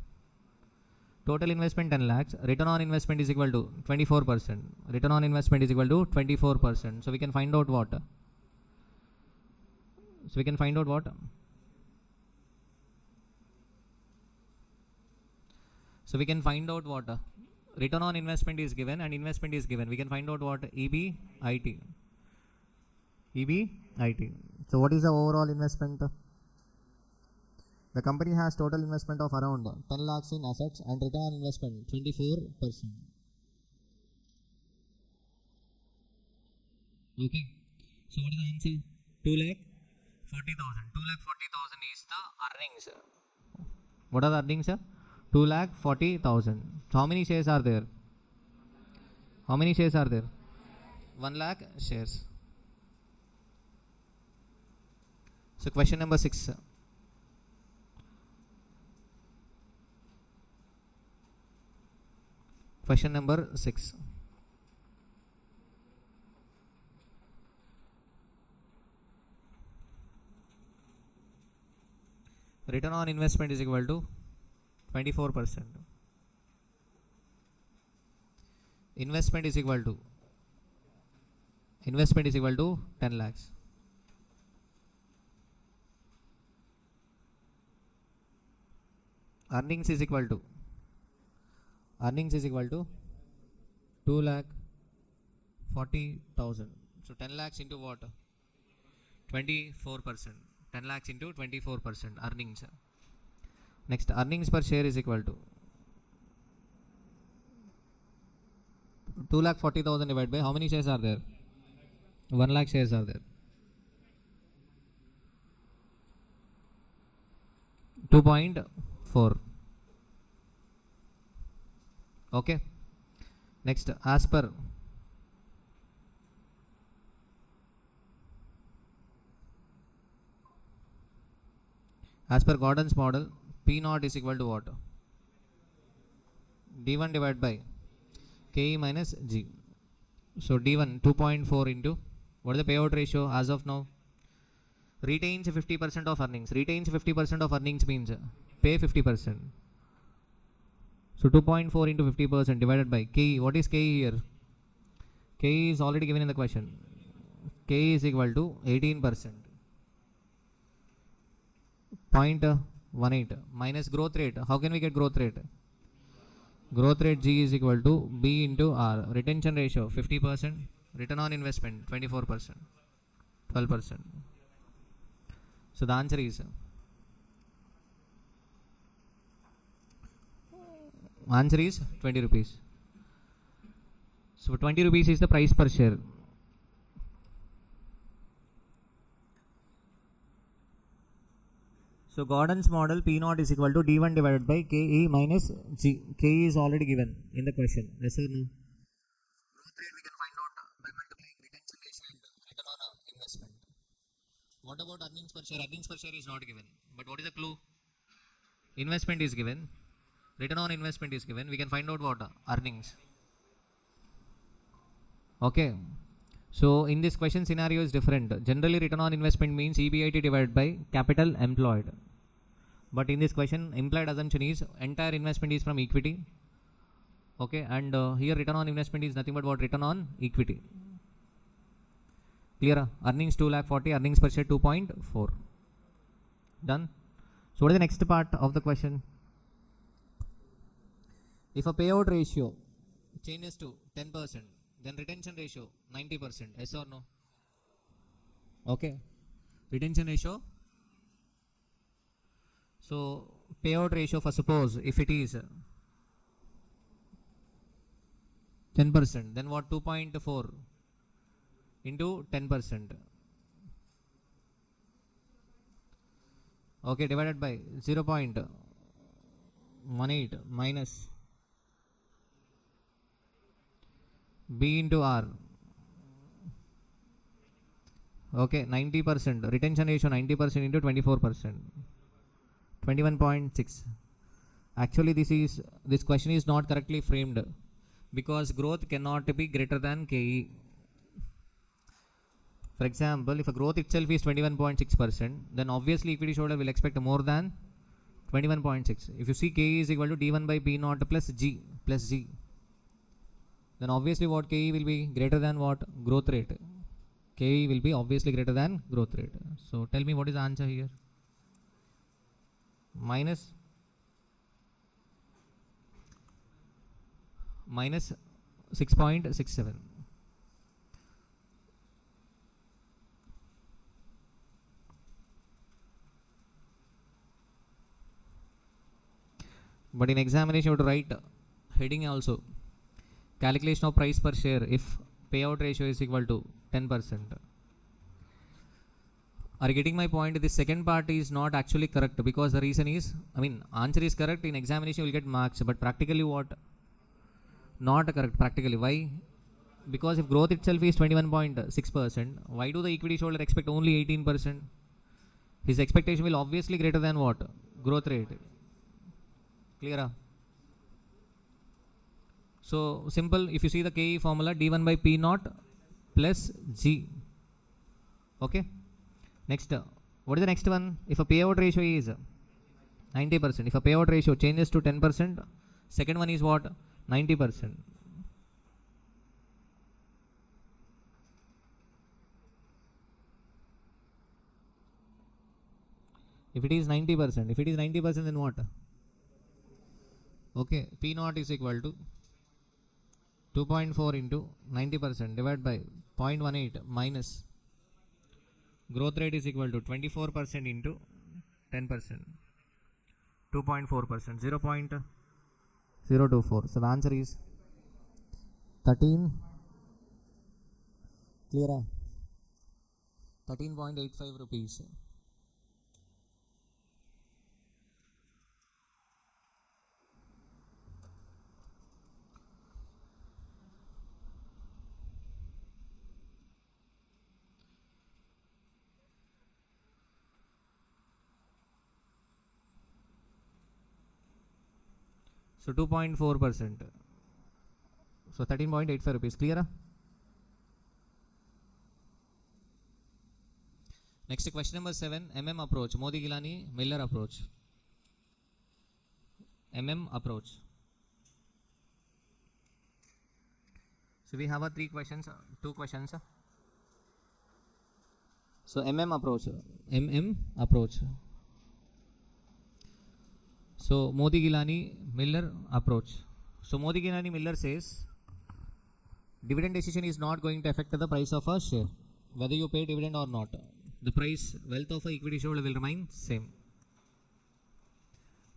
Total investment 10 lakhs. Return on investment is equal to 24%. Return on investment is equal to 24%. So we can find out what? Return on investment is given and investment is given. We can find out what? EBIT. So what is the overall investment? The company has total investment of around 10 lakhs in assets and return on investment 24%. Okay. So what is the answer? 2,40,000. 2,40,000 is the earnings. What are the earnings, sir? 2,40,000. So how many shares are there? 1 lakh shares. So question number 6. Question number 6. Return on investment is equal to 24%. Investment is equal to 10 lakhs. Earnings is equal to 2,40,000. So 10 lakhs into what? 24%. 10 lakhs into 24% earnings. Next, earnings per share is equal to 2,40,000 divided by how many shares are there? 1 lakh shares are there. 2.4. Okay. Next, as per Gordon's model, P naught is equal to what? D1 divided by KE minus G. So D1 2.4 into what is the payout ratio as of now? Retains 50% of earnings. Retains 50% of earnings means pay 50%. So 2.4 into 50% divided by KE. What is KE here? KE is already given in the question. KE is equal to 18%. 0.18 minus growth rate. How can we get growth rate? Growth rate G is equal to B into R. Retention ratio 50%. Return on investment 24%. 12%. So the answer is 20 rupees. So 20 rupees is the price per share. So Gordon's model P naught is equal to D1 divided by KE minus G. KE is already given in the question. Yes or no? Growth rate we can find out by multiplying retention ratio and return on investment. What about earnings per share? Earnings per share is not given. But what is the clue? Investment is given. Return on investment is given. We can find out what? Earnings. Okay. So in this question scenario is different. Generally return on investment means EBIT divided by capital employed. But in this question implied assumption is entire investment is from equity. Okay. And here return on investment is nothing but what? Return on equity. Clear? Earnings 2,40,000, earnings per share 2.4. Done. So what is the next part of the question? If a payout ratio changes to 10%, then retention ratio 90%. Yes or no? Okay. Retention ratio. So payout ratio, for suppose if it is 10%, then what? 2.4 into 10%. Okay, divided by 0.18 minus B into R. Okay, 90%. Retention ratio 90% into 24%. 21.6. Actually, this question is not correctly framed because growth cannot be greater than KE. For example, if a growth itself is 21.6%, then obviously equity shareholder will expect more than 21.6. If you see KE is equal to D1 by B naught plus G, then obviously what KE will be greater than what? Growth rate. KE will be obviously greater than growth rate. So tell me what is the answer here? Minus 6.67. But in examination you have to write heading also. Calculation of price per share if payout ratio is equal to 10%. Are you getting my point? This second part is not actually correct because the reason is, answer is correct. In examination you will get marks, but practically what? Not correct practically. Why? Because if growth itself is 21.6%, why do the equity shareholder expect only 18%? His expectation will obviously greater than what? Growth rate. Clear? So simple, if you see the KE formula, D1 by P naught plus G. Okay. Next, what is the next one? If a payout ratio is 90%, if a payout ratio changes to 10%, second one is what? 90%. If it is 90%, then what? Okay, P naught is equal to 2.4 into 90% divided by 0.18 minus growth rate is equal to 24% into 10%. 2.4%, 0.024. So the answer is 13. Clear? 13.85 rupees. So 2.4%. So 13.85 rupees. Clear? Next, question number 7. Approach. Modi Gilani Miller approach. Approach. So we have two questions. So approach. Approach. So Modi Gilani Miller approach. So Modi Gilani Miller says dividend decision is not going to affect the price of a share, whether you pay dividend or not. The price, wealth of a equity shareholder will remain same.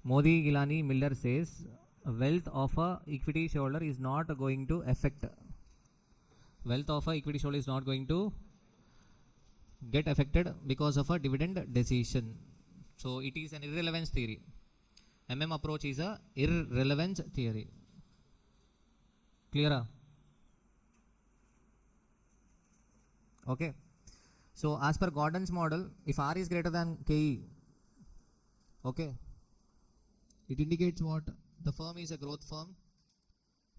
Modi Gilani Miller says wealth of a equity shareholder is not going to affect. Wealth of a equity shareholder is not going to get affected because of a dividend decision. So it is an irrelevance theory. Approach is a irrelevance theory. Clear? Okay. So as per Gordon's model, if R is greater than KE, okay, it indicates what? The firm is a growth firm.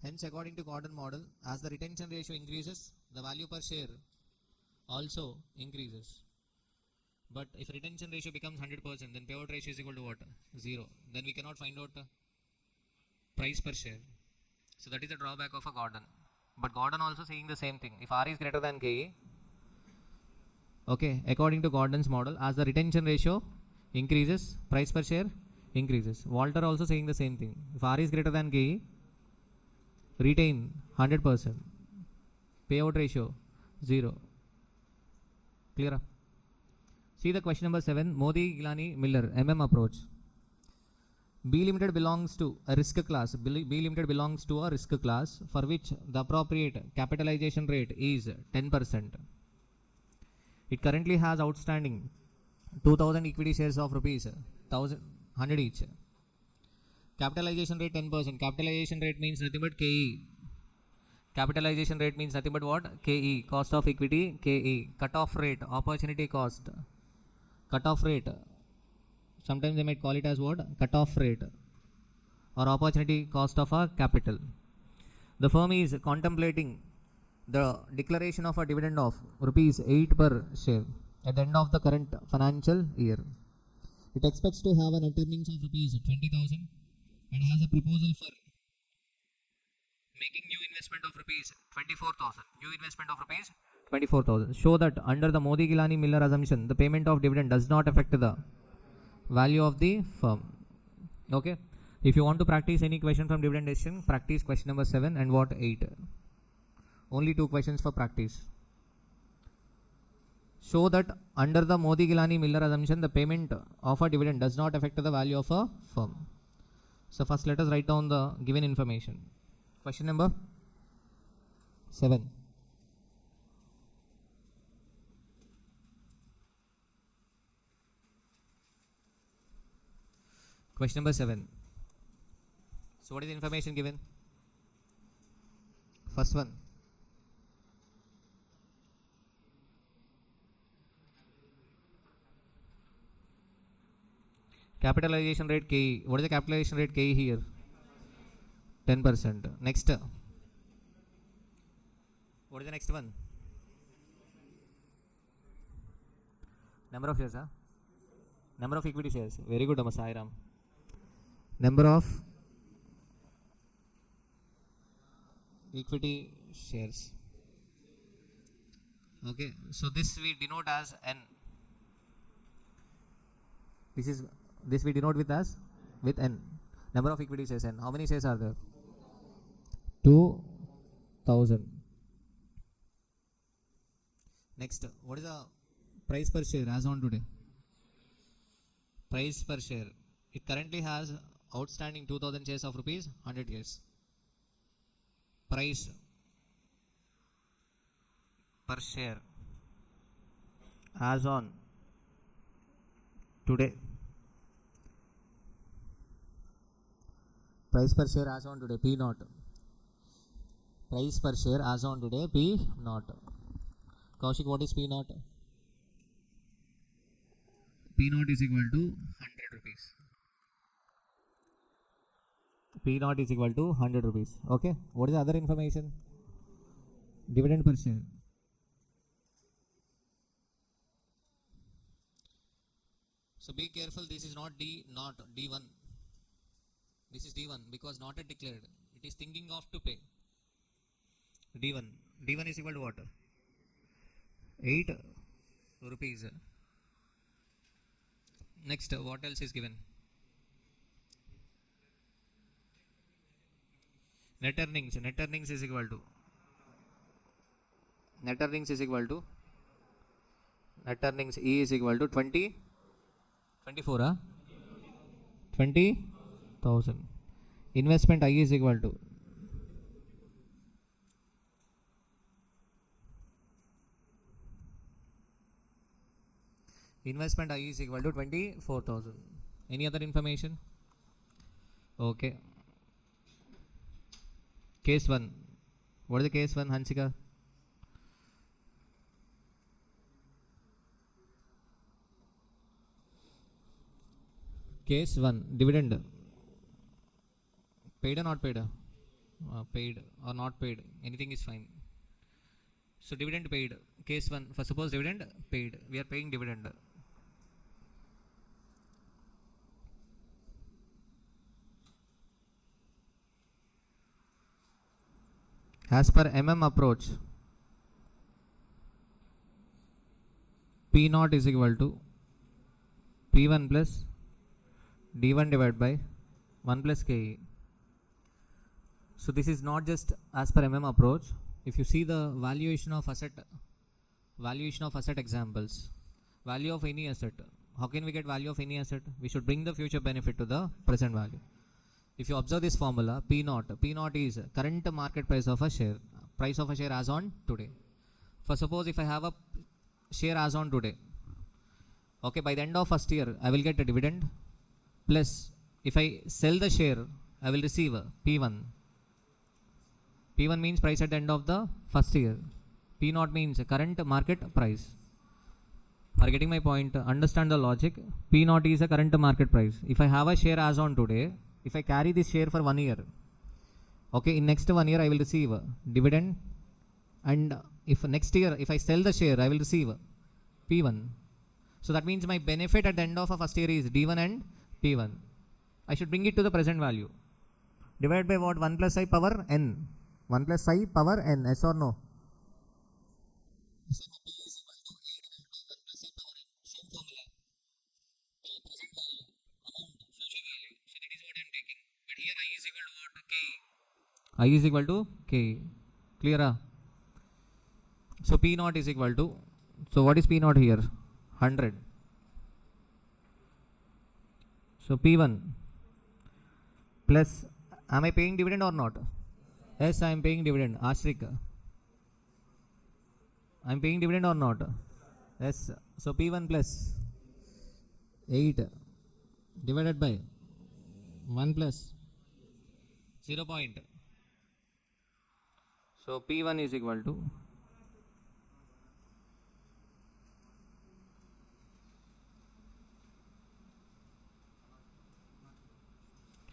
Hence, according to Gordon model, as the retention ratio increases, the value per share also increases. But if retention ratio becomes 100%, then payout ratio is equal to what? 0. Then we cannot find out price per share. So that is the drawback of a Gordon. But Gordon also saying the same thing. If R is greater than KE, Okay, according to Gordon's model, as the retention ratio increases, price per share increases. Walter also saying the same thing. If R is greater than KE, retain 100%. Payout ratio 0. Clear? See the question number 7. Modi, Gilani, Miller, approach. B limited belongs to a risk class. B limited belongs to a risk class for which the appropriate capitalization rate is 10%. It currently has outstanding 2000 equity shares of rupees 100 each. Capitalization rate 10%. Capitalization rate means nothing but KE. Capitalization rate means nothing but what? KE. Cost of equity, KE. Cut-off rate, opportunity cost. Cut-off rate. Sometimes they might call it as what? Cut-off rate or opportunity cost of a capital. The firm is contemplating the declaration of a dividend of rupees 8 per share at the end of the current financial year. It expects to have a net earnings of rupees 20,000 and has a proposal for making new investment of rupees 24,000. New investment of rupees 24,000. Show that under the Modi Gilani Miller assumption, the payment of dividend does not affect the value of the firm. Okay. If you want to practice any question from dividend decision, practice question number 7 and what 8. Only 2 questions for practice. Show that under the Modi Gilani Miller assumption, the payment of a dividend does not affect the value of a firm. So first let us write down the given information. Question number 7. Question number 7. So what is the information given? First one. Capitalization rate KE. What is the capitalization rate KE here? 10%. Next. What is the next one? Number of shares, huh? Number of equity shares. Very good, Sairam. Number of equity shares. Okay, so this we denote as N. This we denote with N. Number of equity shares N. How many shares are there? 2,000. Next, what is the price per share as on today? Price per share. It currently has outstanding 2,000 shares of rupees 100 shares. Price per share as on today. Price per share as on today P naught. Price per share as on today P naught. Kaushik, what is P naught? P naught is equal to 100 rupees. P naught is equal to 100 rupees. Okay. What is the other information? Dividend per share. So be careful. This is not D1. This is D1 because not yet declared. It is thinking of to pay. D1. D1 is equal to what? 8 rupees. Next, what else is given? Net earnings. Net earnings is equal to. Net earnings is equal to. Net earnings E is equal to 20. 24, huh? 20,000. Investment I is equal to. Investment I is equal to 24,000. Any other information? Okay. Case 1. What is the case 1, Hansika? Case 1. Dividend. Paid or not paid? Paid or not paid. Anything is fine. So dividend paid. Case 1. For suppose dividend paid. We are paying dividend. As per approach, P naught is equal to P1 plus D1 divided by 1 plus KE. So this is not just as per approach. If you see the valuation of asset examples, value of any asset, how can we get value of any asset? We should bring the future benefit to the present value. If you observe this formula, P naught is current market price of a share as on today. For suppose if I have a share as on today, okay, by the end of first year I will get a dividend, plus if I sell the share I will receive P1. P1 means price at the end of the first year. P naught means current market price. Are you getting my point? Understand the logic. P naught is a current market price. If I have a share as on today, if I carry this share for 1 year, okay, in next 1 year I will receive dividend, and if next year if I sell the share I will receive P1. So that means my benefit at the end of a first year is D1 and P1. I should bring it to the present value. Divided by what? 1 plus I power n. 1 plus I power n. Yes or no? I is equal to K. Clear? So P naught is equal to, so what is P naught here? 100. So P1 plus, am I paying dividend or not? Yes, I am paying dividend. Ashrik, I am paying dividend or not? Yes. So P1 plus 8 divided by 1 plus 0. So P1 is equal to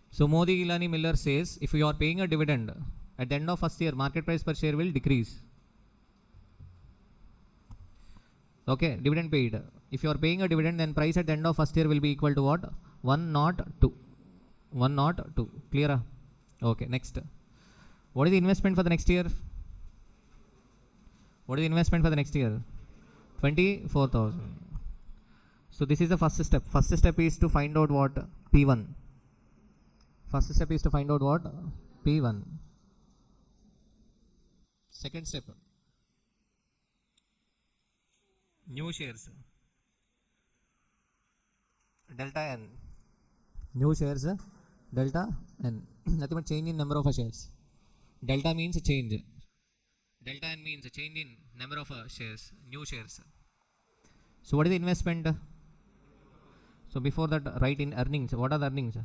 so Modi Gilani Miller says if you are paying a dividend at the end of first year, market price per share will decrease. Okay, dividend paid. If you are paying a dividend, then price at the end of first year will be equal to what? 102. 102. Clear? Okay, next. What is the investment for the next year? What is the investment for the next year? 24,000. So this is the first step. First step is to find out what? P1. First step is to find out what? P1. Second step. New shares. Delta N. New shares. Delta N. Nothing but change in number of shares. Delta means change. Delta N means change in number of shares. New shares. So what is the investment? So before that, write in earnings. What are the earnings?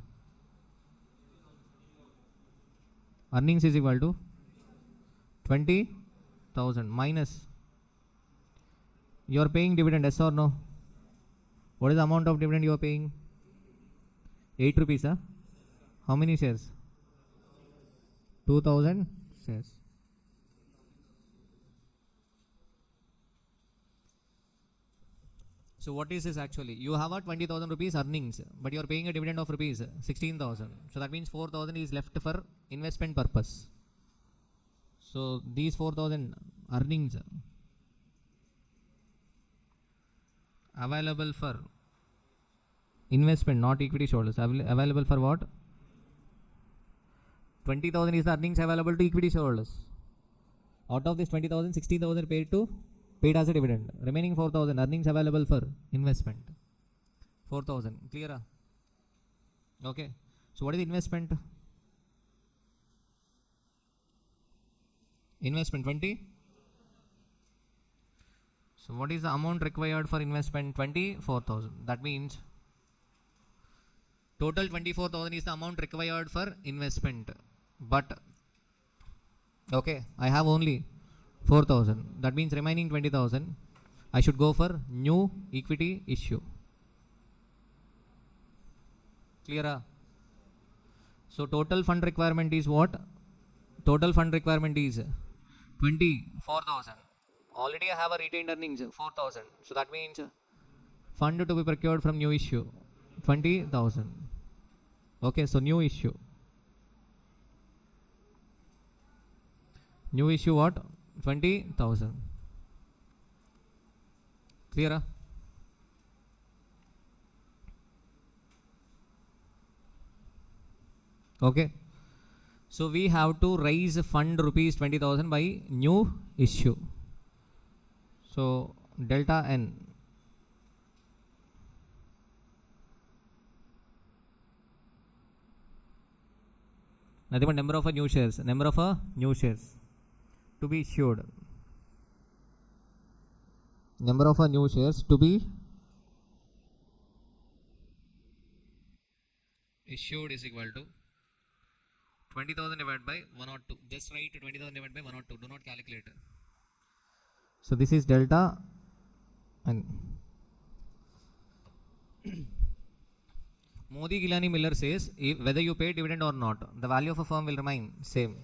Earnings is equal to 20,000 minus. You are paying dividend, yes or no? What is the amount of dividend you are paying? 8 rupees. Huh? How many shares? 2,000 shares. So what is this actually? You have a 20,000 rupees earnings, but you are paying a dividend of rupees 16,000. So that means 4,000 is left for investment purpose. So these 4,000 earnings available for investment, not equity shareholders. Available for what? 20,000 is the earnings available to equity shareholders. Out of this 20,000, 16,000 paid as a dividend. Remaining 4,000 earnings available for investment. 4,000. Clear? Okay. So what is the investment? Investment 20. So what is the amount required for investment? 24,000. That means total 24,000 is the amount required for investment. But okay, I have only 4,000. That means remaining 20,000 I should go for new equity issue. Clear? So total fund requirement is what? Total fund requirement is 24,000. Already I have a retained earnings 4,000. So that means fund to be procured from new issue 20,000. Okay, so new issue. New issue what? 20,000. Clear? Okay. So we have to raise fund rupees 20,000 by new issue. So delta N. Nothing but number of new shares. Number of new shares to be issued. Number of new shares to be issued is equal to 20,000 divided by 102. Just write 20,000 divided by 102. Do not calculate. So this is delta N. Modi Gilani Miller says whether you pay dividend or not, the value of a firm will remain same.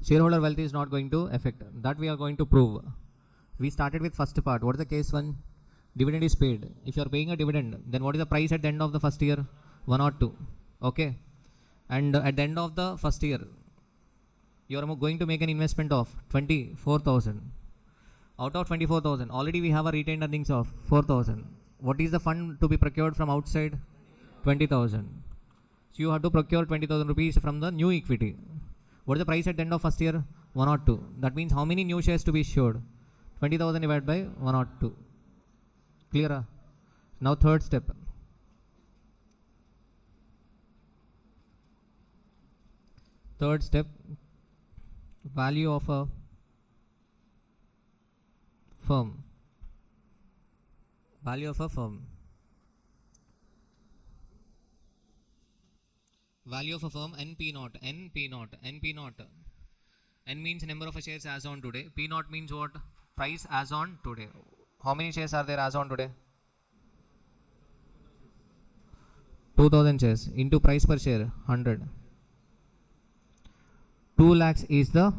Shareholder wealth is not going to affect. That we are going to prove. We started with first part. What is the case one? Dividend is paid. If you are paying a dividend, then what is the price at the end of the first year? 102. Okay. And at the end of the first year, you are going to make an investment of 24,000. Out of 24,000, already we have a retained earnings of 4,000. What is the fund to be procured from outside? 20,000. So you have to procure 20,000 rupees from the new equity. What is the price at the end of first year? 102. That means how many new shares to be issued? 20,000 divided by 102. Clear? Now third step. Third step, value of a firm. Value of a firm. Value of a firm NP naught. NP naught. NP naught. N means number of shares as on today. P naught means what? Price as on today. How many shares are there as on today? 2,000 shares into price per share 100. 2 lakhs is the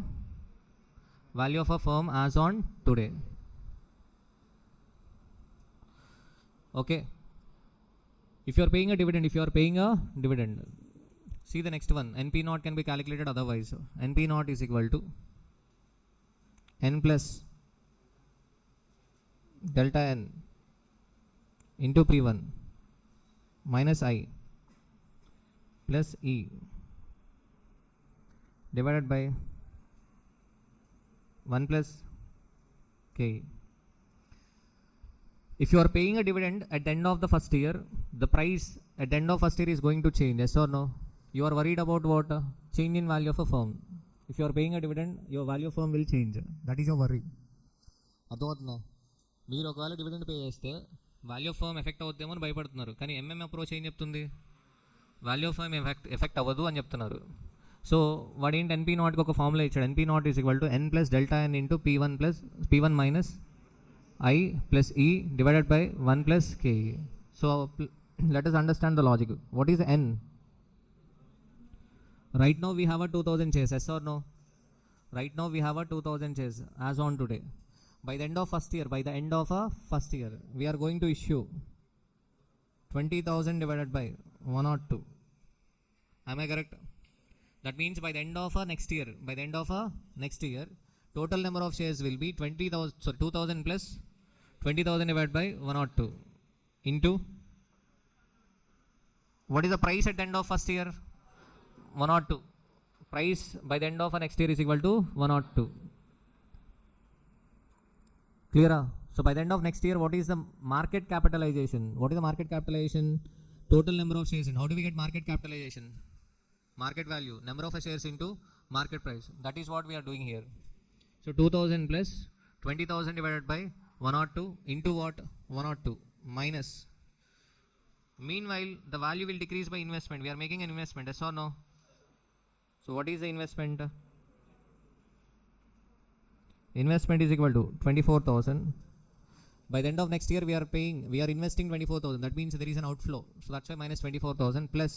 value of a firm as on today. Okay. If you are paying a dividend, see the next one. NP naught can be calculated otherwise. NP naught is equal to N plus delta N into P1 minus I plus E divided by 1 plus K. If you are paying a dividend at the end of the first year, the price at the end of first year is going to change, yes or no? You are worried about what? Change in value of a firm. If you are paying a dividend, your value of firm will change. That is your worry. అర్థమవుతుందా? మీరు ఒకవేళ dividend pay చేస్తే value of firm effect అవుద్దేమో అని భయపడుతున్నారు, కానీ MM approach ఏం చెప్తుంది? Value of firm effect అవ్వదు అని చెప్తున్నారు. సో వాడు ఏంటి ఎన్పీ నాట్కి ఒక ఫార్ములా ఇచ్చాడు. NP naught is equal to N plus delta N into P1 minus I plus E divided by 1 plus K. So let us understand the logic. What is N? Right now we have a 2,000 shares, yes or no? Right now we have a 2,000 shares as on today. By the end of first year, we are going to issue 20,000 divided by 102. Am I correct? That means by the end of next year, total number of shares will be 2,000 plus 20,000 divided by 102 into what is the price at the end of first year? 102. Price by the end of next year is equal to 102. Clear? So by the end of next year, what is the market capitalization? What is the market capitalization? Total number of shares. And how do we get market capitalization? Market value, number of shares into market price. That is what we are doing here. So 2,000 plus 20,000 divided by 102 into what? 102 minus. Meanwhile, the value will decrease by investment. We are making an investment, yes or no? So what is the investment? Investment is equal to 24,000. By the end of next year, we are investing 24,000. That means there is an outflow. So that's why minus 24,000 plus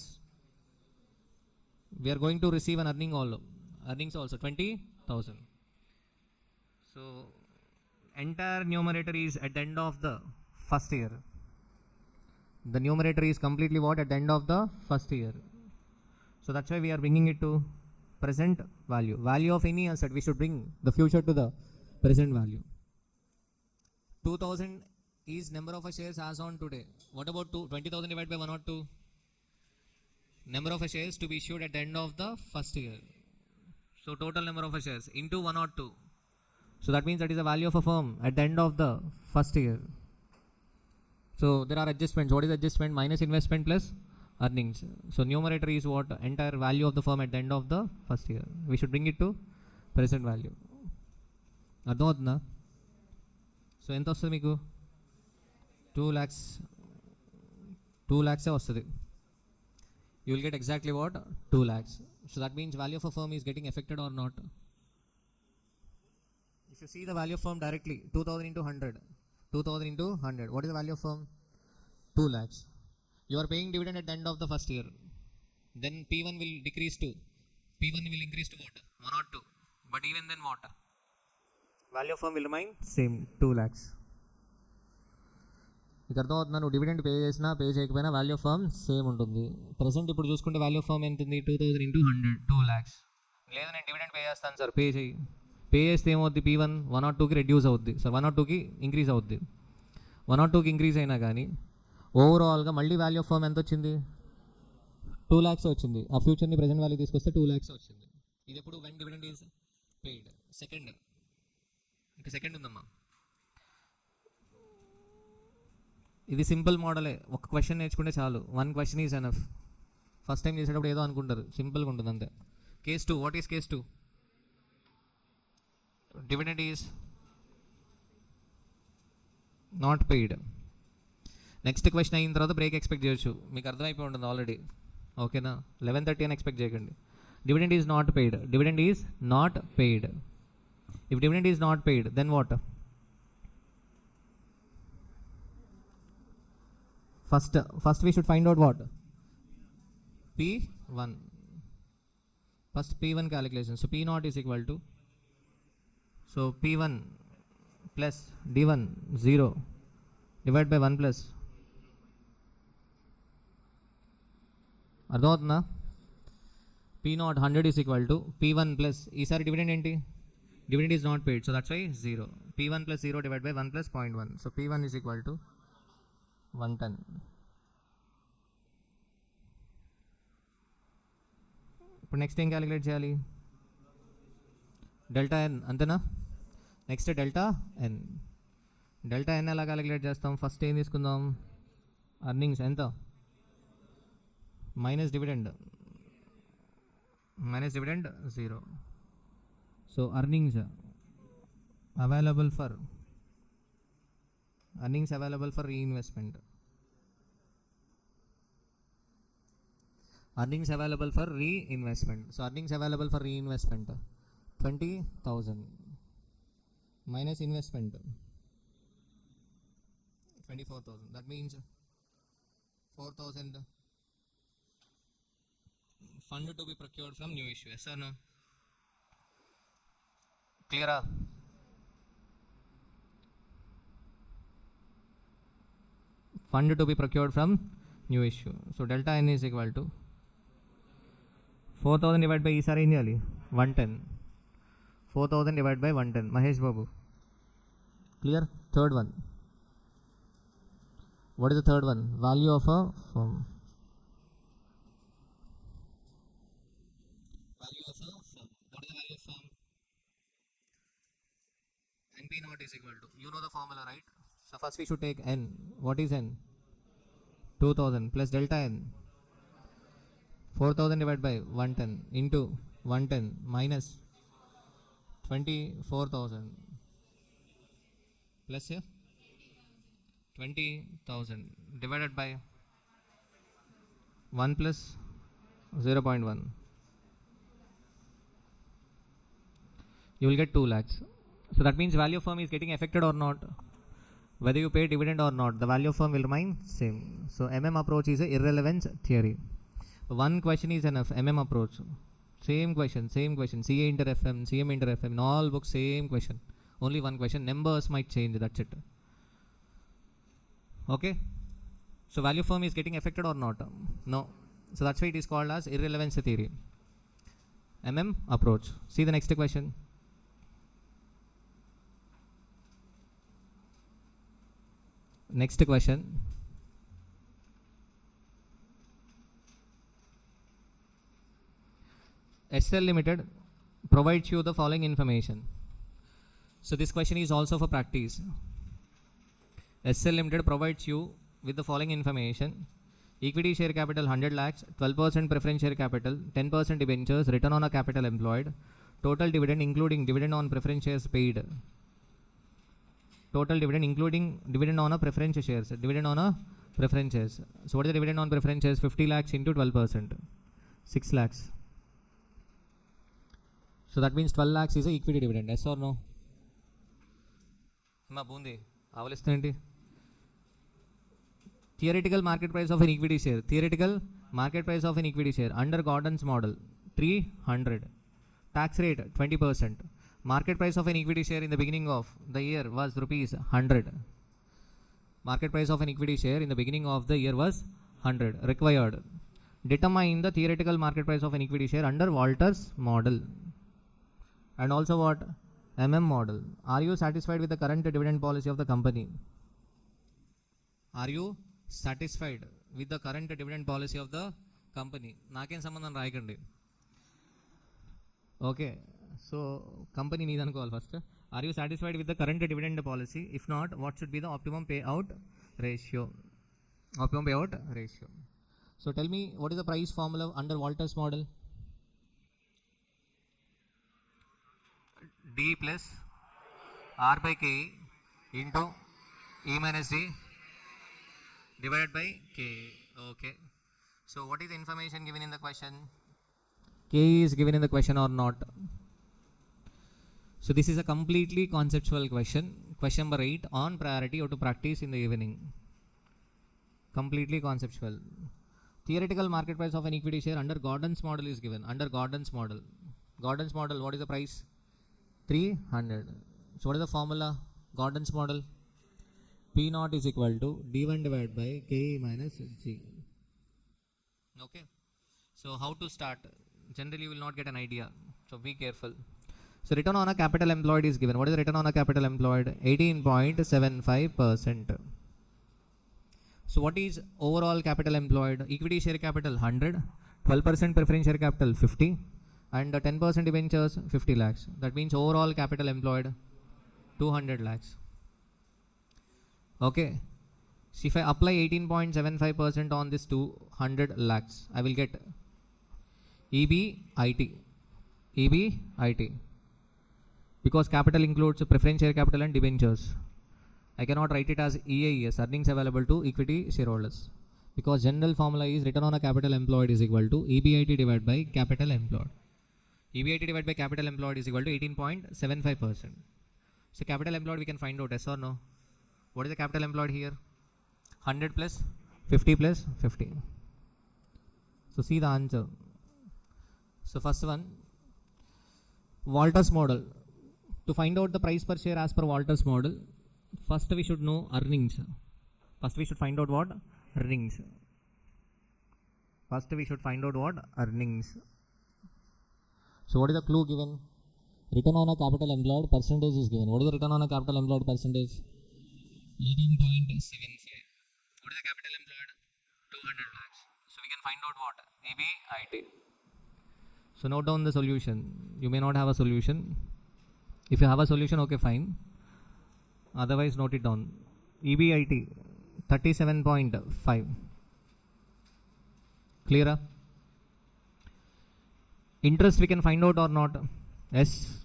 we are going to receive an earnings also 20,000. So entire numerator is at the end of the first year. The numerator is completely what? At the end of the first year. So that's why we are bringing it to present value. Value of any asset, we should bring the future to the present value. 2,000 is number of shares as on today. What about 20,000 divided by 102? Number of shares to be issued at the end of the first year. So total number of shares into 1 or 2. So that means that is the value of a firm at the end of the first year. So there are adjustments. What is adjustment? Minus investment plus earnings. So numerator is what? Entire value of the firm at the end of the first year. We should bring it to present value. అర్థమవుతుందా? So ఎంత వస్తుంది మీకు? 2 lakhs. 2 lakhs వస్తుంది. You will get exactly what? 2 lakhs. So that means value of a firm is getting affected or not? If you see the value of firm directly, 2000 into 100. 2000 into 100. What is the value of firm? 2 lakhs. You are paying dividend at the end of the first year. Then P1 will decrease to. P1 will increase to what? 1 or 2. But even then what? Value of firm will remain same, 2 lakhs. మీకు అర్థమవుతుందా? నువ్వు dividend pay చేసినా pay చేయకపోయినా value of firm same ఉంటుంది. Present ఇప్పుడు చూసుకుంటే value of firm ఎంత ఉంది? 2000 into 100, 2 lakhs. లేదు నేను డివిడెండ్ పే చేస్తాను సార్, పే చేయి. పే చేస్తే ఏమవుద్ది? P1 1 or 2కి రెడ్యూస్ అవుద్ది. సార్ 1 or 2కి ఇంక్రీజ్ అవుద్ది. 1 or 2కి ఇంక్రీజ్ అయినా కానీ ఓవరాల్గా మళ్ళీ వాల్యూ ఆఫ్ ఫర్మ్ ఎంత వచ్చింది? 2 lakhs వచ్చింది. ఆ ఫ్యూచర్ని ప్రెసెంట్ వాల్యూ తీసుకొస్తే 2 lakhs వచ్చింది. ఇది ఎప్పుడు? When dividend is paid. Second, ఇంకా సెకండ్ ఉందమ్మా. ఇది సింపుల్ మోడలే. ఒక క్వశ్చన్ నేర్చుకుంటే చాలు. 1 question is enough. First time చేసేటప్పుడు ఏదో అనుకుంటారు, సింపుల్గా ఉంటుంది అంతే. Case 2. What is case 2? Dividend is not paid. Next question అయిన తర్వాత బ్రేక్ ఎక్స్పెక్ట్ చేయొచ్చు. మీకు అర్థమైపోయి ఉంటుంది ఆల్రెడీ. ఓకేనా? 11:30 అని ఎక్స్పెక్ట్ చేయకండి. Dividend is not paid. Dividend is not paid. If dividend is not paid, then what? First we should find out what? P1. First P1 calculation. So P0 is equal to, so P1 plus D1 0 divided by 1 plus. అర్థమవుతుందా? P0 100 is equal to P1 plus, ఈసారి dividend ఏంటి? Dividend is not paid, so that's why 0. P1 plus 0 divided by 1 plus 0.1. So P1 is equal to 110. ఇప్పుడు next ఏం calculate చేయాలి? Delta ఎన్, అంతేనా? Next delta ఎన్. Delta ఎన్ ఎలా calculate చేస్తాం? First ఏం తీసుకుందాం? అర్నింగ్స్ ఎంత? Minus dividend. Minus dividend 0. So earnings available for reinvestment. Earnings available for reinvestment. So earnings available for reinvestment 20,000 minus investment 24,000. That means 4,000 fund to be procured from new issue. Yes or no? Clear? Fund to be procured from new issue. So delta n is equal to 4,000 divided by ఈసారి ఏం చేయాలి? 110. 4,000 divided by 110. Mahesh Babu, clear? Third one. What is the third one? Value of a firm. Value of a firm. What is the value of firm? NP0 is equal to, you know the formula, right? So first we should take n. What is n? 2000 plus delta n. 4000 divided by 110 into 110 minus 24,000 plus here 20,000 divided by 1 plus 0.1. You will get 2 lakhs. So that means value of firm is getting affected or not? Whether you pay dividend or not, the value of firm will remain same. So MM approach is a irrelevance theory. One question is enough. MM approach, same question. CA inter FM, CM inter FM, in all books same question. Only one question. Numbers might change. That's it. Okay. So value of firm is getting affected or not? No. So that's why it is called as irrelevance theory. MM approach. See the next question. Next question. SL Limited provides you the following information. So this question is also for practice. SL Limited provides you with the following information. Equity share capital 100 lakhs, 12% preference share capital, 10% debentures, return on a capital employed, total dividend including dividend on preference shares paid. Total dividend including dividend on a preference shares. Dividend on a preference shares. So what is the dividend on preference shares? 50 lakhs into 12%. 6 lakhs. So that means 12 lakhs is a equity dividend. Yes or no? Ma bundi. Avalisthanti. Theoretical market price of an equity share. Theoretical market price of an equity share under Gordon's model 300. Tax rate 20%. Market price of an equity share in the beginning of the year was rupees 100. Market price of an equity share in the beginning of the year was 100. Required. Determine the theoretical market price of an equity share under Walter's model. And also what? Model. Are you satisfied with the current dividend policy of the company? Are you satisfied with the current dividend policy of the company? Naken sambandham raayakandi. Okay. So company need anukovali first. Are you satisfied with the current dividend policy? If not, what should be the optimum payout ratio? Optimum payout ratio. So tell me, what is the price formula under Walter's model? D plus R by K into E minus D divided by K. Okay. So what is the information given in the question? K is given in the question or not? So this is a completely conceptual question. Question number 8 on priority you have to practice in the evening. Completely conceptual. Theoretical market price of an equity share under Gordon's model is given. Under Gordon's model. Gordon's model, what is the price? 300. So what is the formula? Gordon's model. P naught is equal to D1 divided by K minus G. Okay. So how to start? Generally you will not get an idea. So be careful. So return on a capital employed is given. What is the return on a capital employed? 18.75%. So what is overall capital employed? Equity share capital 100, 12% preference share capital 50, and 10% debentures 50 lakhs. That means overall capital employed 200 lakhs. Okay. So if I apply 18.75% on this 200 lakhs, I will get EBIT. EBIT. Because capital includes preference share capital and debentures. I cannot write it as EAS, earnings available to equity shareholders. Because general formula is return on a capital employed is equal to EBIT divided by capital employed. EBIT divided by capital employed is equal to 18.75%. So capital employed we can find out, yes or no? What is the capital employed here? 100 plus 50 plus 50. So see the answer. So first one, Walter's model. To find out the price per share as per Walter's model, first we should know earnings. First we should find out what? Earnings. First we should find out what? Earnings. So what is the clue given? Return on a capital employed percentage is given. What is the return on a capital employed percentage? 18.75. What is the capital employed? 200 lakhs. So we can find out what? EBIT. So note down the solution. You may not have a solution. If you have a solution, okay, fine. Otherwise, note it down. EBIT 37.5. Clear? Interest we can find out or not? Yes.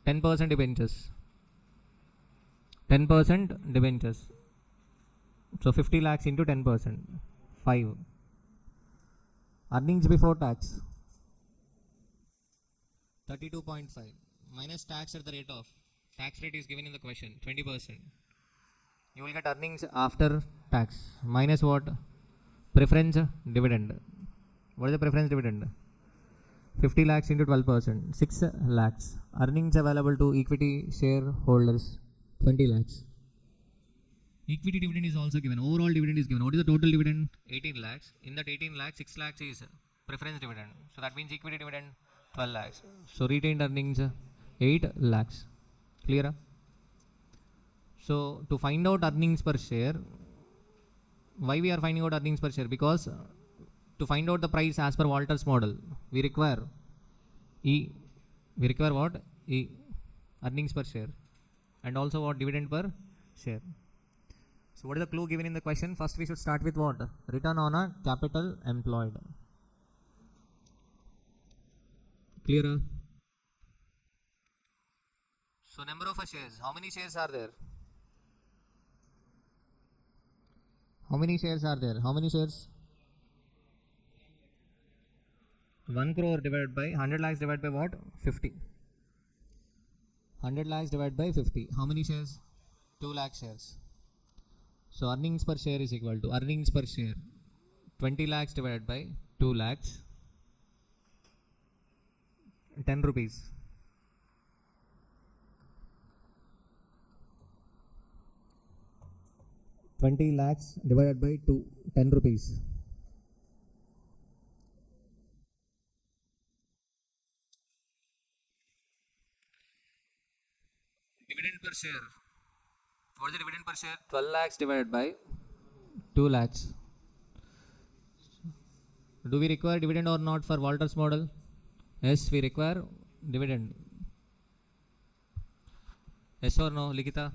10% debentures. 10% debentures. So 50 lakhs into 10%. 5. Earnings before tax. 32.5. Minus tax at the rate of. Tax rate is given in the question. 20%. You will get earnings after tax. Minus what? Preference dividend. What is the preference dividend? 50 lakhs into 12%. 6 lakhs. Earnings available to equity shareholders. 20 lakhs. Equity dividend is also given. Overall dividend is given. What is the total dividend? 18 lakhs. In that 18 lakhs, 6 lakhs is preference dividend. So that means equity dividend 12 lakhs. So retained earnings 8 lakhs. Clear? So to find out earnings per share, why we are finding out earnings per share? Because to find out the price as per Walter's model, we require E. We require what? E. Earnings per share. And also what? Dividend per share. So what is the clue given in the question? First we should start with what? Return on a capital employed. Clear? So number of shares. How many shares are there? How many shares are there? How many shares? 1 crore divided by 100 lakhs divided by what? 50. 100 lakhs divided by 50. How many shares? 2 lakh shares. So earnings per share is equal to earnings per share 20 lakhs divided by 2 lakhs 10 rupees. $20 lakhs divided by 2, 10 rupees. Dividend per share. What is the dividend per share? 12 lakhs divided by 2 lakhs. Do we require dividend or not for Walter's model? Yes, we require dividend. Yes or no, Likita?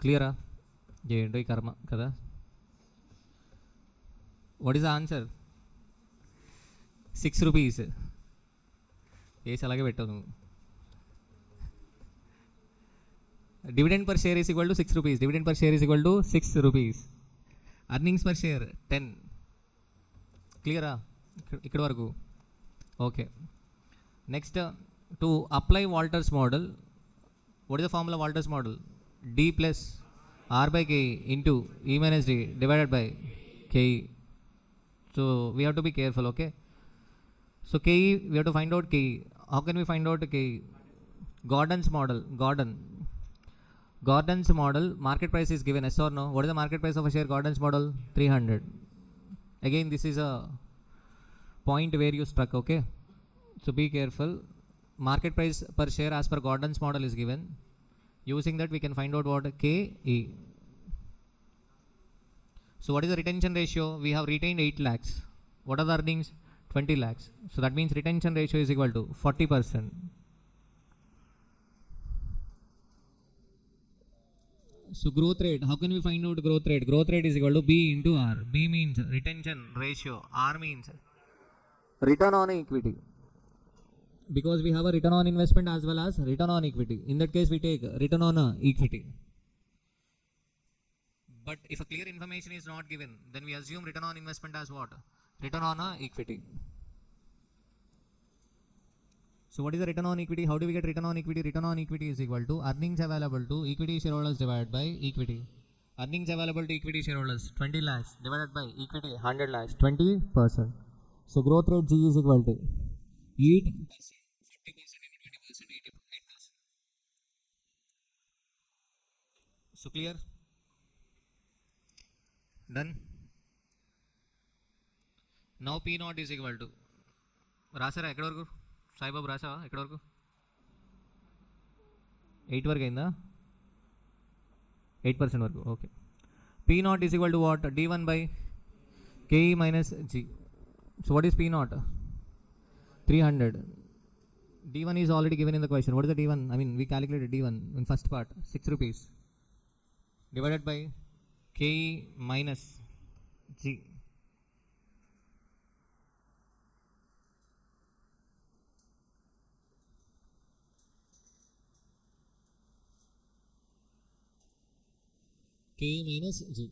Clear? Karma kada. What is the answer? 6 rupees. Yes, alage pettu. Dividend per share is equal to 6 rupees. Dividend per share is equal to 6 rupees. Earnings per share 10. Clear? Ikkada varaku. Okay. Next, to apply Walter's model, what is the formula of Walter's model? D plus R by K into E minus D divided by K. So we have to be careful, okay? So K, we have to find out K. How can we find out K? Gordon's model. Gordon's model, market price is given, yes or no? What is the market price of a share? Gordon's model 300. Again, this is a point where you struck, okay? So be careful. Market price per share as per Gordon's model is given. Using that we can find out what? KE. So what is the retention ratio? We have retained 8 lakhs. What are the earnings? 20 lakhs. So that means retention ratio is equal to 40%. So growth rate, how can we find out growth rate? Growth rate is equal to B into R. B means retention ratio. R means return on equity. Because we have a return on investment as well as return on equity. In that case, we take return on equity. But if a clear information is not given, then we assume return on investment as what? Return on equity. So what is the return on equity? How do we get return on equity? Return on equity is equal to earnings available to equity shareholders divided by equity. Earnings available to equity shareholders 20 lakhs divided by equity 100 lakhs, 20%. So growth rate G is equal to 8%, 40% and 20%, 8%. So clear? Done? Now P naught is equal to రాసారా ఎక్కడి వరకు సాయిబాబు రాసావా ఎక్కడి వరకు 8 వరకు అయిందా 8% వరకు okay P naught is equal to what? D1 by KE minus G. So what is P naught? 300. D1 is already given in the question. What is the D1? I mean we calculated D1 in first part 6 rupees divided by KE minus G. K minus G.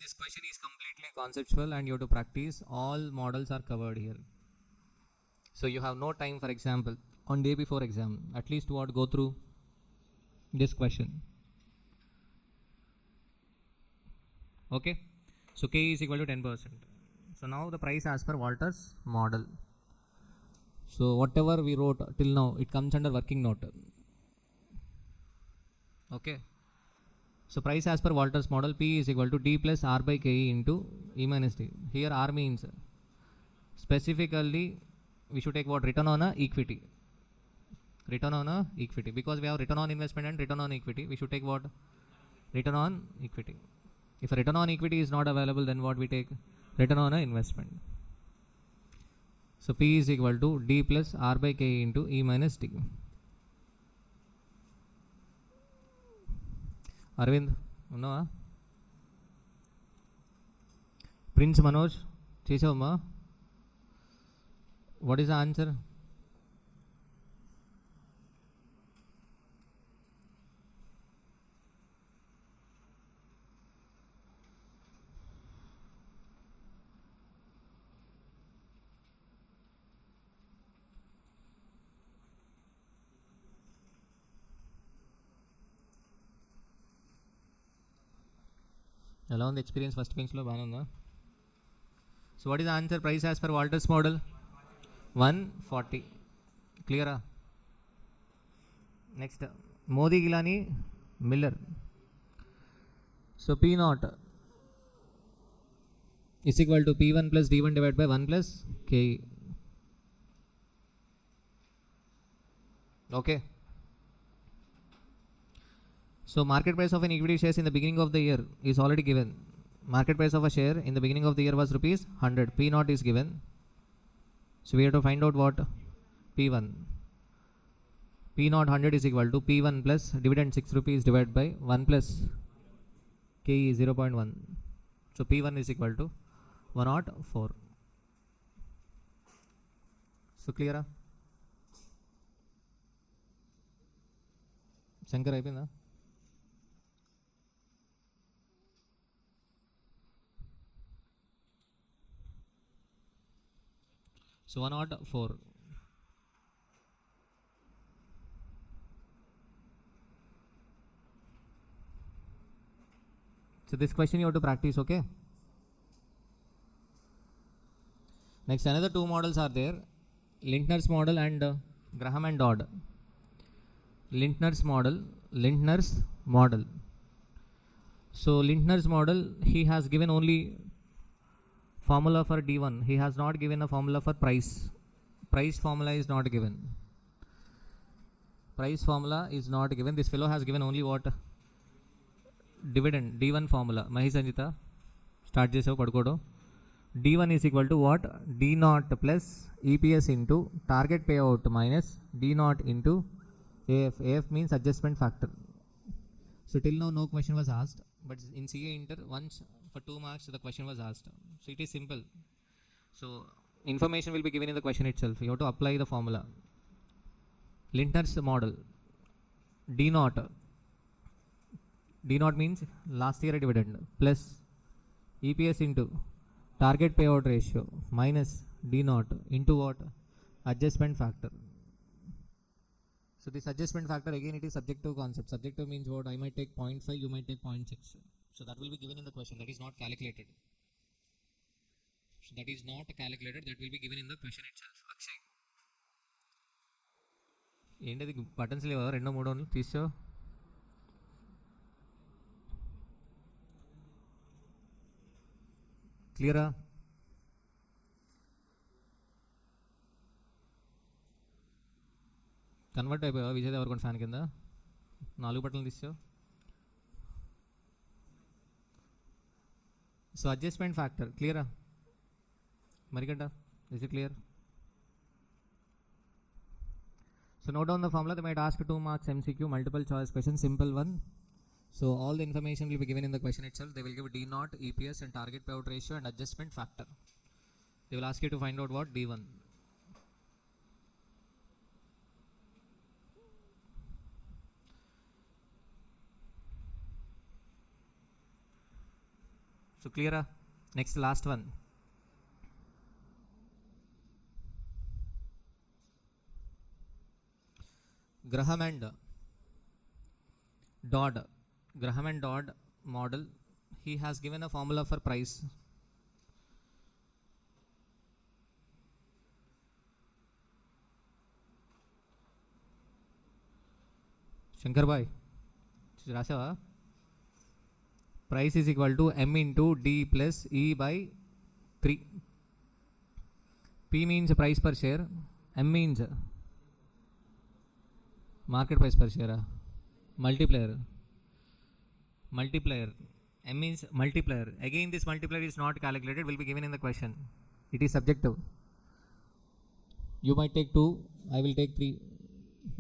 This question is completely conceptual and you have to practice. All models are covered here. So you have no time, for example, on day before exam, at least what go through this question. Okay. So K is equal to 10%. So now the price as per Walter's model. So whatever we wrote till now, it comes under working note. Okay. So price as per Walter's model, P is equal to D plus R by KE into E minus D. Here R means specifically we should take what? Return on equity. Return on equity. Because we have return on investment and return on equity, we should take what? Return on equity. If a return on equity is not available, then what we take? Return on investment. So P is equal to D plus R by K into E minus D. Arvind, ఉన్నావా? Prince Manoj, చేసావమ్మా? What is the answer? ఎలా ఉంది experience? First బెంచ్లో బాగానే ఉందా? So what is the answer? Price as per Walter's model 140. క్లియరా? Next Modigliani, Miller. So P0 is equal to P1 plus D1 divided by 1 plus KE. Okay. So market price of an equity shares in the beginning of the year is already given. Market price of a share in the beginning of the year was rupees 100. P0 is given. So we have to find out what? P1. P0 100 is equal to P1 plus dividend 6 rupees divided by 1 plus KE 0.1. So P1 is equal to 104. So clear? Shankar అయిపోయిందా? So 104. So this question you have to practice, okay? Next, another two models are there, Lintner's model and Graham and Dodd. Lintner's model. So Lintner's model, he has given only formula for D1. He has not given a formula for price. Price formula is not given. Price formula is not given. This fellow has given only what? Dividend, D1 formula. Mahi Sanjita, start చేసావు పడుకోవడం. D1 is equal to what? D0 plus EPS into target payout minus D0 into AF. AF means adjustment factor. So till now no question was asked, but in CA Inter once for 2 marks the question was asked. So it is simple. So information will be given in the question itself. You have to apply the formula. Lintner's model, D0 means last year dividend plus EPS into target payout ratio minus D0 into what? Adjustment factor. So this adjustment factor, again it is subjective concept. Subjective means what? I might take 0.5, you might take 0.6. So that will be given in the question. That is not calculated. So that is not calculated. That will be given in the question itself. Akshay, ఏంటది buttons లేవా? 2 3 తీసో. క్లియరా? Convert అయిపోయావా Vijay Devarakonda fan కింద? 4 బటన్లు తీసావు. So adjustment factor క్లియరా? Manikanta, is it clear? So note down the formula. They might ask 2 marks MCQ, multiple choice question, simple one. So all the information will be given in the question itself. They will give D0, EPS and target payout ratio and adjustment factor. They will ask you to find out what? D1. So clear? Next, last one. Graham and Dodd model. He has given a formula for price. Shankar bhai, రాసావా? Price is equal to M into D plus E by 3. P means price per share, M means market price per share, multiplier. M means multiplier. Again, this multiplier is not calculated, will be given in the question. It is subjective. You might take 2, I will take 3.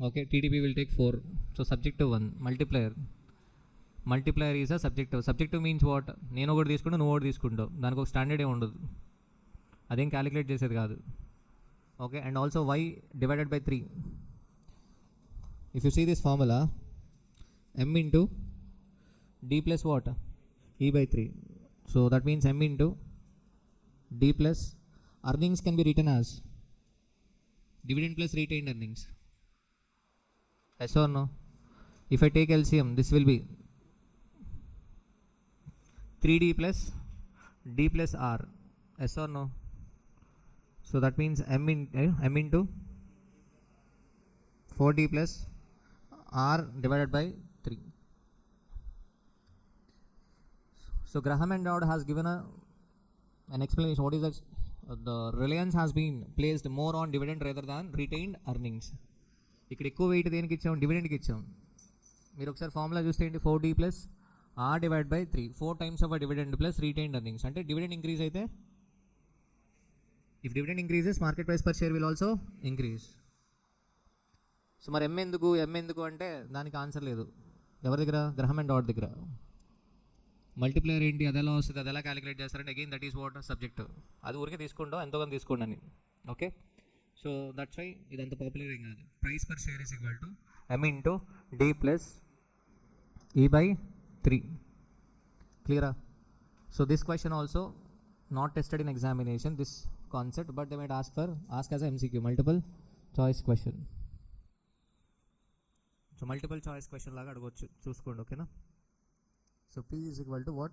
Okay, TDP will take 4. So subjective one, multiplier. Multiplier is a subjective. Subjective means what? నేను ఒకటి తీసుకుంటా, నువ్వు ఒకటి తీసుకుంటావు. దానికి ఒక standard ఏమి ఉండదు, అదేం క్యాలిక్యులేట్ చేసేది కాదు. Okay, and also y divided by 3. If you see this formula, m into d plus what? E by 3. So that means m into d plus earnings can be written as dividend plus retained earnings. Yes or no? If I take LCM, this will be 3d plus d plus r. Yes or no? So that means m into 4d plus r divided by 3. So Graham and Dodd has given an explanation. What is that? The reliance has been placed more on dividend rather than retained earnings. ఇక్కడ ఎక్కువ wait దేనికి ఇచ్చాం? డివిడెండ్కి ఇచ్చాం. మీరు ఒకసారి formula చూస్తే ఏంటి? 4d plus r divide by 3, 4 times of dividend plus retained earnings. అంటే డివిడెండ్ ఇంక్రీజ్ అయితే, if dividend increases market price per share will also increase. So మరి ఎం ఎందుకు అంటే దానికి ఆన్సర్ లేదు. ఎవరి దగ్గర? గ్రహం అండ్ డాట్ దగ్గర. మల్టిప్లేయర్ ఏంటి, అది ఎలా వస్తుంది, అది ఎలా క్యాలిక్యులేట్ చేస్తారంటే again that is what? Subject. అది ఊరికే తీసుకుంటాం, ఎంతో కొంత తీసుకోండి అని. ఓకే, సో దట్స్ వై ఇదంత పాపులర్ ఏం కాదు. Price per share is equal to m into d plus e by 3. క్లియరా? So this question also not tested in examination, this concept, but they might ask as MCQ, multiple choice question. So multiple choice question లాగా అడగవచ్చు, చూసుకోండి. ఓకేనా? So P is equal to what?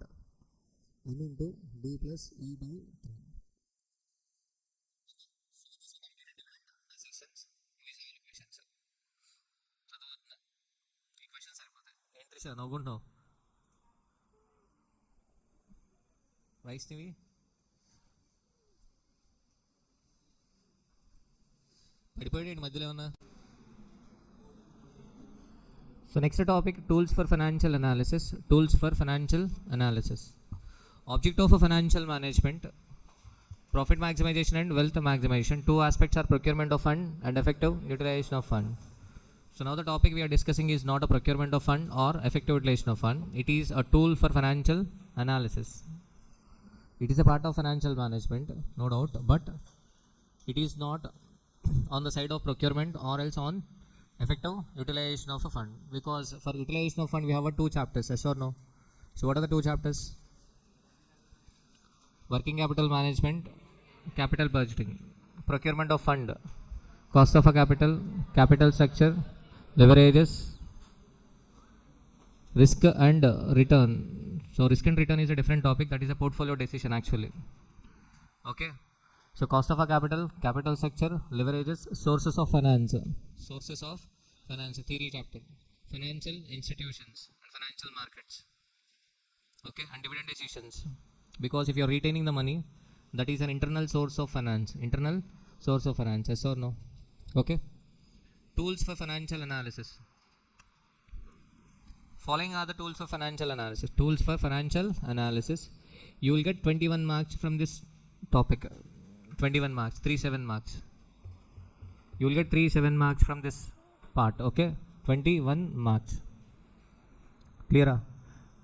m into d plus e by 3. నవ్వుకుంటున్నావు Vaishnavi? పడిపోయాడు మధ్యలో ఏమన్నా? So next topic, tools for financial analysis. Object of a financial management, profit maximization and wealth maximization. Two aspects are procurement of fund and effective utilization of fund. So now the topic we are discussing is not a procurement of fund or effective utilization of fund. It is a tool for financial analysis. It is a part of financial management, no doubt, but it is not on the side of procurement or else on effective utilization of a fund, because for utilization of fund we have 2 chapters. Yes or no? So what are the 2 chapters? Working capital management, capital budgeting. Procurement of fund, cost of a capital structure, leverages, risk and return. So risk and return is a different topic, that is a portfolio decision actually. Okay, so cost of a capital structure, leverages, sources of finance, theory chapter, financial institutions and financial markets. Okay, and dividend decisions, because if you are retaining the money, that is an internal source of finance. Yes or no? Okay, tools for financial analysis. Following are the tools for financial analysis. You will get 21 marks from this topic. 21 marks, 37 marks. You will get 37 marks from this part. Okay, 21 marks. Clear?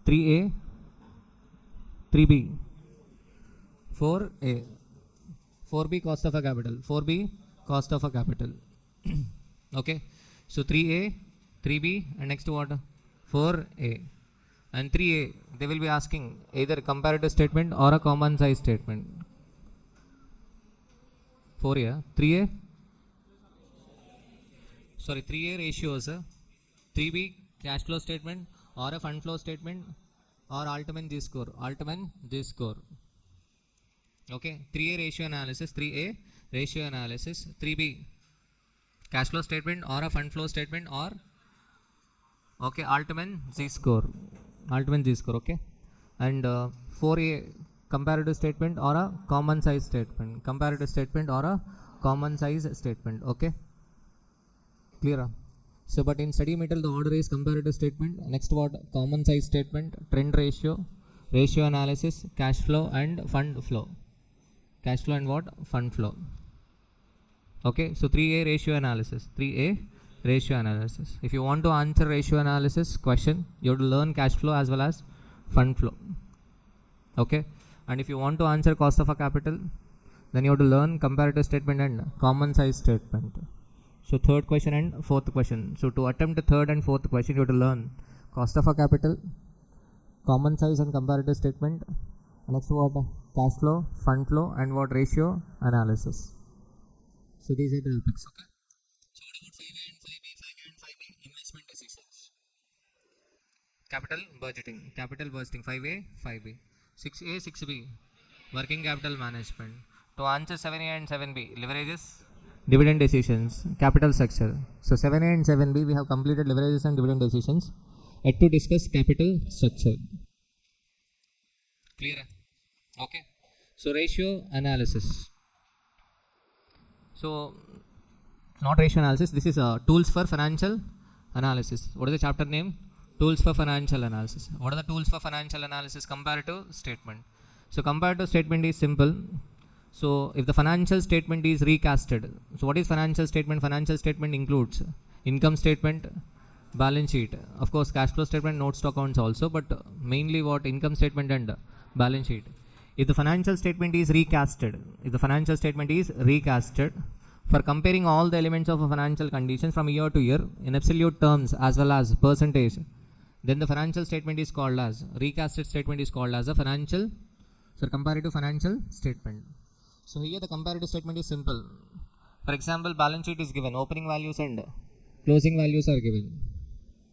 3A, 3B, 4A, 4B cost of a capital. Okay, so 3A, 3B and next what? 4A. And 3A, they will be asking either comparative statement or a common size statement. 4A, 3A, sorry, 3A ratios, 3B cash flow statement or a fund flow statement or Altman G score. Okay, 3A ratio analysis, 3B cash flow statement or a fund flow statement or okay Altman G score. Okay, and 4A comparative statement or a common size statement. Okay, clear? So, but in study material, the order is comparative statement. Next, what? Common size statement, trend ratio, ratio analysis, cash flow, and fund flow. Cash flow and what? Fund flow. Okay, so 3A ratio analysis. 3A ratio analysis. If you want to answer ratio analysis question, you have to learn cash flow as well as fund flow. Okay, and if you want to answer cost of a capital, then you have to learn comparative statement and common size statement. So third question and fourth question. So to attempt the third and fourth question, you have to learn cost of a capital, common size and comparative statement. Next, what? Cash flow, fund flow, and what? Ratio analysis. So these are the topics. Okay. So what about 5A and 5B? 5A and 5B investment decisions. Capital budgeting. Capital budgeting. 5A, 5B. 6A, 6B. Working capital management. To answer 7A and 7B, leverages, dividend decisions, capital structure. So 7A and 7B, we have completed leverages and dividend decisions. Yet to discuss capital structure. Clear? Okay. So ratio analysis. So not ratio analysis. This is tools for financial analysis. What is the chapter name? Tools for financial analysis. What are the tools for financial analysis? Comparative statement. So comparative statement is simple. So if the financial statement is recasted, so what is financial statement? Financial statement includes income statement, balance sheet, of course cash flow statement, notes to accounts also, but mainly what? Income statement and balance sheet. If the financial statement is recasted, for comparing all the elements of a financial condition from year to year in absolute terms as well as percentage, then the financial statement is called as, recasted statement is called as a comparative financial statement. So here the comparative statement is simple. For example, balance sheet is given, opening values and closing values are given.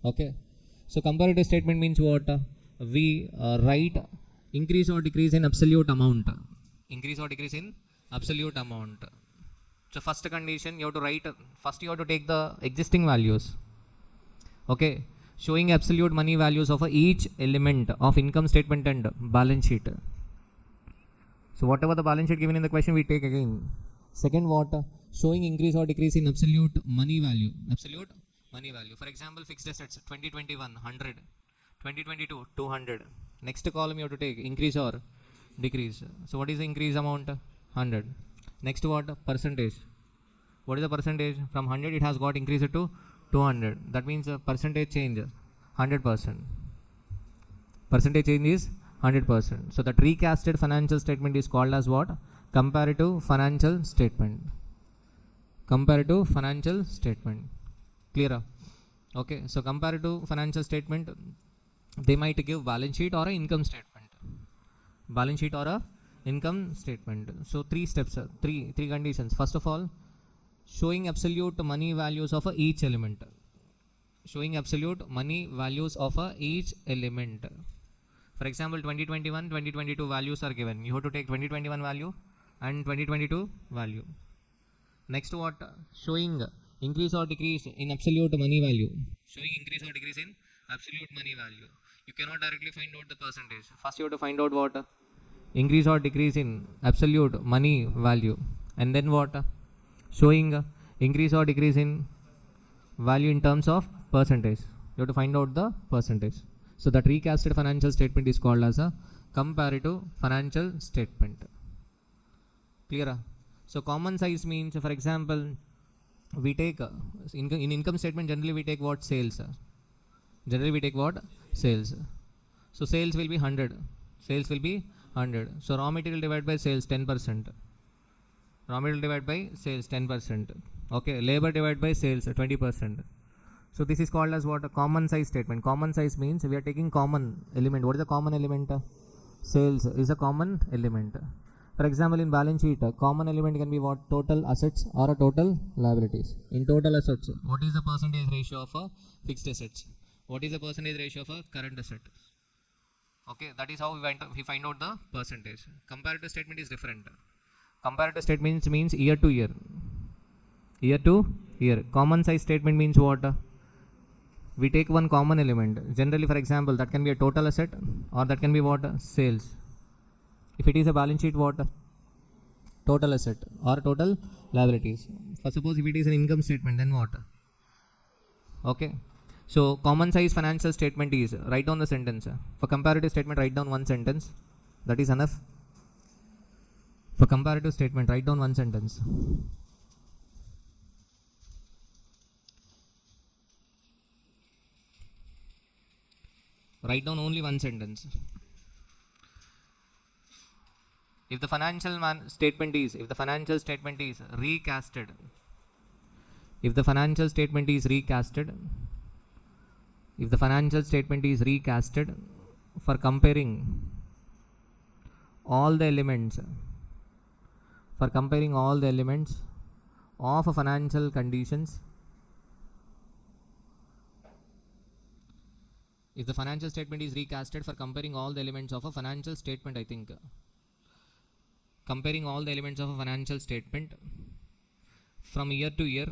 Okay. So comparative statement means what? We write increase or decrease in absolute amount. Increase or decrease in absolute amount. So first condition, you have to write, first you have to take the existing values. Okay. Showing absolute money values of each element of income statement and balance sheet. So whatever the balance sheet given in the question, we take again. Second, what? Showing increase or decrease in absolute money value. Absolute money value. For example, fixed assets 2021 100, 2022 200. Next column you have to take increase or decrease. So what is the increase amount? 100. Next, what? Percentage. What is the percentage? From 100 it has got increased to 200. That means percentage change 100%. Percentage change is 100%. So that recasted financial statement is called as what? Comparative financial statement. Comparative financial statement. Clear? Okay. So comparative financial statement, they might give balance sheet or an income statement. Balance sheet or a income statement. So three steps, three conditions. First of all, showing absolute money values of each element. Showing absolute money values of each element. For example, 2021, 2022 values are given. You have to take 2021 value and 2022 value. Next, what? Showing increase or decrease in absolute money value. Showing increase or decrease in absolute money value. You cannot directly find out the percentage. First, you have to find out what? Increase or decrease in absolute money value. And then what? Showing increase or decrease in value in terms of percentage. You have to find out the percentage. So that recasted financial statement is called as a comparative financial statement. Clear? So common size means, for example, we take in income statement generally we take what? Sales. Generally we take what? Sales. So sales will be 100. Sales will be 100. So raw material divided by sales 10%. Raw material divided by sales 10%. Okay. Labor divided by sales 20%. So this is called as what? A common size statement. Common size means we are taking common element. What is the common element? Sales is a common element. For example, in balance sheet, a common element can be what? Total assets or a total liabilities. In total assets, what is the percentage ratio of a fixed assets? What is the percentage ratio of a current asset? Okay, that is how we find out the percentage. Comparative statement is different. Comparative statement means year to year. Year to year. Common size statement means what? We take one common element. Generally, for example, that can be a total asset or that can be what? Sales. If it is a balance sheet, what? Total asset or total liabilities. For suppose if it is an income statement, then what? Okay. So common size financial statement is, write down the sentence. For comparative statement, write down one sentence. That is enough. For comparative statement, write down one sentence. Write down only one sentence. If the financial statement is recasted, if the financial statement is recasted for comparing all the elements of a financial conditions, if the financial statement is recasted for comparing all the elements of a financial statement, I think comparing all the elements of a financial statement from year to year,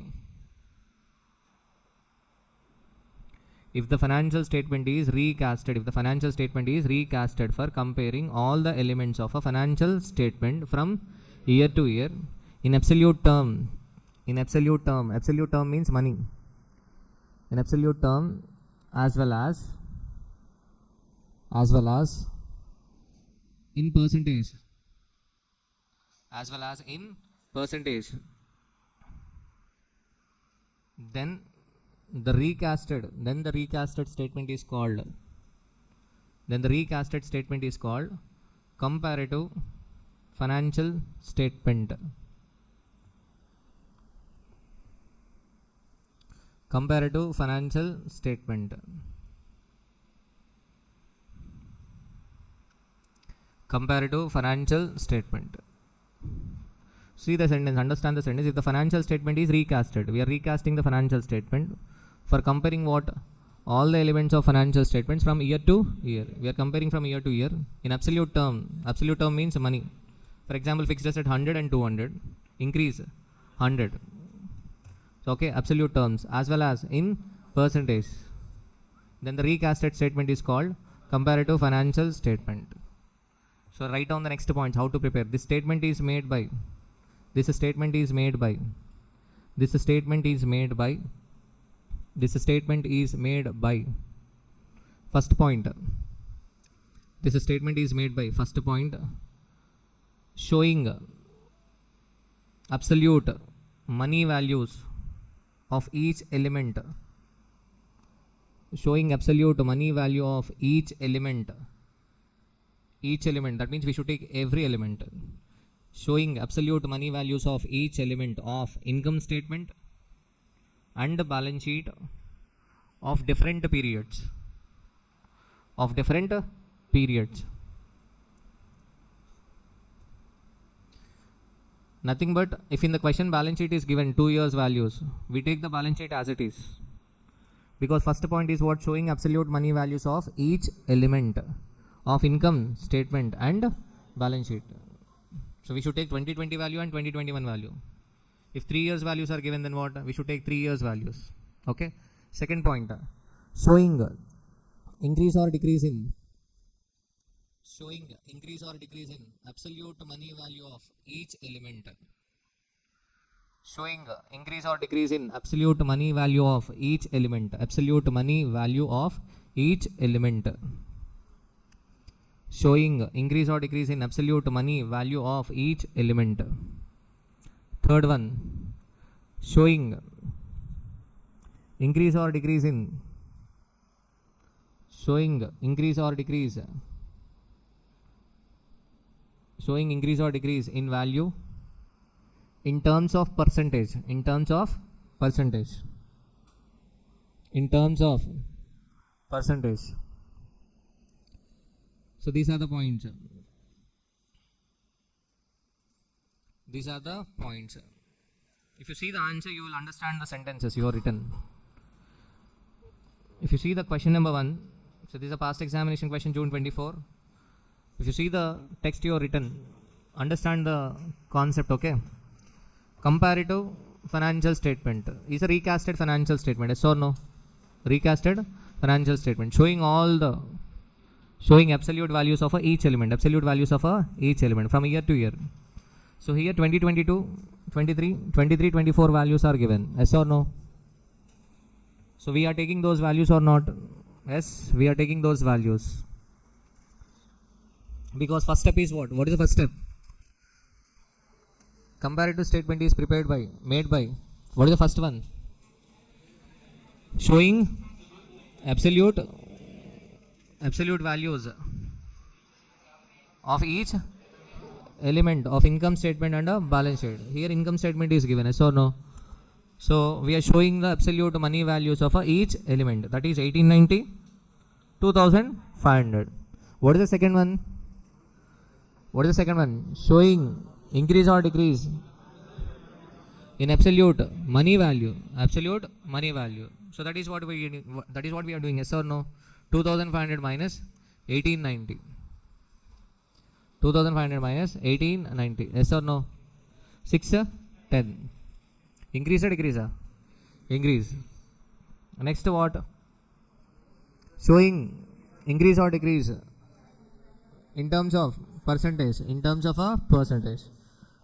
if the financial statement is recasted for comparing all the elements of a financial statement from year to year in absolute term means money, in absolute term as well as in percentage, then the recasted statement is called comparative financial statement. Comparative financial statement. See the sentence, understand the sentence. If the financial statement is recasted, we are recasting the financial statement for comparing what? All the elements of financial statements from year to year. We are comparing from year to year in absolute term. Absolute term means money. For example, fixed asset 100 and 200, increase 100. So, okay, absolute terms as well as in percentage. Then the recasted statement is called comparative financial statement. So write down the next points, how to prepare. This statement is made by first point. This statement is made by first point, showing absolute money values of each element. Showing absolute money value of each element. That means we should take every element. Showing absolute money values of each element of income statement and balance sheet of different periods. Nothing but if in the question balance sheet is given 2 years values, we take the balance sheet as it is. Because first point is what? Showing absolute money values of each element of income statement and balance sheet. So we should take 2020 value and 2021 value. If 3 years values are given, then what? We should take 3 years values. Okay. Second point, showing increase or decrease in absolute money value of each element. Showing increase or decrease in absolute money value of each element. Showing increase or decrease in absolute money value of each element. Third one, showing increase or decrease in value in terms of percentage. So these are the points. If you see the answer, you will understand the sentences you have written. If you see the question number 1, so this is a past examination question, June 24. If you see the text you have written, understand the concept, okay? Comparative financial statement is a recasted financial statement, yes or no? Recasted financial statement showing absolute values of each element, from year to year. So here 2022, 23, 24 values are given, yes or no? So we are taking those values or not? Yes, we are taking those values. Because first step is what? What is the first step? Comparative statement is made by, what is the first one? Showing absolute values of each element of income statement and a balance sheet. Here income statement is given, yes or no? So we are showing the absolute money values of each element, that is 1890, 2500. What is the second one? What is the second one? Showing increase or decrease in absolute money value. So that is what we are doing, yes or no? 2500 minus 1890. 2500 minus 1890, yes or no? 6, 10. Increase or decrease? Increase. Next what? Showing increase or decrease in terms of percentage.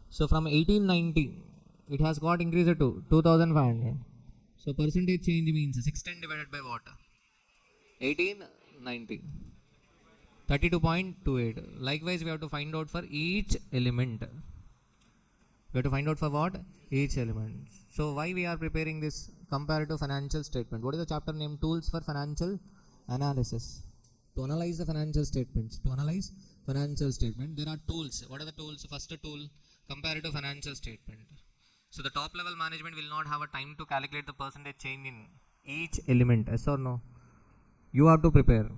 So from 1890 it has got increased to 2500. So percentage change means 610 divided by what? 1890. 32.28. Likewise we have to find out for each element. We have to find out for what? Each element. So why we are preparing this comparative financial statement? What is the chapter name? Tools for financial analysis. To analyze the financial statements. There are tools. What are the tools? First tool, comparative financial statement. So the top level management will not have a time to calculate the percentage change in each element. Yes or no? You have to prepare.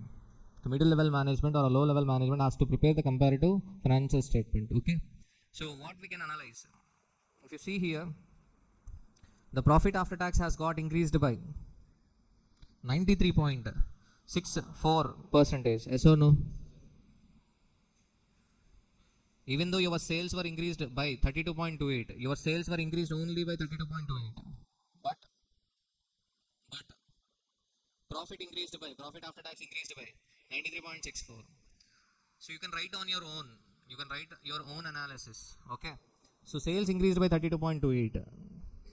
The middle level management or a low level management has to prepare the comparative financial statement. Okay. So what we can analyze? If you see here, the profit after tax has got increased by 93.64%. Yes or no? Even though your sales were increased by 32.28, your sales were increased only by 32.28. But profit after tax increased by 93.64. So you can write on your own. You can write your own analysis. Okay. So sales increased by 32.28.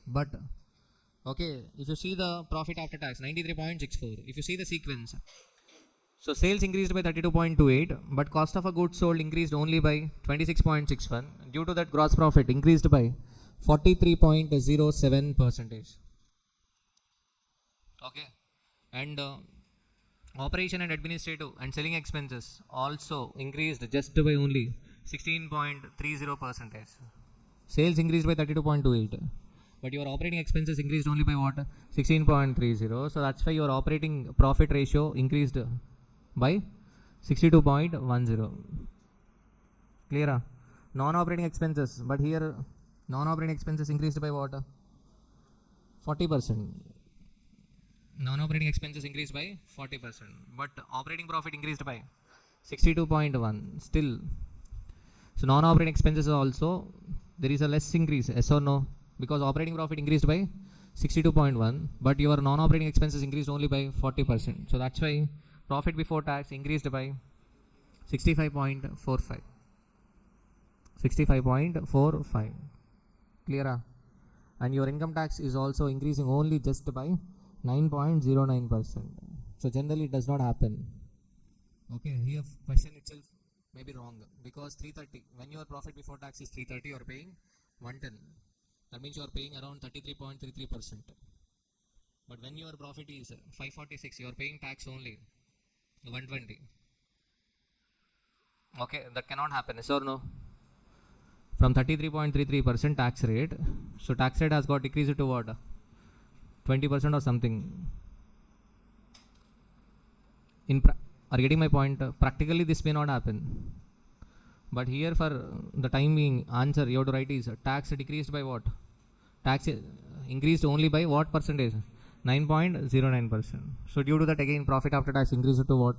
But okay, if you see the profit after tax 93.64, if you see the sequence, so sales increased by 32.28, but cost of a goods sold increased only by 26.61. Due to that, gross profit increased by 43.07%. Okay, and operation and administrative and selling expenses also increased just by only 16.30%. Sales increased by 32.28. But your operating expenses increased only by what? 16.30. So that's why your operating profit ratio increased by 62.10. Clear? Non-operating expenses, but here non-operating expenses increased by what? 40%. Non-operating expenses increased by 40%, but operating profit increased by 62.1. Still, so non-operating expenses also there is a less increase, yes or no? Because operating profit increased by 62.1, but your non-operating expenses increased only by 40%. So that's why profit before tax increased by 65.45. 65.45. Clear? And your income tax is also increasing only just by 9.09%. So generally it does not happen. Okay, here question itself may be wrong, because 330, when your profit before tax is 330, you are paying 110. That means you are paying around 33.33%. But when your profit is 546, you are paying tax only 120. Okay, that cannot happen, yes or no? From 33.33% tax rate, so tax rate has got decreased to what? 20% or something. Are you getting my point? Practically this may not happen. But here for the time being, answer you have to write is tax decreased by what? Tax increased only by what percentage? 9.09%. So due to that, again profit after tax increased to what?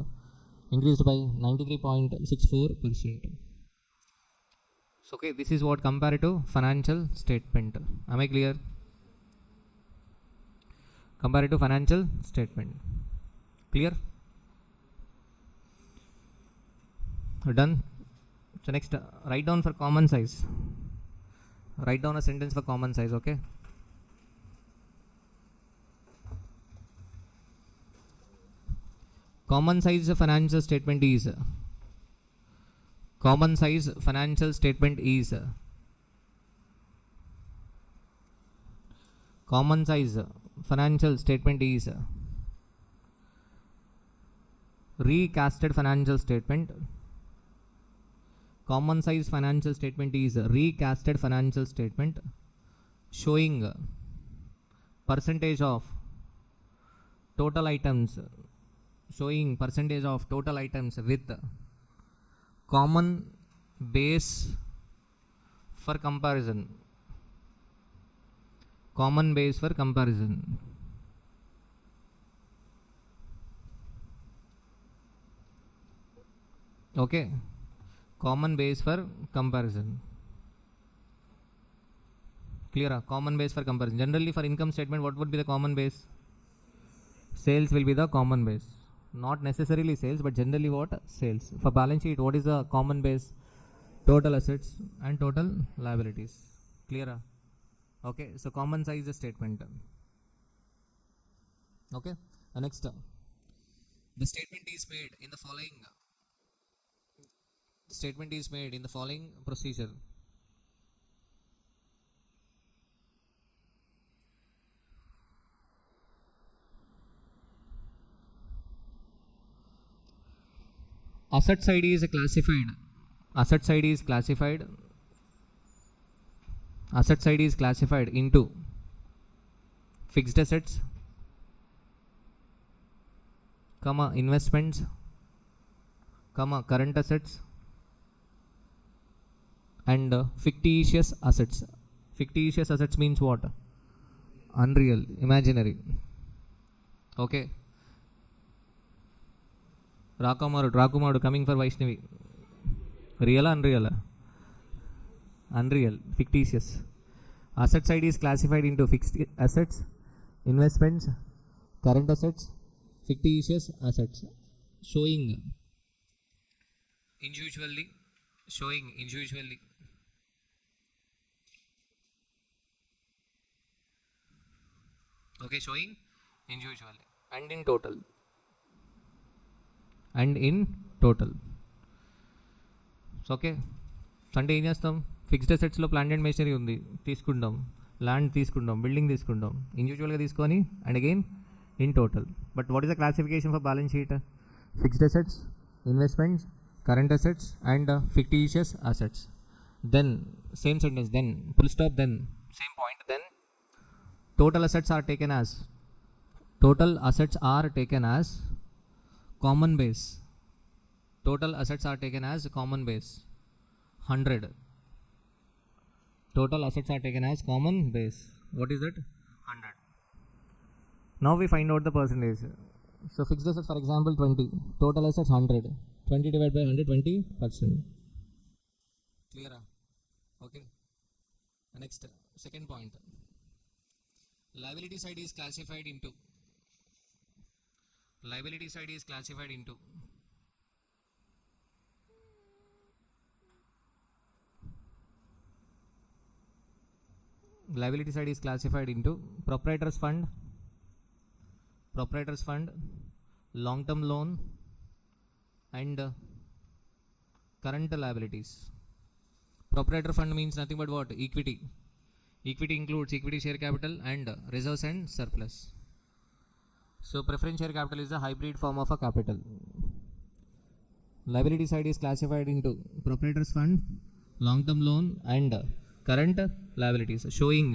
Increased by 93.64%. So okay, this is what comparative financial statement. Am I clear? Comparative financial statement. Clear? Done. So next, write down for common size. Write down a sentence for common size, okay? Common size financial statement is common size financial statement is common size financial statement is recasted financial statement. Common size financial statement is recasted financial statement showing percentage of total items, showing percentage of total items with common base for comparison. Common base for comparison. Okay, common base for comparison. Clear? Common base for comparison. Generally for income statement, what would be the common base? Sales will be the common base. Not necessarily sales, but generally what? Sales. For balance sheet, what is the common base? Total assets and total liabilities. Clear? Okay, so common size statement. Okay, next, the statement is made in the following. Statement is made in the following procedure. Asset side is classified. Asset side is classified. Asset side is classified into fixed assets, comma investments, comma current assets, and fictitious assets. Fictitious assets means what? Unreal, imaginary. Okay. Rakumaru coming for Vaishnavi. Real or unreal? Unreal, fictitious. Asset side is classified into fixed assets, investments, current assets, fictitious assets, showing individually. Okay, showing individually and in total. So, okay. Sunday ఏం చేస్తాం? Fixed అసెట్స్లో plant and machinery ఉంది, తీసుకుంటాం. Land తీసుకుంటాం, building తీసుకుంటాం, ఇండివిజువల్గా తీసుకొని and again in total. But what is the classification for balance sheet? Fixed assets, investments, current assets and fictitious assets. Then same sentence, then full stop, then same point, then total assets are taken as common base. Total assets are taken as common base 100. Total assets are taken as common base. What is that? 100. Now we find out the percentage. So fixed assets, for example, 20. Total assets 100. 20 divided by 100, 20%. Clear? Okay. Next, second point. Liability side is classified into. Liability side is classified into. Liability side is classified into proprietor's fund, long-term loan, and current liabilities. Proprietor fund means nothing but what? Equity. Equity includes equity share capital and reserves and surplus. So preference share capital is a hybrid form of a capital. Liability side is classified into proprietor's fund, long-term loan, and current liabilities, showing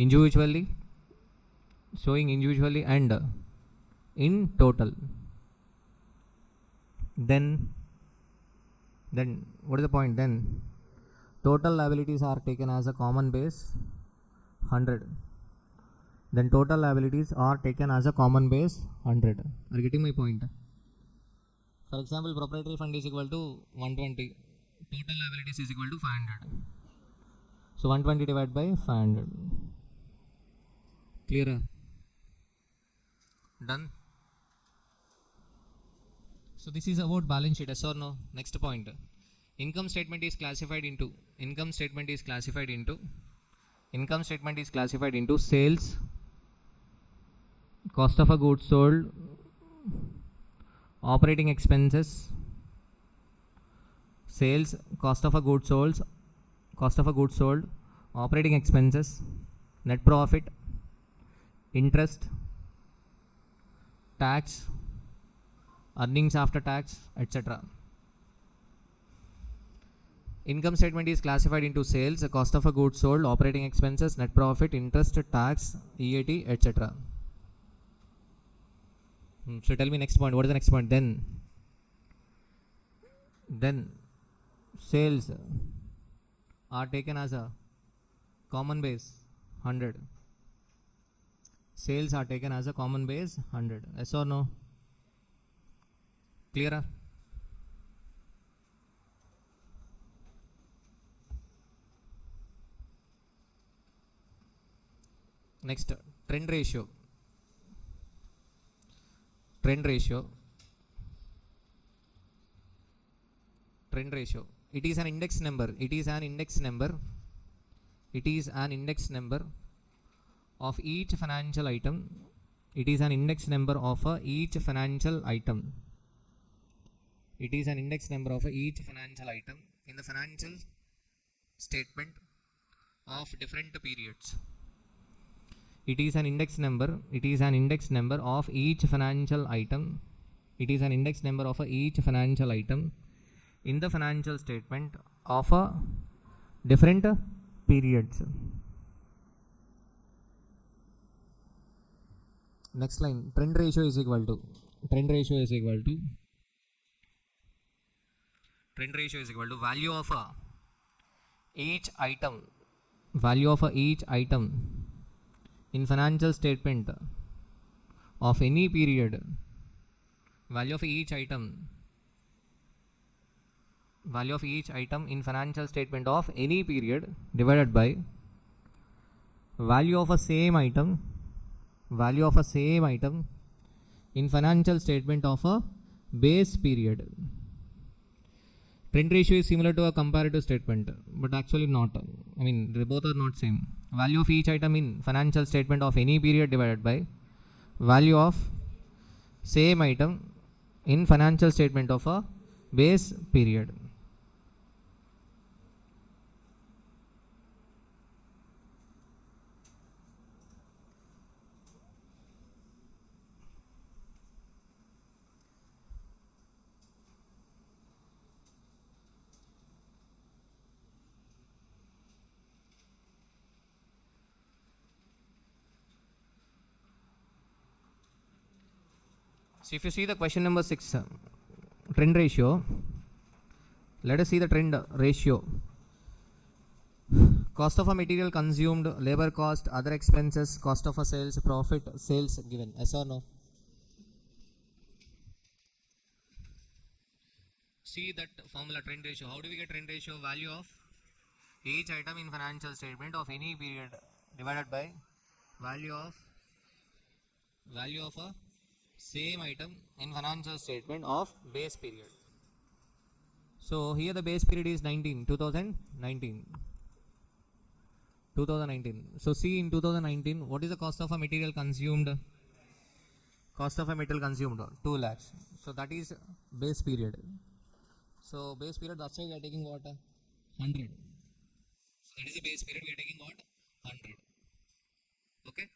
individually and in total. Then what is the point? Then total liabilities are taken as a common base 100. Then total liabilities are taken as a common base 100. Are you getting my point? For example, proprietary fund is equal to 120. Total liabilities is equal to 500. So 120 divided by 500. Clear? Done? So this is about balance sheet, yes or no? Next point. Income statement is classified into sales, cost of a goods sold, operating expenses, sales, cost of a goods sold, operating expenses, net profit, interest, tax, earnings after tax, etc. Income statement is classified into sales, cost of a goods sold, operating expenses, net profit, interest, tax, EAT, etc. So tell me next point. What is the next point? Then sales are taken as a common base 100. Sales are taken as a common base 100. Yes or no? Clear? Next, trend ratio. Trend ratio. It is an index number. It is an index number of each financial item. It is an index number of each financial item. It is an index number of each financial item in the financial statement of different periods. It is an index number. It is an index number of each financial item. It is an index number of each financial item in the financial statement of different periods. Next line, trend ratio is equal to value of each item in financial statement of any period. Value of each item in financial statement of any period divided by value of a same item in financial statement of a base period. Trend ratio is similar to a comparative statement, but actually not. I mean, they both are not same. Value of each item in financial statement of any period divided by value of same item in financial statement of a base period. So if you see the question number 6, trend ratio, let us see the trend ratio. Cost of a material consumed, labor cost, other expenses, cost of a sales, profit, sales given. Yes or no? See that formula, trend ratio. How do we get trend ratio? Value of each item in financial statement of any period divided by value of a same item in financial statement of base period. So here the base period is 2019. So see, in 2019, what is the cost of a material consumed? 2 lakhs. So that is base period. So base period, that's why we are taking what? 100. So that is the base period, we are taking what? 100. Okay.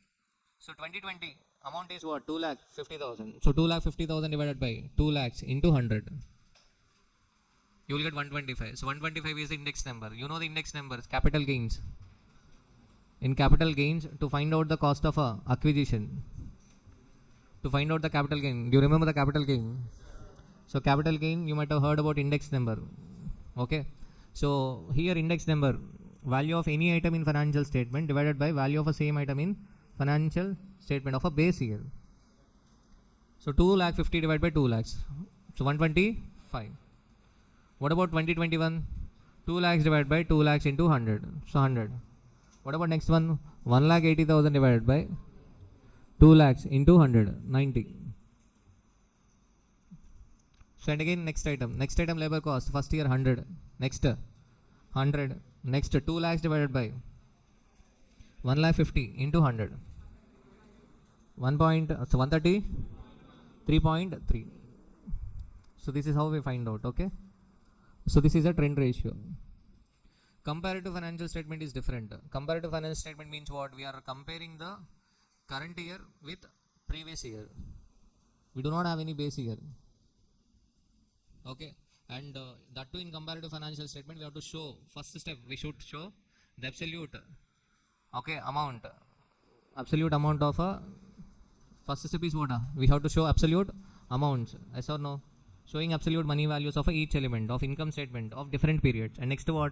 So 2020 amount is what? 2,50,000. So 2,50,000 divided by 2 lakhs into 100. You will get 125. So 125 is the index number. You know the index numbers, capital gains. In capital gains, to find out the cost of acquisition, to find out the capital gain, do you remember the capital gain? So capital gain, you might have heard about index number. Okay. So here index number, value of any item in financial statement divided by value of a same item in financial statement of a base year. So 2,50,000 divided by 2 lakhs. So 125. What about 2021? 2 lakhs divided by 2 lakhs into 100. So 100. What about next one? 1,80,000 divided by 2 lakhs into 100. 90. So and again next item labor cost, first year 100. Next 100. Next 2 lakhs divided by 1,50,000 into 100. 130, 3.3. So this is how we find out, okay? So this is a trend ratio. Comparative financial statement is different. Comparative financial statement means what? We are comparing the current year with previous year. We do not have any base year. Okay, and that too in comparative financial statement we have to show, first step we should show the absolute, okay, amount. Absolute amount of a, first step is what? We have to show absolute amounts, yes or no? Showing absolute money values of each element of income statement of different periods. And next what?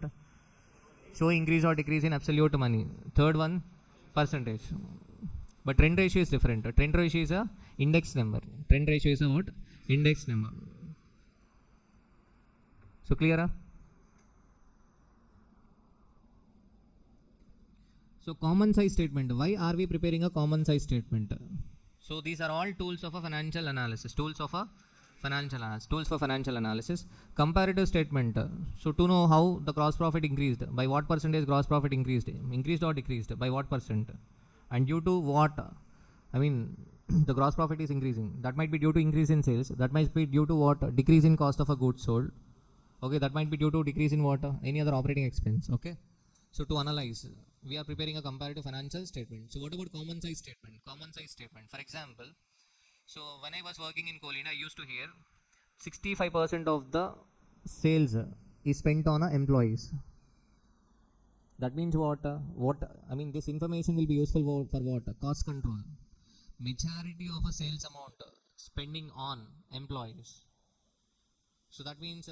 Show increase or decrease in absolute money. Third one, percentage. But trend ratio is different. Trend ratio is a index number. Trend ratio is a what? Index number. So clear? So common size statement. Why are we preparing a common size statement? So these are all tools of a financial analysis. Tools of a financial analysis. Tools for financial analysis. Comparative statement. So to know how the gross profit increased, by what percentage gross profit increased, increased or decreased, by what percent, and due to what? I mean, the gross profit is increasing. That might be due to increase in sales. That might be due to what? Decrease in cost of a goods sold. Okay, that might be due to decrease in what? Any other operating expense. Okay, so to analyze, we are preparing a comparative financial statement. So what about common size statement? Common size statement. For example, so when I was working in Colina, I used to hear 65% of the sales is spent on employees. That means what? I mean, this information will be useful for what? Cost control. Majority of a sales amount spending on employees. So that means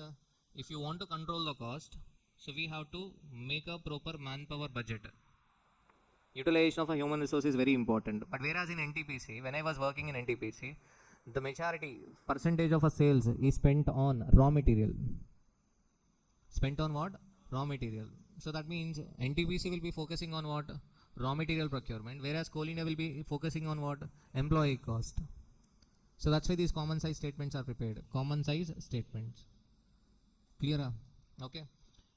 if you want to control the cost, so we have to make a proper manpower budget. Utilization of a human resource is very important. But whereas in NTPC, when I was working in NTPC, the majority percentage of a sales is spent on raw material. Spent on what? Raw material. So that means NTPC will be focusing on what? Raw material procurement, whereas Coal India will be focusing on what? Employee cost. So that's why these common size statements are prepared. Common size statements. Clear? Okay.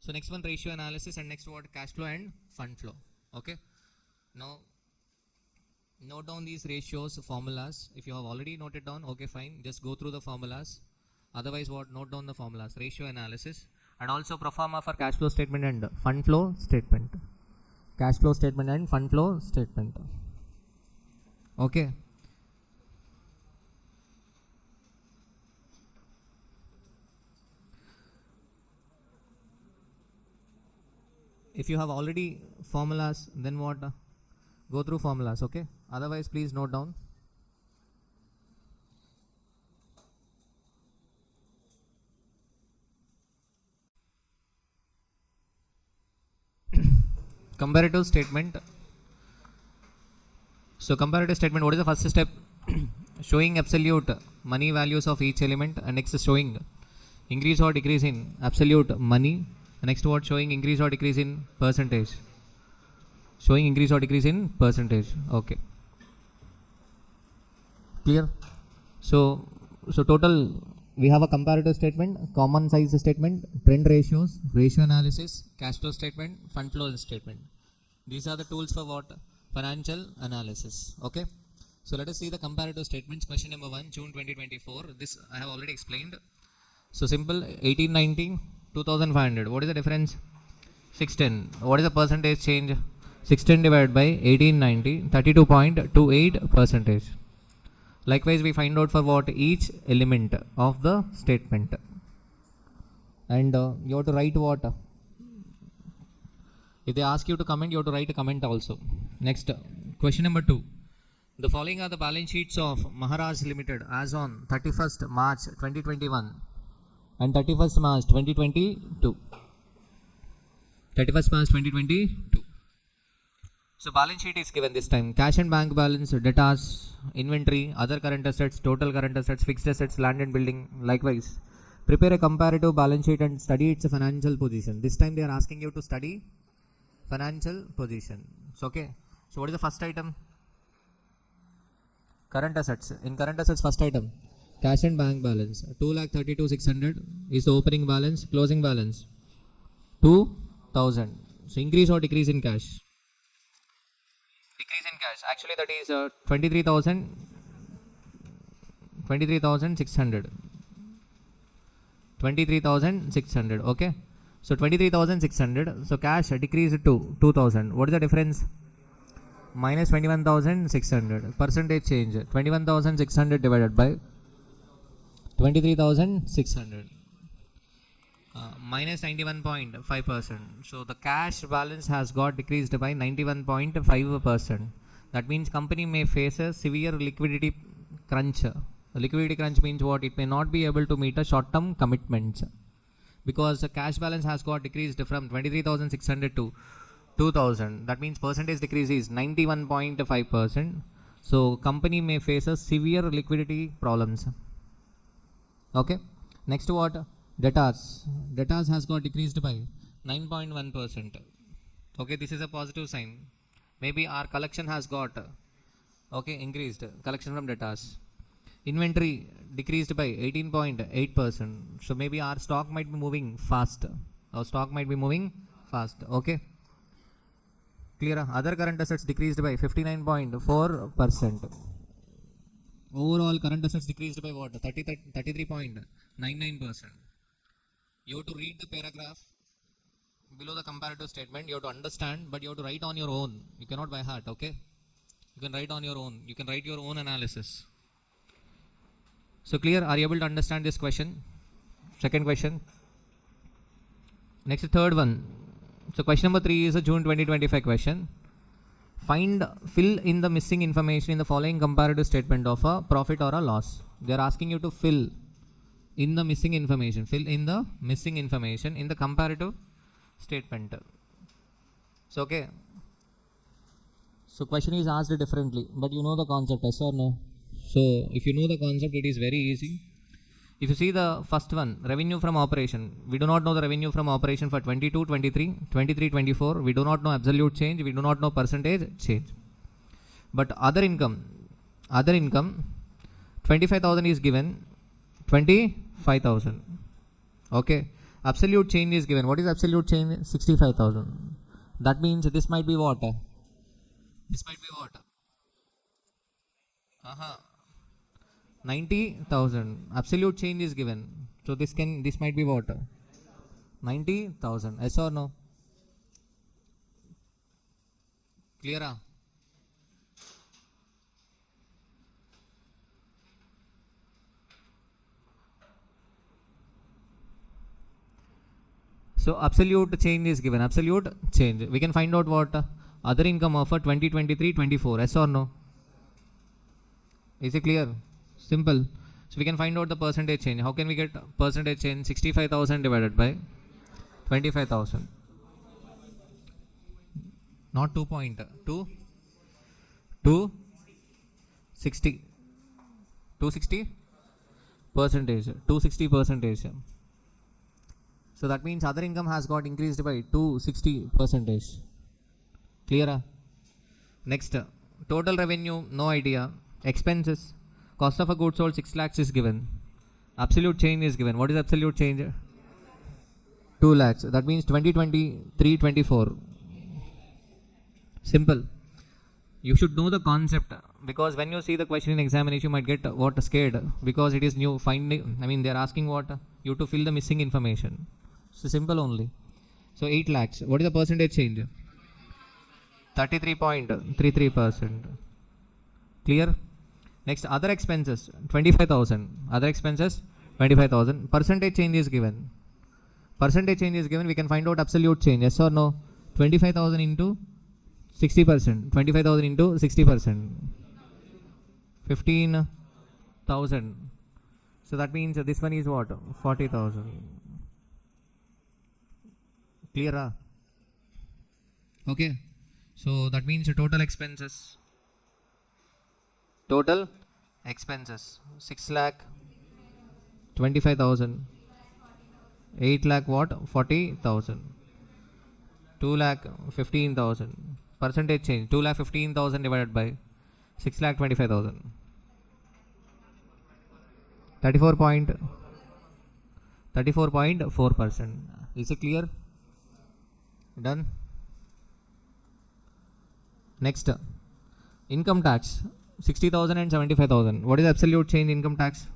So next one, ratio analysis, and next what? Cash flow and fund flow. Okay. Now note down these ratios, formulas. If you have already noted down, okay, fine. Just go through the formulas. Otherwise what? Note down the formulas. Ratio analysis, and also pro forma for cash flow statement and fund flow statement. Cash flow statement and fund flow statement. Okay. If you have already formulas, then what? Go through formulas, okay? Otherwise, please note down. Comparative statement. So comparative statement, what is the first step? Showing absolute money values of each element, and next is showing increase or decrease in absolute money. Next what? Showing increase or decrease in percentage. Showing increase or decrease in percentage. Okay. Clear? So total we have a comparative statement, common size statement, trend ratios, ratio analysis, cash flow statement, fund flow statement. These are the tools for what? Financial analysis. Okay. So let us see the comparative statements. Question number 1, June 2024. This I have already explained. So simple, 1890, 2500. What is the difference? 610. What is the percentage change? 610 divided by 1890, 32.28 percentage. Likewise, we find out for what? Each element of the statement. And you have to write what? If they ask you to comment, you have to write a comment also. Next, question number 2. The following are the balance sheets of Maharaj Limited as on 31st March 2021 and 31st March 2022. 31st March 2022. So balance sheet is given this time. Cash and bank balance, debtors, inventory, other current assets, total current assets, fixed assets, land and building. Likewise, prepare a comparative balance sheet and study its financial position. This time they are asking you to study financial position. So okay. So what is the first item? Current assets. In current assets, first item, cash and bank balance. 2,32,600 is the opening balance. Closing balance 2,000. So increase or decrease in cash? Decrease in cash. Actually, that is 23,600. 23,600. Okay. So 23,600. So cash decreased to 2,000. What is the difference? Minus 21,600. Percentage change. 21,600 divided by 23,600. Minus 91.5%. So the cash balance has got decreased by 91.5%. That means company may face a severe liquidity crunch. Liquidity crunch means what? It may not be able to meet a short-term commitments because the cash balance has got decreased from 23,600 to 2,000. That means percentage decrease is 91.5%. So company may face a severe liquidity problems. Okay. Next what? Debtors. Debtors has got decreased by 9.1%. Okay, this is a positive sign. Maybe our collection has got increased. Collection from debtors. Inventory decreased by 18.8%. So maybe our stock might be moving fast. Our stock might be moving fast. Okay. Clear? Other current assets decreased by 59.4%. Overall current assets decreased by what? 33.99%. You have to read the paragraph below the comparative statement. You have to understand, but you have to write on your own. You cannot by heart, okay? You can write on your own. You can write your own analysis. So clear? Are you able to understand this question? Second question. Next, third one. So question number 3 is a June 2025 question. Fill in the missing information in the following comparative statement of a profit or a loss. They are asking you to fill in the missing information. Fill in the missing information in the comparative statement. So okay. So question is asked differently, but you know the concept, yes or no? So if you know the concept, it is very easy. If you see the first one, revenue from operation, we do not know the revenue from operation for 22, 23, 23, 24. We do not know absolute change. We do not know percentage change. But other income, 25,000 is given, 25,000. Okay. Absolute change is given. What is absolute change? 65,000. That means this might be what? This might be what? 90,000. Absolute change is given. So this might be what? 90,000. Yes or no? Clear? So absolute change is given. Absolute change. We can find out what? Other income of 2023, 24. Yes or no? Is it clear? Simple. So we can find out the percentage change. How can we get percentage change? 65,000 divided by 25,000. Not 2.2. 260. 260 percentage. 260 percentage. So that means other income has got increased by 260 percentage. Clear? Next, total revenue, no idea. Expenses, cost of a goods sold 6 lakhs is given. Absolute change is given. What is absolute change? 2 lakhs. That means 2023, 24. Simple. You should know the concept, because when you see the question in examination, you might get what scared, because it is new. They are asking what? You to fill the missing information. So simple only. So 8 lakhs. What is the percentage change? 33.33%. Clear? Next, other expenses 25,000. Other expenses 25,000. Percentage change is given. Percentage change is given. We can find out absolute change. Yes or no? 25,000 into 60%. 25,000 into 60%. 15,000. So that means this one is what? 40,000. Clear? Okay. So that means total expenses. Total expenses 6 lakh 25,000. 8 lakh what? 40,000. 2 lakh 15,000. Percentage change 2 lakh 15,000 divided by 6 lakh 25,000. 34.4%. Is it clear? Done. Next, income tax 60,000 and 75,000. What is absolute change income tax?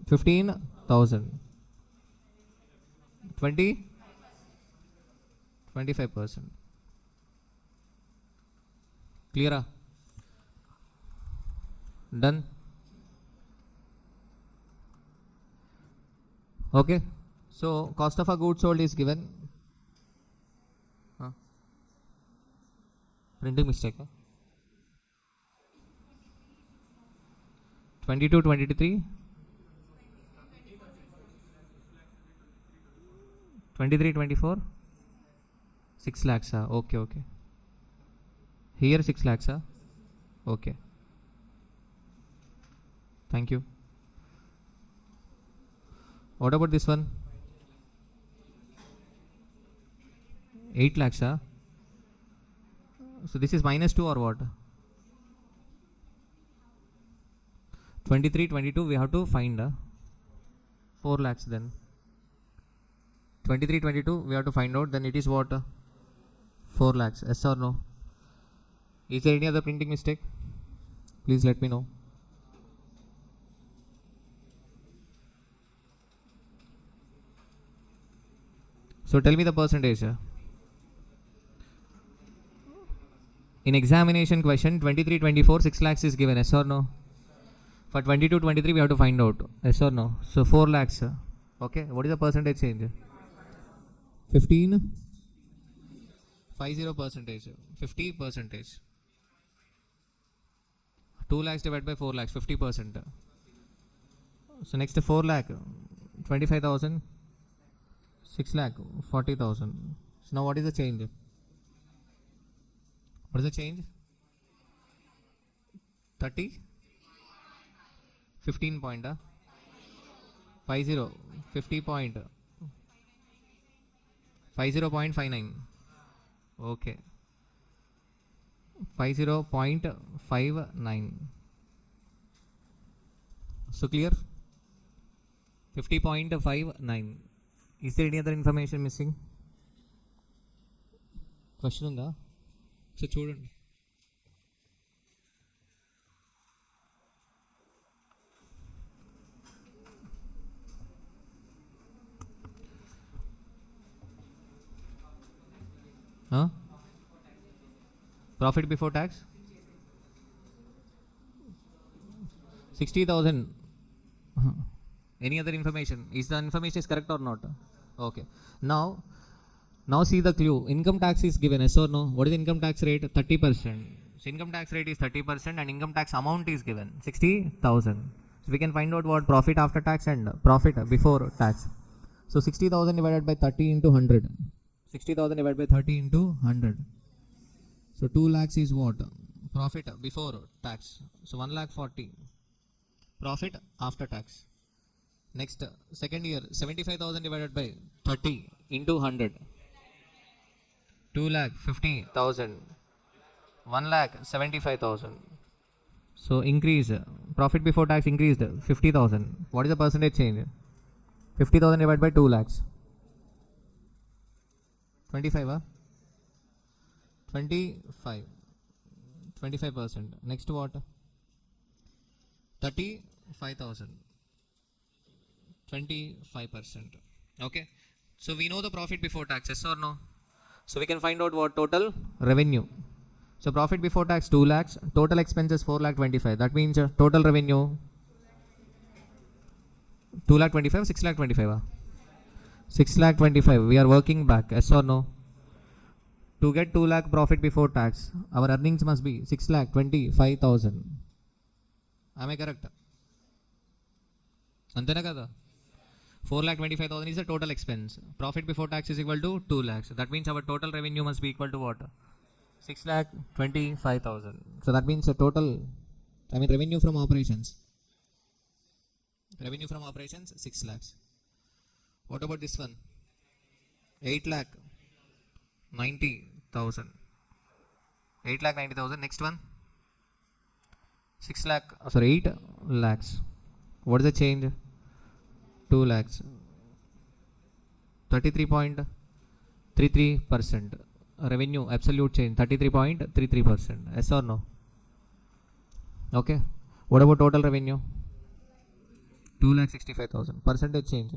15,000. 25%. Clear? Done? Okay. So cost of a goods sold is given. Printing mistake. 22, 23. 23, 24. 6 lakhs. Okay. Here 6 lakhs. Okay. Thank you. What about this one? 8 lakhs. So this is -2 or what? 23, 22 we have to find 4 lakhs then. 23, 22 we have to find out, then it is what? 4 lakhs. Yes or no? Is there any other printing mistake? Please let me know. So tell me the percentage. In examination question 23, 24 6 lakhs is given. Yes or no? For 22, 23 we have to find out. Yes or no? So 4 lakhs. Okay. What is the percentage change? 15. 50%. 50%. 2 lakhs divided by 4 lakhs. 50%. So next 4 lakh. 25,000. 6 lakh. 40,000. So now what is the change? What is the change? 30. 15 point. 50. 50 point. 50.59. Okay. 50.59. So clear? 50.59. Is there any other information missing? Question unda? So చూడండి. Profit before tax? 60,000. Any other information? Is the information is correct or not? Okay. Now see the clue. Income tax is given. Yes or no? What is the income tax rate? 30%. So income tax rate is 30% and income tax amount is given 60,000. So we can find out what profit after tax and profit before tax. So 60,000 divided by 30 into 100. 60,000 divided by 30 into 100. So 2 lakhs is what? Profit before tax. So 1 lakh 40. Profit after tax. Next, second year, 75,000 divided by 30 into 100. 2 lakh 50,000. 1 lakh 75,000. So increase. Profit before tax increased 50,000. What is the percentage change? 50,000 divided by 2 lakhs. 25. 25. 25%. Next what? 35,000. 25%. Okay. So we know the profit before tax, yes or no? So we can find out what total revenue. So profit before tax 2 lakhs, total expenses 4 lakh 25. That means total revenue 2 lakh 25, 6 lakh 25. 6 lakh 25. We are working back, yes or no? To get 2 lakh profit before tax, our earnings must be 6 lakh 25,000. Am I correct? Antena kada? 4 lakh 25,000 is the total expense. Profit before tax is equal to 2 lakhs. That means our total revenue must be equal to what? 6 lakh 25,000. So that means the total, revenue from operations. Revenue from operations 6 lakhs. What about this one? 8 lakh 90,000. 8 lakh 90,000. Next one? 8 lakhs. What is the change? 2 lakhs. 33.33%. Revenue, absolute change, 33.33%. Yes or no? Okay. What about total revenue? 2,65,000. Percentage change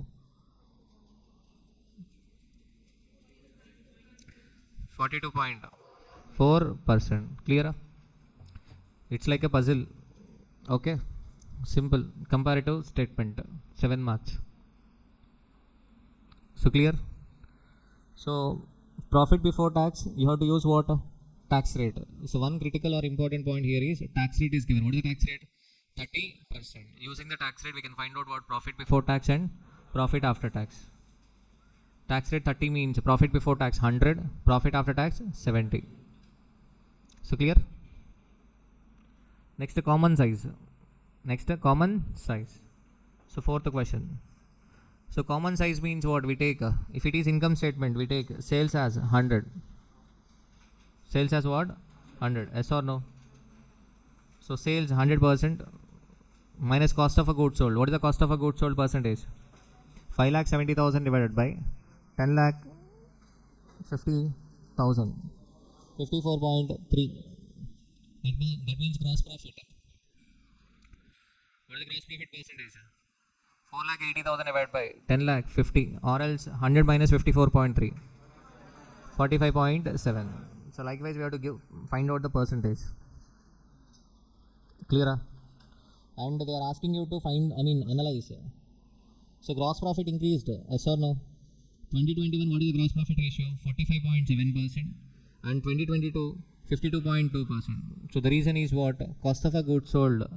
42.4%. Clear? It's like a puzzle. Okay, simple comparative statement, 7 marks. So clear? So profit before tax, you have to use what? Tax rate. So one critical or important point here is tax rate is given. What is the tax rate? 30%. Using the tax rate, we can find out what profit before tax and profit after tax. Tax rate 30 means profit before tax 100, profit after tax 70. So clear? Next, common size. So fourth question. So common size means what? We take, if it is income statement, we take sales as 100. Sales as what? 100. Yes or no? So sales 100% minus cost of a goods sold. What is the cost of a goods sold percentage? 5,70,000 divided by 10,50,000. 54.3. That means gross profit. What is the gross profit percentage? 4,80,000 divided by 10,50,000, or else 100 minus 54.3. 45.7. So likewise we have to find out the percentage. Clear? And they are asking you to analyze. So gross profit increased, yes or no? 2021, what is the gross profit ratio? 45.7%. And 2022, 52.2%. So the reason is what? Cost of a goods sold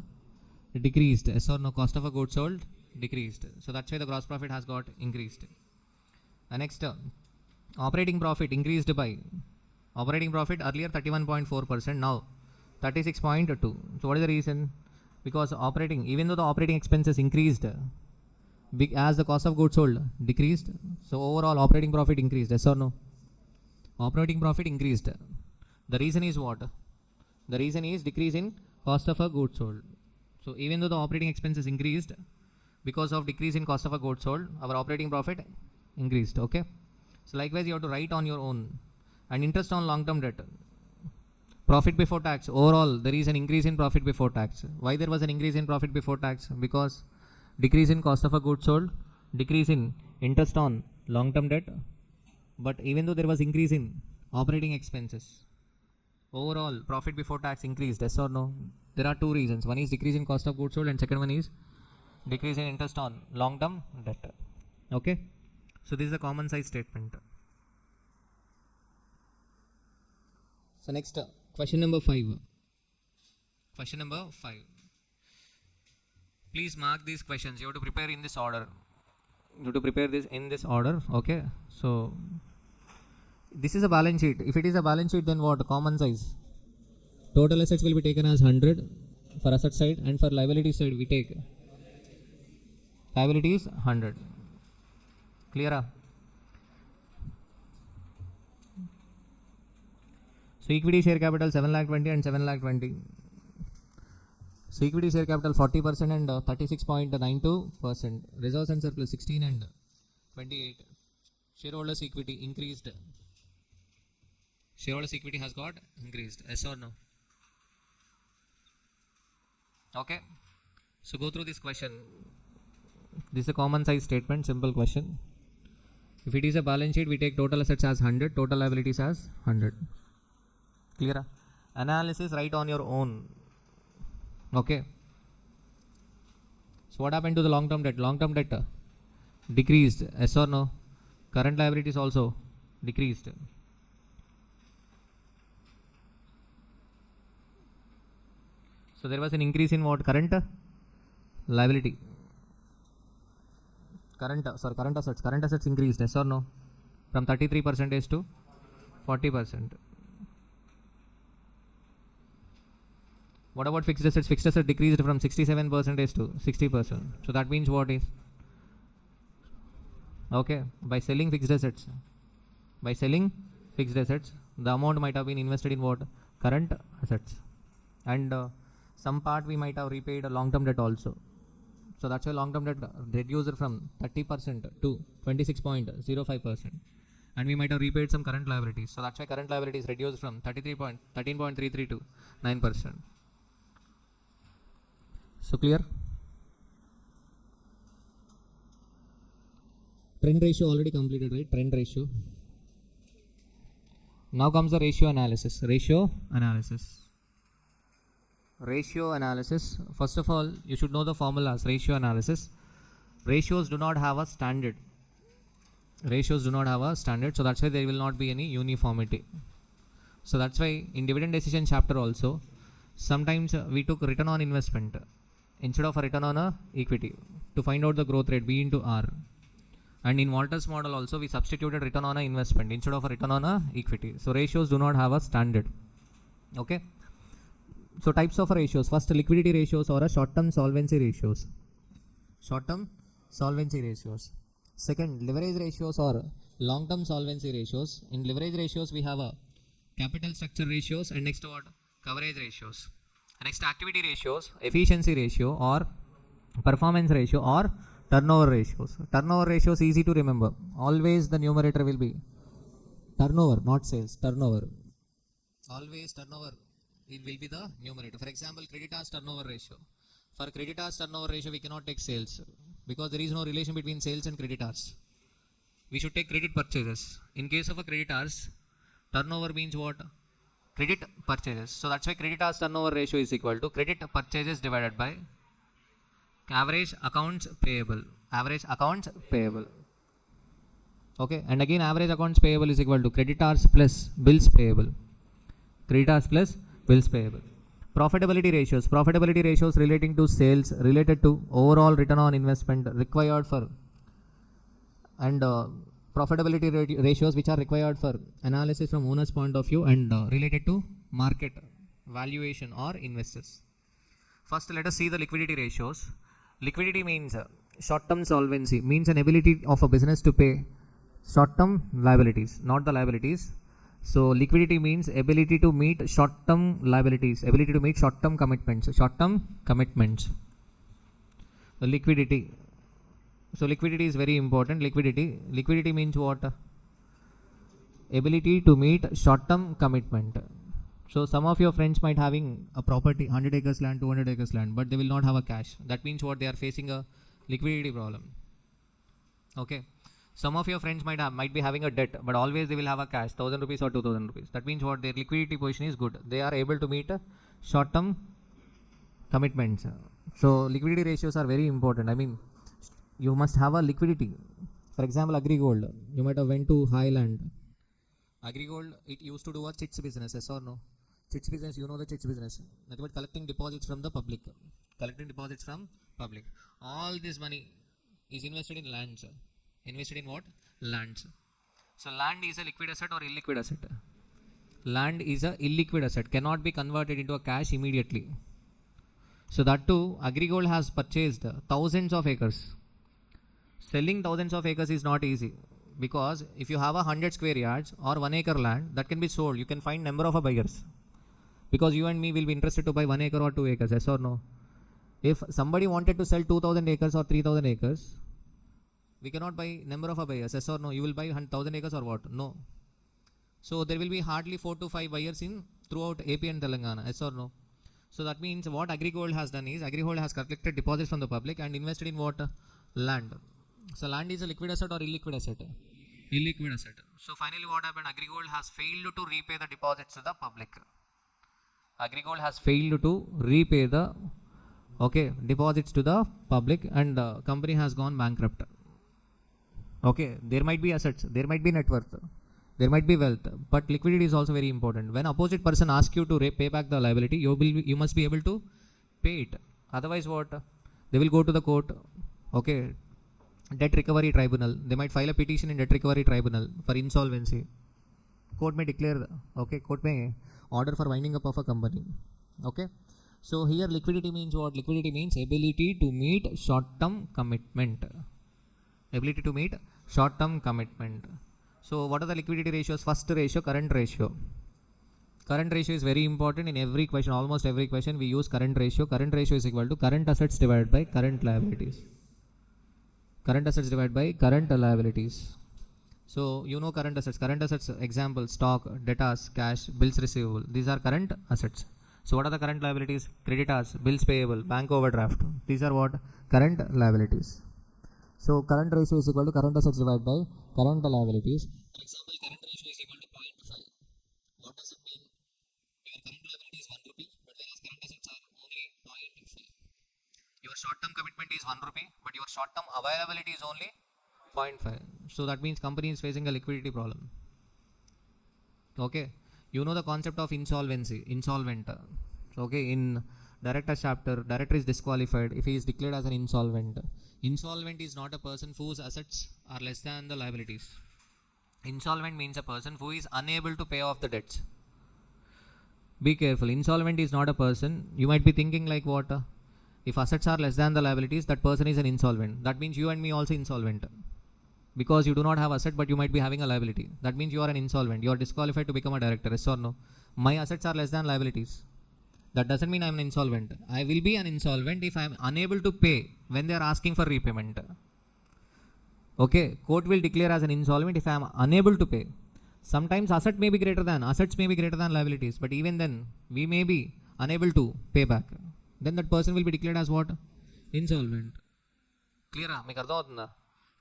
decreased, yes or no? Cost of a goods sold decreased. So that's why the gross profit has got increased. And next, operating profit increased by, operating profit earlier 31.4%, now 36.2. So what is the reason? Because operating, even though the operating expenses increased, as the cost of goods sold decreased, so overall operating profit increased, yes or no? Operating profit increased. The reason is what? The reason is decrease in cost of a goods sold. So even though the operating expenses increased, because of decrease in cost of a goods sold, our operating profit increased. Okay. So likewise you have to write on your own. And interest on long-term debt. Profit before tax. Overall there is an increase in profit before tax. Why there was an increase in profit before tax? Because decrease in cost of a goods sold, decrease in interest on long-term debt. But even though there was increase in operating expenses, overall profit before tax increased, yes or no? There are two reasons. One is decrease in cost of goods sold and second one is decrease in interest on long-term debt. Okay. So this is a common size statement. So next, question number 5. Question number 5. Please mark these questions. You have to prepare in this order. You have to prepare this in this order. Okay. So this is a balance sheet. If it is a balance sheet, then what? Common size. Total assets will be taken as 100 for asset side, and for liability side we take liability is 100. Clear? So equity share capital 7,20,000 and 7,20,000. So equity share capital 40% and 36.92%. Reserves and surplus 16 and 28. Shareholders equity increased. Shareholders equity has got increased. Yes or no? Okay. So go through this question. This is a common size statement, simple question. If it is a balance sheet, we take total assets as 100, total liabilities as 100. Clear? Analysis write on your own. Okay. So what happened to the long-term debt? Long-term debt decreased. Yes or no? Current liabilities also decreased. So there was an increase in what? Current liability. Current assets. Current assets increased. Yes or no? From 33% to 40%. What about fixed assets? Fixed assets decreased from 67% to 60%. So that means what is? Okay, by selling fixed assets. By selling fixed assets, the amount might have been invested in what? Current assets. And some part we might have repaid a long-term debt also. So that's why long-term debt reduced from 30% to 26.05%. And we might have repaid some current liabilities. So that's why current liabilities reduced from 13.33 to 9%. So clear? trend ratio already completed, right? Trend ratio. Now comes the ratio analysis. Ratio analysis. First of all, you should know the formulas. Ratio analysis. Ratios do not have a standard. So that's why there will not be any uniformity. So that's why in dividend decision chapter also, sometimes we took return on investment instead of a return on a equity to find out the growth rate B into R. And in Walter's model also, we substituted return on a investment instead of a return on a equity. So ratios do not have a standard. Okay. So types of ratios. First, liquidity ratios or a short-term solvency ratios. Second, leverage ratios or long-term solvency ratios. In leverage ratios, we have a capital structure ratios, and next what? Coverage ratios. Next, activity ratios, efficiency ratio or performance ratio or turnover ratios. Turnover ratios easy to remember. Always the numerator will be turnover, not sales. Turnover. Always turnover. It will be the numerator. For example, creditors turnover ratio. For creditors turnover ratio, we cannot take sales because there is no relation between sales and creditors. We should take credit purchases. In case of a creditors, turnover means what? Credit purchases. So that's why creditors turnover ratio is equal to credit purchases divided by average accounts payable. Okay, and again average accounts payable is equal to creditors plus bills payable. Profitability ratios relating to sales, related to overall return on investment required for, and profitability ratios which are required for analysis from owner's point of view and related to market valuation or investors. First, let us see the liquidity ratios. Liquidity means short-term solvency, means an ability of a business to pay short-term liabilities, not the liabilities. So liquidity means ability to meet short-term liabilities, ability to meet short-term commitments. Liquidity. So liquidity is very important. Liquidity means what? Ability to meet short-term commitment. So some of your friends might having a property, 100 acres land, 200 acres land, but they will not have a cash. That means what? They are facing a liquidity problem. Okay. Some of your friends might be having a debt, but always they will have a cash, 1000 rupees or 2000 rupees. That means what? Their liquidity position is good. They are able to meet short-term commitments. So liquidity ratios are very important. I mean, you must have a liquidity. For example, agri-gold. You might have went to Highland. Agri-gold, it used to do a chits business, yes or no? Chits business, you know the chits business. Nothing but collecting deposits from the public. All this money is invested in lands. Invested in what? Lands. So land is a liquid asset or illiquid asset? Land is a illiquid asset, cannot be converted into a cash immediately. So that too, Agrigold has purchased thousands of acres. Selling thousands of acres is not easy, because if you have 100 square yards or 1 acre land, that can be sold. You can find number of buyers, because you and me will be interested to buy 1 acre or 2 acres, yes or no? If somebody wanted to sell 2000 acres or 3000 acres, we cannot buy number of buyers, yes or no? You will buy 1000 acres or what? No. So there will be hardly 4 to 5 buyers in throughout AP and Telangana, yes or no? So that means what Agrigold has done is, Agrigold has collected deposits from the public and invested in what? Land. So land is a liquid asset or illiquid asset? Illiquid asset. So finally what happened? Agrigold has failed to repay the deposits to the public. Agrigold has failed to repay the deposits to the public, and the company has gone bankrupt. Okay, there might be assets, there might be net worth, there might be wealth, but liquidity is also very important. When opposite person asks you to pay back the liability, you must be able to pay it. Otherwise what? They will go to the court. Okay, debt recovery tribunal. They might file a petition in debt recovery tribunal for insolvency. Court may declare, court may order for winding up of a company. Okay, so here liquidity means what? Liquidity means ability to meet short-term commitment. So what are the liquidity ratios? First ratio, current ratio. Current ratio is very important in every question. Almost every question we use current ratio. Current ratio is equal to current assets divided by current liabilities. So you know current assets. Current assets, example, stock, debtors, cash, bills receivable. These are current assets. So what are the current liabilities? Creditors, bills payable, bank overdraft. These are what? Current liabilities. So current ratio is equal to current assets divided by current liabilities. For example, current ratio is equal to 0.5. What does it mean? Your current liability is 1 rupee, but whereas current assets are only 0.5. Your short-term commitment is 1 rupee, but your short-term availability is only 0.5. So that means company is facing a liquidity problem. Okay, you know the concept of insolvency, insolvent. Okay, in director's chapter, director is disqualified if he is declared as an insolvent. Insolvent is not a person whose assets are less than the liabilities. Insolvent means a person who is unable to pay off the debts. Be careful, insolvent is not a person. You might be thinking like what? If assets are less than the liabilities, that person is an insolvent. That means you and me also insolvent. Because you do not have asset, but you might be having a liability. That means you are an insolvent. You are disqualified to become a director. Yes or no? My assets are less than liabilities. That doesn't mean I am an insolvent. I will be an insolvent if I am unable to pay when they are asking for repayment. Okay, court will declare as an insolvent if I am unable to pay. Sometimes assets may be greater than liabilities, but even then we may be unable to pay back. Then that person will be declared as what? Insolvent. Clear? మీకు అర్థం అవుతుందా?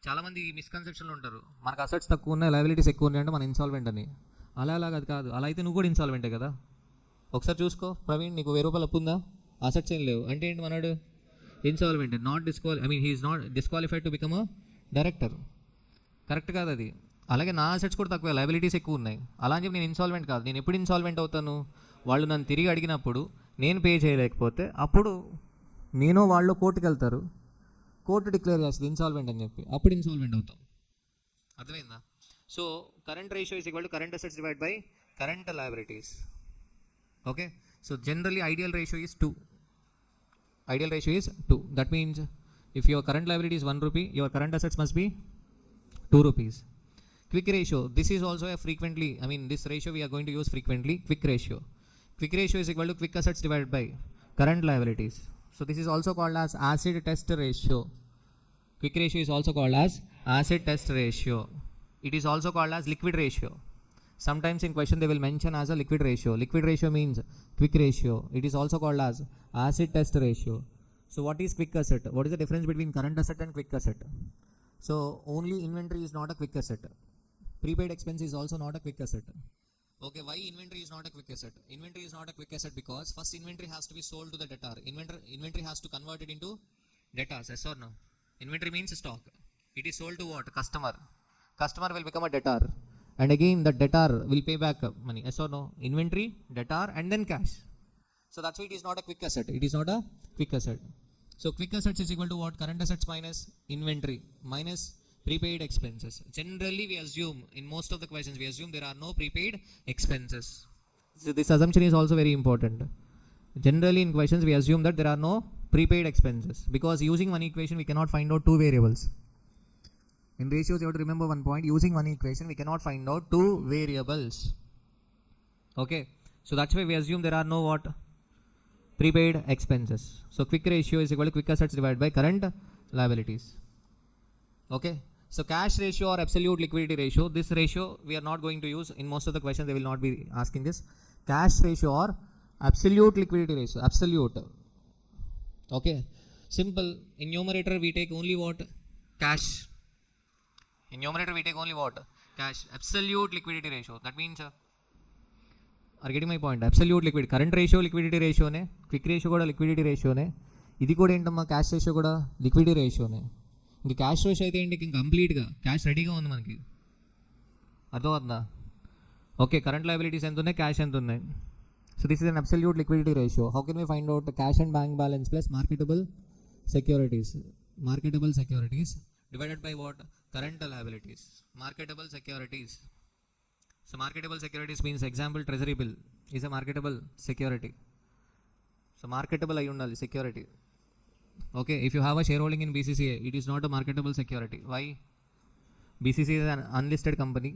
చాలామంది మిస్కన్సెప్షన్లు ఉంటారు, మనకు assets తక్కువ ఉన్నాయి, liabilities ఎక్కువ ఉన్నాయి అంటే మన ఇన్సాల్వెంట్ అని. అలాగా అది కాదు. అలా అయితే నువ్వు కూడా ఇన్సాల్వెంటే కదా. ఒకసారి చూసుకో, ప్రవీణ్ నీకు 1000 రూపాయలు అప్పు ఉందా, అసెట్స్ ఏం లేవు అంటే ఏంటి మనాడు? Insolvent. He is not disqualified to become a director. Correct కాదు అది. అలాగే నా అసెట్స్ కూడా తక్కువ, లయబిలిటీస్ ఎక్కువ ఉన్నాయి, అలా అని చెప్పి నేను ఇన్సాల్వెంట్ కాదు. నేను ఎప్పుడు ఇన్సాల్వెంట్ అవుతాను? వాళ్ళు నన్ను తిరిగి అడిగినప్పుడు నేను పే చేయలేకపోతే అప్పుడు నేను వాళ్ళు కోర్టుకు వెళ్తారు, కోర్టు డిక్లేర్ చేస్తుంది ఇన్సాల్వెంట్ అని చెప్పి, అప్పుడు ఇన్సాల్వెంట్ అవుతాం. అర్థమైందా? So current ratio is equal to current assets divide by current liabilities. Okay, so generally ideal ratio is 2. Ideal ratio is 2. That means if your current liability is 1 rupee, your current assets must be 2 rupees. Quick ratio, this is also a frequently, this ratio we are going to use frequently. Quick ratio. Quick ratio is equal to quick assets divided by current liabilities. So this is also called as acid test ratio. Quick ratio is also called as acid test ratio. It is also called as liquid ratio. Sometimes in question they will mention as a liquid ratio. Liquid ratio means quick ratio. It is also called as acid test ratio. So what is quick asset? What is the difference between current asset and quick asset? So only inventory is not a quick asset. Prepaid expense is also not a quick asset. Okay, why inventory is not a quick asset? Inventory is not a quick asset because first inventory has to be sold to the debtor. Inventory has to convert it into debtors. Yes or no? Inventory means stock. It is sold to what? Customer. Customer will become a debtor. And again the debtor will pay back money. Yes or no? Inventory, debtor, and then cash. So that's why it is not a quick asset. It is not a quick asset. So quick assets is equal to what? Current assets minus inventory minus prepaid expenses. Generally we assume, in most of the questions we assume there are no prepaid expenses. So this assumption is also very important. Generally in questions we assume that there are no prepaid expenses because using one equation we cannot find out two variables. In ratios, you have to remember one point. Using one equation, we cannot find out two variables. Okay, so that's why we assume there are no what? Prepaid expenses. So quick ratio is equal to quick assets divided by current liabilities. Okay, so cash ratio or absolute liquidity ratio. This ratio we are not going to use. In most of the questions, they will not be asking this. Cash ratio or absolute liquidity ratio. Absolute. Okay, simple. In numerator, we take only what? Cash. In numerator we take only what? Cash. Absolute liquidity ratio. That means are getting my point? Absolute liquidity. Current ratio liquidity ratio ne. Quick ratio kuda liquidity ratio ne. ఇది కూడా ఏంటమ్మా, cash ratio కూడా liquidity రేషియోనే. ఇంక cash ratio అయితే ఏంటి, ఇంక కంప్లీట్గా cash రెడీగా ఉంది మనకి. అర్థమవుతుందా? ఓకే, కరెంట్ లయబిలిటీస్ ఎంత ఉన్నాయి, క్యాష్ ఎంత ఉన్నాయి. So this is an absolute liquidity ratio. How can we find out? Cash and bank balance plus marketable securities. Marketable securities divided by what? Current liabilities. Marketable securities. So marketable securities means, example, treasury bill is a marketable security. So marketable ayi undali security. Okay, if you have a shareholding in BCCA, it is not a marketable security. Why? BCCA is an unlisted company.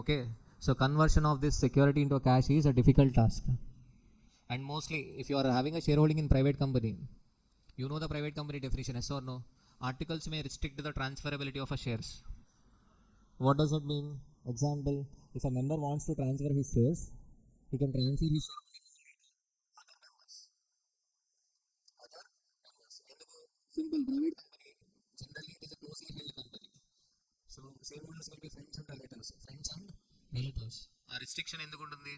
Okay, so conversion of this security into cash is a difficult task. And mostly if you are having a shareholding in private company, you know the private company definition, yes or no? Articles may restrict the transferability of a shares. What does it mean? Example, if a member wants to transfer his shares, he can transfer his shares to other members. Simple. Private company, generally it is a closely shares will be friends and relatives. Friends and relatives. ఆ restriction ఎందుకు ఉంటుంది?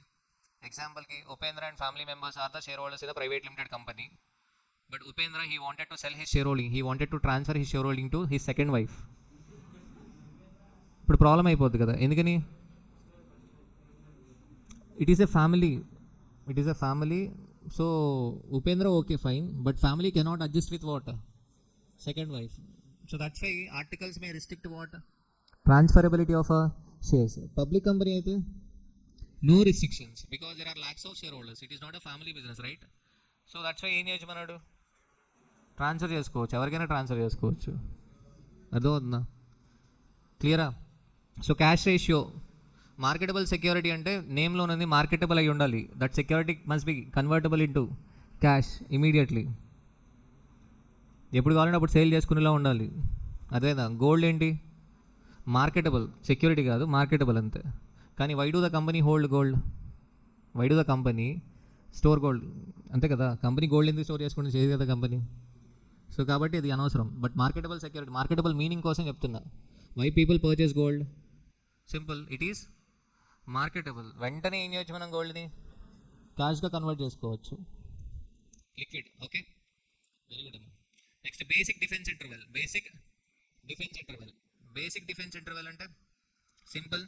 ఎగ్జాంపుల్కి Upendra and family members are the share holders in the private limited company. But Upendra, he wanted to sell his shareholding. He wanted to transfer his shareholding to his second wife. ఇప్పుడు problem అయిపోద్ది కదా. ఎందుకని? It is a family. So Upendra okay fine, but family cannot adjust with what? Second wife. So that's why articles may restrict what? Transferability of shares. Public company అయితే no restrictions because there are lakhs of shareholders. It is not a family business, right? So that's why ఏం చేయమన్నాడు? Transfer చేసుకోవచ్చు, ఎవరికైనా transfer చేసుకోవచ్చు. అర్థమవుతుందా? క్లియరా? So cash ratio, marketable security అంటే నేమ్లోనుంది marketable అయి ఉండాలి. That security must be convertible into cash immediately. ఎప్పుడు కావాలంటే అప్పుడు సేల్ చేసుకునేలా ఉండాలి. అదేనా? గోల్డ్ ఏంటి? మార్కెటబుల్ సెక్యూరిటీ కాదు, మార్కెటబుల్ అంతే. కానీ why do the company hold gold? Why do the company store gold? అంతే కదా. కంపెనీ గోల్డ్ ఎందుకు స్టోర్ చేసుకుంటే చేయదు కదా కంపెనీ. సో కాబట్టి ఇది అనవసరం. But marketable security, marketable meaning కోసం చెప్తున్నా. Why people purchase gold? Simple, it is marketable. వెంటనే ఏం చేయొచ్చు మనం? గోల్డ్ని క్యాష్గా కన్వర్ట్ చేసుకోవచ్చు, లిక్విడ్. ఓకే, వెరీ గుడ్ అమ్మా. Next basic defence interval. Basic defence interval అంటే simple,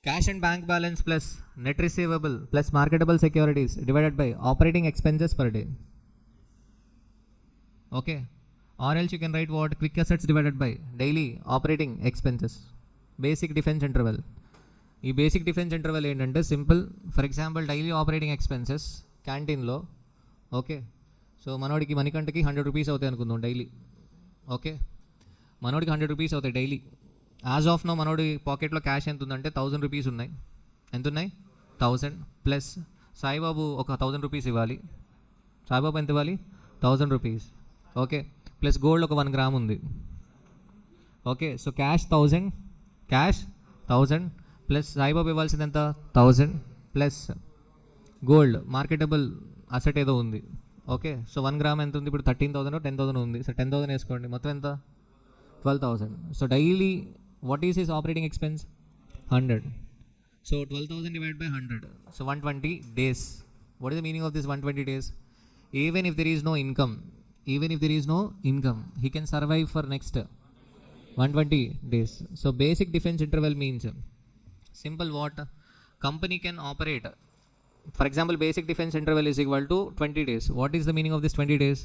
cash and bank balance plus net receivable plus marketable securities divided by operating expenses per day. Okay, or else you can write what? Quick assets divided by daily operating expenses. Basic defense interval. ఈ basic defence interval ఏంటంటే simple. For example daily operating expenses క్యాంటీన్లో. Okay, so మనోడికి మణికంటకి 100 rupees అవుతాయి అనుకుందాం daily. Okay, మనోడికి 100 rupees అవుతాయి daily. As of now మనోడి పాకెట్లో క్యాష్ ఎంత ఉందంటే 1000 రూపీస్ ఉన్నాయి. ఎంత ఉన్నాయి? 1000 ప్లస్ సాయిబాబు ఒక 1000 రూపీస్ ఇవ్వాలి. సాయిబాబు ఎంత ఇవ్వాలి? 1000 రూపీస్. ఓకే, ప్లస్ గోల్డ్ ఒక 1 గ్రామ్ ఉంది. Okay, so cash 1000 plus Saibabu ఇవ్వాల్సింది ఎంత? 1000 ప్లస్ గోల్డ్ మార్కెటబుల్ అసెట్ ఏదో ఉంది. ఓకే, సో 1 గ్రామ్ ఎంత ఉంది ఇప్పుడు? 13,000 10,000 ఉంది. సో 10,000 వేసుకోండి, మొత్తం ఎంత? 12,000. So daily what is his operating expense? 100. So 12,000 divided by 100. So 120 days. What is the meaning of this 120 days? Even if there is no income, he can survive for next 120 days. So basic defense interval means simple what? Company can operate. For example, basic defense interval is equal to 20 days. What is the meaning of this 20 days?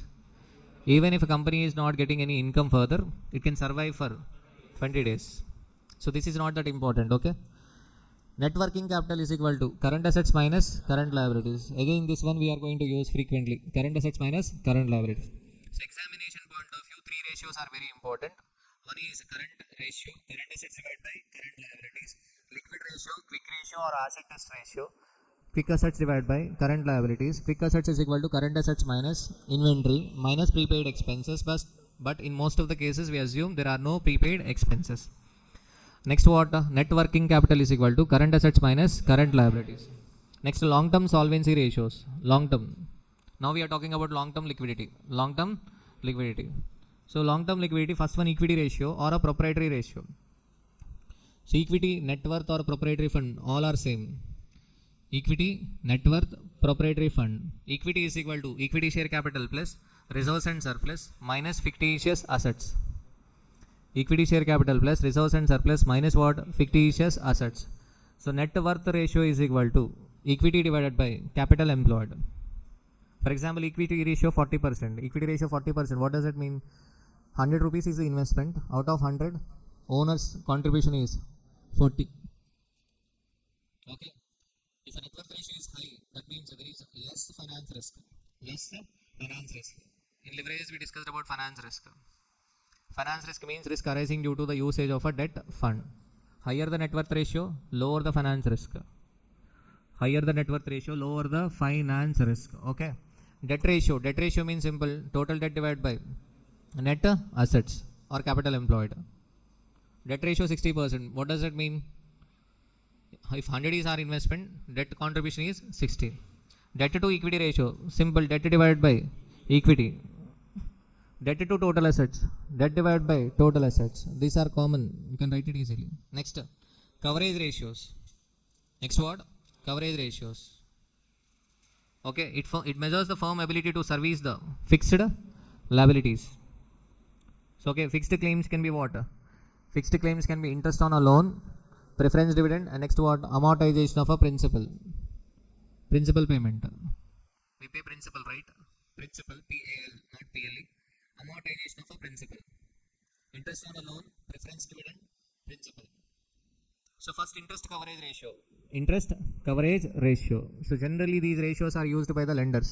Even if a company is not getting any income further, it can survive for 20 days. So this is not that important. Okay, net working capital is equal to current assets minus current liabilities. Again, this one we are going to use frequently, current assets minus current liabilities. So examination point of view, 3 ratios are very important. One is current ratio, current assets divided by current liabilities. Liquid ratio, quick ratio or asset test ratio. Quick assets divided by current liabilities. Quick assets is equal to current assets minus inventory minus prepaid expenses. But in most of the cases we assume there are no prepaid expenses. Next what? Net working capital is equal to current assets minus current liabilities. Next, long term solvency ratios. Long term. Now we are talking about long term liquidity. So long term liquidity, first one equity ratio or a proprietary ratio. So equity, net worth or proprietary fund, all are same. Equity, net worth, proprietary fund. Equity is equal to equity share capital plus reserves and surplus minus fictitious assets. Equity share capital plus reserves and surplus minus what? Fictitious assets. So net worth ratio is equal to equity divided by capital employed. For example, equity ratio 40%. Equity ratio 40%. What does it mean? 100 rupees is the investment. Out of 100, owner's contribution is 40. Okay. If a net worth ratio is high, that means there is less finance risk. In leverage, we discussed about finance risk. Finance risk means risk arising due to the usage of a debt fund. Higher the net worth ratio, lower the finance risk. Okay. Debt ratio means simple, total debt divided by net assets or capital employed. Debt ratio 60%. What does that mean? If 100 is our investment, debt contribution is 60. Debt to equity ratio, simple, debt divided by equity. Debt to total assets. Debt divided by total assets. These are common. You can write it easily. Next, coverage ratios. Next word, coverage ratios. Okay, it measures the firm ability to service the fixed liabilities. So, okay, fixed claims can be what? Fixed claims can be interest on a loan, preference dividend, and next what? Amortization of a principal. Principal payment. We pay principal, right? Principal, PAL, not PLE. Amortization of a principal. Interest on a loan, preference dividend, principal. So first, interest coverage ratio. Interest coverage ratio. So generally these ratios are used by the lenders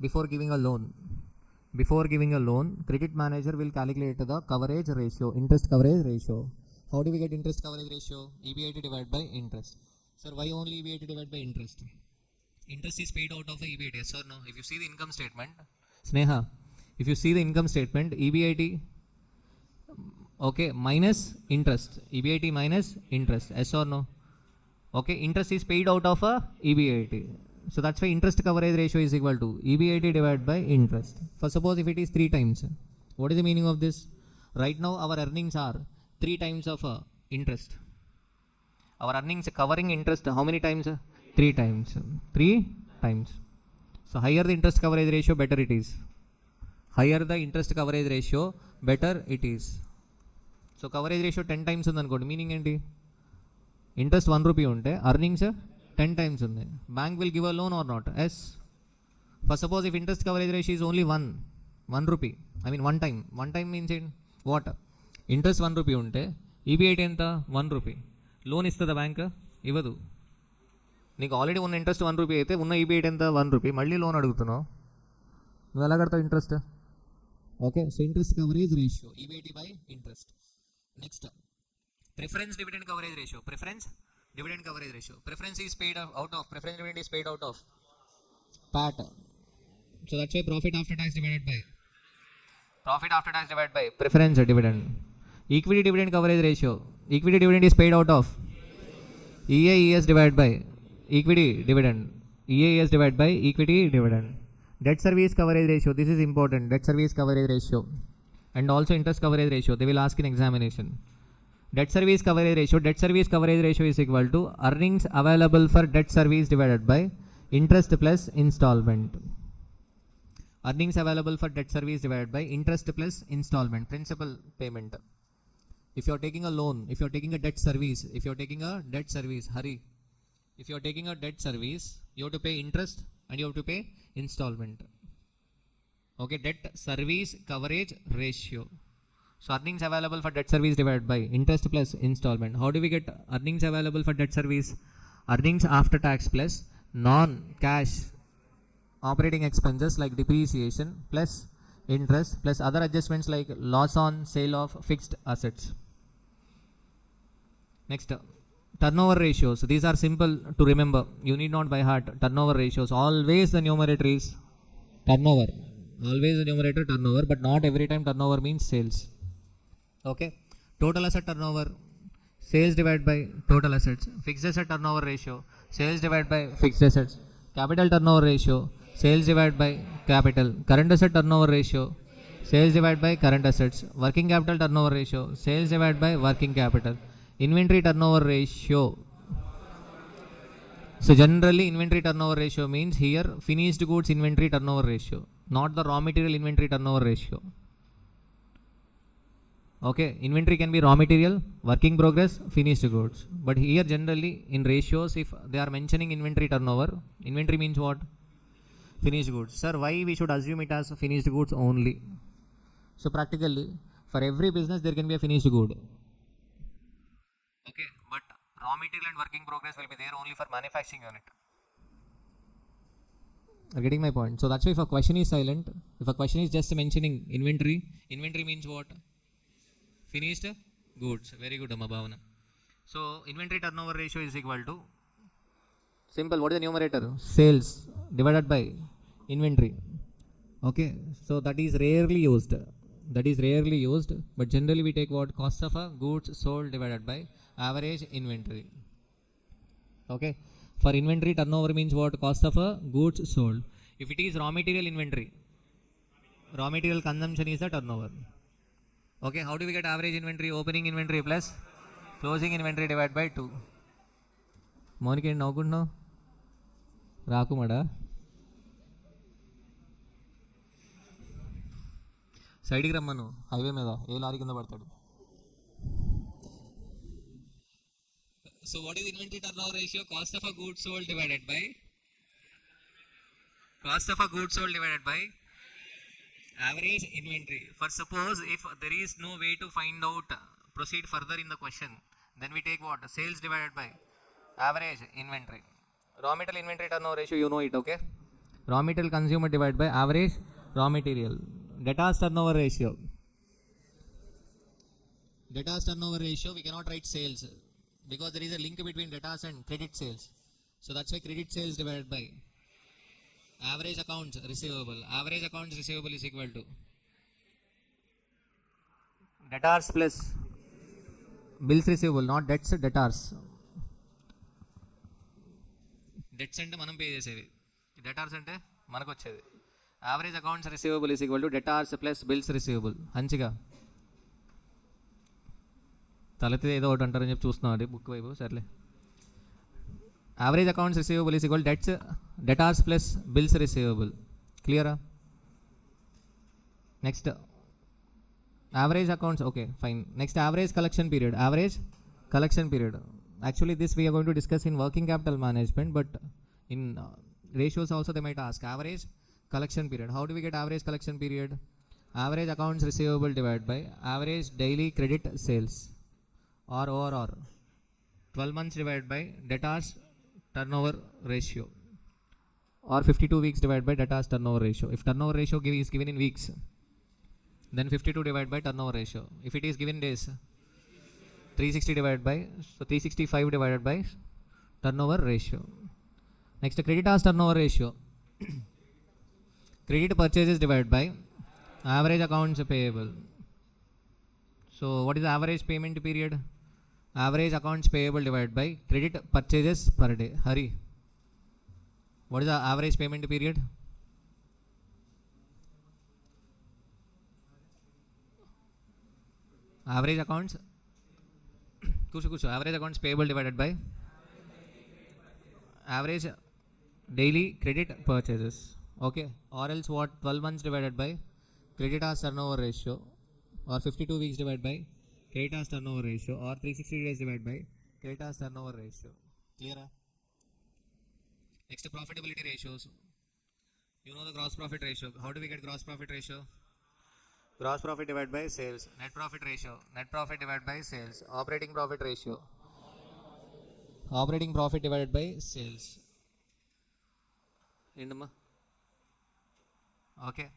before giving a loan. Before giving a loan, credit manager will calculate the coverage ratio, interest coverage ratio. How do we get interest coverage ratio? EBIT divided by interest. Sir, why only EBIT divided by interest? Interest is paid out of the EBIT, yes or no? If you see the income statement, Sneha, if you see the income statement, EBIT, okay, minus interest, EBIT minus interest, yes or no? Okay, interest is paid out of a EBIT. So that's why interest coverage ratio is equal to EBIT divided by interest. For suppose if it is 3 times, what is the meaning of this? Right now our earnings are 3 times of interest. Our earnings covering interest how many times? 3 times. 3 times. So higher the interest coverage ratio, better it is. Higher the interest coverage ratio, better it is. So coverage ratio 10 times undanukondi, meaning enti? Interest 1 rupee unte earnings 10 times undi. Bank will give a loan or not? Yes. For suppose if interest coverage ratio is only 1 rupee, I mean 1 time. 1 time means in what? Interest 1 rupee unte EBIT enta 1 rupee. Loan istada bank? Ivadu. నీకు already ఉన్న interest 1 rupee అయితే ఉన్న ఈబీఐట్ ఎంత 1 rupee, మళ్ళీ loan అడుగుతున్నావు, నువ్వు ఎలా కడతావు interest? Okay, so interest coverage ratio EBIT by interest. Next, preference dividend coverage ratio. Preference dividend coverage ratio. Preference is paid out of, preference dividend is paid out of PAT. So that's why profit after tax divided by preference dividend. Equity dividend coverage ratio. Equity dividend is paid out of EAES divided by equity dividend. EAES divided by equity dividend. Debt service coverage ratio. This is important. Debt service coverage ratio and also interest coverage ratio. They will ask in examination. Debt service coverage ratio. Debt service coverage ratio is equal to earnings available for debt service divided by interest plus installment. Earnings available for debt service divided by interest plus installment. Principal payment. If you are taking a loan, if you are taking a debt service, if you are taking a debt service, hurry. If you are taking a debt service, you have to pay interest and you have to pay installment. Okay, debt service coverage ratio. So earnings available for debt service divided by interest plus installment. How do we get earnings available for debt service? Earnings after tax plus non-cash operating expenses like depreciation plus interest plus other adjustments like loss on sale of fixed assets. Next, turnover ratios. These are simple to remember. You need not by heart. Turnover ratios. Always the numerator is turnover. Always the numerator turnover, but not every time turnover means sales. Okay, total asset turnover, sales divided by total assets. Fixed asset turnover ratio, sales divided by fixed assets. Capital turnover ratio, sales divided by capital. Current asset turnover ratio, sales divided by current assets. Working capital turnover ratio, sales divided by working capital. Inventory turnover ratio. So generally inventory turnover ratio means here finished goods inventory turnover ratio, not the raw material inventory turnover ratio. Okay, inventory can be raw material, work in progress, finished goods. But here generally in ratios, if they are mentioning inventory turnover, inventory means what? Finished goods. Sir, why we should assume it as finished goods only? So practically, for every business there can be a finished good. Okay, but raw material and work in progress will be there only for manufacturing unit. Are getting my point? So that's why if a question is silent, if a question is just mentioning inventory, inventory means what? Finished goods. Very good, Amma Bhavana. So inventory turnover ratio is equal to, simple, what is the numerator? Sales divided by inventory. Okay, so that is rarely used. That is rarely used, but generally we take what? Cost of a goods sold divided by average inventory. Okay, for inventory turnover means what? Cost of a goods sold. If it is raw material inventory, Raw material consumption is the turnover. Okay, how do we get average inventory? Opening inventory plus closing inventory divided by 2. మౌనికి ఏంటి నవ్వుకుంటున్నావు? రాకుమాడా సైడ్కి రమ్మను, highway మీద ఏ lorry కింద పడతాడు. So what is inventory turnover ratio? Cost of a goods sold divided by average inventory. For suppose if there is no way to find out, proceed further in the question, then we take what? Sales divided by average inventory. Raw material inventory turnover ratio, you know it, okay? Raw material consumer divided by average raw material. Debtors turnover ratio, we cannot write sales because there is a link between debtors and credit sales. So that's why credit sales divided by average accounts receivable. Average accounts receivable is equal to debtors plus bills receivable, not debts, debtors. Debts అంటే మనం pay చేసేవి, debtors అంటే మనకు వచ్చేది. Average accounts receivable is equal to debtors plus bills receivable. మంచిగా తలెత్తి ఏదో ఒకటి అంటారని చెప్పి చూస్తున్నాం అండి బుక్ వైపు. సర్లే, average accounts receivable is equal to debtors plus bills receivable. Clear? Next, average accounts, okay fine. Next, average collection period. Actually this we are going to discuss in working capital management, but in ratios also they might ask average collection period. How do we get average collection period? Average accounts receivable divided by average daily credit sales, or 12 months divided by debtors turnover ratio, or 52 weeks divided by debtors turnover ratio. If turnover ratio is given in weeks, then 52 divided by turnover ratio. If it is given days, 360 divided by, so 365 divided by turnover ratio. Next, creditors turnover ratio. Credit purchases divided by average accounts payable. So what is the average payment period? Average accounts payable divided by credit purchases per day. Hari, what is the average payment period? Average accounts average accounts payable divided by average daily credit purchases. Okay, or else what? 12 months divided by creditors turnover ratio, or 52 weeks divided by creditors turnover ratio, or 360 days divided by creditors turnover ratio. Clear? Next, profitability ratios. You know the gross profit ratio. How do we get gross profit ratio? Gross profit divided by sales. Net profit ratio, net profit divided by sales. Operating profit ratio, operating profit divided by sales. Okay,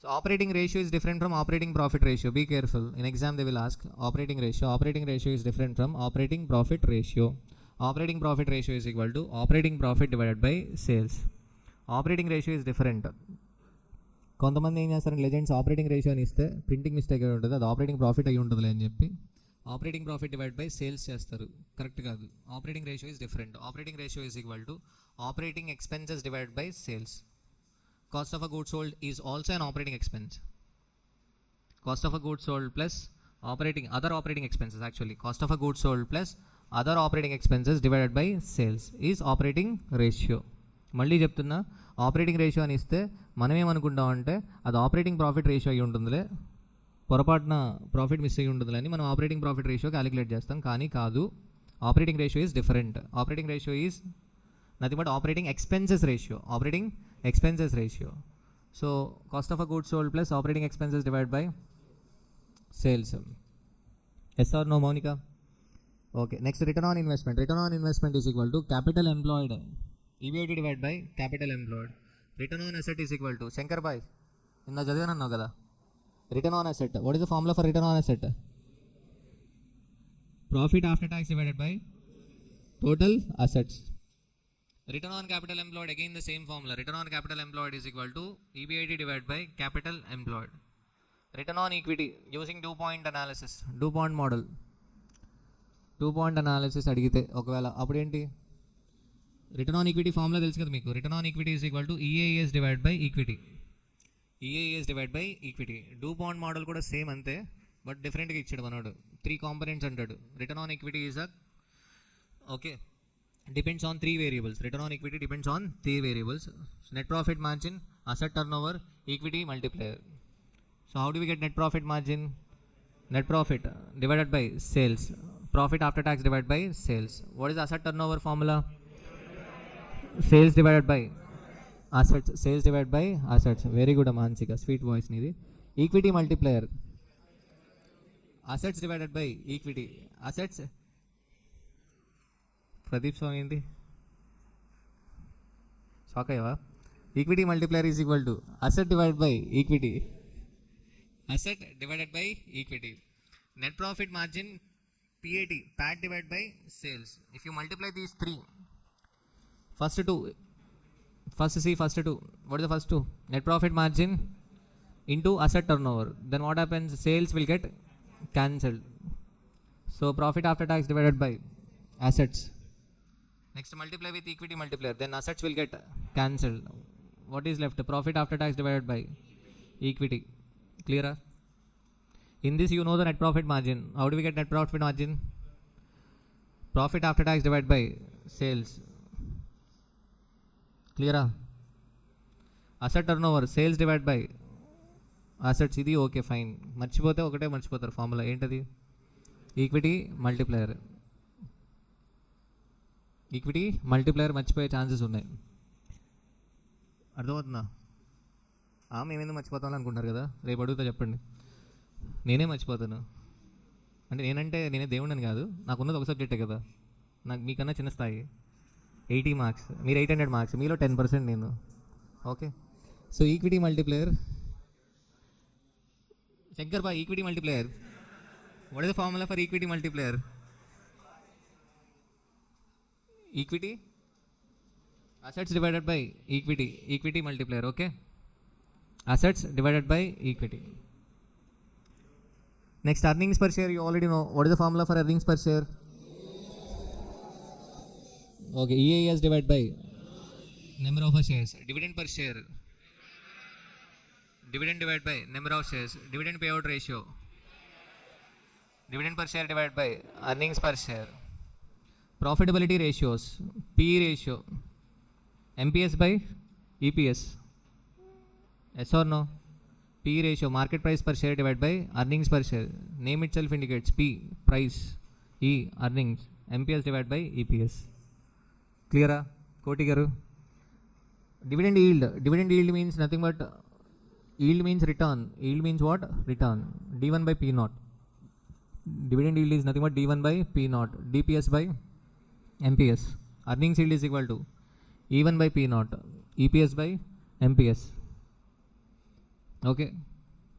so operating ratio is different from operating profit ratio. Be careful, in exam they will ask operating ratio is different from operating profit ratio. Operating profit ratio is equal to operating profit divided by sales. Operating ratio is different. కొంతమంది ఏం చేస్తారంటే legends operating ratio అని ఇస్తే printing mistake అయి ఉంటుంది, అది operating profit అయి ఉంటుంది అని చెప్పి operating profit divide by sales చేస్తారు. కరెక్ట్ కాదు. Operating ratio is different. Operating ratio is equal to operating expenses divide by sales. Cost of a goods sold is also an operating expense. Cost of a goods sold plus other operating expenses, actually cost of a goods sold plus other operating expenses divided by sales is operating ratio. మళ్ళీ చెప్తున్నా, operating ratio అని ఇస్తే మనం ఏమనుకుంటాం అంటే అది operating profit ratio అయ్యి ఉంటుందిలే, పొరపాటున ప్రాఫిట్ మిస్ అయ్యి ఉంటుందిలే అని మనం ఆపరేటింగ్ ప్రాఫిట్ రేషియో క్యాలిక్యులేట్ చేస్తాం. కానీ కాదు, operating ratio is different. Operating ratio is nothing but operating expenses ratio. So cost of a goods sold plus operating expenses divided by sales. Yes or no, Monica? Okay, next, return on investment. Return on investment is equal to capital employed, EBIT divided by capital employed. Return on asset is equal to, Shankar bhai inna chadivanannavu kada, return on asset. What is the formula for return on asset? Profit after tax divided by total assets. Return on capital employed, again the same formula. Return on capital employed is equal to EBIT divided by capital employed. Return on equity using DuPont analysis, DuPont model. DuPont analysis అడిగితే ఒకవేళ అప్పుడు ఏంటి, return on equity formula తెలుసు కదా మీకు. Return on equity is equal to EAS divide by equity. EAS divide by equity. DuPont model కూడా same అంతే, but డిఫరెంట్గా ఇచ్చాడు మనోడు. 3 కాంపోనెంట్స్ అంటాడు. Return on equity is a okay depends on 3 variables. Return on equity depends on 3 variables. So net profit margin, asset turnover, equity multiplier. So how do we get net profit margin? Net profit divided by sales. Profit after tax divided by sales. What is asset turnover formula? Sales divided by assets. Sales divided by assets. Very good Amansika. Sweet voice nidi. Equity multiplier. Assets divided by equity. Assets. Pradeep Swamy ఏంటి shock అయ్యవా? Equity multiplier is equal to asset divide by equity. Asset divided by equity. Net profit margin PAT, PAT divided by sales. If you multiply these 3, first two, what is the first two? Net profit margin into asset turnover. Then what happens? Sales will get cancelled. So profit after tax divided by assets. Next multiply with equity multiplier, then assets will get cancelled. What is left? Profit after tax divided by equity. Clear? In this you know the net profit margin. How do we get net profit margin? Profit after tax divided by sales. Clear? Asset turnover, sales divided by assets. Idi okay fine. మర్చిపోతే ఒకటే మర్చిపోతారు formula. ఏంటది? Equity multiplier. Equity multiplier మర్చిపోయే chances ఉన్నాయి. అర్థమవుతుందా? మేమేందుకు మర్చిపోతామని అనుకుంటారు కదా. రేపు అడుగుతా చెప్పండి. నేనే మర్చిపోతాను అంటే నేనే దేవుడిని కాదు. నాకున్నది ఒక సబ్జెక్టే కదా. నాకు మీకన్నా చిన్న స్థాయి. 80 మార్క్స్, మీరు 800 మార్క్స్, మీలో 10% నేను. Okay. So equity multiplier. Shankar బాయ్, equity multiplier. What is the formula for equity multiplier? Equity, assets divided by equity, equity multiplier. Okay, assets divided by equity. Next, earnings per share. You already know what is the formula for earnings per share. Okay, EAS divided by number of shares. Dividend per share, dividend divided by number of shares. Dividend payout ratio, dividend per share divided by earnings per share. Profitability ratios, PE ratio, MPS by EPS. Yes or no? PE ratio, market price per share divided by earnings per share. Name itself indicates P, price, E, earnings, MPS divided by EPS. Clear? Koti garu. Dividend yield. Dividend yield means nothing but yield means return. Yield means what? Return. D1 by P naught. Dividend yield is nothing but D1 by P naught. DPS by MPS. Earnings yield is equal to E1 by P naught, EPS by MPS. Okay,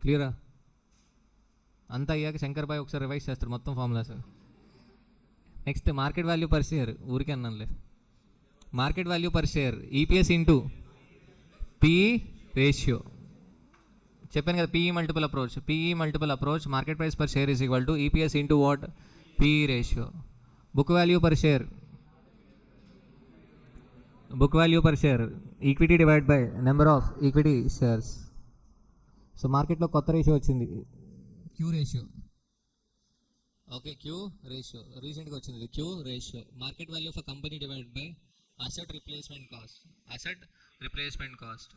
క్లియరా? అంతా అయ్యాక శంకర్ బాయ్ ఒకసారి revise చేస్తారు మొత్తం formulas. Next market value per share. ఊరికే అన్నానులే. Market value per share EPS into PE ratio. చెప్పాను కదా, PE multiple approach. PE multiple approach, market price per share is equal to EPS into what? PE ratio. Book value per share, book value per share, equity divided by number of equity shares. So మార్కెట్లో కొత్త ratio వచ్చింది, Q ratio. Okay, Q ratio రీసెంట్గా వచ్చింది. Q ratio, market value of company divided by asset replacement cost. Asset replacement cost.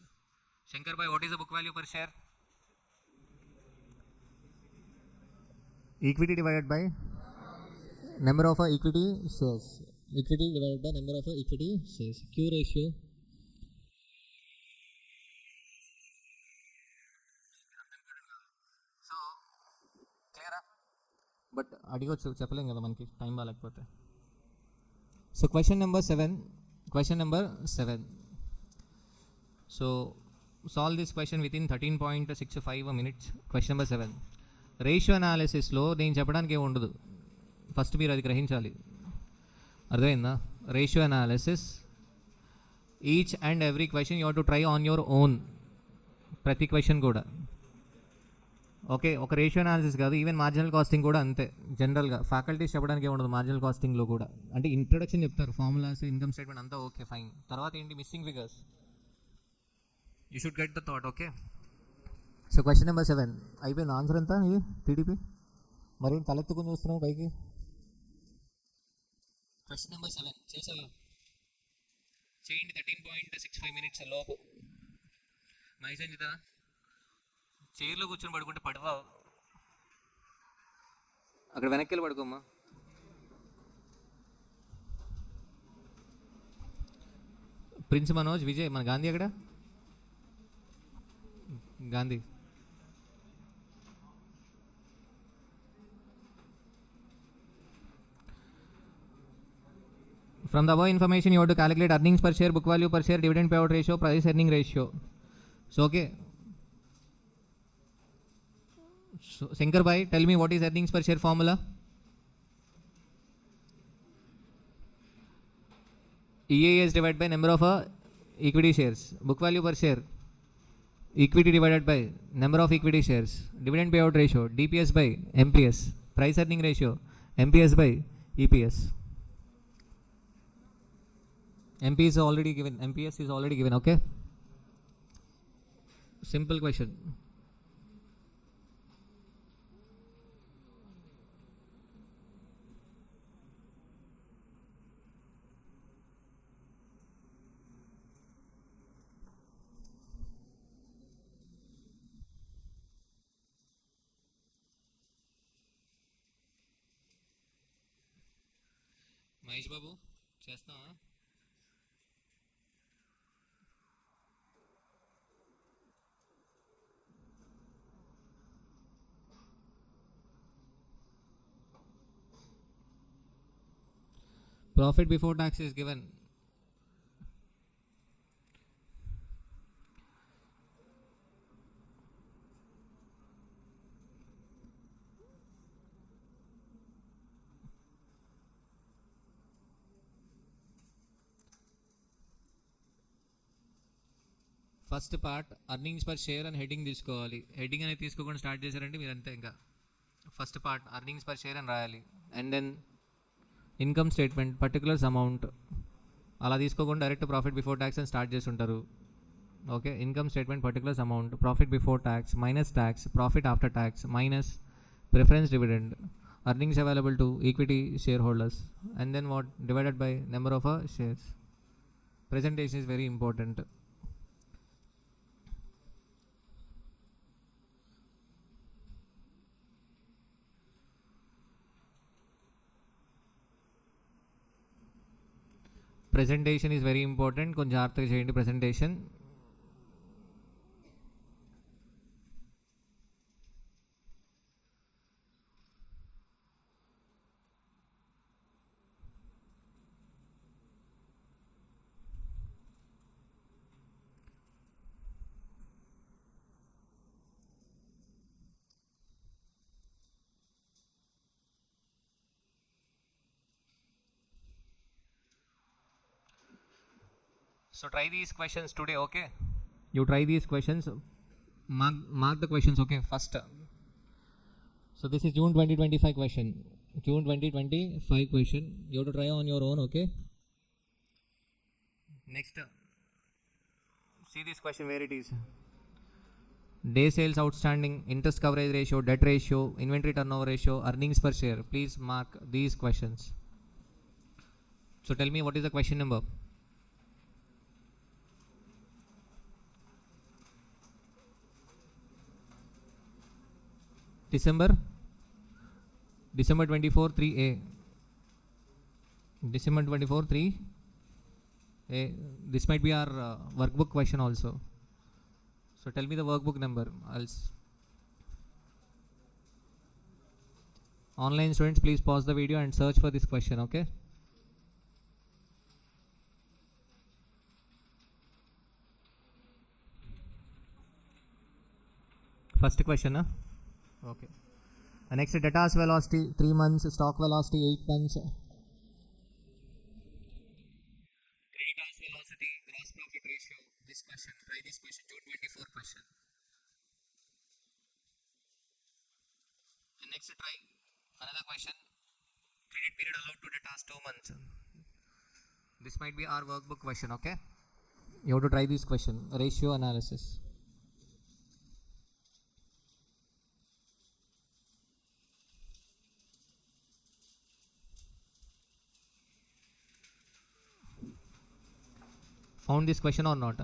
Shankar బాయ్, what is the book value per share? Equity divided by number of equity shares. Equity divided by number of equity shares. Q ratio. So clear? But అడిగొచ్చు, చెప్పలేం కదా మనకి time బాగాలేకపోతే. So question number 7. So solve this question within 13.65 minutes. Question number 7. Ratio అనాలిసిస్లో నేను చెప్పడానికి ఏమి ఉండదు, ఫస్ట్ మీరు అది గ్రహించాలి. అర్థమైందా? Ratio analysis, each and every question you have to try on your own. ప్రతి క్వశ్చన్ కూడా ఓకే. ఒక రేషియో అనాలిసిస్ కాదు, ఈవెన్ మార్జినల్ కాస్టింగ్ కూడా అంతే. జనరల్గా ఫ్యాకల్టీస్ చెప్పడానికి ఏముండదు మార్జినల్ కాస్టింగ్లో కూడా. అంటే ఇంట్రొడక్షన్ చెప్తారు, ఫార్ములాస్, ఇన్కమ్ స్టేట్మెంట్ అంతా ఓకే ఫైన్. తర్వాత ఏంటి? Missing figures. You should get the thought. Okay, so question number 7 అయిపోయింది. ఆన్సర్ ఎంత ఇది టీడీపీ? మరి తలెత్తుకుని చూస్తున్నావు పైకి. క్వశ్చన్ నెంబర్ 7 చేసావా? చేయండి. 13.65 minutes లోపు. మైసంజిత చైర్లో కూర్చొని పడుకుంటే పడవా? అక్కడ వెనక్కి వెళ్ళి పడుకోమ్మా. ప్రిన్స్ మనోజ్ విజయ్. మన గాంధీ అక్కడ Gandhi. From the above information, you have to calculate earnings per share, book value per share, dividend payout ratio, price earning ratio. So, okay. So, Shankar bhai, tell me what is earnings per share formula? EAS divided by number of equity shares. Book value per share, equity divided by number of equity shares. Dividend payout ratio, DPS by MPS. Price earning ratio, MPS by EPS. MPS is already given. MPS is already given. Okay. Simple question. Mahesh Babu చేస్తావా? Profit before tax is given. First part earnings per share అని heading తీసుకోవాలి. Heading అనేది తీసుకోకుండా start చేశారంటే మీరు అంతే. ఇంకా first part earnings per share అని రాయాలి. And then income statement particulars amount అలా తీసుకోకుండా డైరెక్ట్ ప్రాఫిట్ బిఫోర్ ట్యాక్స్ అని స్టార్ట్ చేసి ఉంటారు. Okay. Income statement particulars amount, profit before tax minus tax, profit after tax minus preference dividend, earnings available to equity shareholders, and then what, divided by number of shares. Presentation is very important. Presentation is very important. కొంచెం జాగ్రత్తగా చేయండి presentation. So try these questions today, okay? You try these questions. Mark the questions, okay? First. So this is June 2025 question. June 2025 question. You have to try on your own, okay? Next. See this question where it is. Day sales outstanding, interest coverage ratio, debt ratio, inventory turnover ratio, earnings per share. Please mark these questions. So tell me what is the question number. December 24 3A. December 24 3A. This might be our workbook question also. So tell me the workbook number. Online students, please pause the video and search for this question, okay? First question, huh? Okay. Next, debtors velocity 3 months, stock velocity 8 months. Creditors velocity, gross profit ratio. This question, try this question, June 24 question. And next, try another question. Credit period allowed to debtors 2 months. This might be our workbook question, okay? You have to try this question, ratio analysis. Found this question or not?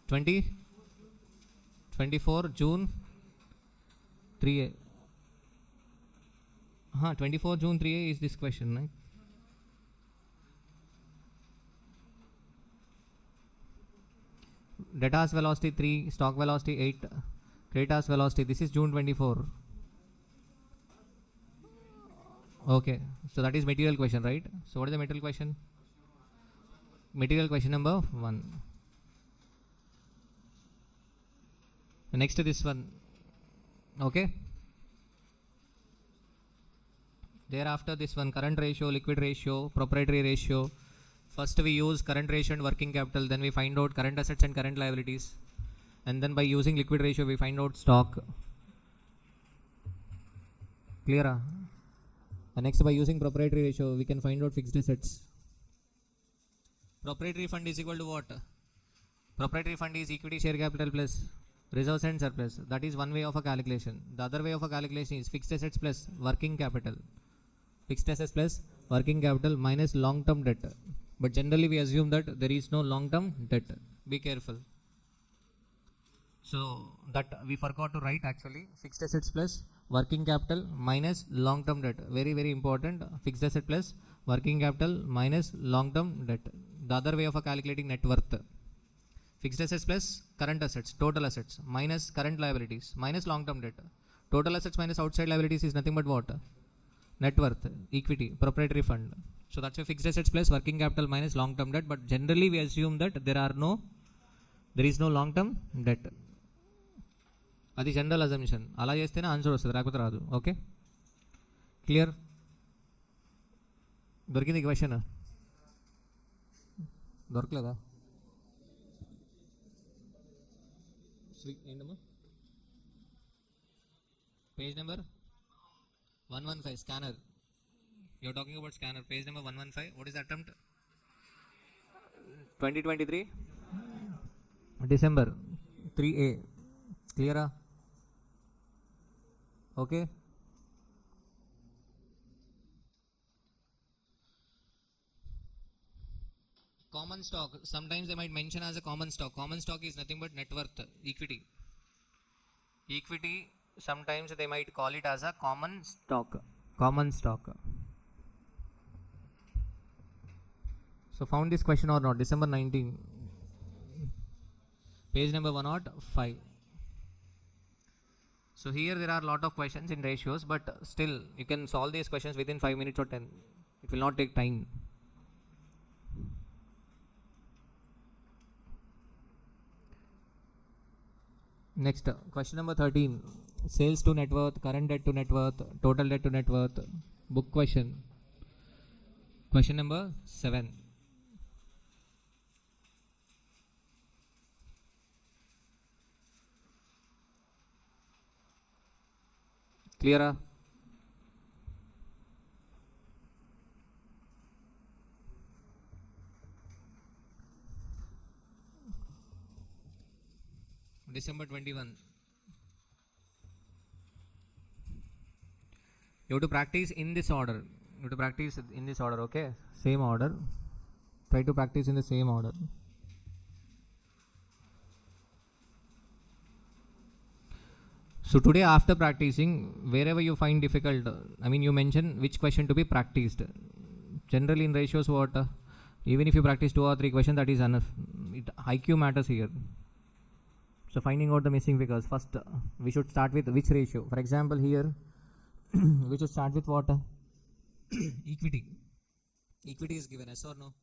Twenty 24 June 3A. 24 June 3A is this question, right? Debtors velocity 3, stock velocity 8, creditors velocity. This is June 24. Okay, so that is material question, right? So what is the material question? Material question number 1. Next to this one. Okay. Thereafter this one, current ratio, liquid ratio, proprietary ratio. First we use current ratio and working capital, then we find out current assets and current liabilities, and then by using liquid ratio we find out stock. Clear? And next by using proprietary ratio we can find out fixed assets. Proprietary fund is equal to what? Proprietary fund is equity share capital plus reserves and surplus. That is one way of a calculation. The other way of a calculation is fixed assets plus working capital. Fixed assets plus working capital minus long-term debt. But generally we assume that there is no long-term debt. Be careful. So that we forgot to write actually. Fixed assets plus working capital minus long-term debt. Very, very important. Fixed asset plus working capital minus long-term debt. The other way of a calculating net worth. Fixed assets plus current assets, total assets, minus current liabilities, minus long-term debt. Total assets minus outside liabilities is nothing but what? Net worth, equity, proprietary fund. So that's a fixed assets plus working capital minus long-term debt. But generally we assume that there is no long-term debt. That's general assumption. Ala chestene answer vastadi, rakapothe raadu. Okay? Clear? Dorikindi question? Dorkaleda? Page number 115, scanner. You're talking about scanner. Page number 115. What is the attempt? 2023 December 3A. Clear? Okay. Common stock. Sometimes they might mention as a common stock. Common stock is nothing but net worth, equity. Equity, sometimes they might call it as a common stock. Common stock. So found this question or not? December 19. Page number 105. So here there are a lot of questions in ratios, but still you can solve these questions within 5 minutes or 10. It will not take time. Next, question number 13. Sales to net worth, current debt to net worth, total debt to net worth. Book question. Question number 7. Clear? December 21. You have to practice in this order. You have to practice in this order, okay? Same order. Try to practice in the same order. So today after practicing, wherever you find difficult, you mention which question to be practiced. Generally in ratios what? Even if you practice 2 or 3 questions, that is enough. IQ matters here. So finding out the missing figures. First, we should start with which ratio. For example, here, we should start with what? Equity. Equity is given, yes or no?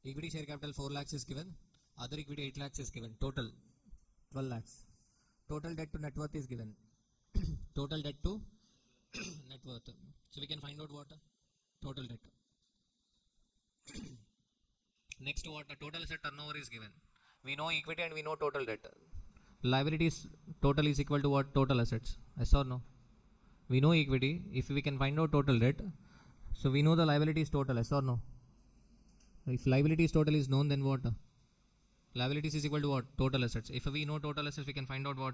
Equity share capital 4 lakhs is given. Other equity 8 lakhs is given. Total 12 lakhs. Total debt to net worth is given. Total debt to net worth. So we can find out what? Total debt. Next, what? Total asset turnover is given. We know equity and we know total debt. Liabilities total is equal to what? Total assets. Yes or no? We know equity. If we can find out total debt, so we know the liability is total. Yes or no? If liabilities total is known, then what? Liabilities is equal to what? Total assets. If we know total assets, we can find out what?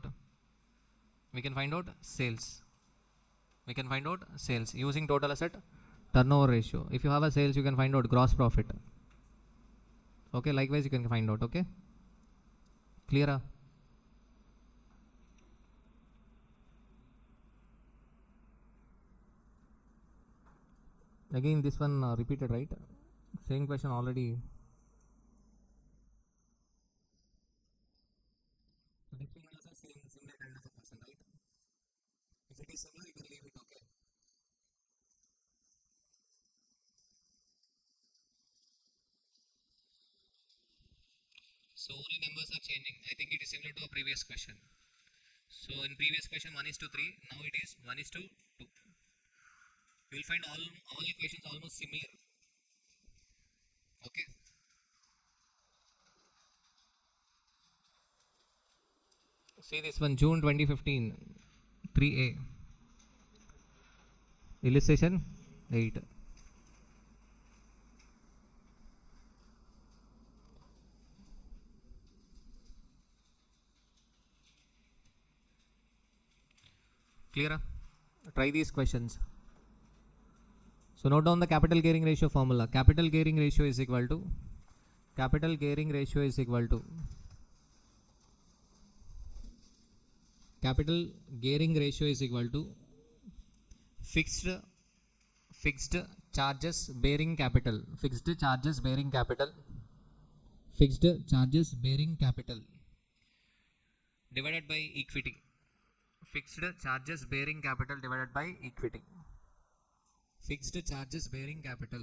We can find out sales. We can find out sales using total asset turnover ratio. If you have a sales, you can find out gross profit. Okay, likewise you can find out. Okay, clear? Again this one repeated, right? Same question already. So this one also similar kind of a question, right? If it is similar, you can leave it. Okay. So only numbers are changing. I think it is similar to a previous question. So in previous question 1 is to 3, now it is 1 is to 2. You will find all equations almost similar. Okay. See this one, June 2015, 3A. Illustration 8. Clear? Try these questions. So note down the capital gearing ratio formula. Capital gearing ratio is equal to capital gearing ratio is equal to capital gearing ratio is equal to fixed charges bearing capital, fixed charges bearing capital, fixed charges bearing capital divided by equity. Fixed charges bearing capital divided by equity. Fixed charges bearing capital.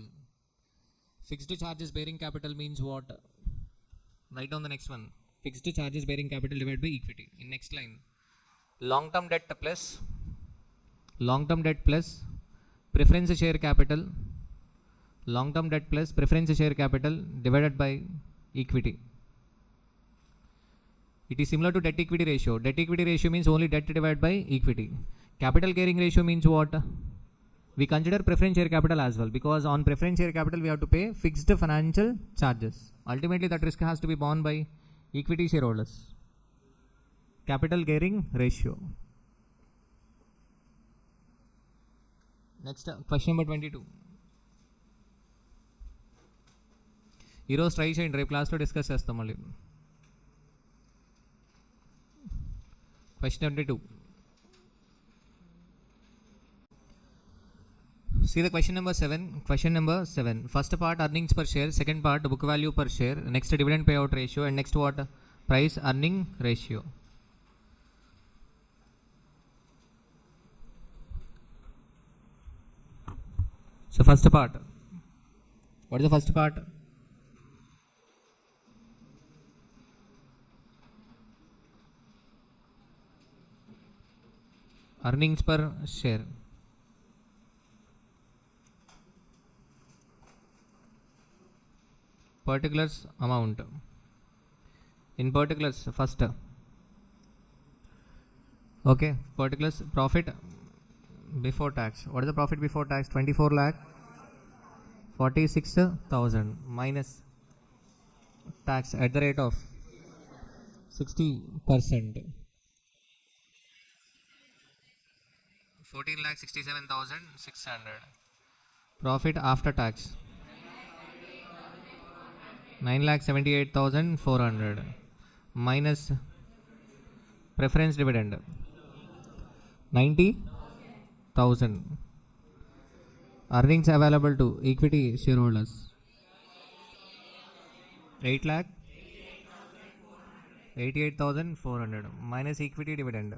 Fixed charges bearing capital means what? Write down the next one. Fixed charges bearing capital divided by equity. In next line, long term debt plus preference share capital, long term debt plus preference share capital divided by equity. It is similar to debt equity ratio. Debt equity ratio means only debt divided by equity. Capital gearing ratio means what? We consider preference share capital as well, because on preference share capital we have to pay fixed financial charges. Ultimately that risk has to be borne by equity shareholders. Capital gearing ratio. Next question number 22. ఈరోజు try చేయండి, రేపు క్లాస్లో discuss చేస్తాం మళ్ళీ. Question 22. See the question number 7. Question number 7. First part earnings per share, second part book value per share, next dividend payout ratio, and next what? Price earning ratio. So first part. What is the first part? Earnings per share. Particulars amount. In particulars first. Okay, particulars profit before tax. What is the profit before tax? 24 lakh 46,000 minus tax at the rate of 60%. 14,67,600. Profit after tax 9,78,400 minus preference dividend 90,000. Earnings available to equity shareholders 8,88,400 minus equity dividend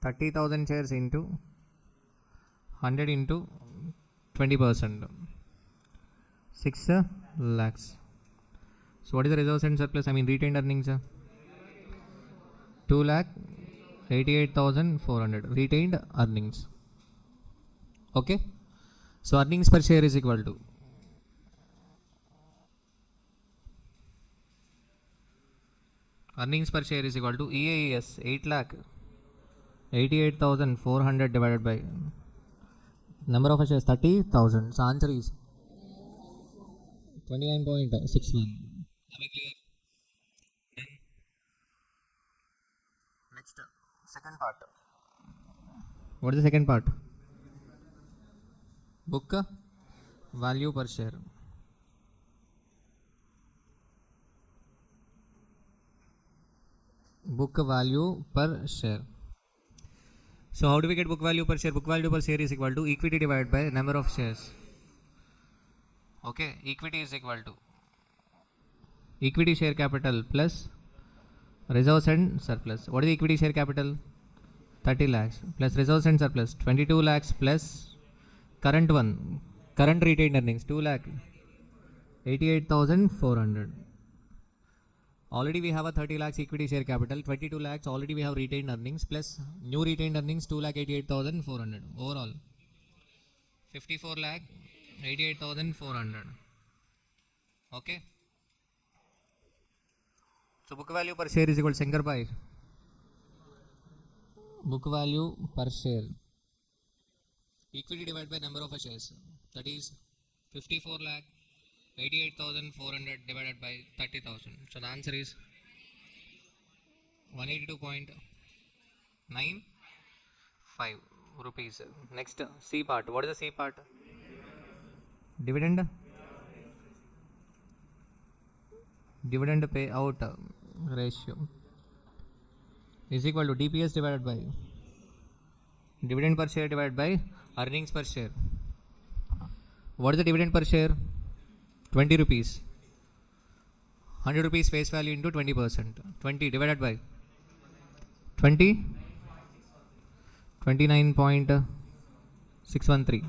30,000 shares into 100 into 20%, 6 lakhs. So what is the reserves and surplus? I mean retained earnings. 2,88,400 retained earnings. Okay. So earnings per share is equal to EAES 8,88,400 divided by number of shares 30,000. So answer is 29.61. Are we clear? Then next Second part. What is the second part? Book value per share. Book value per share. So how do we get book value per share? Book value per share is equal to equity divided by number of shares. Okay, equity is equal to equity share capital plus reserves and surplus. What is the equity share capital? 30 lakhs plus reserves and surplus 22 lakhs plus current retained earnings 2 lakh 88,400. Already we have a 30 lakhs equity share capital, 22 lakhs already we have retained earnings plus new retained earnings 2 lakh 88,400. Overall 54 lakh 88,400. Okay. So book value per share is equal to Shankar Bhai. Book value per share. Equity divided by number of shares. That is 54 lakh 88,400 divided by 30,000. So the answer is 182.95 rupees. Next, C part. What is the C part? Dividend. Dividend payout ratio is equal to DPS divided by dividend per share divided by earnings per share. What is the dividend per share? 20 rupees. 100 rupees face value into 20%. 20 divided by 20. 29.613.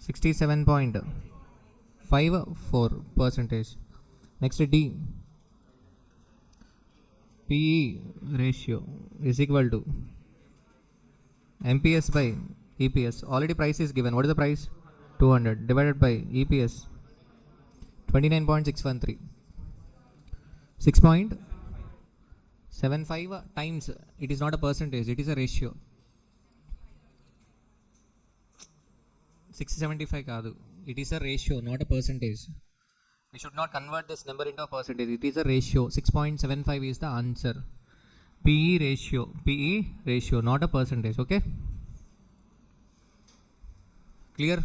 67.54 percentage. Next, D. PE ratio is equal to MPS by EPS. Already price is given. What is the price? 200 divided by EPS 29.613. 6.75 times. It is not a percentage, it is a ratio. 675 kaadu. It is a ratio, not a percentage. We should not convert this number into a percentage. It is a ratio. 6.75 is the answer. PE ratio, not a percentage. Okay? Clear?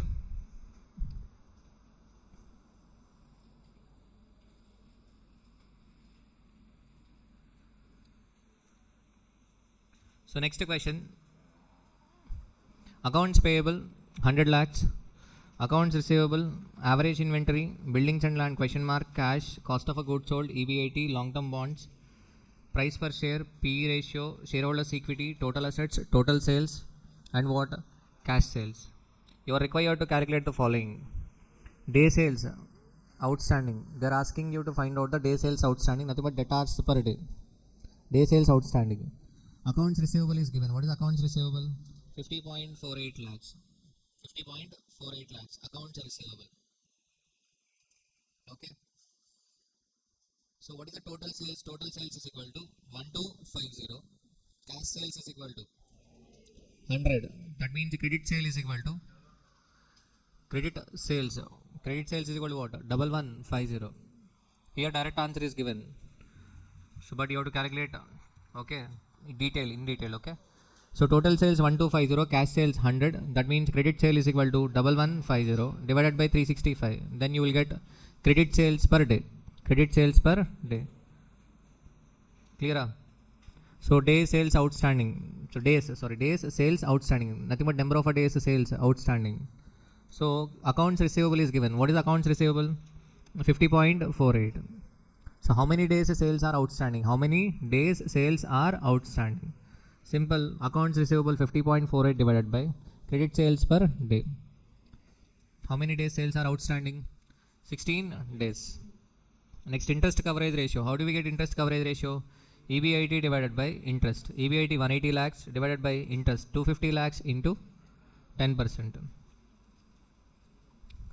So next question. Accounts payable 100 lakhs. Accounts receivable, average inventory, buildings and land, question mark, cash, cost of a goods sold, EBIT, long-term bonds, price per share, PE ratio, shareholders equity, total assets, total sales, and what? Cash sales. You are required to calculate the following. Day sales outstanding. They are asking you to find out the day sales outstanding, nothing but debtors per day. Day sales outstanding. Accounts receivable is given. What is accounts receivable? 50.48 lakhs. 50.48 lakhs. Accounts receivable. Okay. So what is the total sales? Total sales is equal to 1250. Cash sales is equal to 100. That means the credit sale is equal to credit sales. Credit sales is equal to what? 1150. Here direct answer is given. So but you have to calculate. Okay. In detail. Okay. So total sales 1250, cash sales 100. That means credit sale is equal to 1150 divided by 365. Then you will get credit sales per day. Credit sales per day. Clear? So days sales outstanding. So days sales outstanding. Nothing but number of days sales outstanding. So accounts receivable is given. What is accounts receivable? 50.48. So how many days sales are outstanding? How many days sales are outstanding? Simple. Accounts receivable 50.48 divided by credit sales per day. How many days sales are outstanding? 16 days. Next, interest coverage ratio. How do we get interest coverage ratio? EBIT divided by interest. EBIT 180 lakhs divided by interest 250 lakhs into 10%.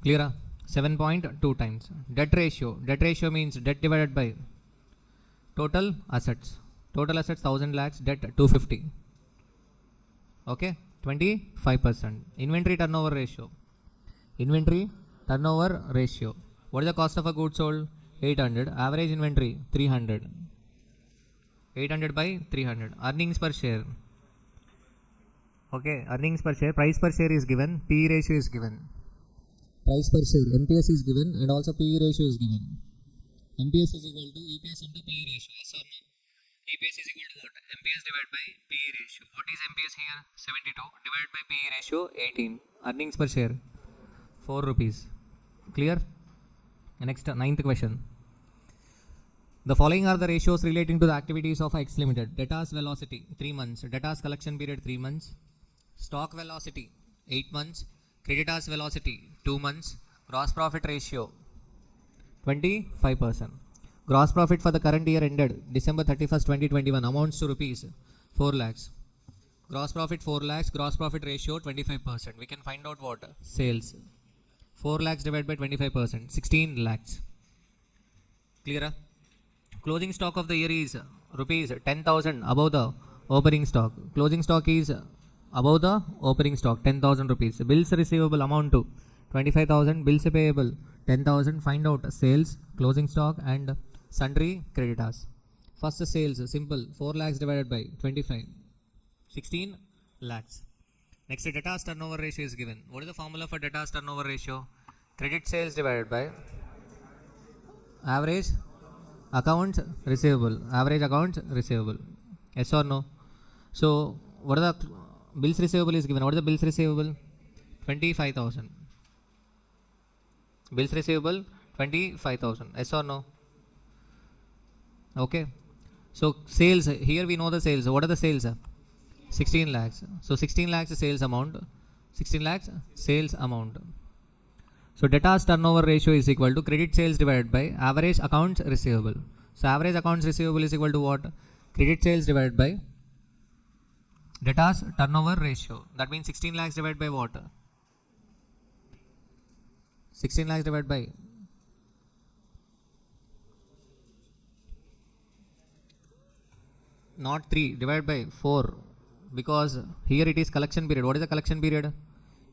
Clear? 7.2 times. Debt ratio. Debt ratio means debt divided by total assets. Total assets 1000 lakhs, debt 250. Okay, 25%. Inventory turnover ratio. Inventory turnover ratio. What is the cost of a goods sold? 800. Average inventory 300. 800 by 300. Earnings per share. Okay, earnings per share, price per share is given, PE ratio is given. Price per share, NPS is given and also PE ratio is given. NPS is equal to EPS into PE ratio. Yes or no? EPS is equal to what? NPS divided by PE ratio. What is NPS here? 72 divided by PE ratio 18. Earnings per share 4 rupees. Clear? Next, ninth question. The following are the ratios relating to the activities of X Limited. Debtors velocity 3 months. Debtors collection period 3 months. Stock velocity 8 months. Creditors velocity 2 months. Gross profit ratio 25%. Gross profit for the current year ended December 31st, 2021 amounts to rupees 4 lakhs. Gross profit 4 lakhs. Gross profit ratio 25%. We can find out what? Sales. 4 lakhs divided by 25%. 16 lakhs. Clear? Closing stock of the year is rupees 10,000 above the opening stock. Closing stock is above the opening stock 10,000 rupees. Bills receivable amount to 25,000. Bills payable 10,000. Find out sales, closing stock and sundry creditors. First sales, simple, 4 lakhs divided by 25, 16 lakhs. Next, debtors turnover ratio is given. What is the formula for debtors turnover ratio? Credit sales divided by average accounts receivable. Average accounts receivable. Yes or no? So, what are the bills receivable is given? What is the bills receivable? 25,000. Bills receivable 25,000. Yes or no? Okay. So sales, here we know the sales. What are the sales? 16 lakhs. So 16 lakhs sales amount. 16 lakhs sales amount. So debtors turnover ratio is equal to credit sales divided by average accounts receivable. So average accounts receivable is equal to what? Credit sales divided by debtors turnover ratio. That means 16 lakhs divided by what? 16 lakhs divided by not 3, divided by 4, because here it is collection period. What is the collection period?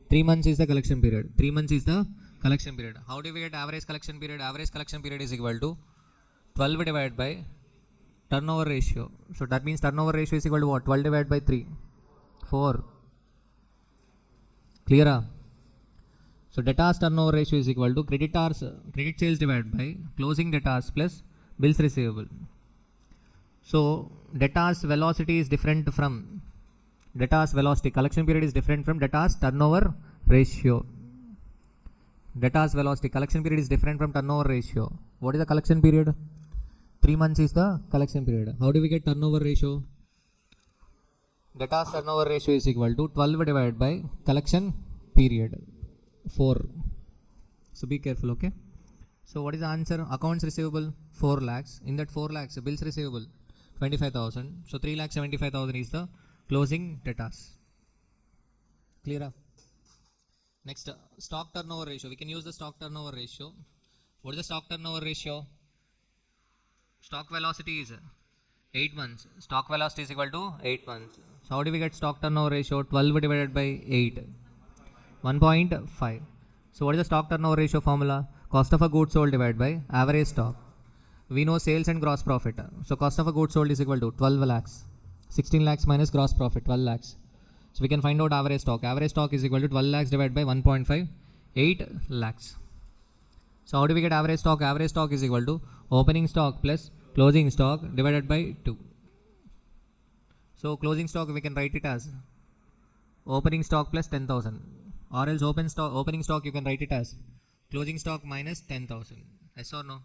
3 months is the collection period. 3 months is the collection period. How do we get average collection period? Average collection period is equal to 12 divided by turnover ratio. So that means turnover ratio is equal to what? 12 divided by 3, 4. Clear? So debtors turnover ratio is equal to credit sales divided by closing debtors plus bills receivable. So debtors velocity is different from debtors velocity. Collection period is different from debtors turnover ratio. Debtors velocity. Collection period is different from turnover ratio. What is the collection period? 3 months is the collection period. How do we get turnover ratio? Debtors turnover ratio is equal to 12 divided by collection period 4. So be careful, okay? So what is the answer? Accounts receivable 4 lakhs. In that 4 lakhs, bills receivable 25,000. So 3,75,000 is the closing debtors. Clear? Next, stock turnover ratio. We can use the stock turnover ratio. What is the stock turnover ratio? Stock velocity is 8 months. Stock velocity is equal to 8 months. So how do we get stock turnover ratio? 12 divided by 8. 1.5. So what is the stock turnover ratio formula? Cost of a goods sold divided by average stock. We know sales and gross profit. So cost of a goods sold is equal to 12 lakhs. 16 lakhs minus gross profit 12 lakhs. So we can find out average stock. Average stock is equal to 12 lakhs divided by 1.5, 8 lakhs. So how do we get average stock? Average stock is equal to opening stock plus closing stock divided by 2. So closing stock we can write it as opening stock plus 10,000, or else opening stock you can write it as closing stock minus 10,000. Yes or no?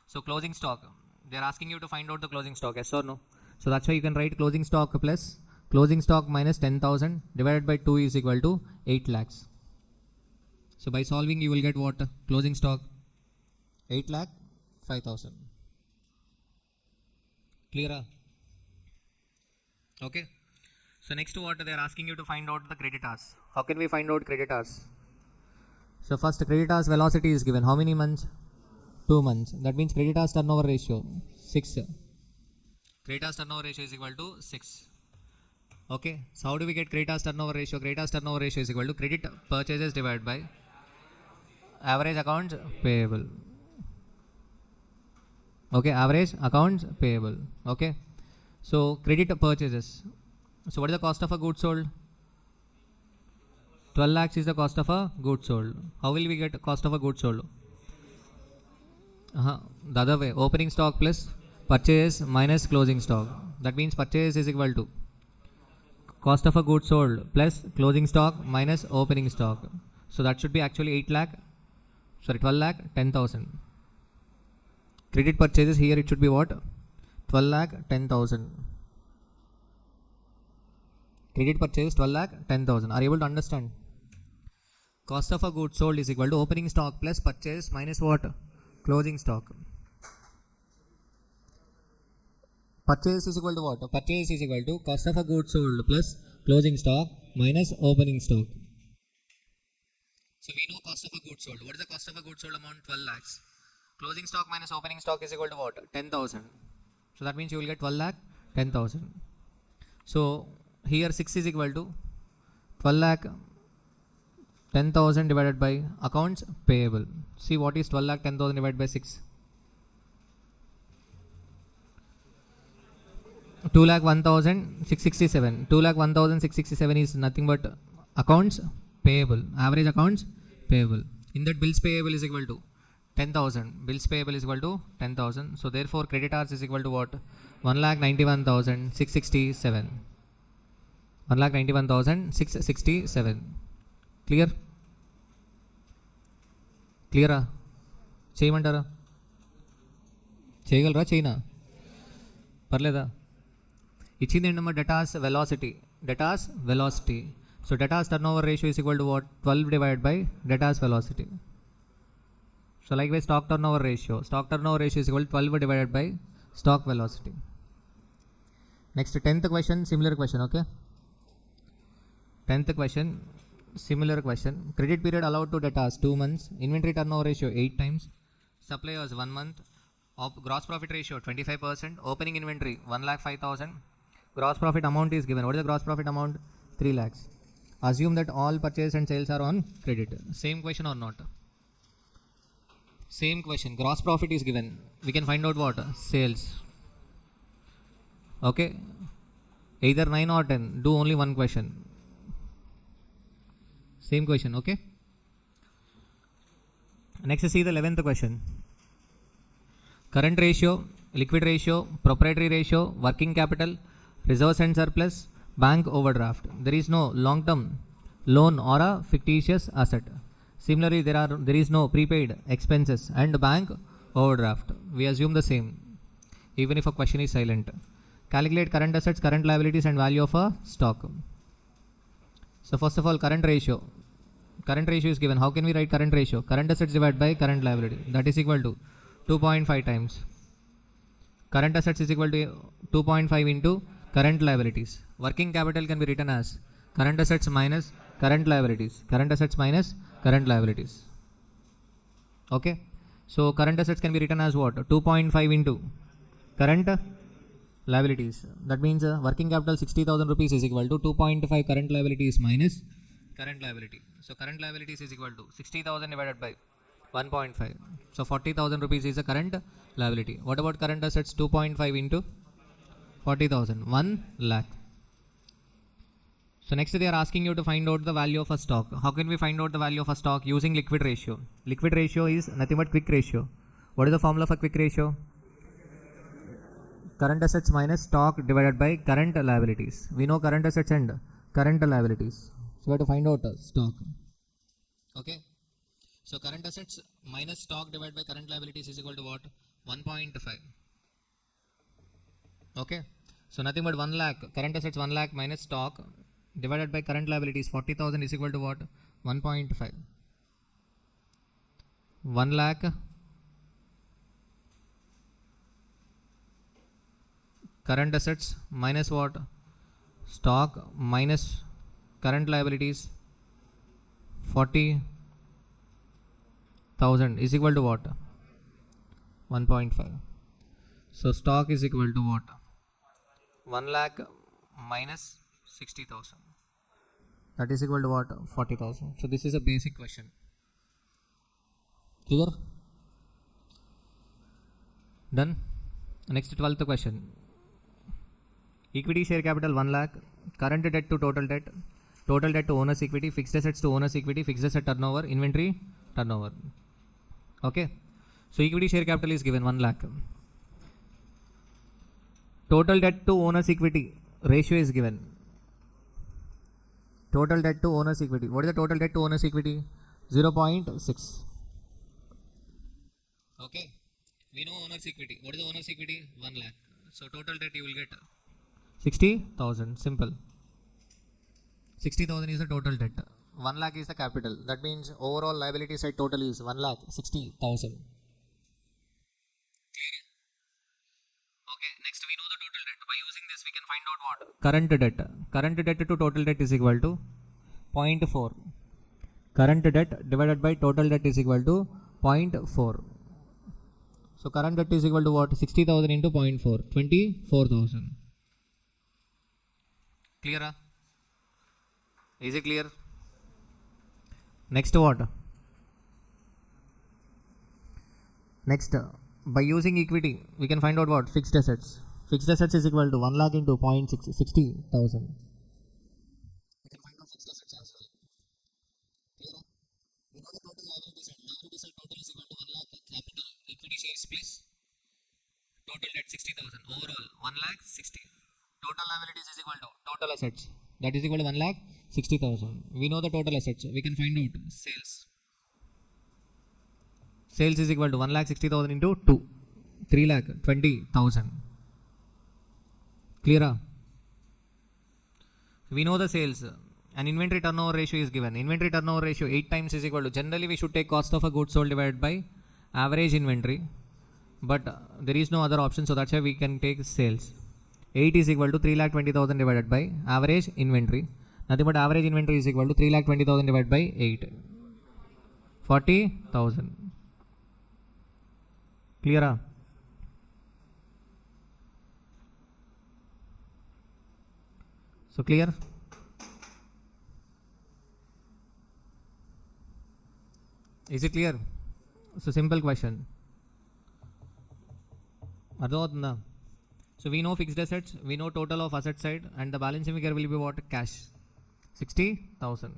So closing stock, they are asking you to find out the closing stock. Yes or no? So that's why you can write closing stock plus closing stock minus 10,000 divided by 2 is equal to 8 lakhs. So by solving you will get what? Closing stock 8 lakh 5,000. Clear? Okay. So next what they are asking you to find out the creditors. How can we find out creditors? So first creditors velocity is given. How many months? 2 months. That means creditors turnover ratio 6. Creditors turnover ratio is equal to 6. Okay. So how do we get creditors turnover ratio? Creditors turnover ratio is equal to credit purchases divided by average accounts payable. Okay. Average accounts payable. Okay. So credit purchases. So what is the cost of a goods sold? 12 lakhs is the cost of a goods sold. How will we get cost of a goods sold? The other way, opening stock plus purchase minus closing stock. That means purchase is equal to cost of a goods sold plus closing stock minus opening stock. So that should be actually 12 lakh 10,000. Credit purchases here it should be what? 12 lakh 10,000. Credit purchase 12 lakh 10,000. Are you able to understand? Cost of a goods sold is equal to opening stock plus purchase minus what? Closing stock. Purchase is equal to what? Purchase is equal to cost of a goods sold plus closing stock minus opening stock. So we know cost of a goods sold. What is the cost of a goods sold amount? 12 lakhs. Closing stock minus opening stock is equal to what? 10,000. So that means you will get 12 lakh 10,000. So here 6 is equal to 12 lakh 10,000 divided by accounts payable. See what is 12 lakh 10,000 divided by 6? 2 lakh 1,667. 2 lakh 1,667 is nothing but accounts payable. Average accounts payable. In that bills payable is equal to 10,000. Bills payable is equal to 10,000. So therefore creditors is equal to what? 1,91,667. 1,91,667. Clear? క్లియరా? చేయమంటారా? చేయగలరా? చేయనా? పర్లేదా? ఇచ్చింది ఏంటమ్మా? Debtors velocity. Debtors velocity. So debtors turnover ratio is equal to what? 12 divided by debtors velocity. So likewise stock turnover ratio. Stock turnover ratio is equal to 12 divided by stock velocity. Next 10th question, similar question, okay? 10th question, similar question. Credit period allowed to debtors 2 months. Inventory turnover ratio 8 times. Suppliers 1 month. Gross profit ratio 25%. Opening inventory 1,05,000. Gross profit amount is given. What is the gross profit amount? 3 lakhs. Assume that all purchase and sales are on credit. Same question or not? Same question. Gross profit is given. We can find out what? Sales. Okay. Either 9 or 10. Do only one question. Same question, okay? Next, see the 11th question. Current ratio, liquid ratio, proprietary ratio, working capital, reserves and surplus, bank overdraft. There is no long-term loan or a fictitious asset. Similarly, there is no prepaid expenses and bank overdraft. We assume the same, even if a question is silent. Calculate current assets, current liabilities, and value of a stock. So first of all, current ratio. Current ratio is given. How can we write current ratio? Current assets divided by current liability. That is equal to 2.5 times. Current assets is equal to 2.5 into current liabilities. Working capital can be written as current assets minus current liabilities. Current assets minus current liabilities. Okay. So current assets can be written as what? 2.5 into current liabilities. That means working capital 60,000 rupees is equal to 2.5 current liabilities minus current liability. So current liabilities is equal to 60,000 divided by 1.5. So 40,000 rupees is a current liability. What about current assets? 2.5 into 40,000. 1 lakh. So next they are asking you to find out the value of a stock. How can we find out the value of a stock? Using liquid ratio. Liquid ratio is nothing but quick ratio. What is the formula for quick ratio? Current assets minus stock divided by current liabilities. We know current assets and current liabilities. So we have to find out stock. Okay. So current assets minus stock divided by current liabilities is equal to what? 1.5. Okay. So nothing but 1 lakh. Current assets 1 lakh minus stock divided by current liabilities 40,000 is equal to what? 1.5. 1 lakh current assets minus what? Stock minus current liabilities 40,000 is equal to what? 1.5. So stock is equal to what? 1 lakh minus 60,000. That is equal to what? 40,000. So this is a basic question. Clear? Done? Next 12th question. equity share capital 1 lakh, current debt to total debt to owner's equity, fixed assets to owner's equity, fixed asset turnover, inventory turnover. Okay, so equity share capital is given 1 lakh. Total debt to owner's equity ratio is given. Total debt to owner's equity. What is the total debt to owner's equity? 0.6. Okay, we know owner's equity. What is the owner's equity? 1 lakh. So total debt you will get 60,000. Simple. 60,000 is the total debt. 1 lakh is the capital. That means overall liability side total is 1 lakh 60,000. Okay, next we know the total debt. By using this we can find out what? Current debt. Current debt to total debt is equal to 0.4. Current debt divided by total debt is equal to 0.4. So current debt is equal to what? 60,000 into 0.4. 24,000. Clear? Is it clear? Next what? Next, by using equity, we can find out what? Fixed assets. Fixed assets is equal to 1 lakh into 0.60,000. We can find out fixed assets as well. Clear? We know the total liability side. Liability side total is equal to 1 lakh capital. Equity shares plus total debt 60,000. Overall 1 lakh 60. Total liabilities is equal to total assets. That is equal to 1 lakh 60,000. We know the total assets. We can find out sales. Sales is equal to 1 lakh 60,000 into 2. 3 lakh 20,000. Clear? We know the sales. An inventory turnover ratio is given. Inventory turnover ratio 8 times is equal to, generally we should take cost of a goods sold divided by average inventory. But there is no other option, so that's why we can take sales. 8 is equal to 3,20,000 divided by average inventory. Nothing but average inventory is equal to 3,20,000 divided by 8. 40,000. Clear? So clear? Is it clear? So simple question. అర్థమవుతుందా? So we know fixed assets, we know total of asset side, and the balancing figure will be what? Cash. 60,000.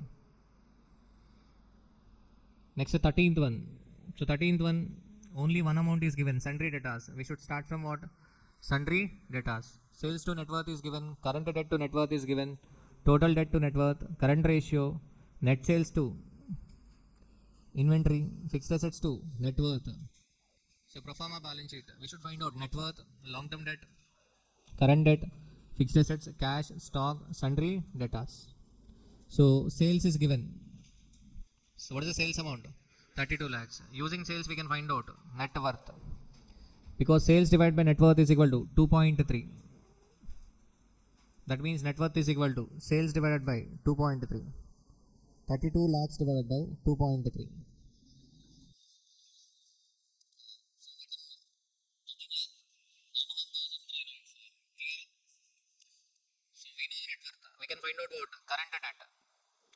Next, 13th one. So 13th one, only one amount is given, sundry debtors. We should start from what? Sundry debtors. Sales to net worth is given, current debt to net worth is given, total debt to net worth, current ratio, net sales to inventory, fixed assets to net worth. So pro forma balance sheet, we should find out net worth, long term debt, current debt, fixed assets, cash, stock, sundry debtors. So sales is given. So what is the sales amount? 32 lakhs. Using sales we can find out net worth. Because sales divided by net worth is equal to 2.3. That means net worth is equal to sales divided by 2.3. 32 lakhs divided by 2.3. We can find out what? Current debt.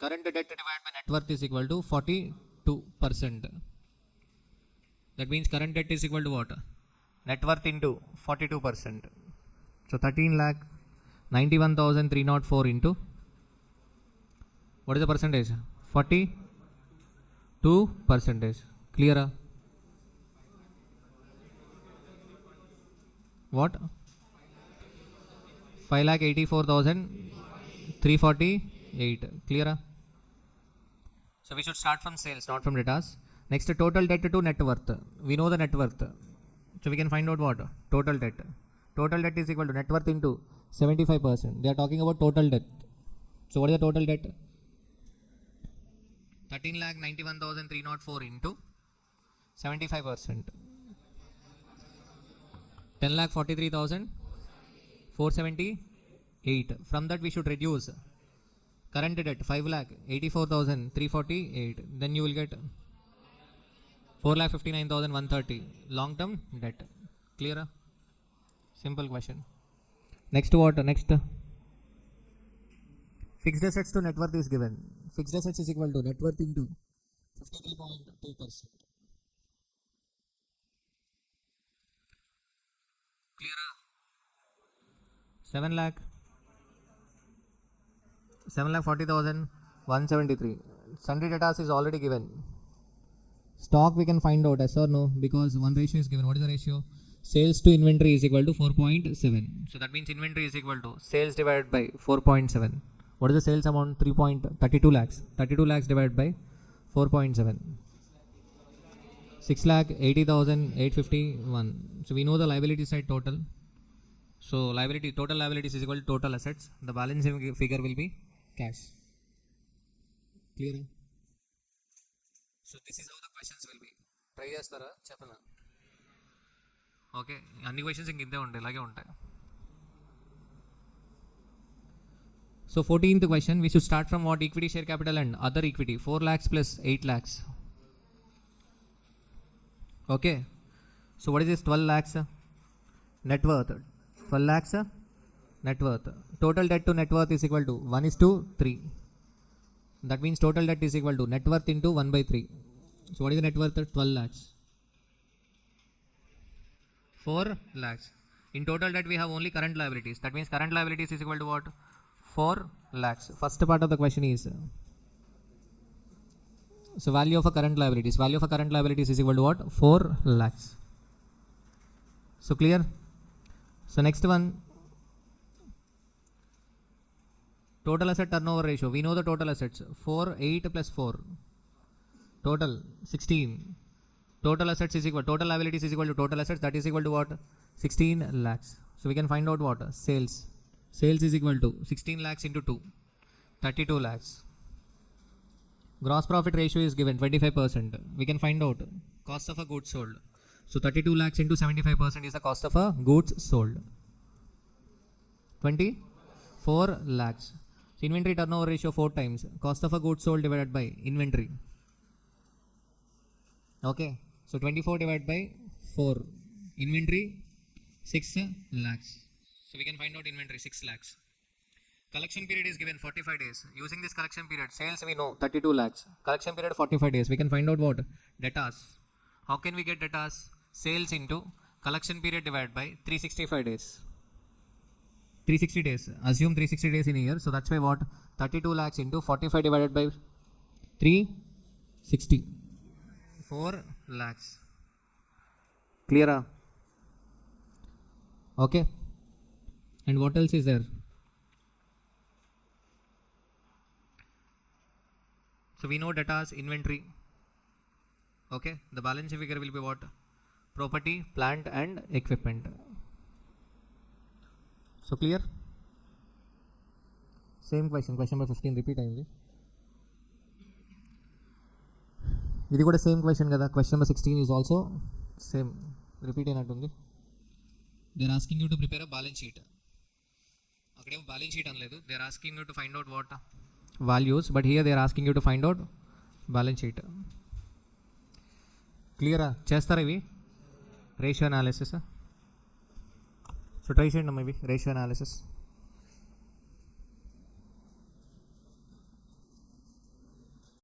Current debt divided by net worth is equal to 42%. That means current debt is equal to what? Net worth into 42%. So 13 lakh 91,304 into, what is the percentage? 42%. Clear? What? 5,84,348. Clear? So we should start from sales, not from debtors. Next, total debt to net worth. We know the net worth. So we can find out what? Total debt. Total debt is equal to net worth into 75%. They are talking about total debt. So what is the total debt? 13,91,304 into 75%. 10,43,478. From that we should reduce current debt 5,84,348. Then you will get 4,59,130. Long term debt. Clear? Simple question. Next what? Next, fixed assets to net worth is given. Fixed assets is equal to net worth into 53.2%. Clear? 7 lakh 7,40,173. Sundry debtors is already given. Stock we can find out, yes or no, because one ratio is given. What is the ratio? Sales to inventory is equal to 4.7. So that means inventory is equal to sales divided by 4.7. What is the sales amount? 3.32 lakhs. 32 lakhs divided by 4.7. 6,80,851. So we know the liability side total. So total liabilities is equal to total assets. The balance figure will be cash. Clear? So this is how the questions will be. Try chestara chepana. Okay, అన్ని questions ఇంక ఇంతే ఉంటాయి, ఇలాగే ఉంటాయి. So 14th question, we should start from what? Equity, share capital and other equity. 4 lakhs plus 8 lakhs. Okay, so what is this? 12 lakhs net worth. 12 lakhs net worth. Total debt to net worth is equal to 1:3. That means total debt is equal to net worth into 1/3. So what is the net worth? 12 lakhs. 4 lakhs. In total debt we have only current liabilities. That means current liabilities is equal to what? 4 lakhs. First part of the question is, so value of a current liabilities. Value of a current liabilities is equal to what? 4 lakhs. So clear? So next one, total asset turnover ratio. We know the total assets. 4, 8 plus 4. Total 16. Total assets is equal, total liabilities is equal to total assets. That is equal to what? 16 lakhs. So we can find out what? Sales. Sales is equal to 16 lakhs into 2. 32 lakhs. Gross profit ratio is given 25%. We can find out cost of a goods sold. So 32 lakhs into 75% is the cost of a goods sold. 24 lakhs. So inventory turnover ratio 4 times. Cost of a goods sold divided by inventory. Okay. So 24 divided by 4. Inventory 6 lakhs. So we can find out inventory 6 lakhs. Collection period is given 45 days. Using this collection period, sales we know 32 lakhs. Collection period 45 days. We can find out what? Debtors. How can we get debtors? Sales into collection period divided by 365 days. 360 days. Assume 360 days in a year. So that's why what? 32 lakhs into 45 divided by 360. 4 lakhs. Clear? Okay. And what else is there? So we know debtors, inventory. Okay. The balance figure will be what? Property, plant and equipment. So clear? Same question. Question number 15 repeat అయింది. ఇది కూడా same question కదా. Question number 16 is also same repeat అయినట్టుంది. They are asking you to prepare a balance sheet. అక్కడేమో balance sheet అనలేదు. They are asking you to find out what values, but here they are asking you to find out balance sheet. క్లియరా? చేస్తారా ఇవి? Ratio analysis. So try చేయండి అమ్మా ఇవి ratio analysis.